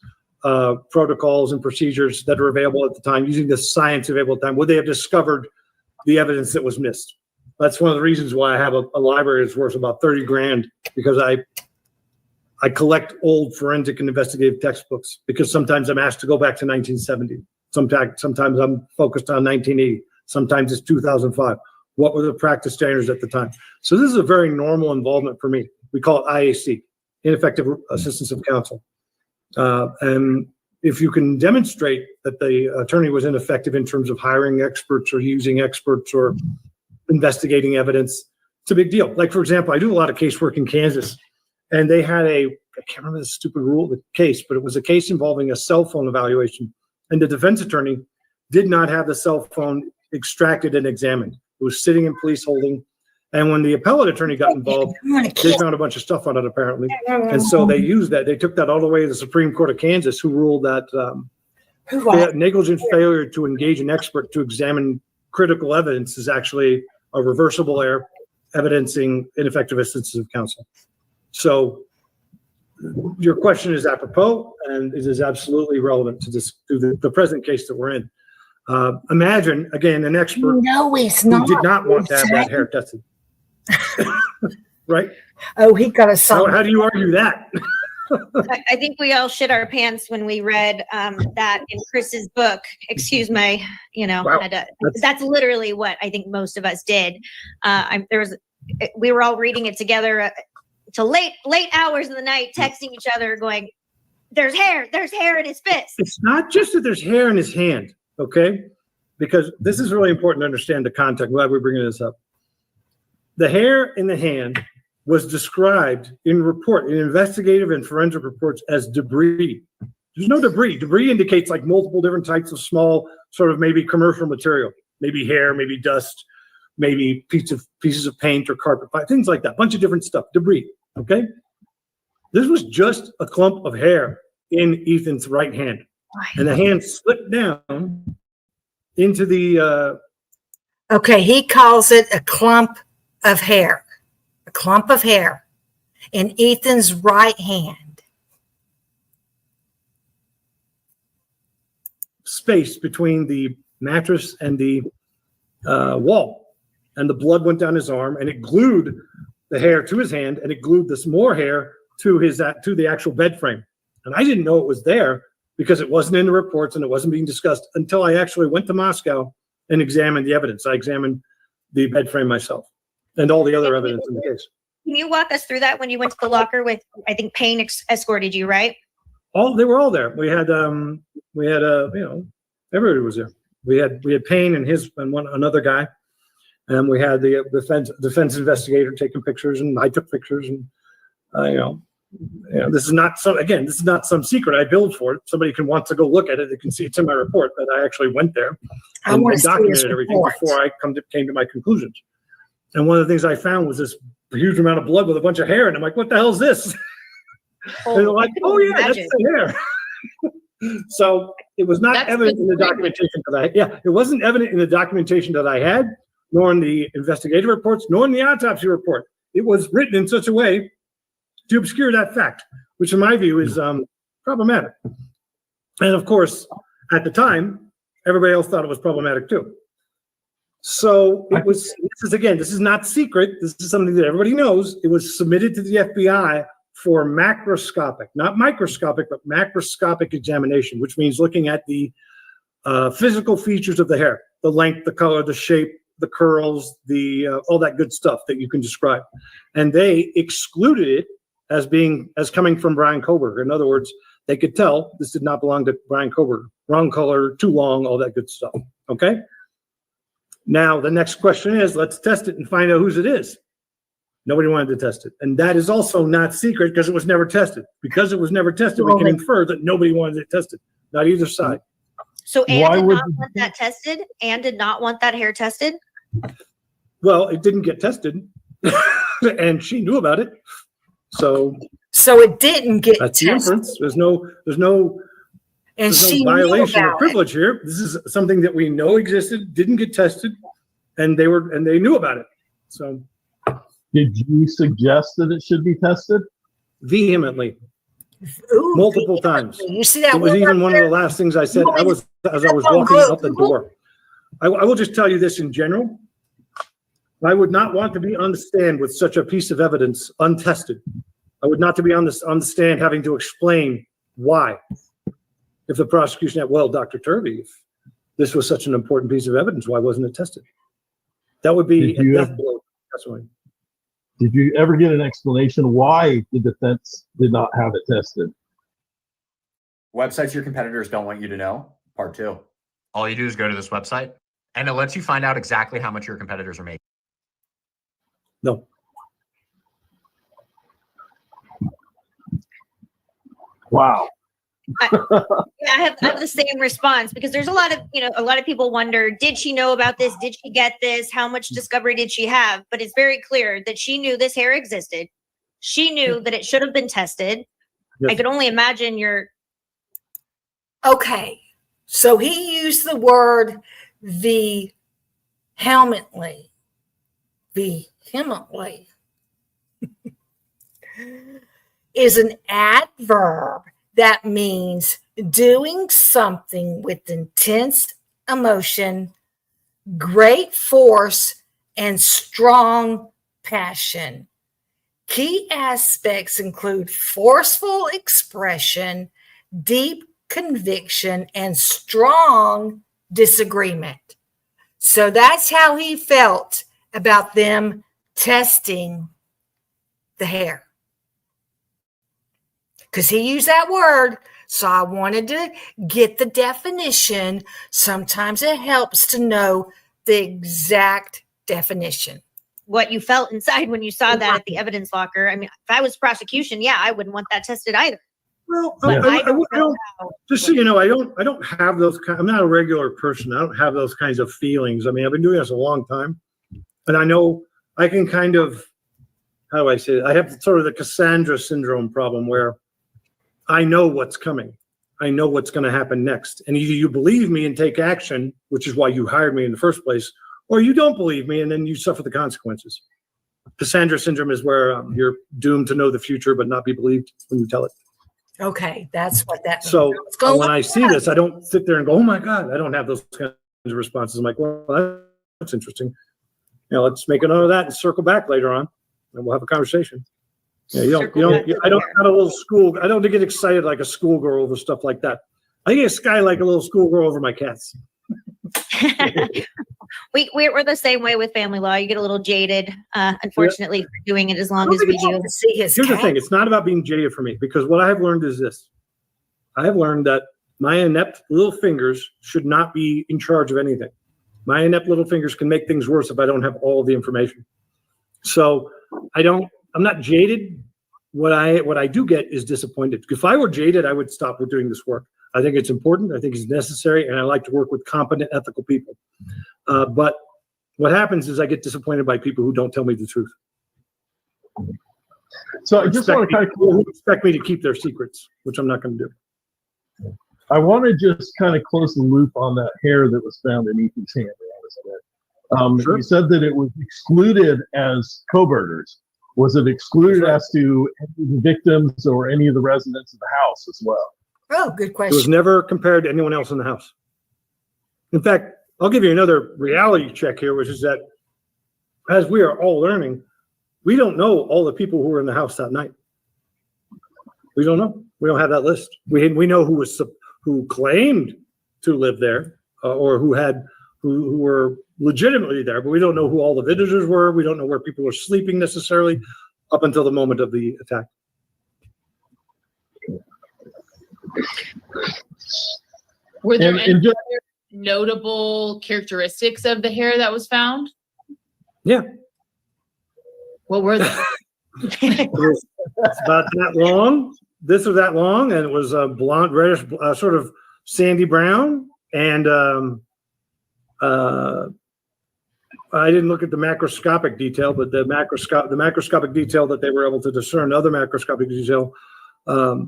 protocols and procedures that are available at the time, using the science available at the time, would they have discovered the evidence that was missed? That's one of the reasons why I have a library that's worth about 30 grand, because I collect old forensic and investigative textbooks, because sometimes I'm asked to go back to 1970. Sometimes I'm focused on 1980. Sometimes it's 2005. What were the practice standards at the time? So this is a very normal involvement for me. We call it IAC, ineffective assistance of counsel. And if you can demonstrate that the attorney was ineffective in terms of hiring experts or using experts or investigating evidence, it's a big deal. Like, for example, I do a lot of casework in Kansas, and they had I can't remember the stupid rule of the case, but it was a case involving a cell phone evaluation. And the defense attorney did not have the cell phone extracted and examined. It was sitting in police holding. And when the appellate attorney got involved, they found a bunch of stuff on it, apparently. And so they used that. They took that all the way to the Supreme Court of Kansas, who ruled that negligent failure to engage an expert to examine critical evidence is actually a reversible error, evidencing ineffective assistance of counsel. So your question is apropos, and it is absolutely relevant to the present case that we're in. Imagine, again, an expert who did not want to have that hair tested. Right? Oh, he got a song. How do you argue that? I think we all shit our pants when we read that in Chris's book. Excuse my, Wow. That's literally what I think most of us did. We were all reading it together till late hours of the night, texting each other, going, "There's hair in his fist." It's not just that there's hair in his hand, okay? Because this is really important to understand the context. I'm glad we're bringing this up. The hair in the hand was described in investigative and forensic reports as debris. There's no debris. Debris indicates like multiple different types of small, sort of maybe commercial material, maybe hair, maybe dust, maybe pieces of paint or carpet, things like that. Bunch of different stuff, debris. Okay. This was just a clump of hair in Ethan's right hand, and the hand slipped down into the. Okay, he calls it a clump of hair. A clump of hair in Ethan's right hand. Space between the mattress and the wall, and the blood went down his arm, and it glued the hair to his hand, and it glued this more hair to the actual bed frame. And I didn't know it was there because it wasn't in the reports and it wasn't being discussed until I actually went to Moscow and examined the evidence. I examined the bed frame myself and all the other evidence in the case. Can you walk us through that when you went to the locker with, I think Payne escorted you, right? They were all there. We had everybody was there. We had Payne and another guy, and we had the defense investigator taking pictures, and I took pictures, and this is not some secret. I billed for it. Somebody can want to go look at it. They can see it's in my report that I actually went there and documented everything before I came to my conclusions. And one of the things I found was this huge amount of blood with a bunch of hair, and I'm like, "What the hell is this?" And they're like, "Oh yeah, that's the hair." So it was not evident in the documentation it wasn't evident in the documentation that I had, nor in the investigative reports, nor in the autopsy report. It was written in such a way to obscure that fact, which in my view is problematic. And of course, at the time, everybody else thought it was problematic too. So this is not secret. This is something that everybody knows. It was submitted to the FBI for macroscopic, not microscopic, but macroscopic examination, which means looking at the physical features of the hair, the length, the color, the shape, the curls, all that good stuff that you can describe. And they excluded it as coming from Brian Koberger. In other words, they could tell this did not belong to Brian Koberger. Wrong color, too long, all that good stuff. Okay? Now, the next question is, let's test it and find out whose it is. Nobody wanted to test it. And that is also not secret because it was never tested. Because it was never tested, we can infer that nobody wanted it tested, not either side. So Anne did not want that tested? Anne did not want that hair tested? Well, it didn't get tested, and she knew about it. So it didn't get that's tested. The inference. There's no violation of privilege here. This is something that we know existed, didn't get tested, and they knew about it. So did you suggest that it should be tested? Vehemently. Multiple times. You see that? It was even one of the last things I said as I was walking out the door. I will just tell you this in general. I would not want to be on the stand with such a piece of evidence untested. I would not to be on the stand having to explain why. If the prosecution had, well, Dr. Turvey, if this was such an important piece of evidence, why wasn't it tested? That would be Did you a death ever- blow. That's why. Did you ever get an explanation why the defense did not have it tested? Websites your competitors don't want you to know. Part 2. All you do is go to this website, and it lets you find out exactly how much your competitors are making. No. Wow. I have the same response because there's a lot of people wonder, did she know about this? Did she get this? How much discovery did she have? But it's very clear that she knew this hair existed. She knew that it should have been tested. Yes. I could only imagine Okay. So he used the word vehemently. Vehemently is an adverb that means doing something with intense emotion, great force, and strong passion. Key aspects include forceful expression, deep conviction, and strong disagreement. So that's how he felt about them testing the hair. Because he used that word. So I wanted to get the definition. Sometimes it helps to know the exact definition. what you felt inside when you saw that at the evidence locker. I mean, if I was prosecution, yeah, I wouldn't want that tested either. Well, But I don't know don't, just so you know, I don't have those. I'm not a regular person. I don't have those kinds of feelings. I mean, I've been doing this a long time, and I know I can kind of, how do I say it? I have sort of the Cassandra syndrome problem where I know what's coming. I know what's going to happen next. And either you believe me and take action, which is why you hired me in the first place, or you don't believe me and then you suffer the consequences. Cassandra syndrome is where you're doomed to know the future but not be believed when you tell it. Okay, that's what that means. So Let's go when look I it see up. this, I don't sit there and go, oh my God, I don't have those kinds of responses. I'm like, well, that's interesting. You know, let's make a note of that and circle back later on and we'll have a conversation. Yeah, I don't get excited like a schoolgirl over stuff like that. I get sky like a little schoolgirl over my cats. We're the same way with family law. You get a little jaded, unfortunately, for doing it as long as we do. Here's the thing. It's not about being jaded for me because what I have learned is this. I have learned that my inept little fingers should not be in charge of anything. My inept little fingers can make things worse if I don't have all of the information. So I'm not jaded. What I do get is disappointed. If I were jaded, I would stop with doing this work. I think it's important. I think it's necessary. And I like to work with competent, ethical people. But what happens is I get disappointed by people who don't tell me the truth. So I just want to kind of expect me to keep their secrets, which I'm not going to do. I want to just kind of close the loop on that hair that was found in Ethan's hand. Sure. You said that it was excluded as co-burgers. Was it excluded as to any of the victims or any of the residents of the house as well? Oh, good It was question. never compared to anyone else in the house. In fact, I'll give you another reality check here, which is that as we are all learning, we don't know all the people who were in the house that night. We don't know. We don't have that list. We know who claimed to live there or who were legitimately there, but we don't know who all the visitors were. We don't know where people were sleeping necessarily up until the moment of the attack. Were there And- any and just- other notable characteristics of the hair that was found? Yeah. What were they? It was about that long, this or that long, and it was a blonde, reddish, sort of sandy brown. And I didn't look at the macroscopic detail, but the macroscopic detail that they were able to discern, other macroscopic detail, You're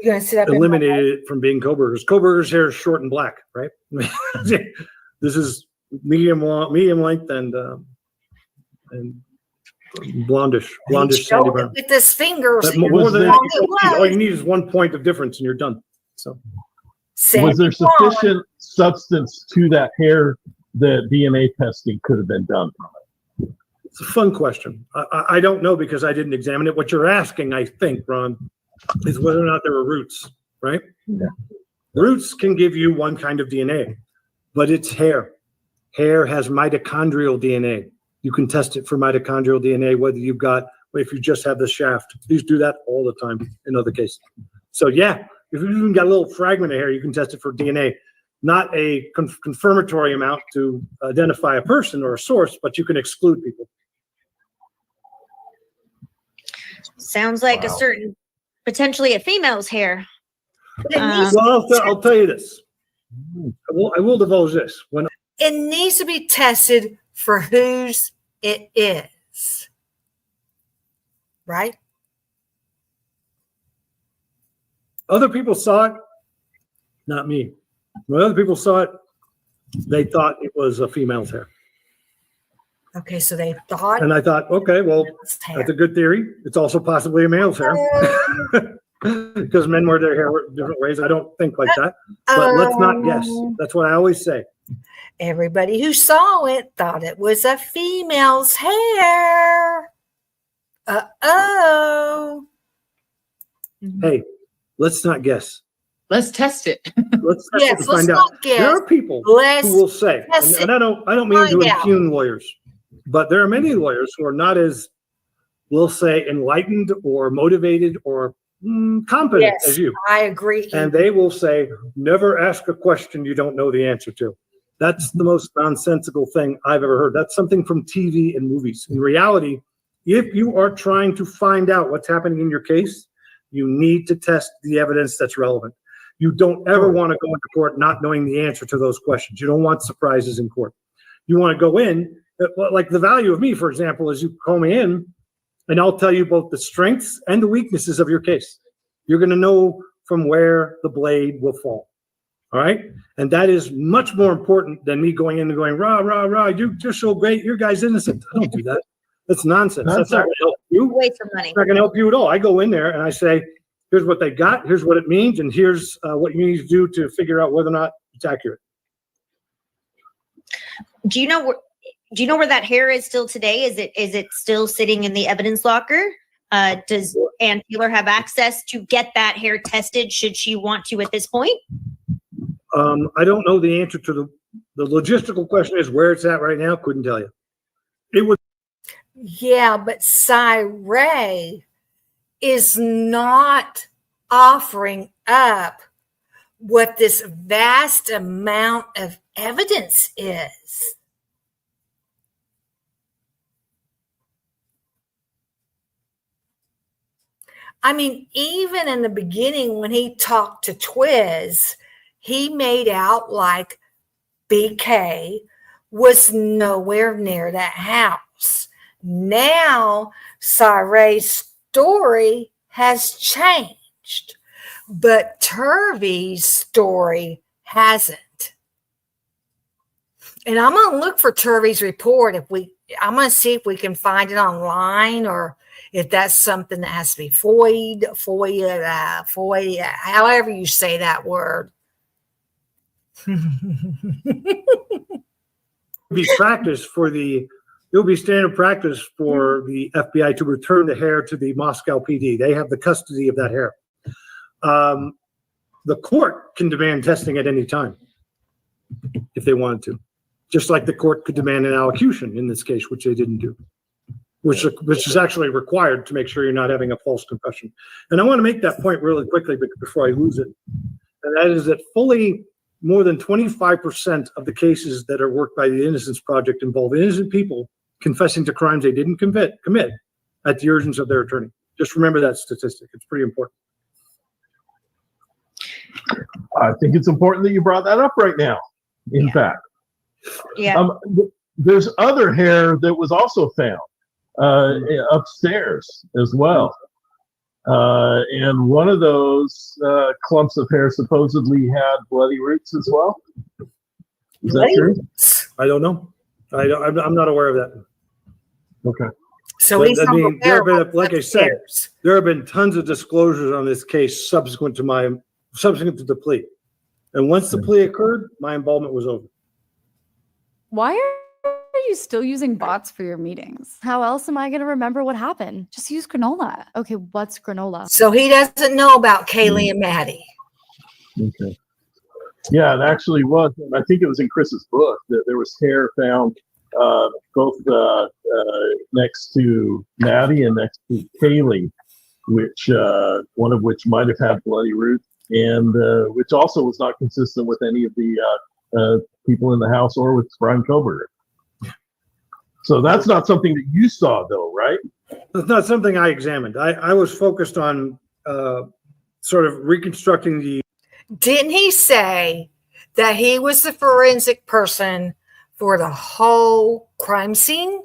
gonna sit up and eliminated it from being co-burgers. Co-burgers hair is short and black, right? This is medium length and blondish sandy brown. with his fingers. But and more how than long that, it was. all you need is 1 point of difference and you're done. So Was there 71. sufficient substance to that hair that DNA testing could have been done from it? it's a fun question. I don't know because I didn't examine it. What you're asking, I think, Ron, is whether or not there were roots, right? Yeah. Roots can give you one kind of DNA, but it's hair. Hair has mitochondrial DNA. You can test it for mitochondrial DNA, if you just have the shaft. These do that all the time in other cases. So yeah, if you even got a little fragment of hair, you can test it for DNA. Not a confirmatory amount to identify a person or a source, but you can exclude people. Sounds like a certain, potentially a female's hair. Well, I'll tell you this. I will divulge this. When It needs to be tested for whose it is. Right? other people saw it, not me. When other people saw it, they thought it was a female's hair. Okay, so they thought. And I thought, okay, well, that's a good theory. It's also possibly a male's hair. Because men wear their hair different ways. I don't think like that. But let's not guess. That's what I always say. Everybody who saw it thought it was a female's hair. Uh-oh. Hey, let's not guess. Let's test it. Let's test it and find out. Not guess. There are people who will say, and I don't mean to impugn lawyers, but there are many lawyers who are not as, we'll say, enlightened or motivated or competent as you. I agree. And they will say, never ask a question you don't know the answer to. That's the most nonsensical thing I've ever heard. That's something from TV and movies. In reality, if you are trying to find out what's happening in your case, you need to test the evidence that's relevant. You don't ever want to go into court not knowing the answer to those questions. You don't want surprises in court. You want to go in, like the value of me, for example, is you call me in and I'll tell you both the strengths and the weaknesses of your case. You're going to know from where the blade will fall. All right. And that is much more important than me going in and going, rah, rah, rah, you're so great. Your guy's innocent. I don't do that. That's nonsense. That's not going to help you. Waste of money. It's not going to help you at all. I go in there and I say, here's what they got. Here's what it means. And here's what you need to do to figure out whether or not it's accurate. Do you know where that hair is still today? Is it still sitting in the evidence locker? Does Ann Taylor have access to get that hair tested should she want to at this point? I don't know the answer to the logistical question is where it's at right now. Couldn't tell you. It was. Yeah, but Ray is not offering up what this vast amount of evidence is. I mean, even in the beginning when he talked to Twiz, he made out like BK was nowhere near that house. Now, Ray's story has changed, but Turvey's story hasn't. And I'm going to look for Turvey's report. I'm going to see if we can find it online or if that's something that has to be FOIA, however you say that word. It'll be standard practice for the FBI to return the hair to the Moscow PD. They have the custody of that hair. The court can demand testing at any time if they wanted to, just like the court could demand an allocution in this case, which they didn't do, which is actually required to make sure you're not having a false confession. And I want to make that point really quickly before I lose it. And that is that fully more than 25% of the cases that are worked by the Innocence Project involve innocent people confessing to crimes they didn't commit at the urgence of their attorney. Just remember that statistic. It's pretty important. I think it's important that you brought that up right now, in fact. Yeah. There's other hair that was also found upstairs as well. And one of those clumps of hair supposedly had bloody roots as well. Is that true? I don't know. I'm not aware of that. Okay. So he's there have been, like I said, there have been tons of disclosures on this case subsequent to the plea. And once the plea occurred, my involvement was over. Why are you still using bots for your meetings? How else am I going to remember what happened? Just use granola. Okay, what's granola? So he doesn't know about Kaylee and Maddie. Okay. Yeah, it actually was. And I think it was in Chris's book that there was hair found both next to Maddie and next to Kaylee, which one of which might have had bloody roots, and which also was not consistent with any of the people in the house or with Brian Koberger. So that's not something that you saw, though, right? It's not something I examined. I was focused on sort of reconstructing the. Didn't he say that he was the forensic person for the whole crime scene?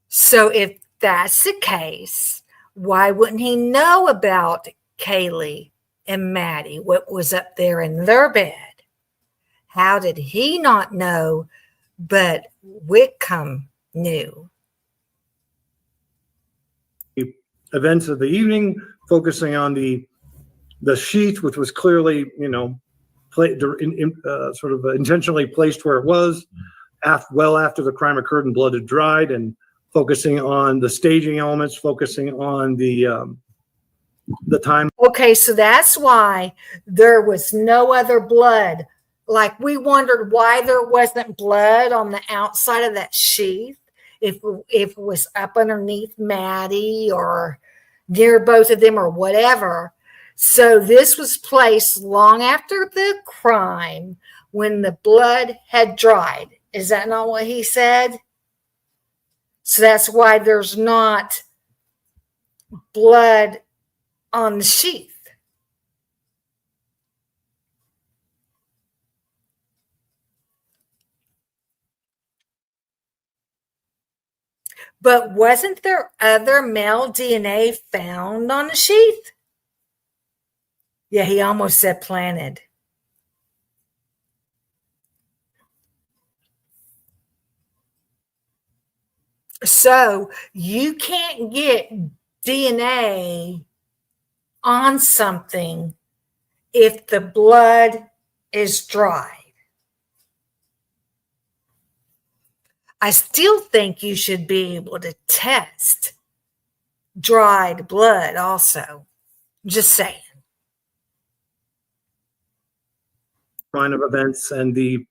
So if that's the case, why wouldn't he know about Kaylee and Maddie, what was up there in their bed? How did he not know, but Whitcomb knew? Events of the evening, focusing on the sheath, which was clearly, sort of intentionally placed where it was, well after the crime occurred and blood had dried, and focusing on the staging elements, focusing on the time. Okay, so that's why there was no other blood. Like, we wondered why there wasn't blood on the outside of that sheath, if it was up underneath Maddie or near both of them or whatever. So this was placed long after the crime when the blood had dried. Is that not what he said? So that's why there's not blood on the sheath. But wasn't there other male DNA found on the sheath? Yeah, he almost said planted. So you can't get DNA on something if the blood is dry. I still think you should be able to test dried blood also. Just saying. Line of events and the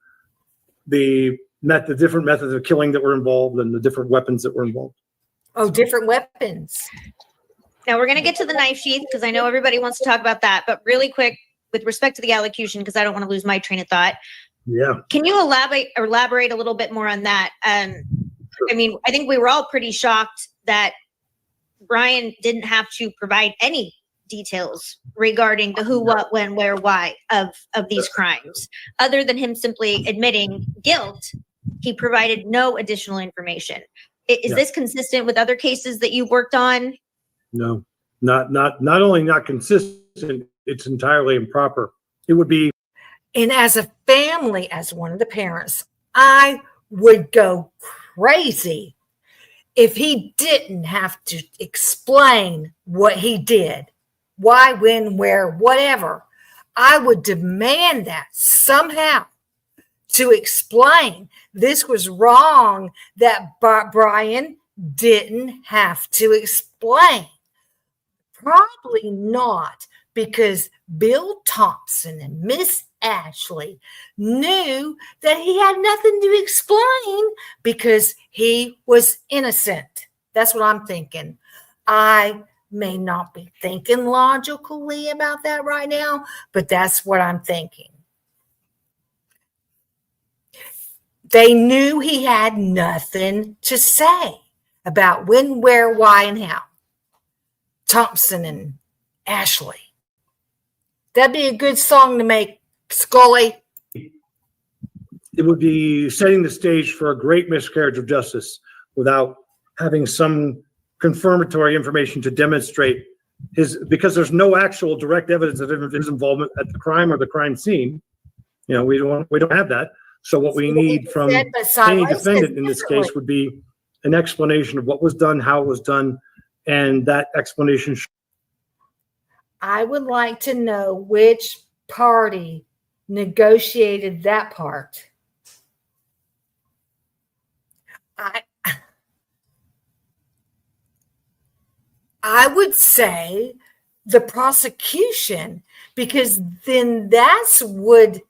different methods of killing that were involved and the different weapons that were involved. Oh, different weapons. Now we're going to get to the knife sheath because I know everybody wants to talk about that. But really quick, with respect to the allocution, because I don't want to lose my train of thought. Yeah. Can you elaborate a little bit more on that? Sure. I mean, I think we were all pretty shocked that Brian didn't have to provide any details regarding the who, what, when, where, why of these crimes. Other than him simply admitting guilt, he provided no additional information. Is this consistent with other cases that you've worked on? No, not only not consistent, it's entirely improper. It would be. And as a family, as one of the parents, I would go crazy if he didn't have to explain what he did, why, when, where, whatever. I would demand that somehow to explain this was wrong, that Brian didn't have to explain. Probably not, because Bill Thompson and Miss Ashley knew that he had nothing to explain because he was innocent. That's what I'm thinking. I may not be thinking logically about that right now, but that's what I'm thinking. They knew he had nothing to say about when, where, why, and how. Thompson and Ashley. That'd be a good song to make, Scully. It would be setting the stage for a great miscarriage of justice without having some confirmatory information to demonstrate because there's no actual direct evidence of his involvement at the crime or the crime scene. We don't have that. So what we need from any defendant in this case would be an explanation of what was done, how it was done, and that explanation. I would like to know which party negotiated that part. I would say the prosecution, because then that would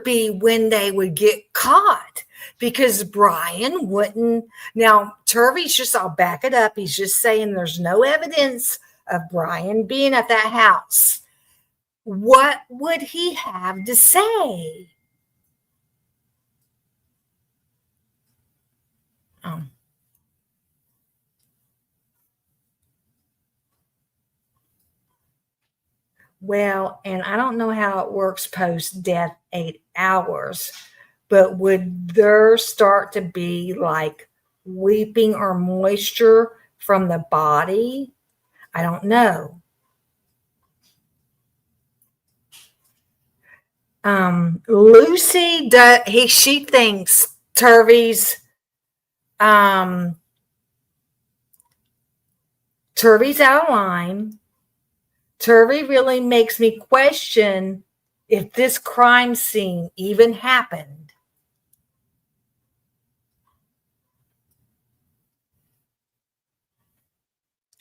be when they would get caught, because Brian wouldn't. Now, Turvey's just, I'll back it up. He's just saying there's no evidence of Brian being at that house. What would he have to say? Well, and I don't know how it works post-death 8 hours, but would there start to be like weeping or moisture from the body? I don't know. Lucy, she thinks Turvey's out of line. Turvey really makes me question if this crime scene even happened.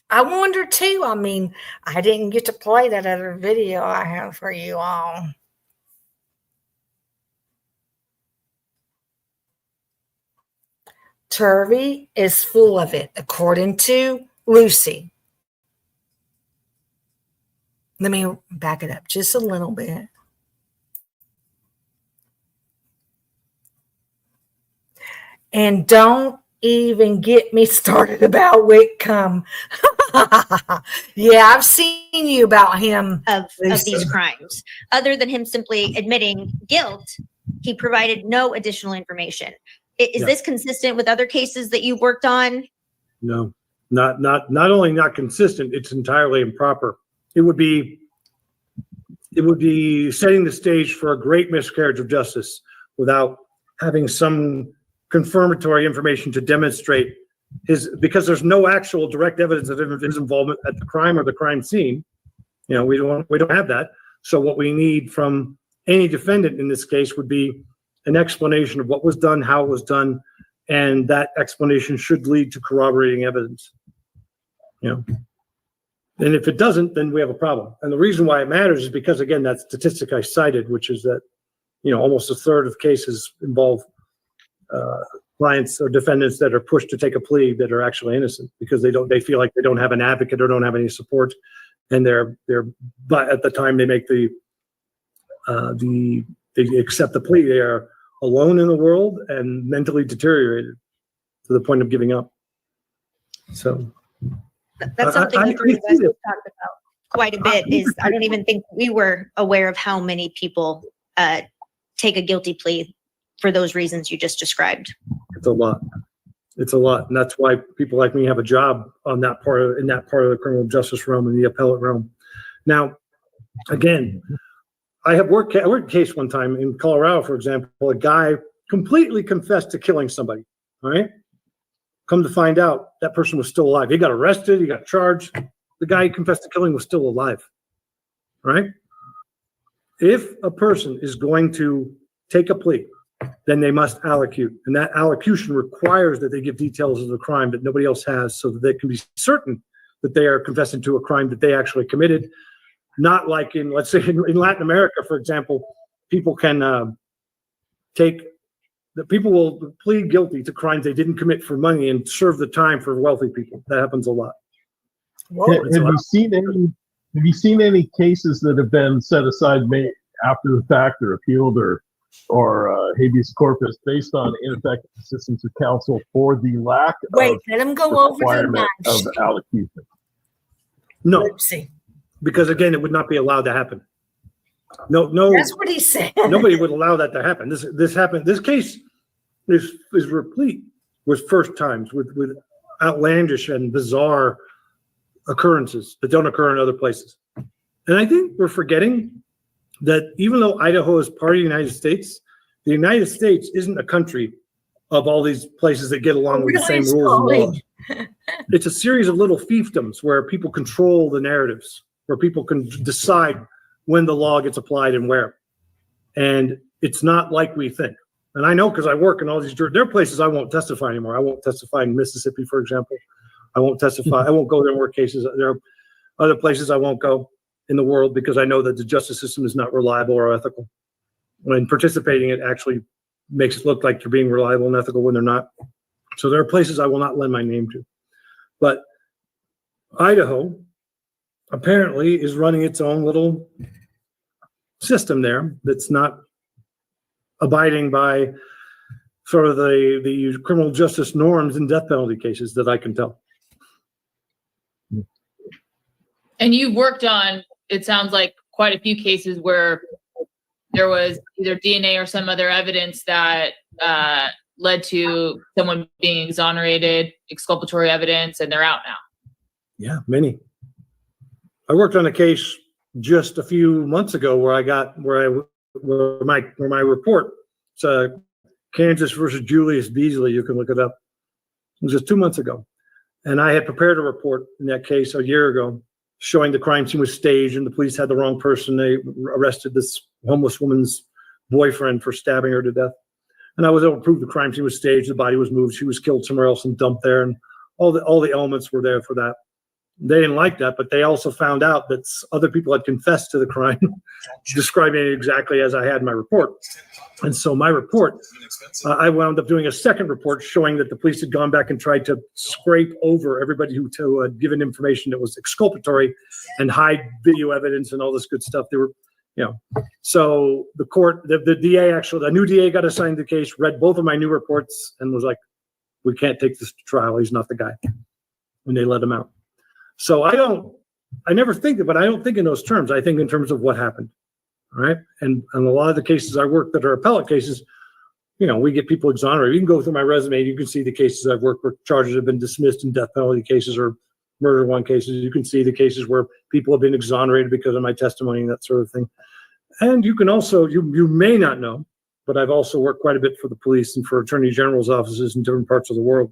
I wonder too. I mean, I didn't get to play that other video I have for you all. Turvey is full of it, according to Lucy. Let me back it up just a little bit. And don't even get me started about Whitcomb. Yeah, I've seen you about him. Of these crimes. Other than him simply admitting guilt, he provided no additional information. Is this consistent with other cases that you've worked on? No, not only not consistent, it's entirely improper. It would be setting the stage for a great miscarriage of justice without having some confirmatory information to demonstrate because there's no actual direct evidence of his involvement at the crime or the crime scene. You know, we don't have that. So what we need from any defendant in this case would be an explanation of what was done, how it was done, and that explanation should lead to corroborating evidence. You know. And if it doesn't, then we have a problem. And the reason why it matters is because, again, that statistic I cited, which is that, you know, almost a third of cases involve clients or defendants that are pushed to take a plea that are actually innocent because they feel like they don't have an advocate or don't have any support, and but at the time they make they accept the plea, they are alone in the world and mentally deteriorated to the point of giving up. So. That's something you three of us have talked about quite a bit. I don't even think we were aware of how many people take a guilty plea for those reasons you just described. It's a lot. It's a lot, and that's why people like me have a job in that part of the criminal justice realm and the appellate realm. Now, again, I worked a case one time in Colorado, for example. A guy completely confessed to killing somebody. All right. Come to find out, that person was still alive. He got arrested. He got charged. The guy he confessed to killing was still alive. Right? If a person is going to take a plea, then they must allocute. And that allocution requires that they give details of the crime that nobody else has so that they can be certain that they are confessing to a crime that they actually committed. Not like in, let's say, in Latin America, for example, people can people will plead guilty to crimes they didn't commit for money and serve the time for wealthy people. That happens a lot. Have you seen any cases that have been set aside after the fact or appealed or habeas corpus based on ineffective assistance of counsel for the lack let him go over the of allocution? No, because again, it would not be allowed to happen. No. That's what he said. Nobody would allow that to happen. This happened. This case is replete with first times, with outlandish and bizarre occurrences that don't occur in other places. And I think we're forgetting that even though Idaho is part of the United States isn't a country of all these places that get along with the same rules and laws. It's a series of little fiefdoms where people control the narratives, where people can decide when the law gets applied and where. And it's not like we think. And I know because I work in all these, there are places I won't testify anymore. I won't testify in Mississippi, for example. I won't testify. I won't go there and work cases. There Other places I won't go in the world because I know that the justice system is not reliable or ethical. When participating, it actually makes it look like you're being reliable and ethical when they're not. So there are places I will not lend my name to. But Idaho apparently is running its own little system there that's not abiding by sort of the criminal justice norms in death penalty cases that I can tell. And you've worked on, it sounds like, quite a few cases where there was either DNA or some other evidence that led to someone being exonerated, exculpatory evidence, and they're out now. Yeah, many. I worked on a case just a few months ago where my report, it's Kansas versus Julius Beasley. You can look it up. It was just 2 months ago. And I had prepared a report in that case a year ago showing the crime scene was staged and the police had the wrong person. They arrested this homeless woman's boyfriend for stabbing her to death. And I was able to prove the crime scene was staged, the body was moved, she was killed somewhere else and dumped there, and all the elements were there for that. They didn't like that, but they also found out that other people had confessed to the crime, describing it exactly as I had in my report. And so my report, I wound up doing a second report showing that the police had gone back and tried to scrape over everybody who had given information that was exculpatory and hide video evidence and all this good stuff. They were, so the court, the DA actually, the new DA got assigned the case, read both of my new reports and was like, we can't take this to trial. He's not the guy. And they let him out. So I never think of it, I don't think in those terms. I think in terms of what happened. All right. And a lot of the cases I work that are appellate cases, we get people exonerated. You can go through my resume. You can see the cases I've worked where charges have been dismissed in death penalty cases or murder one cases. You can see the cases where people have been exonerated because of my testimony and that sort of thing. And you can also, you may not know, but I've also worked quite a bit for the police and for attorney general's offices in different parts of the world,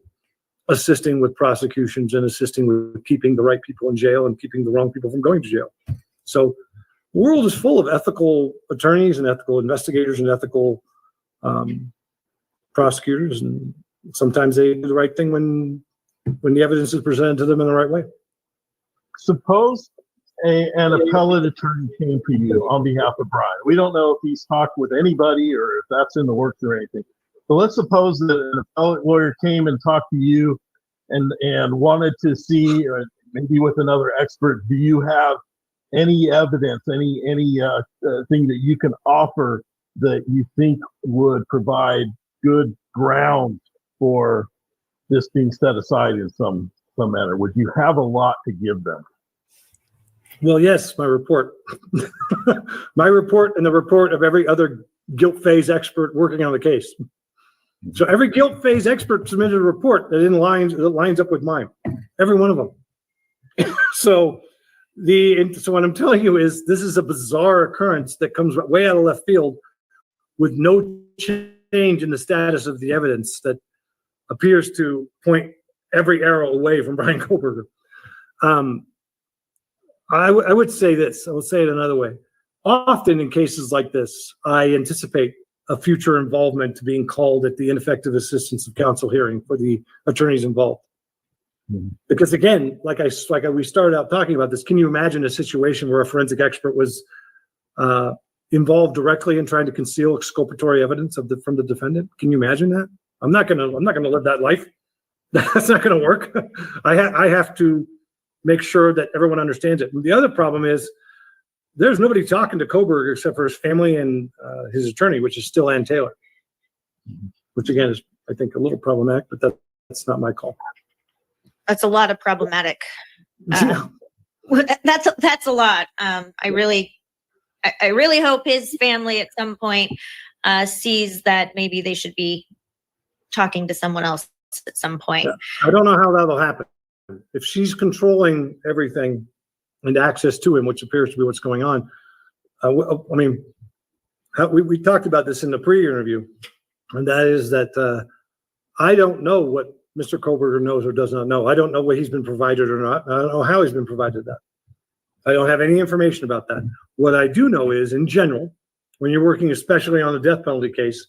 assisting with prosecutions and assisting with keeping the right people in jail and keeping the wrong people from going to jail. So the world is full of ethical attorneys and ethical investigators and ethical prosecutors, and sometimes they do the right thing when the evidence is presented to them in the right way. Suppose an appellate attorney came to you on behalf of Brian. We don't know if he's talked with anybody or if that's in the works or anything. But let's suppose that an appellate lawyer came and talked to you and wanted to see, or maybe with another expert, do you have any evidence, any thing that you can offer that you think would provide good ground for this being set aside in some manner? Would you have a lot to give them? Well, yes, my report. My report and the report of every other guilt phase expert working on the case. So every guilt phase expert submitted a report that lines up with mine. Every one of them. So what I'm telling you is this is a bizarre occurrence that comes way out of left field with no change in the status of the evidence that appears to point every arrow away from Brian Kohlberger. I would say this. I will say it another way. Often in cases like this, I anticipate a future involvement to being called at the ineffective assistance of counsel hearing for the attorneys involved. Mm-hmm. Because again, like we started out talking about this, can you imagine a situation where a forensic expert was involved directly in trying to conceal exculpatory evidence from the defendant? Can you imagine that? I'm not gonna live that life. That's not gonna work. I have to make sure that everyone understands it. And the other problem is there's nobody talking to Kohlberger except for his family and his attorney, which is still Ann Taylor, which again is, I think, a little problematic, but that's not my call. That's a lot of problematic. That's a lot. I really hope his family at some point sees that maybe they should be talking to someone else at some point. I don't know how that'll happen. If she's controlling everything and access to him, which appears to be what's going on. We talked about this in the pre-interview, and that is that I don't know what Mr. Kohlberger knows or does not know. I don't know what he's been provided or not. I don't know how he's been provided that. I don't have any information about that. What I do know is, in general, when you're working especially on a death penalty case,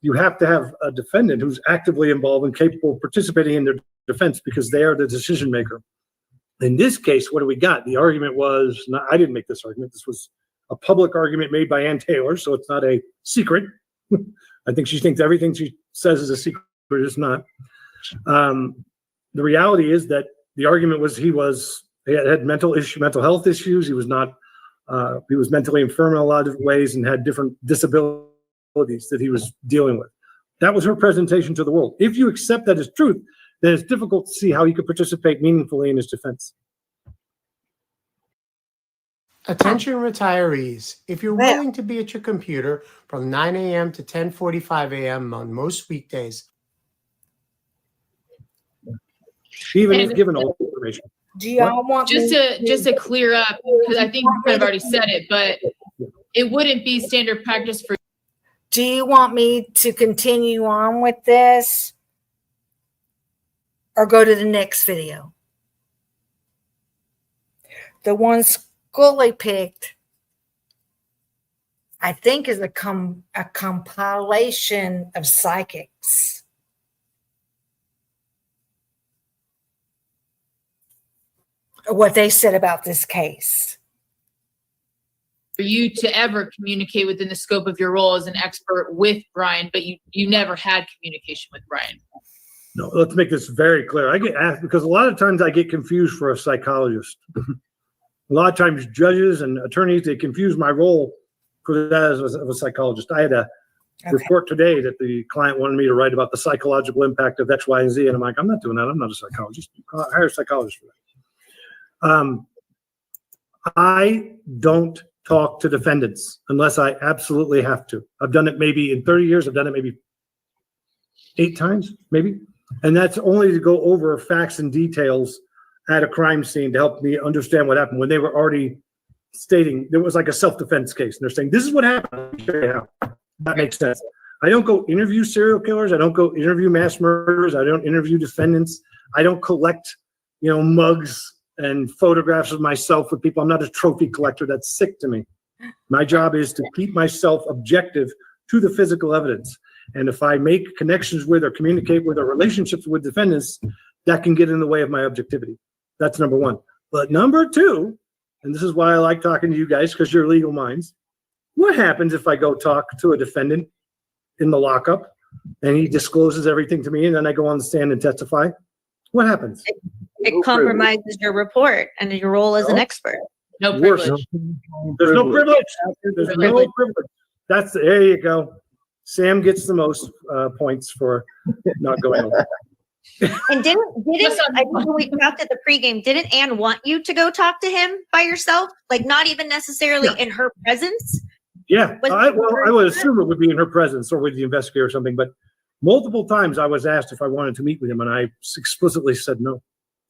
you have to have a defendant who's actively involved and capable of participating in their defense because they are the decision maker. In this case, what do we got? The argument was, I didn't make this argument. This was a public argument made by Ann Taylor, so it's not a secret. I think she thinks everything she says is a secret, but it's not. The reality is that the argument was he had mental health issues. He was not, he was mentally infirm in a lot of different ways and had different disabilities that he was dealing with. That was her presentation to the world. If you accept that as truth, then it's difficult to see how he could participate meaningfully in his defense. Attention retirees, if you're willing to be at your computer from 9 a.m. to 10:45 a.m. on most weekdays. Even if given all the information. Do y'all want just to clear up, because I think you kind of already said it, but it wouldn't be standard practice for. Do you want me to continue on with this or go to the next video? The one Scully picked, I think, is a compilation of psychics. What they said about this case. For you to ever communicate within the scope of your role as an expert with Brian, but you never had communication with Brian. No, let's make this very clear. I get asked because a lot of times I get confused for a psychologist. A lot of times judges and attorneys, they confuse my role for that as a psychologist. I had a report today that the client wanted me to write about the psychological impact of X, Y, and Z. And I'm like, I'm not doing that. I'm not a psychologist. Hire a psychologist for that. I don't talk to defendants unless I absolutely have to. I've done it maybe in 30 years. I've done it maybe 8 times, maybe. And that's only to go over facts and details at a crime scene to help me understand what happened when they were already stating there was like a self-defense case. And they're saying, this is what happened. Yeah, that makes sense. I don't go interview serial killers. I don't go interview mass murderers. I don't interview defendants. I don't collect, mugs and photographs of myself with people. I'm not a trophy collector. That's sick to me. My job is to keep myself objective to the physical evidence. And if I make connections with or communicate with or relationships with defendants, that can get in the way of my objectivity. That's number one. But number two, and this is why I like talking to you guys, because you're legal minds. What happens if I go talk to a defendant in the lockup and he discloses everything to me and then I go on the stand and testify? What happens? It compromises your report and your role as an expert. No privilege. There's no privilege. There's no privilege. There you go. Sam gets the most points for not going over. And didn't I think when we talked at the pregame, didn't Ann want you to go talk to him by yourself? Like not even necessarily in her presence? Yeah, I would assume it would be in her presence or with the investigator or something, but multiple times I was asked if I wanted to meet with him and I explicitly said no.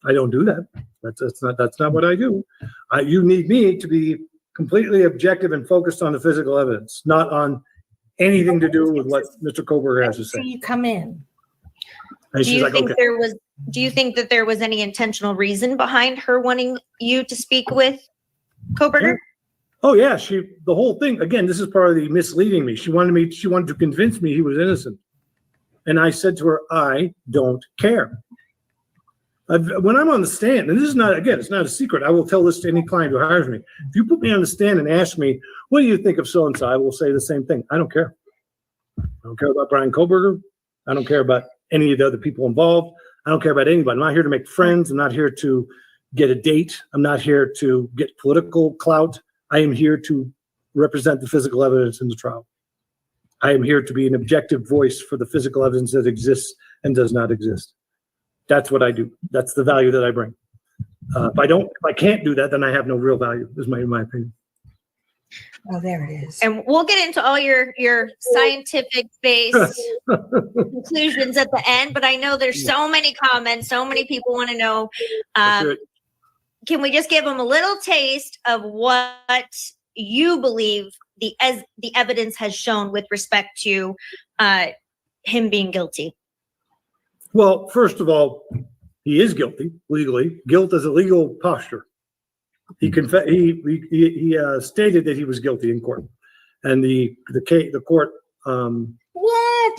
I don't do that. That's not what I do. You need me to be completely objective and focused on the physical evidence, not on anything to do with what Mr. Koberger has to say. You come in. And Do you think that there was any intentional reason behind her wanting you to speak with Koberger? Oh yeah, the whole thing, again, this is part of the misleading me. She wanted to convince me he was innocent. And I said to her, I don't care. When I'm on the stand, and this is not, again, it's not a secret. I will tell this to any client who hires me. If you put me on the stand and ask me, what do you think of so-and-so? I will say the same thing. I don't care. I don't care about Brian Koberger. I don't care about any of the other people involved. I don't care about anybody. I'm not here to make friends. I'm not here to get a date. I'm not here to get political clout. I am here to represent the physical evidence in the trial. I am here to be an objective voice for the physical evidence that exists and does not exist. That's what I do. That's the value that I bring. If I can't do that, then I have no real value, is my opinion. Oh, there it is. And we'll get into all your scientific based conclusions at the end, but I know there's so many comments, so many people want to know. Can we just give them a little taste of what you believe the evidence has shown with respect to him being guilty? Well, first of all, he is guilty legally. Guilt is a legal posture. He stated that he was guilty in court, and the court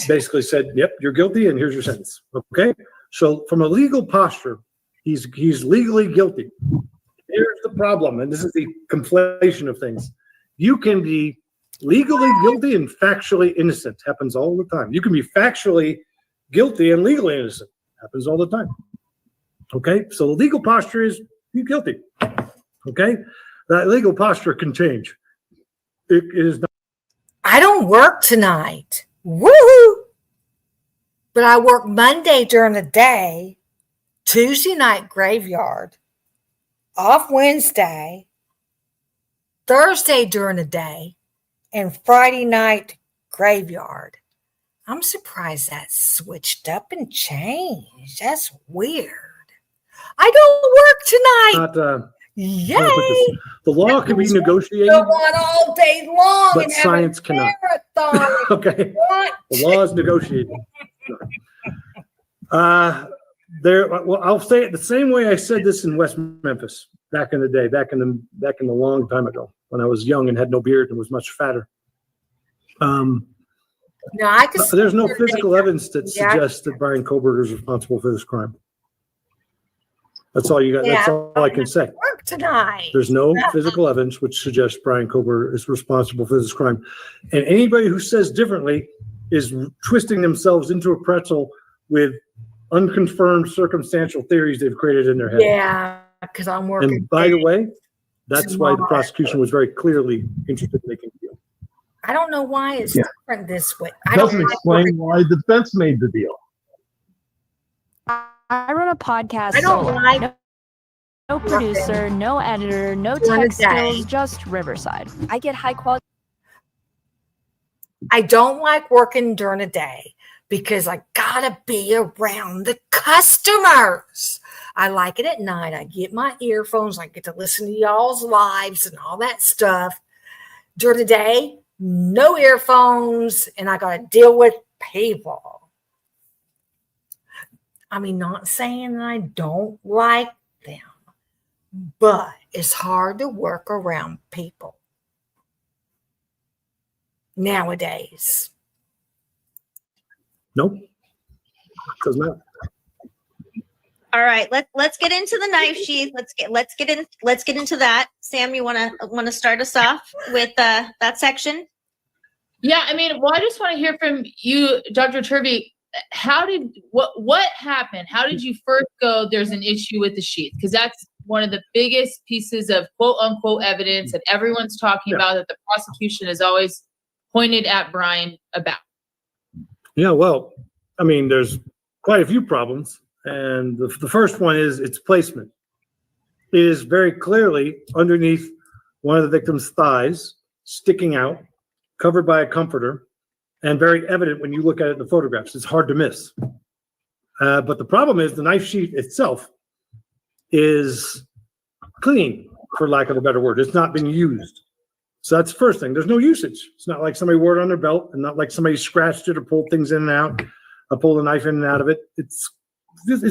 basically said, "Yep, you're guilty, and here's your sentence." Okay, so from a legal posture, He's legally guilty. Here's the problem, and this is the conflation of things. You can be legally guilty and factually innocent. Happens all the time. You can be factually guilty and legally innocent. Happens all the time. Okay, so the legal posture is you're guilty. Okay, that legal posture can change. It is not. I don't work tonight. Woohoo! But I work Monday during the day, Tuesday night graveyard, off Wednesday, Thursday during the day, and Friday night graveyard. I'm surprised that switched up and changed. That's weird. I don't work tonight. Yay! The law can be negotiated. Go on all day long, But and have science a cannot. marathon. Okay. What? The law is negotiated. Well, I'll say it the same way I said this in West Memphis back in the day, back in the long time ago when I was young and had no beard and was much fatter. No, I can. There's no physical evidence that Yeah. suggests that Brian Koberger is responsible for this crime. That's all you got. That's all I can say. Work tonight. There's no physical evidence which suggests Brian Koberger is responsible for this crime. And anybody who says differently is twisting themselves into a pretzel with unconfirmed circumstantial theories they've created in their head. Yeah, because I'm working. And by the way, that's why the prosecution was very clearly interested in making a deal. I don't know why it's Yeah. different this way. It doesn't explain why the defense made the deal. I run a podcast. I don't solo. like No producer, no editor, no During tech the day. skills, just Riverside. I get high quality. I don't like working during the day because I gotta be around the customers. I like it at night. I get my earphones. I get to listen to y'all's lives and all that stuff. During the day, no earphones, and I gotta deal with people. I mean, not saying that I don't like them, but it's hard to work around people nowadays. Nope. Doesn't matter. All right, let's get into the knife sheath. Let's get into that. Sam, you wanna start us off with that section? Yeah, I mean, well, I just want to hear from you, Dr. Turvey. What happened? How did you first go, there's an issue with the sheath? Because that's one of the biggest pieces of quote unquote evidence that everyone's talking about, that the prosecution has always pointed at Brian about. Yeah, well, I mean, there's quite a few problems. And the first one is its placement. It is very clearly underneath one of the victim's thighs, sticking out, covered by a comforter, and very evident when you look at it in the photographs. It's hard to miss. But the problem is the knife sheath itself is clean, for lack of a better word. It's not been used. So that's the first thing. There's no usage. It's not like somebody wore it on their belt and not like somebody scratched it or pulled things in and out, or pulled a knife in and out of it. It's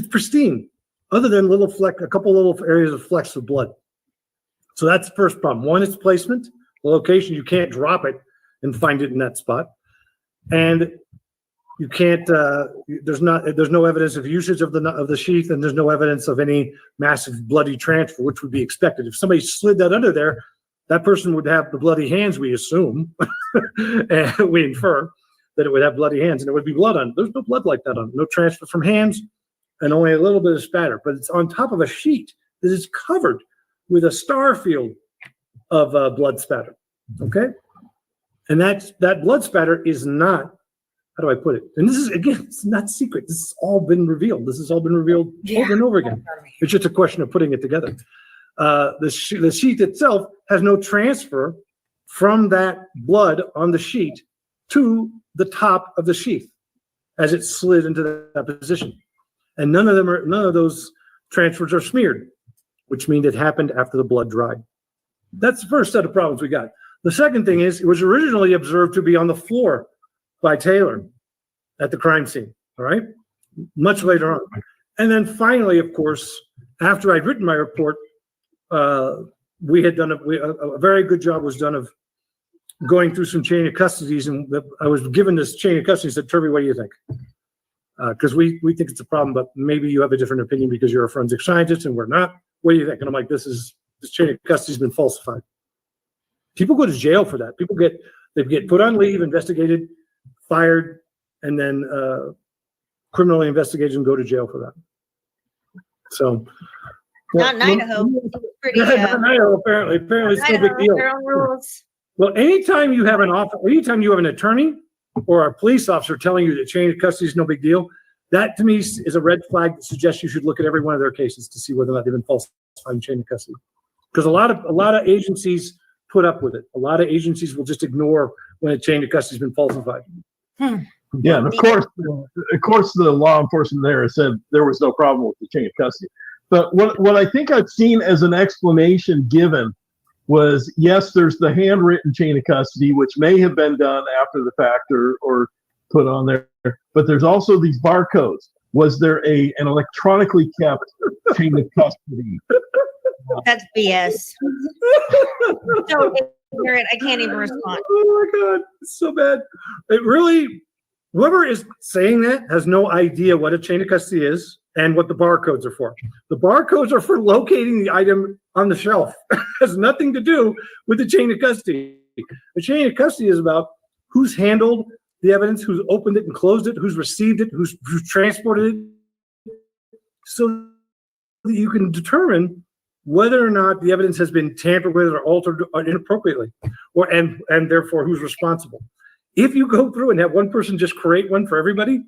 pristine, other than a couple little areas of flecks of blood. So that's the first problem. One, its placement, the location. You can't drop it and find it in that spot. And you can't. There's no evidence of usage of the sheath, and there's no evidence of any massive bloody transfer, which would be expected. If somebody slid that under there, that person would have the bloody hands. We assume, and we infer that it would have bloody hands, and there would be blood on it. There's no blood like that on it. No transfer from hands, and only a little bit of spatter. But it's on top of a sheet that is covered with a star field of blood spatter. Okay. And that blood spatter is not, how do I put it? And this is, again, it's not secret. This has all been revealed. This has all been revealed over and over again. It's just a question of putting it together. The sheet itself has no transfer from that blood on the sheet to the top of the sheath as it slid into that position. And none of those transfers are smeared, which means it happened after the blood dried. That's the first set of problems we got. The second thing is, it was originally observed to be on the floor by Taylor at the crime scene, all right? Much later on. And then finally, of course, after I'd written my report, we had done a very good job was done of going through some chain of custodies, and I was given this chain of custody and said, Turvey, what do you think? because we think it's a problem, but maybe you have a different opinion because you're a forensic scientist and we're not. What do you think? And I'm like, this chain of custody has been falsified. People go to jail for that. They get put on leave, investigated, fired, and then criminally investigated and go to jail for that. So not in Idaho. Pretty, not in Idaho, apparently it's no big deal. Their own rules. Well, anytime you have anytime you have an attorney or a police officer telling you that chain of custody is no big deal, that to me is a red flag that suggests you should look at every one of their cases to see whether or not they've been falsifying chain of custody. Because a lot of agencies put up with it. A lot of agencies will just ignore when a chain of custody has been falsified. Yeah, and of course, the law enforcement there said there was no problem with the chain of custody. But what I think I've seen as an explanation given was, yes, there's the handwritten chain of custody, which may have been done after the fact or put on there. But there's also these barcodes. Was there an electronically kept chain of custody? That's BS. So ignorant, I can't even respond. Oh my God, it's so bad. It really, whoever is saying that has no idea what a chain of custody is and what the barcodes are for. The barcodes are for locating the item on the shelf. It has nothing to do with the chain of custody. The chain of custody is about who's handled the evidence, who's opened it and closed it, who's received it, who's transported it, so that you can determine whether or not the evidence has been tampered with or altered inappropriately, and therefore who's responsible. If you go through and have one person just create one for everybody,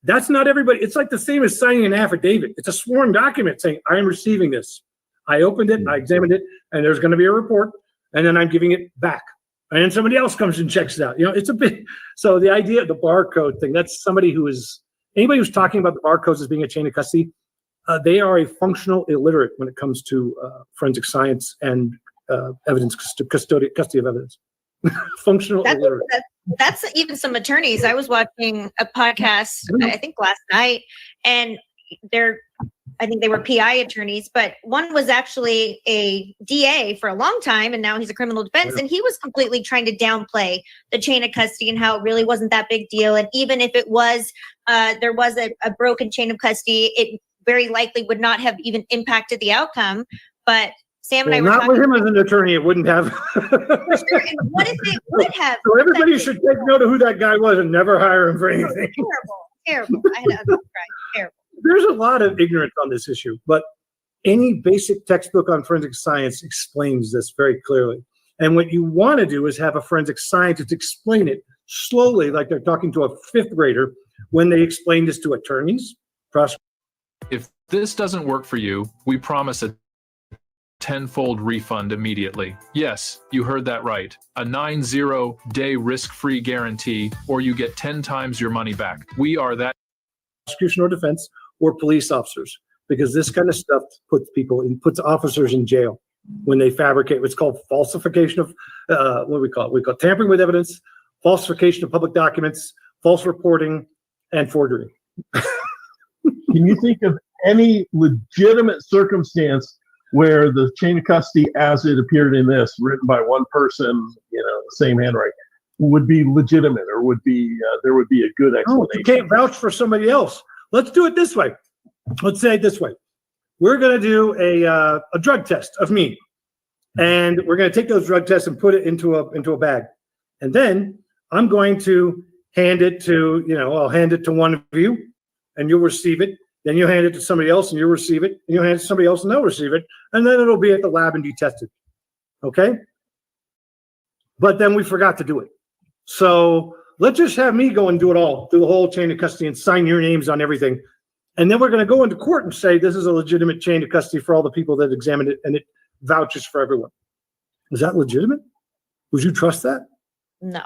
that's not everybody. It's like the same as signing an affidavit. It's a sworn document saying, I am receiving this. I opened it, I examined it, and there's going to be a report, and then I'm giving it back. And then somebody else comes and checks it out. It's a bit, so the idea of the barcode thing, that's anybody who's talking about the barcodes as being a chain of custody, they are a functional illiterate when it comes to forensic science and evidence, custody of evidence. Functional illiterate. That's even some attorneys. I was watching a podcast, I think last night, and I think they were PI attorneys, but one was actually a DA for a long time, and now he's a criminal defense, and he was completely trying to downplay the chain of custody and how it really wasn't that big deal. And even if it was, there was a broken chain of custody, it very likely would not have even impacted the outcome. But Sam and I were not talking with him as an attorney, it wouldn't have. For sure. And what if it would have? So everybody should take note of who that guy was and never hire him for anything. Terrible. I had to unsubscribe. Terrible. There's a lot of ignorance on this issue, but any basic textbook on forensic science explains this very clearly. And what you want to do is have a forensic scientist explain it slowly, like they're talking to a fifth grader when they explain this to attorneys, prosecutors. If this doesn't work for you, we promise a 10-fold refund immediately. Yes, you heard that right. A 90-day risk-free guarantee, or you get 10 times your money back. We are that. Prosecution or defense or police officers, because this kind of stuff puts officers in jail when they fabricate what's called falsification of what we call tampering with evidence, falsification of public documents, false reporting, and forgery. Can you think of any legitimate circumstance where the chain of custody, as it appeared in this, written by one person, the same handwriting, would be legitimate, or would be there would be a good explanation? No, you can't vouch for somebody else. Let's do it this way. Let's say it this way. We're going to do a drug test of me, and we're going to take those drug tests and put it into a bag, and then I'm going to hand it to I'll hand it to one of you, and you'll receive it. Then you'll hand it to somebody else, and you'll receive it. And you'll hand it to somebody else, and they'll receive it, and then it'll be at the lab and be tested. Okay? But then we forgot to do it. So let's just have me go and do it all, do the whole chain of custody and sign your names on everything. And then we're going to go into court and say, this is a legitimate chain of custody for all the people that examined it, and it vouches for everyone. Is that legitimate? Would you trust that? No.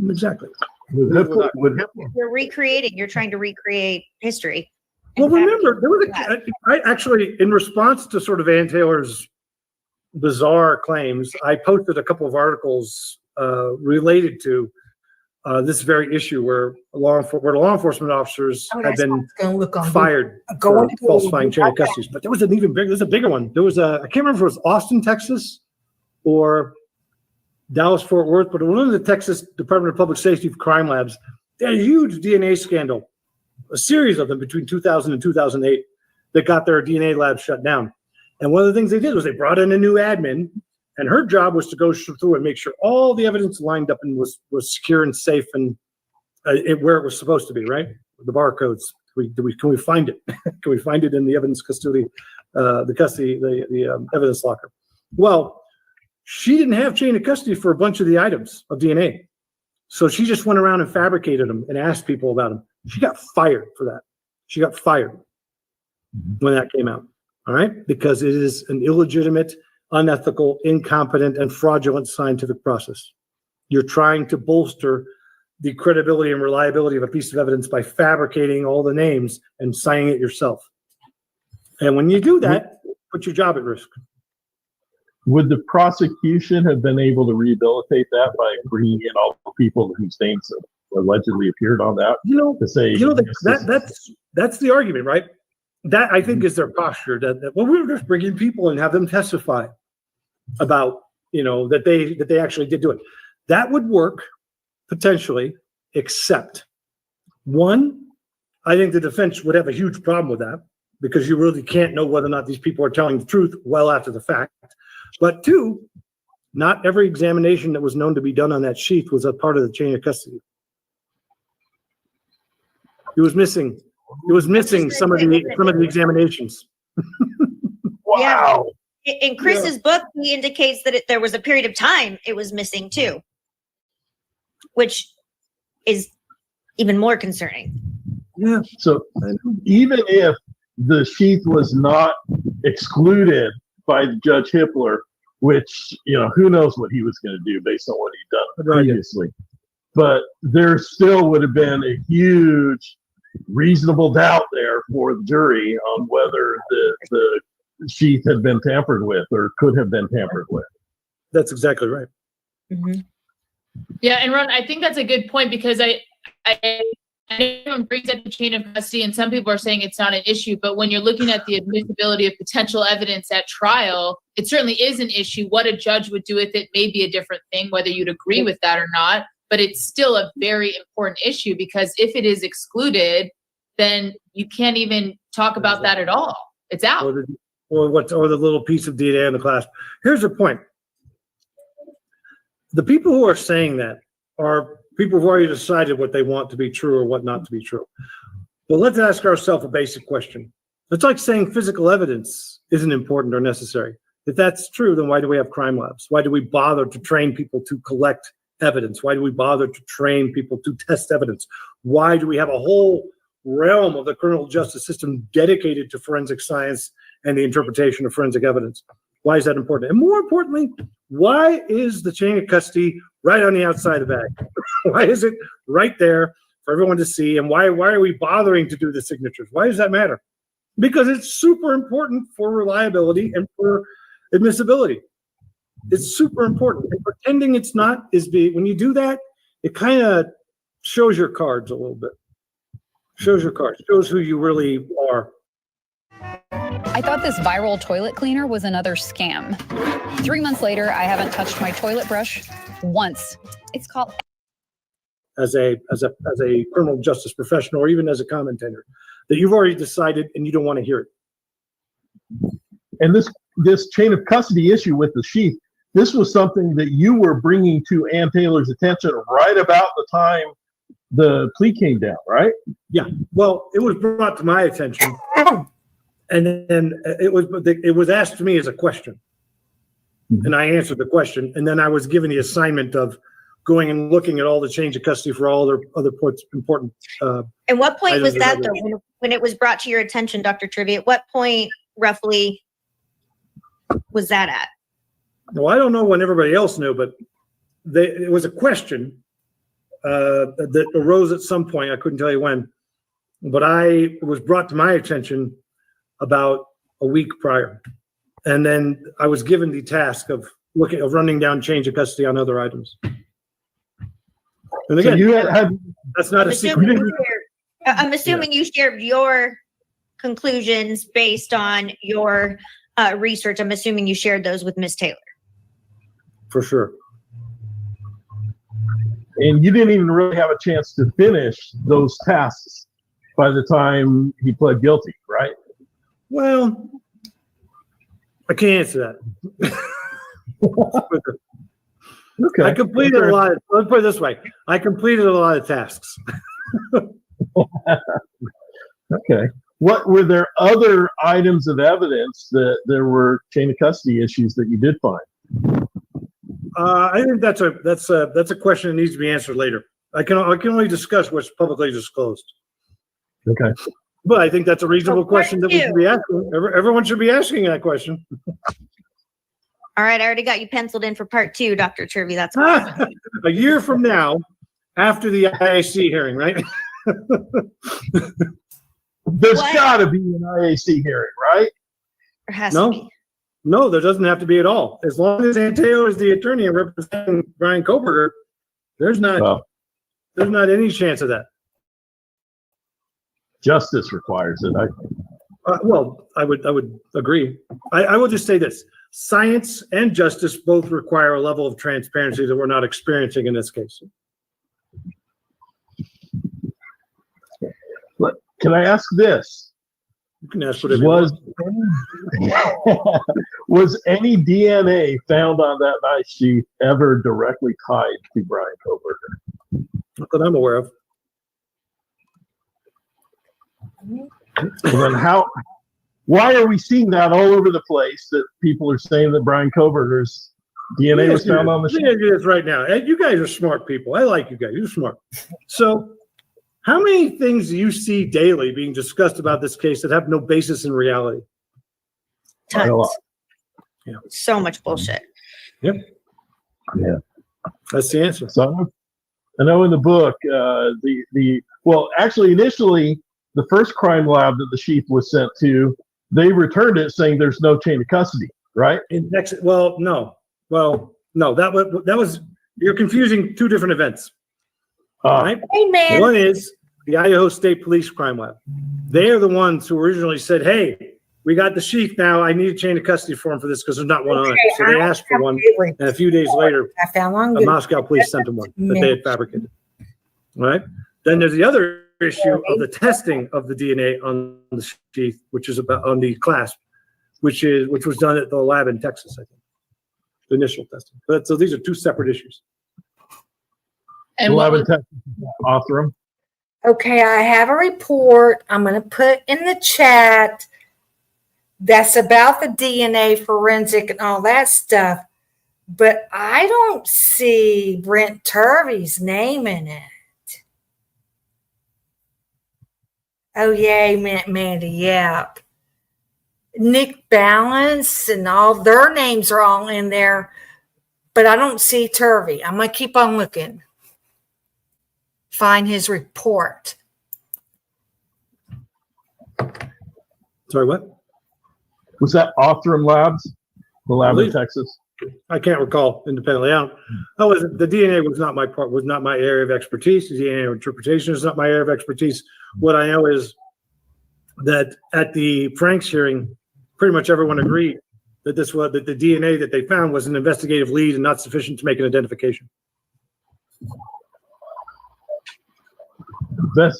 Exactly. You're recreating. You're trying to recreate history. Well, remember, there was I actually, in response to sort of Ann Taylor's bizarre claims, I posted a couple of articles related to this very issue where law enforcement officers had been fired for falsifying chain of custody. But there was there's a bigger one. There was I can't remember if it was Austin, Texas, or Dallas, Fort Worth, but one of the Texas Department of Public Safety crime labs, they had a huge DNA scandal a series of them between 2000 and 2008 that got their DNA lab shut down. And one of the things they did was they brought in a new admin, and her job was to go through and make sure all the evidence lined up and was secure and safe and where it was supposed to be, right? The barcodes. Can we find it? Can we find it in the evidence custody, the evidence locker? Well, she didn't have chain of custody for a bunch of the items of DNA. So she just went around and fabricated them and asked people about them. She got fired for that. She got fired when that came out. All right? Because it is an illegitimate, unethical, incompetent, and fraudulent scientific process. You're trying to bolster the credibility and reliability of a piece of evidence by fabricating all the names and signing it yourself. And when you do that, put your job at risk. Would the prosecution have been able to rehabilitate that by bringing in all the people whose names allegedly appeared on that? To say, that's the argument, right? That I think is their posture. That well, we were just bringing people and have them testify about that they actually did do it. That would work potentially, except one, I think the defense would have a huge problem with that because you really can't know whether or not these people are telling the truth well after the fact. But two, not every examination that was known to be done on that sheath was a part of the chain of custody. It was missing. It was missing some of the examinations. Wow. Yeah. In Chris's book, he indicates that there was a period of time it was missing too, which is even more concerning. Yeah. So even if the sheath was not excluded by Judge Hippler, which, who knows what he was going to do based on what he'd done previously, but there still would have been a huge reasonable doubt there for the jury on whether the sheath had been tampered with or could have been tampered with. That's exactly right. Mm-hmm. Yeah, and Ron, I think that's a good point because I know everyone brings up the chain of custody, and some people are saying it's not an issue. But when you're looking at the admissibility of potential evidence at trial, it certainly is an issue. What a judge would do with it may be a different thing, whether you'd agree with that or not. But it's still a very important issue because if it is excluded, then you can't even talk about that at all. It's out. Or the little piece of DNA in the class. Here's the point. The people who are saying that are people who've already decided what they want to be true or what not to be true. Well, let's ask ourselves a basic question. It's like saying physical evidence isn't important or necessary. If that's true, then why do we have crime labs? Why do we bother to train people to collect evidence? Why do we bother to train people to test evidence? Why do we have a whole realm of the criminal justice system dedicated to forensic science and the interpretation of forensic evidence? Why is that important? And more importantly, why is the chain of custody right on the outside of the bag? Why is it right there for everyone to see? And why are we bothering to do the signatures? Why does that matter? Because it's super important for reliability and for admissibility. It's super important. And pretending it's not when you do that, it kind of shows your cards a little bit. Shows your cards. Shows who you really are. I thought this viral toilet cleaner was another scam. 3 months later, I haven't touched my toilet brush once. It's called as a criminal justice professional or even as a commentator that you've already decided and you don't want to hear it. And this chain of custody issue with the sheath, this was something that you were bringing to Ann Taylor's attention right about the time the plea came down, right? Yeah. Well, it was brought to my attention, and then it was asked to me as a question, and I answered the question, and then I was given the assignment of going and looking at all the change of custody for all other important. And what point was that, though, when it was brought to your attention, Dr. Turvey? At what point, roughly, was that at? Well, I don't know when everybody else knew, but it was a question that arose at some point. I couldn't tell you when, but it was brought to my attention about a week prior, and then I was given the task of running down change of custody on other items. And again, so that's not a secret. I'm assuming you shared your conclusions based on your research. I'm assuming you shared those with Ms. Taylor. For sure. And you didn't even really have a chance to finish those tasks by the time he pled guilty, right? Well, I can't answer that. Okay. I completed a lot. Let's put it this way: I completed a lot of tasks. Okay. What were there other items of evidence that there were chain of custody issues that you did find? I think that's a question that needs to be answered later. I can only discuss what's publicly disclosed. Okay. But I think that's a reasonable question that we should be asking. Everyone should be asking that question. All right, I already got you penciled in for part 2, Dr. Turvey. That's awesome. A year from now, after the IAC hearing, right? There's got to be an IAC hearing, right? There has to be. No, there doesn't have to be at all. As long as Anteo is the attorney and representing Brian Koberger, there's not any chance of that. Justice requires it, I think. Well, I would agree. I will just say this: science and justice both require a level of transparency that we're not experiencing in this case. Can I ask this? You can ask whatever you want. Was any DNA found on that knife sheath ever directly tied to Brian Koberger? Not that I'm aware of. Well, then why are we seeing that all over the place that people are saying that Brian Koberger's DNA was found on the sheet? Let me do this right now. You guys are smart people. I like you guys. You're smart. So how many things do you see daily being discussed about this case that have no basis in reality? Tons. Yeah. So much bullshit. Yep. Yeah. That's the answer. So I know in the book, actually initially the first crime lab that the sheath was sent to, they returned it saying there's no chain of custody, right? In Texas, no, that was you're confusing two different events. Right? Hey, man. One is the Idaho State Police Crime Lab. They are the ones who originally said, "Hey, we got the sheath now. I need a chain of custody form for this because there's not one on it." So they asked for one, and a few days later, I found the Moscow police sent them one that they had fabricated. All right. Then there's the other issue of the testing of the DNA on the sheath, which is about on the clasp, which was done at the lab in Texas, I think. The initial testing. But so these are two separate issues. And lab in Texas, Othram. Okay, I have a report I'm going to put in the chat that's about the DNA forensic and all that stuff, but I don't see Brent Turvey's name in it. Oh, yay, Mandy, yep. Nick Balance and all their names are all in there, but I don't see Turvey. I'm going to keep on looking. Find his report. Sorry, what? Was that Othram Labs? The lab in Texas? I can't recall independently. The DNA was not my part, was not my area of expertise. The DNA interpretation is not my area of expertise. What I know is that at the Franks hearing, pretty much everyone agreed that the DNA that they found was an investigative lead and not sufficient to make an identification. I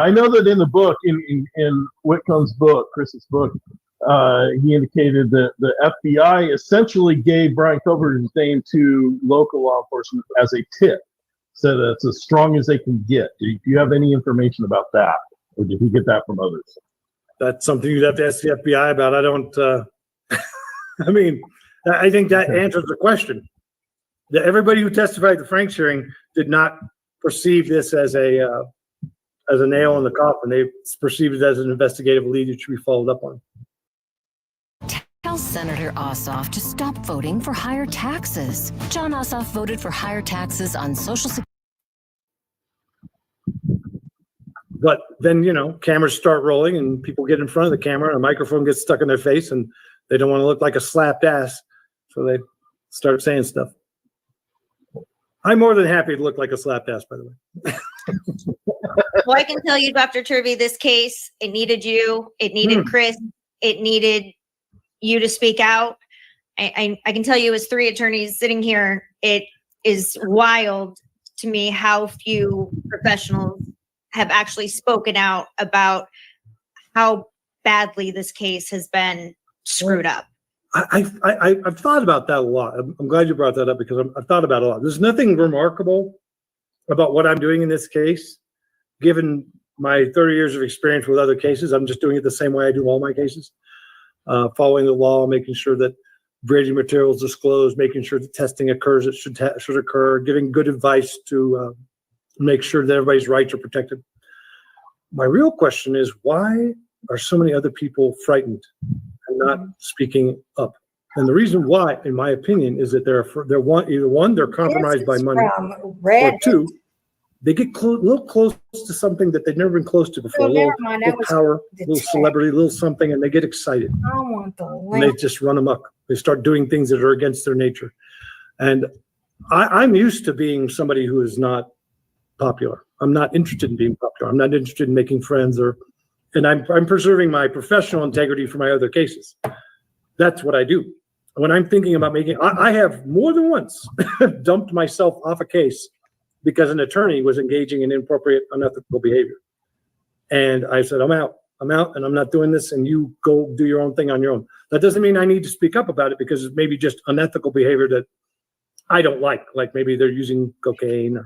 know that in the book, in Whitcomb's book, Chris's book, he indicated that the FBI essentially gave Brian Koberger's name to local law enforcement as a tip, so that it's as strong as they can get. Do you have any information about that, or did he get that from others? That's something you'd have to ask the FBI about. I don't. I mean, I think that answers the question. That everybody who testified at the Franks hearing did not perceive this as a nail in the coffin. They perceived it as an investigative lead that should be followed up on. Tell Senator Ossoff to stop voting for higher taxes. John Ossoff voted for higher taxes on Social Security. But then, cameras start rolling and people get in front of the camera and a microphone gets stuck in their face and they don't want to look like a slapped ass. So they start saying stuff. I'm more than happy to look like a slapped ass, by the way. Well, I can tell you, Dr. Turvey, this case, it needed you. It needed Chris. It needed you to speak out. I can tell you as 3 attorneys sitting here, it is wild to me how few professionals have actually spoken out about how badly this case has been screwed up. I've thought about that a lot. I'm glad you brought that up because I've thought about it a lot. There's nothing remarkable about what I'm doing in this case, given my 30 years of experience with other cases. I'm just doing it the same way I do all my cases, following the law, making sure that grading materials disclosed, making sure that testing occurs that should occur, giving good advice to make sure that everybody's rights are protected. My real question is, why are so many other people frightened and not speaking up? And the reason why, in my opinion, is that they're compromised by money, or two, they get a little close to something that they've never been close to before. Oh, A little, never mind, that little was power, the little chat. celebrity, little something, and they get excited. I want the And they link. just run amok. They start doing things that are against their nature. And I'm used to being somebody who is not popular. I'm not interested in being popular. I'm not interested in making friends, and I'm preserving my professional integrity for my other cases. That's what I do. When I'm thinking about I have more than once dumped myself off a case because an attorney was engaging in inappropriate, unethical behavior. And I said, I'm out, and I'm not doing this, and you go do your own thing on your own. That doesn't mean I need to speak up about it because it's maybe just unethical behavior that I don't like maybe they're using cocaine, or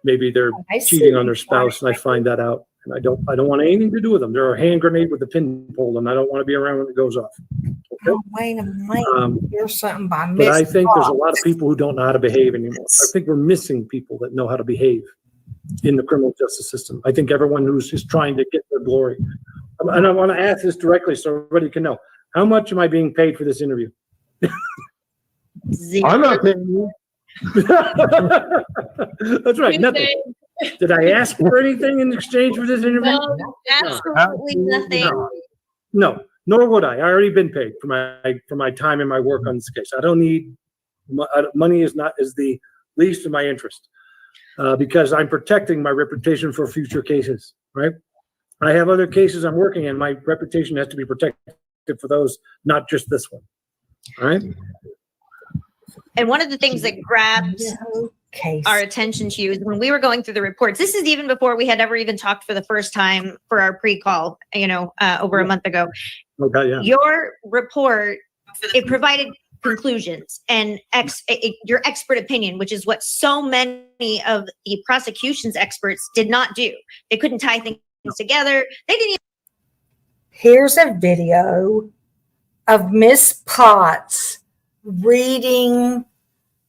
maybe they're cheating on their spouse, and I find that out. And I don't want anything to do with them. They're a hand grenade with a pin pull, and I don't want to be around when it goes off. Okay? Oh, wait a minute. Here's something by But I Miss think there's a Fox. lot of people who don't know how to behave anymore. I think we're missing people that know how to behave in the criminal justice system. I think everyone who's just trying to get their glory. And I want to ask this directly so everybody can know. How much am I being paid for this interview? I'm not paying you. That's right, nothing. Did I ask for anything in exchange for this interview? No, absolutely nothing. No, nor would I. I already been paid for my time and my work on this case. I don't need money. Is the least of my interest because I'm protecting my reputation for future cases. Right? I have other cases I'm working in. My reputation has to be protected for those, not just this one. All right. And one of the things that grabbed our attention to you is when we were going through the reports. This is even before we had ever even talked for the first time for our pre-call, over a month ago. Okay, yeah. Your report, it provided conclusions and your expert opinion, which is what so many of the prosecution's experts did not do. They couldn't tie things together. They didn't even. Here's a video of Miss Potts reading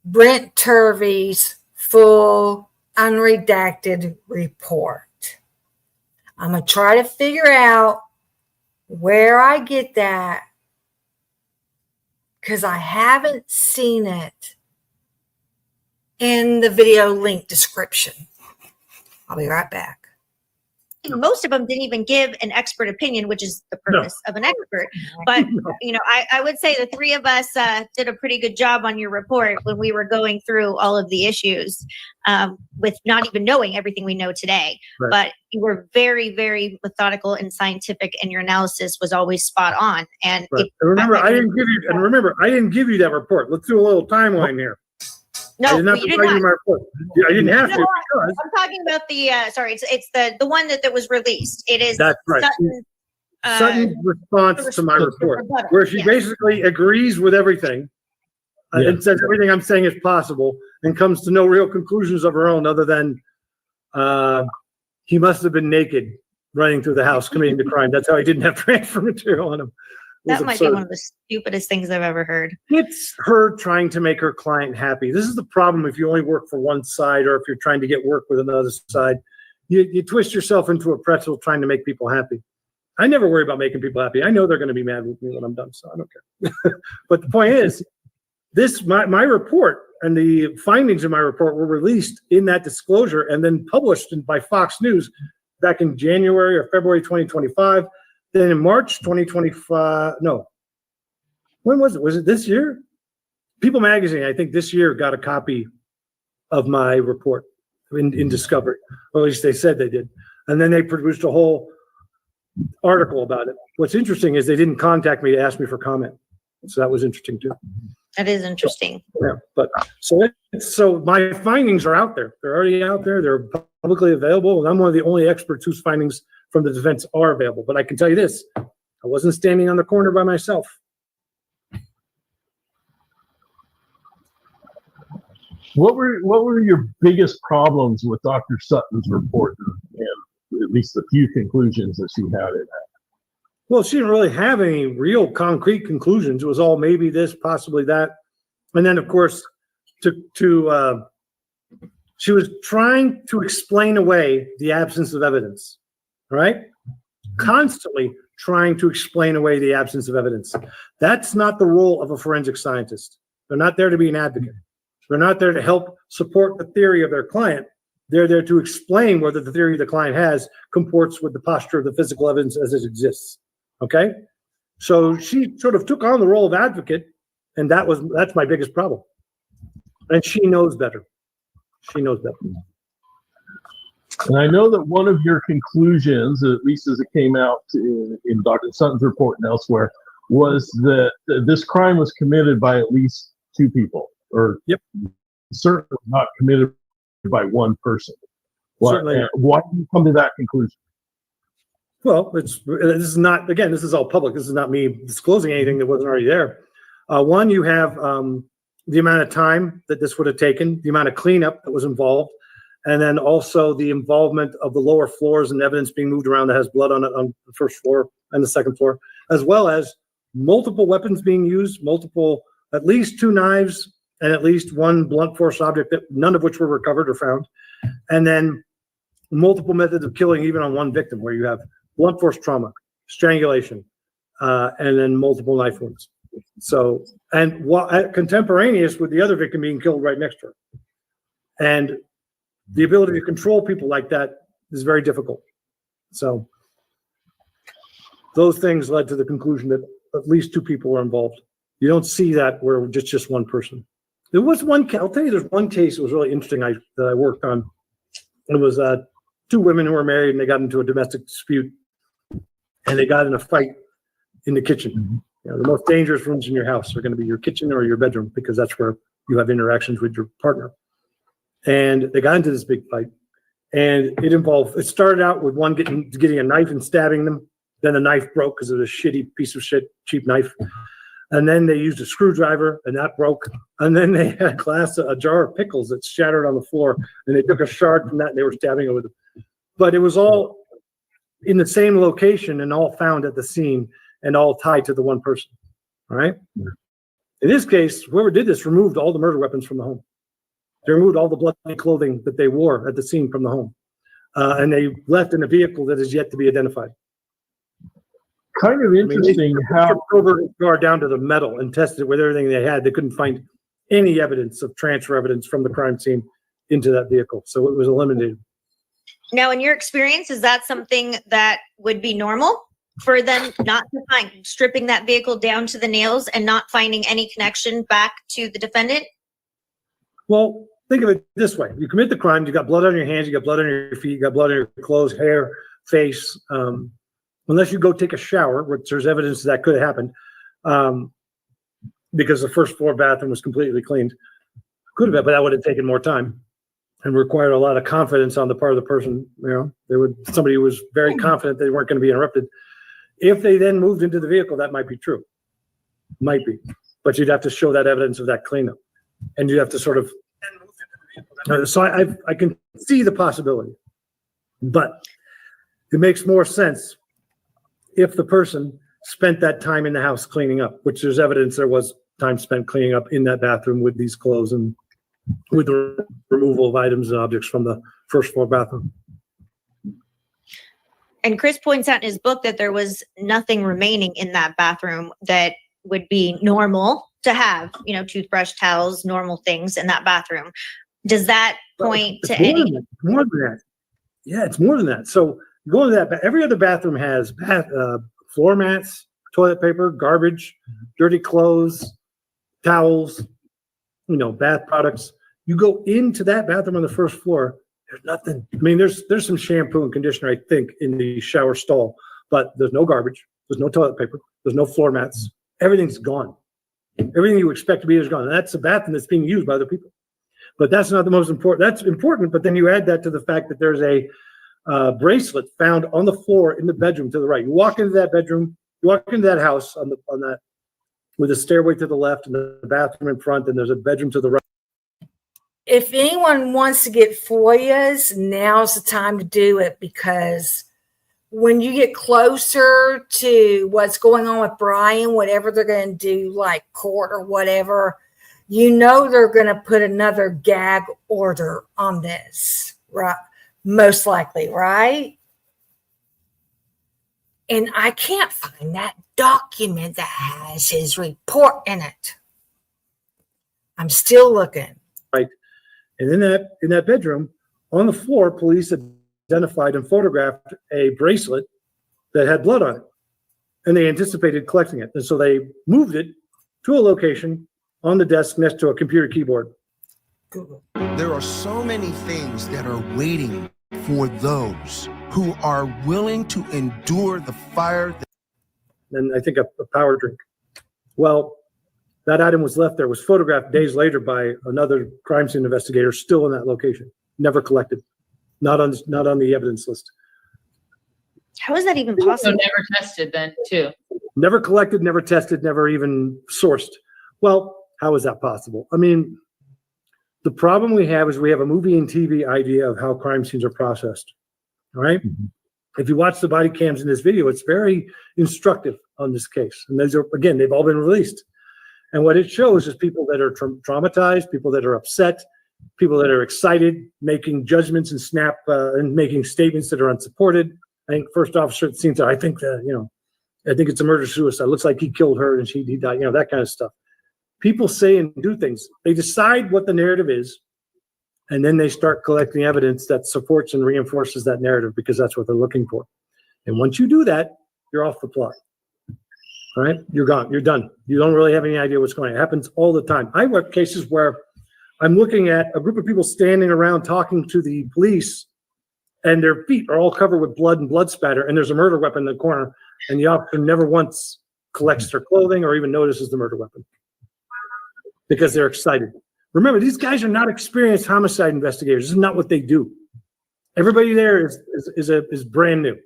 Brent Turvey's full unredacted report. I'm going to try to figure out where I get that because I haven't seen it in the video link description. I'll be right back. Most of them didn't even give an expert opinion, which is the purpose of an expert. But, I would say the three of us did a pretty good job on your report when we were going through all of the issues with not even knowing everything we know today. Right. But you were very, very methodical and scientific, and your analysis was always spot on. And Right. Remember, I didn't give you that report. Let's do a little timeline here. No, I did not you did provide not. you my report. I didn't have to. No, Because I'm talking about the it's the one that was released. It is That's right. Sutton's response to my report, where she basically agrees with everything and says everything I'm saying is possible and comes to no real conclusions of her own other than he must have been naked running through the house committing the crime. That's how he didn't have transfer material on him. That might be one of the stupidest things I've ever heard. It's her trying to make her client happy. This is the problem if you only work for one side or if you're trying to get work with another side. You twist yourself into a pretzel trying to make people happy. I never worry about making people happy. I know they're going to be mad with me when I'm done, so I don't care. But the point is, my report and the findings of my report were released in that disclosure and then published by Fox News back in January or February 2025. Then in March 2025, no. When was it? Was it this year? People Magazine, I think this year got a copy of my report in Discovery. Or at least they said they did. And then they produced a whole article about it. What's interesting is they didn't contact me to ask me for comment. So that was interesting too. That is interesting. Yeah, but so my findings are out there. They're already out there. They're publicly available, and I'm one of the only experts whose findings from the defense are available. But I can tell you this: I wasn't standing on the corner by myself. What were your biggest problems with Dr. Sutton's report, and at least the few conclusions that she had in that? Well, she didn't really have any real concrete conclusions. It was all maybe this, possibly that. And then, of course, she was trying to explain away the absence of evidence, right? Constantly trying to explain away the absence of evidence. That's not the role of a forensic scientist. They're not there to be an advocate. They're not there to help support the theory of their client. They're there to explain whether the theory the client has comports with the posture of the physical evidence as it exists. Okay, so she sort of took on the role of advocate, and that's my biggest problem. And she knows better. She knows better. And I know that one of your conclusions, at least as it came out in Dr. Sutton's report and elsewhere, was that this crime was committed by at least two people, or certainly not committed by one person. Why do you come to that conclusion? Well, this is not, again, this is all public. This is not me disclosing anything that wasn't already there. One, you have the amount of time that this would have taken, the amount of cleanup that was involved, and then also the involvement of the lower floors and evidence being moved around that has blood on it on the first floor and the second floor, as well as multiple weapons being used, at least two knives and at least one blunt force object, that none of which were recovered or found. And then multiple methods of killing even on one victim, where you have blunt force trauma, strangulation, and then multiple knife wounds. So, and contemporaneous with the other victim being killed right next to her. And the ability to control people like that is very difficult. So those things led to the conclusion that at least two people were involved. You don't see that where just one person. There was one, I'll tell you, there's one case that was really interesting that I worked on. It was two women who were married, and they got into a domestic dispute, and they got in a fight in the kitchen. You know, the most dangerous rooms in your house are going to be your kitchen or your bedroom, because that's where you have interactions with your partner. And they got into this big fight, and it started out with one getting a knife and stabbing them. Then the knife broke because it was a shitty piece of shit, cheap knife. And then they used a screwdriver, and that broke. And then they had a jar of pickles that shattered on the floor, and they took a shard from that and they were stabbing it with it. But it was all in the same location and all found at the scene and all tied to the one person. All right. In this case, whoever did this removed all the murder weapons from the home. They removed all the bloody clothing that they wore at the scene from the home. And they left in a vehicle that is yet to be identified. Kind of interesting how guard down to the metal and tested it with everything they had. They couldn't find any evidence of transfer evidence from the crime scene into that vehicle. So it was eliminated. Now, in your experience, is that something that would be normal for them not to find, stripping that vehicle down to the nails and not finding any connection back to the defendant? Well, think of it this way. You commit the crime, you got blood on your hands, you got blood on your feet, you got blood on your clothes, hair, face. Unless you go take a shower, which there's evidence that could have happened, because the first floor bathroom was completely cleaned. Could have been, but that would have taken more time and required a lot of confidence on the part of the person. You know, somebody who was very confident they weren't going to be interrupted. If they then moved into the vehicle, that might be true. Might be, but you'd have to show that evidence of that cleanup, and you have to sort of. So I can see the possibility, but it makes more sense if the person spent that time in the house cleaning up, which there's evidence there was time spent cleaning up in that bathroom with these clothes and with the removal of items and objects from the first floor bathroom. And Chris points out in his book that there was nothing remaining in that bathroom that would be normal to have, toothbrush, towels, normal things in that bathroom. Does that point to any? More than that. Yeah, it's more than that. So go into that. Every other bathroom has floor mats, toilet paper, garbage, dirty clothes, towels, bath products. You go into that bathroom on the first floor, there's nothing. I mean, there's some shampoo and conditioner, I think, in the shower stall, but there's no garbage. There's no toilet paper. There's no floor mats. Everything's gone. Everything you expect to be is gone. And that's the bathroom that's being used by other people. But that's not the most important. That's important, but then you add that to the fact that there's a bracelet found on the floor in the bedroom to the right. You walk into that bedroom, you walk into that house on that with a stairway to the left and the bathroom in front, and there's a bedroom to the right. If anyone wants to get FOIAs, now's the time to do it, because when you get closer to what's going on with Brian, whatever they're going to do, like court or whatever, you know they're going to put another gag order on this, right? Most likely, right? And I can't find that document that has his report in it. I'm still looking. Right. And in that bedroom, on the floor, police identified and photographed a bracelet that had blood on it. And they anticipated collecting it. And so they moved it to a location on the desk next to a computer keyboard. There are so many things that are waiting for those who are willing to endure the fire. And I think a power drink. Well, that item was left there, was photographed days later by another crime scene investigator still in that location, never collected, not on the evidence list. How is that even So possible? never tested then too. Never collected, never tested, never even sourced. Well, how is that possible? I mean, the problem we have is we have a movie and TV idea of how crime scenes are processed, all right? If you watch the body cams in this video, it's very instructive on this case. And those are, again, they've all been released. And what it shows is people that are traumatized, people that are upset, people that are excited, making judgments and making statements that are unsupported. I think first officer at the scene said, I think it's a murder-suicide. Looks like he killed her and he died, that kind of stuff. People say and do things. They decide what the narrative is, and then they start collecting evidence that supports and reinforces that narrative because that's what they're looking for. And once you do that, you're off the plot. All right? You're gone. You're done. You don't really have any idea what's going on. It happens all the time. I work cases where I'm looking at a group of people standing around talking to the police, and their feet are all covered with blood and blood spatter, and there's a murder weapon in the corner, and the officer never once collects their clothing or even notices the murder weapon because they're excited. Remember, these guys are not experienced homicide investigators. This is not what they do. Everybody there is brand new.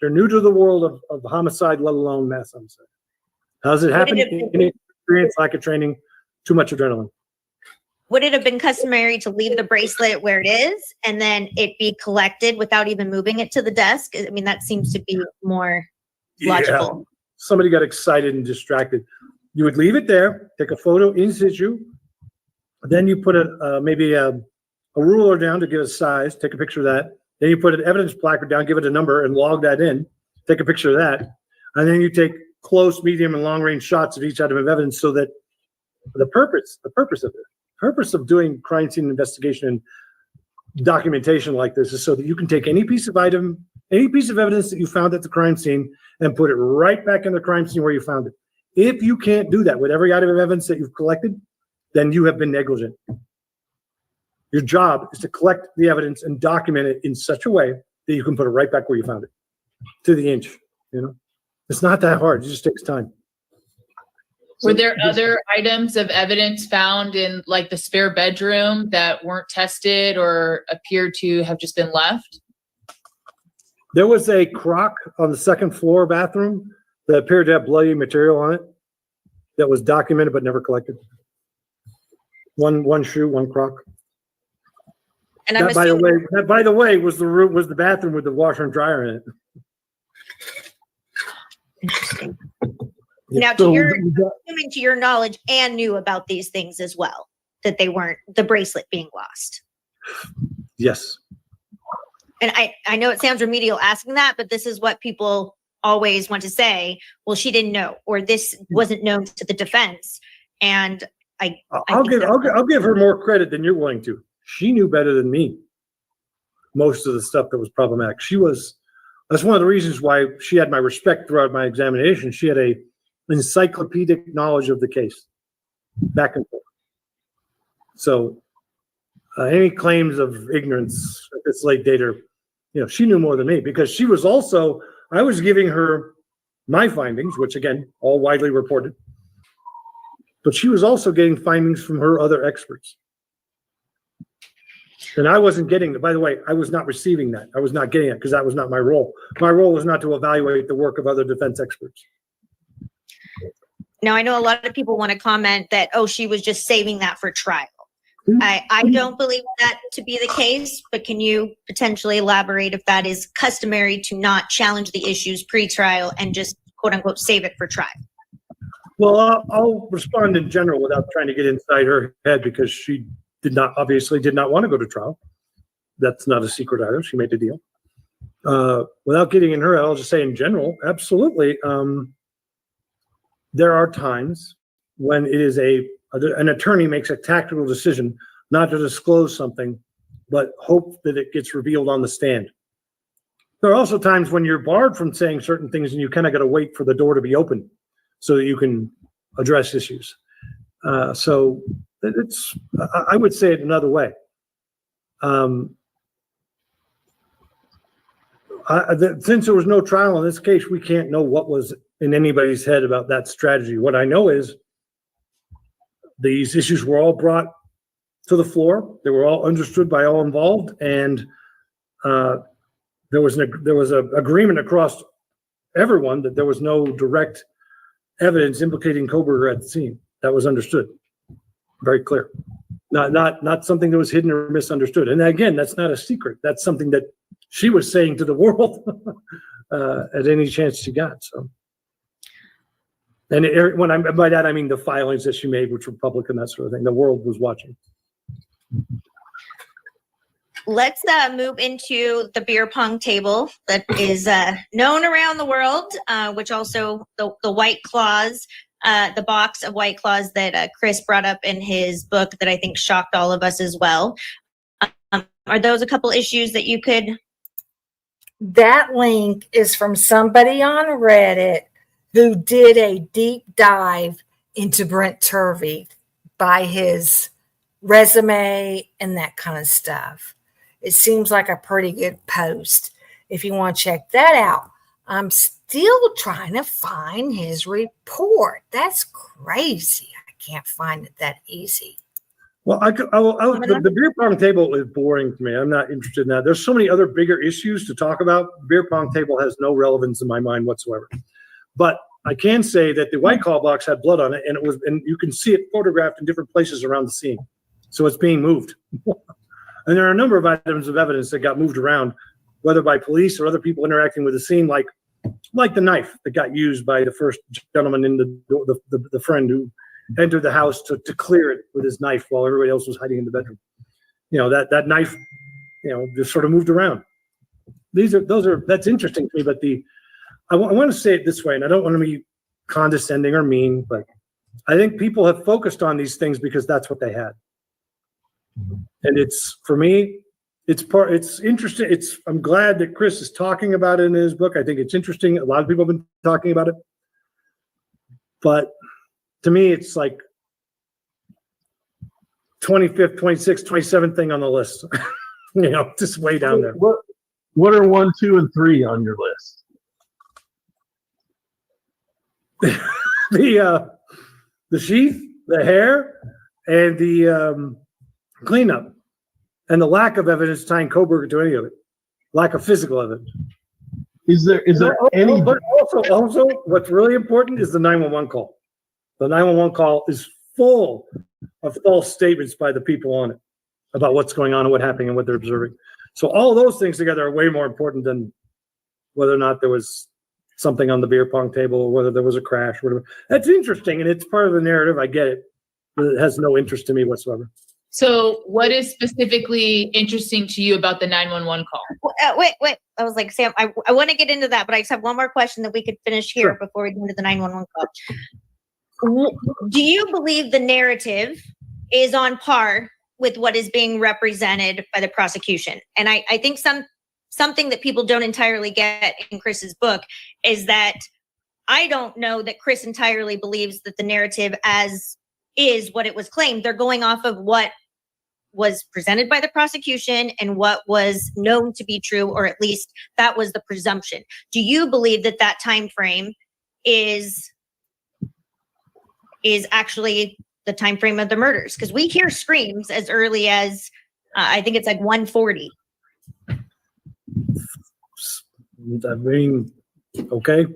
They're new to the world of homicide, let alone mass homicide. How does it happen? Inexperience, lack of training, too much adrenaline. Would it have been customary to leave the bracelet where it is and then it be collected without even moving it to the desk? I mean, that seems to be more logical. Yeah. Somebody got excited and distracted. You would leave it there, take a photo in situ, then you put maybe a ruler down to give a size, take a picture of that. Then you put an evidence placard down, give it a number, and log that in. Take a picture of that, and then you take close, medium, and long range shots of each item of evidence, so that the purpose of doing crime scene investigation and documentation like this is so that you can take any piece of evidence that you found at the crime scene and put it right back in the crime scene where you found it. If you can't do that with every item of evidence that you've collected, then you have been negligent. Your job is to collect the evidence and document it in such a way that you can put it right back where you found it, to the inch. It's not that hard. It just takes time. Were there other items of evidence found in like the spare bedroom that weren't tested or appeared to have just been left? There was a crock on the second floor bathroom that appeared to have bloody material on it that was documented but never collected. One shoe, one crock. And that, by the way, was the bathroom with the washer and dryer in it. Interesting. Now, assuming to your knowledge, Anne knew about these things as well, that they weren't the bracelet being lost. Yes. And I know it sounds remedial asking that, but this is what people always want to say. Well, she didn't know, or this wasn't known to the defense. And I'll give her more credit than you're willing to. She knew better than me most of the stuff that was problematic. That's one of the reasons why she had my respect throughout my examination. She had a encyclopedic knowledge of the case, back and forth. So any claims of ignorance at this late date she knew more than me, because I was giving her my findings, which again, all widely reported. but she was also getting findings from her other experts. And I wasn't getting it. By the way, I was not receiving that. I was not getting it because that was not my role. My role was not to evaluate the work of other defense experts. Now, I know a lot of people want to comment that, oh, she was just saving that for trial. I don't believe that to be the case, but can you potentially elaborate if that is customary to not challenge the issues pre-trial and just quote unquote save it for trial? Well, I'll respond in general without trying to get inside her head because she obviously did not want to go to trial. That's not a secret either. She made the deal. Without getting in her head, I'll just say in general, absolutely. There are times when it is an attorney makes a tactical decision not to disclose something, but hope that it gets revealed on the stand. There are also times when you're barred from saying certain things and you kind of got to wait for the door to be open so that you can address issues. So I would say it another way. Since there was no trial in this case, we can't know what was in anybody's head about that strategy. What I know is these issues were all brought to the floor. They were all understood by all involved, and there was an agreement across everyone that there was no direct evidence implicating Koberger at the scene. That was understood, very clear. Not something that was hidden or misunderstood. And again, that's not a secret. That's something that she was saying to the world at any chance she got. So. And by that, I mean the filings that she made, which were public and that sort of thing. The world was watching. Let's move into the beer pong table that is known around the world, which also the White Claws, the box of White Claws that Chris brought up in his book that I think shocked all of us as well. Are those a couple issues that you could? That link is from somebody on Reddit who did a deep dive into Brent Turvey by his resume and that kind of stuff. It seems like a pretty good post. If you want to check that out, I'm still trying to find his report. That's crazy. I can't find it that easy. Well, the beer pong table is boring to me. I'm not interested in that. There's so many other bigger issues to talk about. Beer pong table has no relevance in my mind whatsoever. But I can say that the White Claw box had blood on it, and you can see it photographed in different places around the scene. So it's being moved. And there are a number of items of evidence that got moved around, whether by police or other people interacting with the scene, like the knife that got used by the first gentleman in the friend who entered the house to clear it with his knife while everybody else was hiding in the bedroom. You know, that knife, just sort of moved around. That's interesting to me, but I want to say it this way, and I don't want to be condescending or mean, but I think people have focused on these things because that's what they had. And for me, it's interesting. I'm glad that Chris is talking about it in his book. I think it's interesting. A lot of people have been talking about it, but to me, it's like 25th, 26th, 27th thing on the list. Just way down there. What are 1, 2, and 3 on your list? The sheath, the hair, and the cleanup, and the lack of evidence tying Koberger to any of it. Lack of physical evidence. Is there any? But also, what's really important is the 911 call. The 911 call is full of false statements by the people on it about what's going on and what happened and what they're observing. So all those things together are way more important than whether or not there was something on the beer pong table or whether there was a crash or whatever. That's interesting, and it's part of the narrative. I get it, but it has no interest to me whatsoever. So what is specifically interesting to you about the 911 call? Wait. I was like, Sam, I want to get into that, but I just have one more question that we could finish here before we go into the 911 call. Do you believe the narrative is on par with what is being represented by the prosecution? And I think something that people don't entirely get in Chris's book is that I don't know that Chris entirely believes that the narrative as is what it was claimed. They're going off of what was presented by the prosecution and what was known to be true, or at least that was the presumption. Do you believe that time frame is is actually the time frame of the murders, because we hear screams as early as I think it's like 1:40. I mean, okay.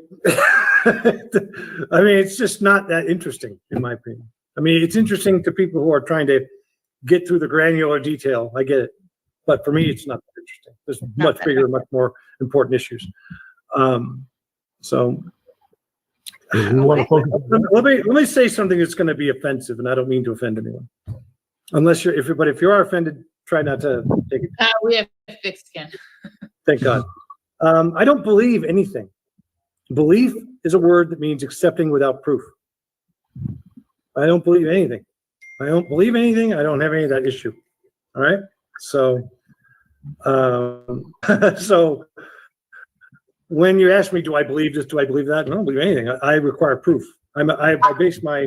I mean, it's just not that interesting, in my opinion. I mean, it's interesting to people who are trying to get through the granular detail. I get it. But for me, it's not that interesting. There's much bigger, much more important issues. So let me say something that's going to be offensive, and I don't mean to offend anyone. Unless if you are offended, try not to take it. We have thick skin. Thank God. I don't believe anything. Belief is a word that means accepting without proof. I don't believe anything. I don't believe anything. I don't have any of that issue. All right. So, so when you ask me, do I believe this? Do I believe that? I don't believe anything. I require proof. I base my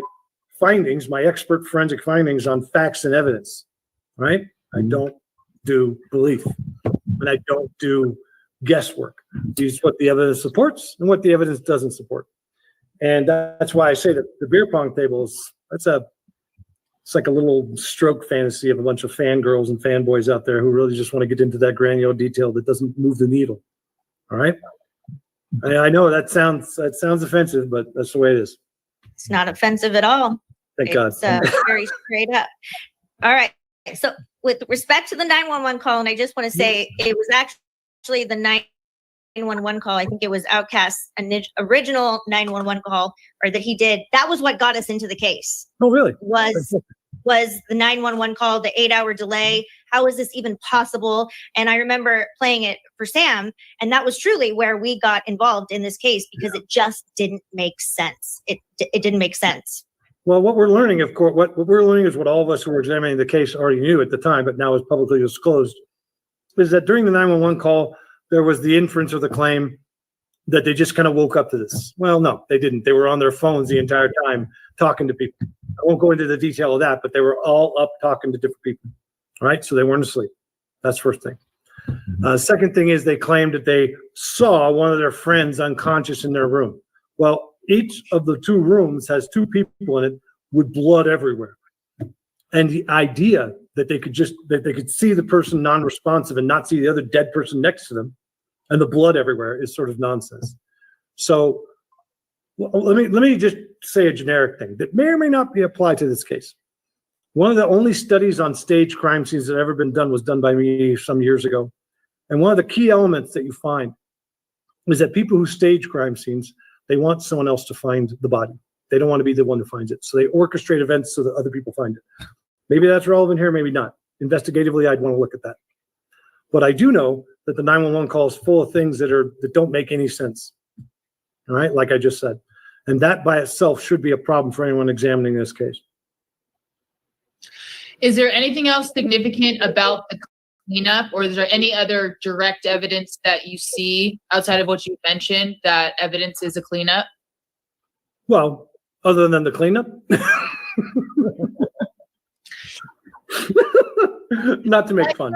findings, my expert forensic findings, on facts and evidence. Right. I don't do belief, and I don't do guesswork. Use what the evidence supports and what the evidence doesn't support. And that's why I say that the beer pong table is, it's like a little stroke fantasy of a bunch of fangirls and fanboys out there who really just want to get into that granular detail that doesn't move the needle. All right. I know that sounds offensive, but that's the way it is. It's not offensive at all. Thank God. It's very straight up. All right. So with respect to the 911 call, and I just want to say it was actually the 911 call. I think it was Outcast's original 911 call, or that he did. That was what got us into the case. Oh, really? Was the 911 call, the 8-hour delay? How is this even possible? And I remember playing it for Sam, and that was truly where we got involved in this case, because it just didn't make sense. It didn't make sense. Well, what we're learning, of course, what we're learning is what all of us who were examining the case already knew at the time, but now is publicly disclosed, is that during the 911 call, there was the inference or the claim that they just kind of woke up to this. Well, no, they didn't. They were on their phones the entire time talking to people. I won't go into the detail of that, but they were all up talking to different people. All right. So they weren't asleep. That's first thing. Second thing is they claimed that they saw one of their friends unconscious in their room. Well, each of the two rooms has two people in it with blood everywhere. And the idea that they could see the person non-responsive and not see the other dead person next to them and the blood everywhere is sort of nonsense. So let me just say a generic thing that may or may not be applied to this case. One of the only studies on staged crime scenes that have ever been done was done by me some years ago. And one of the key elements that you find is that people who stage crime scenes, they want someone else to find the body. They don't want to be the one who finds it. So they orchestrate events so that other people find it. Maybe that's relevant here, maybe not. Investigatively, I'd want to look at that. But I do know that the 911 call is full of things that don't make any sense. All right, like I just said. And that by itself should be a problem for anyone examining this case. Is there anything else significant about the cleanup, or is there any other direct evidence that you see outside of what you mentioned that evidence is a cleanup? Well, other than the cleanup? Not to make fun.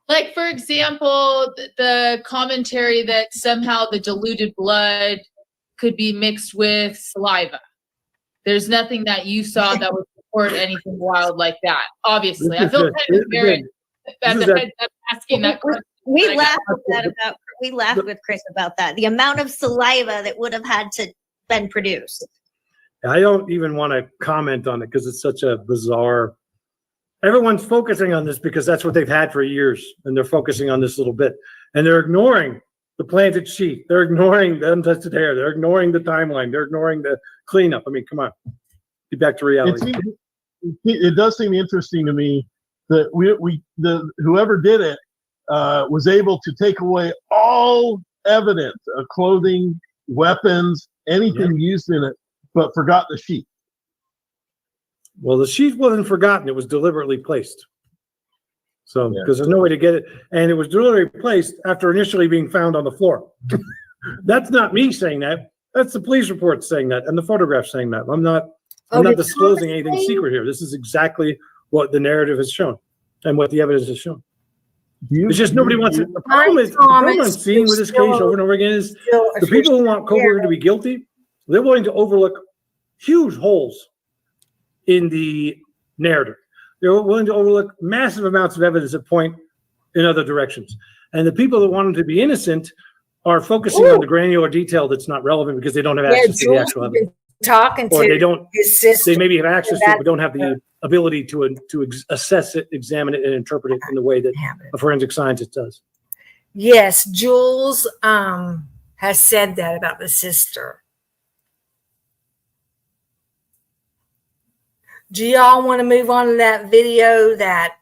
Like, for example, the commentary that somehow the diluted blood could be mixed with saliva. There's nothing that you saw that would support anything wild like that. Obviously, I feel kind of embarrassed asking that question. We laughed with Chris about that. The amount of saliva that would have had to been produced. I don't even want to comment on it because it's such a bizarre. Everyone's focusing on this because that's what they've had for years, and they're focusing on this little bit, and they're ignoring the planted sheet. They're ignoring the untested hair. They're ignoring the timeline. They're ignoring the cleanup. I mean, come on, get back to reality. It does seem interesting to me that whoever did it was able to take away all evidence of clothing, weapons, anything used in it, but forgot the sheet. Well, the sheet wasn't forgotten. It was deliberately placed. So, because there's no way to get it. And it was deliberately placed after initially being found on the floor. That's not me saying that. That's the police report saying that and the photograph saying that. I'm not disclosing anything secret here. This is exactly what the narrative has shown and what the evidence has shown. It's just nobody wants it. The problem I'm seeing with this case over and over again is the people who want Koberger to be guilty, they're willing to overlook huge holes in the narrative. They're willing to overlook massive amounts of evidence that point in other directions. And the people that want him to be innocent are focusing on the granular detail that's not relevant because they don't have access to the actual evidence. Talking Or to they don't, his sister. they maybe have access to it, but don't have the ability to assess it, examine it, and interpret it in the way that a forensic scientist does. Yes, Jules has said that about the sister. Do y'all want to move on to that video that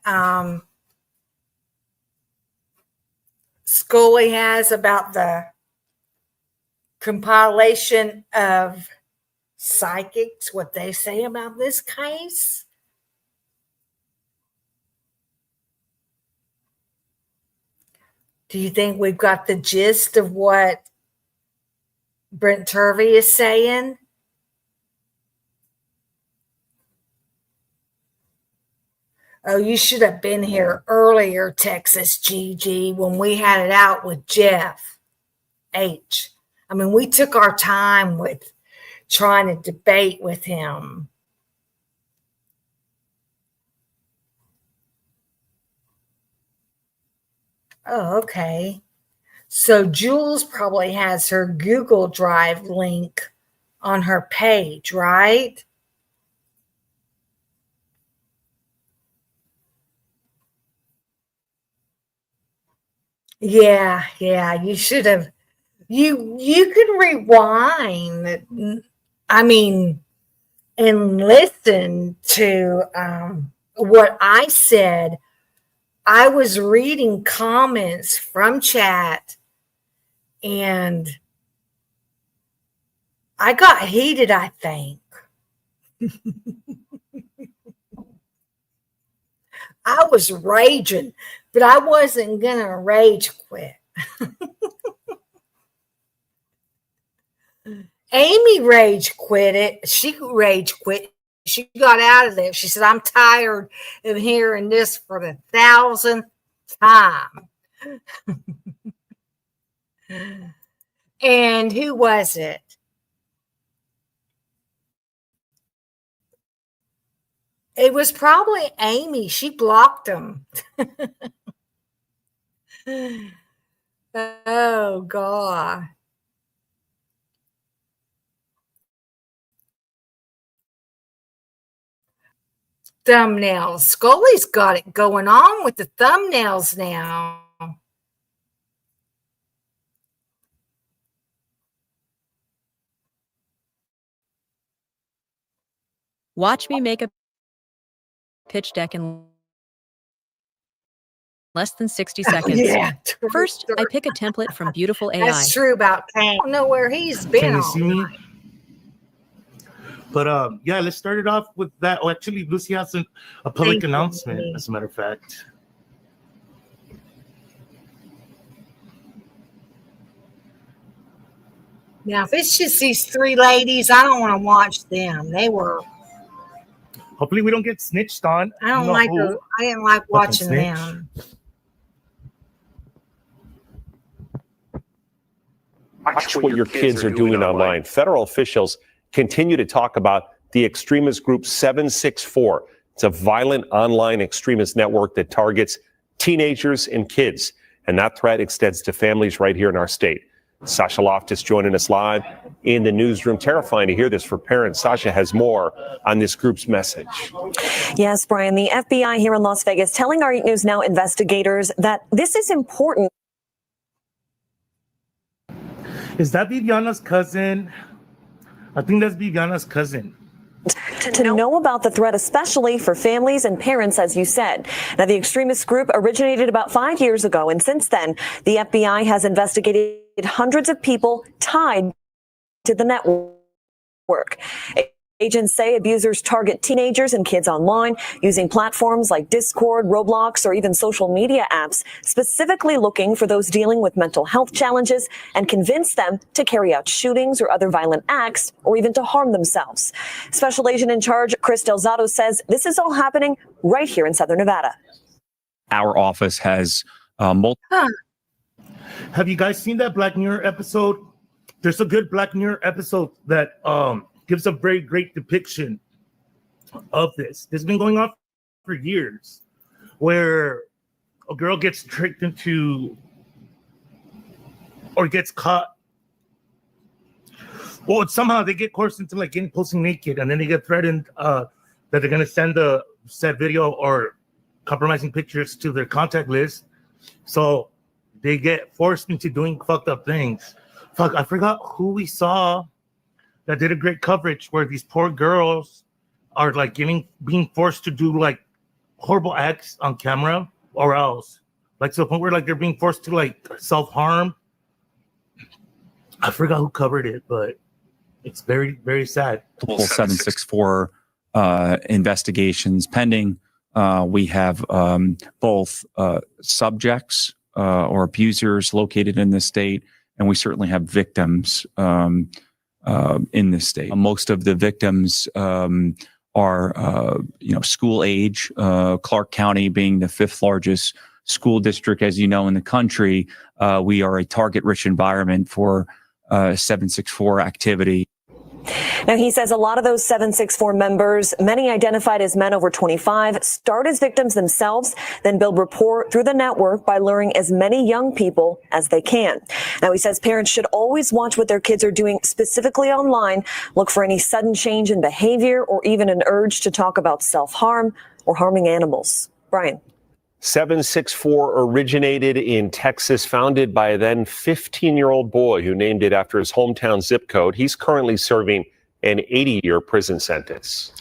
Scully has about the compilation of psychics, what they say about this case? Do you think we've got the gist of what Brent Turvey is saying? Oh, you should have been here earlier, Texas GG, when we had it out with Jeff H. I mean, we took our time with trying to debate with him. Oh, okay. So Jules probably has her Google Drive link on her page, right? Yeah, you should have. You can rewind. I mean, and listen to what I said. I was reading comments from chat and I got heated, I think. I was raging, but I wasn't going to rage quit. Amy rage quit it. She rage quit. She got out of there. She said, I'm tired of hearing this for the 1,000th time. And who was it? It was probably Amy. She blocked him. Oh, God. Thumbnails. Scully's got it going on with the thumbnails now. Watch me make a pitch deck in less than 60 seconds. Yeah, First, I pick a template from Beautiful AI. That's true about Kane. I don't know where he's been. Can you all see me? night. But yeah, let's start it off with that. Oh, actually, Lucy has a public Thank you, announcement, Amy. as a matter of fact. Now, if it's just these three ladies, I don't want to watch them. They were. Hopefully, we don't get snitched on. I don't You know like. who. I didn't like Fucking watching snitch. them. Watch what your kids are doing online. Federal officials continue to talk about the extremist group 764. It's a violent online extremist network that targets teenagers and kids. And that threat extends to families right here in our state. Sasha Loftus joining us live in the newsroom. Terrifying to hear this for parents. Sasha has more on this group's message. Yes, Brian, the FBI here in Las Vegas telling our 8 News Now investigators that this is important. Is that Viviana's cousin? I think that's Viviana's cousin. To know about the threat, especially for families and parents, as you said. Now, the extremist group originated about 5 years ago, and since then, the FBI has investigated hundreds of people tied to the network. Agents say abusers target teenagers and kids online using platforms like Discord, Roblox, or even social media apps, specifically looking for those dealing with mental health challenges and convince them to carry out shootings or other violent acts or even to harm themselves. Special Agent in charge, Chris Delzato, says this is all happening right here in Southern Nevada. Our office has multiple. Have you guys seen that Black Mirror episode? There's a good Black Mirror episode that gives a very great depiction of this. This has been going on for years, where a girl gets tricked into or gets caught. Well, somehow they get coerced into like getting posting naked, and then they get threatened that they're gonna send the said video or compromising pictures to their contact list. So they get forced into doing fucked up things. Fuck, I forgot who we saw that did a great coverage where these poor girls are like being forced to do like horrible acts on camera or else. Like to the point where like they're being forced to like self-harm. I forgot who covered it, but it's very, very sad. 764 investigations pending. We have both subjects or abusers located in the state, and we certainly have victims in this state. Most of the victims are, school age. Clark County being the 5th largest school district, as you know, in the country. We are a target-rich environment for 764 activity. Now, he says a lot of those 764 members, many identified as men over 25, start as victims themselves, then build rapport through the network by luring as many young people as they can. Now, he says parents should always watch what their kids are doing specifically online, look for any sudden change in behavior or even an urge to talk about self-harm or harming animals. Brian. 764 originated in Texas, founded by a then 15-year-old boy who named it after his hometown zip code. He's currently serving an 80-year prison sentence.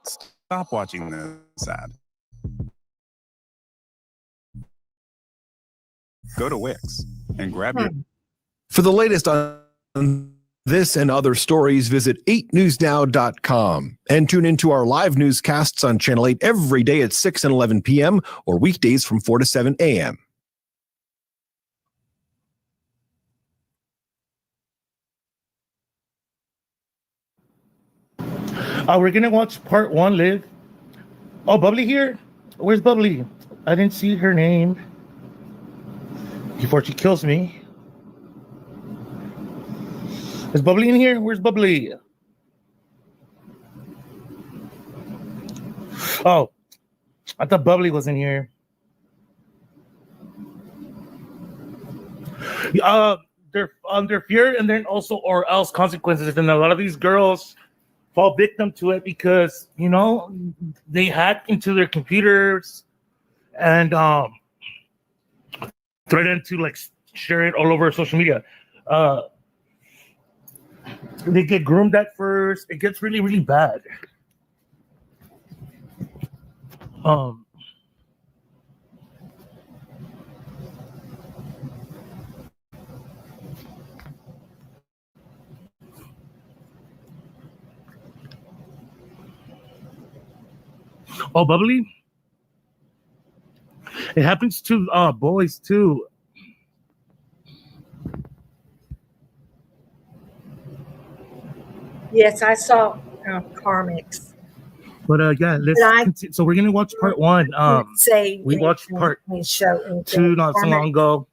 Stop watching this ad. Go to Wix and grab your... For the latest on this and other stories, visit 8newsnow.com and tune into our live newscasts on Channel 8 every day at 6 and 11 p.m. or weekdays from 4 to 7 a.m. We're going to watch part 1, Liv. Oh, Bubbly here? Where's Bubbly? I didn't see her name before she kills me. Is Bubbly in here? Where's Bubbly? Oh, I thought Bubbly was in here. They're under fear and then also or else consequences. And a lot of these girls fall victim to it because, they hack into their computers and threaten to like share it all over social media. They get groomed at first. It gets really, really bad. Oh, Bubbly? It happens to boys too. Yes, I saw Carmix. But yeah, so we're gonna watch part 1. We watched part 2 not so long ago.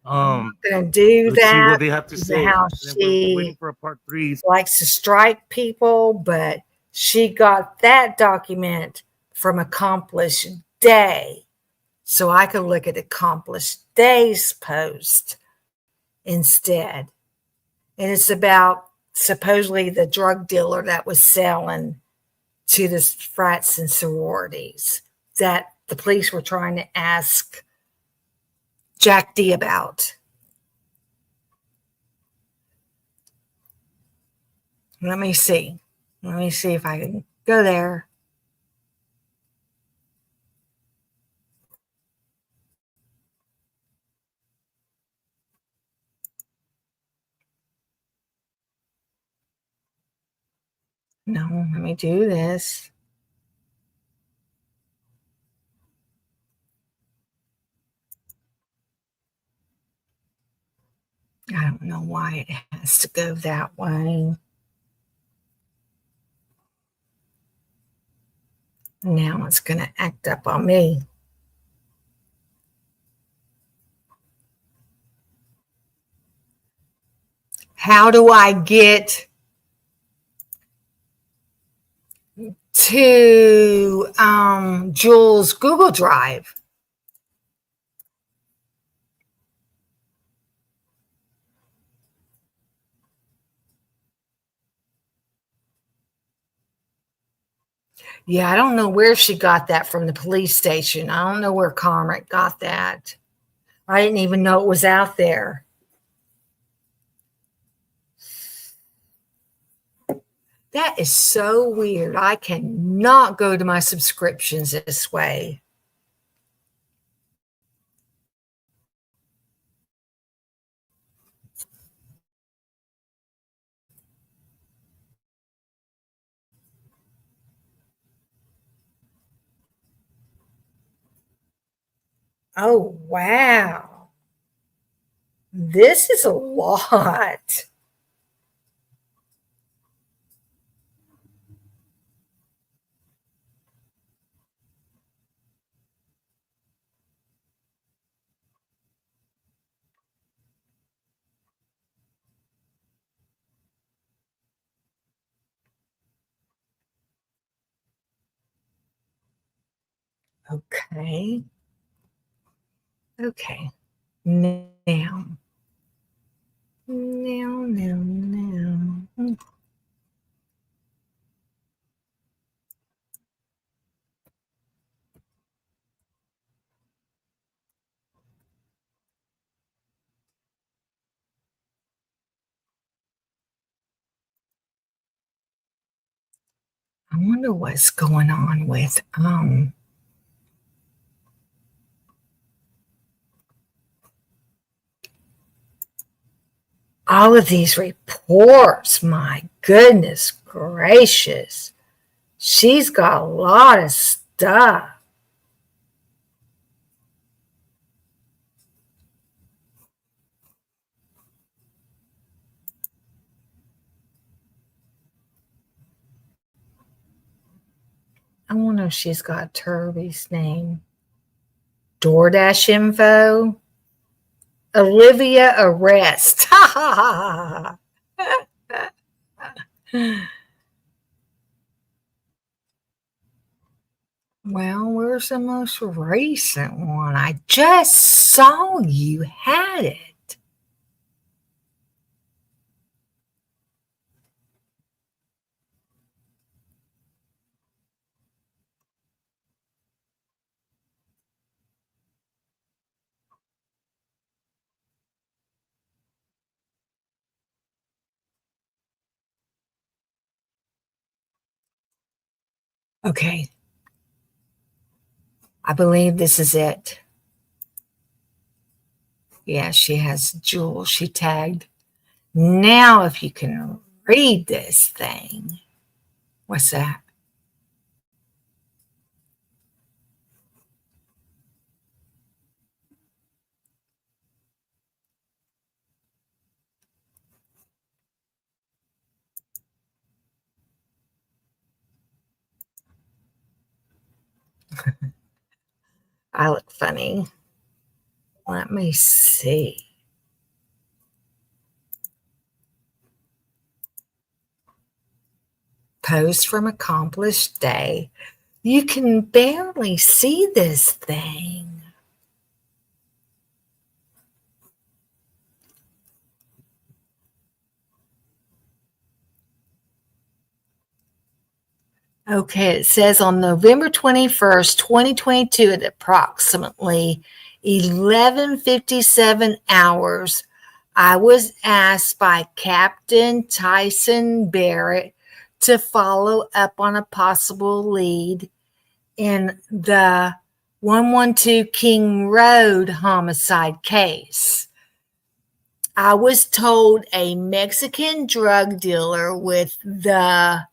I'm gonna do let's that. See what they have to say. How we're waiting for a part 3. Likes to strike people, but she got that document from Accomplished Day, so I could look at Accomplished Day's post instead. And it's about supposedly the drug dealer that was selling to the frats and sororities that the police were trying to ask Jack D about. Let me see. Let me see if I can go there. No, let me do this. I don't know why it has to go that way. Now it's going to act up on me. How do I get to Jules' Google Drive. Yeah, I don't know where she got that from the police station. I don't know where Carmick got that. I didn't even know it was out there. That is so weird. I cannot go to my subscriptions this way. Oh, wow. This is a lot. Okay. Okay. Now. I wonder what's going on with all of these reports. My goodness gracious. She's got a lot of stuff. I wonder if she's got Turby's name. DoorDash info. Olivia arrest. Well, where's the most recent one? I just saw you had it. Okay. I believe this is it. Yeah, she has Jules. She tagged. Now, if you can read this thing. What's that? I look funny. Let me see. Post from accomplished day. You can barely see this thing. Okay, it says on November 21st, 2022 at approximately 11:57 hours, I was asked by Captain Tyson Barrett to follow up on a possible lead in the 112 King Road homicide case. I was told a Mexican drug dealer with the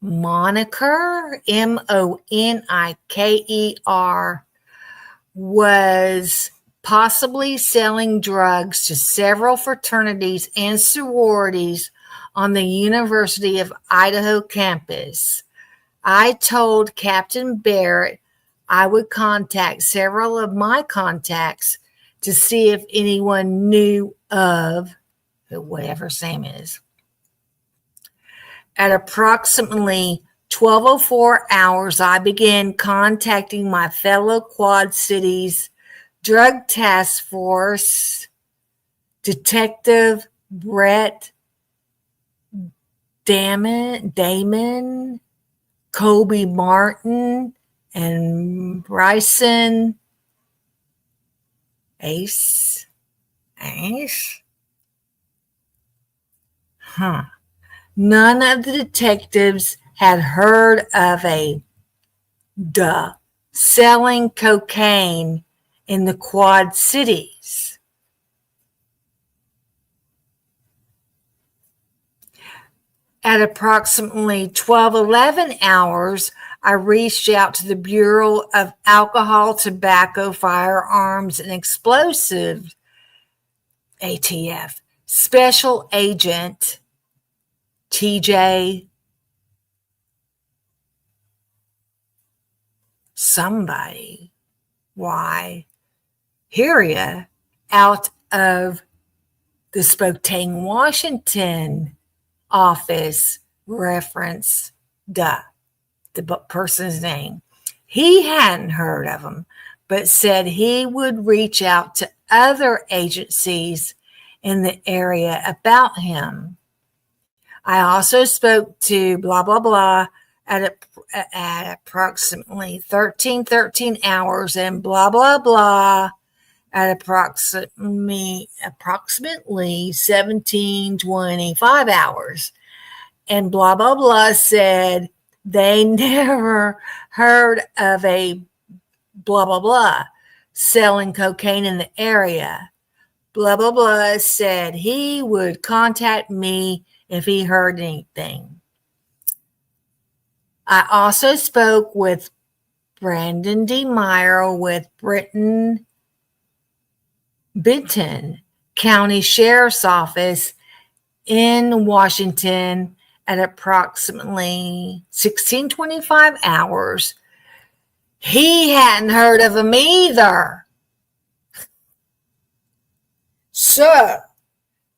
moniker Moniker was possibly selling drugs to several fraternities and sororities on the University of Idaho campus. I told Captain Barrett I would contact several of my contacts to see if anyone knew of whatever Sam is. At approximately 12:04 hours, I began contacting my fellow Quad Cities Drug Task Force Detective Brett Damon, Kobe Martin, and Bryson Ace. None of the detectives had heard of selling cocaine in the Quad Cities. At approximately 12:11 hours, I reached out to the Bureau of Alcohol, Tobacco, Firearms, and Explosives, ATF, Special Agent TJ somebody. Why? Heria out of the Spokane, Washington office reference the person's name. He hadn't heard of him, but said he would reach out to other agencies in the area about him. I also spoke to blah, blah, blah at approximately 13:13 hours and blah, blah, blah at approximately 17:25 hours. And blah, blah, blah said they never heard of a blah, blah, blah selling cocaine in the area. Blah, blah, blah said he would contact me if he heard anything. I also spoke with Brandon D. Meyer with Benton County Sheriff's Office in Washington at approximately 16:25 hours. He hadn't heard of him either. So,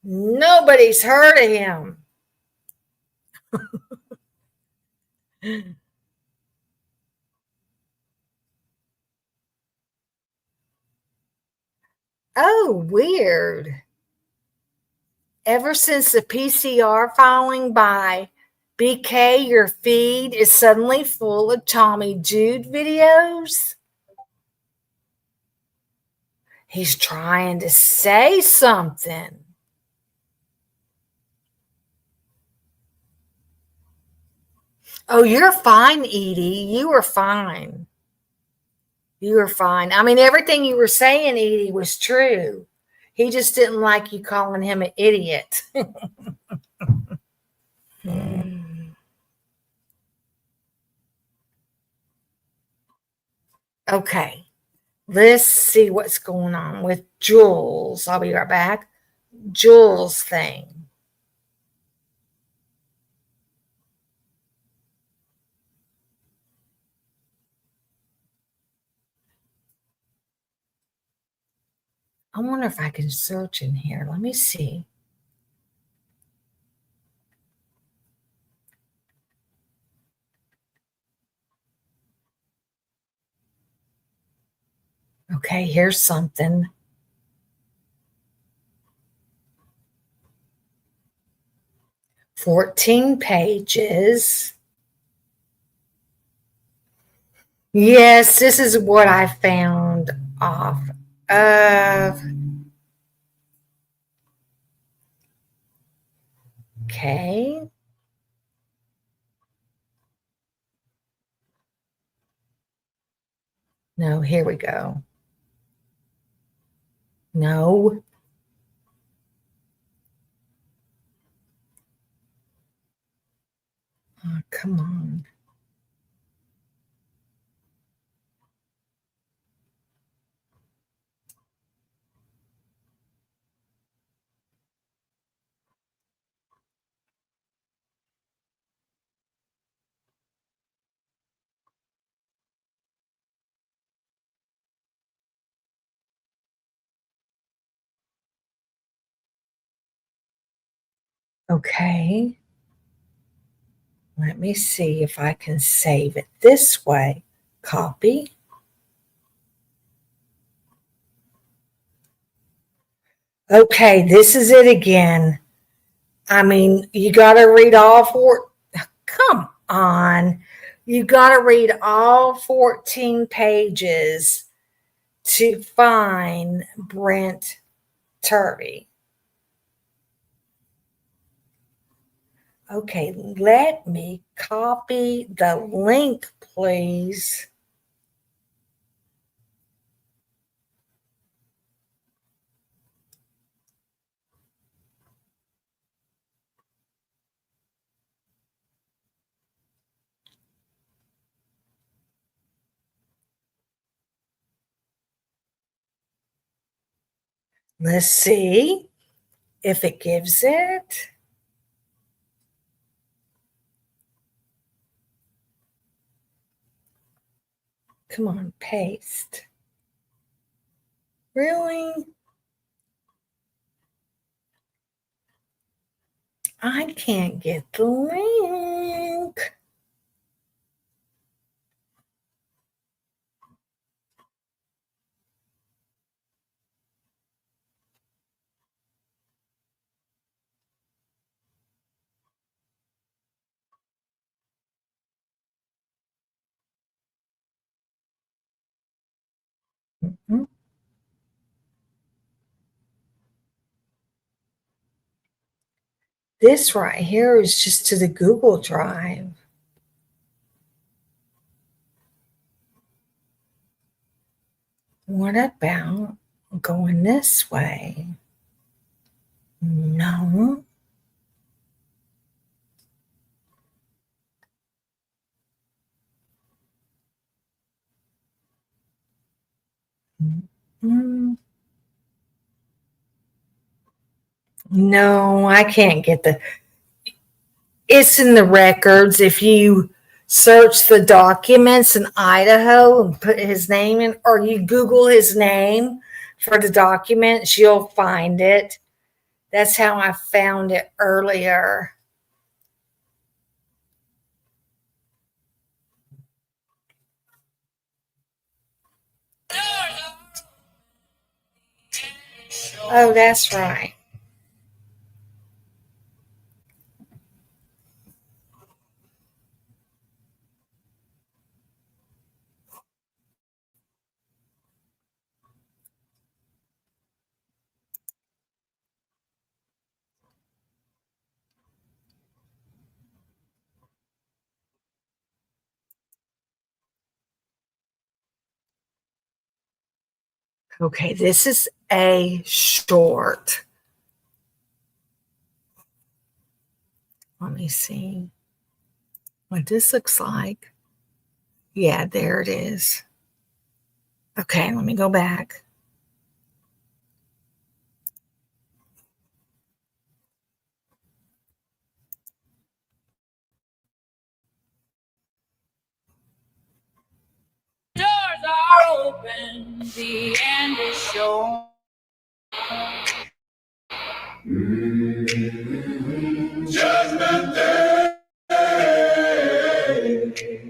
nobody's heard of him. Oh, weird. Ever since the PCR filing by BK, your feed is suddenly full of Tommy Jude videos. He's trying to say something. Oh, you're fine, Edie. You were fine. You were fine. I mean, everything you were saying, Edie, was true. He just didn't like you calling him an idiot. Okay. Let's see what's going on with Jules. I'll be right back. Jules thing. I wonder if I can search in here. Let me see. Okay, here's something. "14 pages. Yes, this is what I found off of. Okay. No, here we go. No. Oh, come on. Okay. Let me see if I can save it this way. Copy. Okay, this is it again. I mean, you got to read all four. Come on. You got to read all 14 pages to find Brent Turvey. Okay, let me copy the link, please. Let's see if it gives it. Come on, paste. Really? I can't get the link. Mhm. This right here is just to the Google Drive. What about going this way? No. Mm. No, I can't get the. It's in the records. If you search the documents in Idaho and put his name in, or you Google his name for the documents, you'll find it. That's how I found it earlier. Oh, that's right. Okay, this is a short. Let me see what this looks like. Yeah, there it is. Okay, let me go back. Doors are open, the end is shown. Judgment Day.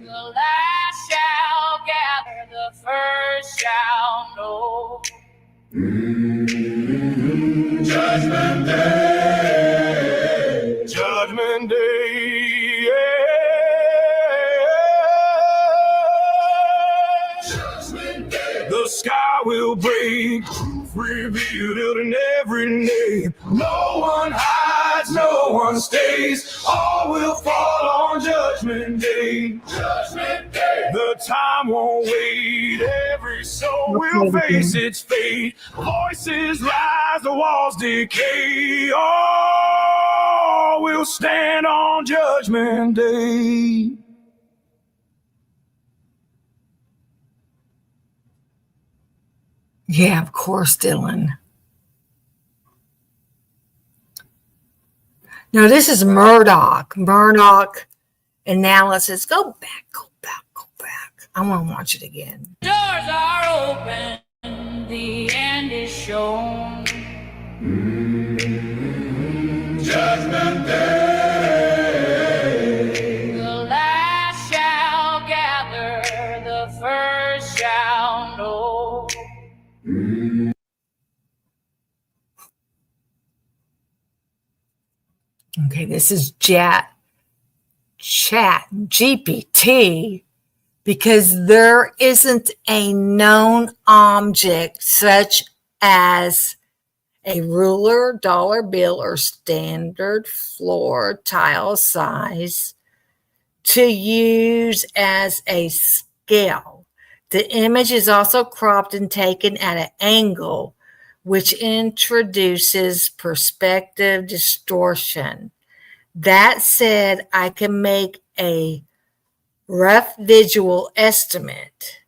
The last shall gather, the first shall know. Judgment Day. Judgment Day. Judgment Day. The sky will break, revealed in every name. No one hides, no one stays. All will fall on Judgment Day. Judgment Day. The time won't wait. Every soul will face its fate. Voices rise, the walls decay. All will stand on Judgment Day. Yeah, of course, Dylan. No, this is Murdoch. Murdoch analysis. Go back, go back, go back. I want to watch it again. Doors are open, the end is shown. Judgment Day. The the first shall know. Okay, this is chat GPT, because there isn't a known object such as a ruler, dollar bill, or standard floor tile size to use as a scale. The image is also cropped and taken at an angle, which introduces perspective distortion. That said, I can make a rough visual estimate.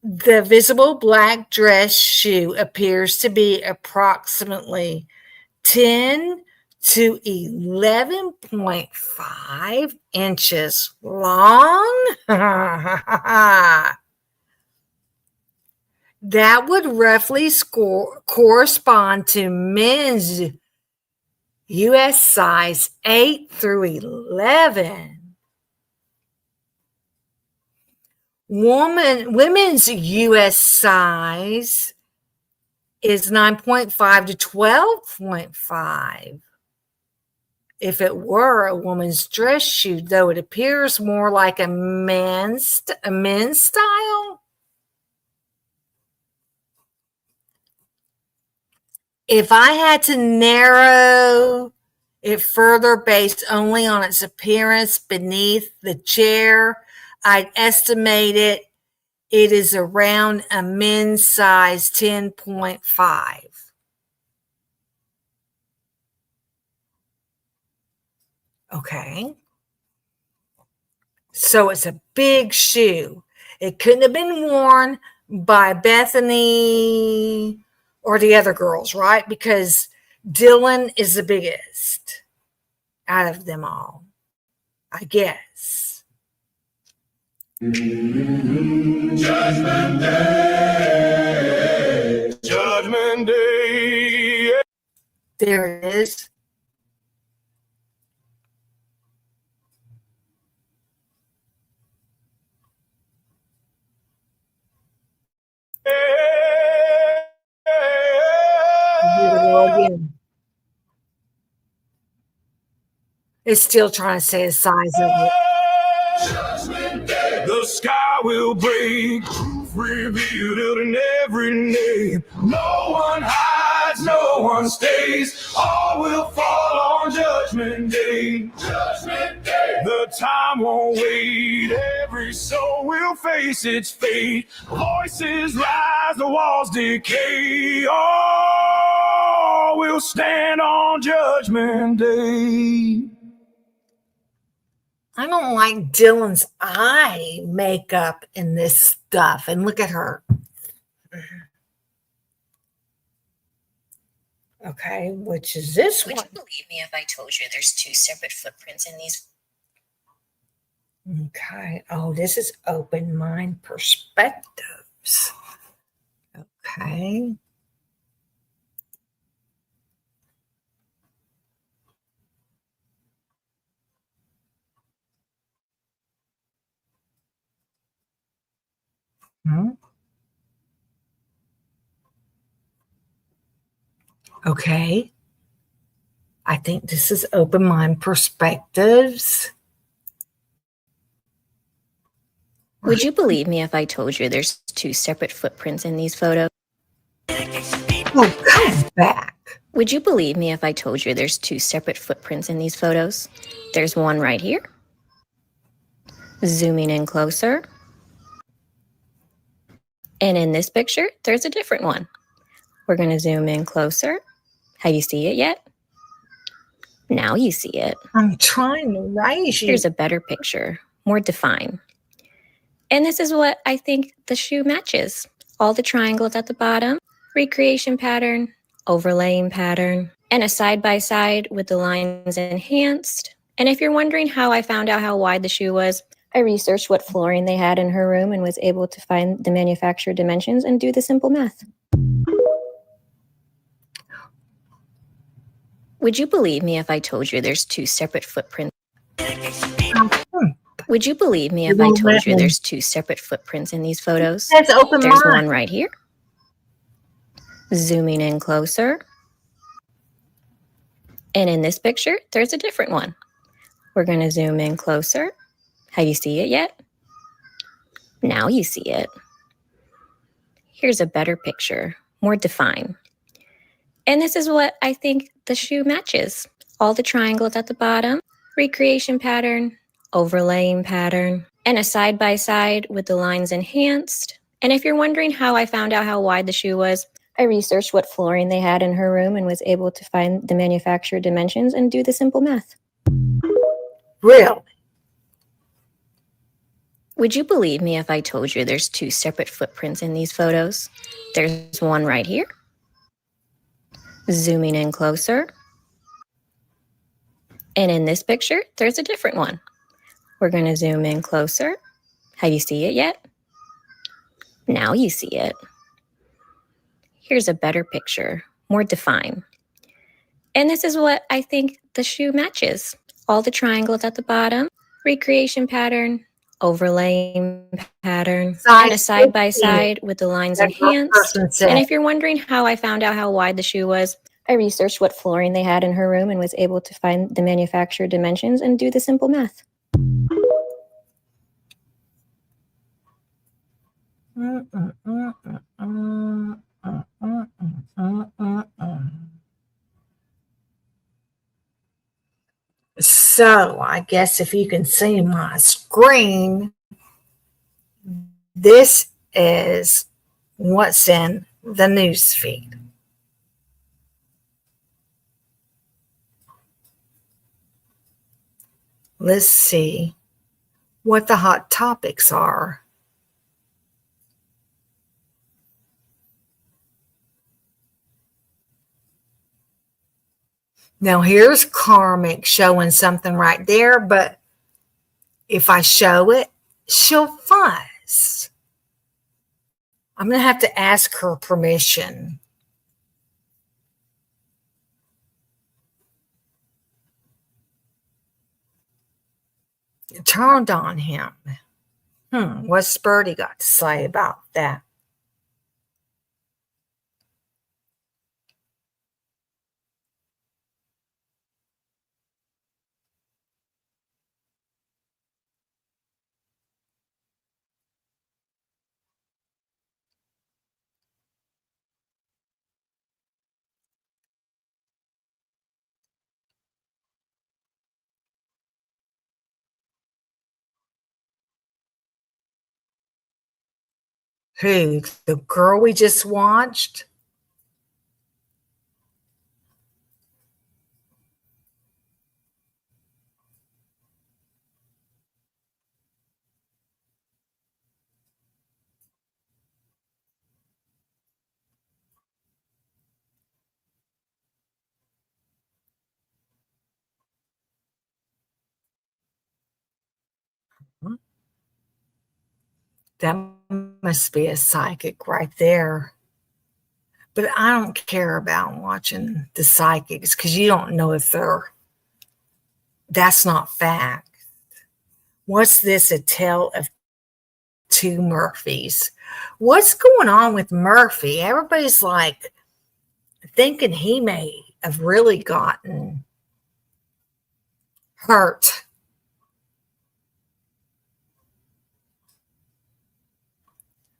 The visible black dress shoe appears to be approximately 10 to 11.5 inches long. That would roughly correspond to men's US size 8 through 11. Women's US size is 9.5 to 12.5. If it were a woman's dress shoe, though it appears more like a men's style. If I had to narrow it further based only on its appearance beneath the chair, I'd estimate it is around a men's size 10.5. Okay. So it's a big shoe. It couldn't have been worn by Bethany or the other girls, right? Because Dylan is the biggest out of them all, I guess. Judgment Day. Judgment Day. There it is. It's still trying to say the size of it. Judgment Day. The sky will break, revealed in every name. No one hides, no one stays. All will fall on Judgment Day. Judgment Day. The time won't wait. Every soul will face its fate. Voices rise, the walls decay. All will stand on Judgment Day. I don't like Dylan's eye makeup in this stuff. And look at her. Okay, which is this Would one? you believe me if I told you there's two separate footprints in these? Okay. Oh, this is open mind perspectives. Okay. Okay. I think this is open mind perspectives. Would you believe me if I told you there's two separate footprints in these photos? Oh, come back. Would you believe me if I told you there's two separate footprints in these photos? There's one right here. Zooming in closer. And in this picture, there's a different one. We're going to zoom in closer. Have you seen it yet? Now you see it. I'm trying to raise you. Here's a better picture, more defined. And this is what I think the shoe matches. All the triangles at the bottom, recreation pattern, overlaying pattern, and a side-by-side with the lines enhanced. And if you're wondering how I found out how wide the shoe was, I researched what flooring they had in her room and was able to find the manufacturer dimensions and do the simple math. Would you believe me if I told you there's two separate footprints? Would you believe me if I told you there's two separate footprints in these photos? That's open There's mind. one right here. Zooming in closer. And in this picture, there's a different one. We're going to zoom in closer. Have you seen it yet? Now you see it. Here's a better picture, more defined. And this is what I think the shoe matches. All the triangles at the bottom, recreation pattern, overlaying pattern, and a side-by-side with the lines enhanced. And if you're wondering how I found out how wide the shoe was, I researched what flooring they had in her room and was able to find the manufacturer dimensions and do the simple math. Really? Would you believe me if I told you there's two separate footprints in these photos? There's one right here. Zooming in closer. And in this picture, there's a different one. We're going to zoom in closer. Have you seen it yet? Now you see it. Here's a better picture, more defined. And this is what I think the shoe matches. All the triangles at the bottom, recreation pattern, overlaying pattern, and a side-by-side with the lines enhanced. And if you're wondering how I found out how wide the shoe was, I researched what flooring they had in her room and was able to find the manufacturer dimensions and do the simple math. So I guess if you can see my screen, this is what's in the news feed. Let's see what the hot topics are. Now here's Karmic showing something right there, but if I show it, she'll fuss. I'm going to have to ask her permission. It turned on him. What's Birdie got to say about that? Who? The girl we just watched? That must be a psychic right there. But I don't care about watching the psychics because you don't know if that's not fact. What's this, a tale of two Murphys? What's going on with Murphy? Everybody's like thinking he may have really gotten hurt.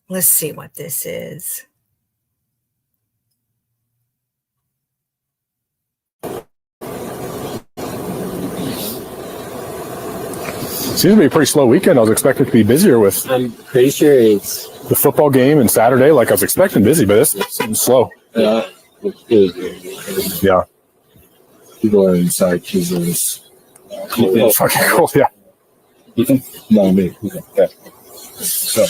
Let's see what this is. Seems to be a pretty slow weekend. I was expecting to be busier with. I'm pretty sure it's the football game and Saturday. Like I was expecting busy, but it's slow. Yeah, it's good. Yeah. People are inside Jesus. Oh, fucking cool. Yeah. You think? No, me. Yeah. So.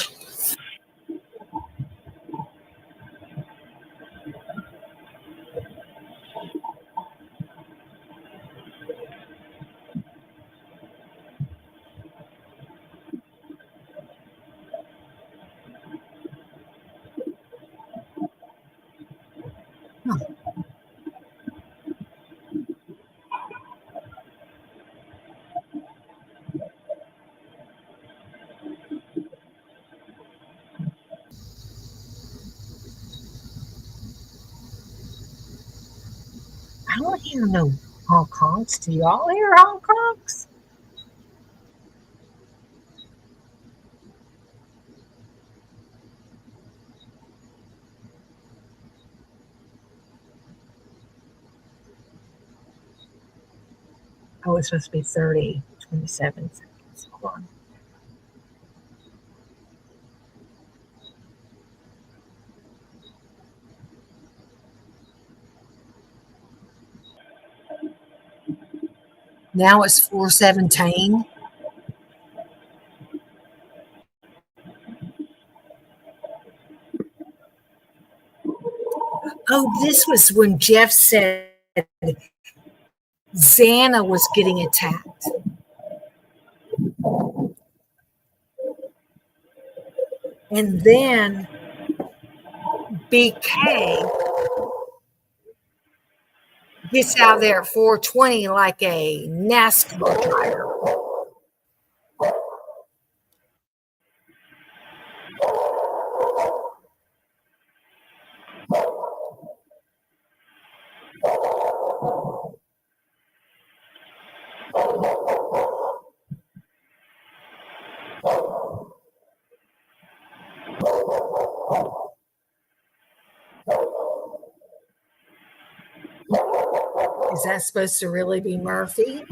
I don't hear no honk honks. Do y'all hear honk honks? Oh, it's supposed to be 30, 27 seconds. Hold on. Now it's 4:17. Oh, this was when Jeff said Xana was getting attacked. And then BK gets out there at 4:20 like a NASCAR driver. Is that supposed to really be Murphy?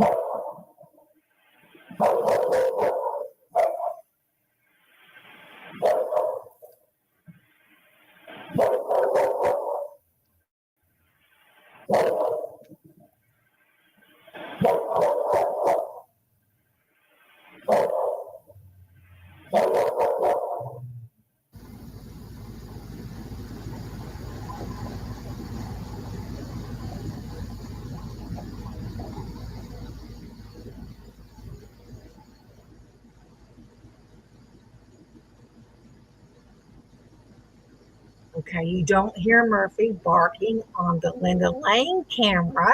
Okay, you don't hear Murphy barking on the Linda Lane camera.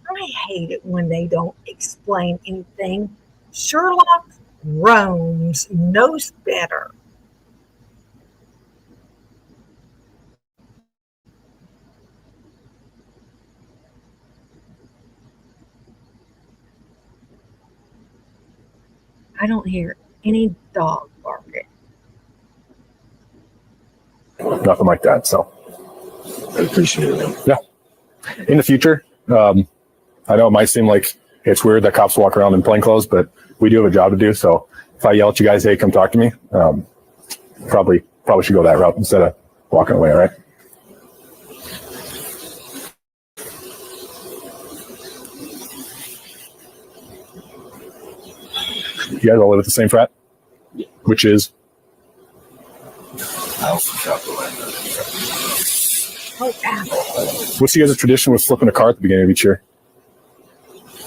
I hate it when they don't explain anything. Sherlock Holmes knows better. I don't hear any dog barking. Nothing like that. So I appreciate it. yeah. In the future, I know it might seem like it's weird that cops walk around in plain clothes, but we do have a job to do. So if I yell at you guys, hey, come talk to me, probably should go that route instead of walking away. All right. You guys all live at the same frat, which is what's you guys' tradition with flipping a car at the beginning of each year?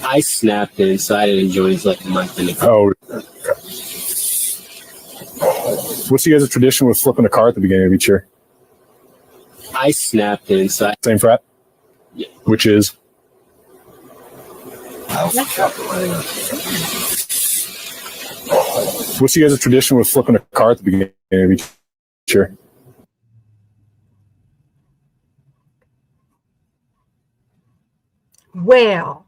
I snapped it, so I didn't join like a month ago. Oh, what's you guys' tradition with flipping a car at the beginning of each year? I snapped it, so same frat, yeah. Which is what's you guys' tradition with flipping a car at the beginning of each year? Well,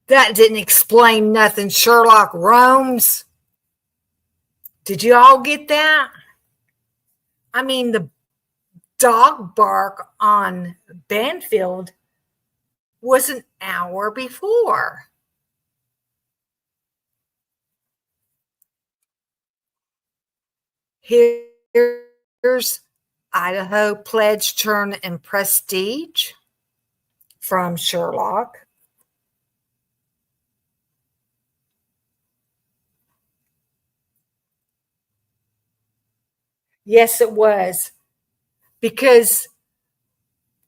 that didn't explain nothing, Sherlock Holmes. Did you all get that? I mean, the dog bark on Banfield was an hour before. Here's Idaho Pledge, Turn, and Prestige from Sherlock. Yes, it was. Because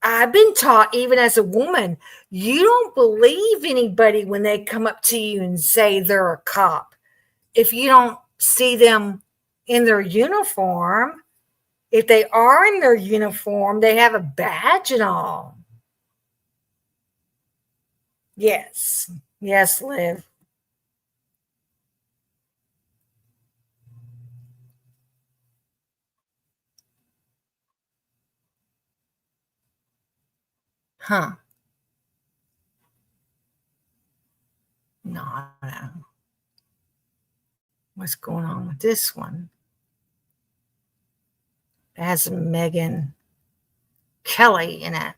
I've been taught, even as a woman, you don't believe anybody when they come up to you and say they're a cop. If you don't see them in their uniform, if they are in their uniform, they have a badge and all. Yes. Yes, Liv. Huh. No, I don't know. What's going on with this one? It has Megan Kelly in it.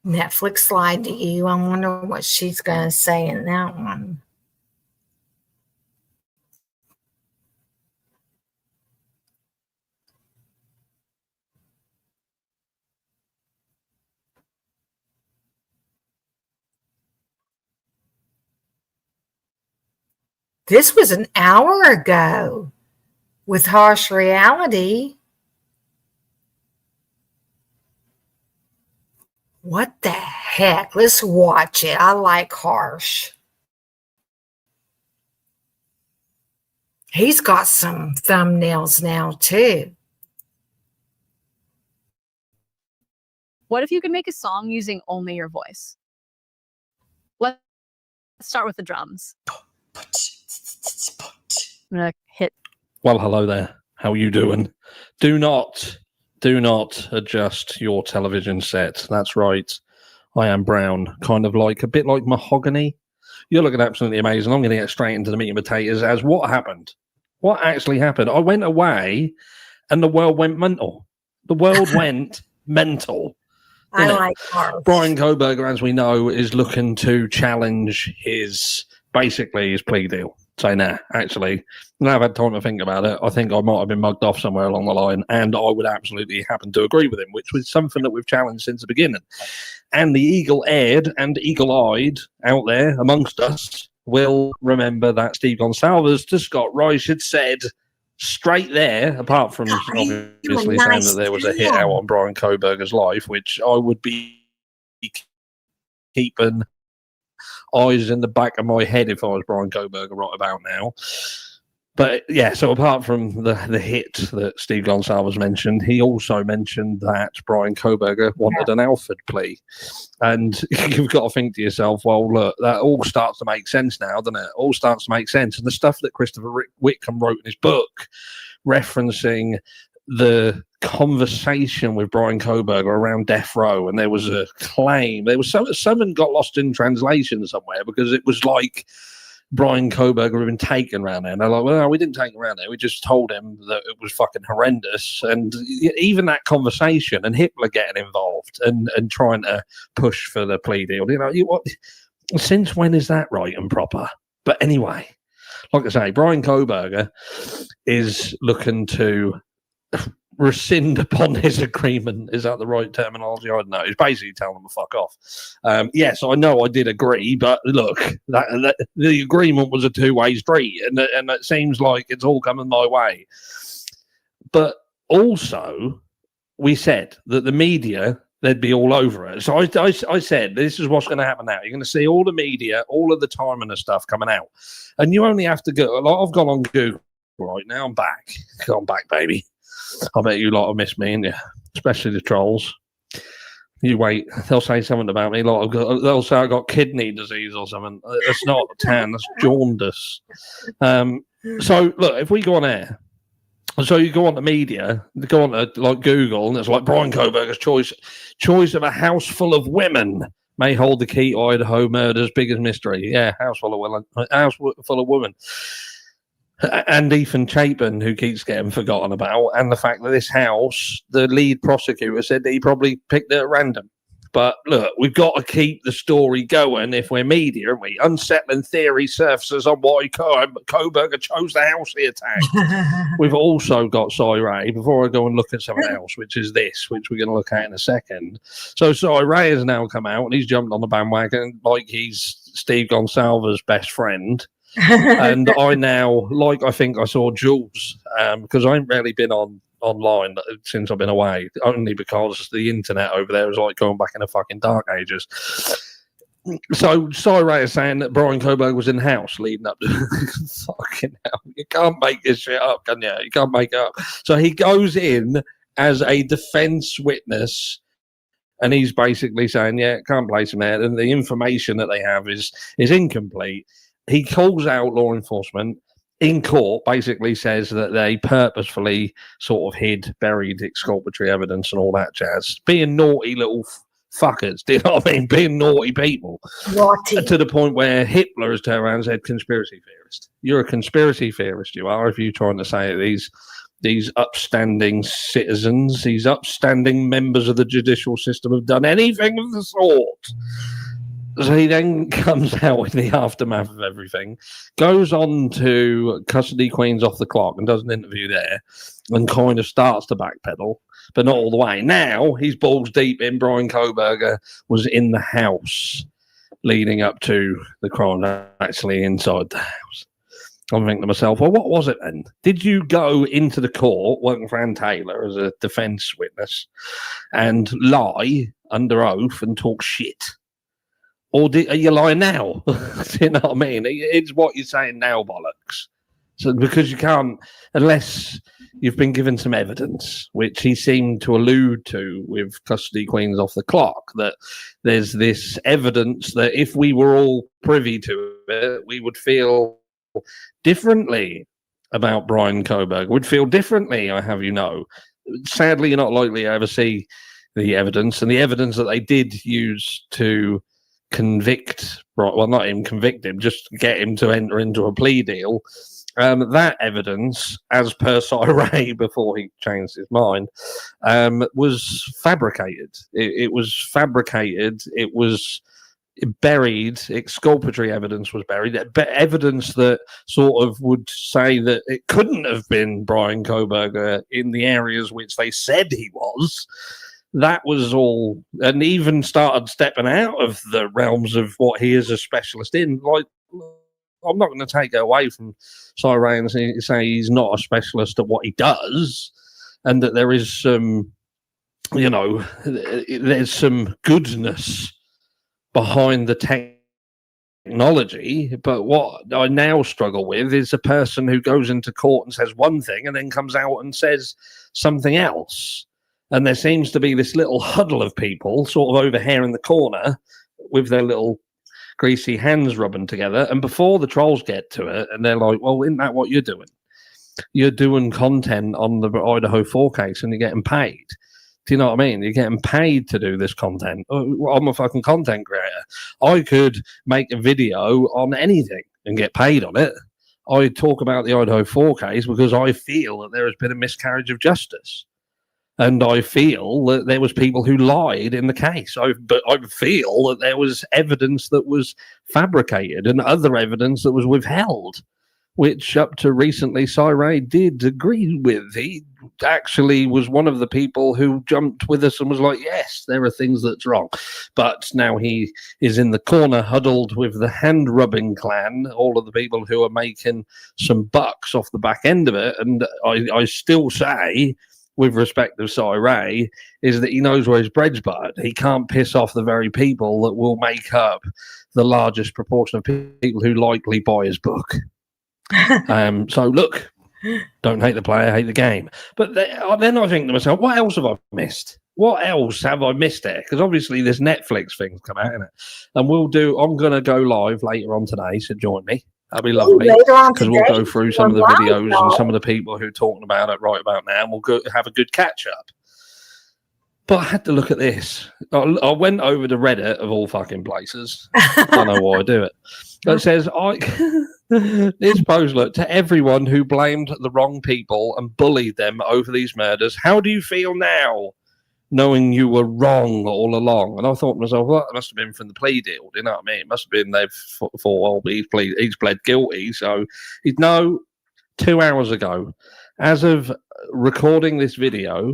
Netflix slide to you. I wonder what she's going to say in that one. This was an hour ago with Harsh Reality. What the heck? Let's watch it. I like Harsh. He's got some thumbnails now, too. What if you could make a song using only your voice? Let's start with the drums. I'm gonna hit. Well, hello there. How are you doing? Do not adjust your television set. That's right. I am brown, kind of like a bit like mahogany. You're looking absolutely amazing. I'm going to get straight into the meat and potatoes as what happened. What actually happened? I went away and the world went mental. The world went mental. I like Harsh. Brian Koberger, as we know, is looking to challenge his plea deal. Say, nah, actually, now I've had time to think about it, I think I might have been mugged off somewhere along the line, and I would absolutely happen to agree with him, which was something that we've challenged since the beginning. And the eagle-eared and eagle-eyed out there amongst us will remember that Steve Gonsalves to Scott Rice had said straight there, apart from obviously saying that there was a hit out on Brian Koberger's life, which I would be keeping eyes in the back of my head if I was Brian Koberger right about now. But yeah, so apart from the hit that Steve Gonsalves mentioned, he also mentioned that Brian Koberger wanted an Alford plea. And you've got to think to yourself, well, look, that all starts to make sense now, doesn't it? All starts to make sense. And the stuff that Christopher Whitcomb wrote in his book, referencing the conversation with Brian Koberger around death row, and there was a claim, there was someone got lost in translation somewhere because it was like Brian Koberger had been taken around there, and they're like, well, no, we didn't take him around there, we just told him that it was fucking horrendous. And even that conversation, and Hitler getting involved and trying to push for the plea deal, what, since when is that right and proper? But anyway, like I say, Brian Koberger is looking to rescind upon his agreement. Is that the right terminology? I don't know. He's basically telling them to fuck off. Yes, I know I did agree, but look, the agreement was a two-way street, and it seems like it's all coming my way. But also, we said that the media, they'd be all over it. So I said, this is what's going to happen now. You're going to see all the media, all of the time and the stuff coming out. And you only have to go, I've gone on Google right now. I'm back. I'm back, baby. I bet you lot have missed me, innit? Especially the trolls. You wait, they'll say something about me. They'll say I got kidney disease or something. It's not tan, that's jaundice. So look, if we go on air, so you go on the media, go on to like Google, and it's like Brian Koberger's choice of a house full of women may hold the key to Idaho murder's biggest mystery. Yeah, house full of women. And Ethan Chapin, who keeps getting forgotten about, and the fact that this house, the lead prosecutor said that he probably picked it at random. But look, we've got to keep the story going if we're media, and we unsettling theory surfaces on why Koberger chose the house he attacked. We've also got Cy Ray, before I go and look at something else, which is this, which we're going to look at in a second. So Cy Ray has now come out, and he's jumped on the bandwagon like he's Steve Gonsalves' best friend. And I now, like I think I saw Jules, because I haven't really been online since I've been away, only because the internet over there is like going back in the fucking dark ages. So Cyril is saying that Brian Coburg was in the house leading up to fucking hell. You can't make this shit up, can you? You can't make it up. So he goes in as a defense witness, and he's basically saying, yeah, can't place him there. And the information that they have is incomplete. He calls out law enforcement in court, basically says that they purposefully sort of buried exculpatory evidence and all that jazz. Being naughty little fuckers, do you know what I mean? Being naughty people. Naughty. To the point where Hitler has turned around and said, conspiracy theorist. You're a conspiracy theorist, you are, if you're trying to say these upstanding citizens, these upstanding members of the judicial system have done anything of the sort. So he then comes out in the aftermath of everything, goes on to Custody Queens Off the Clock and does an interview there and kind of starts to backpedal, but not all the way. Now he's balls deep in Brian Koberger was in the house leading up to the crime, actually inside the house. I'm thinking to myself, well, what was it then? Did you go into the court working for Ann Taylor as a defense witness and lie under oath and talk shit? Or are you lying now? Do you know what I mean? It's what you're saying now, bollocks. So because you can't, unless you've been given some evidence, which he seemed to allude to with Custody Queens Off the Clock, that there's this evidence that if we were all privy to it, we would feel differently about Brian Koberg. Would feel differently, I have you know. Sadly, you're not likely to ever see the evidence, and the evidence that they did use to convict, well, not even convict him, just get him to enter into a plea deal. That evidence, as per Cyril before he changed his mind, was fabricated. It was fabricated. It was buried. Exculpatory evidence was buried. Evidence that sort of would say that it couldn't have been Brian Koberger in the areas which they said he was. That was all, and even started stepping out of the realms of what he is a specialist in. Like, I'm not going to take it away from Cyril and say he's not a specialist at what he does, and that there is some, you know, there's some goodness behind the technology. But what I now struggle with is a person who goes into court and says one thing and then comes out and says something else. And there seems to be this little huddle of people sort of over here in the corner with their little greasy hands rubbing together. And before the trolls get to it, and they're like, well, isn't that what you're doing? You're doing content on the Idaho 4 case and you're getting paid. Do you know what I mean? You're getting paid to do this content. I'm a fucking content creator. I could make a video on anything and get paid on it. I talk about the Idaho 4 case because I feel that there has been a miscarriage of justice. And I feel that there was people who lied in the case. But I feel that there was evidence that was fabricated and other evidence that was withheld, which up to recently Cyril did agree with. He actually was one of the people who jumped with us and was like, yes, there are things that's wrong. But now he is in the corner huddled with the hand-rubbing clan, all of the people who are making some bucks off the back end of it. And I still say, with respect to Cyril, is that he knows where his bread's buttered. He can't piss off the very people that will make up the largest proportion of people who likely buy his book. So look, don't hate the player, hate the game. But then I think to myself, what else have I missed? What else have I missed there? Because obviously this Netflix thing's come out, isn't it? And I'm going to go live later on today, so join me. That'd be lovely, because we'll go through some of the videos and some of the people who are talking about it right about now, and we'll have a good catch-up. But I had to look at this. I went over to Reddit, of all fucking places. I don't know why I do it. It says, this post, look, to everyone who blamed the wrong people and bullied them over these murders, how do you feel now, knowing you were wrong all along? And I thought to myself, well, that must have been from the plea deal. Do you know what I mean? It must have been they've thought, well, he's pled guilty. So, 2 hours ago, as of recording this video,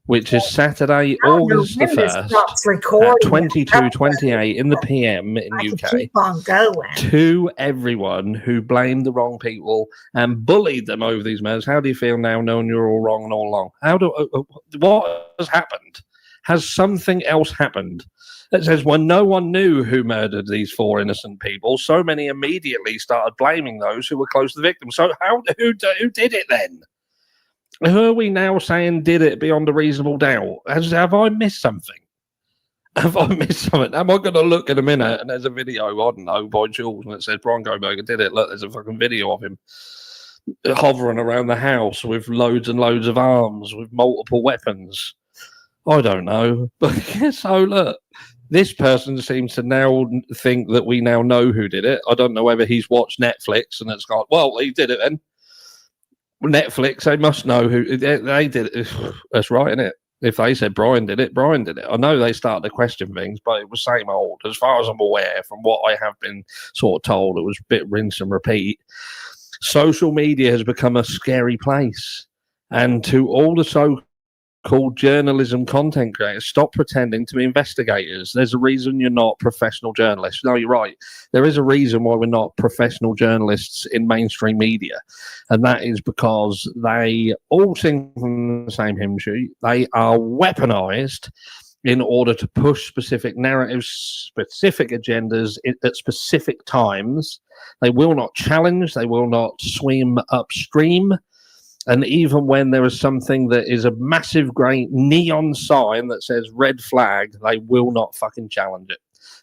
which is Saturday, August the 1st, at 22:28 in the PM in UK, keep on going. to everyone who blamed the wrong people and bullied them over these murders, how do you feel now knowing you're all wrong and all along? What has happened? Has something else happened? It says, when no one knew who murdered these 4 innocent people, so many immediately started blaming those who were close to the victim. So who did it then? Who are we now saying did it beyond a reasonable doubt? Have I missed something? Have I missed something? Am I going to look in a minute and there's a video, I don't know, by Jules, and it says Brian Koberger did it. Look, there's a fucking video of him hovering around the house with loads and loads of arms, with multiple weapons. I don't know. But so look, this person seems to now think that we now know who did it. I don't know whether he's watched Netflix and it's got, well, he did it then. Netflix, they must know who they did it. That's right, isn't it? If they said Brian did it, Brian did it. I know they started to question things, but it was same old. As far as I'm aware, from what I have been sort of told, it was a bit rinse and repeat. Social media has become a scary place. And to all the so-called journalism content creators, stop pretending to be investigators. There's a reason you're not professional journalists. No, you're right. There is a reason why we're not professional journalists in mainstream media. And that is because they all sing from the same hymn sheet. They are weaponized in order to push specific narratives, specific agendas at specific times. They will not challenge. They will not swim upstream. And even when there is something that is a massive great neon sign that says red flag, they will not fucking challenge it.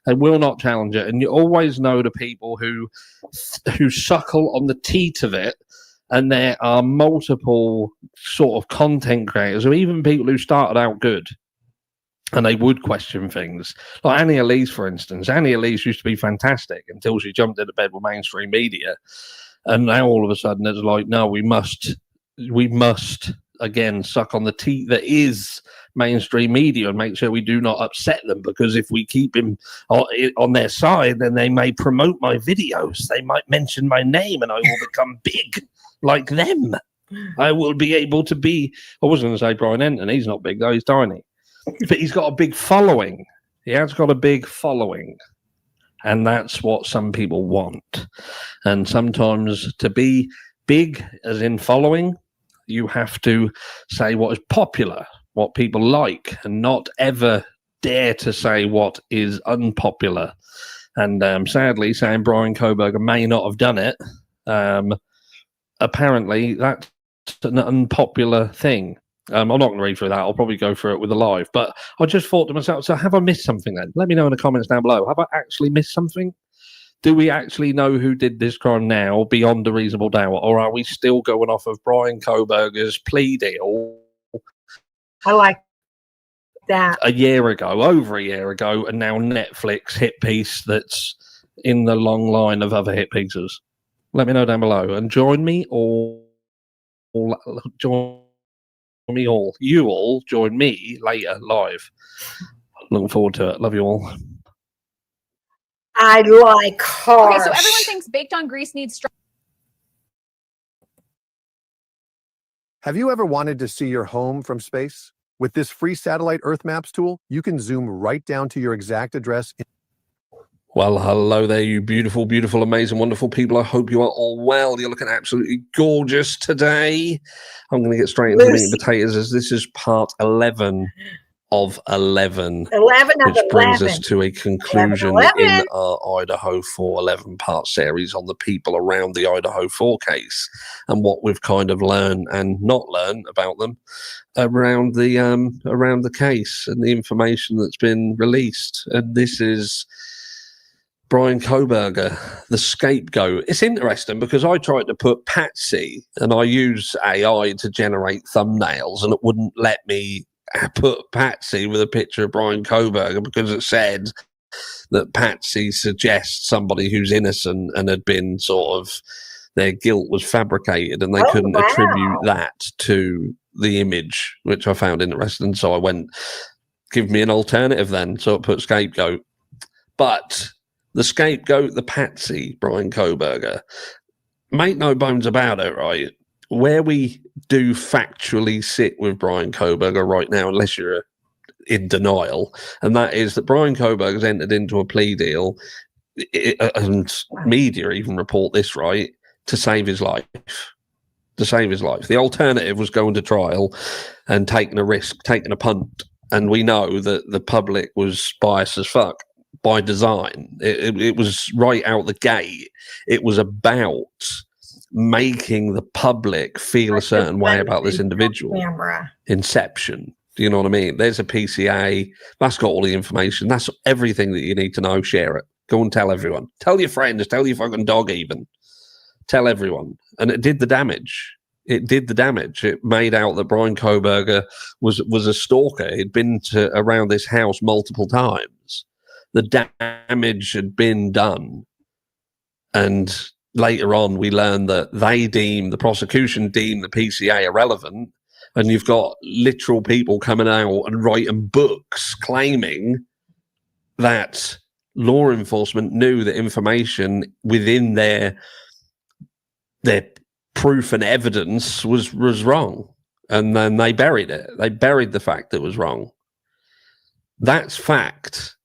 They will not challenge it. And you always know the people who suckle on the teat of it. And there are multiple sort of content creators, or even people who started out good. And they would question things. Like Annie Elise, for instance. Annie Elise used to be fantastic until she jumped into bed with mainstream media. And now all of a sudden it's like, no, we must again suck on the teat that is mainstream media and make sure we do not upset them, because if we keep him on their side, then they may promote my videos, they might mention my name, and I will become big like them. I will be able to be, I wasn't going to say Brian Enton, he's not big though, he's tiny, but he's got a big following. He has got a big following, and that's what some people want. And sometimes to be big, as in following, you have to say what is popular, what people like, and not ever dare to say what is unpopular. And sadly, saying Brian Koberger may not have done it, apparently that's an unpopular thing. I'm not going to read through that. I'll probably go through it with a live. But I just thought to myself, so have I missed something then? Let me know in the comments down below. Have I actually missed something? Do we actually know who did this crime now beyond a reasonable doubt? Or are we still going off of Brian Koberger's plea deal? I like that. Over a year ago, and now Netflix hit piece that's in the long line of other hit pieces. Let me know down below. And join me all. You all join me later live. Looking forward to it. Love you all. I like harsh. Okay, so everyone thinks baked on grease needs strong. Have you ever wanted to see your home from space? With this free satellite Earth Maps tool, you can zoom right down to your exact address. Well, hello there, you beautiful, beautiful, amazing, wonderful people. I hope you are all well. You're looking absolutely gorgeous today. I'm going to get straight into the meat and potatoes, as this is part 11 of 11. 11 of which brings 11. us to a conclusion 11. in our Idaho 4 11-part series on the people around the Idaho 4 case and what we've kind of learned and not learned about them around the case and the information that's been released. And this is Brian Koberger, the scapegoat. It's interesting because I tried to put Patsy, and I use AI to generate thumbnails, and it wouldn't let me put Patsy with a picture of Brian Koberger because it said that Patsy suggests somebody who's innocent and had been sort of, their guilt was fabricated, and they couldn't attribute that to the image, which I found interesting. So I went, give me an alternative then. So it put scapegoat. But the scapegoat, the Patsy, Brian Koberger, make no bones about it, right? Where we do factually sit with Brian Koberger right now, unless you're in denial, and that is that Brian Koberger's entered into a plea deal, and media even report this, right, to save his life. To save his life. The alternative was going to trial and taking a risk, taking a punt, And we know that the public was biased as fuck by design. It was right out the gate. It was about making the public feel a certain way about this individual. Camera. Inception. Do you know what I mean? There's a PCA. That's got all the information. That's everything that you need to know. Share it. Go and tell everyone. Tell your friends. Tell your fucking dog even. Tell everyone. And it did the damage. It did the damage. It made out that Brian Kohberger was a stalker. He'd been around this house multiple times. The damage had been done. And later on, we learned that the prosecution deemed the PCA irrelevant. And you've got literal people coming out and writing books claiming that law enforcement knew that information within their proof and evidence was wrong. And then they buried it. They buried the fact that it was wrong. That's fact.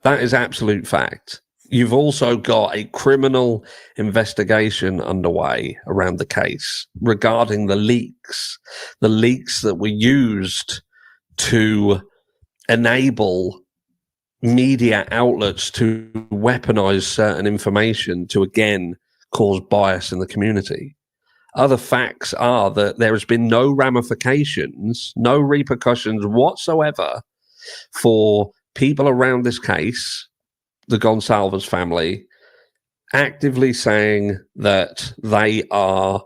That is absolute fact. You've also got a criminal investigation underway around the case regarding the leaks that were used to enable media outlets to weaponize certain information to, again, cause bias in the community. Other facts are that there has been no ramifications, no repercussions whatsoever for people around this case, the Gonsalves family, actively saying that they are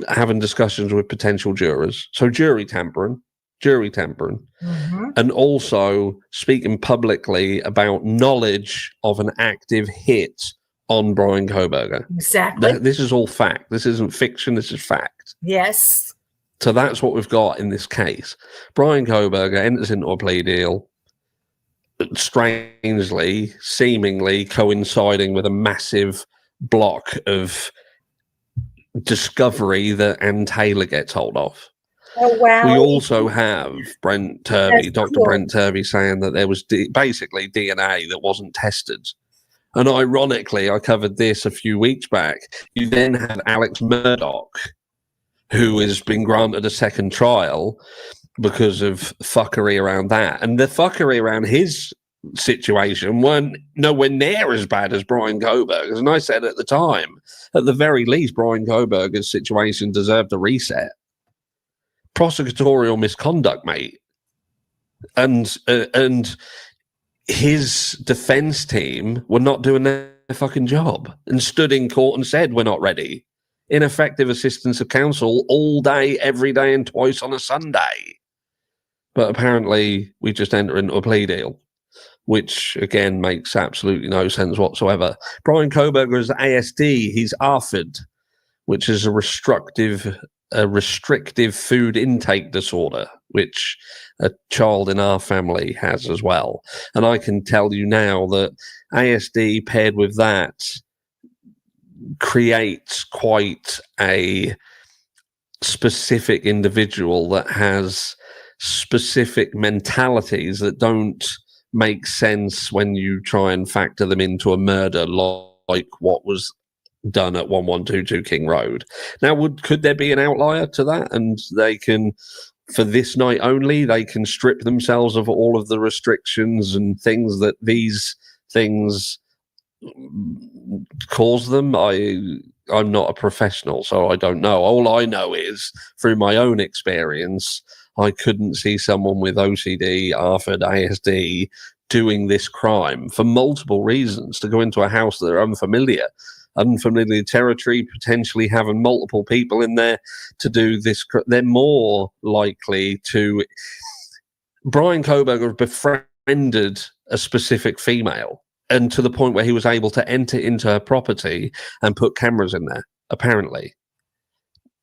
having discussions with potential jurors. So jury tampering, and also speaking publicly about knowledge of an active hit on Brian Kohberger. Exactly. This is all fact. This isn't fiction. This is fact. Yes. So that's what we've got in this case. Brian Kohberger enters into a plea deal, strangely, seemingly coinciding with a massive block of discovery that Ann Taylor gets hold of. Oh, wow. We also have Brent Turvey, That's Dr. cool. Brent Turvey, saying that there was basically DNA that wasn't tested. And ironically, I covered this a few weeks back. You then have Alex Murdoch, who has been granted a second trial because of fuckery around that. And the fuckery around his situation weren't nowhere near as bad as Brian Kohberger's. And I said at the time, at the very least, Brian Kohberger's situation deserved a reset. Prosecutorial misconduct, mate. And his defense team were not doing their fucking job and stood in court and said, we're not ready. Ineffective assistance of counsel all day, every day, and twice on a Sunday. But apparently we just enter into a plea deal, which again makes absolutely no sense whatsoever. Brian Kohberger is ASD. He's ARFID, which is a restrictive food intake disorder, which a child in our family has as well. And I can tell you now that ASD paired with that creates quite a specific individual that has specific mentalities that don't make sense when you try and factor them into a murder like what was done at 1122 King Road. Now, could there be an outlier to that? And they can, for this night only, they can strip themselves of all of the restrictions and things that these things cause them. I'm not a professional, so I don't know. All I know is, through my own experience, I couldn't see someone with OCD, ARFID, ASD doing this crime for multiple reasons, to go into a house that they're unfamiliar territory, potentially having multiple people in there to do this. They're more likely to. Brian Kohberger befriended a specific female, and to the point where he was able to enter into her property and put cameras in there, apparently.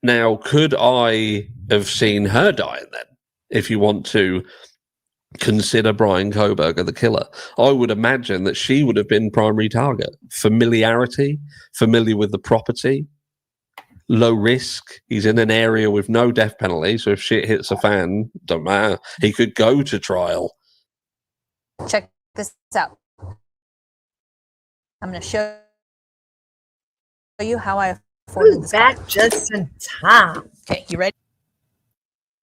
Now, could I have seen her dying then, if you want to consider Brian Kohberger the killer? I would imagine that she would have been primary target. Familiarity, familiar with the property, low risk. He's in an area with no death penalty, so if shit hits a fan, don't matter. He could go to trial. Check this out. I'm going to show you how I afforded this car. Just in time. Okay, you ready?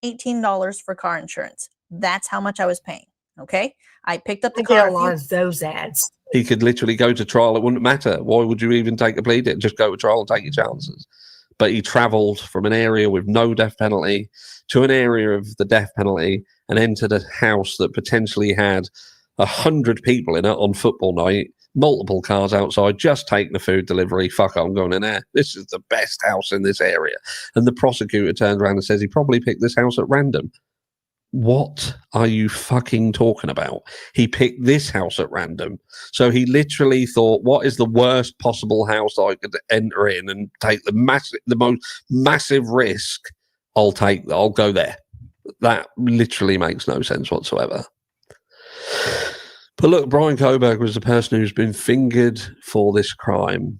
$18 for car insurance. That's how much I was paying. Okay. I picked up the I get car. a lot of those ads. He could literally go to trial. It wouldn't matter. Why would you even take a plea deal? Just go to trial and take your chances. But he travelled from an area with no death penalty to an area of the death penalty and entered a house that potentially had 100 people in it on football night, multiple cars outside, just taking the food delivery. Fuck, I'm going in there. This is the best house in this area. And the prosecutor turns around and says he probably picked this house at random. What are you fucking talking about? He picked this house at random. So he literally thought, what is the worst possible house I could enter in and take the most massive risk? I'll go there. That literally makes no sense whatsoever. But look, Brian Koberger was the person who's been fingered for this crime.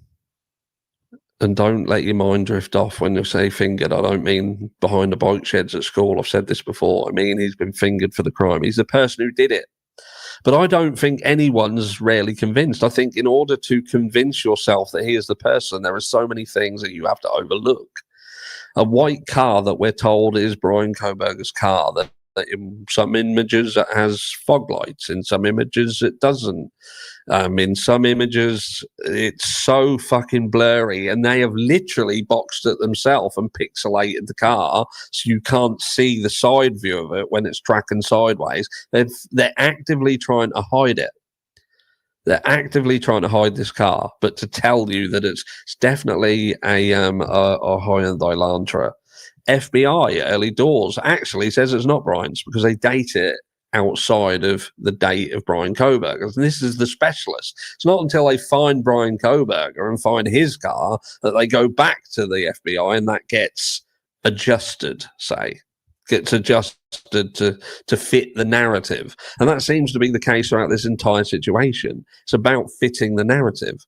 And don't let your mind drift off when you say fingered. I don't mean behind the bike sheds at school. I've said this before. I mean, he's been fingered for the crime. He's the person who did it. But I don't think anyone's really convinced. I think in order to convince yourself that he is the person, there are so many things that you have to overlook. A white car that we're told is Brian Koberger's car, that in some images it has fog lights, in some images it doesn't. In some images it's so fucking blurry, and they have literally boxed it themselves and pixelated the car so you can't see the side view of it when it's tracking sideways. They're actively trying to hide it. They're actively trying to hide this car, but to tell you that it's definitely a Hyundai Elantra. FBI early doors actually says it's not Brian's because they date it outside of the date of Brian Koberger. And this is the specialist. It's not until they find Brian Koberger and find his car that they go back to the FBI and that gets adjusted, gets adjusted to fit the narrative. And that seems to be the case throughout this entire situation. It's about fitting the narrative.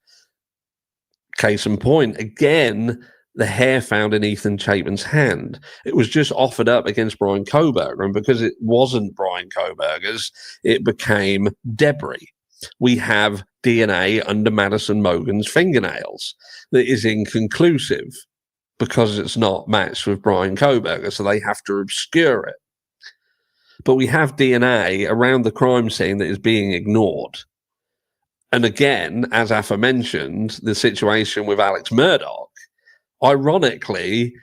Case in point, again, the hair found in Ethan Chapman's hand. It was just offered up against Brian Koberger, and because it wasn't Brian Koberger's, it became debris. We have DNA under Madison Mogan's fingernails that is inconclusive because it's not matched with Brian Koberger, so they have to obscure it. But we have DNA around the crime scene that is being ignored. And again, as aforementioned, the situation with Alex Murdoch, ironically,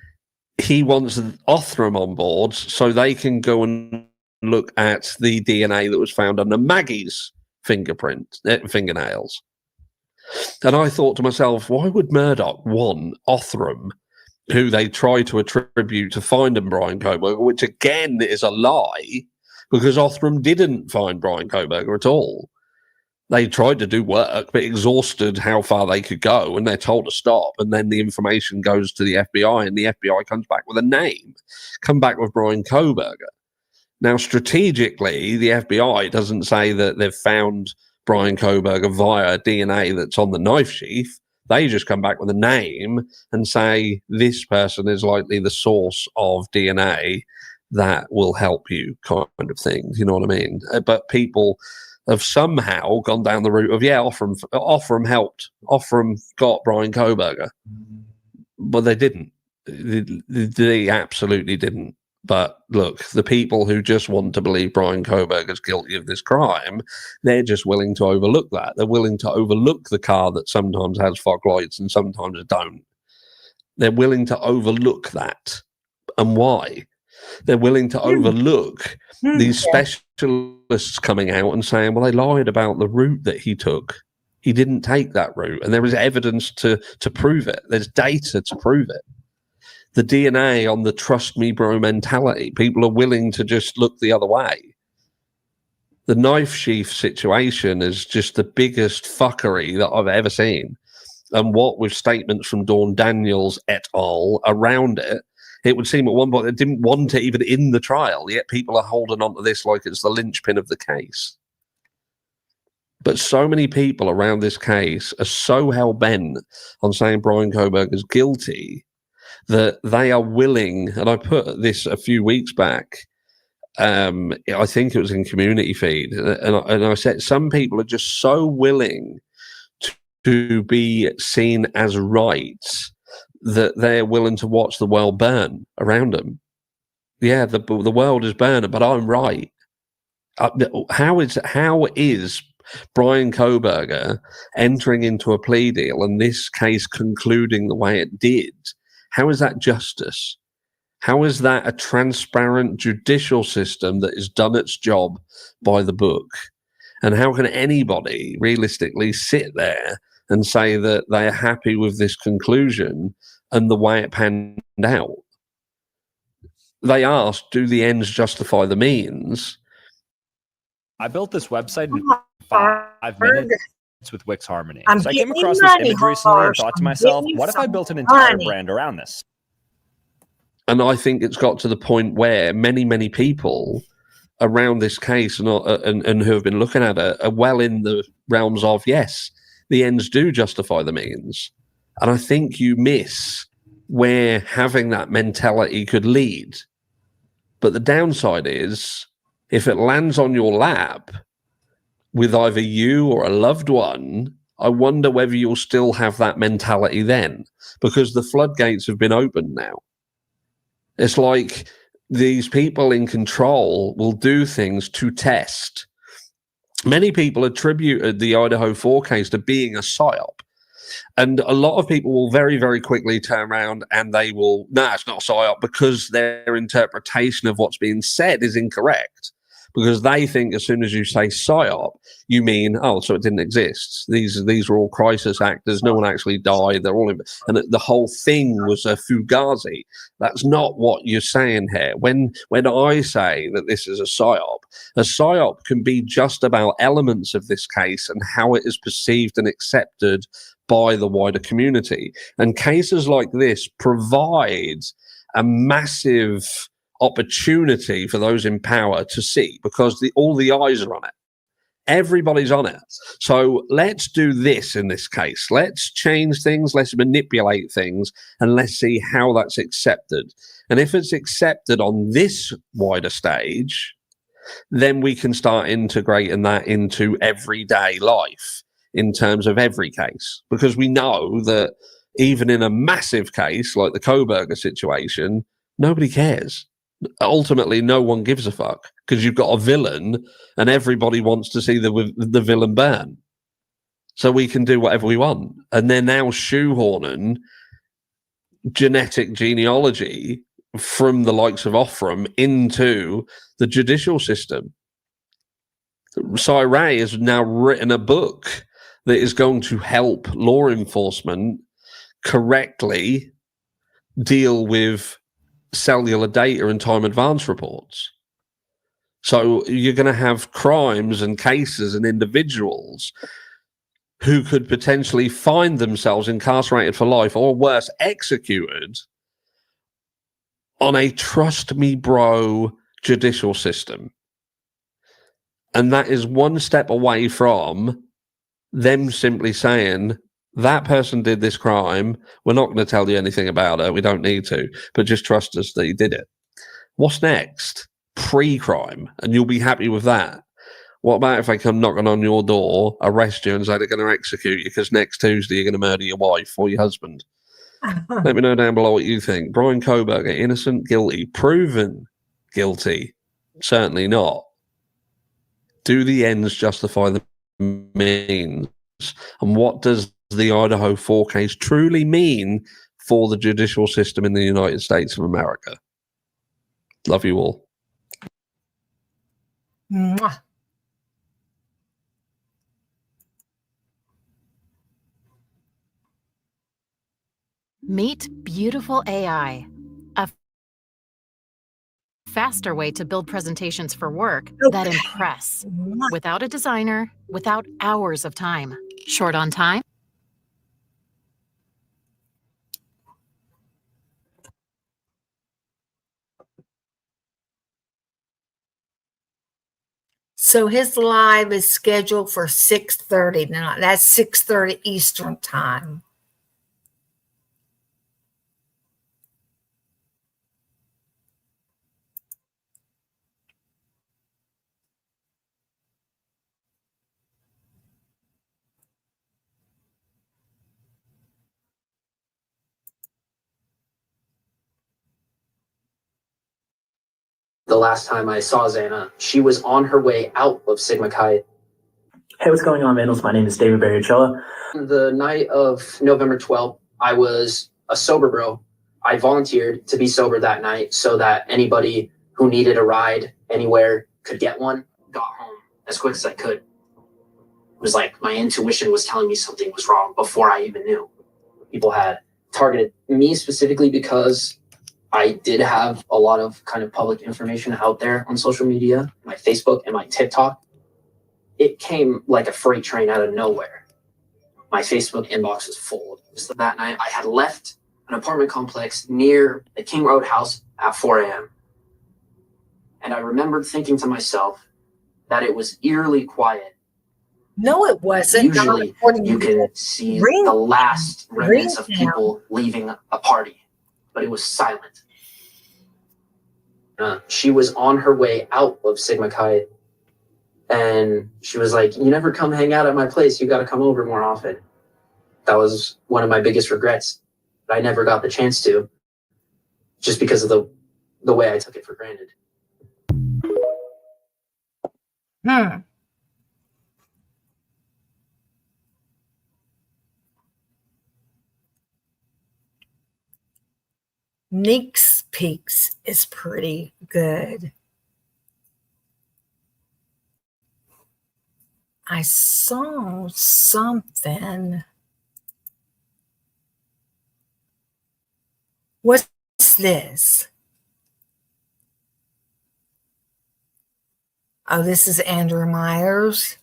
he wants Othram on board so they can go and look at the DNA that was found under Maggie's fingernails. And I thought to myself, why would Murdoch want Othram, who they try to attribute to finding Brian Koberger, which again is a lie, because Othram didn't find Brian Koberger at all. They tried to do work, but exhausted how far they could go, and they're told to stop. And then the information goes to the FBI, and the FBI comes back with a name, come back with Brian Koberger. Now, strategically, the FBI doesn't say that they've found Brian Koberger via DNA that's on the knife sheath. They just come back with a name and say this person is likely the source of DNA that will help you, kind of thing. You know what I mean? But people have somehow gone down the route of, Othram helped. Othram got Brian Koberger. But they didn't. They absolutely didn't. But look, the people who just want to believe Brian Koberger's guilty of this crime, they're just willing to overlook that. They're willing to overlook the car that sometimes has fog lights and sometimes don't. They're willing to overlook that. And why? They're willing to overlook these specialists coming out and saying, well, they lied about the route that he took. He didn't take that route. And there is evidence to prove it. There's data to prove it. The DNA on the trust me, bro mentality. People are willing to just look the other way. The knife sheath situation is just the biggest fuckery that I've ever seen. And what with statements from Dawn Daniels et al. Around it, it would seem at one point they didn't want it even in the trial, yet people are holding on to this like it's the linchpin of the case. But so many people around this case are so hell-bent on saying Brian Koberger is guilty that they are willing, and I put this a few weeks back, I think it was in Community Feed, and I said some people are just so willing to be seen as right that they're willing to watch the world burn around them. Yeah, the world is burning, but I'm right. how is Brian Koberger entering into a plea deal and this case concluding the way it did? How is that justice? How is that a transparent judicial system that has done its job by the book? And how can anybody realistically sit there and say that they are happy with this conclusion and the way it panned out? They asked, do the ends justify the means? I built this website in 5 minutes with Wix Harmony. I'm So I came getting across this money, image recently and Harsh. thought to I'm myself, getting what if I some built an entire money. brand around this? And I think it's got to the point where many people around this case and who have been looking at it are well in the realms of, yes, the ends do justify the means. And I think you miss where having that mentality could lead. But the downside is, if it lands on your lap with either you or a loved one, I wonder whether you'll still have that mentality then, because the floodgates have been opened now. It's like these people in control will do things to test. Many people attributed the Idaho 4 case to being a psyop. And a lot of people will very, very quickly turn around and they will, no, it's not a psyop, because their interpretation of what's being said is incorrect. Because they think as soon as you say psyop, you mean, oh, so it didn't exist. These were all crisis actors. No one actually died. They're all in, and the whole thing was a fugazi. That's not what you're saying here. When I say that this is a psyop can be just about elements of this case and how it is perceived and accepted by the wider community. And cases like this provide a massive opportunity for those in power to see, because all the eyes are on it. Everybody's on it. So let's do this in this case. Let's change things, let's manipulate things, and let's see how that's accepted. And if it's accepted on this wider stage, then we can start integrating that into everyday life in terms of every case. Because we know that even in a massive case like the Koberger situation, nobody cares. Ultimately, no one gives a fuck, because you've got a villain and everybody wants to see the villain burn. So we can do whatever we want. And they're now shoehorning genetic genealogy from the likes of Ophram into the judicial system. Cy Ray has now written a book that is going to help law enforcement correctly deal with cellular data and time advance reports. So you're going to have crimes and cases and individuals who could potentially find themselves incarcerated for life, or worse, executed on a trust me bro judicial system. And that is one step away from them simply saying, that person did this crime, we're not going to tell you anything about it, we don't need to, but just trust us that he did it. What's next? Pre-crime, and you'll be happy with that. What about if they come knocking on your door, arrest you, and say they're going to execute you because next Tuesday you're going to murder your wife or your husband? Let me know down below what you think. Brian Koberger, innocent, guilty, proven guilty? Certainly not. Do the ends justify the means? And what does the Idaho 4 case truly mean for the judicial system in the United States of America? Love you all. Mwah. Meet Beautiful AI, a faster way to build presentations for work that impress, without a designer, without hours of time. Short on time? So his live is scheduled for 6:30 now. That's 6:30 Eastern time. the last time I saw Xana. She was on her way out of Sigma Chi. Hey, what's going on, Vandals? My name is David Barrichello. The night of November 12th, I was a sober bro. I volunteered to be sober that night so that anybody who needed a ride anywhere could get one. Got home as quick as I could. It was like my intuition was telling me something was wrong before I even knew. People had targeted me specifically because I did have a lot of kind of public information out there on social media, my Facebook and my TikTok. It came like a freight train out of nowhere. My Facebook inbox was full. So that night I had left an apartment complex near the King Road house at 4 a.m. And I remembered thinking to myself that it was eerily quiet. No, it wasn't. Usually you can see the last remnants of people leaving a party, but it was silent. She was on her way out of Sigma Chi, and she was like, "You never come hang out at my place. You got to come over more often." That was one of my biggest regrets. But I never got the chance to, just because of the way I took it for granted. Nick's Peaks is pretty good. I saw something. What's this? Oh, this is Andrew Myers.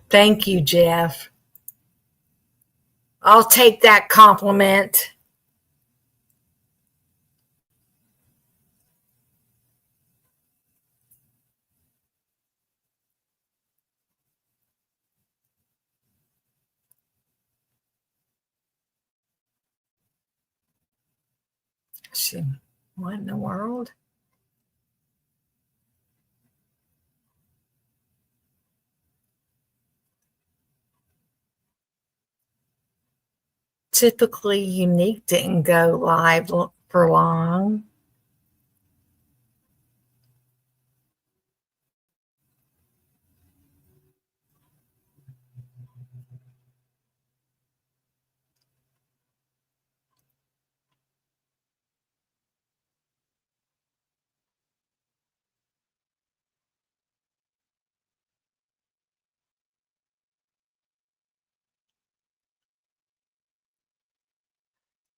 Thank you, Jeff. I'll take that compliment. What in the world? Typically, Unique didn't go live for long.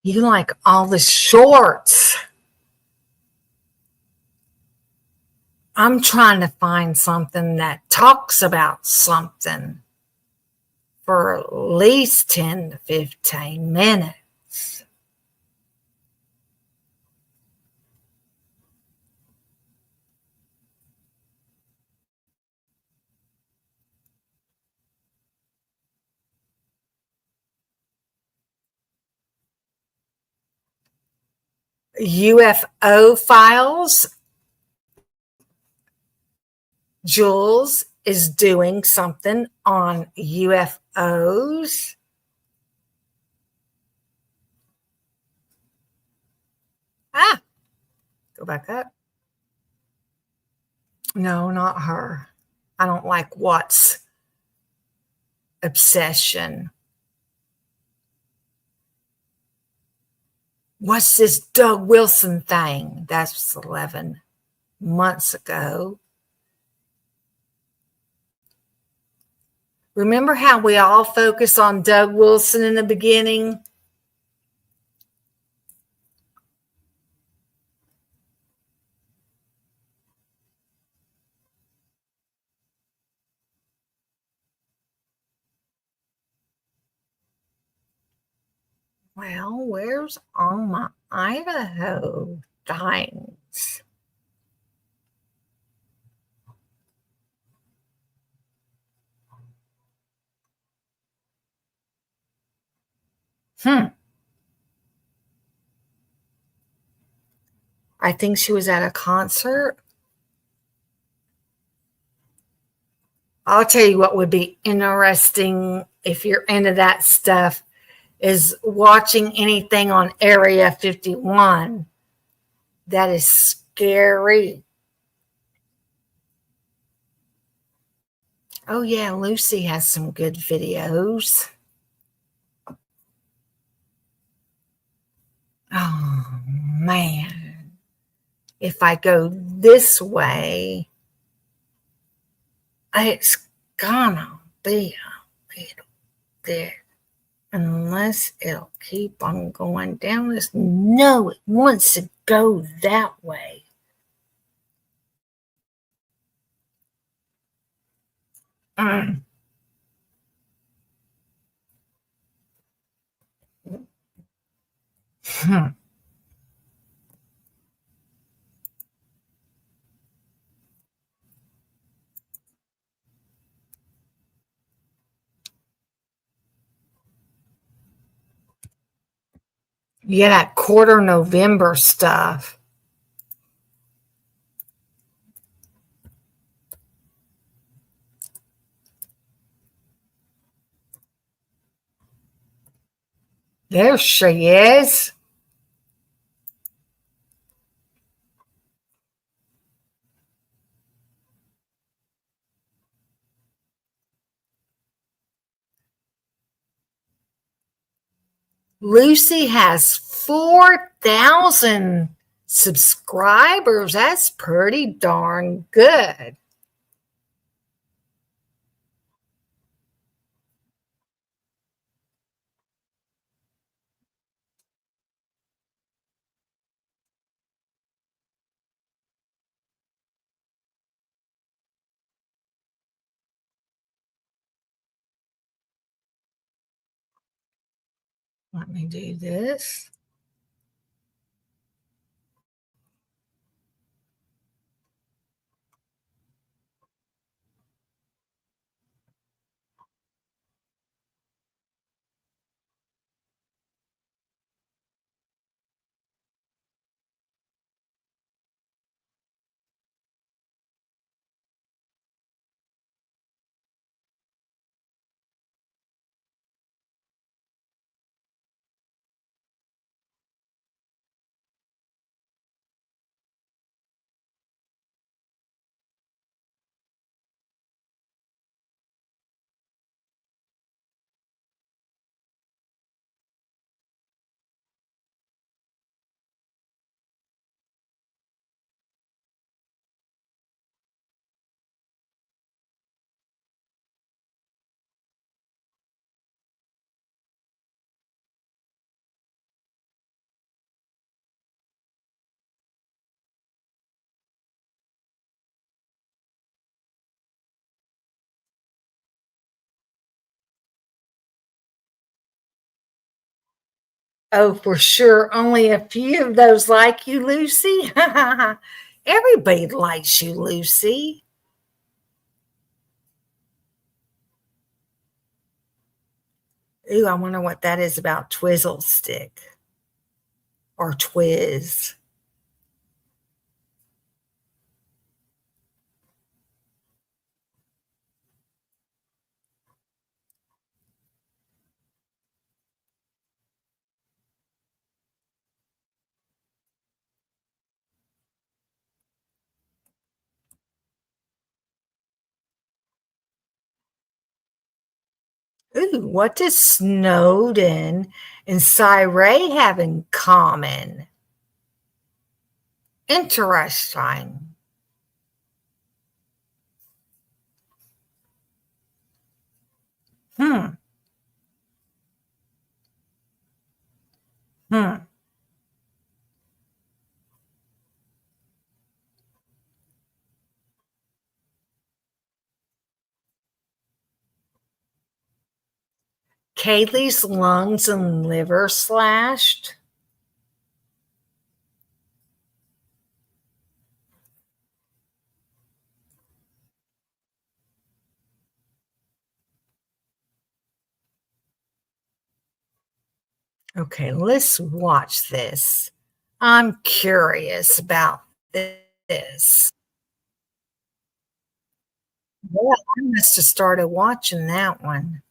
You like all the shorts. I'm trying to find something that talks about something for at least 10 to 15 minutes. UFO files. Jules is doing something on UFOs. Go back up. No, not her. I don't like Watt's obsession. What's this Doug Wilson thing? That's 11 months ago. Remember how we all focus on Doug Wilson in the beginning? Well, where's all my Idaho things? I think she was at a concert. I'll tell you what would be interesting if you're into that stuff is watching anything on Area 51. That is scary. Oh, yeah, Lucy has some good videos. Oh, man. If I go this way, it's gonna be a little bit, unless it'll keep on going down this. No, it wants to go that way. Mm. Hmm. Yeah, that quarter November stuff. There she is. Lucy has 4,000 subscribers. That's pretty darn good. Let me do this. Oh, for sure. Only a few of those like you, Lucy. Everybody likes you, Lucy. Ooh, I wonder what that is about Twizzle Stick or Twiz. Ooh, what does Snowden and Cyray have in common? Interesting. Hmm. Hmm. Kaylee's lungs and liver slashed. Okay, let's watch this. I'm curious about this. Yeah, I must have started watching that one.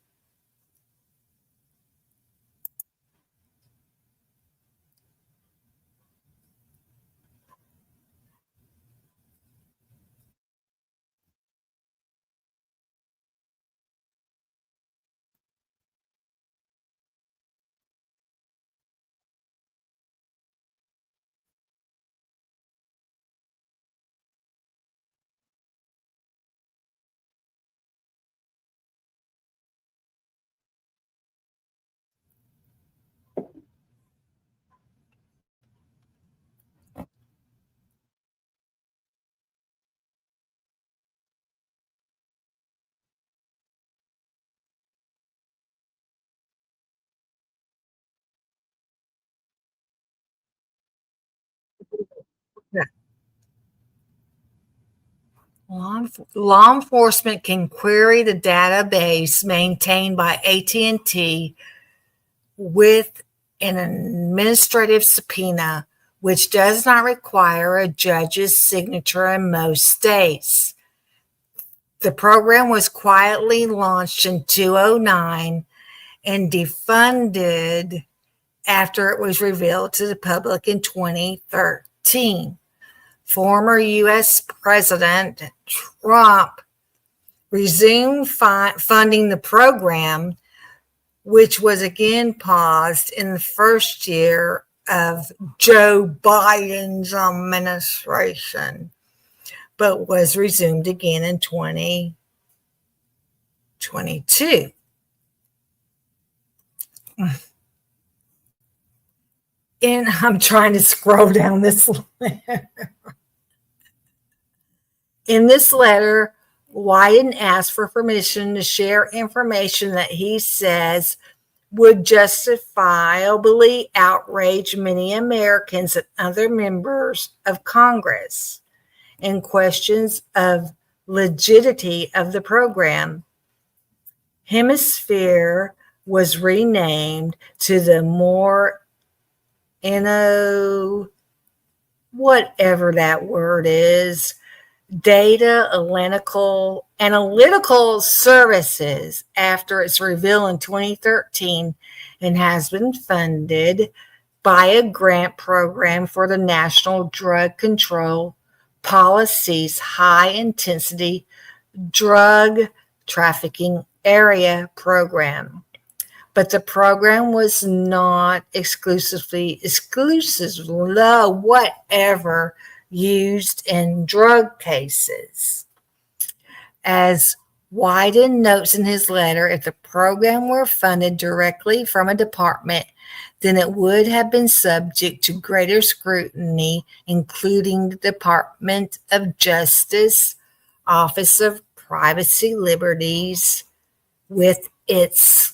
Yeah. Law enforcement can query the database maintained by AT&T with an administrative subpoena, which does not require a judge's signature in most states. The program was quietly launched in 2009 and defunded after it was revealed to the public in 2013. Former U.S. President Trump resumed funding the program, which was again paused in the first year of Joe Biden's administration, but was resumed again in 2022. And I'm trying to scroll down this letter. In this letter, Wyden asked for permission to share information that he says would justifiably outrage many Americans and other members of Congress in questions of legitimacy of the program. Hemisphere was renamed to the more whatever that word is, data analytical services after its reveal in 2013 and has been funded by a grant program for the National Drug Control Policy's High Intensity Drug Trafficking Area Program. But the program was not exclusively used in drug cases. As Wyden notes in his letter, if the program were funded directly from a department, then it would have been subject to greater scrutiny, including the Department of Justice, Office of Privacy Liberties, with its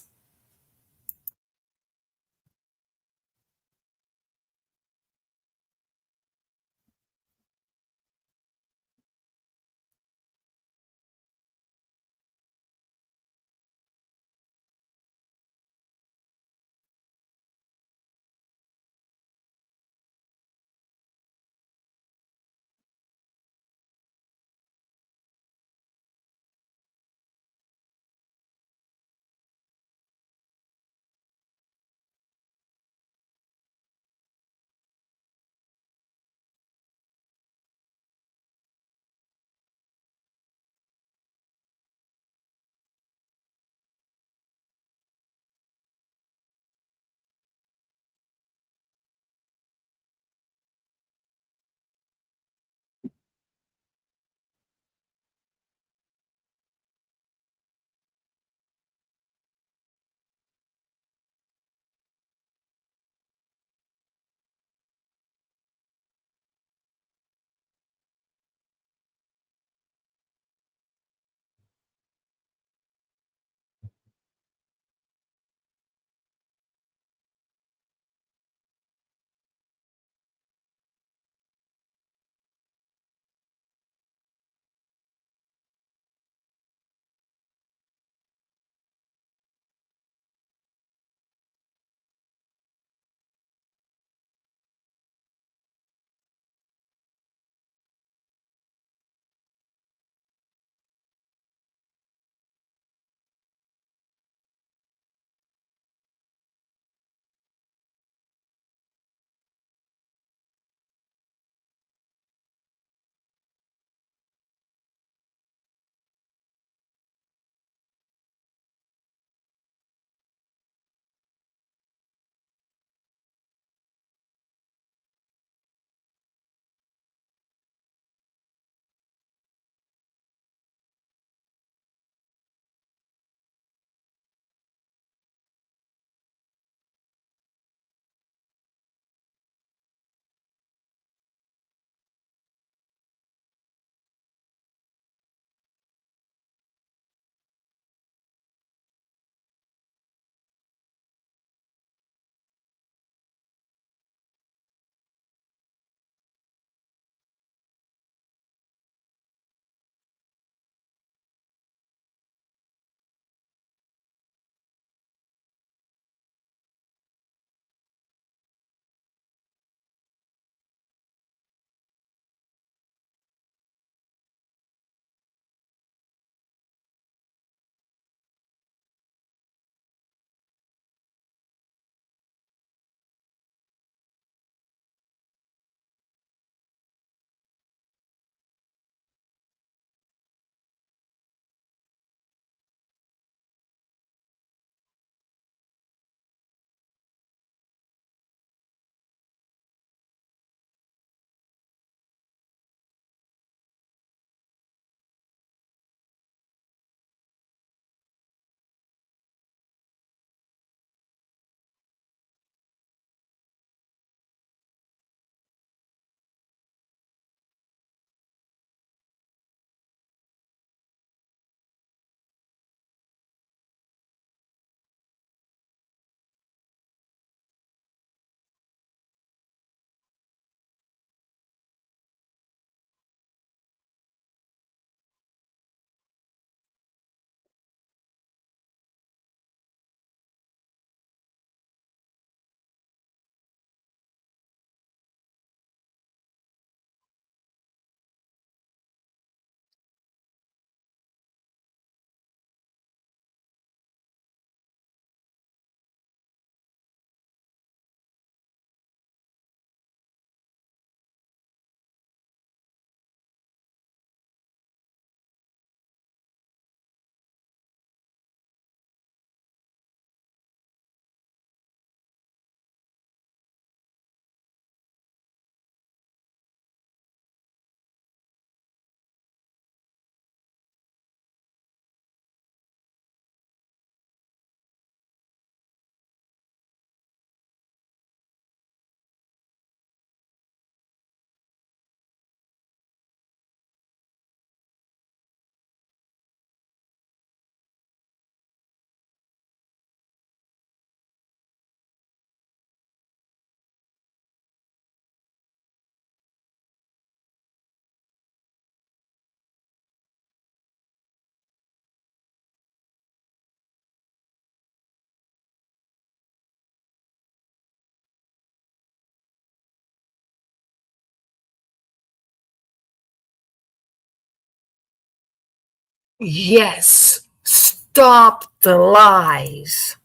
Yes, stop the lies.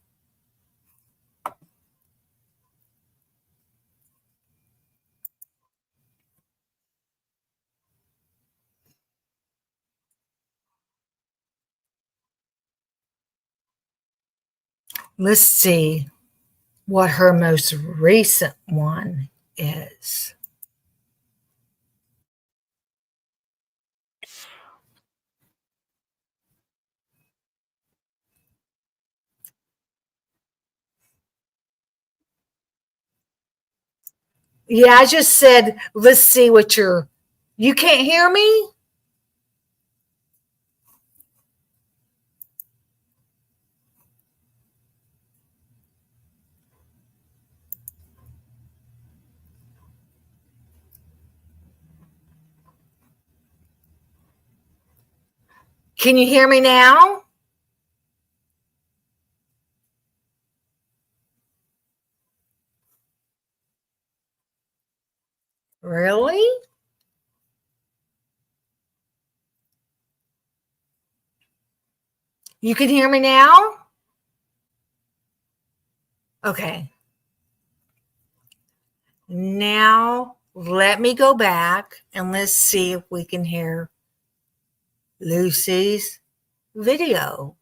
Let's see what her most recent one is. Yeah, I just said, let's see what you can't hear me? Can you hear me now? Really? You can hear me now? Okay. Now let me go back and let's see if we can hear Lucy's video.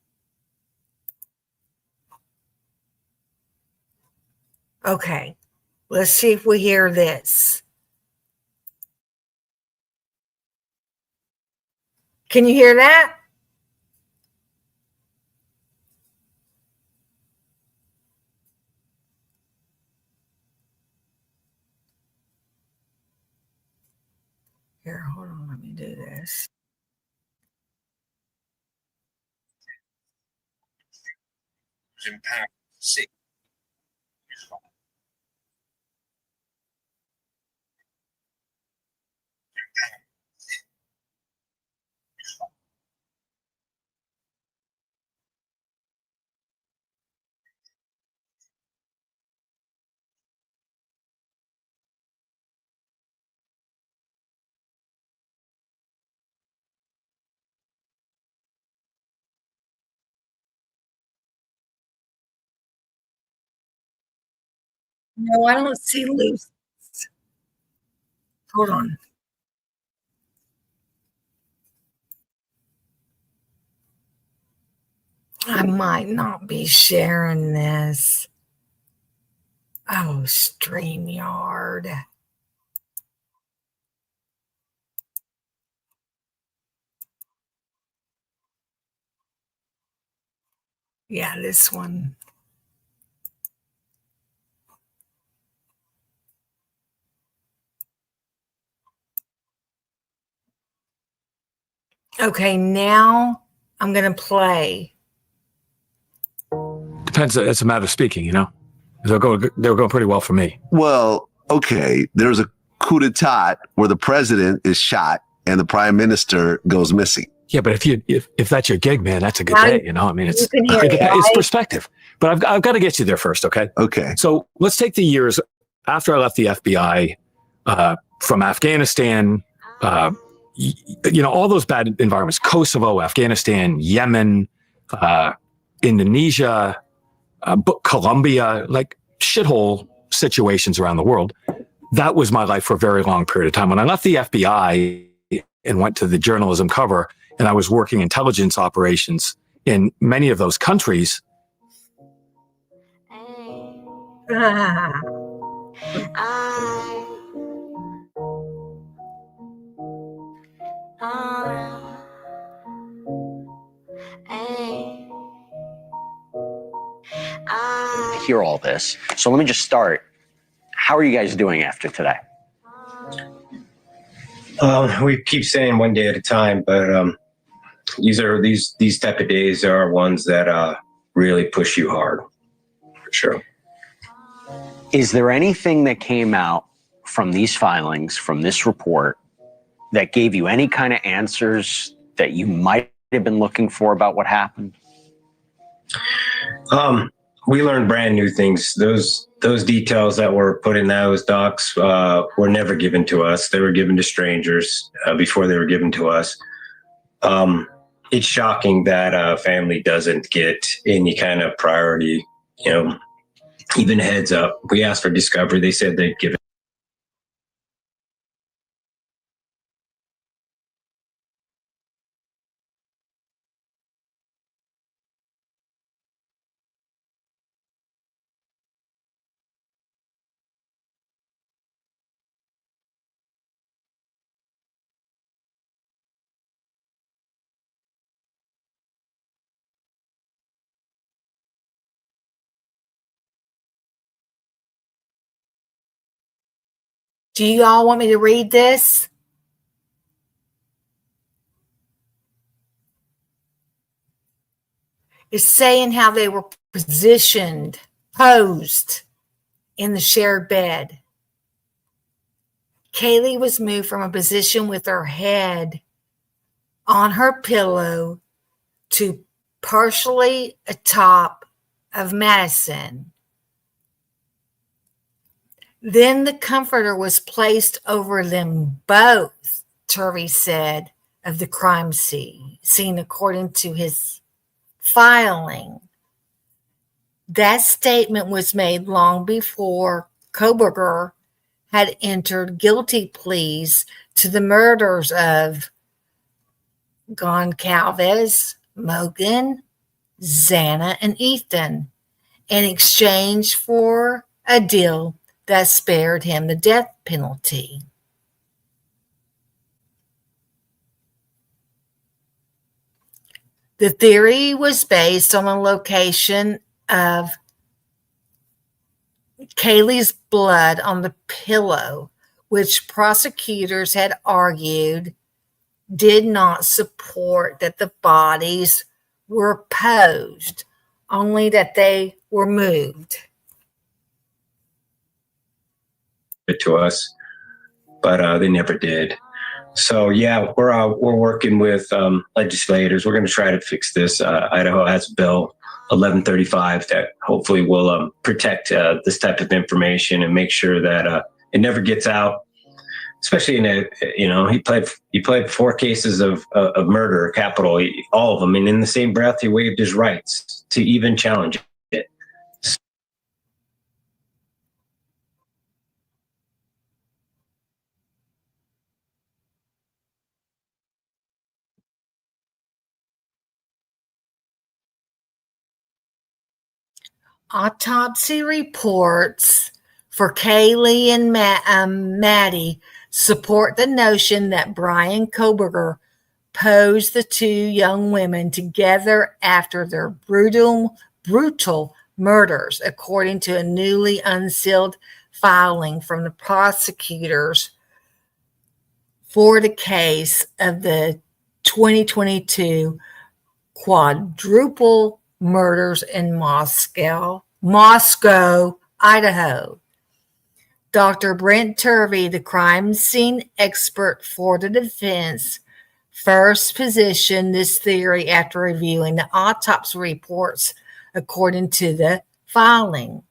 Okay, let's see if we hear this. Can you hear that? Here, hold on, let me do this. No, I don't see Lucy. Hold on. I might not be sharing this. Oh, StreamYard. Yeah, this one. Okay, now I'm going to play. Depends. It's a matter of speaking, you know. They're going pretty well for me. Well, okay. There's a coup d'etat where the president is shot and the prime minister goes missing. Yeah, but if that's your gig, man, that's a good day. You know, I mean, it's perspective. But I've got to get you there first, okay? Okay. So let's take the years after I left the FBI, from Afghanistan. You know, all those bad environments: Kosovo, Afghanistan, Yemen, Indonesia, Colombia, like shithole situations around the world. That was my life for a very long period of time. When I left the FBI and went to the journalism cover, and I was working intelligence operations in many of those countries. I hear all this. So let me just start. How are you guys doing after today? We keep saying one day at a time, but these type of days are ones that really push you hard, for sure. Is there anything that came out from these filings, from this report, that gave you any kind of answers that you might have been looking for about what happened? We learned brand new things. Those details that were put in those docs were never given to us. They were given to strangers before they were given to us. it's shocking that a family doesn't get any kind of priority, even heads up. We asked for discovery. They said they'd give it. Do you all want me to read this? It's saying how they were posed in the shared bed. Kaylee was moved from a position with her head on her pillow to partially atop of Madison. Then the comforter was placed over them both, Turvey said of the crime scene, according to his filing. That statement was made long before Koberger had entered guilty pleas to the murders of Goncalves, Mogan, Xana, and Ethan in exchange for a deal that spared him the death penalty. The theory was based on the location of Kaylee's blood on the pillow, which prosecutors had argued did not support that the bodies were posed, only that they were moved. It to us, but they never did. So yeah, we're working with legislators. We're going to try to fix this. Idaho has Bill 1135 that hopefully will protect this type of information and make sure that it never gets out. Especially in he played 4 cases of murder, capital, all of them, and in the same breath he waived his rights to even challenge it. Autopsy reports for Kaylee and Maddie support the notion that Brian Koberger posed the 2 young women together after their brutal murders, according to a newly unsealed filing from the prosecutors for the case of the 2022 quadruple murders in Moscow, Idaho. Dr. Brent Turvey, the crime scene expert for the defense, first positioned this theory after reviewing the autopsy reports according to the filing.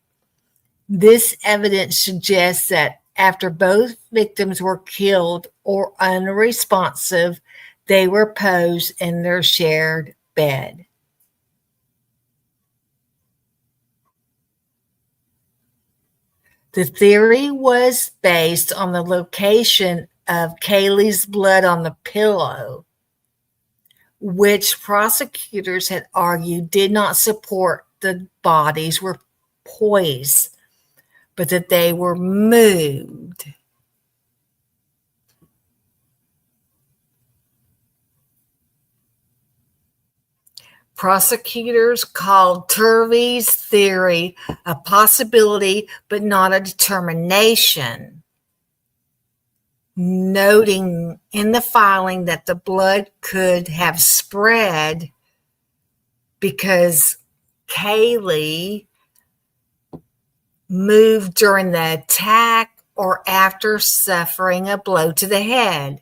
This evidence suggests that after both victims were killed or unresponsive, they were posed in their shared bed. The theory was based on the location of Kaylee's blood on the pillow, which prosecutors had argued did not support the bodies were poised, but that they were moved. Prosecutors called Turvey's theory a possibility, but not a determination, noting in the filing that the blood could have spread because Kaylee moved during the attack or after suffering a blow to the head.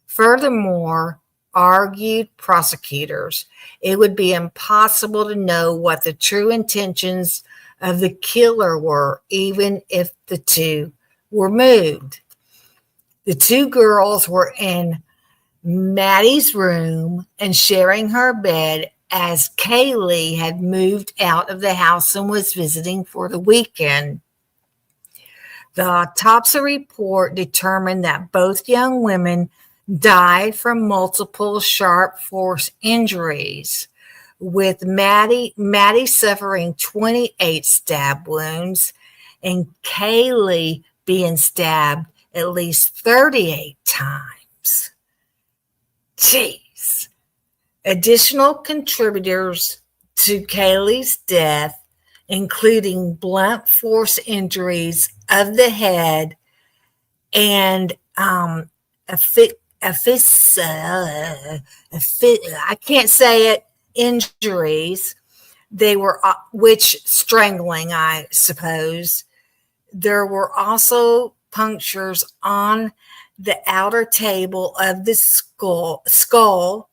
Furthermore, argued prosecutors, it would be impossible to know what the true intentions of the killer were, even if the 2 were moved. The 2 girls were in Maddie's room and sharing her bed, as Kaylee had moved out of the house and was visiting for the weekend. The autopsy report determined that both young women died from multiple sharp force injuries, with Maddie suffering 28 stab wounds and Kaylee being stabbed at least 38 times. Jeez. Additional contributors to Kaylee's death, including blunt force injuries of the head and I can't say it, injuries. They were, which strangling, I suppose. There were also punctures on the outer table of the skull,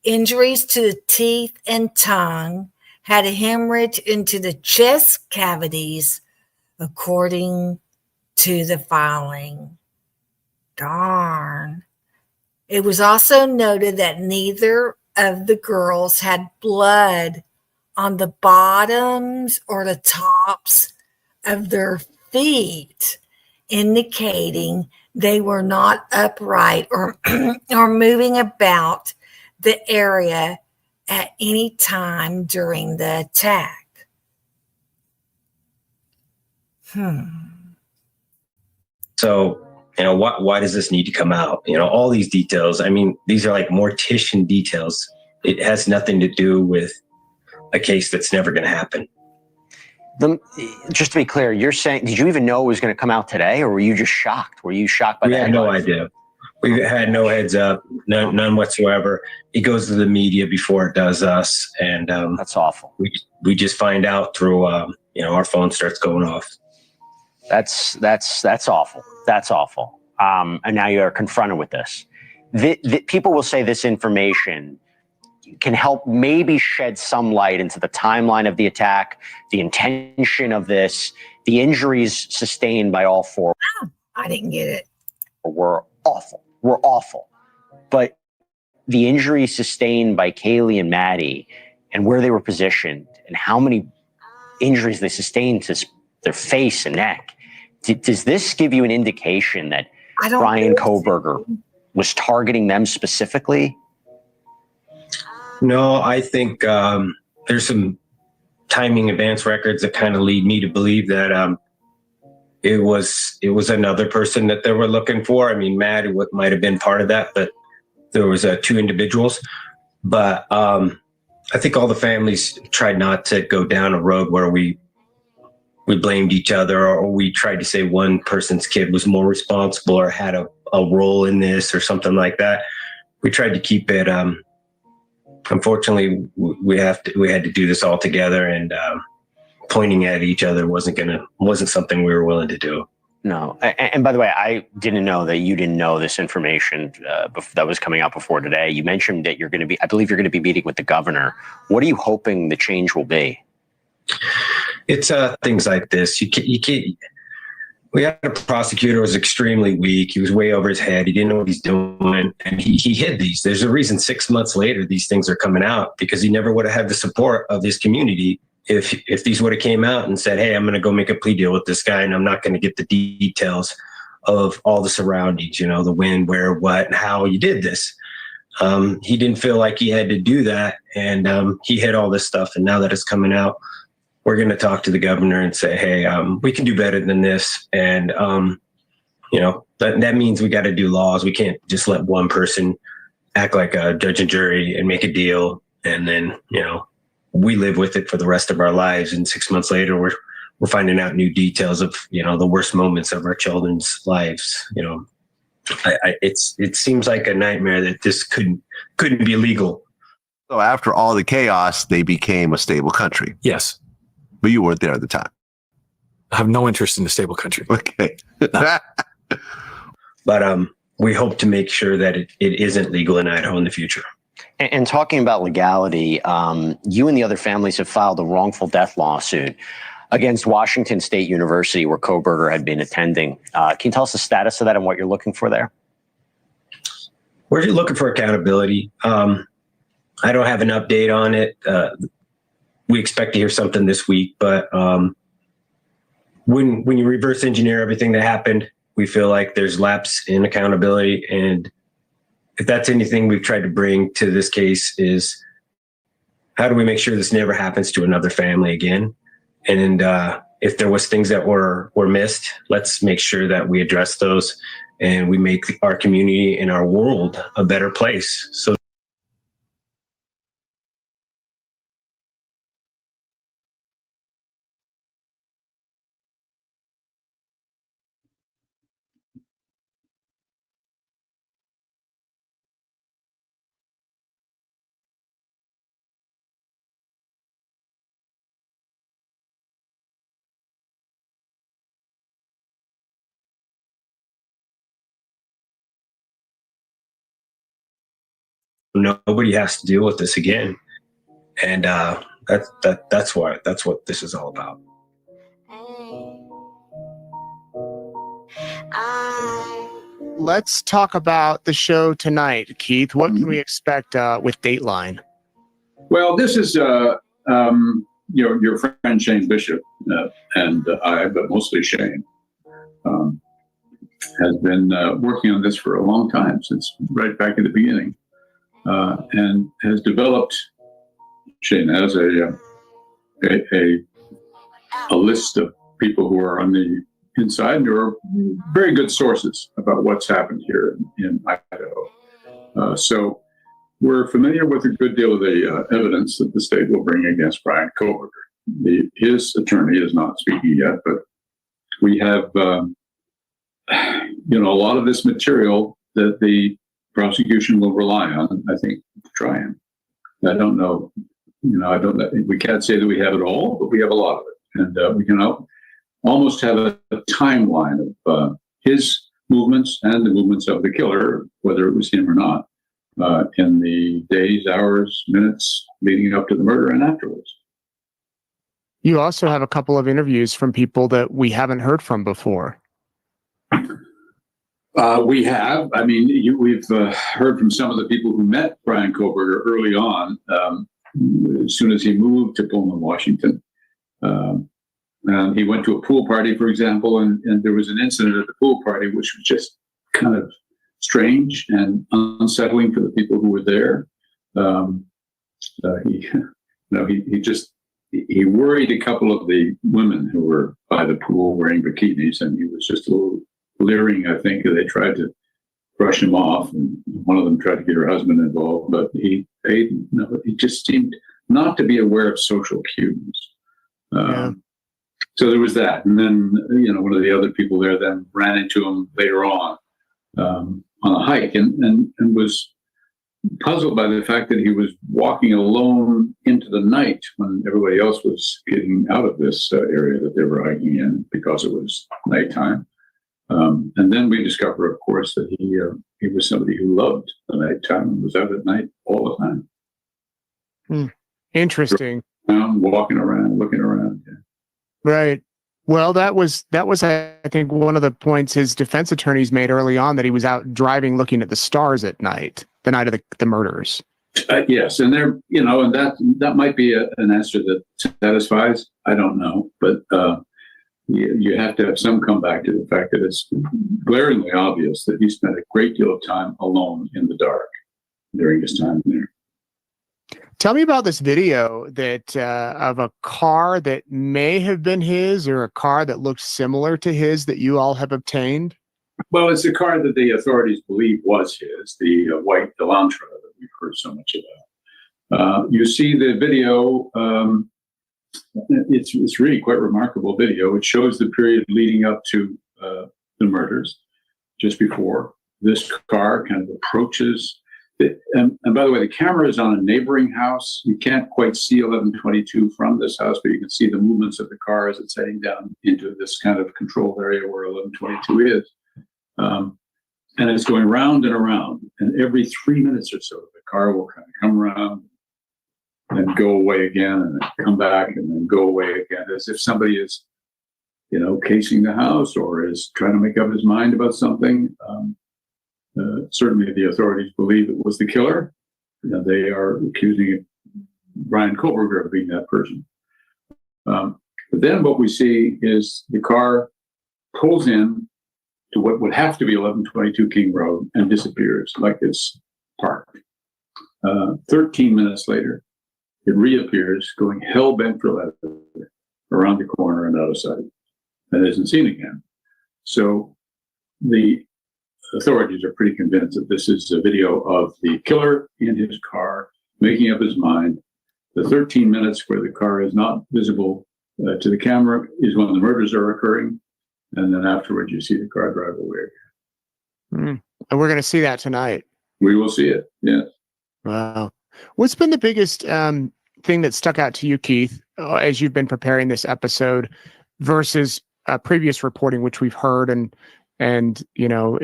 injuries to the teeth and tongue, had a hemorrhage into the chest cavities, according to the filing. Darn. It was also noted that neither of the girls had blood on the bottoms or the tops of their feet, indicating they were not upright or moving about the area at any time during the attack. So, why does this need to come out? All these details. I mean, these are like mortician details. It has nothing to do with a case that's never going to happen. Just to be clear, you're saying, did you even know it was going to come out today, or were you just shocked? Were you shocked by that? We had no idea. We had no heads up, none whatsoever. It goes to the media before it does us, and that's awful. We just find out through our phone starts going off. That's awful. That's awful. And now you are confronted with this. The people will say this information can help maybe shed some light into the timeline of the attack, the intention of this, the injuries sustained by all four. I didn't get it. Were awful. But the injuries sustained by Kaylee and Maddie and where they were positioned and how many injuries they sustained to their face and neck, does this give you an indication that Bryan Kohberger was targeting them specifically? No, I think there's some timing advance records that kind of lead me to believe that it was another person that they were looking for. I mean, Matt might have been part of that, but there was two individuals. But I think all the families tried not to go down a road where we blamed each other, or we tried to say one person's kid was more responsible or had a role in this or something like that. We tried to keep it. Unfortunately, we had to do this all together, and pointing at each other wasn't something we were willing to do. No. And by the way, I didn't know that you didn't know this information that was coming out before today. You mentioned that I believe you're going to be meeting with the governor. What are you hoping the change will be? It's things like this. You can't. We had a prosecutor who was extremely weak. He was way over his head. He didn't know what he's doing, and he hid these. There's a reason 6 months later these things are coming out, because he never would have had the support of his community if these would have came out and said, "Hey, I'm going to go make a plea deal with this guy, and I'm not going to get the details of all the surroundings. The when, where, what, and how you did this." He didn't feel like he had to do that, and he hid all this stuff. And now that it's coming out, we're going to talk to the governor and say, "Hey, we can do better than this." And, that means we got to do laws. We can't just let one person act like a judge and jury and make a deal. And then, we live with it for the rest of our lives. And 6 months later, we're finding out new details of, the worst moments of our children's lives. It seems like a nightmare that this couldn't be legal. So after all the chaos, they became a stable country. Yes. But you weren't there at the time. I have no interest in a stable country. Okay. No. But we hope to make sure that it isn't legal in Idaho in the future. And talking about legality, you and the other families have filed a wrongful death lawsuit against Washington State University, where Kohberger had been attending. Can you tell us the status of that and what you're looking for there? We're just looking for accountability. I don't have an update on it. We expect to hear something this week, but when you reverse engineer everything that happened, we feel like there's lapse in accountability. And if that's anything we've tried to bring to this case is how do we make sure this never happens to another family again? And if there was things that were missed, let's make sure that we address those and we make our community and our world a better place. So nobody has to deal with this again. And that's what this is all about. Let's talk about the show tonight, Keith. What can we expect with Dateline? Well, this is your friend Shane Bishop and I, but mostly Shane, has been working on this for a long time, since right back in the beginning, and has developed. Shane has a list of people who are on the inside and who are very good sources about what's happened here in Idaho. So we're familiar with a good deal of the evidence that the state will bring against Brian Koberger. His attorney is not speaking yet, but we have a lot of this material that the prosecution will rely on, I think, to try him. I don't know. We can't say that we have it all, but we have a lot of it. And we can almost have a timeline of his movements and the movements of the killer, whether it was him or not, in the days, hours, minutes leading up to the murder and afterwards. You also have a couple of interviews from people that we haven't heard from before. We have. I mean, we've heard from some of the people who met Brian Koberger early on, as soon as he moved to Pullman, Washington. And he went to a pool party, for example, and there was an incident at the pool party which was just kind of strange and unsettling for the people who were there. He worried a couple of the women who were by the pool wearing bikinis, and he was just a little leering, I think. They tried to brush him off, and one of them tried to get her husband involved, but he just seemed not to be aware of social cues. So there was that. And then, one of the other people there then ran into him later on a hike and was puzzled by the fact that he was walking alone into the night when everybody else was getting out of this area that they were hiking in because it was nighttime. And then we discover, of course, that he was somebody who loved the nighttime and was out at night all the time. Interesting. Walking around, looking around. Yeah. Right. Well, that was I think one of the points his defense attorneys made early on, that he was out driving, looking at the stars at night, the night of the murders. Yes, and there, and that might be an answer that satisfies. I don't know, but you have to have some comeback to the fact that it's glaringly obvious that he spent a great deal of time alone in the dark during his time there. Tell me about this video that of a car that may have been his, or a car that looked similar to his, that you all have obtained. Well, it's a car that the authorities believe was his, the white Elantra that we've heard so much about. You see the video. It's really quite remarkable video. It shows the period leading up to the murders, just before this car kind of approaches. And by the way, the camera is on a neighboring house. You can't quite see 1122 from this house, but you can see the movements of the car as it's heading down into this kind of controlled area where 1122 is. And it's going round and around. And every 3 minutes or so, the car will kind of come around and go away again, and then come back and then go away again, as if somebody is, casing the house or is trying to make up his mind about something. Certainly, the authorities believe it was the killer. They are accusing Brian Koberger of being that person. But then what we see is the car pulls in to what would have to be 1122 King Road and disappears like it's parked. 13 minutes later, it reappears, going hell-bent for leather around the corner and out of sight, and isn't seen again. So the authorities are pretty convinced that this is a video of the killer in his car, making up his mind. The 13 minutes where the car is not visible to the camera is when the murders are occurring. And then afterwards, you see the car drive away. And we're going to see that tonight. We will see it, yes. Wow. What's been the biggest thing that stuck out to you, Keith, as you've been preparing this episode versus previous reporting, which we've heard, and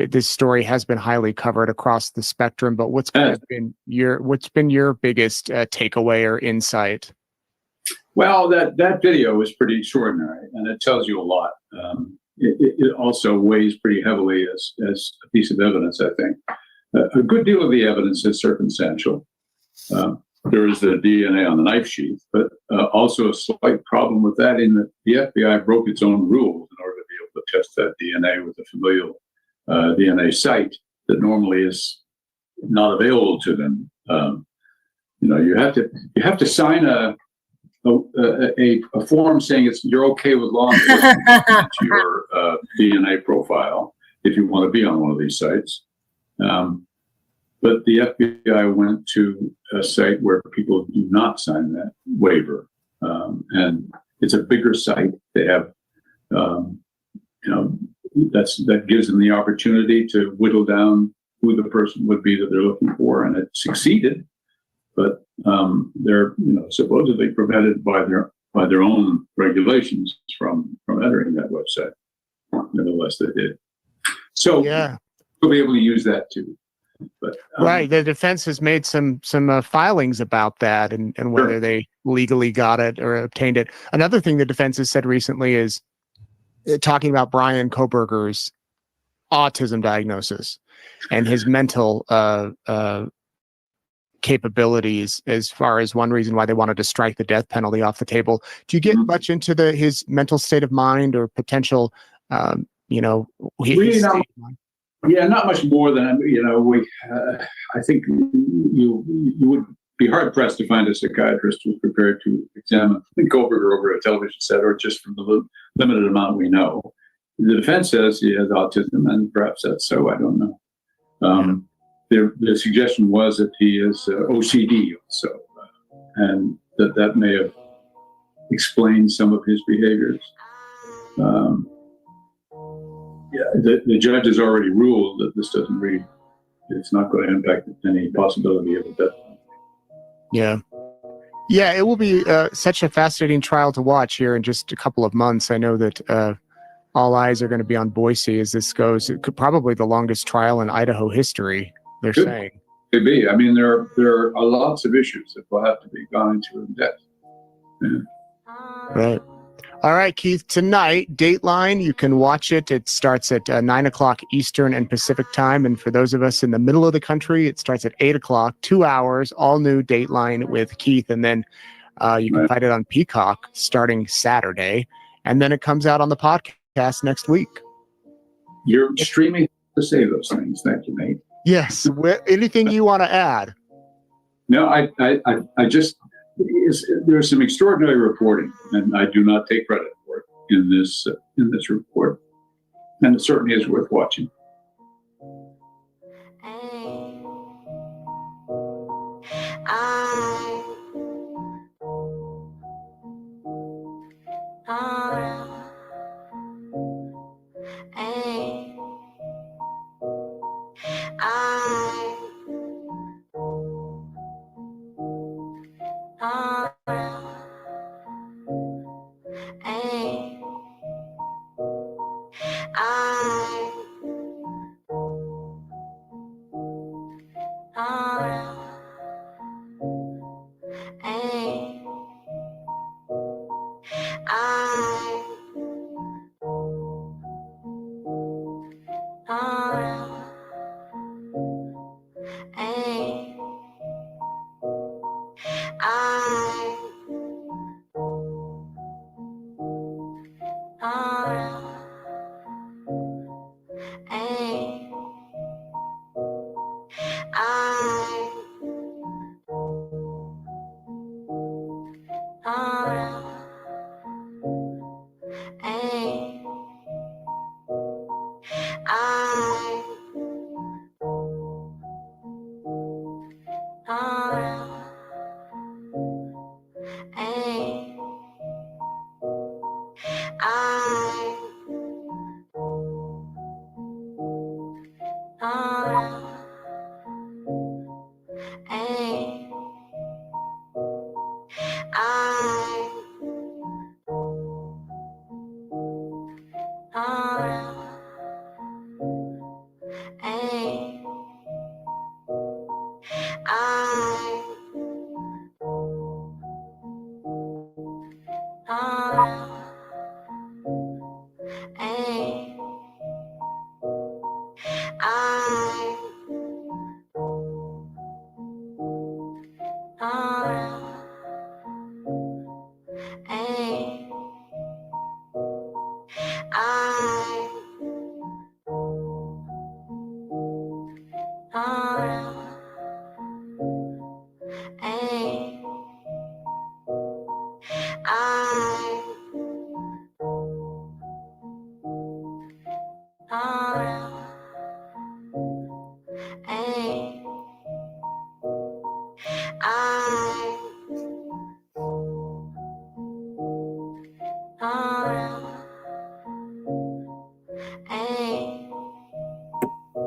this story has been highly covered across the spectrum, but what's been your biggest takeaway or insight? Well, that video is pretty extraordinary, and it tells you a lot. It also weighs pretty heavily as a piece of evidence, I think. A good deal of the evidence is circumstantial. There is the DNA on the knife sheath, but also a slight problem with that in that the FBI broke its own rules in order to be able to test that DNA with a familial DNA site that normally is not available to them. You have to sign a form saying you're okay with law enforcement to your DNA profile if you want to be on one of these sites. But the FBI went to a site where people do not sign that waiver, and it's a bigger site. They have, that gives them the opportunity to whittle down who the person would be that they're looking for, and it succeeded. But they're supposedly prevented by their own regulations from entering that website. Nevertheless, they did. So yeah, we'll be able to use that too. But right, the defense has made some filings about that and whether they legally got it or obtained it. Another thing the defense has said recently is talking about Brian Koberger's autism diagnosis and his mental capabilities as far as one reason why they wanted to strike the death penalty off the table. Do you get much into his mental state of mind or potential, really not much more than I think you would be hard pressed to find a psychiatrist who's prepared to examine Koberger over a television set or just from the limited amount we know. The defense says he has autism, and perhaps that's so. I don't know. The suggestion was that he is OCD also, and that may have explained some of his behaviors. The judge has already ruled that this doesn't it's not going to impact any possibility of a death. Yeah, it will be such a fascinating trial to watch here in just a couple of months. I know that all eyes are going to be on Boise as this goes. It could probably the longest trial in Idaho history, they're saying. Could be. I mean, there are lots of issues that will have to be gone into in depth. Yeah. Right. All right, Keith, tonight, Dateline, you can watch it. It starts at 9 o'clock Eastern and Pacific time. And for those of us in the middle of the country, it starts at 8 o'clock, 2 hours, all new Dateline with Keith. And then you can find it on Peacock starting Saturday. And then it comes out on the podcast next week. You're extremely to say those things. Thank you, Nate. Yes. Anything you want to add? No, I just... There's some extraordinary reporting, and I do not take credit for it in this report, and it certainly is worth watching.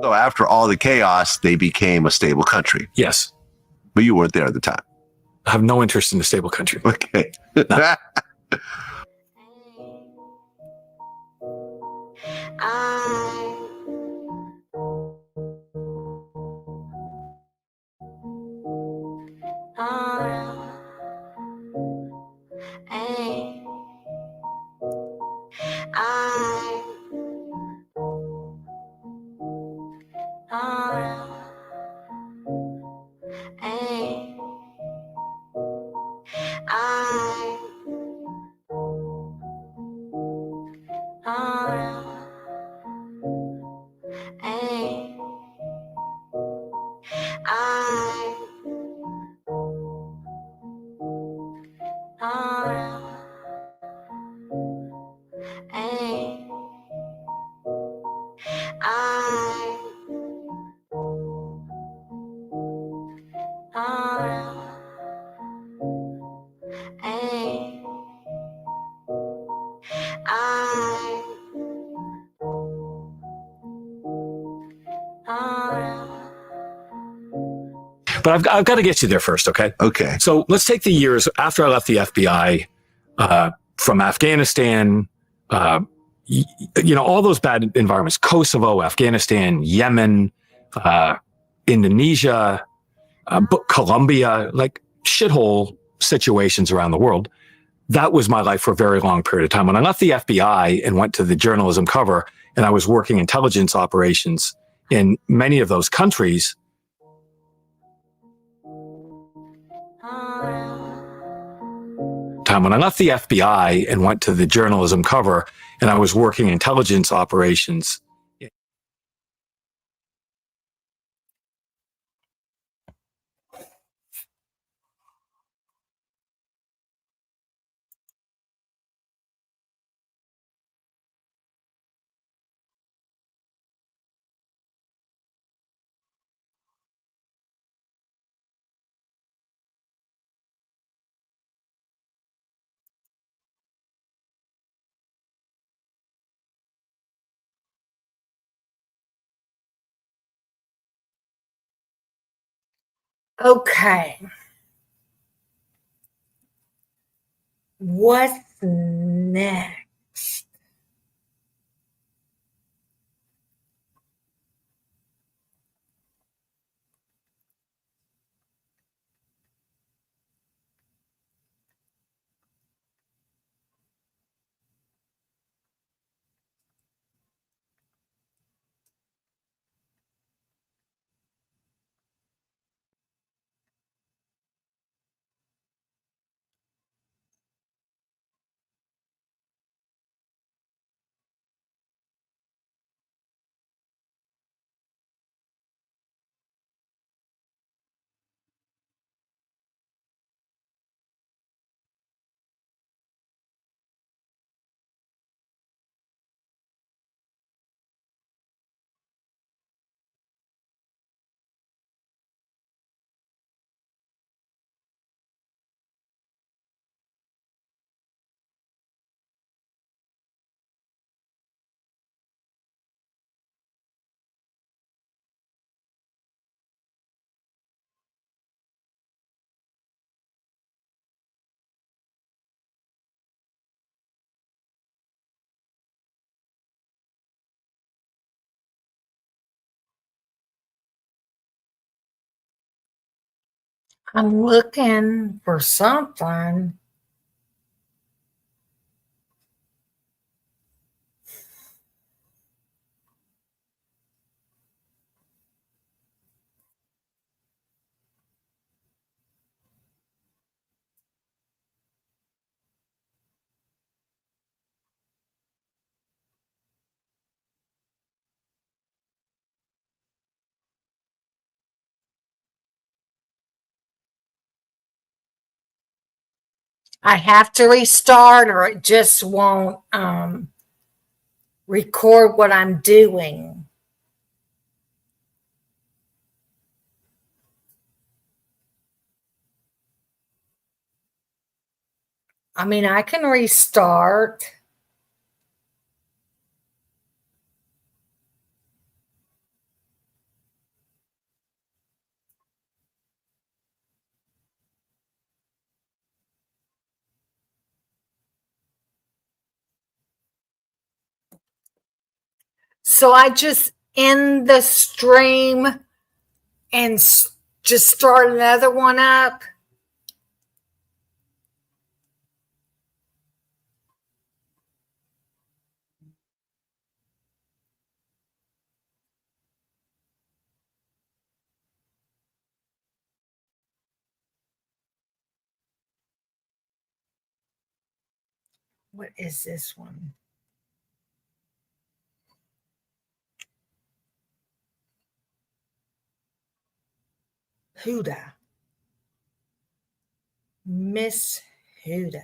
So after all the chaos, they became a stable country. Yes. But you weren't there at the time. I have no interest in a stable country. Okay. No. But I've got to get you there first, okay? Okay. So let's take the years after I left the FBI, from Afghanistan, all those bad environments, Kosovo, Afghanistan, Yemen, Indonesia, Colombia, like shithole situations around the world. That was my life for a very long period of time. When I left the FBI and went to the journalism cover, and I was working intelligence operations in many of those countries, when I left the FBI and went to the journalism cover, and I was working intelligence operations Okay. What's next? I'm looking for something. I have to restart or it just won't record what I'm doing. I mean, I can restart. So I just end the stream and just start another one up. What is this one? Huda. Miss Huda.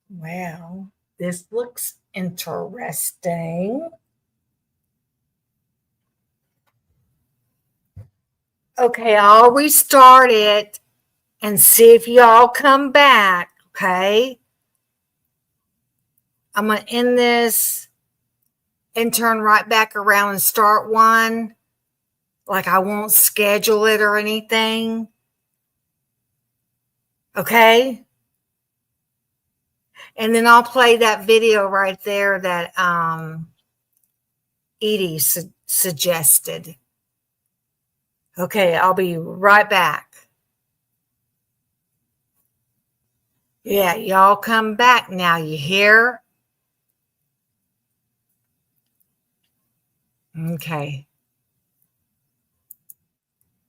Well, this looks interesting. Okay, I'll restart it and see if y'all come back, okay? I'm going to end this and turn right back around and start one. Like I won't schedule it or anything. Okay? And then I'll play that video right there that Edie suggested. Okay, I'll be right back. Yeah, y'all come back now, you hear? Okay.